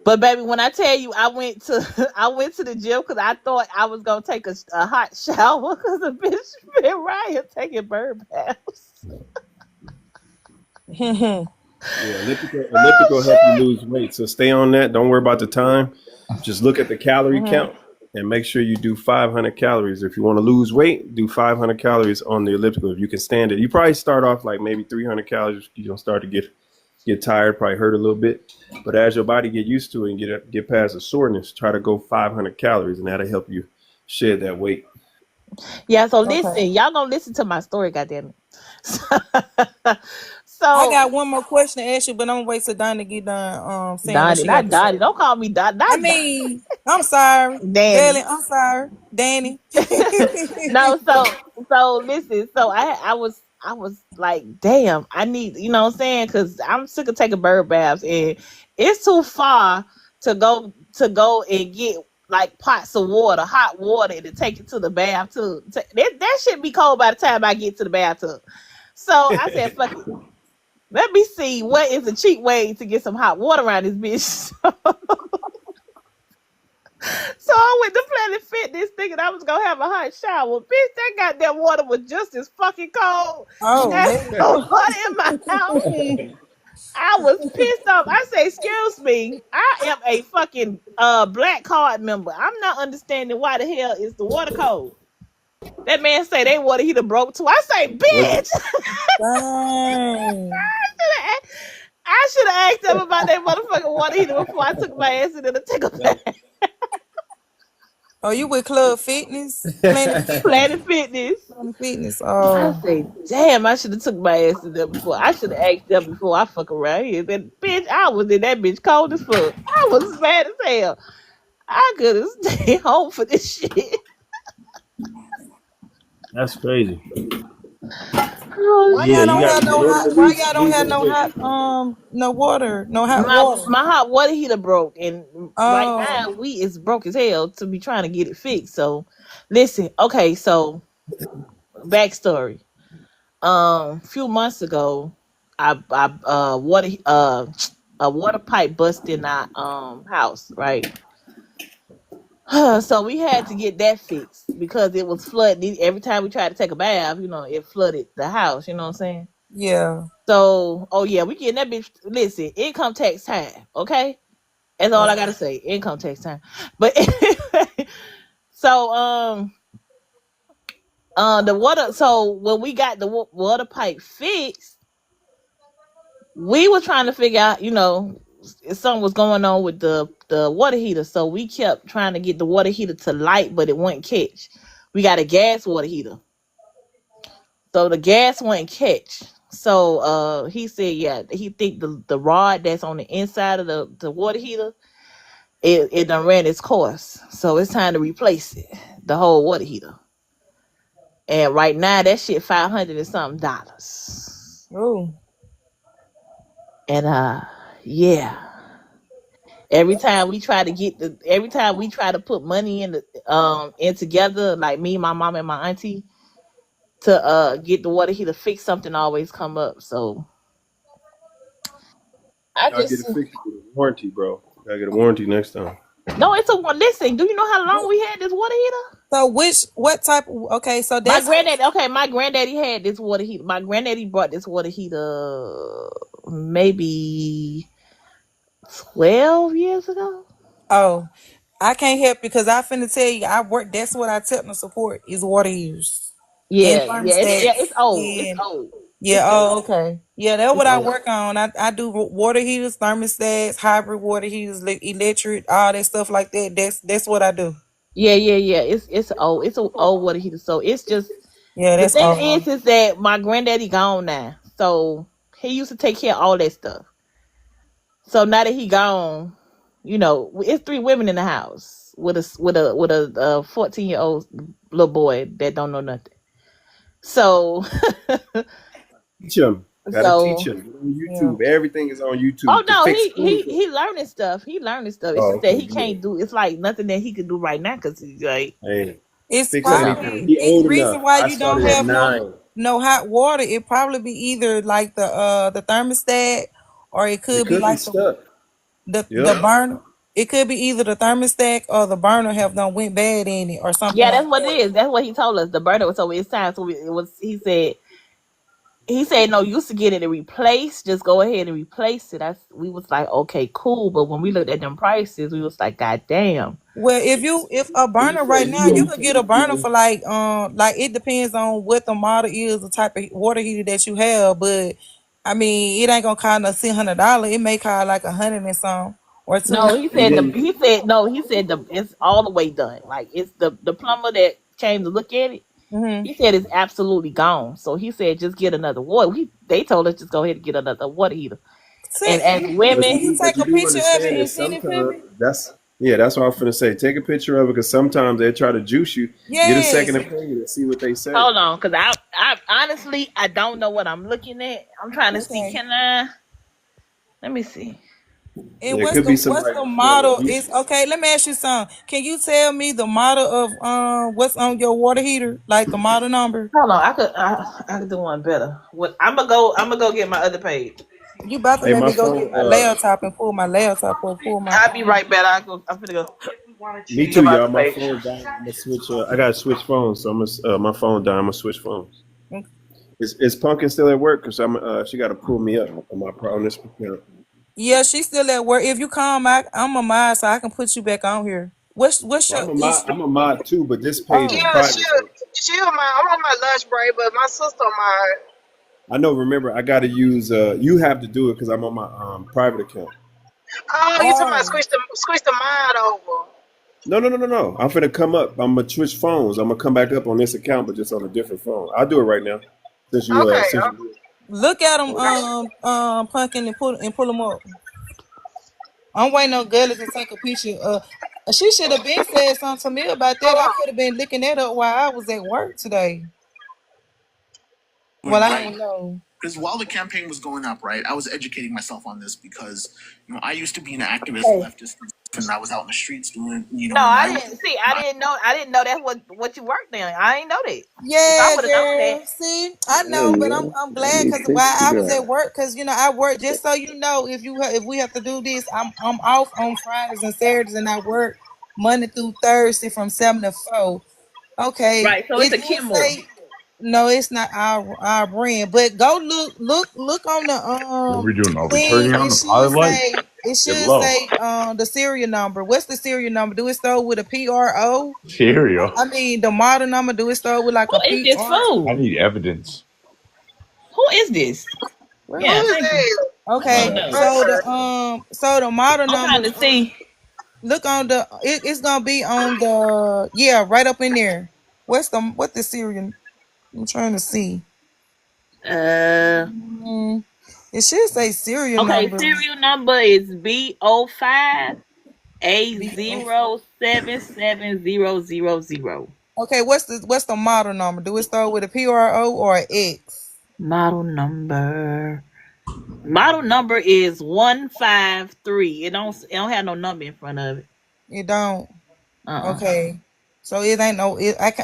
But baby, when I tell you I went to I went to the gym because I thought I was gonna take a hot shower because the bitch been right here taking bird baths. Yeah, elliptical Oh help you lose weight. So stay on that. Don't worry about the time. Just look at the calorie shit. count and make sure you do 500 calories. If you want to lose weight, do 500 calories on the elliptical. If you can stand it, you probably start off like maybe 300 calories. You don't start to get tired, probably hurt a little bit. But as your body get used to it and get past the soreness, try to go 500 calories, and that'll help you shed that weight. Yeah, so Okay. listen, y'all gonna listen to my story, goddamn it. I So, got one more question to ask you, but I'm gonna wait till Donna get done saying what Donnie, she got not to say. Donnie. Don't call me Don, I not mean, I'm sorry. Danny. Darling, I'm sorry. Danny. No, so listen, so I was like, damn, I need, you know what I'm saying? Cause I'm sick of taking bird baths and it's too far to go and get like pots of water, hot water, to take it to the bath too. That should be cold by the time I get to the bathtub. So I said, fuck it. Let me see what is a cheap way to get some hot water around this bitch. So I went to Planet Fitness thinking I was gonna have a hot shower. Bitch, that goddamn water was just as fucking cold Oh as man. the water in my house. I was pissed off. I say, excuse me, I am a fucking black card member. I'm not understanding why the hell is the water cold. That man say they water heater broke too. I say, Was bitch, Dang. I should have asked them about that motherfucking water heater before I took my ass in there to take a bath. Oh, you with Club Fitness? Planet Fitness? Planet Fitness. Planet Fitness. I Oh. say, damn, I should have took my ass in there before. I should have asked them before I fuck around here. That bitch, I was in that bitch cold as fuck. I was mad as hell. I could have stayed home for this shit. That's crazy. Oh Why Yeah, y'all you don't shit. got have in no order hot to why y'all don't lose have that no weight. hot no water? No hot My water. my hot water heater broke, and right Oh. now we is broke as hell to be trying to get it fixed. So, listen, okay, so backstory. Few months ago, I water a water pipe bust in our house, right? So we had to get that fixed because it was flooding. Every time we tried to take a bath, it flooded the house. You know what I'm saying? Yeah. So, oh yeah, we getting that bitch. Listen, income tax time. Okay, that's all I Okay. gotta say. Income tax time. But so the water. So when we got the water pipe fixed, we were trying to figure out, if something was going on with the water heater. So we kept trying to get the water heater to light, but it wouldn't catch. We got a gas water heater, so the gas wouldn't catch. So he said, yeah, he think the rod that's on the inside of the water heater, it done ran its course. So it's time to replace it, the whole water heater. And right now that shit $500 and something dollars. Oh. And yeah. Every time we try to put money in together, like me, my mom, and my auntie, to get the water heater fixed, something always come up. So I Y'all get just it fixed with a warranty, bro. Gotta get a warranty next time. no, it's a one. Listen, do you know how long we had this water heater? So what type okay, so My that's granddaddy, okay, my granddaddy had this water heater. My granddaddy brought this water heater maybe 12 years ago. oh, I can't help because I finna tell you I work that's what I technical support is water use. And Yeah, yeah, it's thermostats old. It's and old. yeah, It's old. oh okay. Yeah, that's what It's I old. work on. I do water heaters, thermostats, hybrid water heaters, electric, all that stuff like that. That's what I do. Yeah, yeah, yeah. It's old. It's an old water heater. So it's just Yeah, the that's thing all. is that my granddaddy gone now. So he used to take care of all that stuff. So now that he gone, it's three women in the house with a 14-year-old little boy that don't know nothing. So Teach them. Gotta teach so them. Get on Yeah. YouTube. Everything is on oh YouTube to no, fix he he anything. he learning stuff. He learning stuff. It's Oh, just that okay, he good. can't do. It's like nothing that he could do right now because he's like Hey, It's fix so. anything. probably He it old reason enough. why I you don't started at have nine. no hot water. It probably be either like the thermostat or it It could be could be like stuck. the Yep. burner. It could be either the thermostat or the burner have done went bad in it or something Yeah, like that's what it that. is. That's what he told us. The burner was so it's time. So it was. He said He said no, you used to get it replaced. Just go ahead and replace it. We was like, okay, cool. But when we looked at them prices, we was like, God damn. Well, if a He burner right said now, you you gonna could pay get a burner for for like it depends on what the model is, the type of water heater that you have. But I mean, it ain't gonna cost no $600. It may cost like 100 and some or two No, hundred. he and said then he said no, he said it's all the way done. Like it's the plumber that came to look at it. Mm-hmm. He said it's absolutely gone. So he said just get another water. They told us just go ahead and get another water heater. And as but women, you Can you do but take you a do picture of understand it that and send it to sometimes me? that's what I was finna say. Take a picture of it because sometimes they try to juice you. Get a second Yes. opinion and see what they say. hold on, because I honestly I don't know what I'm looking at. I'm trying to see. Okay. Can I? Let me see. And Yeah, it could be what's somebody the trying to model? juice Is you. okay. Let me ask you something. Can you tell me the model of what's on your water heater, like the model number? Hold on, I could do one better. What I'm gonna go get my other page. You about to Hey, let my me go get phone. my laptop and pull my laptop or pull my I'll be right back. I'm gonna go Me get too, my y'all. other My page. phone died. I'm gonna switch. I gotta switch phones, so I'm gonna. My phone died. I'm gonna switch phones. Is Pumpkin still at work? Cause I'm. She got to pull me up on my on this account. Yeah, she's still at work. If you come, I'm a mod, so I can put you back on here. What's Well, your is I'm a mod too, but this page is oh Yeah, private. So she'll mind. I'm on my lunch break, but my sister mind. I know. Remember, I got to use. You have to do it because I'm on my private account. Oh, you talking about oh switch the mind over? No, no, no, no, no. I'm finna come up. I'm gonna switch phones. I'm gonna come back up on this account, but just on a different phone. I'll do it right now. Okay. Since you do it. look at them Hold on. pumpkin and pull them up. I'm waiting on Gully to take a picture. She should have been said something to me about that. Hold I on. could have been looking that up while I was at work today. Well, I don't know. Because while the campaign was going up, right, I was educating myself on this because I used to be an activist, Hey. leftist, and I was out in the streets doing, No, and I I didn't see. I didn't know that's what you worked in. I ain't know that. If I Yeah, would have known that, girl. See, I Oh know, but yeah, I'm I glad need because while picture I was at girl. work, because I work. Just so you know, if we have to do this, I'm off on Fridays and Saturdays, and I work Monday through Thursday from 7 to 4. Okay, right? So it's it a did Kenmore. say no, it's not our brand, but go look on the What are we doing? Are we thing. turning on the pilot light? It Get should low. say the serial number. What's the serial number? Do it start with a PRO? Stereo. I mean, the model number. Do it start with like Who a is this PR? I fool? need evidence. Who is this? Where who Yeah, is is thank you. that? I want to okay? know. So the model I'm number. trying to see. Look on the. It's gonna be on the right up in there. What the serial? I'm trying to see. Uh, It should say serial okay. number. Serial number is B05 A Be zero seven seven zero zero zero. okay. What's the model number? Do it start with a PRO or an X? Model number. Model number is 153. It don't have no number in front of it. It don't. Uh-uh. Okay. So it ain't no.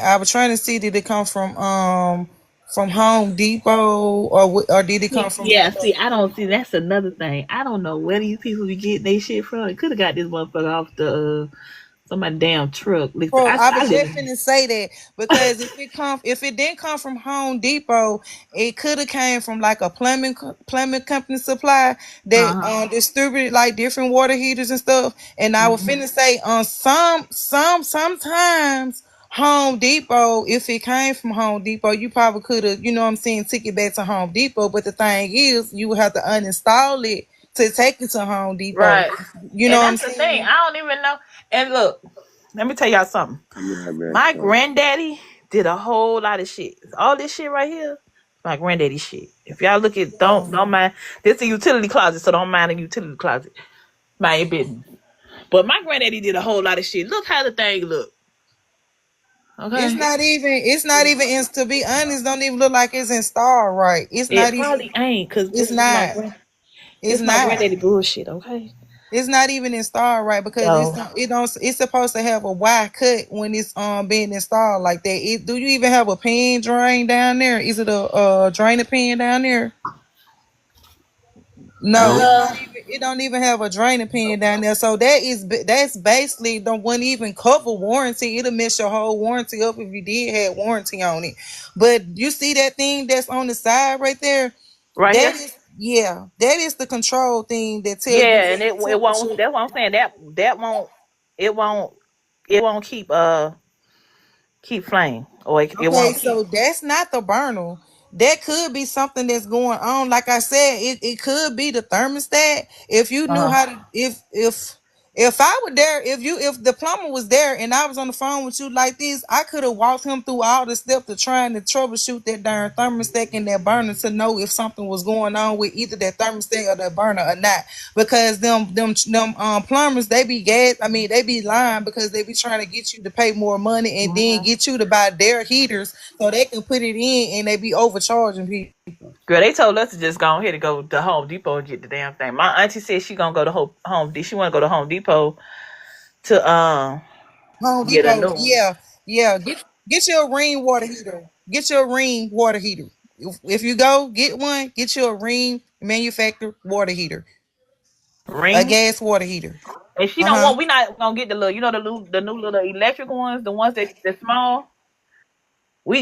I was trying to see did it come from Home Depot or did it come from Yeah, like see, I don't see that's another thing. I don't know where these people be getting their shit from. It could have got this motherfucker off the somebody damn truck. Listen, Bro, I I was live just in finna say that because if it didn't come from Home Depot, it could have came from like a plumbing company supply that uh-huh. distributed like different water heaters and stuff. And I was Mhm. finna say on sometimes Home Depot, if it came from Home Depot, you probably could have, you know what I'm saying, took it back to Home Depot. But the thing is, you would have to uninstall it to take it to Home Depot. Right. You know And what I'm that's the thing. saying? I don't even know. And look, let me tell y'all something. I'm right back, My y'all. granddaddy did a whole lot of shit. All this shit right here, my granddaddy shit. If y'all look at don't mind this a utility closet, so don't mind the utility closet. Mind your business. But my granddaddy did a whole lot of shit. Look how the thing look. It's Okay. not even. It's not even. To be honest, don't even look like it's installed right. It's not It even. probably ain't, cause It's not. It's this my not. granddaddy bullshit, okay? It's not even installed right because So it don't. It's supposed to have a wide cut when it's being installed like that. Do you even have a pin drain down there? Is it a drainer pin down there? No, No. it don't even have a draining pin down there. So that's basically don't wouldn't even cover warranty. It'll mess your whole warranty up if you did have warranty on it. But you see that thing that's on the side right there? Right That here. is that is the control thing that tell you Yeah, and what it won't. temperature. That's what I'm saying. That won't. It won't. It won't keep flame, or it Okay, won't keep. so that's not the burner. That could be something that's going on. Like I said, it could be the thermostat. If you knew Uh-huh. how to, if I were there, if the plumber was there and I was on the phone with you like this, I could have walked him through all the steps of trying to troubleshoot that darn thermostat and that burner to know if something was going on with either that thermostat or that burner or not. Because them plumbers, they be gas. I mean, they be lying because they be trying to get you to pay more money and then get you to buy their heaters so they can put it in, and they be overcharging people. Girl, they told us to just go ahead and go to Home Depot and get the damn thing. My auntie said she gonna go to Home. She want to go to Home Depot to Home get a Depot, new one. yeah, yeah. Get your ring water heater. Get your ring water heater. If you go get one, get you a ring manufactured water heater, a Ring. gas water heater. And she Uh don't huh. want. We not gonna get the little. You know the new little electric ones, the ones that small.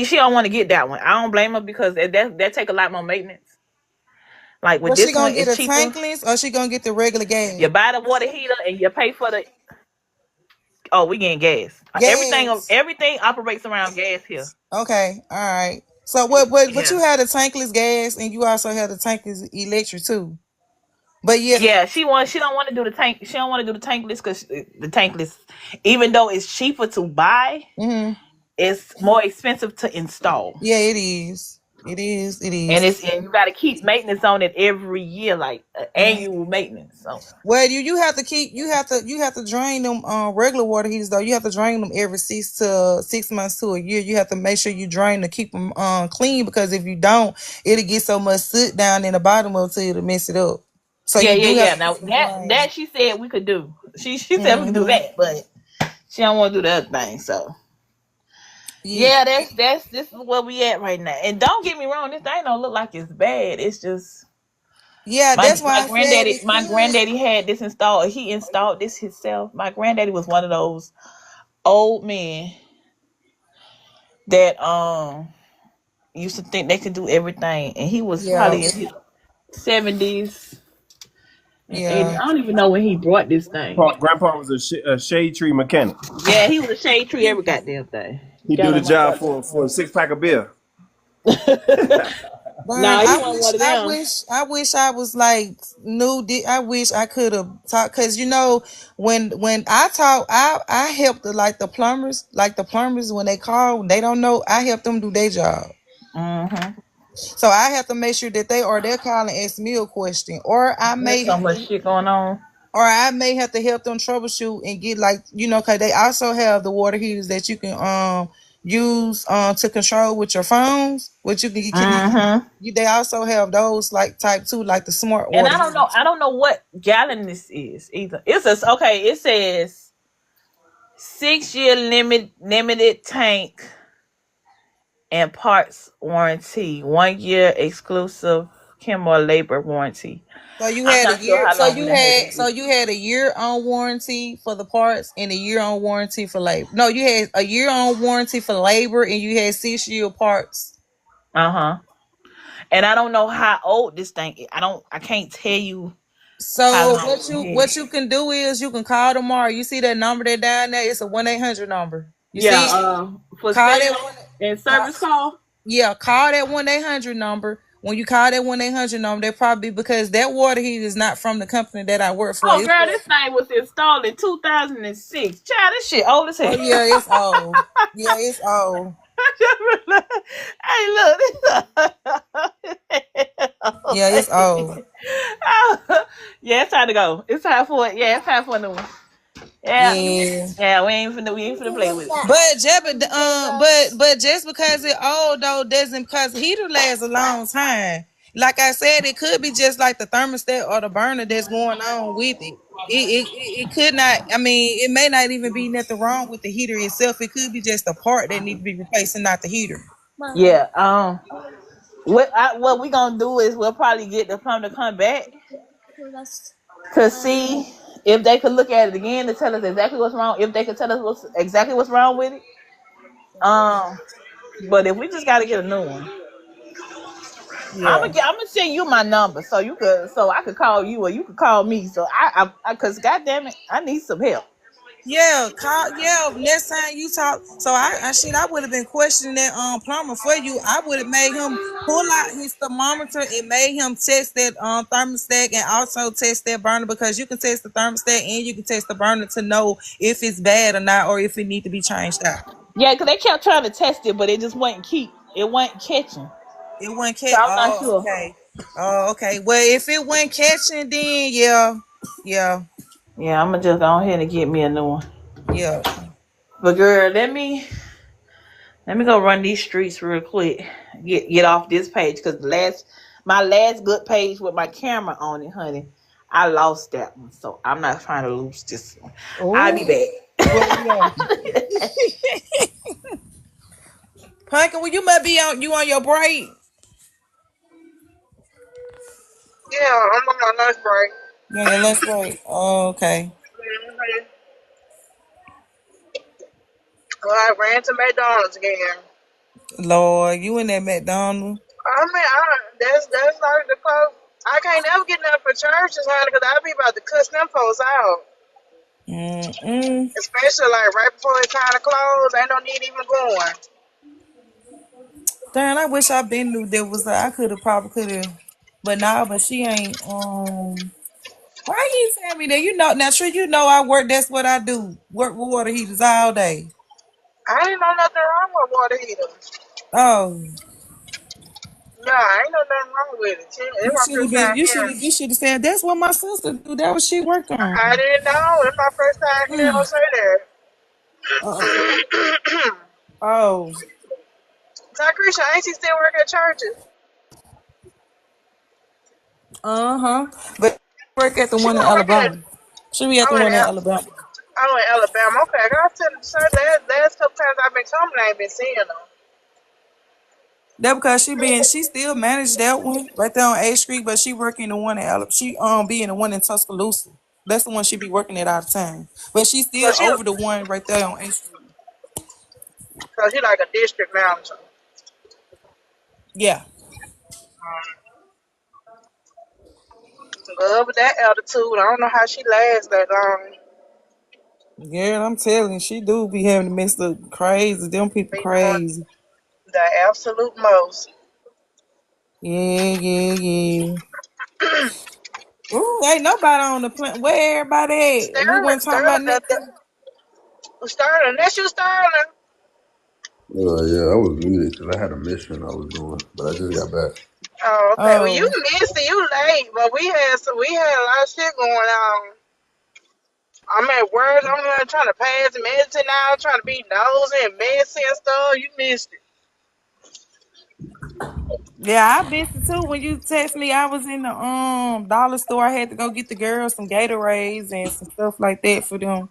She don't want to get that one. I don't blame her because that take a lot more maintenance. Like with Was she this one, gonna get it's a cheaper. tankless or she gonna get the regular gas? You buy the water heater and you pay for the. Oh, we getting gas. Gas. Everything operates around gas here. Okay. All right. So what? But Yeah. you had a tankless gas and you also had a tankless electric too. But yeah. Yeah, she don't want to do the tank. She don't want to do the tankless because the tankless, even though it's cheaper to buy, Hmm. it's more expensive to install. Yeah, it is. It is. It And is. you got to keep maintenance on it every year, like annual maintenance. So Well, you have to keep you have to drain them regular water heaters though. You have to drain them every 6 months to a year. You have to make sure you drain to keep them clean because if you don't, it'll get so much soot down in the bottom of it till it'll mess it up. So yeah, you yeah, do have yeah. to Now keep them drained. that she said we could do. She said we could do Hmm. that, but she don't want to do the other thing. So Yeah, yeah, that's this is where we at right now. And don't get me wrong, this thing don't look like it's bad. It's just yeah. That's why I said it my could. granddaddy had this installed. He installed this himself. My granddaddy was one of those old men that used to think they could do everything, and he was Yeah, probably in his 70s and 80s. yeah. I don't even know when he brought this thing. Grandpa was a shade tree mechanic. Yeah, he was a shade tree every goddamn thing. He do Got the on my job goddamn for a 6 pack of beer. Burn. Nah, he wasn't one of them. I wish I was like I wish I could have talked because when I talk, I help the plumbers when they call, they don't know. I help them do their job. Mm-hmm. So I have to make sure that they're calling, ask me a question, There's so much shit going on. I may have to help them troubleshoot and get because they also have the water heaters that you can use to control with your phones, which Mm-hmm. they also have those like type 2, like the smart And water heaters. I don't know what gallon this is either. Okay. It says 6 year limited tank and parts warranty, 1 year exclusive chem or labor warranty. So you I'm had a not sure year. how long we done had this. So you had a year on warranty for the parts and a year on warranty for labor. No, you had a year on warranty for labor and you had 6 year parts. Uh-huh. And I don't know how old this thing is. I can't tell you how So long it what is. you can do is you can call tomorrow. You see that number that down there? It's a 1-800 number. You Yeah, see it? for Call sale that. and Call, service call. yeah, call that 1-800 number. When you call that 1-800 number, they probably because that water heater is not from the company that I work for. Oh girl, this thing was installed in 2006. Child, this shit old as hell. Oh yeah, it's old. Yeah, it's old. Hey, look, Yeah, it's old. yeah, it's time to go. It's time for it. Yeah, it's time for a new one. Yeah, Yeah. yeah, we ain't finna play with it. But just because it old though doesn't because heater lasts a long time. Like I said, it could be just like the thermostat or the burner that's going on with it. It could not. I mean, it may not even be nothing wrong with the heater itself. It could be just a part that need to be replaced and not the heater. Yeah. What we gonna do is we'll probably get the plumber to come back Cause see, if they could look at it again to tell us exactly what's wrong, if they could tell us exactly what's wrong with it, um, but if we just got to get a new one, Yeah. I'm gonna send you my number so I could call you or you could call me. So cause goddamn it, I need some help. Yeah, call, yeah. Next time you talk, so I would have been questioning that plumber for you. I would have made him pull out his thermometer and made him test that thermostat and also test that burner, because you can test the thermostat and you can test the burner to know if it's bad or not, or if it need to be changed out. Yeah, cause they kept trying to test it, but it just it wasn't catching. It wasn't So catch. I'm not Oh, sure. okay. Oh, okay. Well, if it wasn't catching, then yeah, Yeah, I'm gonna just go ahead and get me a new one. yeah. But girl, let me go run these streets real quick. Get off this page because my last good page with my camera on it, honey. I lost that one, so I'm not trying to lose this one. I'll be Oh, back. well, yeah. Pumpkin, well, you might be on your break. Yeah, I'm on my lunch break. You on your lunch break. Oh, okay. Mhm. Well, I ran to McDonald's again. Lord, you in that McDonald's. I mean, that's like the close. I can't never get nothing for churches, honey, because I be about to cuss them folks out. Mm-mm. Especially like right before it's time to close. Ain't no need even going. Darn, I wish I been knew there was I could have, but nah, but she ain't. Why you tell me that? You know, now sure you know I work. That's what I do. Work with water heaters all day. I ain't know nothing wrong with water heaters. Oh, No, I ain't know nothing wrong with it. It's you my should have first been. time You should here. have. You should have said that's what my sister do. That what she worked I on. didn't know. It's my first time hearing her say Uh, that. oh, Takrisha, ain't she still work at churches? uh-huh. But work at the She one in don't work at Alabama. She be at the oh in one in Alabama. Alabama. Okay, I gotta tell the last couple times I've been coming, I ain't been seeing them. That because she still managed that one right there on A Street, but she working the one in Alabama. She be in the one in Tuscaloosa. That's the one she be working at all the time. But she So still over the one right there on A Street. she like a district manager. Yeah. Good with that altitude. I don't know how she lasts that long. Girl, I'm telling you, she do be having to mess up crazy. Them people Be doing crazy. the absolute most. Yeah. Ooh, ain't nobody on the plant. Where everybody at? We weren't talking about nothing. Sterling, that's you, Sterling. Yeah, I was muted because I had a mission I was doing, but I just got back. Oh, okay. Well, you Oh. missed it. You late, but we had a lot of shit going on. I'm at work. I'm here trying to pass the medicine out, trying to be nosy and messy and stuff. You missed it. Yeah, I missed it too. When you text me, I was in the dollar store. I had to go get the girls some Gatorades and some stuff like that for them.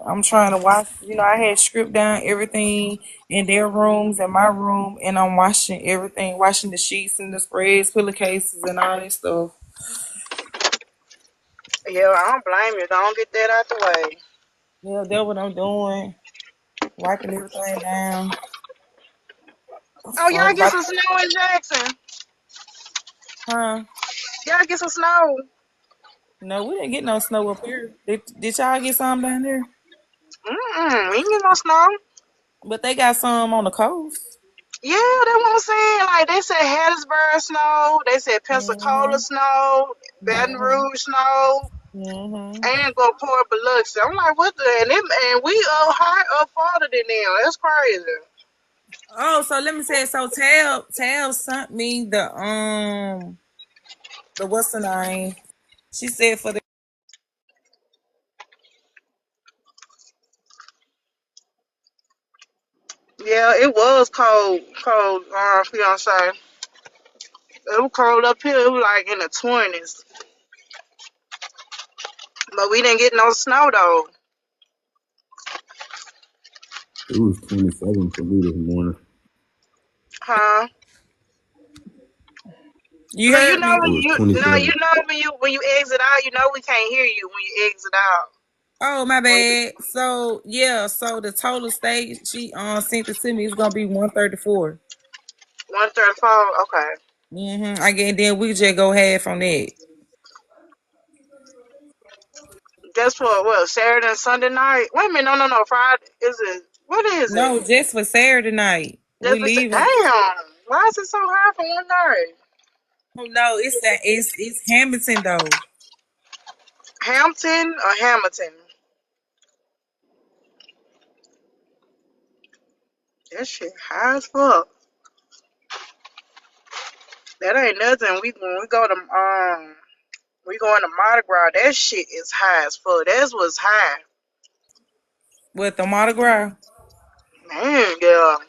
I'm trying to wash. I had stripped down everything in their rooms and my room, and I'm washing everything, washing the sheets and the spreads, pillowcases, and all that stuff. Yeah, I don't blame you. Don't get that out the way. Yeah, that's what I'm doing. Wiping everything down. Oh, y'all get Wipe, some snow in Jackson. huh? Y'all get some snow. No, we didn't get no snow up here. Did y'all get some down there? We ain't get no snow. But they got some on the coast. Yeah, that's what I'm saying. Like, they said Hattiesburg snow. They said Pensacola Mm-hmm. snow. Baton Mm-hmm. Rouge snow. Mm-hmm. And Gulfport, Biloxi. I'm like, what the? And we up high, up farther than them. That's crazy. Oh, so let me say. So Tab sent me the what's the name? She said for the Yeah, it was cold, fiance. It was cold up here. It was like in the 20s. But we didn't get no snow though. It was 27 for me this morning. Huh? You No, you heard know me. It when was you no, you 27. know when you exit out, you know we can't hear you when you exit out. Oh, my When bad. So yeah, so the total state she sent it to me is gonna be 134. 134, okay. I get then we just go half on that. Just for what, Saturday and Sunday night? Wait a minute, no, Friday. Is it? What is it? No, just for Saturday night. We Just for leaving. damn. Why is it so high for one night? Oh no, it's Hamilton though. Hampton or Hamilton? That shit high as fuck. That ain't nothing. We going to Mardi Gras. That shit is high as fuck. That's what's high. With the Mardi Gras. Man, girl.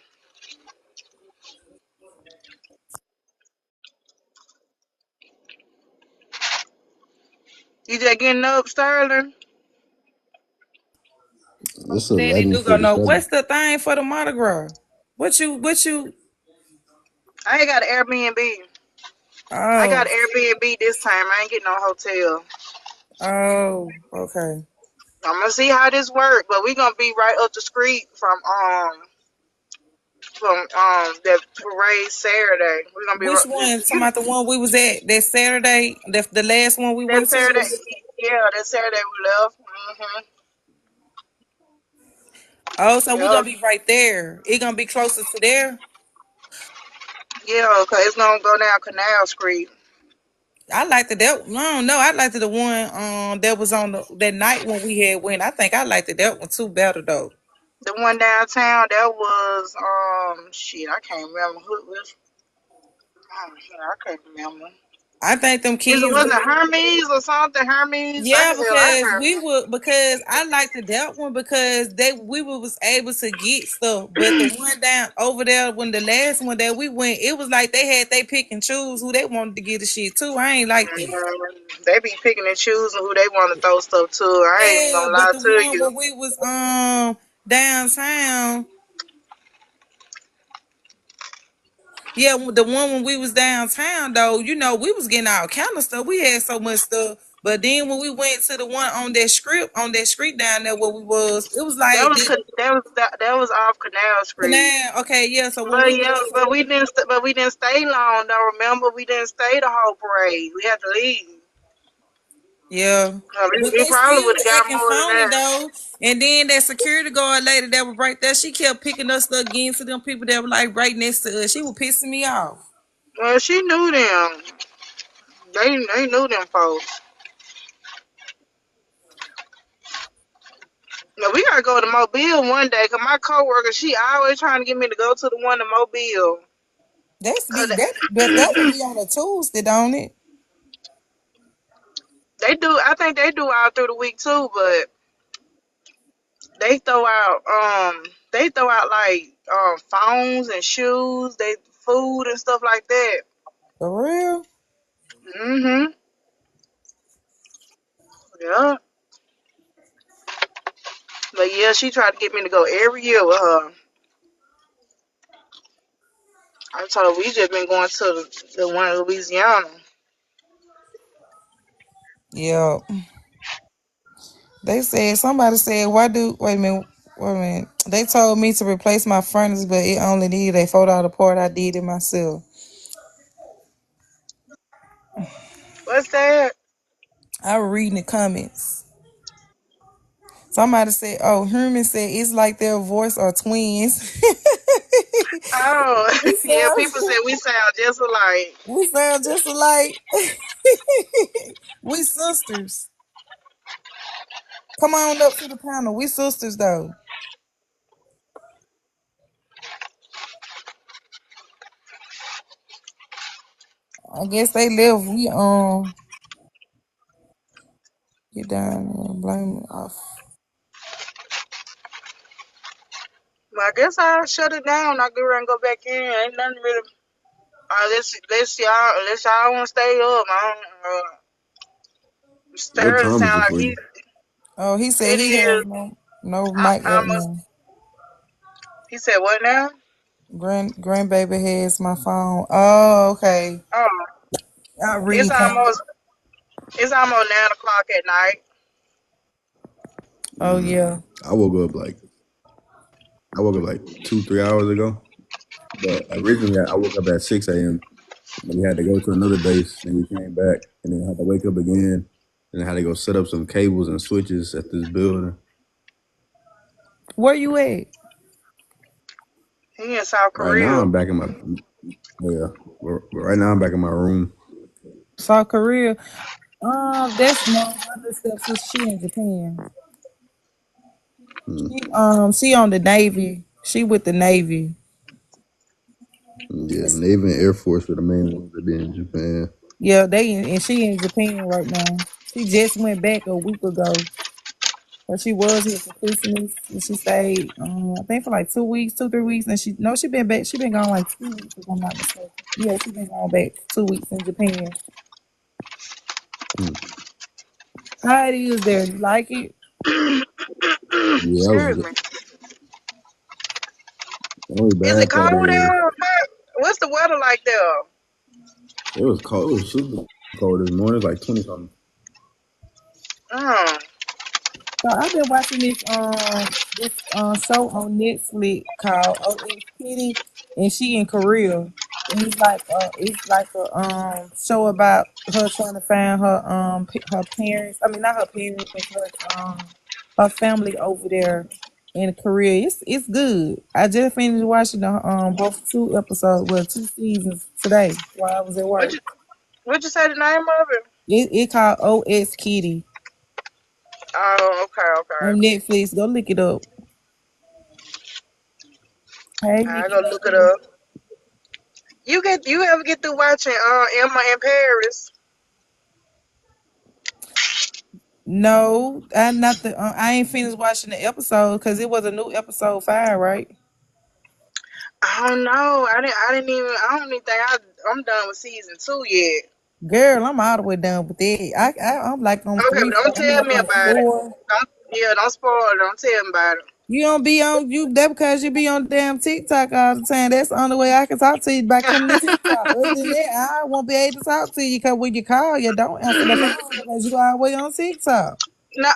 You just getting up, Sterling? It's Daddy do go know 11:47. what's the thing for the Mardi Gras? What you I ain't got an Airbnb. I oh got Airbnb this time. I ain't getting no hotel. okay. I'm gonna see how this work, but we gonna be right up the street from that parade Saturday. We're gonna be Which one? Talking you about the one we was at that Saturday, the last one we that went to? Saturday. Yeah, that Saturday we left. Oh, so we're Yeah, gonna be right there. It gonna be closer to there. yeah, cause it's gonna go down Canal Street. I liked it that no, I don't know. I liked it the one that was on that night when we had went. I think I liked it that one too better though. The one downtown that was shit. I can't remember who it was. Oh, shit, I can't remember. I think them Is it kids wasn't Hermes or something? Hermes. I yeah, can hell. I because can't. we were because I liked the that one because we was able to get stuff, but the one down over there when the last one that we went, it was like they pick and choose who they wanted to get the shit to. I ain't like that. They be picking and choosing who they want to throw stuff to. I ain't even Yeah, gonna but lie the to one you. when we was downtown, yeah, the one when we was downtown though, you know, we was getting all kind of stuff. We had so much stuff. But then when we went to the one on that street down there where we was, it was That like was that was off Canal Street. canal. Okay, yeah. So when But we yeah, went, but we didn't stay long. Though remember, we didn't stay the whole parade. We had to leave. yeah, but We they probably still would have were got acting more than phony that. though. And then that security guard lady that was right there, she kept picking us up again to them people that were like right next to us. She was pissing me off. Well, she knew them. They knew them folks. Now we gotta go to Mobile one day. Cause my coworker, she always trying to get me to go to the one in Mobile. That's Cause be that, but that would be on a Tuesday, don't it? they do. I think they do all through the week too. But they throw out like phones and shoes, they food and stuff like that. For real? Mhm. Yeah. But yeah, she tried to get me to go every year with her. I told her we just been going to the one in Louisiana. Yeah. They said somebody said why do wait a minute. They told me to replace my furnace, but it only needed a $4 part. I did it myself. What's that? I was reading the comments. Somebody said, "Oh, Herman said it's like their voice are twins." Oh, we yeah. sound, People said we sound just alike. we sound just alike. We sisters. Come on up to the panel. We sisters though. I guess they live. We get down there and blame it off. But I guess I'll shut it down. I'll get ready and go back in. Ain't nothing really. Unless y'all want to stay up. I don't. What Sterling time is sound it like for you? Oh, he said it he is. has no mic I right must. now. He said what now? Grandbaby has my phone. Oh, okay. Oh. Not It's recount. almost 9 o'clock at night. Oh yeah. I woke up like 2, 3 hours ago. But originally I woke up at 6 a.m. Then we had to go to another base. Then we came back, and then had to wake up again. And I had to go set up some cables and switches at this building. Where you at? He in South Right now Korea. I'm back in my right now I'm back in my room. South Korea. That's no other stepsister. She in Japan. Mm. She on the Navy. She with the Navy. Yeah, Navy and Air Force were the main ones that be in Japan. Yeah, and she in Japan right now. She just went back a week ago. But she was here for Christmas and she stayed I think for like 2 weeks, 3 weeks, and she been back, she been gone like 2 weeks if I'm not mistaken. Yeah, she been gone back 2 weeks in Japan. Mm. How it is there? You like it? Yeah, Excuse me. the only Is it bad cold part is there? What's the weather like there? it was cold. It was super cold this morning. It was like 20 something. Mm. So I've been watching this show on Netflix called OS Kitty, and she in Korea, and it's like a show about her trying to find her parents. I mean not her parents, her family over there in Korea. It's good. I just finished watching the both 2 episodes, well 2 seasons today while I was at What work. you what you say the name of it? It called OS Kitty Oh, okay, on okay. Netflix. Go look it up. Hey, I Nikki. go look it up. You ever get through watching Emma in Paris? No, I not the. I ain't finished watching the episode because it was a new episode 5, right? I don't know. I don't even think I'm done with season 2 yet. Girl, I'm all the way done with that. I'm like on Okay, three, but don't four. I'm tell like me on about it. 4. Don't spoil it. Don't tell me about it. You don't be on you that because you be on damn TikTok all the time. That's the only way I can talk to you by coming to TikTok. Other than that, I won't be able to talk to you because when you call, you don't answer the phone because you always on TikTok. No,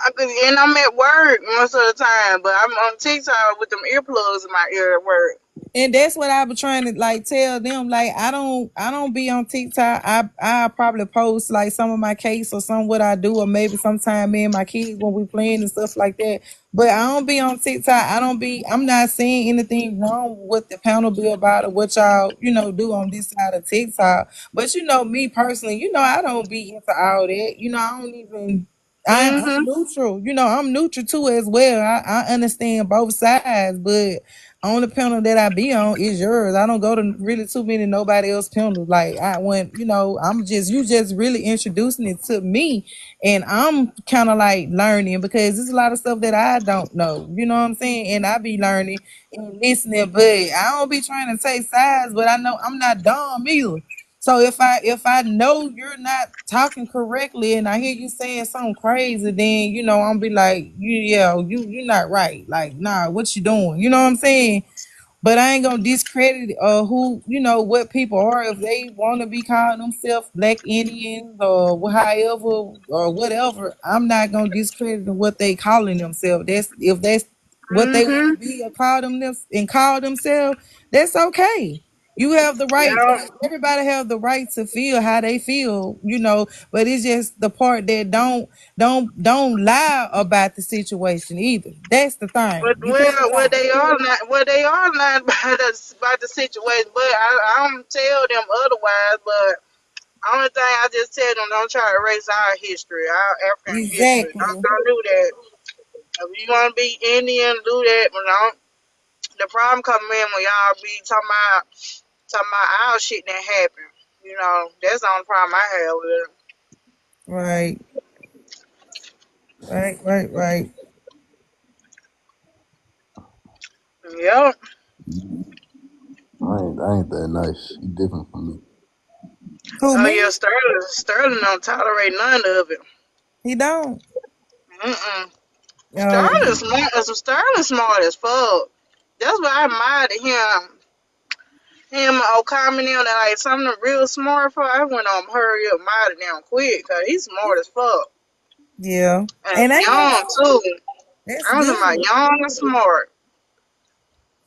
and I'm at work most of the time, but I'm on TikTok with them earplugs in my ear at work. And that's what I be trying to like tell them. Like I don't be on TikTok. I probably post like some of my case or some what I do, or maybe sometime me and my kids when we playing and stuff like that. But I don't be on TikTok. I'm not saying anything wrong with what the panel be about or what y'all, do on this side of TikTok. But me personally, I don't be into all that. I don't even I'm Mhm. neutral. I'm neutral too as well. I understand both sides, but on the panel that I be on is yours. I don't go to really too many nobody else panels. Like I went, you just really introducing it to me, and I'm kind of like learning because there's a lot of stuff that I don't know. You know what I'm saying? And I be learning and listening, but I don't be trying to take sides. But I know I'm not dumb either. So if I know you're not talking correctly and I hear you saying something crazy, then I'm be like, you're not right. Like, nah, what you doing? You know what I'm saying? But I ain't gonna discredit who what people are if they want to be calling themselves Black Indians or however or whatever. I'm not gonna discredit what they calling themselves. That's what they want Mhm. to be or call themselves. That's okay. You have the right. Yeah. Everybody have the right to feel how they feel, But it's just the part that don't lie about the situation either. That's the thing. But You can't lie. they are not about the situation. But I don't tell them otherwise. But only thing I just tell them, don't try to erase our history, our African history. Exactly. Don't do that. If you want to be Indian, do that. But don't. The problem come in when y'all be talking about our shit that happened. That's the only problem I have with it. Right. Right. Right. Right. Yep. I ain't that nice. You different from me. Who, Oh yeah, me? Sterling don't tolerate none of it. He don't. Mm-mm. Oh, Sterling smart as fuck. That's why I admired him. Him, Okami, and like some of the real smart folk, I went on hurry up, mighty down quick, cause he's smart as fuck. Yeah. And And ain't no young too. that's I was talking about good. young and smart.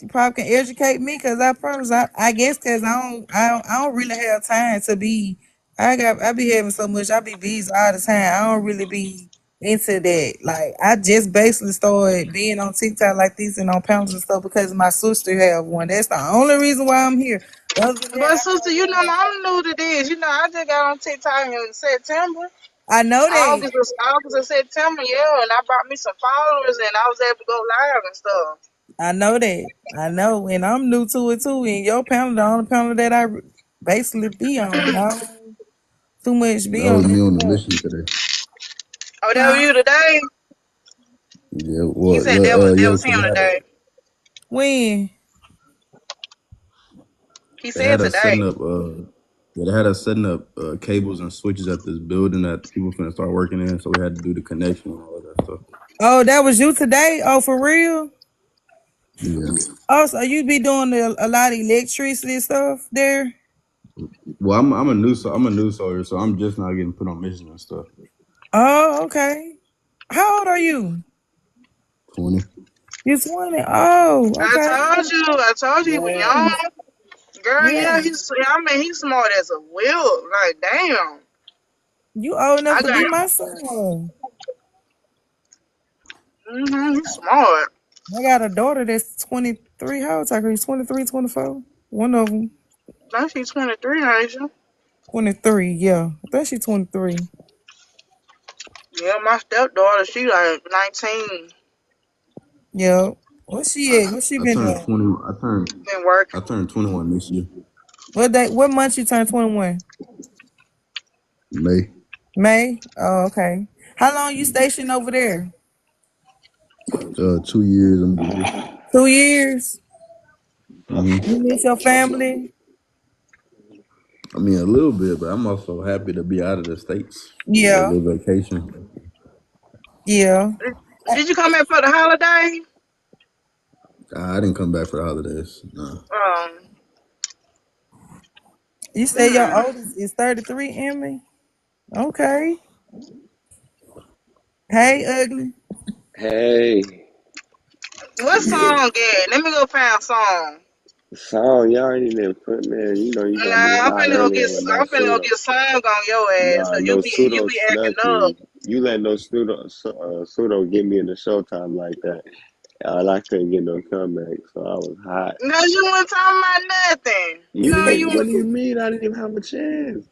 You probably can educate me because I promise I guess because I don't really have time to be I be having so much I be busy all the time. I don't really be into that. Like I just basically started being on TikTok like this and on panels and stuff because my sister have one. That's the only reason why I'm here. Other than that, But sister, you know I'm new to this. You know I just got on TikTok in September. I know that. August or September, yeah, and I brought me some followers and I was able to go live and stuff. I know that. I know, and I'm new to it too. And your panel, the only panel that I basically be on. I don't too much be That was on me on the it. mission today. Oh, that was Huh? you today? Yeah, He well, said yeah, that yeah, was because him today. When? He they said had us today. setting up, yeah, they had us setting up cables and switches at this building that people finna start working in. So we had to do the connection and all of that stuff. Oh, that was you today? Oh, for real? Yeah. Oh, so you be doing a lot of electricity stuff there? Well, I'm a new soldier, so I'm just now getting put on missions and stuff. Oh, okay. How old are you? 20. You 20. Oh, okay. I told you he was young. Yes. Girl, yeah, Yes. he's smart as a wheel. Like, damn. You old enough I to be got, my son. he's smart. I got a daughter that's 23. How old are you? 23, 24? One of them. Now she's 23, ain't she? 23, yeah. I think she's 23. Yeah, my stepdaughter, she like 19. Yeah. What's she at? What she I been turned doing? 20. Been working. I turned 21 this year, What month you turned 21? May. May? Oh, okay. How long you stationed over there? 2 years. I'm be here. 2 years? Hmm. You miss your family? I mean, a little bit, but I'm also happy to be out of the states for a Yeah. little vacation. Yeah. Did you come in for the holiday? I didn't come back for the holidays. Nah. Um, You say your hmm. oldest is 33, Emily? Okay. Hey, ugly. Hey, What song get? Let me go find a song. song y'all ain't even put, man. You know you got me Nah, hot earlier with no I'm finna go pseudo. get song on your ass, Nah, cause no you pseudo be acting snuck up. me. You let no pseudo get me in the showtime like that. I couldn't get no comeback, so I was hot. Cause you weren't talking about nothing. You Girl, didn't. What do you mean? I didn't even have a chance.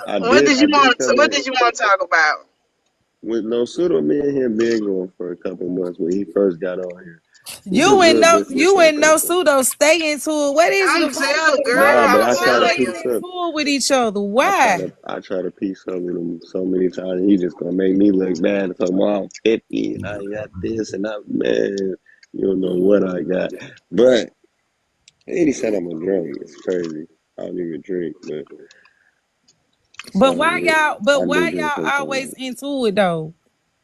I did. I did come what in did you want to talk about? with no pseudo. Me and him been going for a couple months when he first got on here. He's a You and real no business you and no person. pseudo stay into it. What is it I'm about telling, you? girl, Why Nah, but I'm y'all I try to telling always you. piece into up. it with each other? I try Why? to I try to piece up with him so many times. He just gonna make me look bad. So I'm 50 and I got this and I man, you don't know what I got. But he said I'm a drunk. It's crazy. I don't even drink, but it's But all why good. y'all I but do why drink y'all always sometimes. into it though?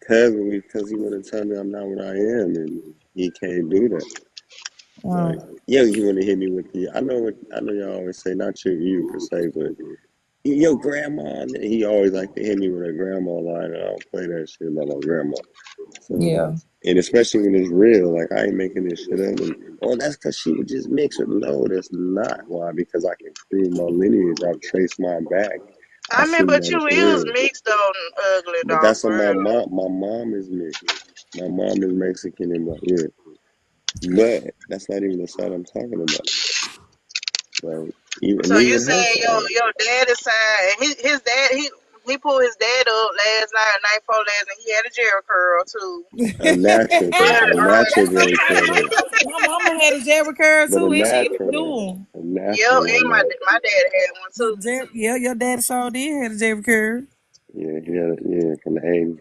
Cause he wanna tell me I'm not what I am and he can't do that. Like Um, yeah, he wanna hit me with the I know y'all always say not you per se, but your grandma. He always like to hit me with a grandma line, and I don't play that shit about my grandma. So, yeah. and especially when it's real, like I ain't making this shit up. And oh, that's because she was just mixed with. No, that's not why. Because I can prove my lineage. I've traced mine back. I I mean, see but that you it's is real. mixed though, ugly But though, that's for on my real. mom. My mom is mixed. My mom is Mexican and my yeah. But that's not even the side I'm talking about. Like So you even her saying side. your dad's side, and his dad, he pulled his dad up last night, night before last, and he had a Jerry curl too. But A natural Jerry curl though. My mama had a Jerry curl But a too, and she used to natural do though. 'em. A yeah, natural and one though. my dad had one too. Yeah, your dad sure did had a Jerry curl. Yeah, yeah, from the 80s.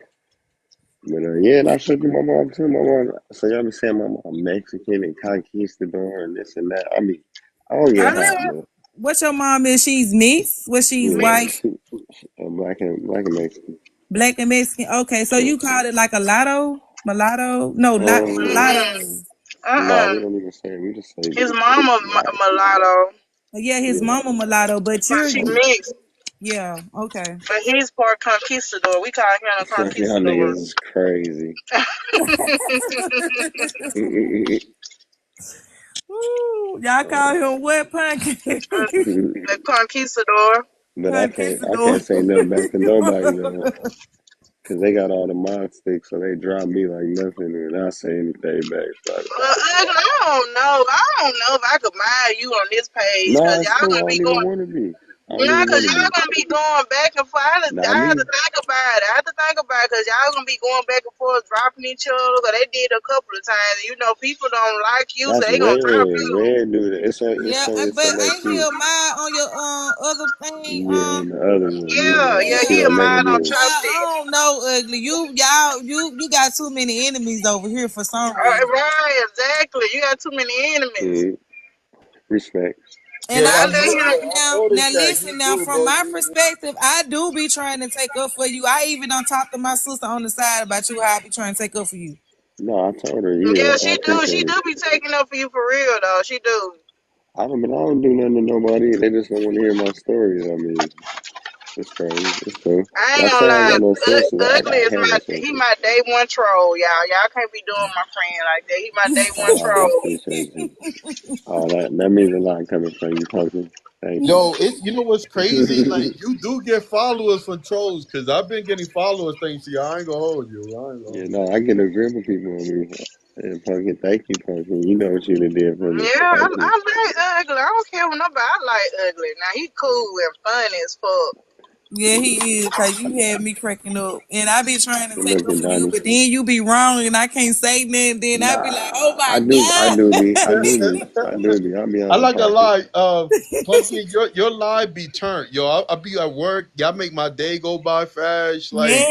But yeah, and I showed you my mom too. My mom, so y'all be saying my mom Mexican and conquistador and this and that. I mean, I don't I get hot, know man. what your mom is. She's mixed. What she's Yeah, white, she black and Mexican. black, and Mexican. Okay, so Yeah. you call it like a lotto, mulatto? No, Um, mulatto. nah, Uh-uh. we don't even say it. We just say His mama black. mulatto. Yeah, his Yeah. mama mulatto, but But you're she mixed. yeah, okay. But he's part conquistador. We call him a Y'all conquistador. niggas is crazy. Ooh, y'all call him what punk? A conquistador. But I Conquistador. can't say nothing back to nobody though, cause they got all the mod sticks, so they drop me like nothing, and I say anything back. So I don't know if I could mind you on this page nah, because it's y'all cool. I gonna don't be even going. want to be. I don't Nah, even cause want to y'all be. gonna be going back and forth. Not I have to me. think about it. I have to think about it because y'all gonna be going back and forth, dropping each other. Cause they did a couple of times. You know, people don't like you, so That's they gonna drop red. you. Red dude. Yeah, It's but select ain't he you. a mod on your other thing? Yeah, and the other one. Yeah, Yeah, yeah, he he Yeah, a don't but never mind on do it. chopstick. I don't know, ugly. You got too many enemies over here for some reason. Right, exactly. You got too many enemies. Mm, respect. And Yeah, I I let do him. I now noticed that you listen now do, from bro. my perspective, I do be trying to take up for you. I even don't talk to my sister on the side about you how I be trying to take up for you. No, I told her. Yeah, Yeah, I she do. She appreciate it. do be taking up for you for real though. She do. I don't do nothing to nobody. They just don't want to hear my stories. I mean, it's crazy. It's cool. I ain't I gonna say I ain't lie. got no sources. I Ugly got is hella he sources. my day one troll, y'all. Y'all can't be doing my friend like that. He my day one Oh, I troll. appreciate you. Oh, that means a lot coming from you, Pumpkin. Thank you. Yo, you know what's crazy? Like you do get followers from trolls, cause I've been getting followers thanks to you. I ain't gonna hold you. I ain't gonna Yeah, hold no, I get a grip of people on me. And Pumpkin, thank you, Pumpkin. You know what you done did for me. Yeah, Thank you. I like ugly. I don't care what nobody. I like ugly. Now he cool and funny as fuck. Yeah, he is, cause you had me cracking up. And I be trying to Good take up looking, for you, Donnie. but then you be wrong and I can't say nothing. Then I be like, oh Nah, my I do be, I do you. be, I do be. I'll be I honest, like a Pocket. lie. Pumpkin, your lie be turned. Yo, I be at work. Y'all make my day go by fast. Like,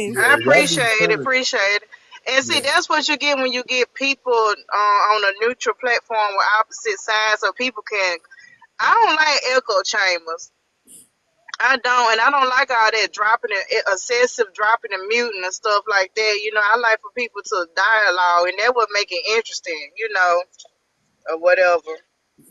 yes. I yeah, y'all be appreciate it. turned. Appreciate it. And see, Yeah. that's what you get when you get people on a neutral platform with opposite sides, so people can. I don't like echo chambers. I don't, and I don't like all that dropping and excessive dropping and muting and stuff like that. You know, I like for people to dialogue, and that would make it interesting. You know, or whatever.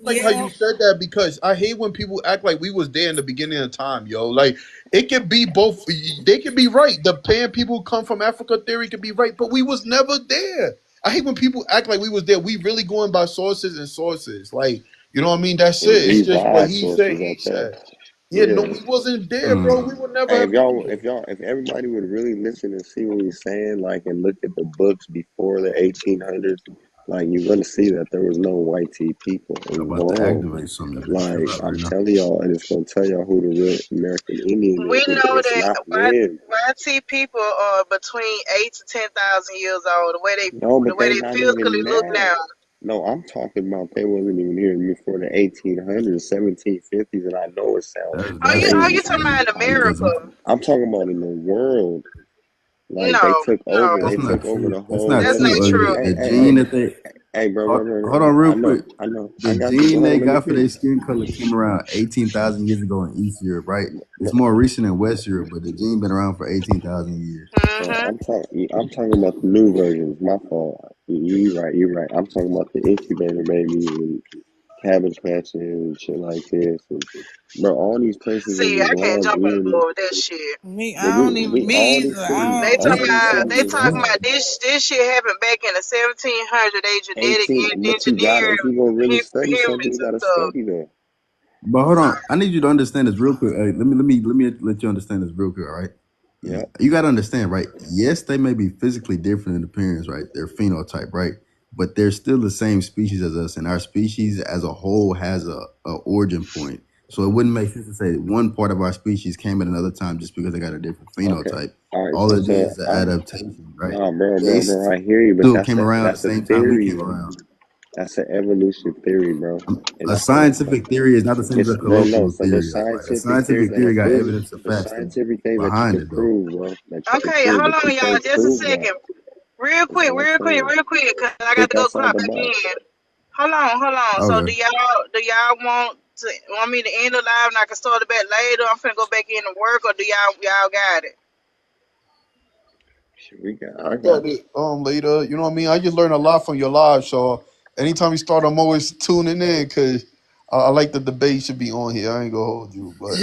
Like how Yeah. you said that because I hate when people act like we was there in the beginning of time, yo. Like it could be both. They could be right. The pan people come from Africa theory could be right, but we was never there. I hate when people act like we was there. We really going by sources and sources. Like you know what I mean? That's it. And It's just what revised he said. sources He at that. said. Yeah, no, Yeah. we wasn't there, bro. Mm. We would never Hey, have been there. if everybody would really listen and see what he's saying, like, and look at the books before the 1800s, like, you're gonna see that there was no white tea people in I'm the about to world. activate something. You better chill Like, out I'm right now. telling y'all, and it's gonna tell y'all who the real American Indian We is. know It's that not them. YT people are between 8 to 10,000 years old. No, The but way they they not physically even look that. now. No, I'm talking about they wasn't even here before the 1800s, 1750s, and I know it sounds Are That's you crazy. talking about in because America? I'm talking about in the world. Like they No, took over, no, that's they not took over true. the That's whole not that's world. true. not Ugly. true. The gene that they Hey, bro, hold, bro, bro, bro, hold on bro. real quick. I The got you. But gene hold they on, let me got for their finish. skin color came around 18,000 years ago in East Europe, right? It's more recent in West Europe, but the gene been around for 18,000 years. Mhm. I'm talking about the new versions. My fault. You're right. I'm talking about the incubator babies and cabbage patches and shit like this. And bro, all these places in See, this I can't world, jump on board with that shit. Me, but I don't even we me either. I They all talking these about cities they is talking home. about this shit happened back in the 1700s. They genetic 18, but you got it. If engineering you go really study something, humans you and got to stuff. study that. But hold on, I need you to understand this real quick. Let me let you understand this real quick, all right? Yeah. You got to understand, right? Yes, they may be physically different in appearance, right? Their phenotype, right? But they're still the same species as us, and our species as a whole has a origin point. So it wouldn't make sense to say that one part of our species came at another time just because they got a different Okay. phenotype. All right. All it is All right. adaptation, right? Nah, They bro. I hear you, but still came around at the that's a same time we theory came though. around. That's an evolution theory, bro. And A that's a scientific theory is not the same as it's a bro. No, colloquial so there's theory, though. Right? A scientific theories scientific that theory have got been evidence of there's facts scientific things that you behind can it, though. prove, bro. That you can Okay, prove, hold but you on, y'all, can't just a prove that. second. Real That's quick, all I'm real quick, saying. real quick, cause I got Think to go outside clock the back box. in. Hold on. So Okay. do y'all want me to end the live and I can start it back later? I'm finna go back in and work, or do y'all got it? Shit, I Got got it. it later. You know what I mean? I just learned a lot from your live, so anytime you start, I'm always tuning in because I like the debate should be on here. I ain't gonna hold you, but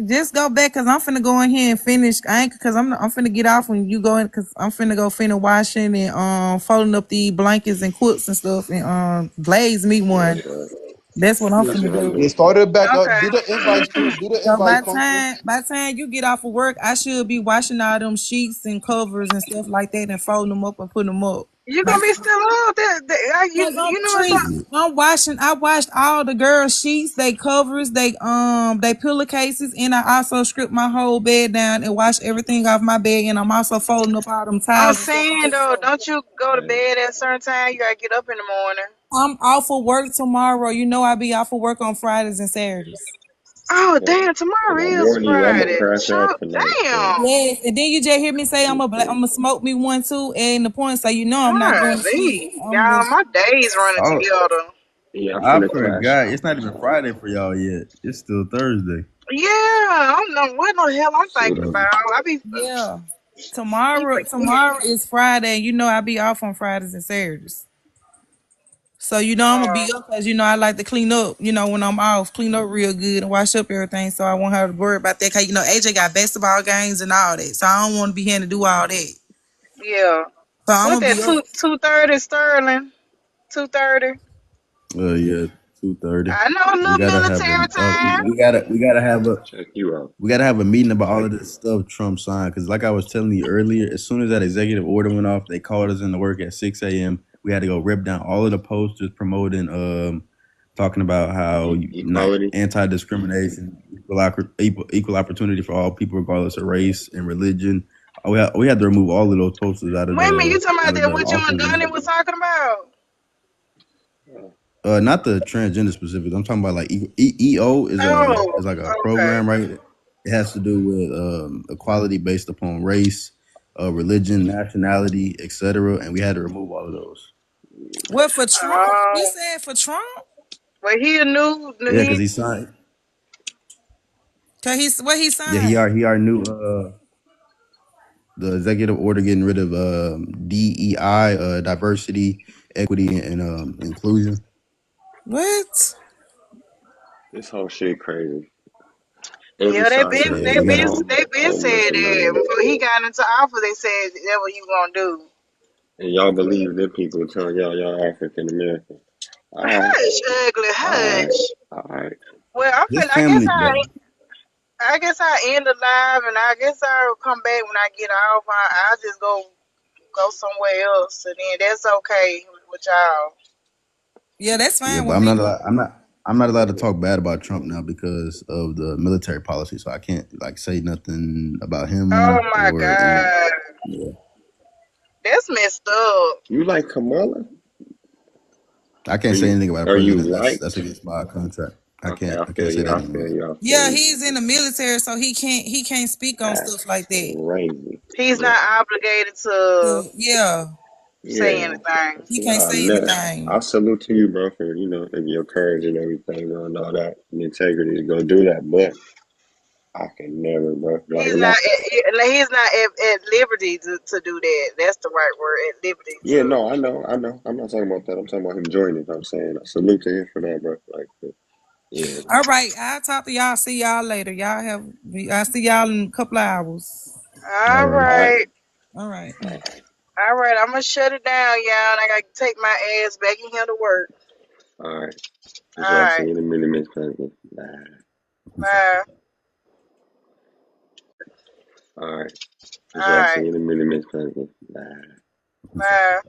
Just go back because I'm finna go in here and finish. I ain't because I'm finna get off when you go in because I'm finna go finish washing and folding up the blankets and quilts and stuff and blaze me one. Okay. That's what I'm That's finna what I'm do. yeah, doing. start it back up. Okay. Do the invite, Trump. Do the So invite, Pumpkin. by time you get off of work, I should be washing all them sheets and covers and stuff like that and folding them up and putting them up. You gonna be still up? Cause I'm You know it's Trees, I'm washing. I washed all the girls' sheets, they covers, they pillowcases, and I also stripped my whole bed down and washed everything off my bed. And I'm also folding up all them I'm towels and stuff and saying putting though, stuff. don't you go to Hey, bed at a certain time? You gotta get up in the morning. I'm off of work tomorrow. You know I be off of work on Fridays and Saturdays. Oh well, damn! Tomorrow I is warn you, I'm gonna Friday. crash out Chuck, tonight. So damn. Yes, and then you just hear me say I'm just I'm gonna smoke me one too, and the point so you know I'm not going to sleep. Golly, y'all, my days running Oh, together. yeah, I'm I finna crash forgot. out. It's not even Friday for y'all yet. It's still Thursday. Yeah, I don't know what the hell I'm Shit. thinking about. I Yeah. be Tomorrow forgetting. is Friday. You know I be off on Fridays and Saturdays. So you know I'm gonna Oh, be up because you know I like to clean up. You know when I'm off, clean up real good and wash up everything. So I won't have to worry about that. Cause you know AJ got basketball games and all that. So I don't want to be here to do all that. yeah. So I'm What gonna that be up. 2:30 Sterling? 2:30. Yeah, 2:30. I know a We little gotta have military time. Check you out. we gotta have a meeting about all of this stuff Trump signed. Because like I was telling you earlier, as soon as that executive order went off, they called us into work at 6 a.m. We had to go rip down all of the posters promoting, talking about how not Equality. anti-discrimination, equal opportunity for all people regardless of race and religion. We had to remove all of those posters Wait a minute, you talking about out of the that what you and office and Donnie stuff. was talking about? Not the transgender specifics. I'm talking about like EO Oh, is like a okay. program, right? It has to do with equality based upon race, religion, nationality, etc. And we had to remove all of those. What for Trump? You Oh, said for Trump? well, he a new, Yeah, because he, he signed. Cause he's what he Yeah, signed. he already knew the executive order getting rid of DEI, diversity, equity, and inclusion. What? This whole shit crazy. Every yeah, side So trying to yeah, they we make a been, gotta. whole they been whole bunch said of that money. before he got into office. They said that what you gonna do. And y'all believe them people telling y'all African American. Alright, Hush, ugly, alright, hush. alright. Well, I'm His finna, I guess family, but I guess I end the live, and I guess I'll come back when I get off. I'll just go somewhere else, and then that's okay with y'all. Yeah, that's yeah, fine but with me. I'm not allowed to talk bad about Trump now because of the military policy. So I can't like say nothing about Oh him my or any. god, Yeah, that's messed up. You like Kamala? I Or can't say you anything about a or you president. like That's against my contract. okay, I I feel can't say you, that I on the feel radio. you, I feel Yeah, you. he's in the military, so he can't speak on stuff That's like that. crazy. He's But not obligated to So yeah, say yeah. anything. he can't Nah, say never. anything. I salute to you, bro, for for your courage and everything, bro, and all that, and integrity to go do that. But I can never, bro. Like, He's and not. I, He's not at liberty to do that. That's the right word. At liberty yeah, to. no, I know. I'm not talking about that. I'm talking about him joining. I'm saying I salute to him for that, bro. Like, yeah, All right, I'll talk to y'all. See y'all later. Y'all have. I'll see y'all in a couple of hours. All All right. all right, right. All right. all right, All right. I'm gonna shut it down, y'all. And I gotta take my ass back in here to work. all right. All So I'll see right. you in a minute, Miss President. Bye. Bye. All right. All So I'll see right. you in a minute, Miss President. Bye. Bye.